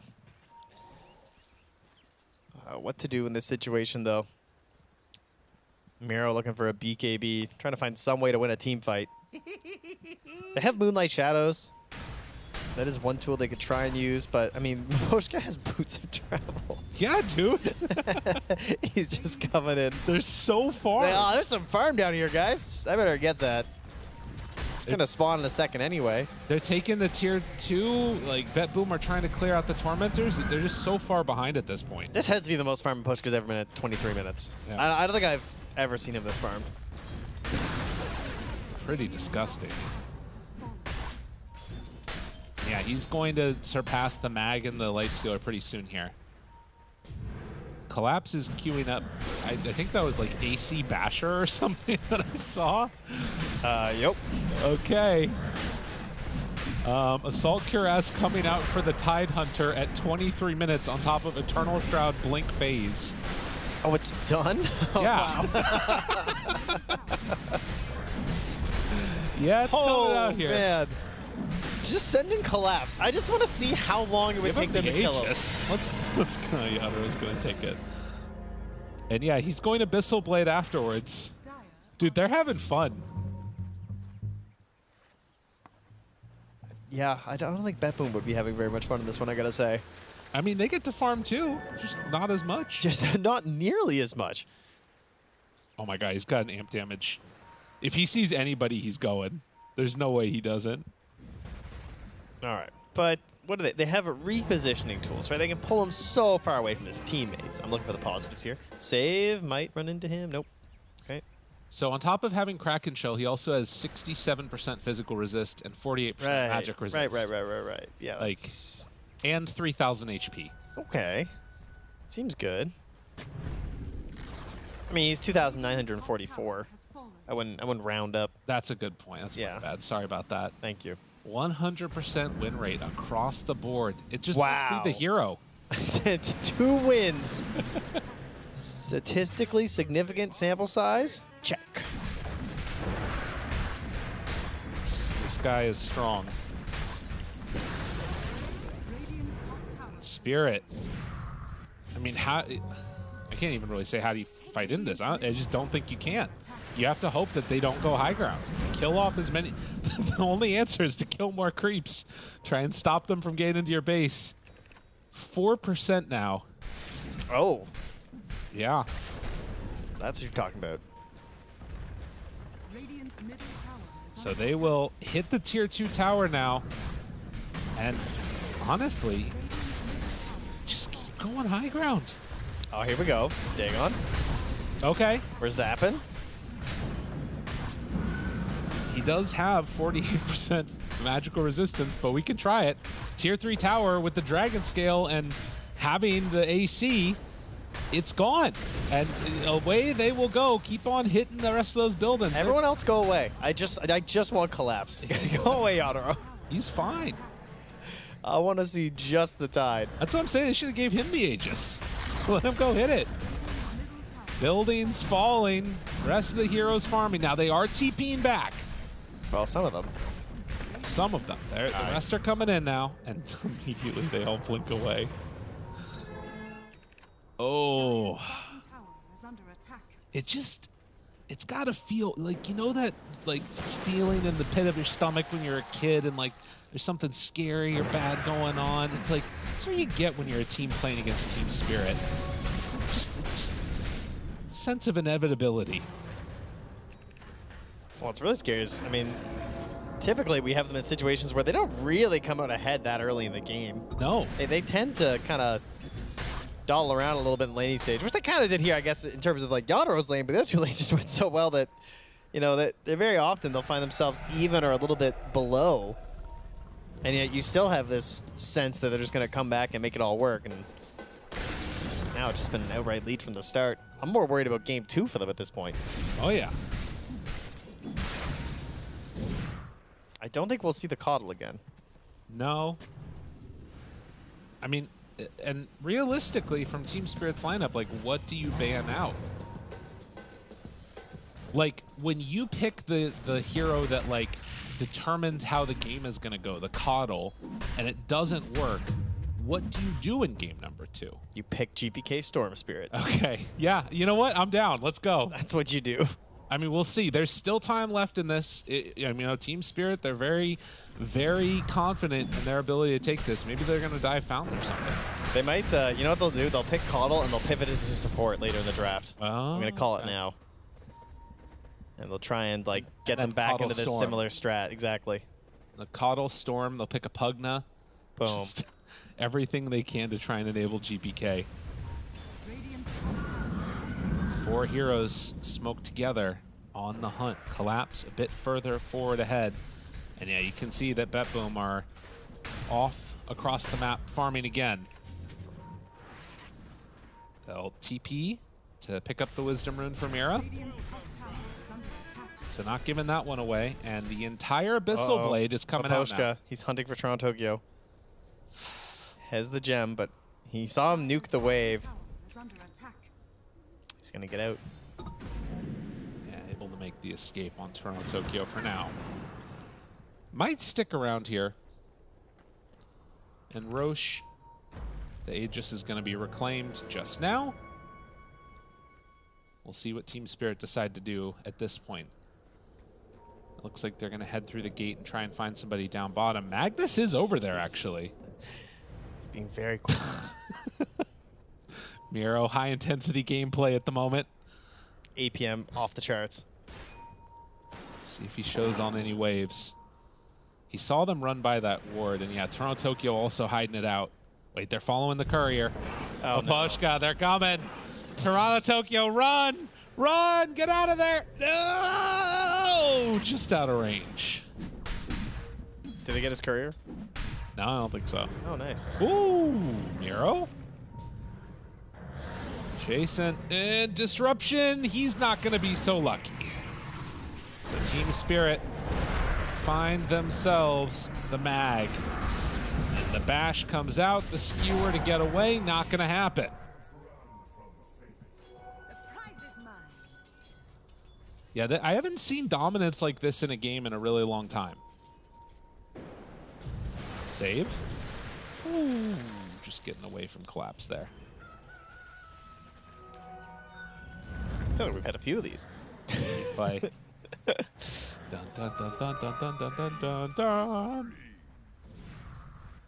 What to do in this situation, though? Miro looking for a BKB, trying to find some way to win a team fight. They have Moonlight Shadows. That is one tool they could try and use, but, I mean, Moshka has Boots of Travel. Yeah, dude. He's just coming in. They're so far. There's some farm down here, guys. I better get that. It's going to spawn in a second anyway. They're taking the tier 2. Like, Bedboom are trying to clear out the Tormentors. They're just so far behind at this point. This has to be the most farm Pushka's ever been at 23 minutes. Yeah. I don't think I've ever seen him this farmed. Pretty disgusting. Yeah, he's going to surpass the Mag and the Lifestealer pretty soon here. Collapse is queuing up. I think that was like AC Basher or something that I saw. Yep. Okay. Assault Cuirass coming out for the Tide Hunter at 23 minutes on top of Eternal Shroud Blink Phase. Oh, it's done? Oh, yeah. Wow. Yeah, it's coming out here. Man. Just send in Collapse. I just want to see how long it would take them to kill him. Let's go. Yadaro's going to take it. And yeah, he's going Abyssal Blade afterwards. Dude, they're having fun. Yeah, I don't think Bedboom would be having very much fun in this one, I gotta say. I mean, they get to farm too, just not as much. Just not nearly as much. Oh my god, he's got an amp damage. If he sees anybody, he's going. There's no way he doesn't. All right, but what do they? They have a repositioning tools, right? They can pull him so far away from his teammates. I'm looking for the positives here. Save might run into him. Nope. Okay. So on top of having Kraken Shell, he also has 67% physical resist and 48% magic resist. Right. Yeah. Like, and 3,000 HP. Okay. Seems good. I mean, he's 2,944. I wouldn't round up. That's a good point. That's my bad. Sorry about that. Thank you. 100% win rate across the board. It just must be the hero. 2 wins. Statistically significant sample size? Check. This guy is strong. Spirit. I mean, how? I can't even really say how do you fight in this. I just don't think you can. You have to hope that they don't go high ground. Kill off as many. The only answer is to kill more creeps. Try and stop them from getting into your base. 4% now. Oh. Yeah. That's what you're talking about. So they will hit the tier 2 tower now. And honestly, just keep going high ground. Oh, here we go. Dagon. Okay. We're zapping. He does have 48% magical resistance, but we can try it. Tier 3 tower with the dragon scale and having the AC, it's gone. And away they will go. Keep on hitting the rest of those buildings. Everyone else go away. I just want collapse. Go away, Aurora. He's fine. I want to see just the tide. That's what I'm saying. They should have gave him the Aegis. Let him go hit it. Buildings falling. Rest of the heroes farming. Now they are TPing back. Well, some of them. Some of them. The rest are coming in now. And immediately they all blink away. Oh. It's got to feel like, you know, that like feeling in the pit of your stomach when you're a kid and like there's something scary or bad going on. It's like, that's what you get when you're a team playing against Team Spirit. Just sense of inevitability. Well, what's really scary is, I mean, typically we have them in situations where they don't really come out ahead that early in the game. No. They tend to kind of dawdle around a little bit in laning stage, which they kind of did here, I guess, in terms of like Yadaro's lane, but the other 2 lanes just went so well that, you know, that they're very often they'll find themselves even or a little bit below. And yet you still have this sense that they're just going to come back and make it all work. And now it's just been an outright lead from the start. I'm more worried about game 2 for them at this point. Oh, yeah. I don't think we'll see the Coddle again. No. I mean, and realistically, from Team Spirit's lineup, like, what do you ban out? Like, when you pick the hero that, like, determines how the game is going to go, the Coddle, and it doesn't work, what do you do in game number 2? You pick GPK Storm Spirit. Okay. Yeah. You know what? I'm down. Let's go. That's what you do. I mean, we'll see. There's still time left in this. I mean, you know, Team Spirit, they're very, very confident in their ability to take this. Maybe they're going to dive Fountain or something. They might, you know what they'll do? They'll pick Coddle and they'll pivot it to support later in the draft. Oh, I'm going to call it now. And they'll try and, like, get them back Coddle into this Storm. similar strat. Exactly. The Coddle Storm, they'll pick a Pugna. Boom. Just everything they can to try and enable GPK. 4 heroes smoked together on the hunt. Collapse a bit further forward ahead. And yeah, you can see that BetBoom are off across the map farming again. They'll TP to pick up the Wisdom Rune from Mira. So not giving that one away. And the entire Abyssal Blade is coming out now. He's hunting for Toronto Tokyo. Has the gem, but he saw him nuke the wave. He's going to get out. Yeah, able to make the escape on Toronto Tokyo for now. Might stick around here. And Roche, the Aegis is going to be reclaimed just now. We'll see what Team Spirit decide to do at this point. It looks like they're going to head through the gate and try and find somebody down bottom. Magnus is over there, actually. He's being very quick. Miro, high-intensity gameplay at the moment. APM off the charts. See if he shows on any waves. He saw them run by that ward, and yeah, Toronto Tokyo also hiding it out. Wait, they're following the courier. Oh, Oposhka, they're coming. Toronto Tokyo, run! Run! Get out of there! No! Just out of range. Did he get his courier? No, I don't think so. Oh, nice. Ooh, Miro. Jason, and disruption. He's not going to be so lucky. So Team Spirit find themselves the mag. And the bash comes out, the skewer to get away, not going to happen. Yeah, I haven't seen dominance like this in a game in a really long time. Save. Ooh, just getting away from collapse there. I feel like we've had a few of these. Play. Dun, dun, dun, dun, dun, dun, dun, dun, dun, dun.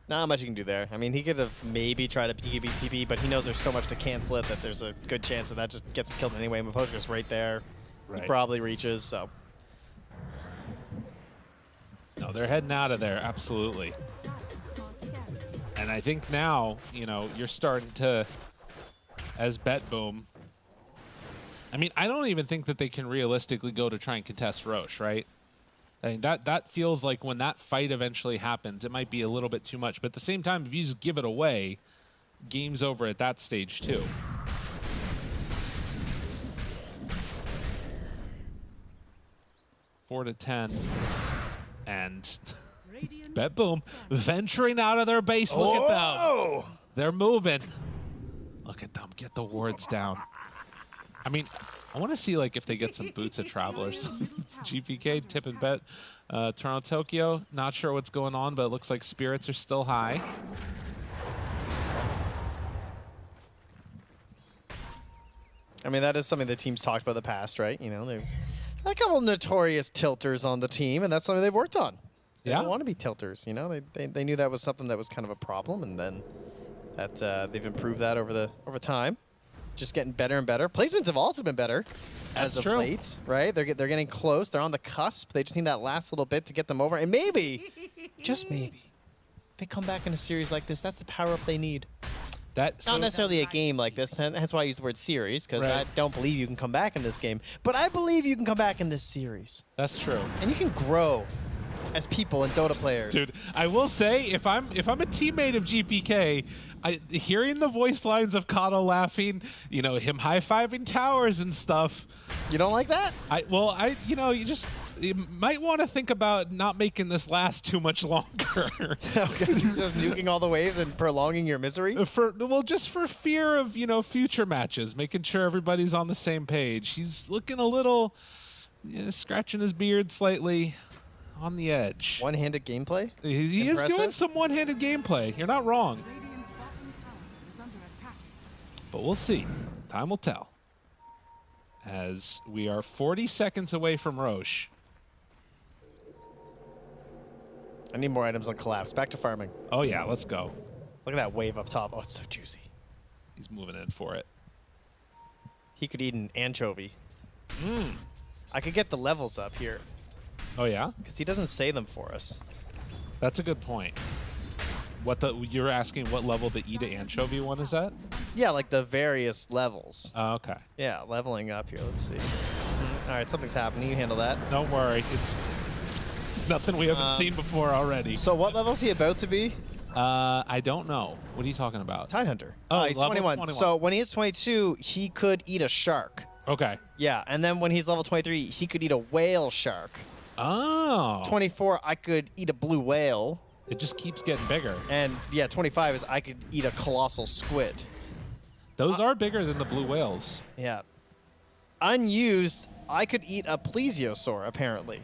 Not much you can do there. I mean, he could have maybe tried a PGB TP, but he knows there's so much to cancel it that there's a good chance that just gets him killed anyway. Maposhka's right there. Right. He probably reaches, so. No, they're heading out of there, absolutely. And I think now, you know, you're starting to, as Bedboom, I mean, I don't even think that they can realistically go to try and contest Roche, right? I mean, that feels like when that fight eventually happens, it might be a little bit too much. But at the same time, if you just give it away, game's over at that stage too. Four to 10. And Bedboom venturing out of their base. Look at them. They're moving. Look at them. Get the wards down. I mean, I want to see like if they get some boots at Travelers. GPK, tip and bet. Toronto Tokyo, not sure what's going on, but it looks like spirits are still high. I mean, that is something the team's talked about in the past, right? You know, they've a couple of notorious tilters on the team, and that's something they've worked on. They don't want to be tilters, you know. They knew that was something that was kind of a problem, and then that they've improved that over time. Just getting better and better. Placements have also been better as of late, right? They're getting close. They're on the cusp. They just need that last little bit to get them over, and maybe, just maybe, they come back in a series like this. That's the power up they need. Not necessarily a game like this, and that's why I use the word series, because I don't believe you can come back in this game. But I believe you can come back in this series. That's true. And you can grow as people and Dota players. Dude, I will say, if I'm a teammate of GPK, hearing the voice lines of Kato laughing, you know, him high-fiving towers and stuff. You don't like that? You might want to think about not making this last too much longer. Okay, just nuking all the waves and prolonging your misery? Just for fear of, you know, future matches, making sure everybody's on the same page. He's looking a little, scratching his beard slightly on the edge. One-handed gameplay? He is doing some one-handed gameplay. You're not wrong. But we'll see. Time will tell. As we are 40 seconds away from Roche. I need more items on collapse. Back to farming. Oh, yeah, let's go. Look at that wave up top. Oh, it's so juicy. He's moving in for it. He could eat an anchovy. I could get the levels up here. Oh, yeah? Because he doesn't say them for us. That's a good point. You're asking what level the eat an anchovy one is at? Yeah, like the various levels. Oh, okay. Yeah, leveling up here. Let's see. All right, something's happening. You handle that. Don't worry. It's nothing we haven't seen before already. So what level is he about to be? I don't know. What are you talking about? Tidehunter. Oh, he's 21. So when he hits 22, he could eat a shark. Okay. Yeah, and then when he's level 23, he could eat a whale shark. Oh. 24, I could eat a blue whale. It just keeps getting bigger. And yeah, 25 is I could eat a colossal squid. Those are bigger than the blue whales. Yeah. Unused, I could eat a plesiosaur, apparently,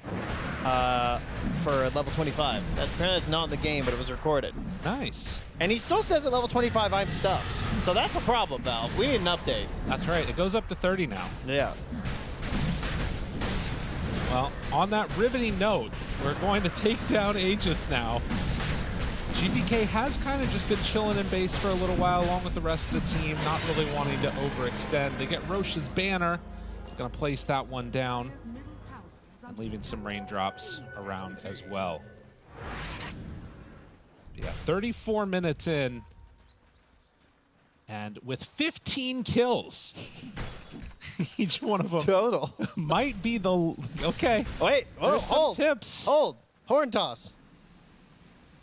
for level 25. That's not in the game, but it was recorded. Nice. And he still says at level 25, I'm stuffed. So that's a problem, Valve. We need an update. That's right. It goes up to 30 now. Yeah. Well, on that riveting note, we're going to take down Aegis now. GPK has kind of just been chilling in base for a little while, along with the rest of the team, not really wanting to overextend. They get Roche's banner. Gonna place that one down. and leaving some raindrops around as well. Yeah, 34 minutes in, and with 15 kills. Each one of them total might be the okay. Wait, there's some hold, tips. Hold, horn toss.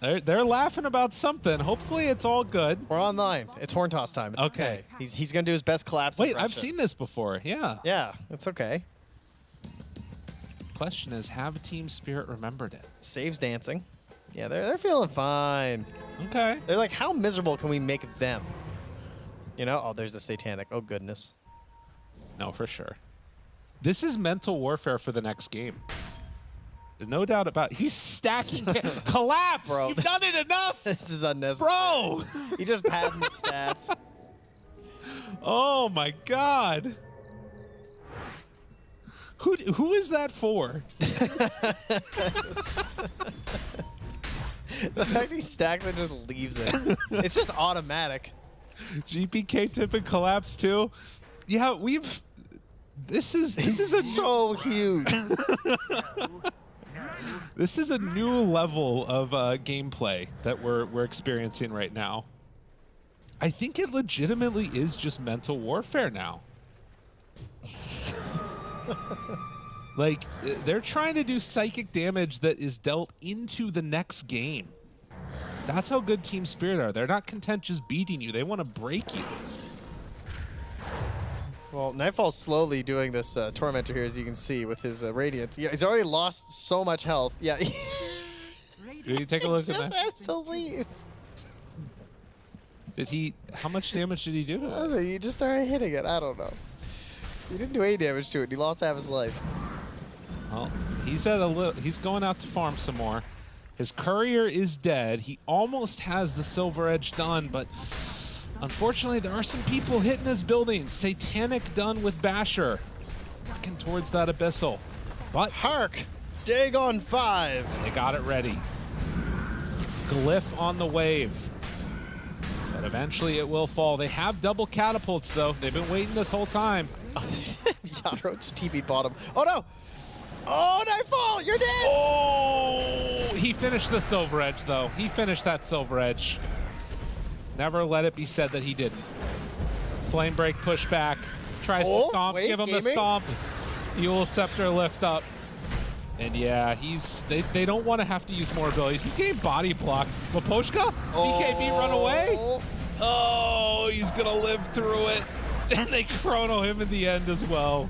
They're laughing about something. Hopefully, it's all good. We're online. It's horn toss time. It's okay. He's gonna do his best collapse. Wait, impression. I've seen this before. Yeah. Yeah, it's okay. Question is, have Team Spirit remembered it? Saves dancing. Yeah, they're feeling fine. Okay. They're like, how miserable can we make them? You know? Oh, there's the satanic. Oh goodness. No, for sure. This is mental warfare for the next game. No doubt about it. He's stacking. Collapse! Bro, You've done it enough! This is unnecessary. Bro! He just padding the stats. Oh my god. Who is that for? The fact he stacks and just leaves it. It's just automatic. GPK tip and collapse too. Yeah, this is a so huge. This is a new level of gameplay that we're experiencing right now. I think it legitimately is just mental warfare now. Like, they're trying to do psychic damage that is dealt into the next game. That's how good Team Spirit are. They're not content just beating you. They want to break you. Well, Nightfall's slowly doing this Tormentor here, as you can see, with his Radiance. Yeah, he's already lost so much health. Yeah. Did you take a look at He just that? has to leave. Did he? How much damage did he do to I don't it? know, he just started hitting it. I don't know. He didn't do any damage to it. He lost half his life. Well, he's at a little. He's going out to farm some more. His courier is dead. He almost has the Silver Edge done, but unfortunately, there are some people hitting his buildings. Satanic done with Basher, working towards that Abyssal. But hark, Dagon 5. They got it ready. Glyph on the wave. But eventually it will fall. They have double catapults, though. They've been waiting this whole time. Yadro just TP'd bottom. Oh, no. Oh, Nightfall, you're dead. Oh, he finished the Silver Edge, though. He finished that Silver Edge. Never let it be said that he didn't. Flame Break pushback. Tries to stomp. Wait, Give him the Gaming? stomp. Eul Scepter lift up. And yeah, they don't want to have to use more abilities. He's getting body blocked. Maposhka? BKB run away? Oh, he's going to live through it. And they chrono him in the end as well.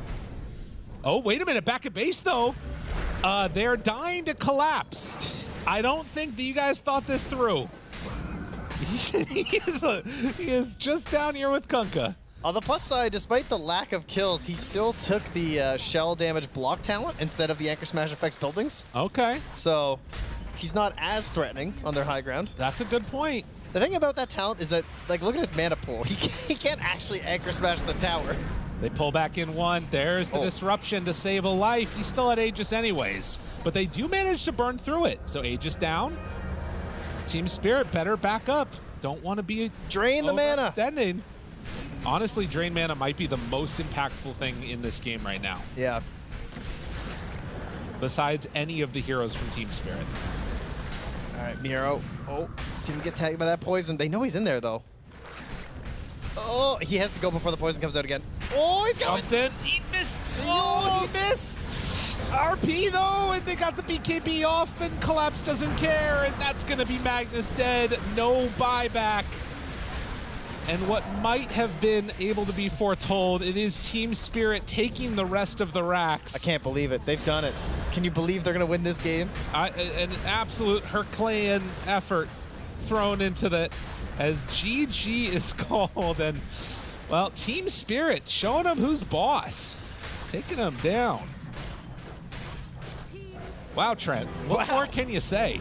Oh, wait a minute. Back at base, though. They're dying to collapse. I don't think that you guys thought this through. he is just down here with Kunkka. On the plus side, despite the lack of kills, he still took the shell damage block talent instead of the Anchor Smash effects buildings. Okay. So he's not as threatening on their high ground. That's a good point. The thing about that talent is that, like, look at his mana pool. He can't actually Anchor Smash the tower. They pull back in one. There's the disruption to save a life. He's still at Aegis anyways. But they do manage to burn through it. So Aegis down. Team Spirit better back up. Don't want to be drain the mana. Extending. Honestly, drain mana might be the most impactful thing in this game right now. Yeah. Besides any of the heroes from Team Spirit. All right, Miro. Oh, didn't get tagged by that poison. They know he's in there, though. Oh, he has to go before the poison comes out again. Oh, he's going. Jumps in. He missed. Oh, he missed. RP, though, and they got the BKB off, and Collapse doesn't care, and that's going to be Magnus dead. No buyback. And what might have been able to be foretold, it is Team Spirit taking the rest of the racks. I can't believe it. They've done it. Can you believe they're going to win this game? An absolute Herculean effort thrown into that as GG is called. And, well, Team Spirit showing them who's boss. Taking them down. Wow, Trent. What more can you say?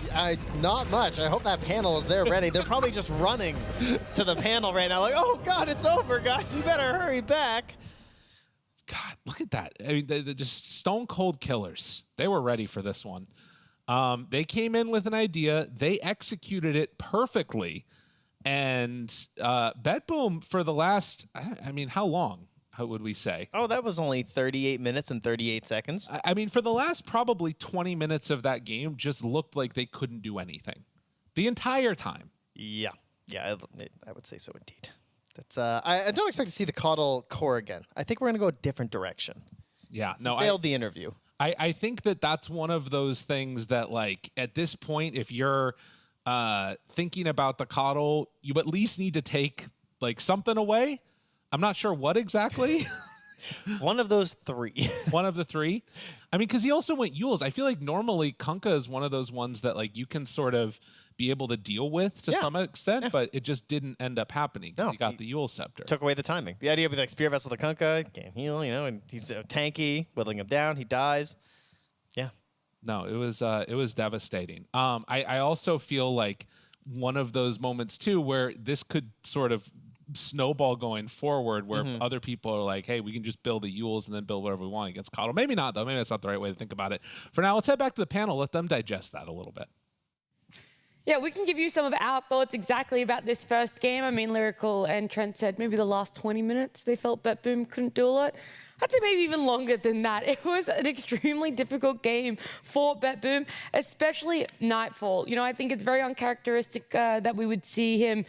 Not much. I hope that panel is there ready. They're probably just running to the panel right now like, oh, God, it's over, guys. We better hurry back. God, look at that. I mean, they're just stone cold killers. They were ready for this one. They came in with an idea. They executed it perfectly. And Bedboom for the last, I mean, how long? how would we say? Oh, that was only 38 minutes and 38 seconds. I mean, for the last probably 20 minutes of that game, just looked like they couldn't do anything the entire time. Yeah, I would say so indeed. That's I don't expect to see the Caudle core again. I think we're gonna go a different direction. Yeah, no, failed the interview. I think that's one of those things that, like, at this point, if you're thinking about the Caudle, you at least need to take like something away. I'm not sure what exactly. One of those three. One of the three. I mean, because he also went Yules. I feel like normally Kunkka is one of those ones that, like, you can sort of be able to deal with to some extent, but it just didn't end up happening because he got the Yule Scepter. Took away the timing. The idea would be like Spear Vessel to Kunkka, can't heal, and he's tanky, whittling him down, he dies. Yeah. No, it was devastating. I also feel like one of those moments too where this could sort of snowball going forward, where other people are like, hey, we can just build the Yules and then build whatever we want against Caudle. Maybe not, though. Maybe that's not the right way to think about it. For now, let's head back to the panel. Let them digest that a little bit. Yeah, we can give you some of our thoughts exactly about this first game. I mean, Lyrical and Trent said maybe the last 20 minutes they felt BetBoom couldn't do a lot. I'd say maybe even longer than that. It was an extremely difficult game for BetBoom, especially Nightfall. I think it's very uncharacteristic that we would see him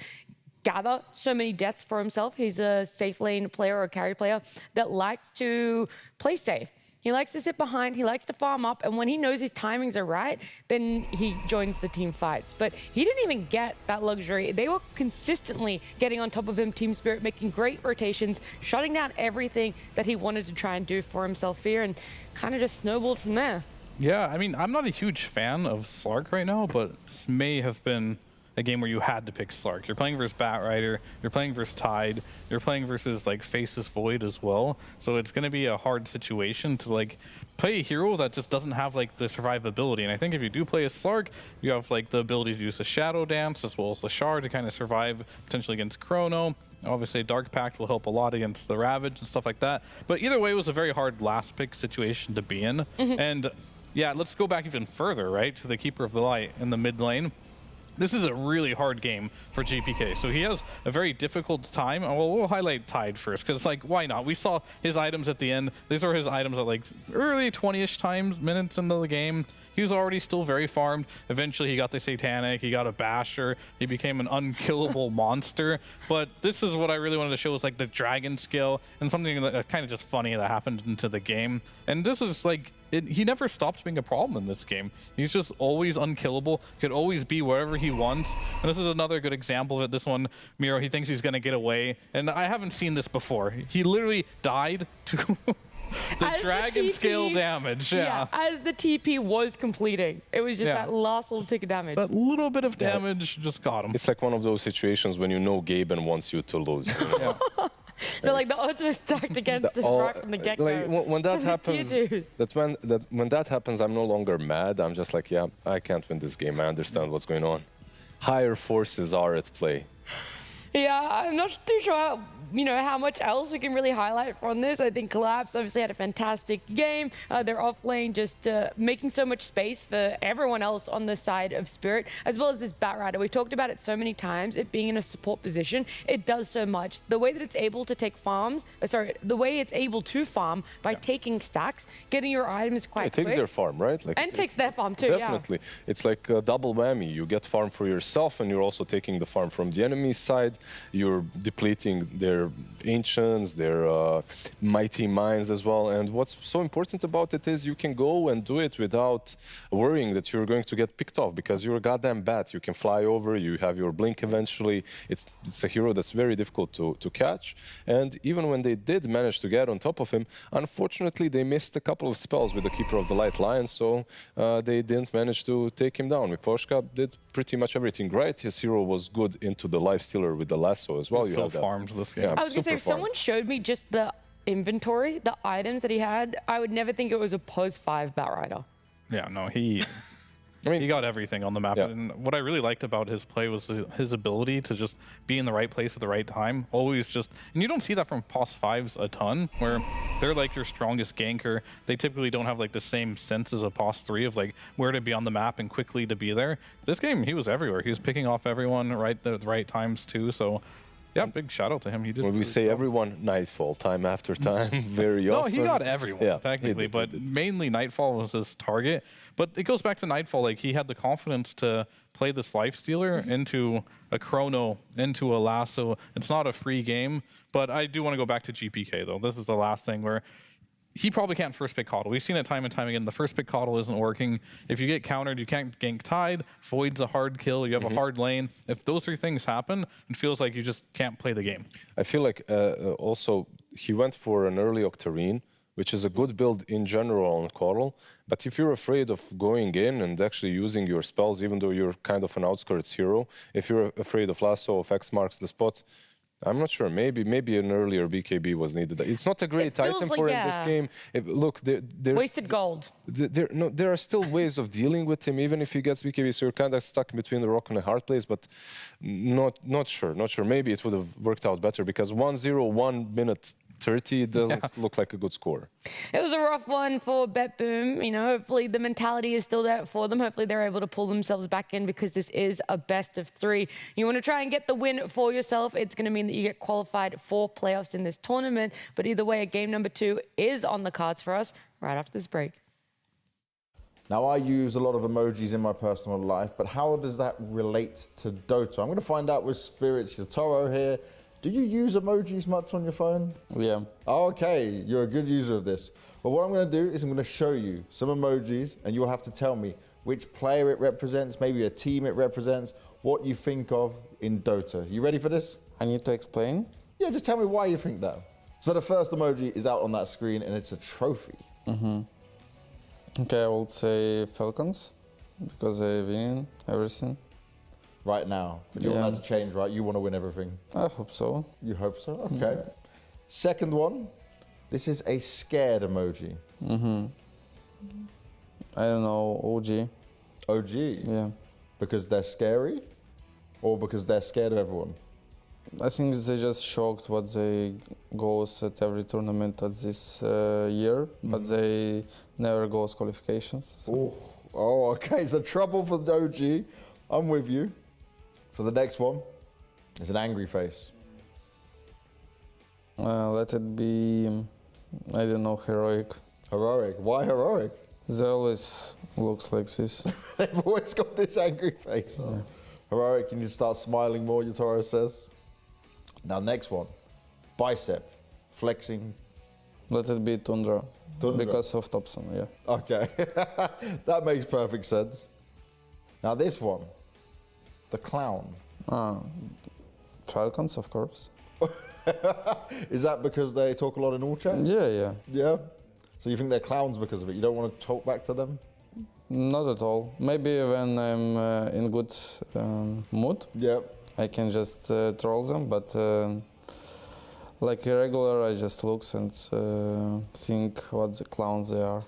gather so many deaths for himself. He's a safe lane player or a carry player that likes to play safe. He likes to sit behind, he likes to farm up, and when he knows his timings are right, then he joins the team fights. But he didn't even get that luxury. They were consistently getting on top of him, Team Spirit, making great rotations, shutting down everything that he wanted to try and do for himself here, and kind of just snowballed from there. Yeah, I mean, I'm not a huge fan of Slark right now, but this may have been a game where you had to pick Slark. You're playing versus Batrider, you're playing versus Tide, you're playing versus like Faceless Void as well. So it's going to be a hard situation to like play a hero that just doesn't have like the survivability. And I think if you do play a Slark, you have like the ability to use a Shadow Dance as well as the Shard to kind of survive potentially against Chrono. Obviously, Dark Pact will help a lot against the Ravage and stuff like that. But either way, it was a very hard last pick situation to be in. And yeah, let's go back even further, right, to the Keeper of the Light in the mid lane. This is a really hard game for GPK. So he has a very difficult time. Well, we'll highlight Tide first, because like, why not? We saw his items at the end. These are his items at like early 20-ish minutes into the game. He was already still very farmed. Eventually he got the Satanic, he got a Basher, he became an unkillable monster. But this is what I really wanted to show, is like the dragon skill and something that kind of just funny that happened into the game. And this is like, he never stopped being a problem in this game. He's just always unkillable, could always be wherever he wants. And this is another good example of it. This one, Miro, he thinks he's going to get away. And I haven't seen this before. He literally died to the dragon scale damage. Yeah, as the TP was completing. It was just that last little tick of damage. That little bit of damage just got him. It's like one of those situations when you know Gaimin wants you to lose. You know? They're like, the odds were stacked against us right from the get-go. Like, when that happens, when that happens, I'm no longer mad. I'm just like, yeah, I can't win this game. I understand what's going on. Higher forces are at play. Yeah, I'm not too sure, how much else we can really highlight from this. I think Collapse obviously had a fantastic game. They're off lane just making so much space for everyone else on the side of Spirit, as well as this Batrider. We talked about it so many times, it being in a support position. It does so much. The way that it's able to take farms, the way it's able to farm by taking stacks, getting your items quite quick. It takes their farm, right? Like, and takes their farm too, definitely. Yeah. It's like a double whammy. You get farm for yourself, and you're also taking the farm from the enemy's side. You're depleting their ancients, their mighty mines as well. And what's so important about it is you can go and do it without worrying that you're going to get picked off, because you're a goddamn bat. You can fly over, you have your blink eventually. It's a hero that's very difficult to catch. And even when they did manage to get on top of him, unfortunately they missed a couple of spells with the Keeper of the Light Lion, so they didn't manage to take him down. Miposhka did pretty much everything right. His hero was good into the Lifestealer with the lasso as well. He's so farmed this game. Yeah, I was going to say, if someone showed me just the inventory, the items that he had, I would never think it was a POS 5 Batrider. Yeah, no, he got everything on the map. Yeah. And what I really liked about his play was his ability to just be in the right place at the right time. Always just, and you don't see that from POS 5s a ton, where they're like your strongest ganker. They typically don't have like the same sense as a POS 3 of like where to be on the map and quickly to be there. This game, he was everywhere. He was picking off everyone at the right times too. So Yeah, big shout out to him. He did. When we really say well. everyone, Nightfall, time after time, very often. No, he got everyone, Yeah, technically, but mainly Nightfall was his target. But it goes back to Nightfall, like he had the confidence to play this Lifestealer into a Chrono, into a Lasso. It's not a free game, but I do want to go back to GPK, though. This is the last thing where he probably can't first pick Coddle. We've seen it time and time again. The first pick Coddle isn't working. If you get countered, you can't gank Tide. Void's a hard kill. You have a hard lane. If those three things happen, it feels like you just can't play the game. I feel like also he went for an early Octarine, which is a good build in general on Coddle. But if you're afraid of going in and actually using your spells, even though you're kind of an outskirts hero, if you're afraid of Lasso, of X marks the spot, I'm not sure. Maybe an earlier BKB was needed. It's not a great item for in this game. Look, there's wasted gold. There are still ways of dealing with him, even if he gets BKB. So you're kind of stuck between the rock and a hard place. But not sure. Maybe it would have worked out better because 1-0, 1:30 doesn't look like a good score. It was a rough one for BetBoom. You know, hopefully the mentality is still there for them. Hopefully they're able to pull themselves back in because this is a best of 3. You want to try and get the win for yourself. It's going to mean that you get qualified for playoffs in this tournament. But either way, game number 2 is on the cards for us right after this break. Now, I use a lot of emojis in my personal life, but how does that relate to Dota? I'm going to find out with Spirits Yotaro here. Do you use emojis much on your phone? Yeah. Oh, okay, you're a good user of this. Well, what I'm going to do is I'm going to show you some emojis, and you'll have to tell me which player it represents, maybe a team it represents, what you think of in Dota. You ready for this? I need to explain? Yeah, just tell me why you think that. So the first emoji is out on that screen, and it's a trophy. Okay, I would say Falcons, because they win everything. Right now. But you want that to change, right? You want to win everything. I hope so. You hope so? Okay. Second one, this is a scared emoji. I don't know, OG. OG? Yeah. Because they're scary? Or because they're scared of everyone? I think they just shocked what they goes at every tournament at this year, but they never goes qualifications. So. Oh, okay. So trouble for the OG. I'm with you. For the next one, it's an angry face. Let it be, I don't know, heroic. Heroic? Why heroic? They always looks like this. They've always got this angry face. Yeah. Heroic, you need to start smiling more, Yotaro says. Now, next one, bicep, flexing. Let it be Tundra. Because of Thompson, yeah. Okay, that makes perfect sense. Now this one, the clown. Falcons, of course. Is that because they talk a lot in all chat? Yeah. Yeah? So you think they're clowns because of it? You don't want to talk back to them? Not at all. Maybe when I'm in good mood, I can just troll them, but like irregular, I just look and think what the clowns they are.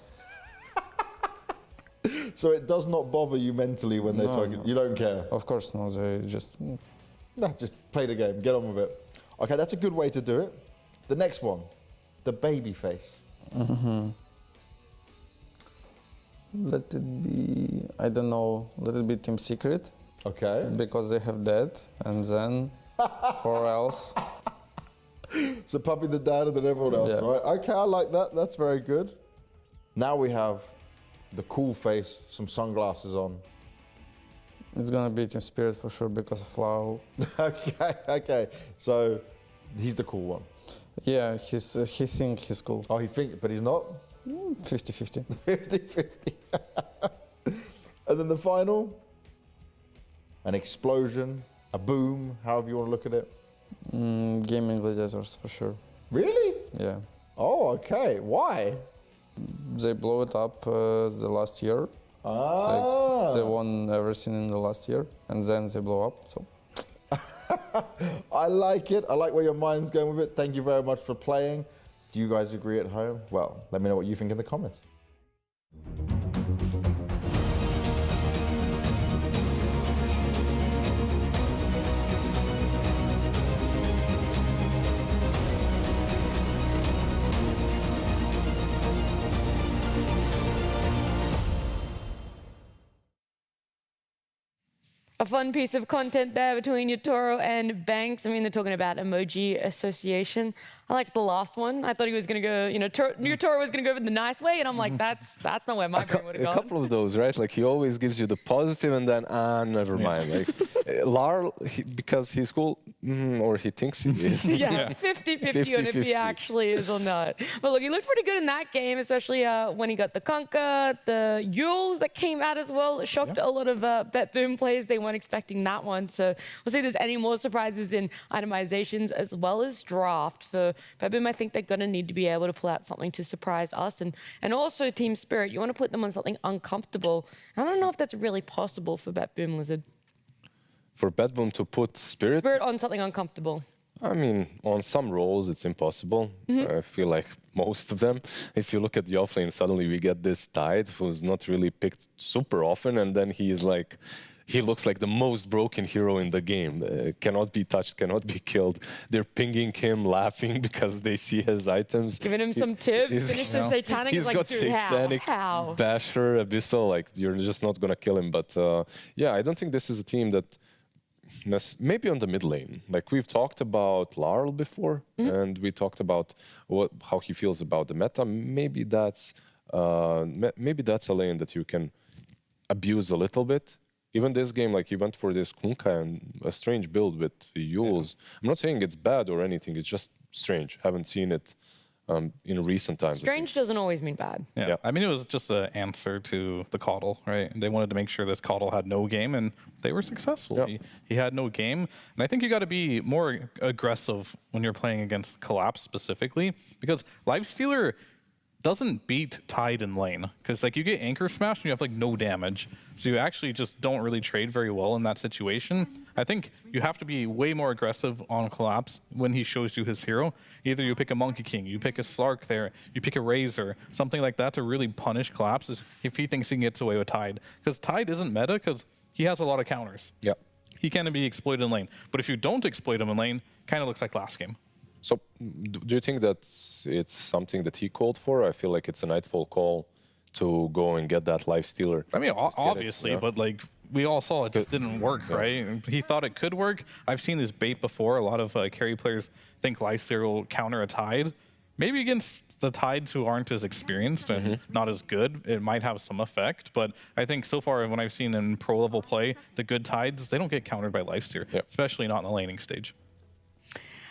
So it does not bother you mentally when they're talking? You don't care? Of course no, they just... No, just play the game, get on with it. Okay, that's a good way to do it. The next one, the baby face. Let it be, I don't know, let it be Team Secret. Okay. Because they have dad, and then for else. So Puppy the dad and then everyone else, right? Okay, I like that. That's very good. Now we have the cool face, some sunglasses on. It's gonna be Team Spirit for sure because of Lau. Okay. So he's the cool one. Yeah, he think he's cool. Oh, he think, but he's not? 50-50. 50-50. And then the final, an explosion, a boom, however you want to look at it. Gaimin Gladiators for sure. Really? Yeah. Oh, okay. Why? They blew it up the last year. Like, they won everything in the last year, and then they blew up. So. I like it. I like where your mind's going with it. Thank you very much for playing. Do you guys agree at home? Well, let me know what you think in the comments. A fun piece of content there between Yotaro and Banks. I mean, they're talking about emoji association. I liked the last one. I thought he was going to go, Yotaro was going to go in the nice way, and I'm like, that's not where my brain would have A gone. couple of those, right? Like he always gives you the positive and then, never mind. Like Lar, because he's cool, or he thinks he is. Yeah, 50-50 on if he actually is or not. But look, he looked pretty good in that game, especially when he got the Conker, the Yules that came out as well. It shocked a lot of BetBoom players. They weren't expecting that one. So we'll see if there's any more surprises in itemizations as well as draft. For BetBoom, I think they're going to need to be able to pull out something to surprise us. And also Team Spirit, you want to put them on something uncomfortable. I don't know if that's really possible for BetBoom, Lizard. For BetBoom to put Spirit on something uncomfortable. I mean, on some roles, it's impossible. I feel like most of them. If you look at the offlane, suddenly we get this Tide, who's not really picked super often, and then he looks like the most broken hero in the game. Cannot be touched, cannot be killed. They're pinging him, laughing because they see his items. Giving him some tips, finish the Satanic. He's like, got dude, Satanic, how? Basher, Abyssal, like you're just not gonna kill him. But yeah, I don't think this is a team that maybe on the mid lane. Like we've talked about Larl before, and we talked about how he feels about the meta. Maybe that's a lane that you can abuse a little bit. Even this game, like he went for this Kunka and a strange build with Yules. I'm not saying it's bad or anything. It's just strange. Haven't seen it in recent times. Strange doesn't always mean bad. Yeah. I mean, it was just an answer to the Caudle, right? They wanted to make sure this Caudle had no game, and they were successful. Yeah. He had no game. And I think you got to be more aggressive when you're playing against Collapse specifically, because Lifestealer doesn't beat Tide in lane, because like you get anchor smashed and you have like no damage, so you actually just don't really trade very well in that situation. I think you have to be way more aggressive on Collapse when he shows you his hero. Either you pick a Monkey King, you pick a Slark there, you pick a Razor, something like that to really punish Collapse if he thinks he gets away with Tide, because Tide isn't meta because he has a lot of counters. Yeah, he can be exploited in lane, but if you don't exploit him in lane, kind of looks like last game. So, do you think that it's something that he called for? I feel like it's a Nightfall call to go and get that Lifestealer. I mean, obviously, but like we all saw, it just didn't work, right? He thought it could work. I've seen this bait before. A lot of carry players think Lifestealer will counter a Tide. Maybe against the Tides who aren't as experienced and not as good, it might have some effect. But I think so far, when I've seen in pro level play, the good Tides, they don't get countered by Lifestealer, especially not in the laning stage.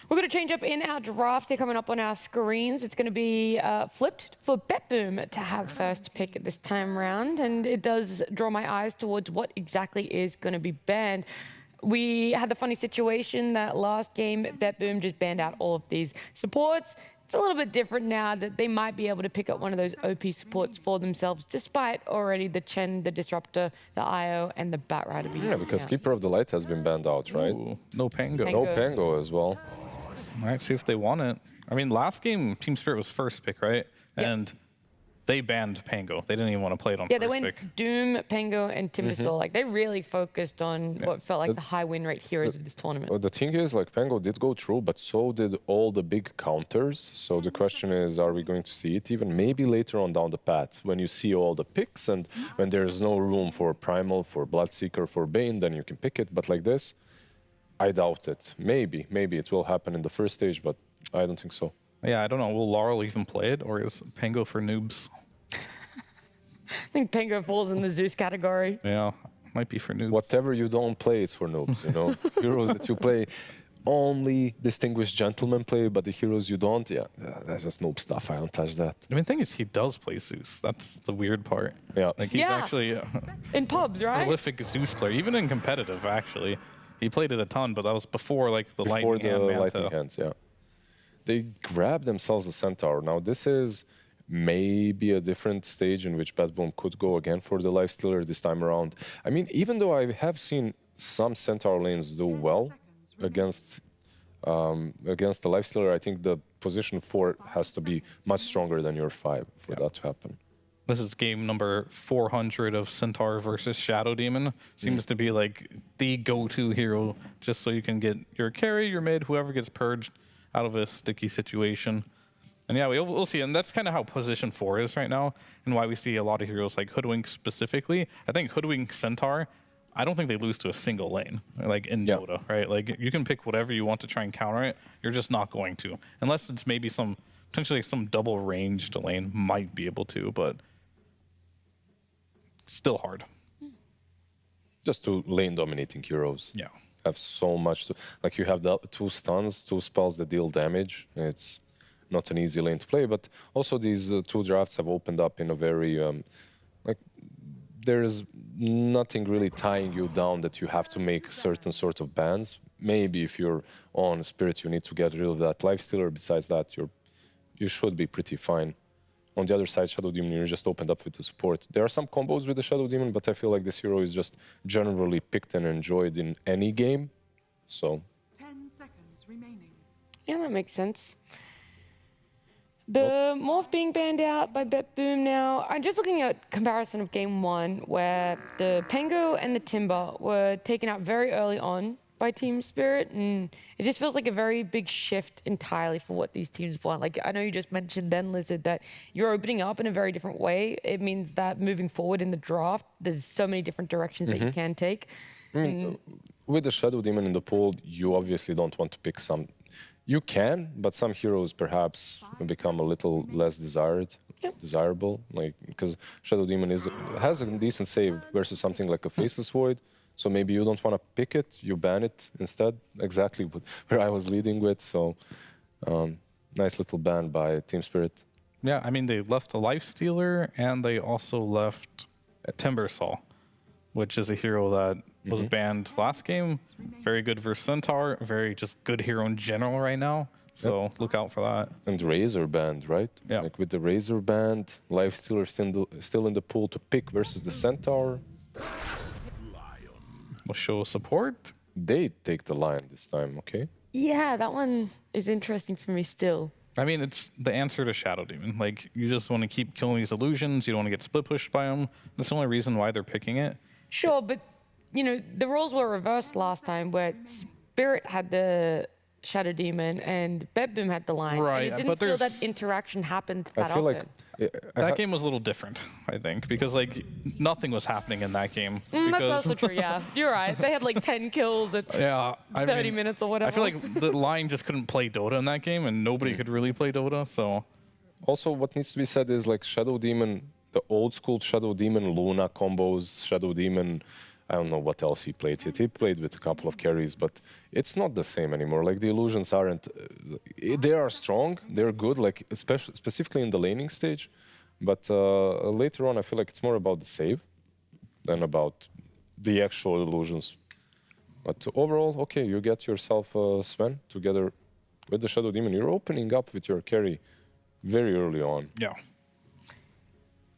We're going to change up in our draft here coming up on our screens. It's going to be flipped for BetBoom to have first pick this time round. And it does draw my eyes towards what exactly is going to be banned. We had the funny situation that last game, BetBoom just banned out all of these supports. It's a little bit different now that they might be able to pick up one of those OP supports for themselves, despite already the Chen, the Disruptor, the IO, and the Batrider being Yeah, because Keeper of the Light has been banned out, right? Ooh, no Pango. No Pango as well. All right, see if they want it. I mean, last game, Team Spirit was first pick, right? Yep. And they banned Pango. They didn't even want to play it on Yeah, first they went pick. Doom, Pango, and Timbersaw. Like, they really focused on what felt like the high win rate heroes of this tournament. Well, the thing is, like, Pango did go through, but so did all the big counters. So the question is, are we going to see it even maybe later on down the path when you see all the picks and when there's no room for Primal, for Bloodseeker, for Bane, then you can pick it. But like this, I doubt it. Maybe it will happen in the first stage, but I don't think so. Yeah, I don't know. Will Laurel even play it, or is Pango for noobs? I think Pango falls in the Zeus category. Yeah, might be for noobs. Whatever you don't play is for noobs, you know? Heroes that you play, only distinguished gentlemen play, but the heroes you don't, that's just noob stuff. I don't touch that. I mean, the thing is, he does play Zeus. That's the weird part. Yeah. Like, he's actually in pubs, right? Prolific Zeus player, even in competitive, actually. He played it a ton, but that was before, like, the lightning hands, yeah. They grabbed themselves a Centaur. Now, this is maybe a different stage in which BetBoom could go again for the Lifestealer this time around. I mean, even though I have seen some Centaur lanes do well against the Lifestealer, I think the position 4 has to be much stronger than your 5 for that to happen. This is game number 400 of Centaur versus Shadow Demon. Seems to be like the go-to hero, just so you can get your carry, your mid, whoever gets purged out of a sticky situation. And yeah, we'll see. And that's kind of how position 4 is right now, and why we see a lot of heroes like Hoodwink specifically. I think Hoodwink Centaur, I don't think they lose to a single lane, like in Dota, right? Like you can pick whatever you want to try and counter it. You're just not going to, unless it's maybe potentially some double ranged lane might be able to, but still hard. Just two lane dominating heroes. Yeah. Have so much to, like you have the 2 stuns, 2 spells that deal damage. It's not an easy lane to play, but also these 2 drafts have opened up in a very like there's nothing really tying you down that you have to make certain sort of bans. Maybe if you're on Spirit, you need to get rid of that lifestealer. Besides that, you should be pretty fine. On the other side, Shadow Demon, you just opened up with the support. There are some combos with the Shadow Demon, but I feel like this hero is just generally picked and enjoyed in any game. So 10 seconds remaining. Yeah, that makes sense. The Morph being banned out by BetBoom now. I'm just looking at comparison of game 1, where the Pengo and the Timber were taken out very early on by Team Spirit, and it just feels like a very big shift entirely for what these teams want. Like, I know you just mentioned then, Lizard, that you're opening up in a very different way. It means that moving forward in the draft, there's so many different directions that you can take. With the Shadow Demon in the pool, you obviously don't want to pick some. You can, but some heroes perhaps become a little less desirable, like because Shadow Demon has a decent save versus something like a Faceless Void. So maybe you don't want to pick it, you ban it instead. Exactly where I was leading with. So nice little ban by Team Spirit. Yeah, I mean, they left a Lifestealer and they also left a Timbersaw, which is a hero that was banned last game. Very good versus Centaur, very just good hero in general right now. So look out for that. And Razor banned, right? Yeah. Like with the Razor banned, Lifestealer still in the pool to pick versus the Centaur. Will show support. They take the Lion this time, okay? Yeah, that one is interesting for me still. I mean, it's the answer to Shadow Demon. Like, you just want to keep killing these illusions. You don't want to get split pushed by them. That's the only reason why they're picking it. Sure, but, you know, the roles were reversed last time, where Spirit had the Shadow Demon and BetBoom had the Lion. Right, and it didn't feel that interaction happened that I feel often. That game was a little different, I think, because like nothing was happening in that game. That's also true, yeah. You're right. They had like 10 kills at 30 minutes or whatever. I feel like the Lion just couldn't play Dota in that game, and nobody could really play Dota, so... Also, what needs to be said is like Shadow Demon, the old school Shadow Demon Luna combos, Shadow Demon, I don't know what else he played. He played with a couple of carries, but it's not the same anymore. Like the illusions aren't, they are strong, they're good, like specifically in the laning stage. But later on, I feel like it's more about the save than about the actual illusions. But overall, okay, you get yourself Sven together with the Shadow Demon. You're opening up with your carry very early on. Yeah.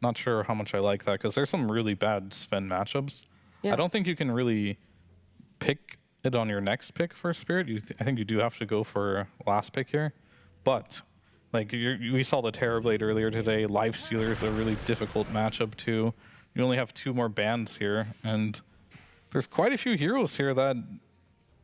Not sure how much I like that, because there's some really bad Sven matchups. Yeah. I don't think you can really pick it on your next pick for Spirit. I think you do have to go for last pick here. But like we saw the Terrorblade earlier today. Lifestealer is a really difficult matchup too. You only have 2 more bans here, and there's quite a few heroes here that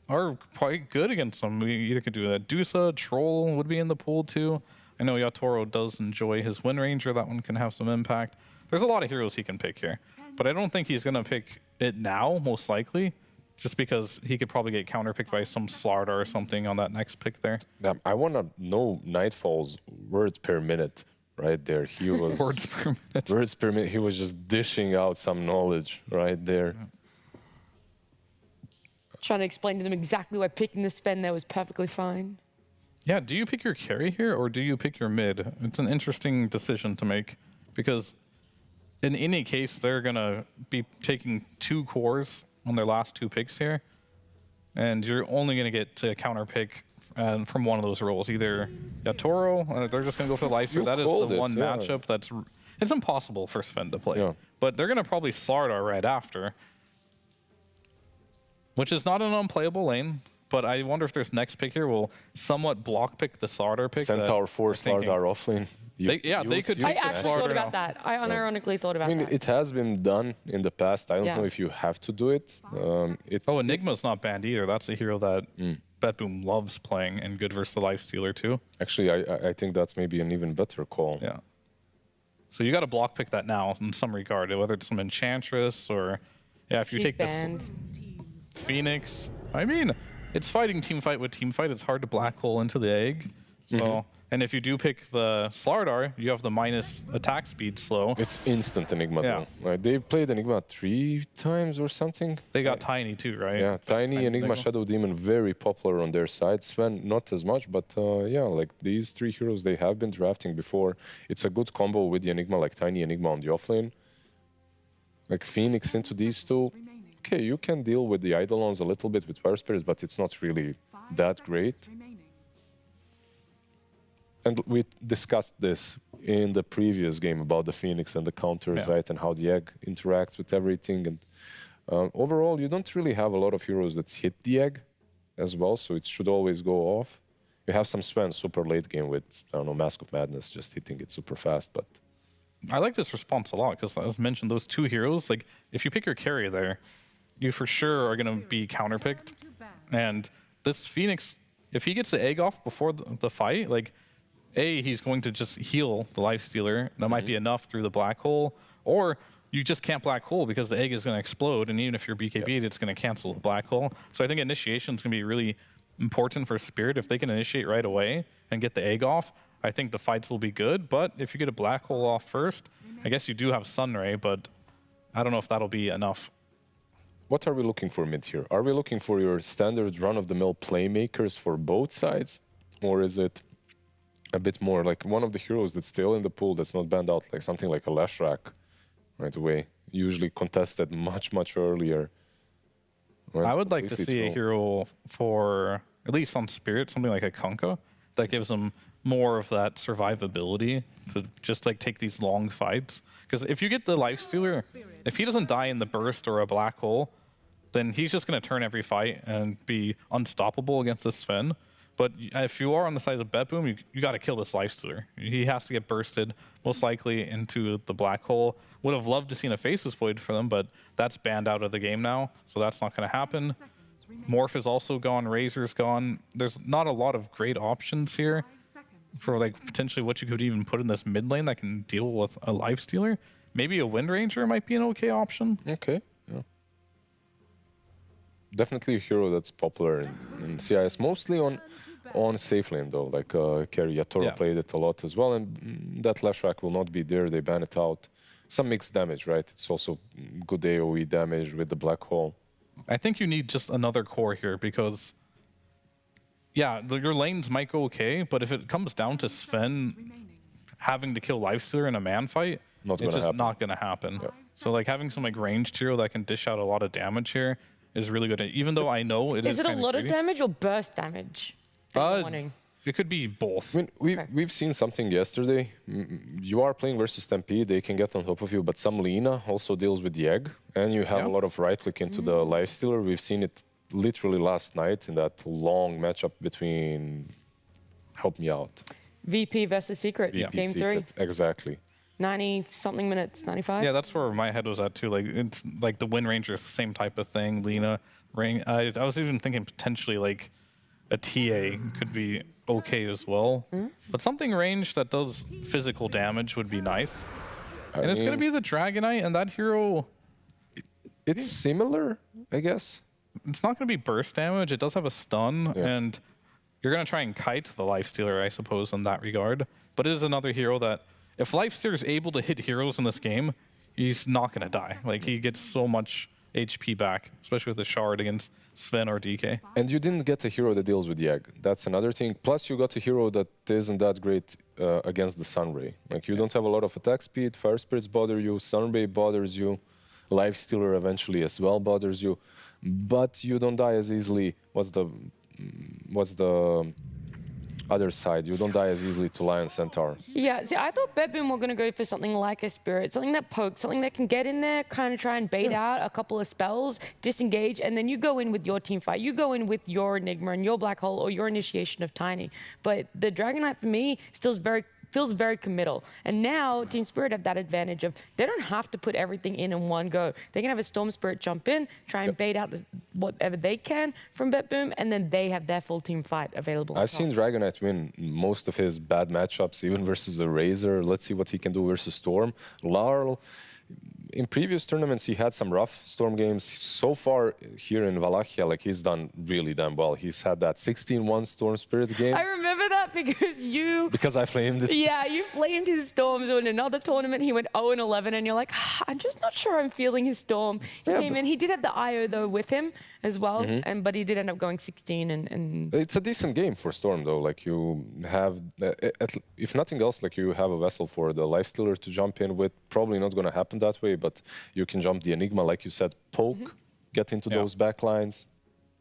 are quite good against them. We either could do that. Dusa, Troll would be in the pool too. I know Yatoro does enjoy his Wind Ranger. That one can have some impact. There's a lot of heroes he can pick here, but I don't think he's going to pick it now, most likely, just because he could probably get counterpicked by some Slardar or something on that next pick there. I want to know Nightfall's words per minute right there. He was words per minute. Words per minute. He was just dishing out some knowledge right there. Yeah. Trying to explain to them exactly why picking the Sven there was perfectly fine. Yeah, do you pick your carry here or do you pick your mid? It's an interesting decision to make, because in any case, they're going to be taking 2 cores on their last 2 picks here, and you're only going to get to counter pick from one of those roles, either Yatoro, or they're just going to go for the Lifestealer. That is the one matchup that's it's impossible for Sven to play. But they're going to probably Slardar right after, which is not an unplayable lane. But I wonder if this next pick here will somewhat block pick the Slardar pick. Centaur 4 Slardar offlane. They could. I actually thought about that. I unironically thought about that. I mean, it has been done in the past. I don't know if you have to do it. Enigma's not banned either. That's a hero that BetBoom loves playing and good versus the Lifestealer too. Actually, I think that's maybe an even better call. Yeah. So you got to block pick that now in some regard, whether it's some Enchantress or Yeah, if you She's take banned. this Phoenix, I mean, it's fighting team fight with team fight. It's hard to black hole into the egg. So, and if you do pick the Slardar, you have the minus attack speed slow. It's instant Enigma Yeah. though. Right? They've played Enigma 3 times or something. They got Tiny too, right? Yeah, Tiny, Enigma, Shadow Demon, very popular on their side. Sven, not as much, but yeah, like these 3 heroes they have been drafting before. It's a good combo with the Enigma, like Tiny Enigma on the offlane. Like Phoenix into these 2. Okay, you can deal with the Eidolons a little bit with Fire Spirits, but it's not really that great. And we discussed this in the previous game about the Phoenix and the counters, right? And how the egg interacts with everything. And overall, you don't really have a lot of heroes that hit the egg as well, so it should always go off. You have some Sven super late game with, I don't know, Mask of Madness, just hitting it super fast, but... I like this response a lot because, as mentioned, those 2 heroes, like, if you pick your carry there, you for sure are going to be counterpicked. And this Phoenix, if he gets the egg off before the fight, like, he's going to just heal the Lifestealer. That might be enough through the black hole. Or you just can't black hole because the egg is going to explode, and even if you're BKB'd, it's going to cancel the black hole. So I think initiation is going to be really important for Spirit. If they can initiate right away and get the egg off, I think the fights will be good. But if you get a black hole off first, I guess you do have Sunray, but I don't know if that'll be enough. What are we looking for mid here? Are we looking for your standard run-of-the-mill playmakers for both sides? Or is it a bit more like one of the heroes that's still in the pool that's not banned out, like something like a Lashrak right away, usually contested much, much earlier? Right? I would like to see a hero for, at least on Spirit, something like a Kunkka that gives them more of that survivability to just like take these long fights. Because if you get the Lifestealer, if he doesn't die in the burst or a black hole, then he's just going to turn every fight and be unstoppable against this Sven. But if you are on the side of Bedboom, you got to kill this Lifestealer. He has to get bursted, most likely into the black hole. Would have loved to seen a Faceless Void for them, but that's banned out of the game now, so that's not going to happen. Morph is also gone, Razor's gone. There's not a lot of great options here for like potentially what you could even put in this mid lane that can deal with a Lifestealer. Maybe a Wind Ranger might be an okay option. Okay, yeah. Definitely a hero that's popular in CIS, mostly on safe lane though, like Carry Yatoro played it a lot as well, and that Lashrak will not be there, they ban it out. Some mixed damage, right? It's also good AoE damage with the black hole. I think you need just another core here because, yeah, your lanes might go okay, but if it comes down to Sven having to kill Lifestealer in a man fight, it's just not going to happen. Yeah. So like having some like ranged hero that can dish out a lot of damage here is really good. Even though I know it is. Is it a lot of damage or burst damage? It could be both. I mean, we've seen something yesterday. You are playing versus Stampede, they can get on top of you, but some Lina also deals with the egg, and you have a lot of right click into the Lifestealer. We've seen it literally last night in that long matchup between, help me out. VP versus Secret, game 3. Exactly. 90-something minutes, 95? Yeah, that's where my head was at too. Like it's like the Wind Ranger is the same type of thing. Lina, Ring. I was even thinking potentially like a TA could be okay as well. But something ranged that does physical damage would be nice. And it's going to be the Dragonite, and that hero... It's similar, I guess. It's not going to be burst damage. It does have a stun, and you're going to try and kite the Lifestealer, I suppose, in that regard. But it is another hero that, if Lifestealer is able to hit heroes in this game, he's not going to die. Like, he gets so much HP back, especially with the Shard against Sven or DK. And you didn't get a hero that deals with the egg. That's another thing. Plus, you got a hero that isn't that great against the Sunray. Like, you don't have a lot of attack speed, Fire Spirits bother you, Sunray bothers you, Lifestealer eventually as well bothers you, but you don't die as easily. What's the other side? You don't die as easily to Lion Centaur. Yeah, see, I thought Bedboom were going to go for something like a Spirit, something that pokes, something that can get in there, kind of try and bait out a couple of spells, disengage, and then you go in with your team fight. You go in with your Enigma and your Black Hole or your initiation of Tiny. But the Dragonite, for me, feels very committal. And now Team Spirit have that advantage of they don't have to put everything in one go. They can have a Storm Spirit jump in, try and bait out whatever they can from Bedboom, and then they have their full team fight available. I've seen Dragonite win most of his bad matchups, even versus a Razor. Let's see what he can do versus Storm. Larl, in previous tournaments, he had some rough Storm games. So far here in Wallachia, like he's done really damn well. He's had that 16-1 Storm Spirit game. I remember that because you... Because I flamed it. Yeah, you flamed his Storm. So in another tournament, he went 0-11, and you're like, I'm just not sure I'm feeling his Storm. He came in. He did have the IO, though, with him as well, but he did end up going 16. And It's a decent game for Storm, though. Like you have, if nothing else, like you have a vessel for the Lifestealer to jump in with. Probably not going to happen that way, but you can jump the Enigma, like you said, poke, get into those backlines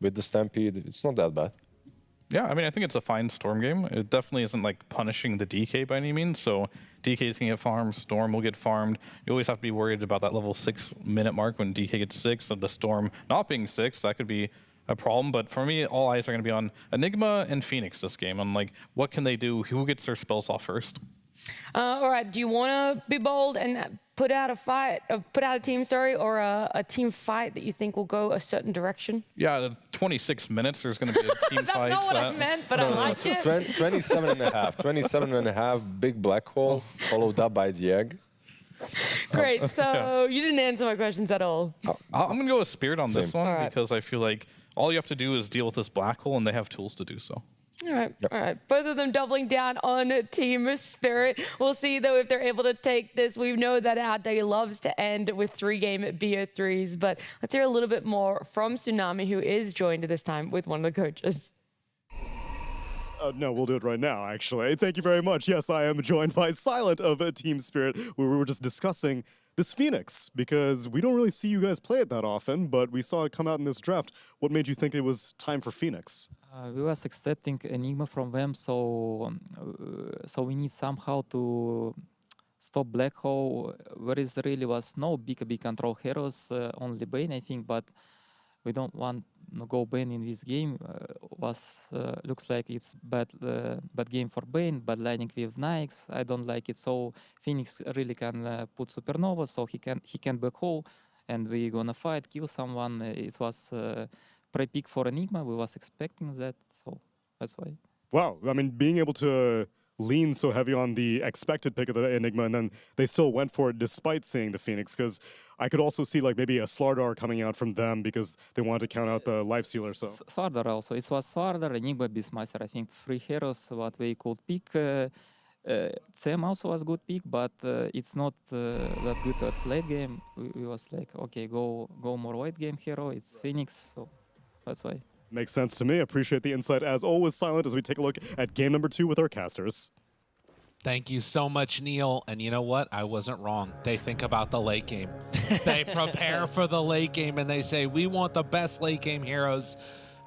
with the Stampede. It's not that bad. Yeah, I mean, I think it's a fine Storm game. It definitely isn't like punishing the DK by any means. So DKs can get farmed, Storm will get farmed. You always have to be worried about that level 6-minute mark when DK gets 6, of the Storm not being 6. That could be a problem. But for me, all eyes are going to be on Enigma and Phoenix this game. On like, what can they do? Who gets their spells off first? all right, do you want to be bold and put out a team, or a team fight that you think will go a certain direction? Yeah, the 26 minutes, there's going to be a team That's fight. not what I meant, but I like it. 27 and a half. 27 and a half, big black hole, followed up by the egg. Great, so you didn't answer my questions at all. I'm going to go with Spirit on this one All right. because I feel like all you have to do is deal with this black hole, and they have tools to do so. All right, all right. Both of them doubling down on Team Spirit. We'll see, though, if they're able to take this. We know that our day loves to end with 3-game BO3s, but let's hear a little bit more from Tsunami, who is joined this time with one of the coaches. No, we'll do it right now, actually. Thank you very much. Yes, I am joined by Silent of Team Spirit, where we were just discussing this Phoenix, because we don't really see you guys play it that often, but we saw it come out in this draft. What made you think it was time for Phoenix? We was accepting Enigma from them, so we need somehow to stop Black Hole. There is really was no big control heroes, only Bane, I think, but we don't want to go Bane in this game. Looks like it's bad game for Bane, bad lining with Nyx. I don't like it. So Phoenix really can put Supernova, so he can Black Hole, and we gonna fight, kill someone. It was pre-pick for Enigma. We was expecting that, so that's why. Wow, I mean, being able to lean so heavy on the expected pick of the Enigma, and then they still went for it despite seeing the Phoenix, because I could also see like maybe a Slardar coming out from them because they wanted to count out the Lifestealer. So Slardar also. It was Slardar, Enigma, Beastmaster. I think 3 heroes what we could pick. CM also was good pick, but it's not that good at late game. We was like, okay, go more late game hero. It's Phoenix, so that's why. Makes sense to me. Appreciate the insight as always, Silent, as we take a look at game number 2 with our casters. Thank you so much, Neil. And you know what? I wasn't wrong. They think about the late game. They prepare for the late game, and they say, we want the best late game heroes,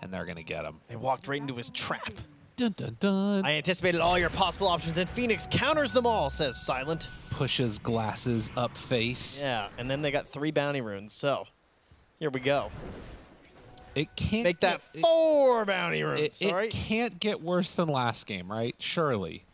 and they're going to get them. They walked right into his trap. Dun, dun, dun. I anticipated all your possible options, and Phoenix counters them all, says Silent. Pushes glasses up face. Yeah, and then they got 3 bounty runes, so here we go. It can't make that 4 bounty runes. It can't get worse than last game, right? Surely.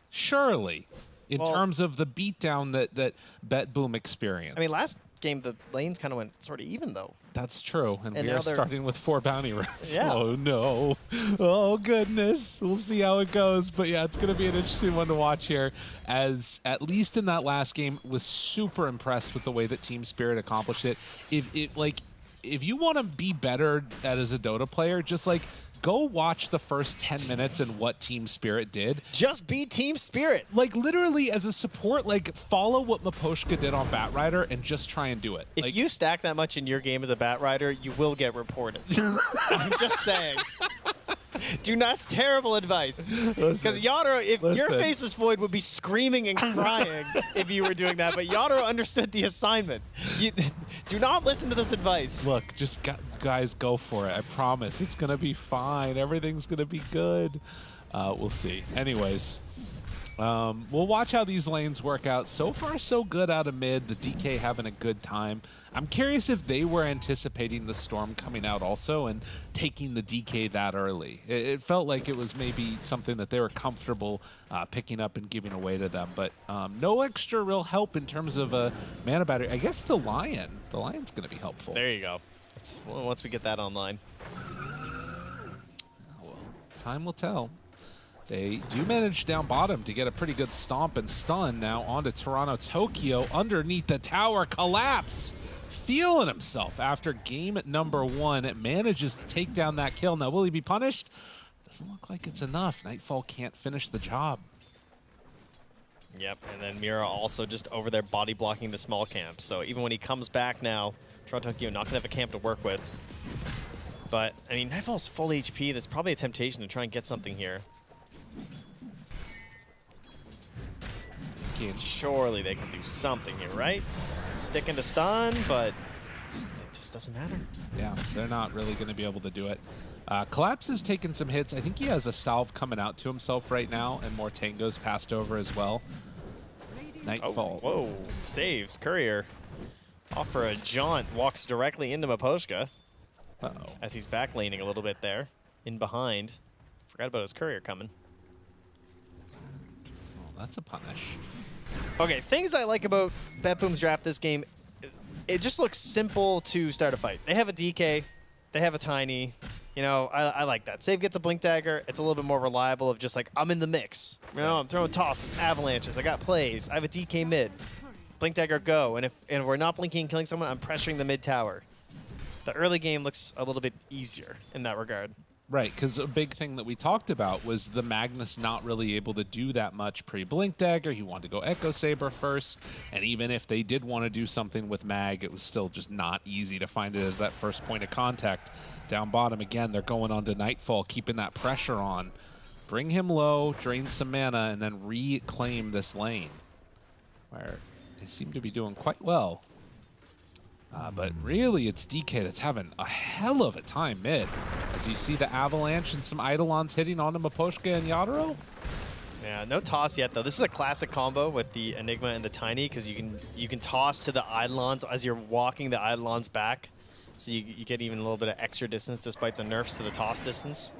In terms of the beatdown that BetBoom experienced. I mean, last game the lanes kind of went sort of even though. That's true, and we now are starting with 4 bounty runs. Yeah. Oh no! Oh goodness! We'll see how it goes, but yeah, it's going to be an interesting one to watch here. As at least in that last game, was super impressed with the way that Team Spirit accomplished it. If you want to be better as a Dota player, just like go watch the first 10 minutes and what Team Spirit did. Just be Team Spirit. Like literally as a support, like follow what Maposhka did on Batrider and just try and do it. If you stack that much in your game as a Batrider, you will get reported. I'm just saying. That's terrible advice. Because Yadro, if your Faceless Void would be screaming and crying if you were doing that, but Yadro understood the assignment. Do not listen to this advice. Look, just guys, go for it. I promise. It's going to be fine. Everything's going to be good. We'll see. Anyways, we'll watch how these lanes work out. So far, so good out of mid. The DK having a good time. I'm curious if they were anticipating the Storm coming out also and taking the DK that early. It felt like it was maybe something that they were comfortable picking up and giving away to them. But no extra real help in terms of a mana battery. I guess the Lion's going to be helpful. There you go. Once we get that online. Well, time will tell. They do manage down bottom to get a pretty good stomp and stun. Now onto Toronto Tokyo underneath the tower. Collapse, feeling himself after game number 1. It manages to take down that kill. Now will he be punished? Doesn't look like it's enough. Nightfall can't finish the job. Yep, and then Mira also just over there body blocking the small camp. So even when he comes back now, Toronto Tokyo not going to have a camp to work with. But, I mean, Nightfall's full HP. There's probably a temptation to try and get something here. Surely they can do something here, right? Sticking to stun, but it just doesn't matter. Yeah, they're not really going to be able to do it. Collapse has taken some hits. I think he has a salve coming out to himself right now, and more tangos passed over as well. Nightfall. Oh, whoa, saves. Courier. Off for a jaunt. Walks directly into Miposhka. Uh-oh. As he's back laning a little bit there. In behind. Forgot about his courier coming. Oh, that's a punish. Okay, things I like about BetBoom's draft this game, it just looks simple to start a fight. They have a DK, they have a Tiny. You know, I like that. Save gets a Blink Dagger. It's a little bit more reliable of just like, I'm in the mix. You know, I'm throwing tosses, avalanches, I got plays, I have a DK mid. Blink Dagger go, and if we're not blinking and killing someone, I'm pressuring the mid tower. The early game looks a little bit easier in that regard. Right, because a big thing that we talked about was the Magnus not really able to do that much pre-Blink Dagger. He wanted to go Echo Saber first, and even if they did want to do something with Mag, it was still just not easy to find it as that first point of contact. Down bottom again, they're going on to Nightfall, keeping that pressure on. Bring him low, drain some mana, and then reclaim this lane, where they seem to be doing quite well. But really, it's DK that's having a hell of a time mid. As you see the Avalanche and some Eidolons hitting onto Miposhka and Yadro. Yeah, no toss yet, though. This is a classic combo with the Enigma and the Tiny, because you can toss to the Eidolons as you're walking the Eidolons back. So you get even a little bit of extra distance despite the nerfs to the toss distance.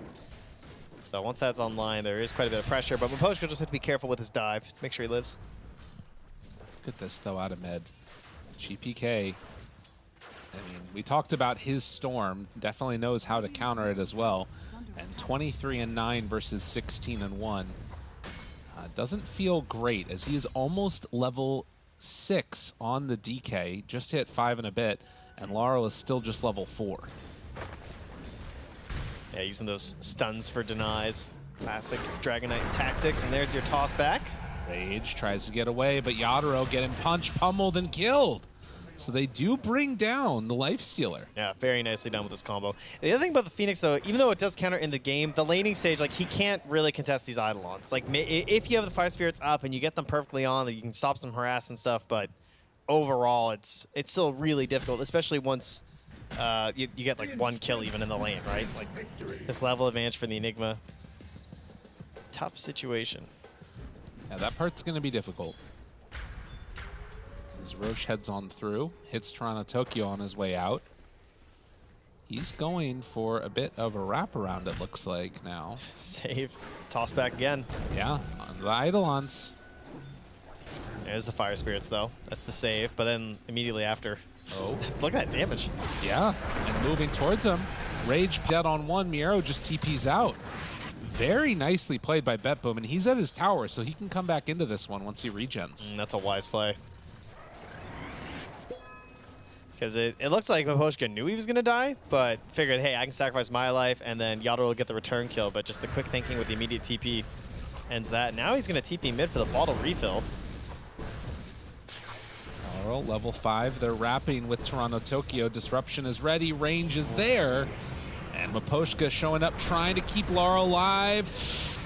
So once that's online, there is quite a bit of pressure. But Miposhka just have to be careful with his dive to make sure he lives. Look at this, though, out of mid. GPK. I mean, we talked about his Storm. Definitely knows how to counter it as well. And 23-9 versus 16-1. Doesn't feel great as he is almost level 6 on the DK. Just hit 5 and a bit. And Laurel is still just level 4. Yeah, using those stuns for denies. Classic Dragon Knight tactics. And there's your toss back. Rage tries to get away, but Yadro getting punched, pummeled, and killed. So they do bring down the Lifestealer. Yeah, very nicely done with this combo. And the other thing about the Phoenix, though, even though it does counter in the game, the laning stage, like, he can't really contest these Eidolons. Like, if you have the Fire Spirits up and you get them perfectly on, you can stop some harass and stuff, but overall, it's still really difficult, especially once you get, like, one kill even in the lane, right? Like, this level advantage for the Enigma. Tough situation. Yeah, that part's going to be difficult. As Roche heads on through, hits Toronto Tokyo on his way out. He's going for a bit of a wraparound, it looks like now. Save. Toss back again. Yeah, on the Eidolons. There's the Fire Spirits, though. That's the save, but then immediately after. Oh. Look at that damage. Yeah, and moving towards him. Rage dead on one, Miero just TP's out. Very nicely played by BetBoom, and he's at his tower, so he can come back into this one once he regens. That's a wise play. Because it looks like Miposhka knew he was going to die, but figured, hey, I can sacrifice my life, and then Yadro will get the return kill. But just the quick thinking with the immediate TP ends that. Now he's going to TP mid for the bottle refill. Laurel, level 5. They're wrapping with Toronto Tokyo. Disruption is ready. Range is there. And Miposhka showing up, trying to keep Laurel alive.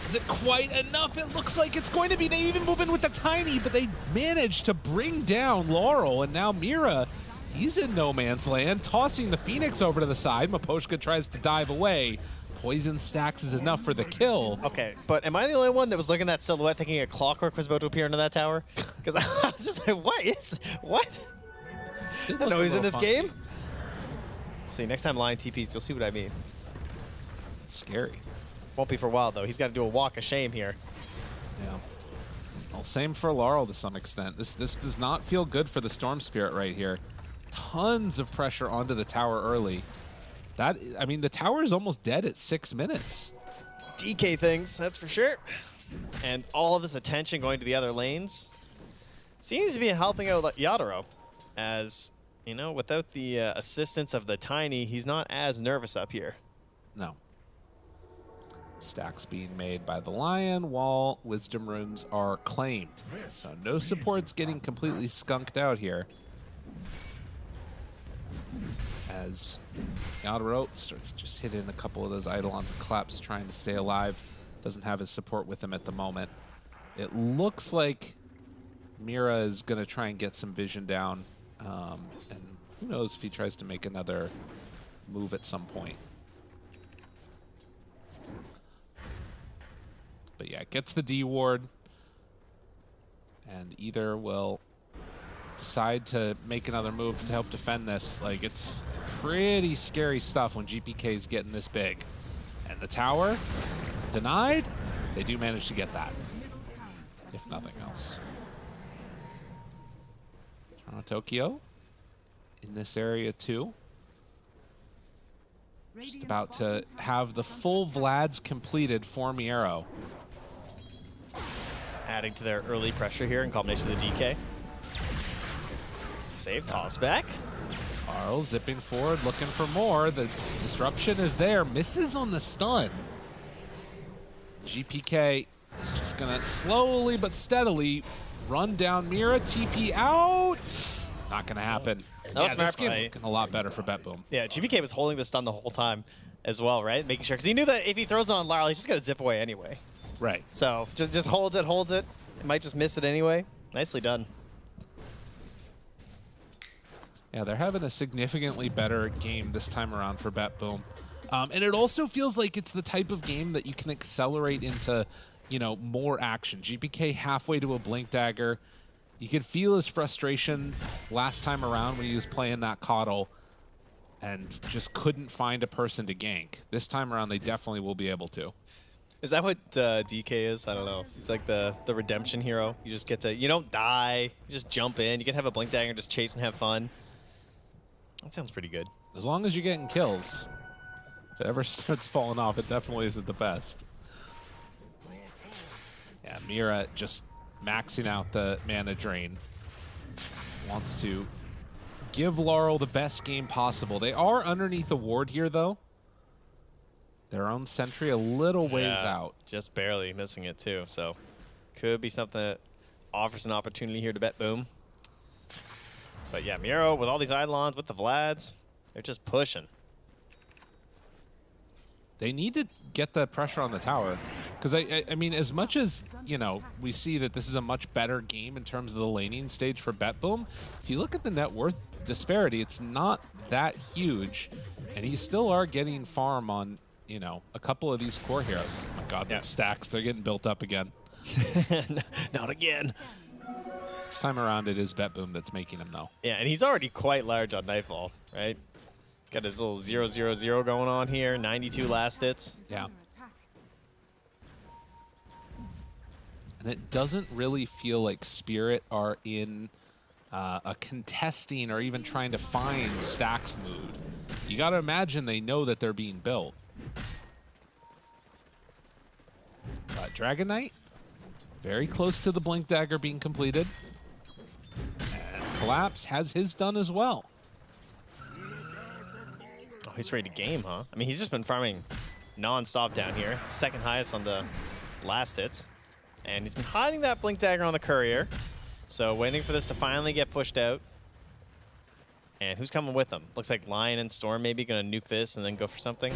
Is it quite enough? It looks like it's going to be. They even move in with the Tiny, but they managed to bring down Laurel. And now Mira, he's in no man's land, tossing the Phoenix over to the side. Miposhka tries to dive away. Poison stacks is enough for the kill. Okay, but am I the only one that was looking at that silhouette thinking a clockwork was about to appear into that tower? Because I was just like, what? I didn't know he was in this game. See, next time line TPs, you'll see what I mean. It's scary. Won't be for a while, though. He's got to do a walk of shame here. Yeah. Well, same for Laurel to some extent. This does not feel good for the Storm Spirit right here. Tons of pressure onto the tower early. I mean, the tower is almost dead at 6 minutes. DK things, that's for sure. And all of this attention going to the other lanes seems to be helping out Yadaro, as, you know, without the assistance of the Tiny, he's not as nervous up here. No. Stacks being made by the Lion while Wisdom Runes are claimed. So no supports getting completely skunked out here. As Yadaro starts just hitting a couple of those Eidolons and Claps, trying to stay alive. Doesn't have his support with him at the moment. It looks like Mira is going to try and get some vision down. And who knows if he tries to make another move at some point. But yeah, gets the D ward. And either will decide to make another move to help defend this. Like, it's pretty scary stuff when GPK is getting this big. And the tower, denied. They do manage to get that, if nothing else. Tokyo in this area too. Just about to have the full Vlads completed for Miero. Adding to their early pressure here in combination with the DK. Save, toss back. Carl zipping forward, looking for more. The disruption is there. Misses on the stun. GPK is just going to slowly but steadily run down Mira. TP out. Not going to happen. This game looking a lot better for BetBoom. Yeah, GPK was holding the stun the whole time as well, right? Making sure, because he knew that if he throws it on Larl, he's just going to zip away anyway. Right. So just holds it, holds it. It might just miss it anyway. Nicely done. Yeah, they're having a significantly better game this time around for BetBoom. And it also feels like it's the type of game that you can accelerate into, you know, more action. GPK halfway to a Blink Dagger. You could feel his frustration last time around when he was playing that Coddle and just couldn't find a person to gank. This time around, they definitely will be able to. Is that what DK is? I don't know. He's like the redemption hero. You just get to, you don't die. You just jump in. You can have a Blink Dagger and just chase and have fun. That sounds pretty good. As long as you're getting kills. If it ever starts falling off, it definitely isn't the best. Yeah, Mira just maxing out the mana drain. Wants to give Laurel the best game possible. They are underneath the ward here, though. Their own sentry a little ways out. Just barely missing it, too. So could be something that offers an opportunity here to BetBoom. But yeah, Miro with all these Eidolons, with the Vlads, they're just pushing. They need to get the pressure on the tower. Because, I mean, as much as, you know, we see that this is a much better game in terms of the laning stage for BetBoom, if you look at the net worth disparity, it's not that huge. And you still are getting farm on, you know, a couple of these core heroes. Oh my god, those stacks, they're getting built up again. Not again. This time around, it is BetBoom that's making him, though. Yeah, and he's already quite large on Nightfall, right? Got his little 0-0-0 going on here, 92 last hits. Yeah. And it doesn't really feel like Spirit are in a contesting or even trying to find stacks mood. You got to imagine they know that they're being built. Dragon Knight, very close to the Blink Dagger being completed. And Collapse has his done as well. Oh, he's ready to game, huh? I mean, he's just been farming non-stop down here. Second highest on the last hits. And he's been hiding that Blink Dagger on the Courier. So waiting for this to finally get pushed out. And who's coming with them? Looks like Lion and Storm maybe going to nuke this and then go for something.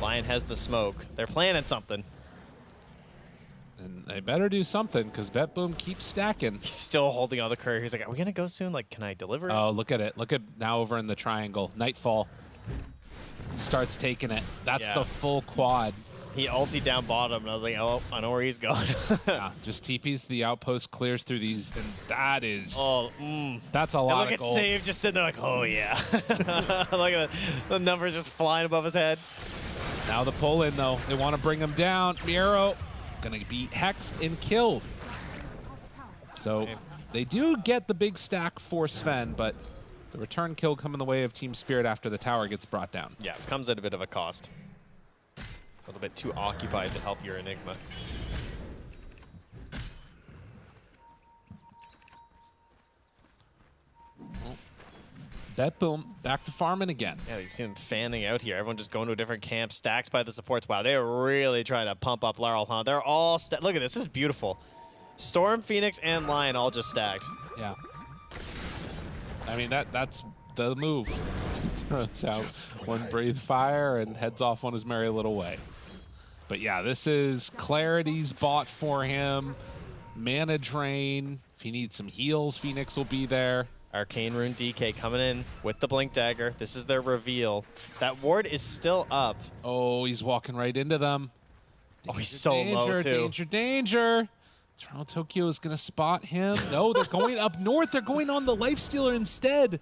Lion has the smoke. They're planning something. And they better do something because BetBoom keeps stacking. He's still holding on the Courier. He's like, are we going to go soon? Like, can I deliver? Oh, look at it. Look at now over in the triangle. Nightfall starts taking it. That's the full quad. He ultied down bottom, and I was like, oh, I know where he's going. Yeah, just TPs the outpost, clears through these, and that is... Oh, that's a lot of gold. Look at Save just sitting there like, oh, yeah. Look at the numbers just flying above his head. Now the pull-in, though. They want to bring him down. Miero going to be hexed and killed. So they do get the big stack for Sven, but the return kill coming the way of Team Spirit after the tower gets brought down. Yeah, comes at a bit of a cost. A little bit too occupied to help your Enigma. Bedboom back to farming again. Yeah, you see them fanning out here. Everyone just going to a different camp. Stacks by the supports. Wow, they're really trying to pump up Laurel, huh? They're all look at this. This is beautiful. Storm, Phoenix, and Lion all just stacked. Yeah. I mean, that's the move. Throws out one Breathe Fire and heads off on his merry little way. But yeah, this is Clarity's bought for him. Mana Drain. If he needs some heals, Phoenix will be there. Arcane Rune DK coming in with the Blink Dagger. This is their reveal. That ward is still up. Oh, he's walking right into them. Oh, he's so low, too. Danger, danger. Toronto Tokyo is going to spot him. No, they're going up north. They're going on the Lifestealer instead.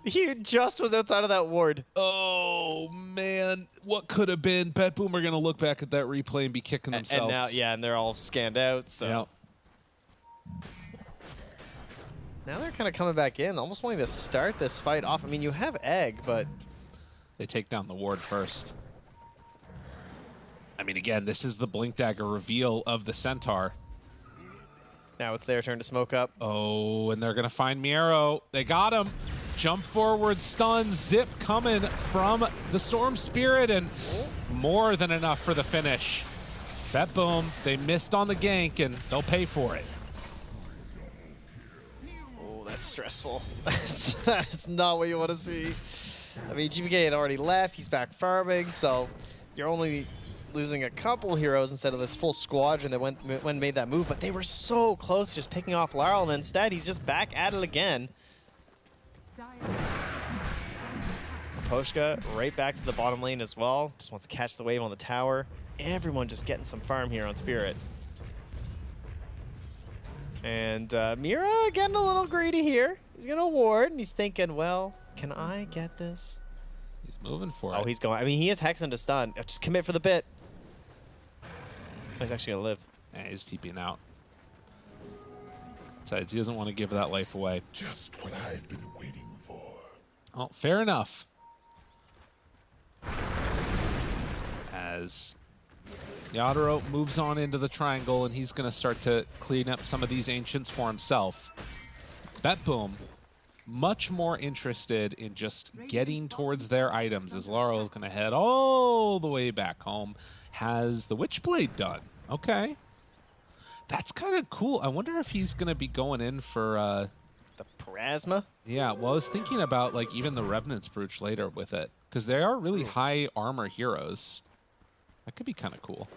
He just was outside of that ward. Oh, man. What could have been? Bedboom are going to look back at that replay and be kicking themselves. And now, yeah, and they're all scanned out. So. Yep. Now they're kind of coming back in, almost wanting to start this fight off. I mean, you have Egg, but... They take down the ward first. I mean, again, this is the Blink Dagger reveal of the Centaur. Now it's their turn to smoke up. Oh, and they're going to find Miero. They got him. Jump forward, stun, zip coming from the Storm Spirit, and more than enough for the finish. Bedboom, they missed on the gank, and they'll pay for it. That's stressful. That's not what you want to see. I mean, GBK had already left. He's back farming, so you're only losing a couple heroes instead of this full squadron that went and made that move. But they were so close to just picking off Laurel, and instead he's just back at it again. Poshka right back to the bottom lane as well. Just wants to catch the wave on the tower. Everyone just getting some farm here on Spirit. And Mira getting a little greedy here. He's going to ward, and he's thinking, well, can I get this? He's moving for it. Oh, he's going. I mean, he is hexing to stun. Just commit for the bit. He's actually going to live. Yeah, he's TPing out. Besides, he doesn't want to give that life away. Just what I've been waiting for. Oh, fair enough. As Yadaro moves on into the triangle, and he's going to start to clean up some of these Ancients for himself. Bedboom, much more interested in just getting towards their items, as Laurel is going to head all the way back home. Has the Witchblade done. Okay. That's kind of cool. I wonder if he's going to be going in for... the Parasma? Yeah, well, I was thinking about like even the Revenant's Brooch later with it, because they are really high armor heroes. That could be kind of cool.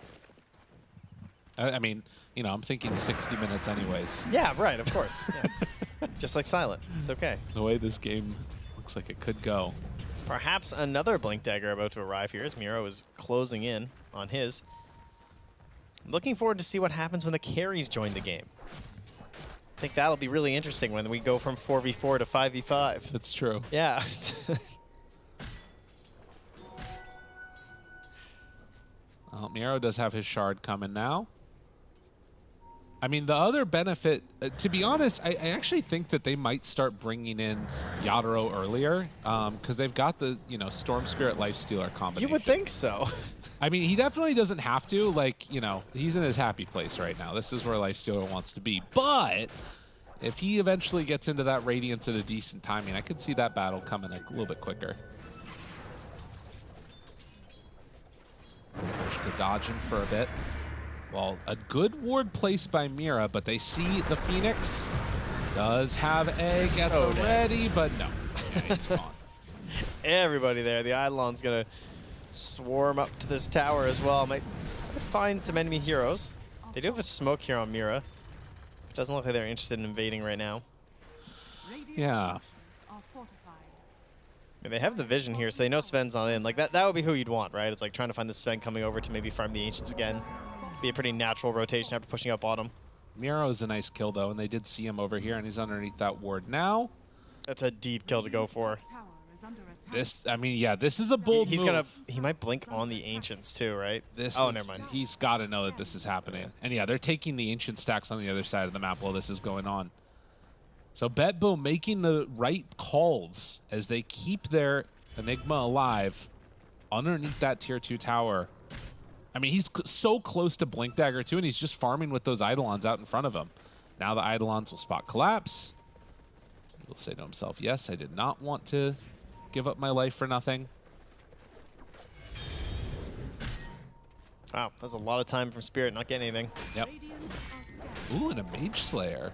I mean, you know, I'm thinking 60 minutes anyways. Yeah, right, of course. Yeah. Just like Silent. It's okay. The way this game looks like it could go. Perhaps another Blink Dagger about to arrive here as Miro is closing in on his. Looking forward to see what happens when the carries join the game. I think that'll be really interesting when we go from 4v4 to 5v5. That's true. Yeah. Well, Miro does have his shard coming now. I mean, the other benefit, to be honest, I actually think that they might start bringing in Yadaro earlier because they've got the, you know, Storm Spirit Lifestealer combination. You would think so. I mean, he definitely doesn't have to. Like, you know, he's in his happy place right now. This is where Lifestealer wants to be. But if he eventually gets into that Radiance at a decent timing, I could see that battle coming a little bit quicker. Pushka dodging for a bit. Well, a good ward placed by Mira, but they see the Phoenix. Does have Egg at the ready, but no. Yeah, it's gone. Everybody there. The Eidolon's going to swarm up to this tower as well. Might find some enemy heroes. They do have a smoke here on Mira. It doesn't look like they're interested in invading right now. Yeah. And they have the vision here, so they know Sven's not in. Like, that would be who you'd want, right? It's like trying to find the Sven coming over to maybe farm the Ancients again. Be a pretty natural rotation after pushing up bottom. Miro is a nice kill, though, and they did see him over here, and he's underneath that ward now. That's a deep kill to go for. This, I mean, yeah, this is a bold move. He might blink on the Ancients, too, right? Never mind. He's got to know that this is happening. And yeah, they're taking the Ancient stacks on the other side of the map while this is going on. So Bedboom making the right calls as they keep their Enigma alive underneath that tier 2 tower. I mean, he's so close to Blink Dagger too, and he's just farming with those Eidolons out in front of him. Now the Eidolons will spot collapse. He'll say to himself, yes, I did not want to give up my life for nothing. Wow, that's a lot of time from Spirit not getting anything. Yep. Ooh, and a Mage Slayer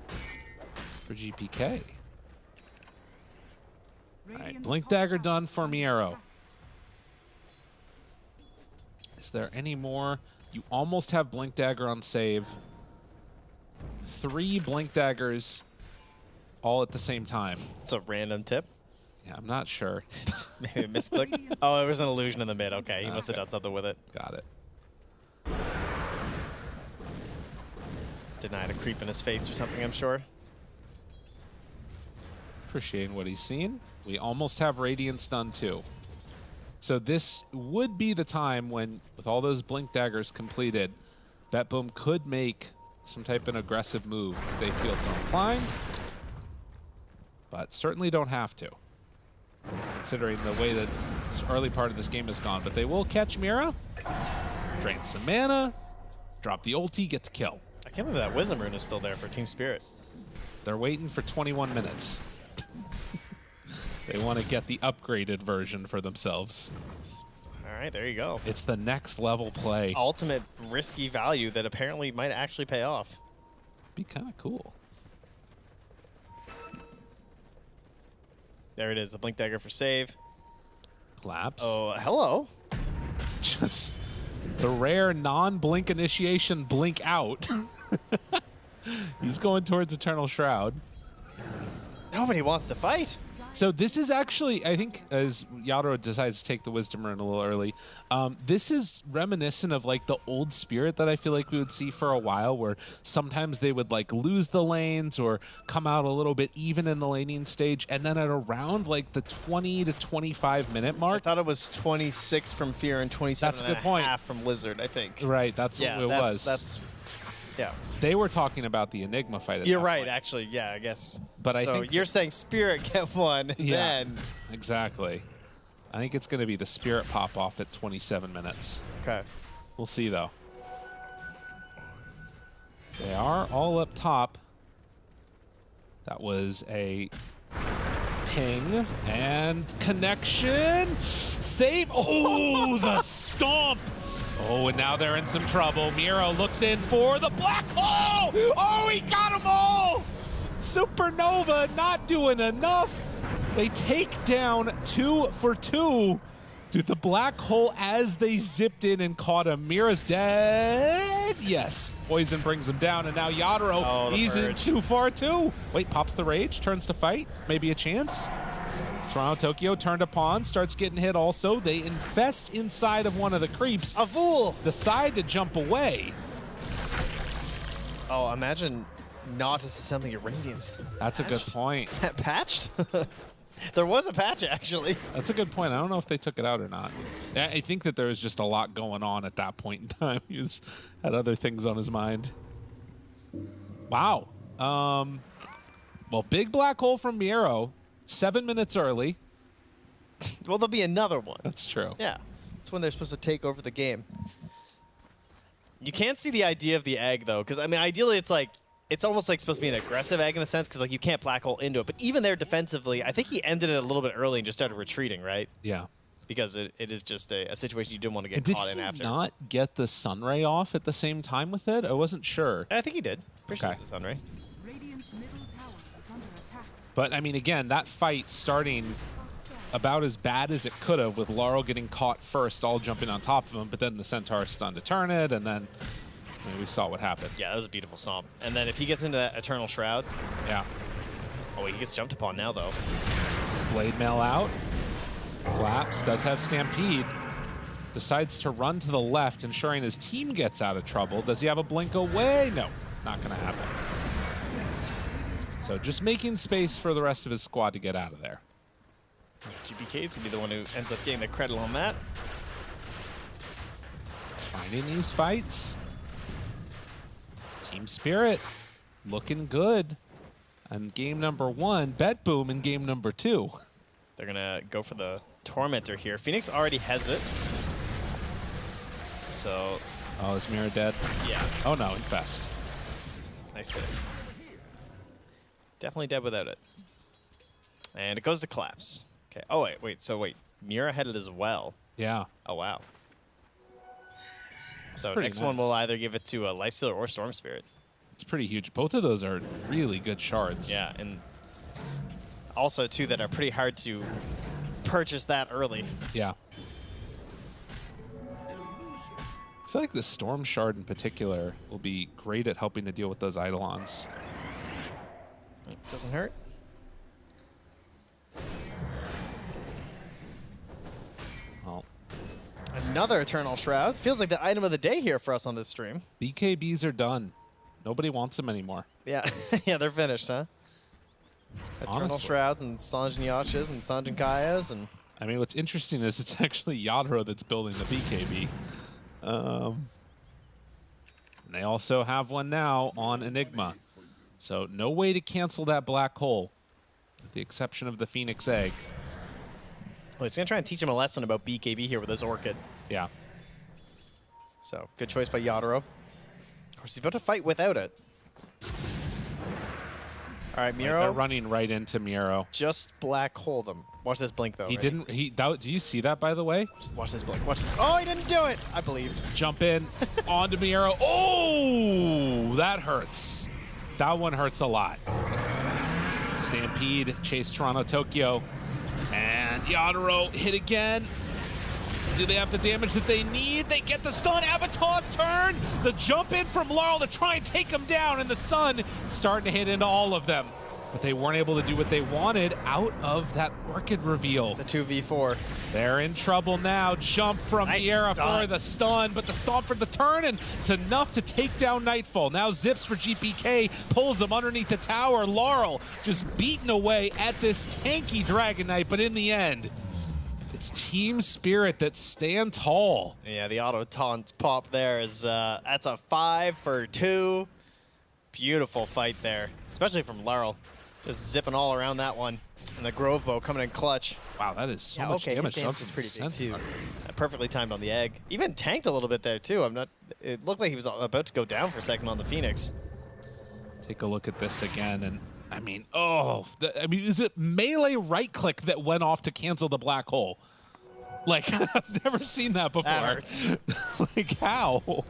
for GPK. All right, Blink Dagger done for Miero. Is there any more? You almost have Blink Dagger on save. 3 Blink Daggers all at the same time. It's a random tip. Yeah, I'm not sure. Maybe a misclick. Oh, there was an illusion in the mid. Okay, he must have done something with it. Got it. Denied a creep in his face or something, I'm sure. Appreciating what he's seen. We almost have Radiance done too. So this would be the time when, with all those Blink Daggers completed, Bedboom could make some type of aggressive move if they feel so inclined, but certainly don't have to, considering the way that this early part of this game has gone. But they will catch Mira, drain some mana, drop the ulti, get the kill. I can't believe that Wisdom Rune is still there for Team Spirit. They're waiting for 21 minutes. They want to get the upgraded version for themselves. All right, there you go. It's the next level play. Ultimate risky value that apparently might actually pay off. Be kind of cool. There it is, the Blink Dagger for save. Collapse. Oh, hello. Just the rare non-blink initiation blink out. He's going towards Eternal Shroud. Nobody wants to fight. So this is actually, I think, as Yadro decides to take the Wisdom Rune a little early, this is reminiscent of like the old Spirit that I feel like we would see for a while, where sometimes they would like lose the lanes or come out a little bit even in the laning stage, and then at around like the 20 to 25 minute mark. I thought it was 26 from Fear and 27 That's a good point. half from Lizard, I think. Right, that's what it was. Yeah. They were talking about the Enigma fight at You're that right, point. actually. Yeah, I guess. But I so think you're saying Spirit get one, Yeah, then. exactly. I think it's going to be the Spirit pop off at 27 minutes. Okay. We'll see, though. They are all up top. That was a ping and connection. Save. Oh, the stomp. Oh, and now they're in some trouble. Miro looks in for the black hole. Oh, he got them all. Supernova not doing enough. They take down 2 for 2 to the black hole as they zipped in and caught him. Mira's dead. Yes. Poison brings him down, and now Yadro, he's in too far too. Wait, pops the rage, turns to fight. Maybe a chance. Toronto Tokyo turned upon, starts getting hit also. They infest inside of one of the creeps. A fool! Decide to jump away. Oh, imagine not disassembling your Radiance. That's a good point. Patched? There was a patch, actually. That's a good point. I don't know if they took it out or not. I think that there was just a lot going on at that point in time. He had other things on his mind. Wow. Well, big black hole from Miero. 7 minutes early. Well, there'll be another one. That's true. Yeah. That's when they're supposed to take over the game. You can't see the idea of the egg, though, because, I mean, ideally it's like, it's almost like supposed to be an aggressive egg in a sense, because like you can't black hole into it. But even there defensively, I think he ended it a little bit early and just started retreating, right? Yeah. Because it is just a situation you didn't want to get And caught in after. Did he not get the Sunray off at the same time with it? I wasn't sure. I think he did. Pretty sure Okay. it was the Sunray. Radiant's middle tower is under attack. But, I mean, again, that fight starting about as bad as it could have, with Laurel getting caught first, all jumping on top of him, but then the Centaur stunned to turn it, and then I mean, we saw what happened. Yeah, that was a beautiful stomp. And then if he gets into that Eternal Shroud. Yeah. Oh, he gets jumped upon now, though. Blade Mail out. Collapse, does have Stampede. Decides to run to the left, ensuring his team gets out of trouble. Does he have a blink away? No, not going to happen. So just making space for the rest of his squad to get out of there. GPK is going to be the one who ends up getting the credit on that. Finding these fights. Team Spirit looking good. And game number 1, Bedboom in game number 2. They're going to go for the Tormentor here. Phoenix already has it. So. Oh, is Mira dead? Yeah. Oh no, Infest. Nice save. Definitely dead without it. And it goes to collapse. Okay. Oh, wait. So, Mira headed as well. Yeah. Oh, wow. So, pretty next one nice. will either give it to a Lifestealer or Storm Spirit. It's pretty huge. Both of those are really good shards. Yeah, and also, too, that are pretty hard to purchase that early. Yeah. I feel like the Storm Shard in particular will be great at helping to deal with those Eidolons. Doesn't hurt. Well, another Eternal Shroud. Feels like the item of the day here for us on this stream. BKBs are done. Nobody wants them anymore. Yeah, yeah, they're finished, huh? Eternal Honestly. Shrouds and Sanjin Yachas and Sanjin Kayas and... I mean, what's interesting is it's actually Yadro that's building the BKB. And they also have one now on Enigma. So no way to cancel that black hole, with the exception of the Phoenix Egg. Well, he's going to try and teach him a lesson about BKB here with his Orchid. Yeah. So, good choice by Yadro. Of course, he's about to fight without it. All right, Miro. They're running right into Miro. Just black hole them. Watch this blink, though. He Ready? didn't. Do you see that, by the way? Just watch this blink. Watch this. Oh, he didn't do it. I believed. Jump in onto Miro. Oh, that hurts. That one hurts a lot. Stampede, chase Toronto, Tokyo. And Yadro hit again. Do they have the damage that they need? They get the stun. Avatar's turn. The jump in from Laurel to try and take him down. And the sun starting to hit into all of them. But they weren't able to do what they wanted out of that Orchid reveal. It's a 2v4. They're in trouble now. Jump from Miera for the stun, but the stomp for the turn, and it's enough to take down Nightfall. Now Zips for GPK, pulls him underneath the tower. Laurel just beaten away at this tanky Dragon Knight, but in the end, it's Team Spirit that stand tall. Yeah, the auto taunt pop there is, that's a 5 for 2. Beautiful fight there, especially from Laurel. Just zipping all around that one. And the Grove Bow coming in clutch. Wow, that is so much damage. His damage is pretty big too. Perfectly timed on the egg. Even tanked a little bit there too. It looked like he was about to go down for a second on the Phoenix. Take a look at this again, and I mean, is it melee right click that went off to cancel the black hole? Like, I've never seen that before. That hurts. Like, how?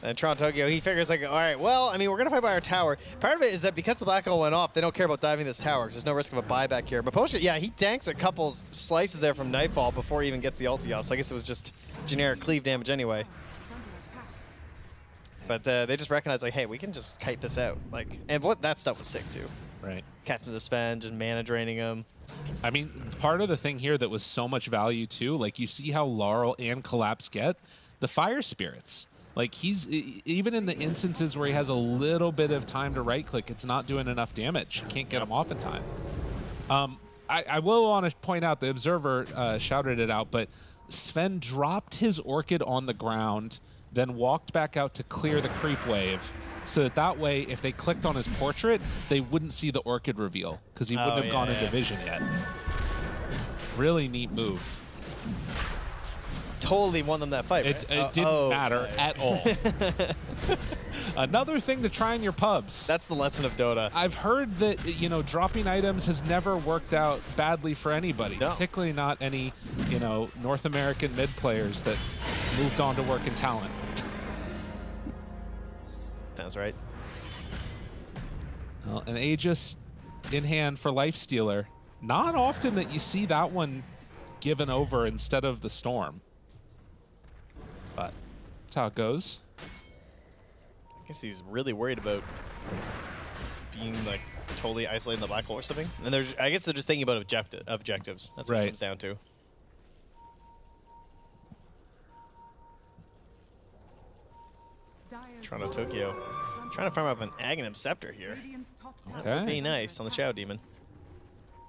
And Toronto Tokyo, he figures like, all right, well, I mean, we're going to fight by our tower. Part of it is that because the black hole went off, they don't care about diving this tower because there's no risk of a buyback here. But Potion, yeah, he tanks a couple slices there from Nightfall before he even gets the ulti off. So I guess it was just generic cleave damage anyway. But they just recognize like, hey, we can just kite this out. Like, and that stuff was sick too. Right. Captain the Spend and mana draining him. I mean, part of the thing here that was so much value too, like you see how Laurel and Collapse get the Fire Spirits. Like, he's, even in the instances where he has a little bit of time to right-click, it's not doing enough damage. You can't get him off in time. I will want to point out, the Observer shouted it out, but Sven dropped his Orchid on the ground, then walked back out to clear the creep wave, so that way, if they clicked on his portrait, they wouldn't see the Orchid reveal, because he wouldn't have gone into vision yet. Really neat move. Totally won them that fight. It right? didn't matter at all. Another thing to try in your pubs. That's the lesson of Dota. I've heard that, dropping items has never worked out badly for anybody, particularly not any, North American mid players that moved on to work in talent. Sounds right. Well, an Aegis in hand for Lifestealer. Not often that you see that one given over instead of the Storm. But that's how it goes. I guess he's really worried about being like totally isolated in the black hole or something. And I guess they're just thinking about objectives. That's what it comes down to. Toronto Tokyo trying to farm up an Aghanim Scepter here. That would be nice on the Shadow Demon.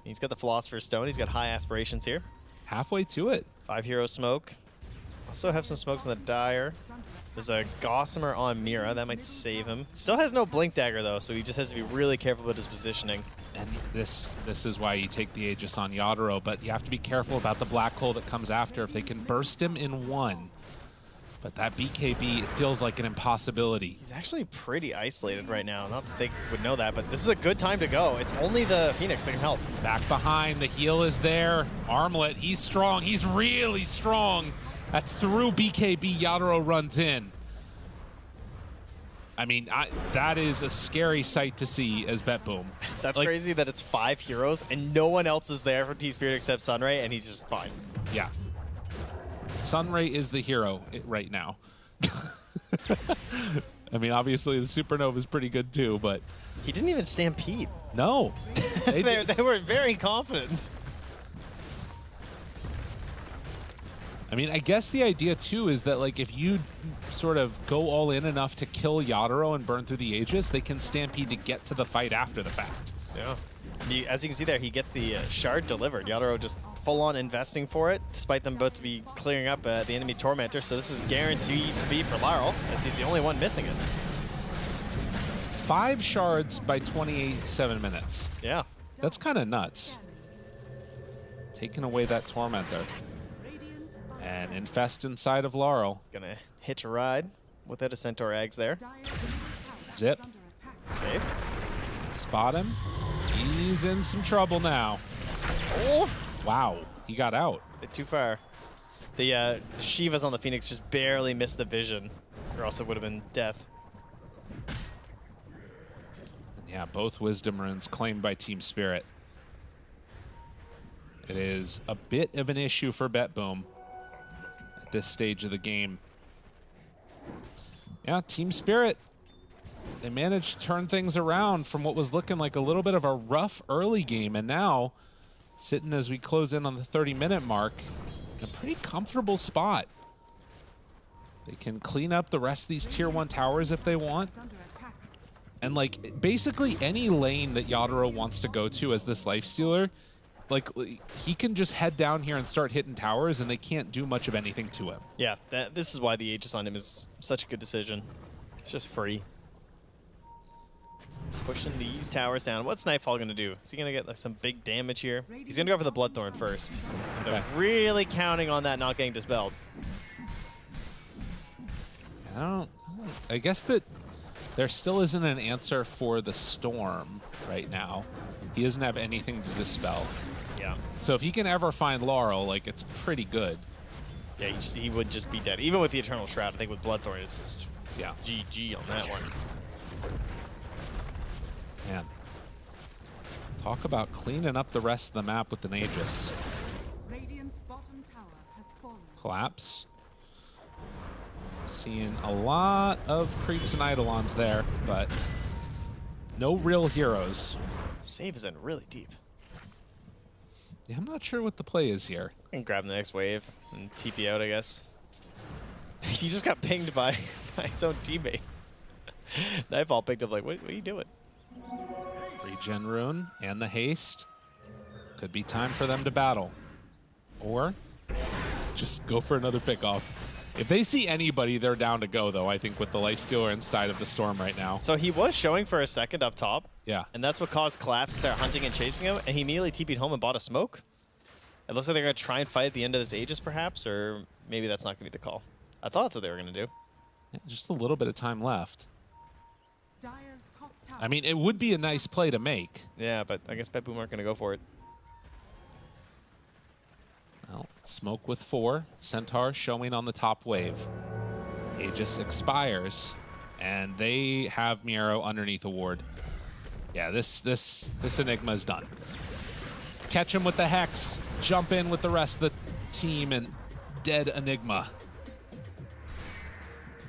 He's got the Philosopher's Stone. He's got high aspirations here. Halfway to it. 5 hero smoke. Also have some smokes in the Dire. There's a Gossamer on Mira. That might save him. Still has no Blink Dagger, though, so he just has to be really careful about his positioning. And this is why you take the Aegis on Yadro, but you have to be careful about the black hole that comes after. If they can burst him in one. But that BKB, it feels like an impossibility. He's actually pretty isolated right now. Not that they would know that, but this is a good time to go. It's only the Phoenix that can help. Back behind, the heal is there. Armlet, he's strong. He's really strong. That's through BKB. Yadro runs in. I mean, that is a scary sight to see as Bedboom. That's crazy that it's 5 heroes and no one else is there for Team Spirit except Sunray, and he's just fine. Yeah. Sunray is the hero right now. I mean, obviously the Supernova is pretty good too, but... He didn't even stampede. No. They were very confident. I mean, I guess the idea too is that like if you sort of go all in enough to kill Yadro and burn through the Aegis, they can stampede to get to the fight after the fact. Yeah. As you can see there, he gets the shard delivered. Yadro just full-on investing for it, despite them both to be clearing up the enemy Tormentor. So this is guaranteed to be for Laurel, as he's the only one missing it. 5 shards by 28.7 minutes. Yeah. That's kind of nuts. Taking away that Tormentor. And Infest inside of Laurel. Gonna hitch a ride without a Centaur Eggs there. Zip. Safe. Spot him. He's in some trouble now. Oh! Wow, he got out. Bit too far. The Shivas on the Phoenix just barely missed the vision, or else it would have been death. And yeah, both Wisdom Runes claimed by Team Spirit. It is a bit of an issue for Bedboom at this stage of the game. Yeah, Team Spirit, they managed to turn things around from what was looking like a little bit of a rough early game, and now sitting as we close in on the 30-minute mark in a pretty comfortable spot. They can clean up the rest of these tier 1 towers if they want. And like basically any lane that Yadro wants to go to as this lifestealer, like he can just head down here and start hitting towers and they can't do much of anything to him. Yeah, this is why the Aegis on him is such a good decision. It's just free. Pushing these towers down. What's Nightfall going to do? Is he going to get like some big damage here? He's going to go for the Bloodthorn first. So really counting on that not getting dispelled. I guess that there still isn't an answer for the Storm right now. He doesn't have anything to dispel. Yeah. So if he can ever find Laurel, like it's pretty good. Yeah, he would just be dead. Even with the Eternal Shroud, I think with Bloodthorn, it's just GG on that one. Man. Talk about cleaning up the rest of the map with the Aegis. Radiant's bottom tower has fallen. Collapse. Seeing a lot of creeps and Eidolons there, but no real heroes. Save is in really deep. Yeah, I'm not sure what the play is here. And grab the next wave and TP out, I guess. He just got pinged by his own teammate. Nightfall picked up like, what are you doing? Regen Rune and the haste. Could be time for them to battle. Or just go for another pickoff. If they see anybody, they're down to go, though, I think, with the Lifestealer inside of the Storm right now. So he was showing for a second up top. Yeah. And that's what caused Collapse to start hunting and chasing him, and he immediately TP'd home and bought a smoke. It looks like they're going to try and fight at the end of this Aegis, perhaps, or maybe that's not going to be the call. I thought that's what they were going to do. Yeah, just a little bit of time left. Dire's top tower. I mean, it would be a nice play to make. Yeah, but I guess Bedboom aren't going to go for it. Well, smoke with 4. Centaur showing on the top wave. Aegis expires, and they have Miero underneath a ward. Yeah, this Enigma is done. Catch him with the Hex, jump in with the rest of the team, and dead Enigma.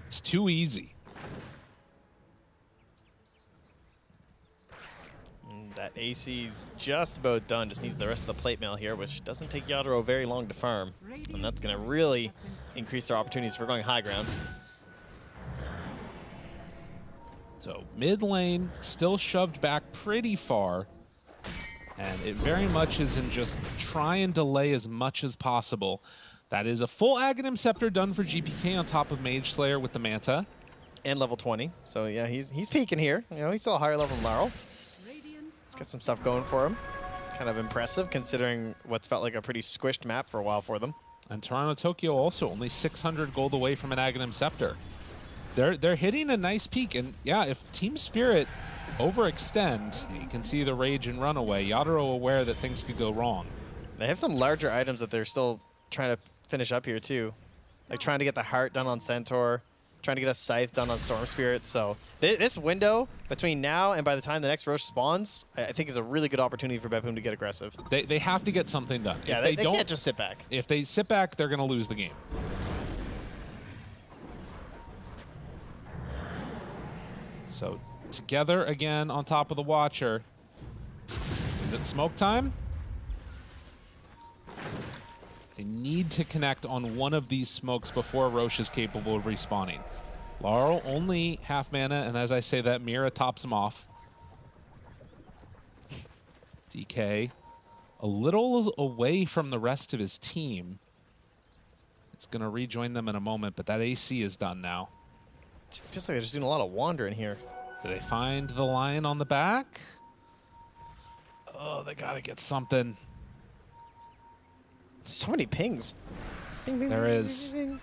It's too easy. That AC's just about done. Just needs the rest of the plate mail here, which doesn't take Yadro very long to farm. And that's going to really increase their opportunities for going high ground. So mid lane still shoved back pretty far. And it very much is in just try and delay as much as possible. That is a full Aghanim Scepter done for GPK on top of Mage Slayer with the Manta. And level 20. So yeah, he's peaking here. You know, he's still a higher level than Laurel. Got some stuff going for him. Kind of impressive considering what's felt like a pretty squished map for a while for them. And Toronto Tokyo also only 600 gold away from an Aghanim Scepter. They're hitting a nice peak, and yeah, if Team Spirit overextend, you can see the rage and runaway. Yadaro aware that things could go wrong. They have some larger items that they're still trying to finish up here too, like trying to get the heart done on Centaur, trying to get a scythe done on Storm Spirit. So this window between now and by the time the next Roche spawns, I think is a really good opportunity for Bedboom to get aggressive. They have to get something done. Yeah, if they don't, can't just sit back. If they sit back, they're going to lose the game. So together again on top of the Watcher. Is it smoke time? They need to connect on one of these smokes before Roche is capable of respawning. Laurel only half mana, and as I say that, Mira tops him off. DK a little away from the rest of his team. It's going to rejoin them in a moment, but that AC is done now. It feels like they're just doing a lot of wandering here. Do they find the lion on the back? Oh, they got to get something. So many pings. Bing, bing, There bing, is. bing, bing.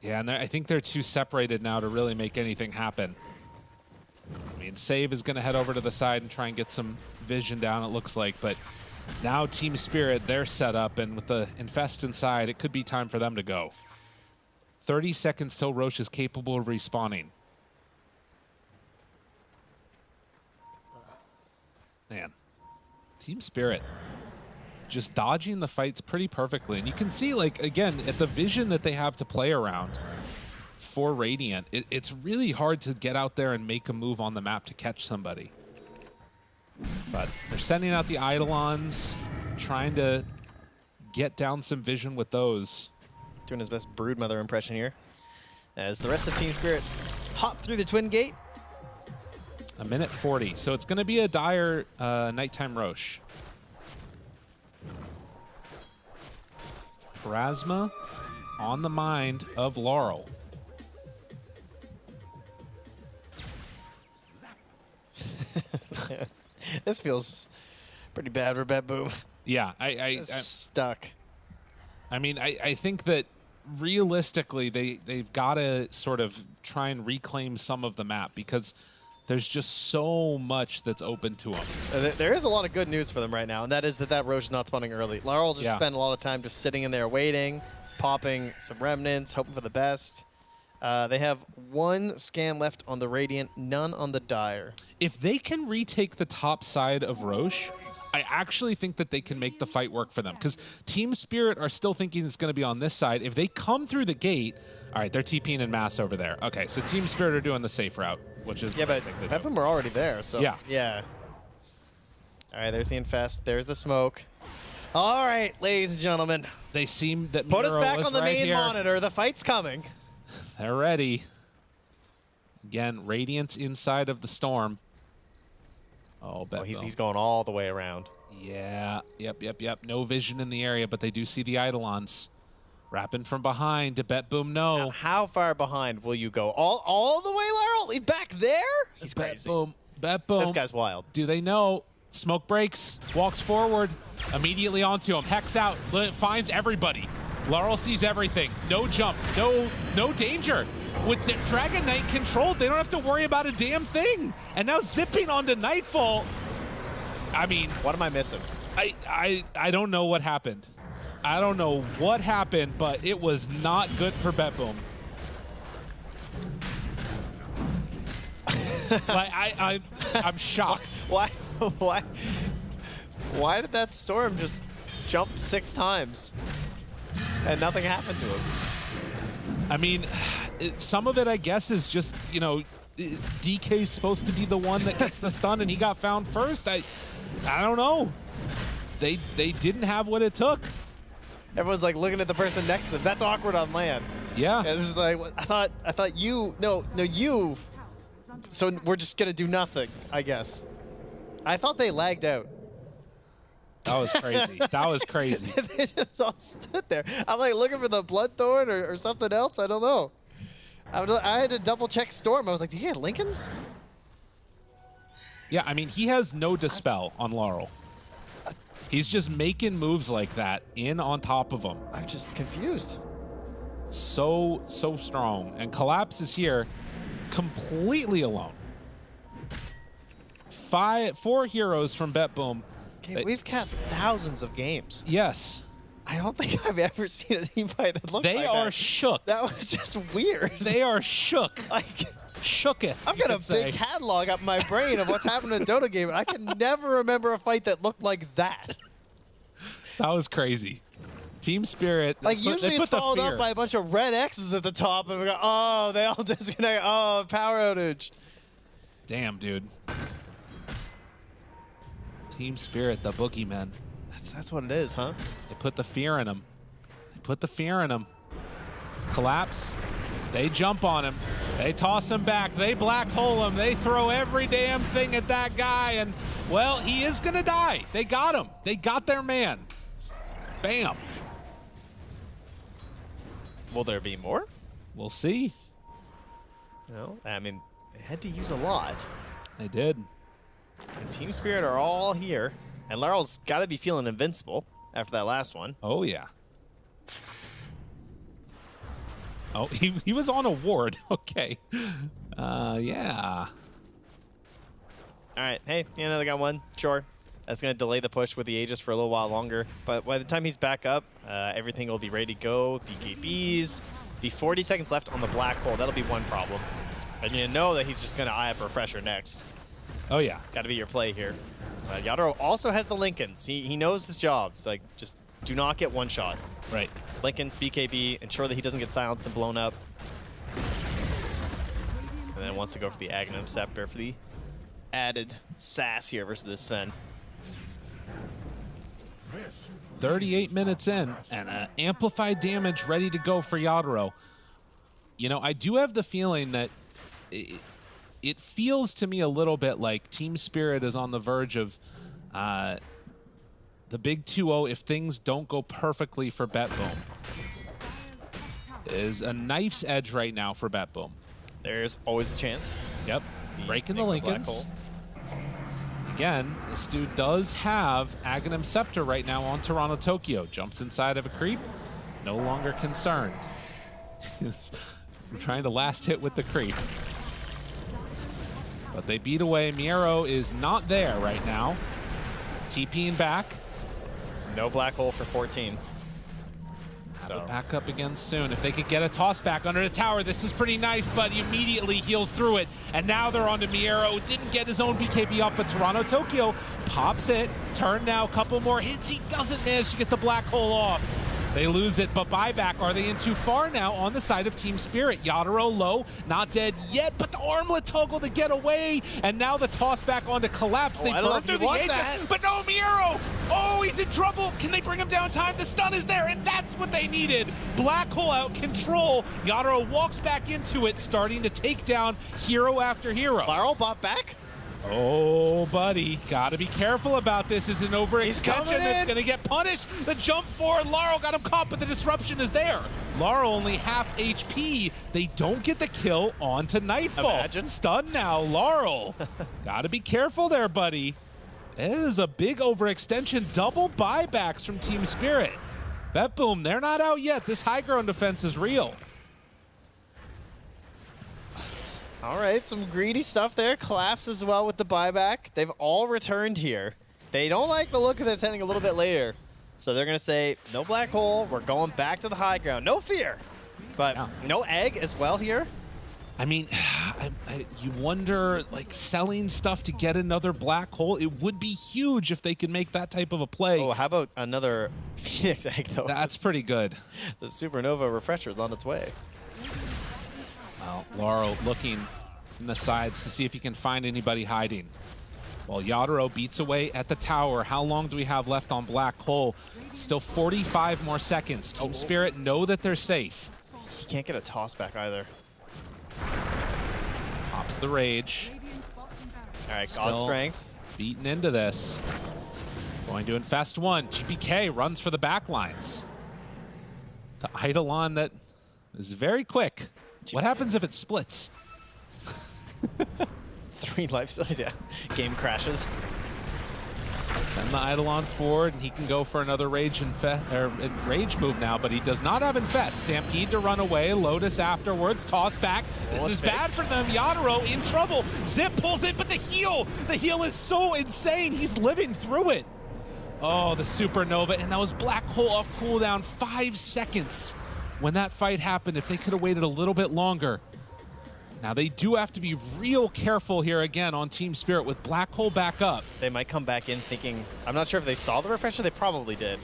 Yeah, and I think they're too separated now to really make anything happen. I mean, Save is going to head over to the side and try and get some vision down, it looks like. But now Team Spirit, they're set up, and with the Infest inside, it could be time for them to go. 30 seconds till Roche is capable of respawning. Man, Team Spirit just dodging the fights pretty perfectly. And you can see, like, again, at the vision that they have to play around for Radiant, it's really hard to get out there and make a move on the map to catch somebody. But they're sending out the Eidolons, trying to get down some vision with those. Doing his best Broodmother impression here. As the rest of Team Spirit hop through the Twin Gate. A minute 40. So it's going to be a dire nighttime Roche. Pharasma on the mind of Laurel. This feels pretty bad for Bedboom. Yeah, I'm stuck. I mean, I think that realistically they've got to sort of try and reclaim some of the map because there's just so much that's open to them. There is a lot of good news for them right now, and that is that Roche is not spawning early. Laurel just spent a lot of time just sitting in there waiting, popping some remnants, hoping for the best. They have one scan left on the Radiant, none on the Dire. If they can retake the top side of Roche, I actually think that they can make the fight work for them because Team Spirit are still thinking it's going to be on this side. If they come through the gate, all right, they're TPing in mass over there. Okay, so Team Spirit are doing the safe route, which is but Bedboom are already there, so yeah. All right, there's the Infest, there's the smoke. All right, ladies and gentlemen. They seem that put us Miro back was on the right main here. monitor. The fight's coming. They're ready. Again, Radiance inside of the storm. Oh, he's going all the way around. Yeah, yep. No vision in the area, but they do see the Eidolons. Wrapping from behind to Bedboom, no. Now, how far behind will you go? All the way, Laurel? He's back there? He's crazy. Bedboom. This guy's wild. Do they know? Smoke breaks, walks forward, immediately onto him. Hex out, finds everybody. Laurel sees everything. No jump, no danger. With the Dragon Knight controlled, they don't have to worry about a damn thing. And now zipping onto Nightfall. I mean, what am I missing? I don't know what happened. I don't know what happened, but it was not good for Bedboom. Like, I'm shocked. Why did that storm just jump 6 times and nothing happened to him? I mean, some of it, I guess, is just, you know, DK's supposed to be the one that gets the stun and he got found first. I don't know. They didn't have what it took. Everyone's like looking at the person next to them. That's awkward on land. Yeah. It's just like, I thought you, no, you. So we're just gonna do nothing, I guess. I thought they lagged out. That was crazy. That was crazy. They just all stood there. I'm like looking for the Bloodthorn or something else. I don't know. I had to double check Storm. I was like, did he have Lincolns? Yeah, I mean, he has no Dispel on Laurel. He's just making moves like that in on top of him. I'm just confused. So strong. And Collapse is here completely alone. 4 heroes from BetBoom. Okay, we've cast thousands of games. Yes. I don't think I've ever seen a team fight that looked like that. They are shook. That was just weird. They are shook. Like, shooketh. I've got a big catalog up my brain of what's happened in a Dota game, and I can never remember a fight that looked like that. That was crazy. Team Spirit. Like, usually it's followed up by a bunch of red X's at the top, and we go, oh, they all disconnect. Oh, power outage. Damn, dude. Team Spirit, the boogeymen. That's what it is, huh? They put the fear in him. They put the fear in him. Collapse. They jump on him. They toss him back. They black hole him. They throw every damn thing at that guy. And, well, he is going to die. They got him. They got their man. Bam. Will there be more? We'll see. No, I mean, they had to use a lot. They did. And Team Spirit are all here. And Laryl's got to be feeling invincible after that last one. Oh, yeah. Oh, he was on a ward. Okay. Yeah. All right. Hey, yeah, they got one. Sure. That's going to delay the push with the Aegis for a little while longer. But by the time he's back up, everything will be ready to go. BKBs. Be 40 seconds left on the black hole. That'll be one problem. And you know that he's just going to eye up Refresher next. Oh, yeah. Got to be your play here. Yadro also has the Lincolns. He knows his job. It's like, just do not get one shot. Right. Lincolns, BKB, ensure that he doesn't get silenced and blown up. And then wants to go for the Aghanim Scepter for the added sass here versus this Sven. 38 minutes in, and amplified damage ready to go for Yadro. You know, I do have the feeling that it feels to me a little bit like Team Spirit is on the verge of the big 2-0 if things don't go perfectly for BetBoom. Is a knife's edge right now for BetBoom. There's always a chance. Yep. Breaking the Lincolns. Again, this dude does have Aghanim Scepter right now on Toronto Tokyo. Jumps inside of a creep. No longer concerned. We're trying to last hit with the creep. But they beat away. Miero is not there right now. TPing back. No black hole for 14. Have it back up again soon. If they could get a toss back under the tower, this is pretty nice, but he immediately heals through it. And now they're on to Miero. Didn't get his own BKB up, but Toronto Tokyo pops it. Turn now, couple more hits. He doesn't manage to get the black hole off. They lose it, but buyback. Are they in too far now on the side of Team Spirit? Yadro low, not dead yet, but the armlet toggle to get away. And now the toss back onto Collapse. They burn through the Aegis, but no, Miero! Oh, he's in trouble. Can they bring him down in time? The stun is there, and that's what they needed. Black hole out control. Yadro walks back into it, starting to take down hero after hero. Laryl bought back. Oh, buddy, gotta be careful about this. Is an overextension that's gonna get punished. The jump forward, Laryl got him caught, but the disruption is there. Laryl only half HP. They don't get the kill onto Nightfall. Imagine. Stun now, Laryl. Gotta be careful there, buddy. It is a big overextension. Double buybacks from Team Spirit. BetBoom, they're not out yet. This high ground defense is real. All right, some greedy stuff there. Collapse as well with the buyback. They've all returned here. They don't like the look of this ending a little bit later. So they're going to say, no black hole. We're going back to the high ground. No fear. But no egg as well here. I mean, you wonder, like, selling stuff to get another black hole. It would be huge if they could make that type of a play. Oh, how about another Phoenix egg, though? That's pretty good. The Supernova Refresher is on its way. Well, Laurel looking in the sides to see if he can find anybody hiding. While Yadro beats away at the tower. How long do we have left on black hole? Still 45 more seconds. Team Spirit know that they're safe. He can't get a toss back either. Pops the rage. All right, Still God Strength. Beaten into this. Going to infest one. GPK runs for the backlines. The Eidolon that is very quick. What happens if it splits? 3 life stories, yeah. Game crashes. Send the Eidolon forward, and he can go for another rage move now, but he does not have Infest. Stampede to run away, Lotus afterwards, toss back. This is bad for them. Yadaro in trouble. Zip pulls in, but the heal is so insane. He's living through it. Oh, the supernova, and that was Black Hole off cooldown, 5 seconds when that fight happened. If they could have waited a little bit longer. Now, they do have to be real careful here again on Team Spirit with Black Hole back up. They might come back in thinking, I'm not sure if they saw the refresher. They probably did.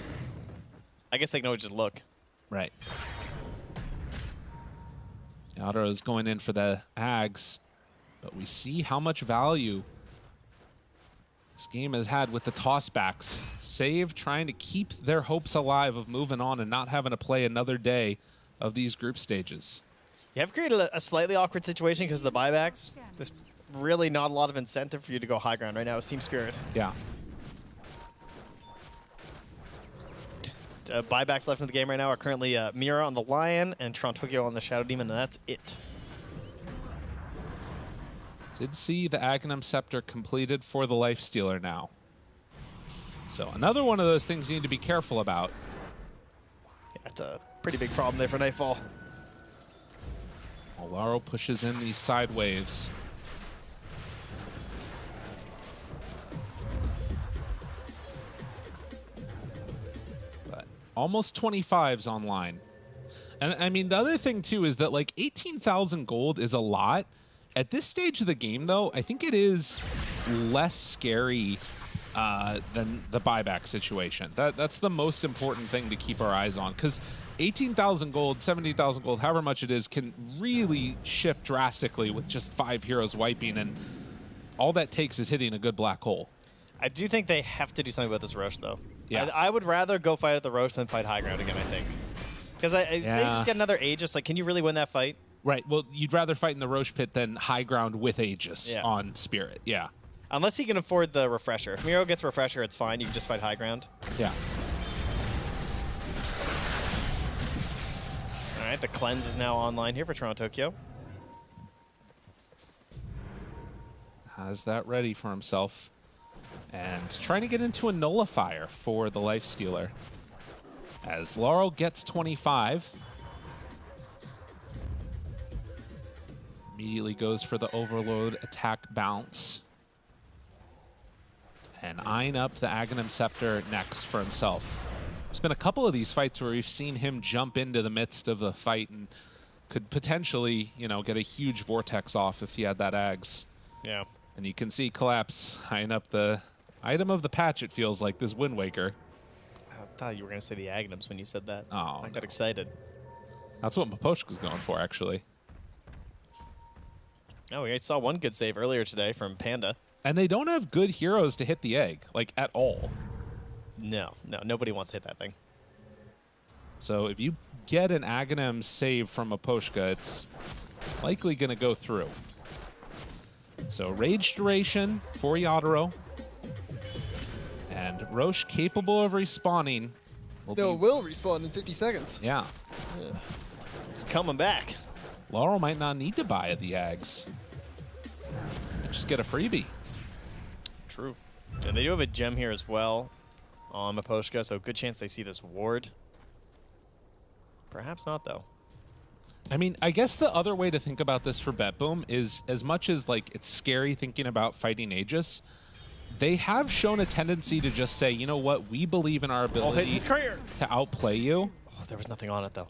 I guess they can always just look. Right. Yadaro is going in for the Ags, but we see how much value this game has had with the tossbacks. Save trying to keep their hopes alive of moving on and not having to play another day of these group stages. You have created a slightly awkward situation because of the buybacks. There's really not a lot of incentive for you to go high ground right now with Team Spirit. Yeah. Buybacks left in the game right now are currently Mira on the Lion and Trontukyo on the Shadow Demon, and that's it. Did see the Aghanim Scepter completed for the Lifestealer now. So another one of those things you need to be careful about. Yeah, that's a pretty big problem there for Nightfall. Olaro pushes in these side waves. But almost 25's online. And I mean, the other thing too is that like 18,000 gold is a lot. At this stage of the game though, I think it is less scary than the buyback situation. That's the most important thing to keep our eyes on, because 18,000 gold, 70,000 gold, however much it is, can really shift drastically with just 5 heroes wiping, and all that takes is hitting a good black hole. I do think they have to do something about this Rosh, though. Yeah. I would rather go fight at the Rosh than fight high ground again, I think. Because they just get another Aegis. Like, can you really win that fight? Right. Well, you'd rather fight in the Rosh pit than high ground with Aegis on Spirit. Yeah. Unless he can afford the refresher. If Miro gets refresher, it's fine. You can just fight high ground. Yeah. All right, the cleanse is now online here for Trontukyo. Has that ready for himself. And trying to get into a nullifier for the Lifestealer. As Laurel gets 25. Immediately goes for the Overload attack bounce. And eyeing up the Aghanim Scepter next for himself. There's been a couple of these fights where we've seen him jump into the midst of the fight and could potentially, you know, get a huge vortex off if he had that Ags. Yeah. And you can see Collapse eyeing up the item of the patch, it feels like, this Wind Waker. I thought you were going to say the Aghanims when you said that. Oh, I got excited. That's what Maposhka's going for, actually. Oh, we saw one good save earlier today from Panda. And they don't have good heroes to hit the egg, like, at all. No, nobody wants to hit that thing. So if you get an Aghanim save from Maposhka, it's likely going to go through. So Rage Duration for Yadaro. And Rosh capable of respawning. Will respawn in 50 seconds. Yeah. It's coming back. Laurel might not need to buy the Ags. Just get a freebie. True. And they do have a gem here as well on Maposhka, so good chance they see this ward. Perhaps not, though. I mean, I guess the other way to think about this for Bedboom is, as much as like it's scary thinking about fighting Aegis, they have shown a tendency to just say, you know what, we believe in our ability to outplay you. Oh, there was nothing on it, though.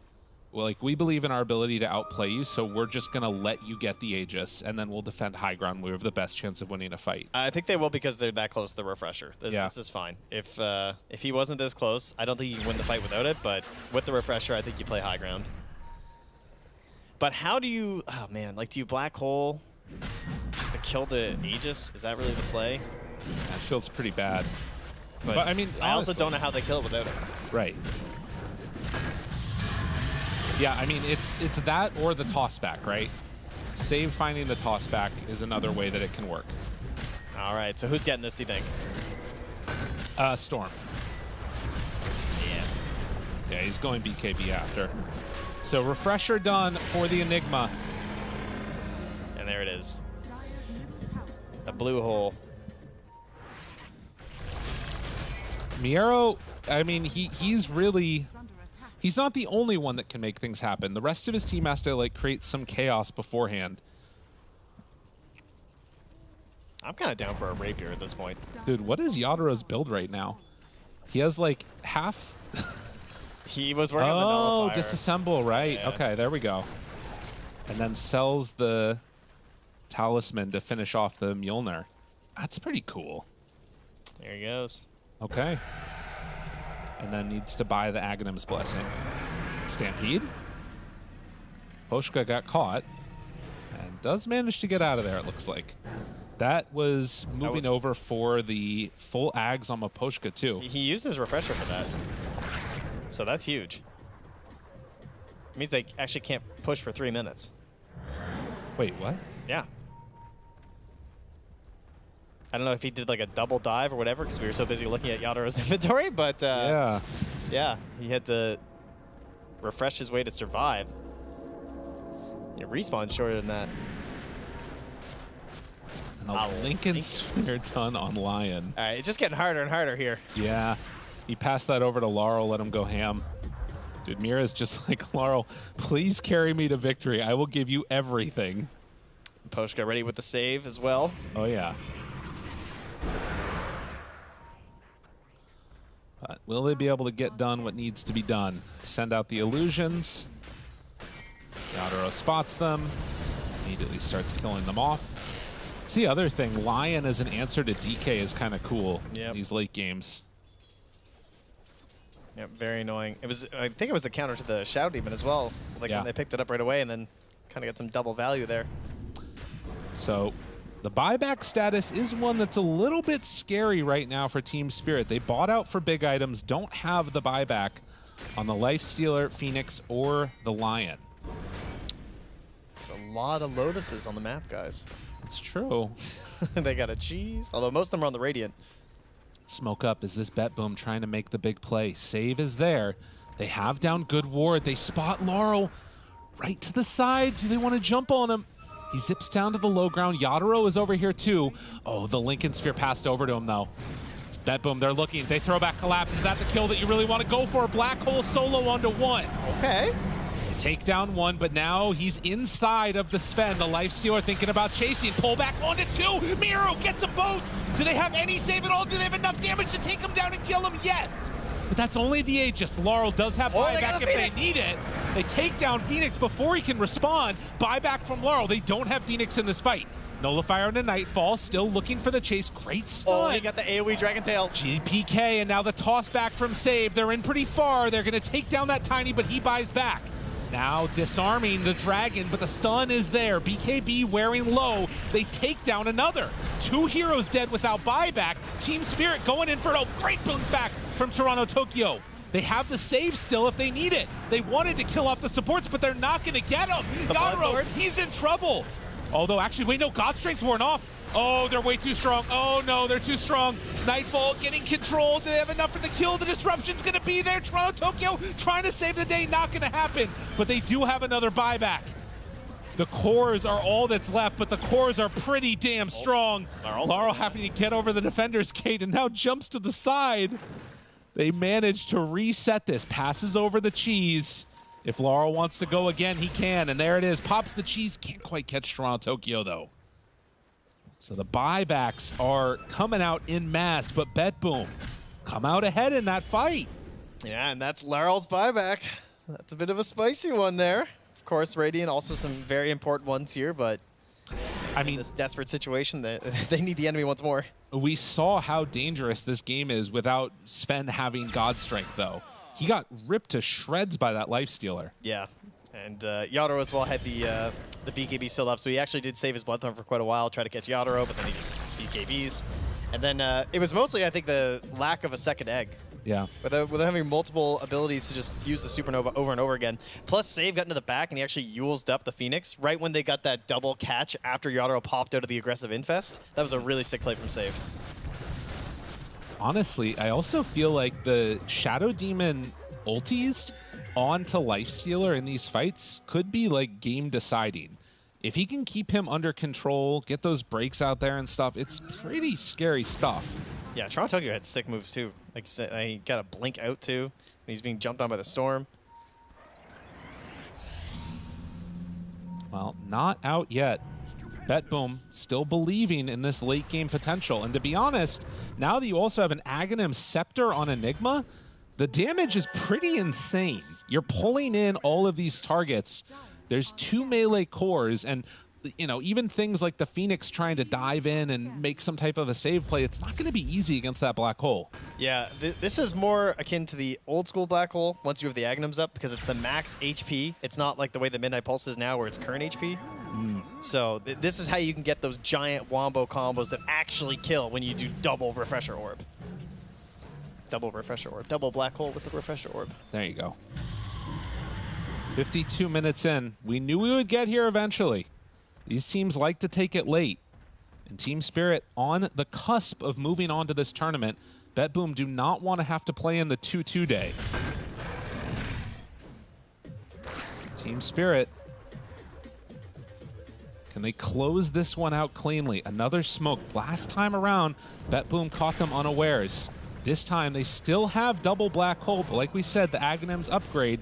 Well, like, we believe in our ability to outplay you, so we're just going to let you get the Aegis, and then we'll defend high ground. We have the best chance of winning a fight. I think they will because they're that close to the refresher. This is fine. If he wasn't this close, I don't think you can win the fight without it, but with the refresher, I think you play high ground. But how do you... Oh, man. Like, do you black hole just to kill the Aegis? Is that really the play? That feels pretty bad. But I mean, I also honestly, don't know how they kill it without it. Right. Yeah, I mean, it's that or the tossback, right? Save finding the tossback is another way that it can work. All right, so who's getting this, do you think? Storm. Yeah. Yeah, he's going BKB after. So refresher done for the Enigma. And there it is. It's a blue hole. Miero, I mean, he's not the only one that can make things happen. The rest of his team has to like create some chaos beforehand. I'm kind of down for a rapier at this point. Dude, what is Yadaro's build right now? He has like half. He was working on the nullifier. Disassemble, right? Yeah. Okay, there we go. And then sells the talisman to finish off the Mjolnir. That's pretty cool. There he goes. Okay. And then needs to buy the Aghanim's Blessing. Stampede. Poshka got caught and does manage to get out of there, it looks like. That was moving over for the full Ags on Maposhka, too. He used his refresher for that. So that's huge. It means they actually can't push for 3 minutes. Wait, what? Yeah. I don't know if he did like a double dive or whatever because we were so busy looking at Yadaro's inventory, but yeah, he had to refresh his way to survive. Respawn shorter than that. And a Lincoln Sphere done on Lion. All right, it's just getting harder and harder here. Yeah, he passed that over to Laurel, let him go ham. Dude, Mira's just like, Laurel, please carry me to victory. I will give you everything. Poshka ready with the save as well. Oh, yeah. But will they be able to get done what needs to be done? Send out the illusions. Yadaro spots them. Immediately starts killing them off. That's the other thing. Lion as an answer to DK is kind of cool in these late games. Yeah, very annoying. It was, I think it was a counter to the Shadow Demon as well. Like when they picked it up right away and then kind of got some double value there. So the buyback status is one that's a little bit scary right now for Team Spirit. They bought out for big items, don't have the buyback on the Lifestealer, Phoenix, or the Lion. There's a lot of Lotuses on the map, guys. It's true. They got a cheese, although most of them are on the Radiant. Smoke up. Is this Bedboom trying to make the big play? Save is there. They have down good ward. They spot Laurel right to the side. Do they want to jump on him? He zips down to the low ground. Yadaro is over here too. Oh, the Lincoln Sphere passed over to him though. It's Bedboom, they're looking. They throw back collapse. Is that the kill that you really want to go for? Black hole solo onto one. Okay. They take down one, but now he's inside of the Sven. The Lifestealer thinking about chasing. Pull back onto two. Miro gets them both. Do they have any save at all? Do they have enough damage to take him down and kill him? Yes. But that's only the Aegis. Laurel does have buyback if they need it. They take down Phoenix before he can respond. Buyback from Laurel. They don't have Phoenix in this fight. Nullifier into Nightfall, still looking for the chase. Great stun. Oh, he got the AoE Dragon Tail. GPK, and now the toss back from Save. They're in pretty far. They're going to take down that Tiny, but he buys back. Now disarming the Dragon, but the stun is there. BKB wearing low. They take down another. Two heroes dead without buyback. Team Spirit going in for a great boom back from Toronto Tokyo. They have the save still if they need it. They wanted to kill off the supports, but they're not going to get him. Yadaro, he's in trouble. Although, actually, wait, no, God Strength's worn off. Oh, they're way too strong. Oh, no, they're too strong. Nightfall getting controlled. Do they have enough for the kill? The disruption's going to be there. Toronto Tokyo trying to save the day. Not going to happen. But they do have another buyback. The cores are all that's left, but the cores are pretty damn strong. Laurel having to get over the defender's gate and now jumps to the side. They managed to reset this. Passes over the cheese. If Laurel wants to go again, he can. And there it is. Pops the cheese. Can't quite catch Toronto Tokyo, though. So the buybacks are coming out in mass, but Bedboom come out ahead in that fight. Yeah, and that's Laurel's buyback. That's a bit of a spicy one there. Of course, Radiant also some very important ones here, but I mean, in this desperate situation, they need the enemy once more. We saw how dangerous this game is without Sven having God Strength, though. He got ripped to shreds by that Lifestealer. Yeah, and Yadaro as well had the BKB still up, so he actually did save his Bloodthorn for quite a while, try to catch Yadaro, but then he just BKBs. And then it was mostly, I think, the lack of a second egg. Yeah. Without having multiple abilities to just use the Supernova over and over again. Plus, Save got into the back, and he actually Yules'd up the Phoenix right when they got that double catch after Yadaro popped out of the aggressive Infest. That was a really sick play from Save. Honestly, I also feel like the Shadow Demon ultis onto Lifestealer in these fights could be like game deciding. If he can keep him under control, get those breaks out there and stuff, it's pretty scary stuff. Yeah, Toronto had sick moves too. Like you said, he got a blink out too. He's being jumped on by the storm. Well, not out yet. Bedboom still believing in this late game potential. And to be honest, now that you also have an Aghanim Scepter on Enigma, the damage is pretty insane. You're pulling in all of these targets. There's 2 melee cores, and even things like the Phoenix trying to dive in and make some type of a save play, it's not going to be easy against that black hole. Yeah, this is more akin to the old school black hole once you have the Aghanims up, because it's the max HP. It's not like the way the Midnight Pulse is now where it's current HP. So this is how you can get those giant wombo combos that actually kill when you do double Refresher Orb. Double Refresher Orb. Double black hole with the Refresher Orb. There you go. 52 minutes in. We knew we would get here eventually. These teams like to take it late. And Team Spirit on the cusp of moving on to this tournament. Bedboom do not want to have to play in the 2-2 day. Team Spirit, can they close this one out cleanly? Another smoke. Last time around, Bedboom caught them unawares. This time, they still have double black hole, but like we said, the Aghanim's upgrade.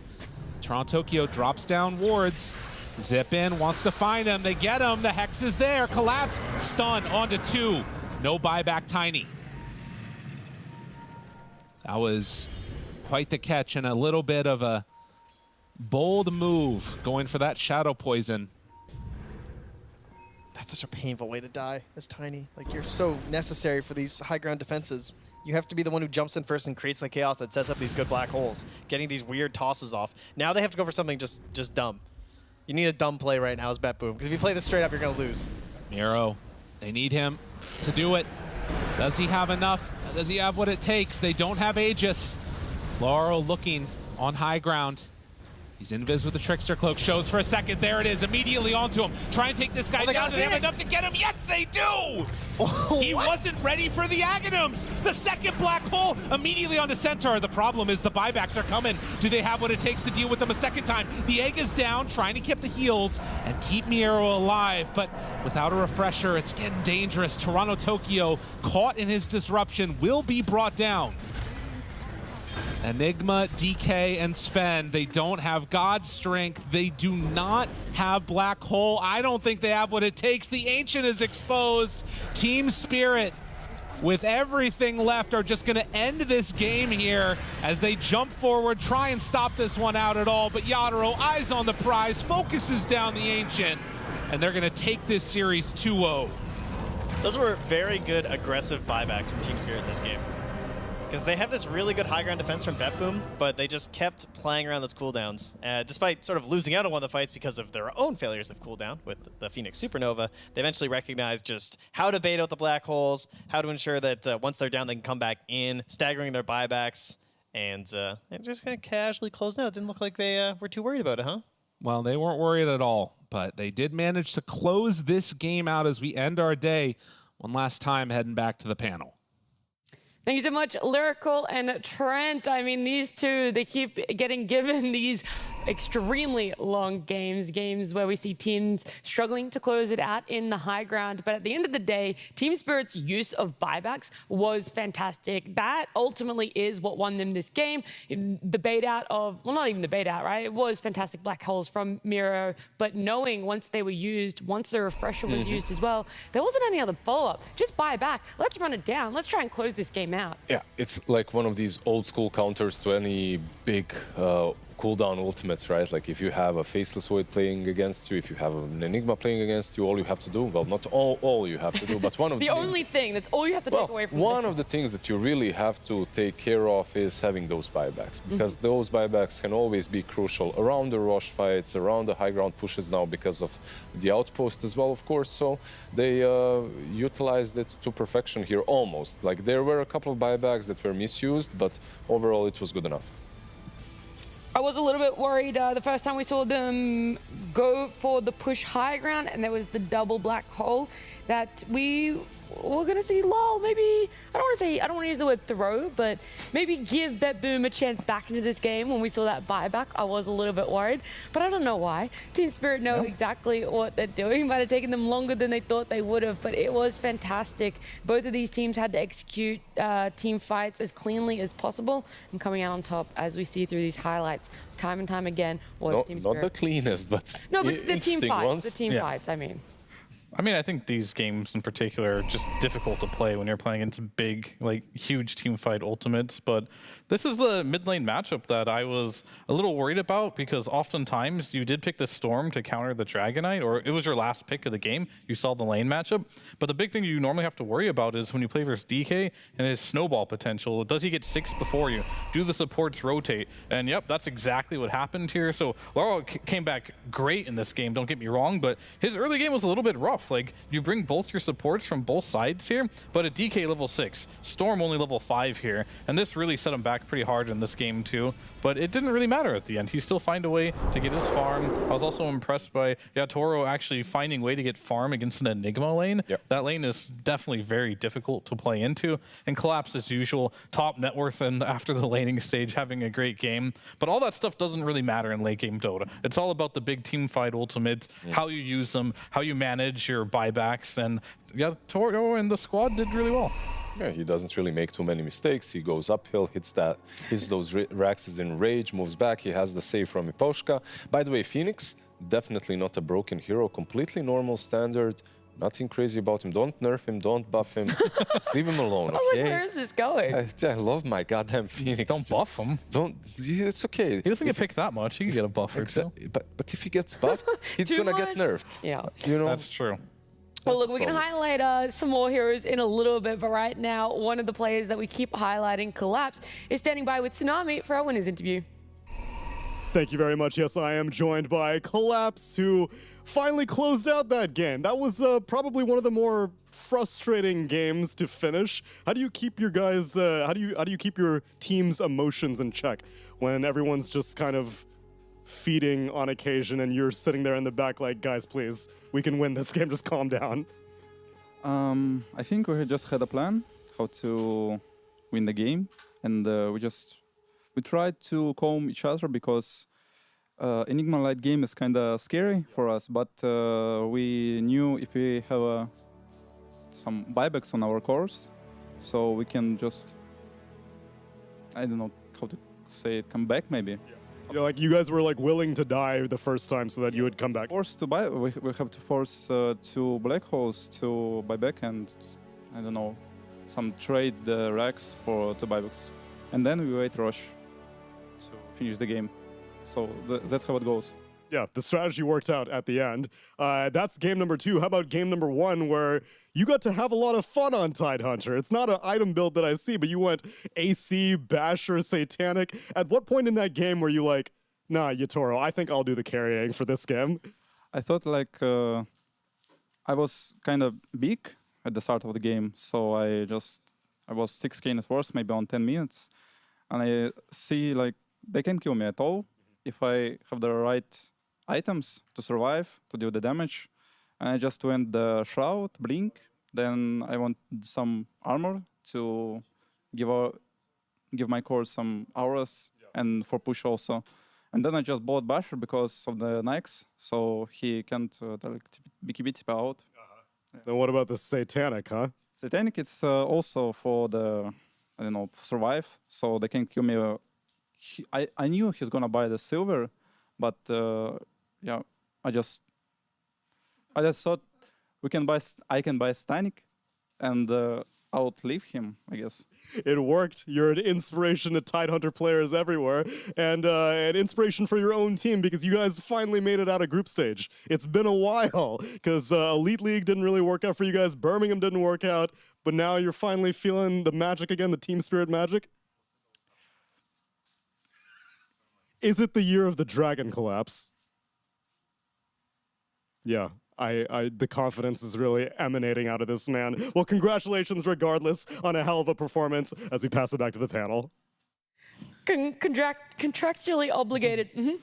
Toronto Tokyo drops down wards. Zip in, wants to find him. They get him. The Hex is there. Collapse. Stun onto 2. No buyback, Tiny. That was quite the catch and a little bit of a bold move going for that Shadow Poison. That's such a painful way to die as Tiny. Like, you're so necessary for these high ground defenses. You have to be the one who jumps in first and creates the chaos that sets up these good black holes, getting these weird tosses off. Now they have to go for something just dumb. You need a dumb play right now as Bedboom, because if you play this straight up, you're going to lose. Miro, they need him to do it. Does he have enough? Does he have what it takes? They don't have Aegis. Laurel looking on high ground. He's invis with the Trickster Cloak, shows for a second. There it is, immediately onto him. Try and take this guy down. Do they have enough to get him? Yes, they do! He wasn't ready for the Aghanims. The second black hole immediately onto Centaur. The problem is the buybacks are coming. Do they have what it takes to deal with them a second time? The egg is down, trying to keep the heals and keep Miro alive, but without a refresher, it's getting dangerous. Toronto Tokyo, caught in his disruption, will be brought down. Enigma, DK, and Sven, they don't have God Strength. They do not have Black Hole. I don't think they have what it takes. The Ancient is exposed. Team Spirit, with everything left, are just going to end this game here as they jump forward, try and stop this one out at all. But Yadaro, eyes on the prize, focuses down the Ancient, and they're going to take this series 2-0. Those were very good aggressive buybacks from Team Spirit in this game. Because they have this really good high ground defense from Bedboom, but they just kept playing around those cooldowns. Despite sort of losing out on one of the fights because of their own failures of cooldown with the Phoenix Supernova, they eventually recognized just how to bait out the black holes, how to ensure that once they're down, they can come back in, staggering their buybacks, and just kind of casually closing out. It didn't look like they were too worried about it, huh? Well, they weren't worried at all, but they did manage to close this game out as we end our day one last time heading back to the panel. Thank you so much, Lyrical and Trent. I mean, these two, they keep getting given these extremely long games where we see teams struggling to close it out in the high ground. But at the end of the day, Team Spirit's use of buybacks was fantastic. That ultimately is what won them this game. The bait out of, well, not even the bait out, right? It was fantastic black holes from Miro, but knowing once they were used, once the refresher was used as well, there wasn't any other follow-up. Just buy back. Let's run it down. Let's try and close this game out. Yeah, it's like one of these old school counters to any big cooldown ultimates, right? Like if you have a Faceless Void playing against you, if you have an Enigma playing against you, all you have to do, well, not all you have to do, but one of the only thing, that's all you have to take away from one of the things that you really have to take care of is having those buybacks, because those buybacks can always be crucial around the rush fights, around the high ground pushes now because of the outpost as well, of course. So they utilized it to perfection here almost. Like there were a couple of buybacks that were misused, but overall it was good enough. I was a little bit worried the first time we saw them go for the push high ground and there was the double black hole that we're going to see LOL maybe, I don't want to use the word throw, but maybe give Bedboom a chance back into this game. When we saw that buyback, I was a little bit worried, but I don't know why. Team Spirit know exactly what they're doing. It might have taken them longer than they thought they would have, but it was fantastic. Both of these teams had to execute team fights as cleanly as possible, and coming out on top, as we see through these highlights, time and time again, was Team Spirit. Not the cleanest, but no, but the team fights. Ones. The team fights, I mean. I mean, I think these games in particular are just difficult to play when you're playing into big, like, huge team fight ultimates. But this is the mid lane matchup that I was a little worried about, because oftentimes you did pick the Storm to counter the Dragonite, or it was your last pick of the game. You saw the lane matchup. But the big thing you normally have to worry about is when you play versus DK and his snowball potential. Does he get 6 before you? Do the supports rotate? And yep, that's exactly what happened here. So Laurel came back great in this game, don't get me wrong, but his early game was a little bit rough. Like, you bring both your supports from both sides here, but a DK level 6, Storm only level 5 here, and this really set him back pretty hard in this game too. But it didn't really matter at the end. He still find a way to get his farm. I was also impressed by Toro actually finding a way to get farm against an Enigma lane. That lane is definitely very difficult to play into. And Collapse, as usual, top net worth and after the laning stage, having a great game. But all that stuff doesn't really matter in late game Dota. It's all about the big team fight ultimates, how you use them, how you manage your buybacks, and Toro and the squad did really well. Yeah, he doesn't really make too many mistakes. He goes uphill, hits those Raxes in rage, moves back. He has the save from Iposhka. By the way, Phoenix, definitely not a broken hero. Completely normal standard. Nothing crazy about him. Don't nerf him. Don't buff him. Just leave him alone, okay? I was like, where is this going? I love my goddamn Phoenix. Don't buff him. It's okay. He doesn't get picked that much. He can get a buffer too. But if he gets buffed, he's gonna get nerfed. Yeah. You know? That's true. Well, look, we can highlight some more heroes in a little bit, but right now, one of the players that we keep highlighting, Collapse, is standing by with Tsunami for our winners interview. Thank you very much. Yes, I am joined by Collapse, who finally closed out that game. That was probably one of the more frustrating games to finish. How do you keep your guys? How do you keep your team's emotions in check when everyone's just kind of feeding on occasion and you're sitting there in the back like, guys, please, we can win this game. Just calm down. I think we just had a plan how to win the game, and we tried to calm each other because Enigma late game is kind of scary for us, but we knew if we have some buybacks on our course, so we can just, I don't know how to say it, come back maybe. Yeah, like you guys were like willing to die the first time so that you would come back. Forced to buy, we have to force 2 black holes to buy back, and I don't know, some trade the racks for 2 buybacks, and then we wait rush to finish the game. So that's how it goes. Yeah, the strategy worked out at the end. That's game number 2. How about game number 1, where you got to have a lot of fun on Tidehunter? It's not an item build that I see, but you went AC, Basher, Satanic. At what point in that game were you like, nah, Yatoro, I think I'll do the carrying for this game? I thought like I was kind of big at the start of the game, so I was 6k net worth maybe on 10 minutes, and I see like they can't kill me at all if I have the right items to survive, to do the damage. And I just went the Shroud, Blink, then I want some armor to give my core some auras, and for push also. And then I just bought Basher because of the Nikes, so he can't BKB tip out. Then what about the Satanic, huh? Satanic, it's also for the, I don't know, survive, so they can kill me. I knew he's gonna buy the silver, but yeah, I just thought I can buy Stanik and outlive him, I guess. It worked. You're an inspiration to Tidehunter players everywhere, and an inspiration for your own team because you guys finally made it out of group stage. It's been a while because Elite League didn't really work out for you guys. Birmingham didn't work out, but now you're finally feeling the magic again, the team spirit magic. Is it the year of the dragon collapse? Yeah, the confidence is really emanating out of this man. Well, congratulations regardless on a hell of a performance as we pass it back to the panel. contractually obligated.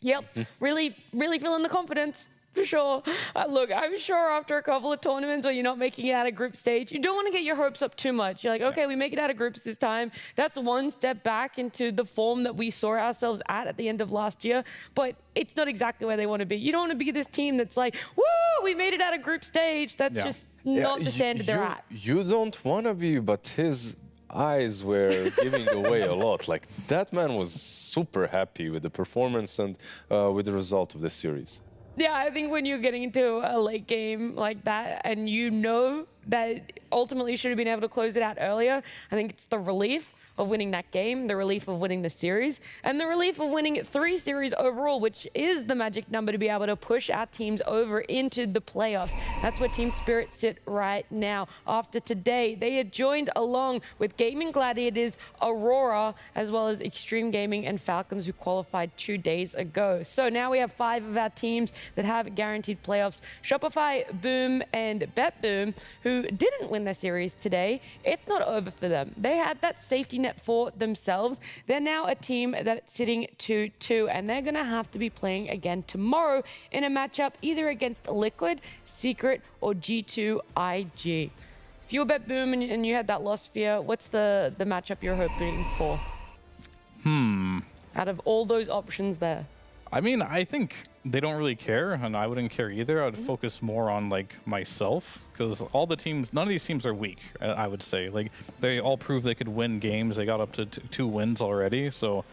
Yep, really feeling the confidence. For sure. Look, I'm sure after a couple of tournaments where you're not making it out of group stage, you don't want to get your hopes up too much. You're like, okay, we make it out of groups this time. That's one step back into the form that we saw ourselves at the end of last year. But it's not exactly where they want to be. You don't want to be this team that's like, woo, we made it out of group stage. That's just not the standard they're at. You don't want to be, but his eyes were giving away a lot. Like, that man was super happy with the performance and with the result of this series. Yeah, I think when you're getting into a late game like that and you know that ultimately you should have been able to close it out earlier, I think it's the relief of winning that game, the relief of winning the series, and the relief of winning 3 series overall, which is the magic number to be able to push our teams over into the playoffs. That's where Team Spirit sit right now. After today, they had joined along with Gaimin Gladiators, Aurora, as well as Xtreme Gaming and Falcons, who qualified 2 days ago. So now we have 5 of our teams that have guaranteed playoffs. Shopify, Boom, and BetBoom, who didn't win their series today, it's not over for them. They had that safety net for themselves. They're now a team that's sitting 2-2, and they're going to have to be playing again tomorrow in a matchup either against Liquid, Secret, or G2IG. If you were BetBoom and you had that loss fear, what's the matchup you're hoping for? Out of all those options there. I mean, I think they don't really care, and I wouldn't care either. I'd focus more on, like, myself, because all the teams, none of these teams are weak, I would say. Like, they all proved they could win games. They got up to 2 wins already, so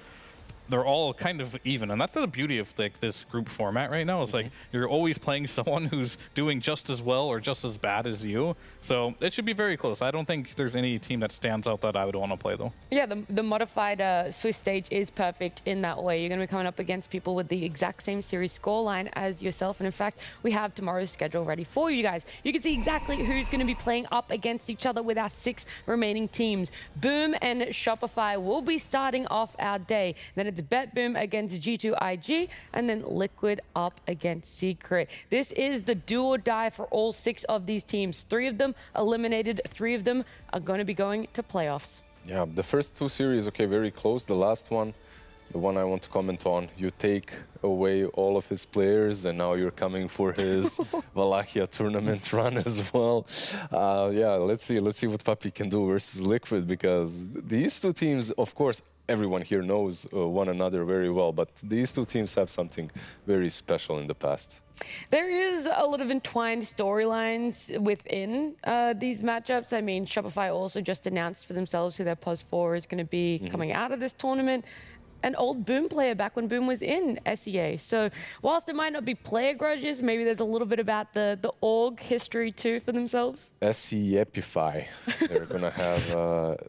they're all kind of even. And that's the beauty of, like, this group format right now. It's like you're always playing someone who's doing just as well or just as bad as you. So it should be very close. I don't think there's any team that stands out that I would want to play, though. Yeah, the modified Swiss stage is perfect in that way. You're going to be coming up against people with the exact same series scoreline as yourself. And in fact, we have tomorrow's schedule ready for you guys. You can see exactly who's going to be playing up against each other with our 6 remaining teams. Boom and Shopify will be starting off our day. Then it's BetBoom against G2IG, and then Liquid up against Secret. This is the do or die for all 6 of these teams. 3 of them eliminated, 3 of them are going to be going to playoffs. Yeah, the first 2 series, okay, very close. The last one, the one I want to comment on, you take away all of his players, and now you're coming for his Wallachia tournament run as well. Yeah, let's see what Puppy can do versus Liquid, because these 2 teams, of course, everyone here knows one another very well, but these 2 teams have something very special in the past. There is a lot of entwined storylines within these matchups. I mean, Shopify also just announced for themselves who their POS4 is going to be coming out of this tournament. An old Boom player back when Boom was in SEA. So whilst it might not be player grudges, maybe there's a little bit about the org history too for themselves. SEApify. They're going to have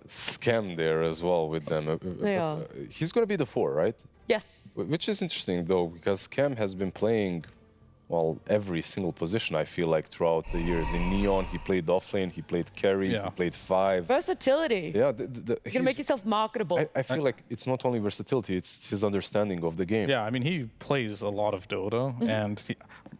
Scam there as well with them. They are. He's going to be the 4, right? Yes. Which is interesting, though, because Scam has been playing, well, every single position, I feel like, throughout the years. In Neon, he played offlane, he played carry, he played 5. Versatility. Yeah. You're going to make yourself marketable. I feel like it's not only versatility, it's his understanding of the game. Yeah, I mean, he plays a lot of Dota, and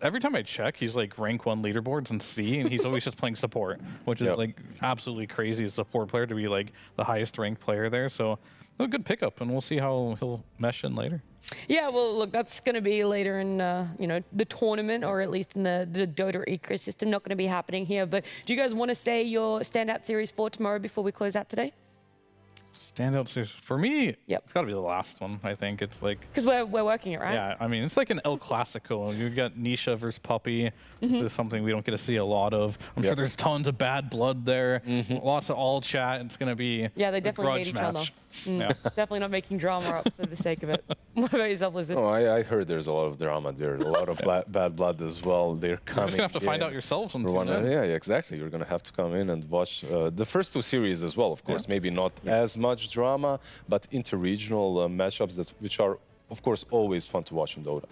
every time I check, he's like rank 1 leaderboards in C, and he's always just playing support, which is like absolutely crazy as a support player to be like the highest ranked player there. So a good pickup, and we'll see how he'll mesh in later. Yeah, well, look, that's going to be later in, you know, the tournament, or at least in the Dota ecosystem. Not going to be happening here. But do you guys want to say your standout series for tomorrow before we close out today? Standout series for me, it's got to be the last one. I think it's like because we're working it, right? Yeah, I mean it's like an El Clasico. You got Nisha versus Puppy. This is something we don't get to see a lot of. I'm sure there's tons of bad blood there. Lots of all chat. It's gonna be they definitely hate each match. other. Definitely not making drama up for the sake of it. What about yourself, Lizard? Oh, I heard there's a lot of drama there, a lot of bad blood as well. They're coming. You're just gonna have to find out yourselves on tune in. Yeah, exactly. You're gonna have to come in and watch the first 2 series as well. Of course, maybe not as much drama, but inter-regional matchups which are, of course, always fun to watch in Dota.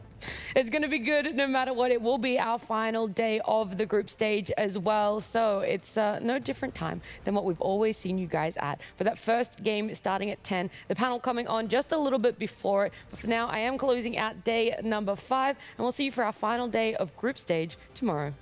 It's going to be good no matter what. It will be our final day of the group stage as well. So it's no different time than what we've always seen you guys at. For that first game starting at 10, the panel coming on just a little bit before it. But for now, I am closing out day number 5, and we'll see you for our final day of group stage tomorrow.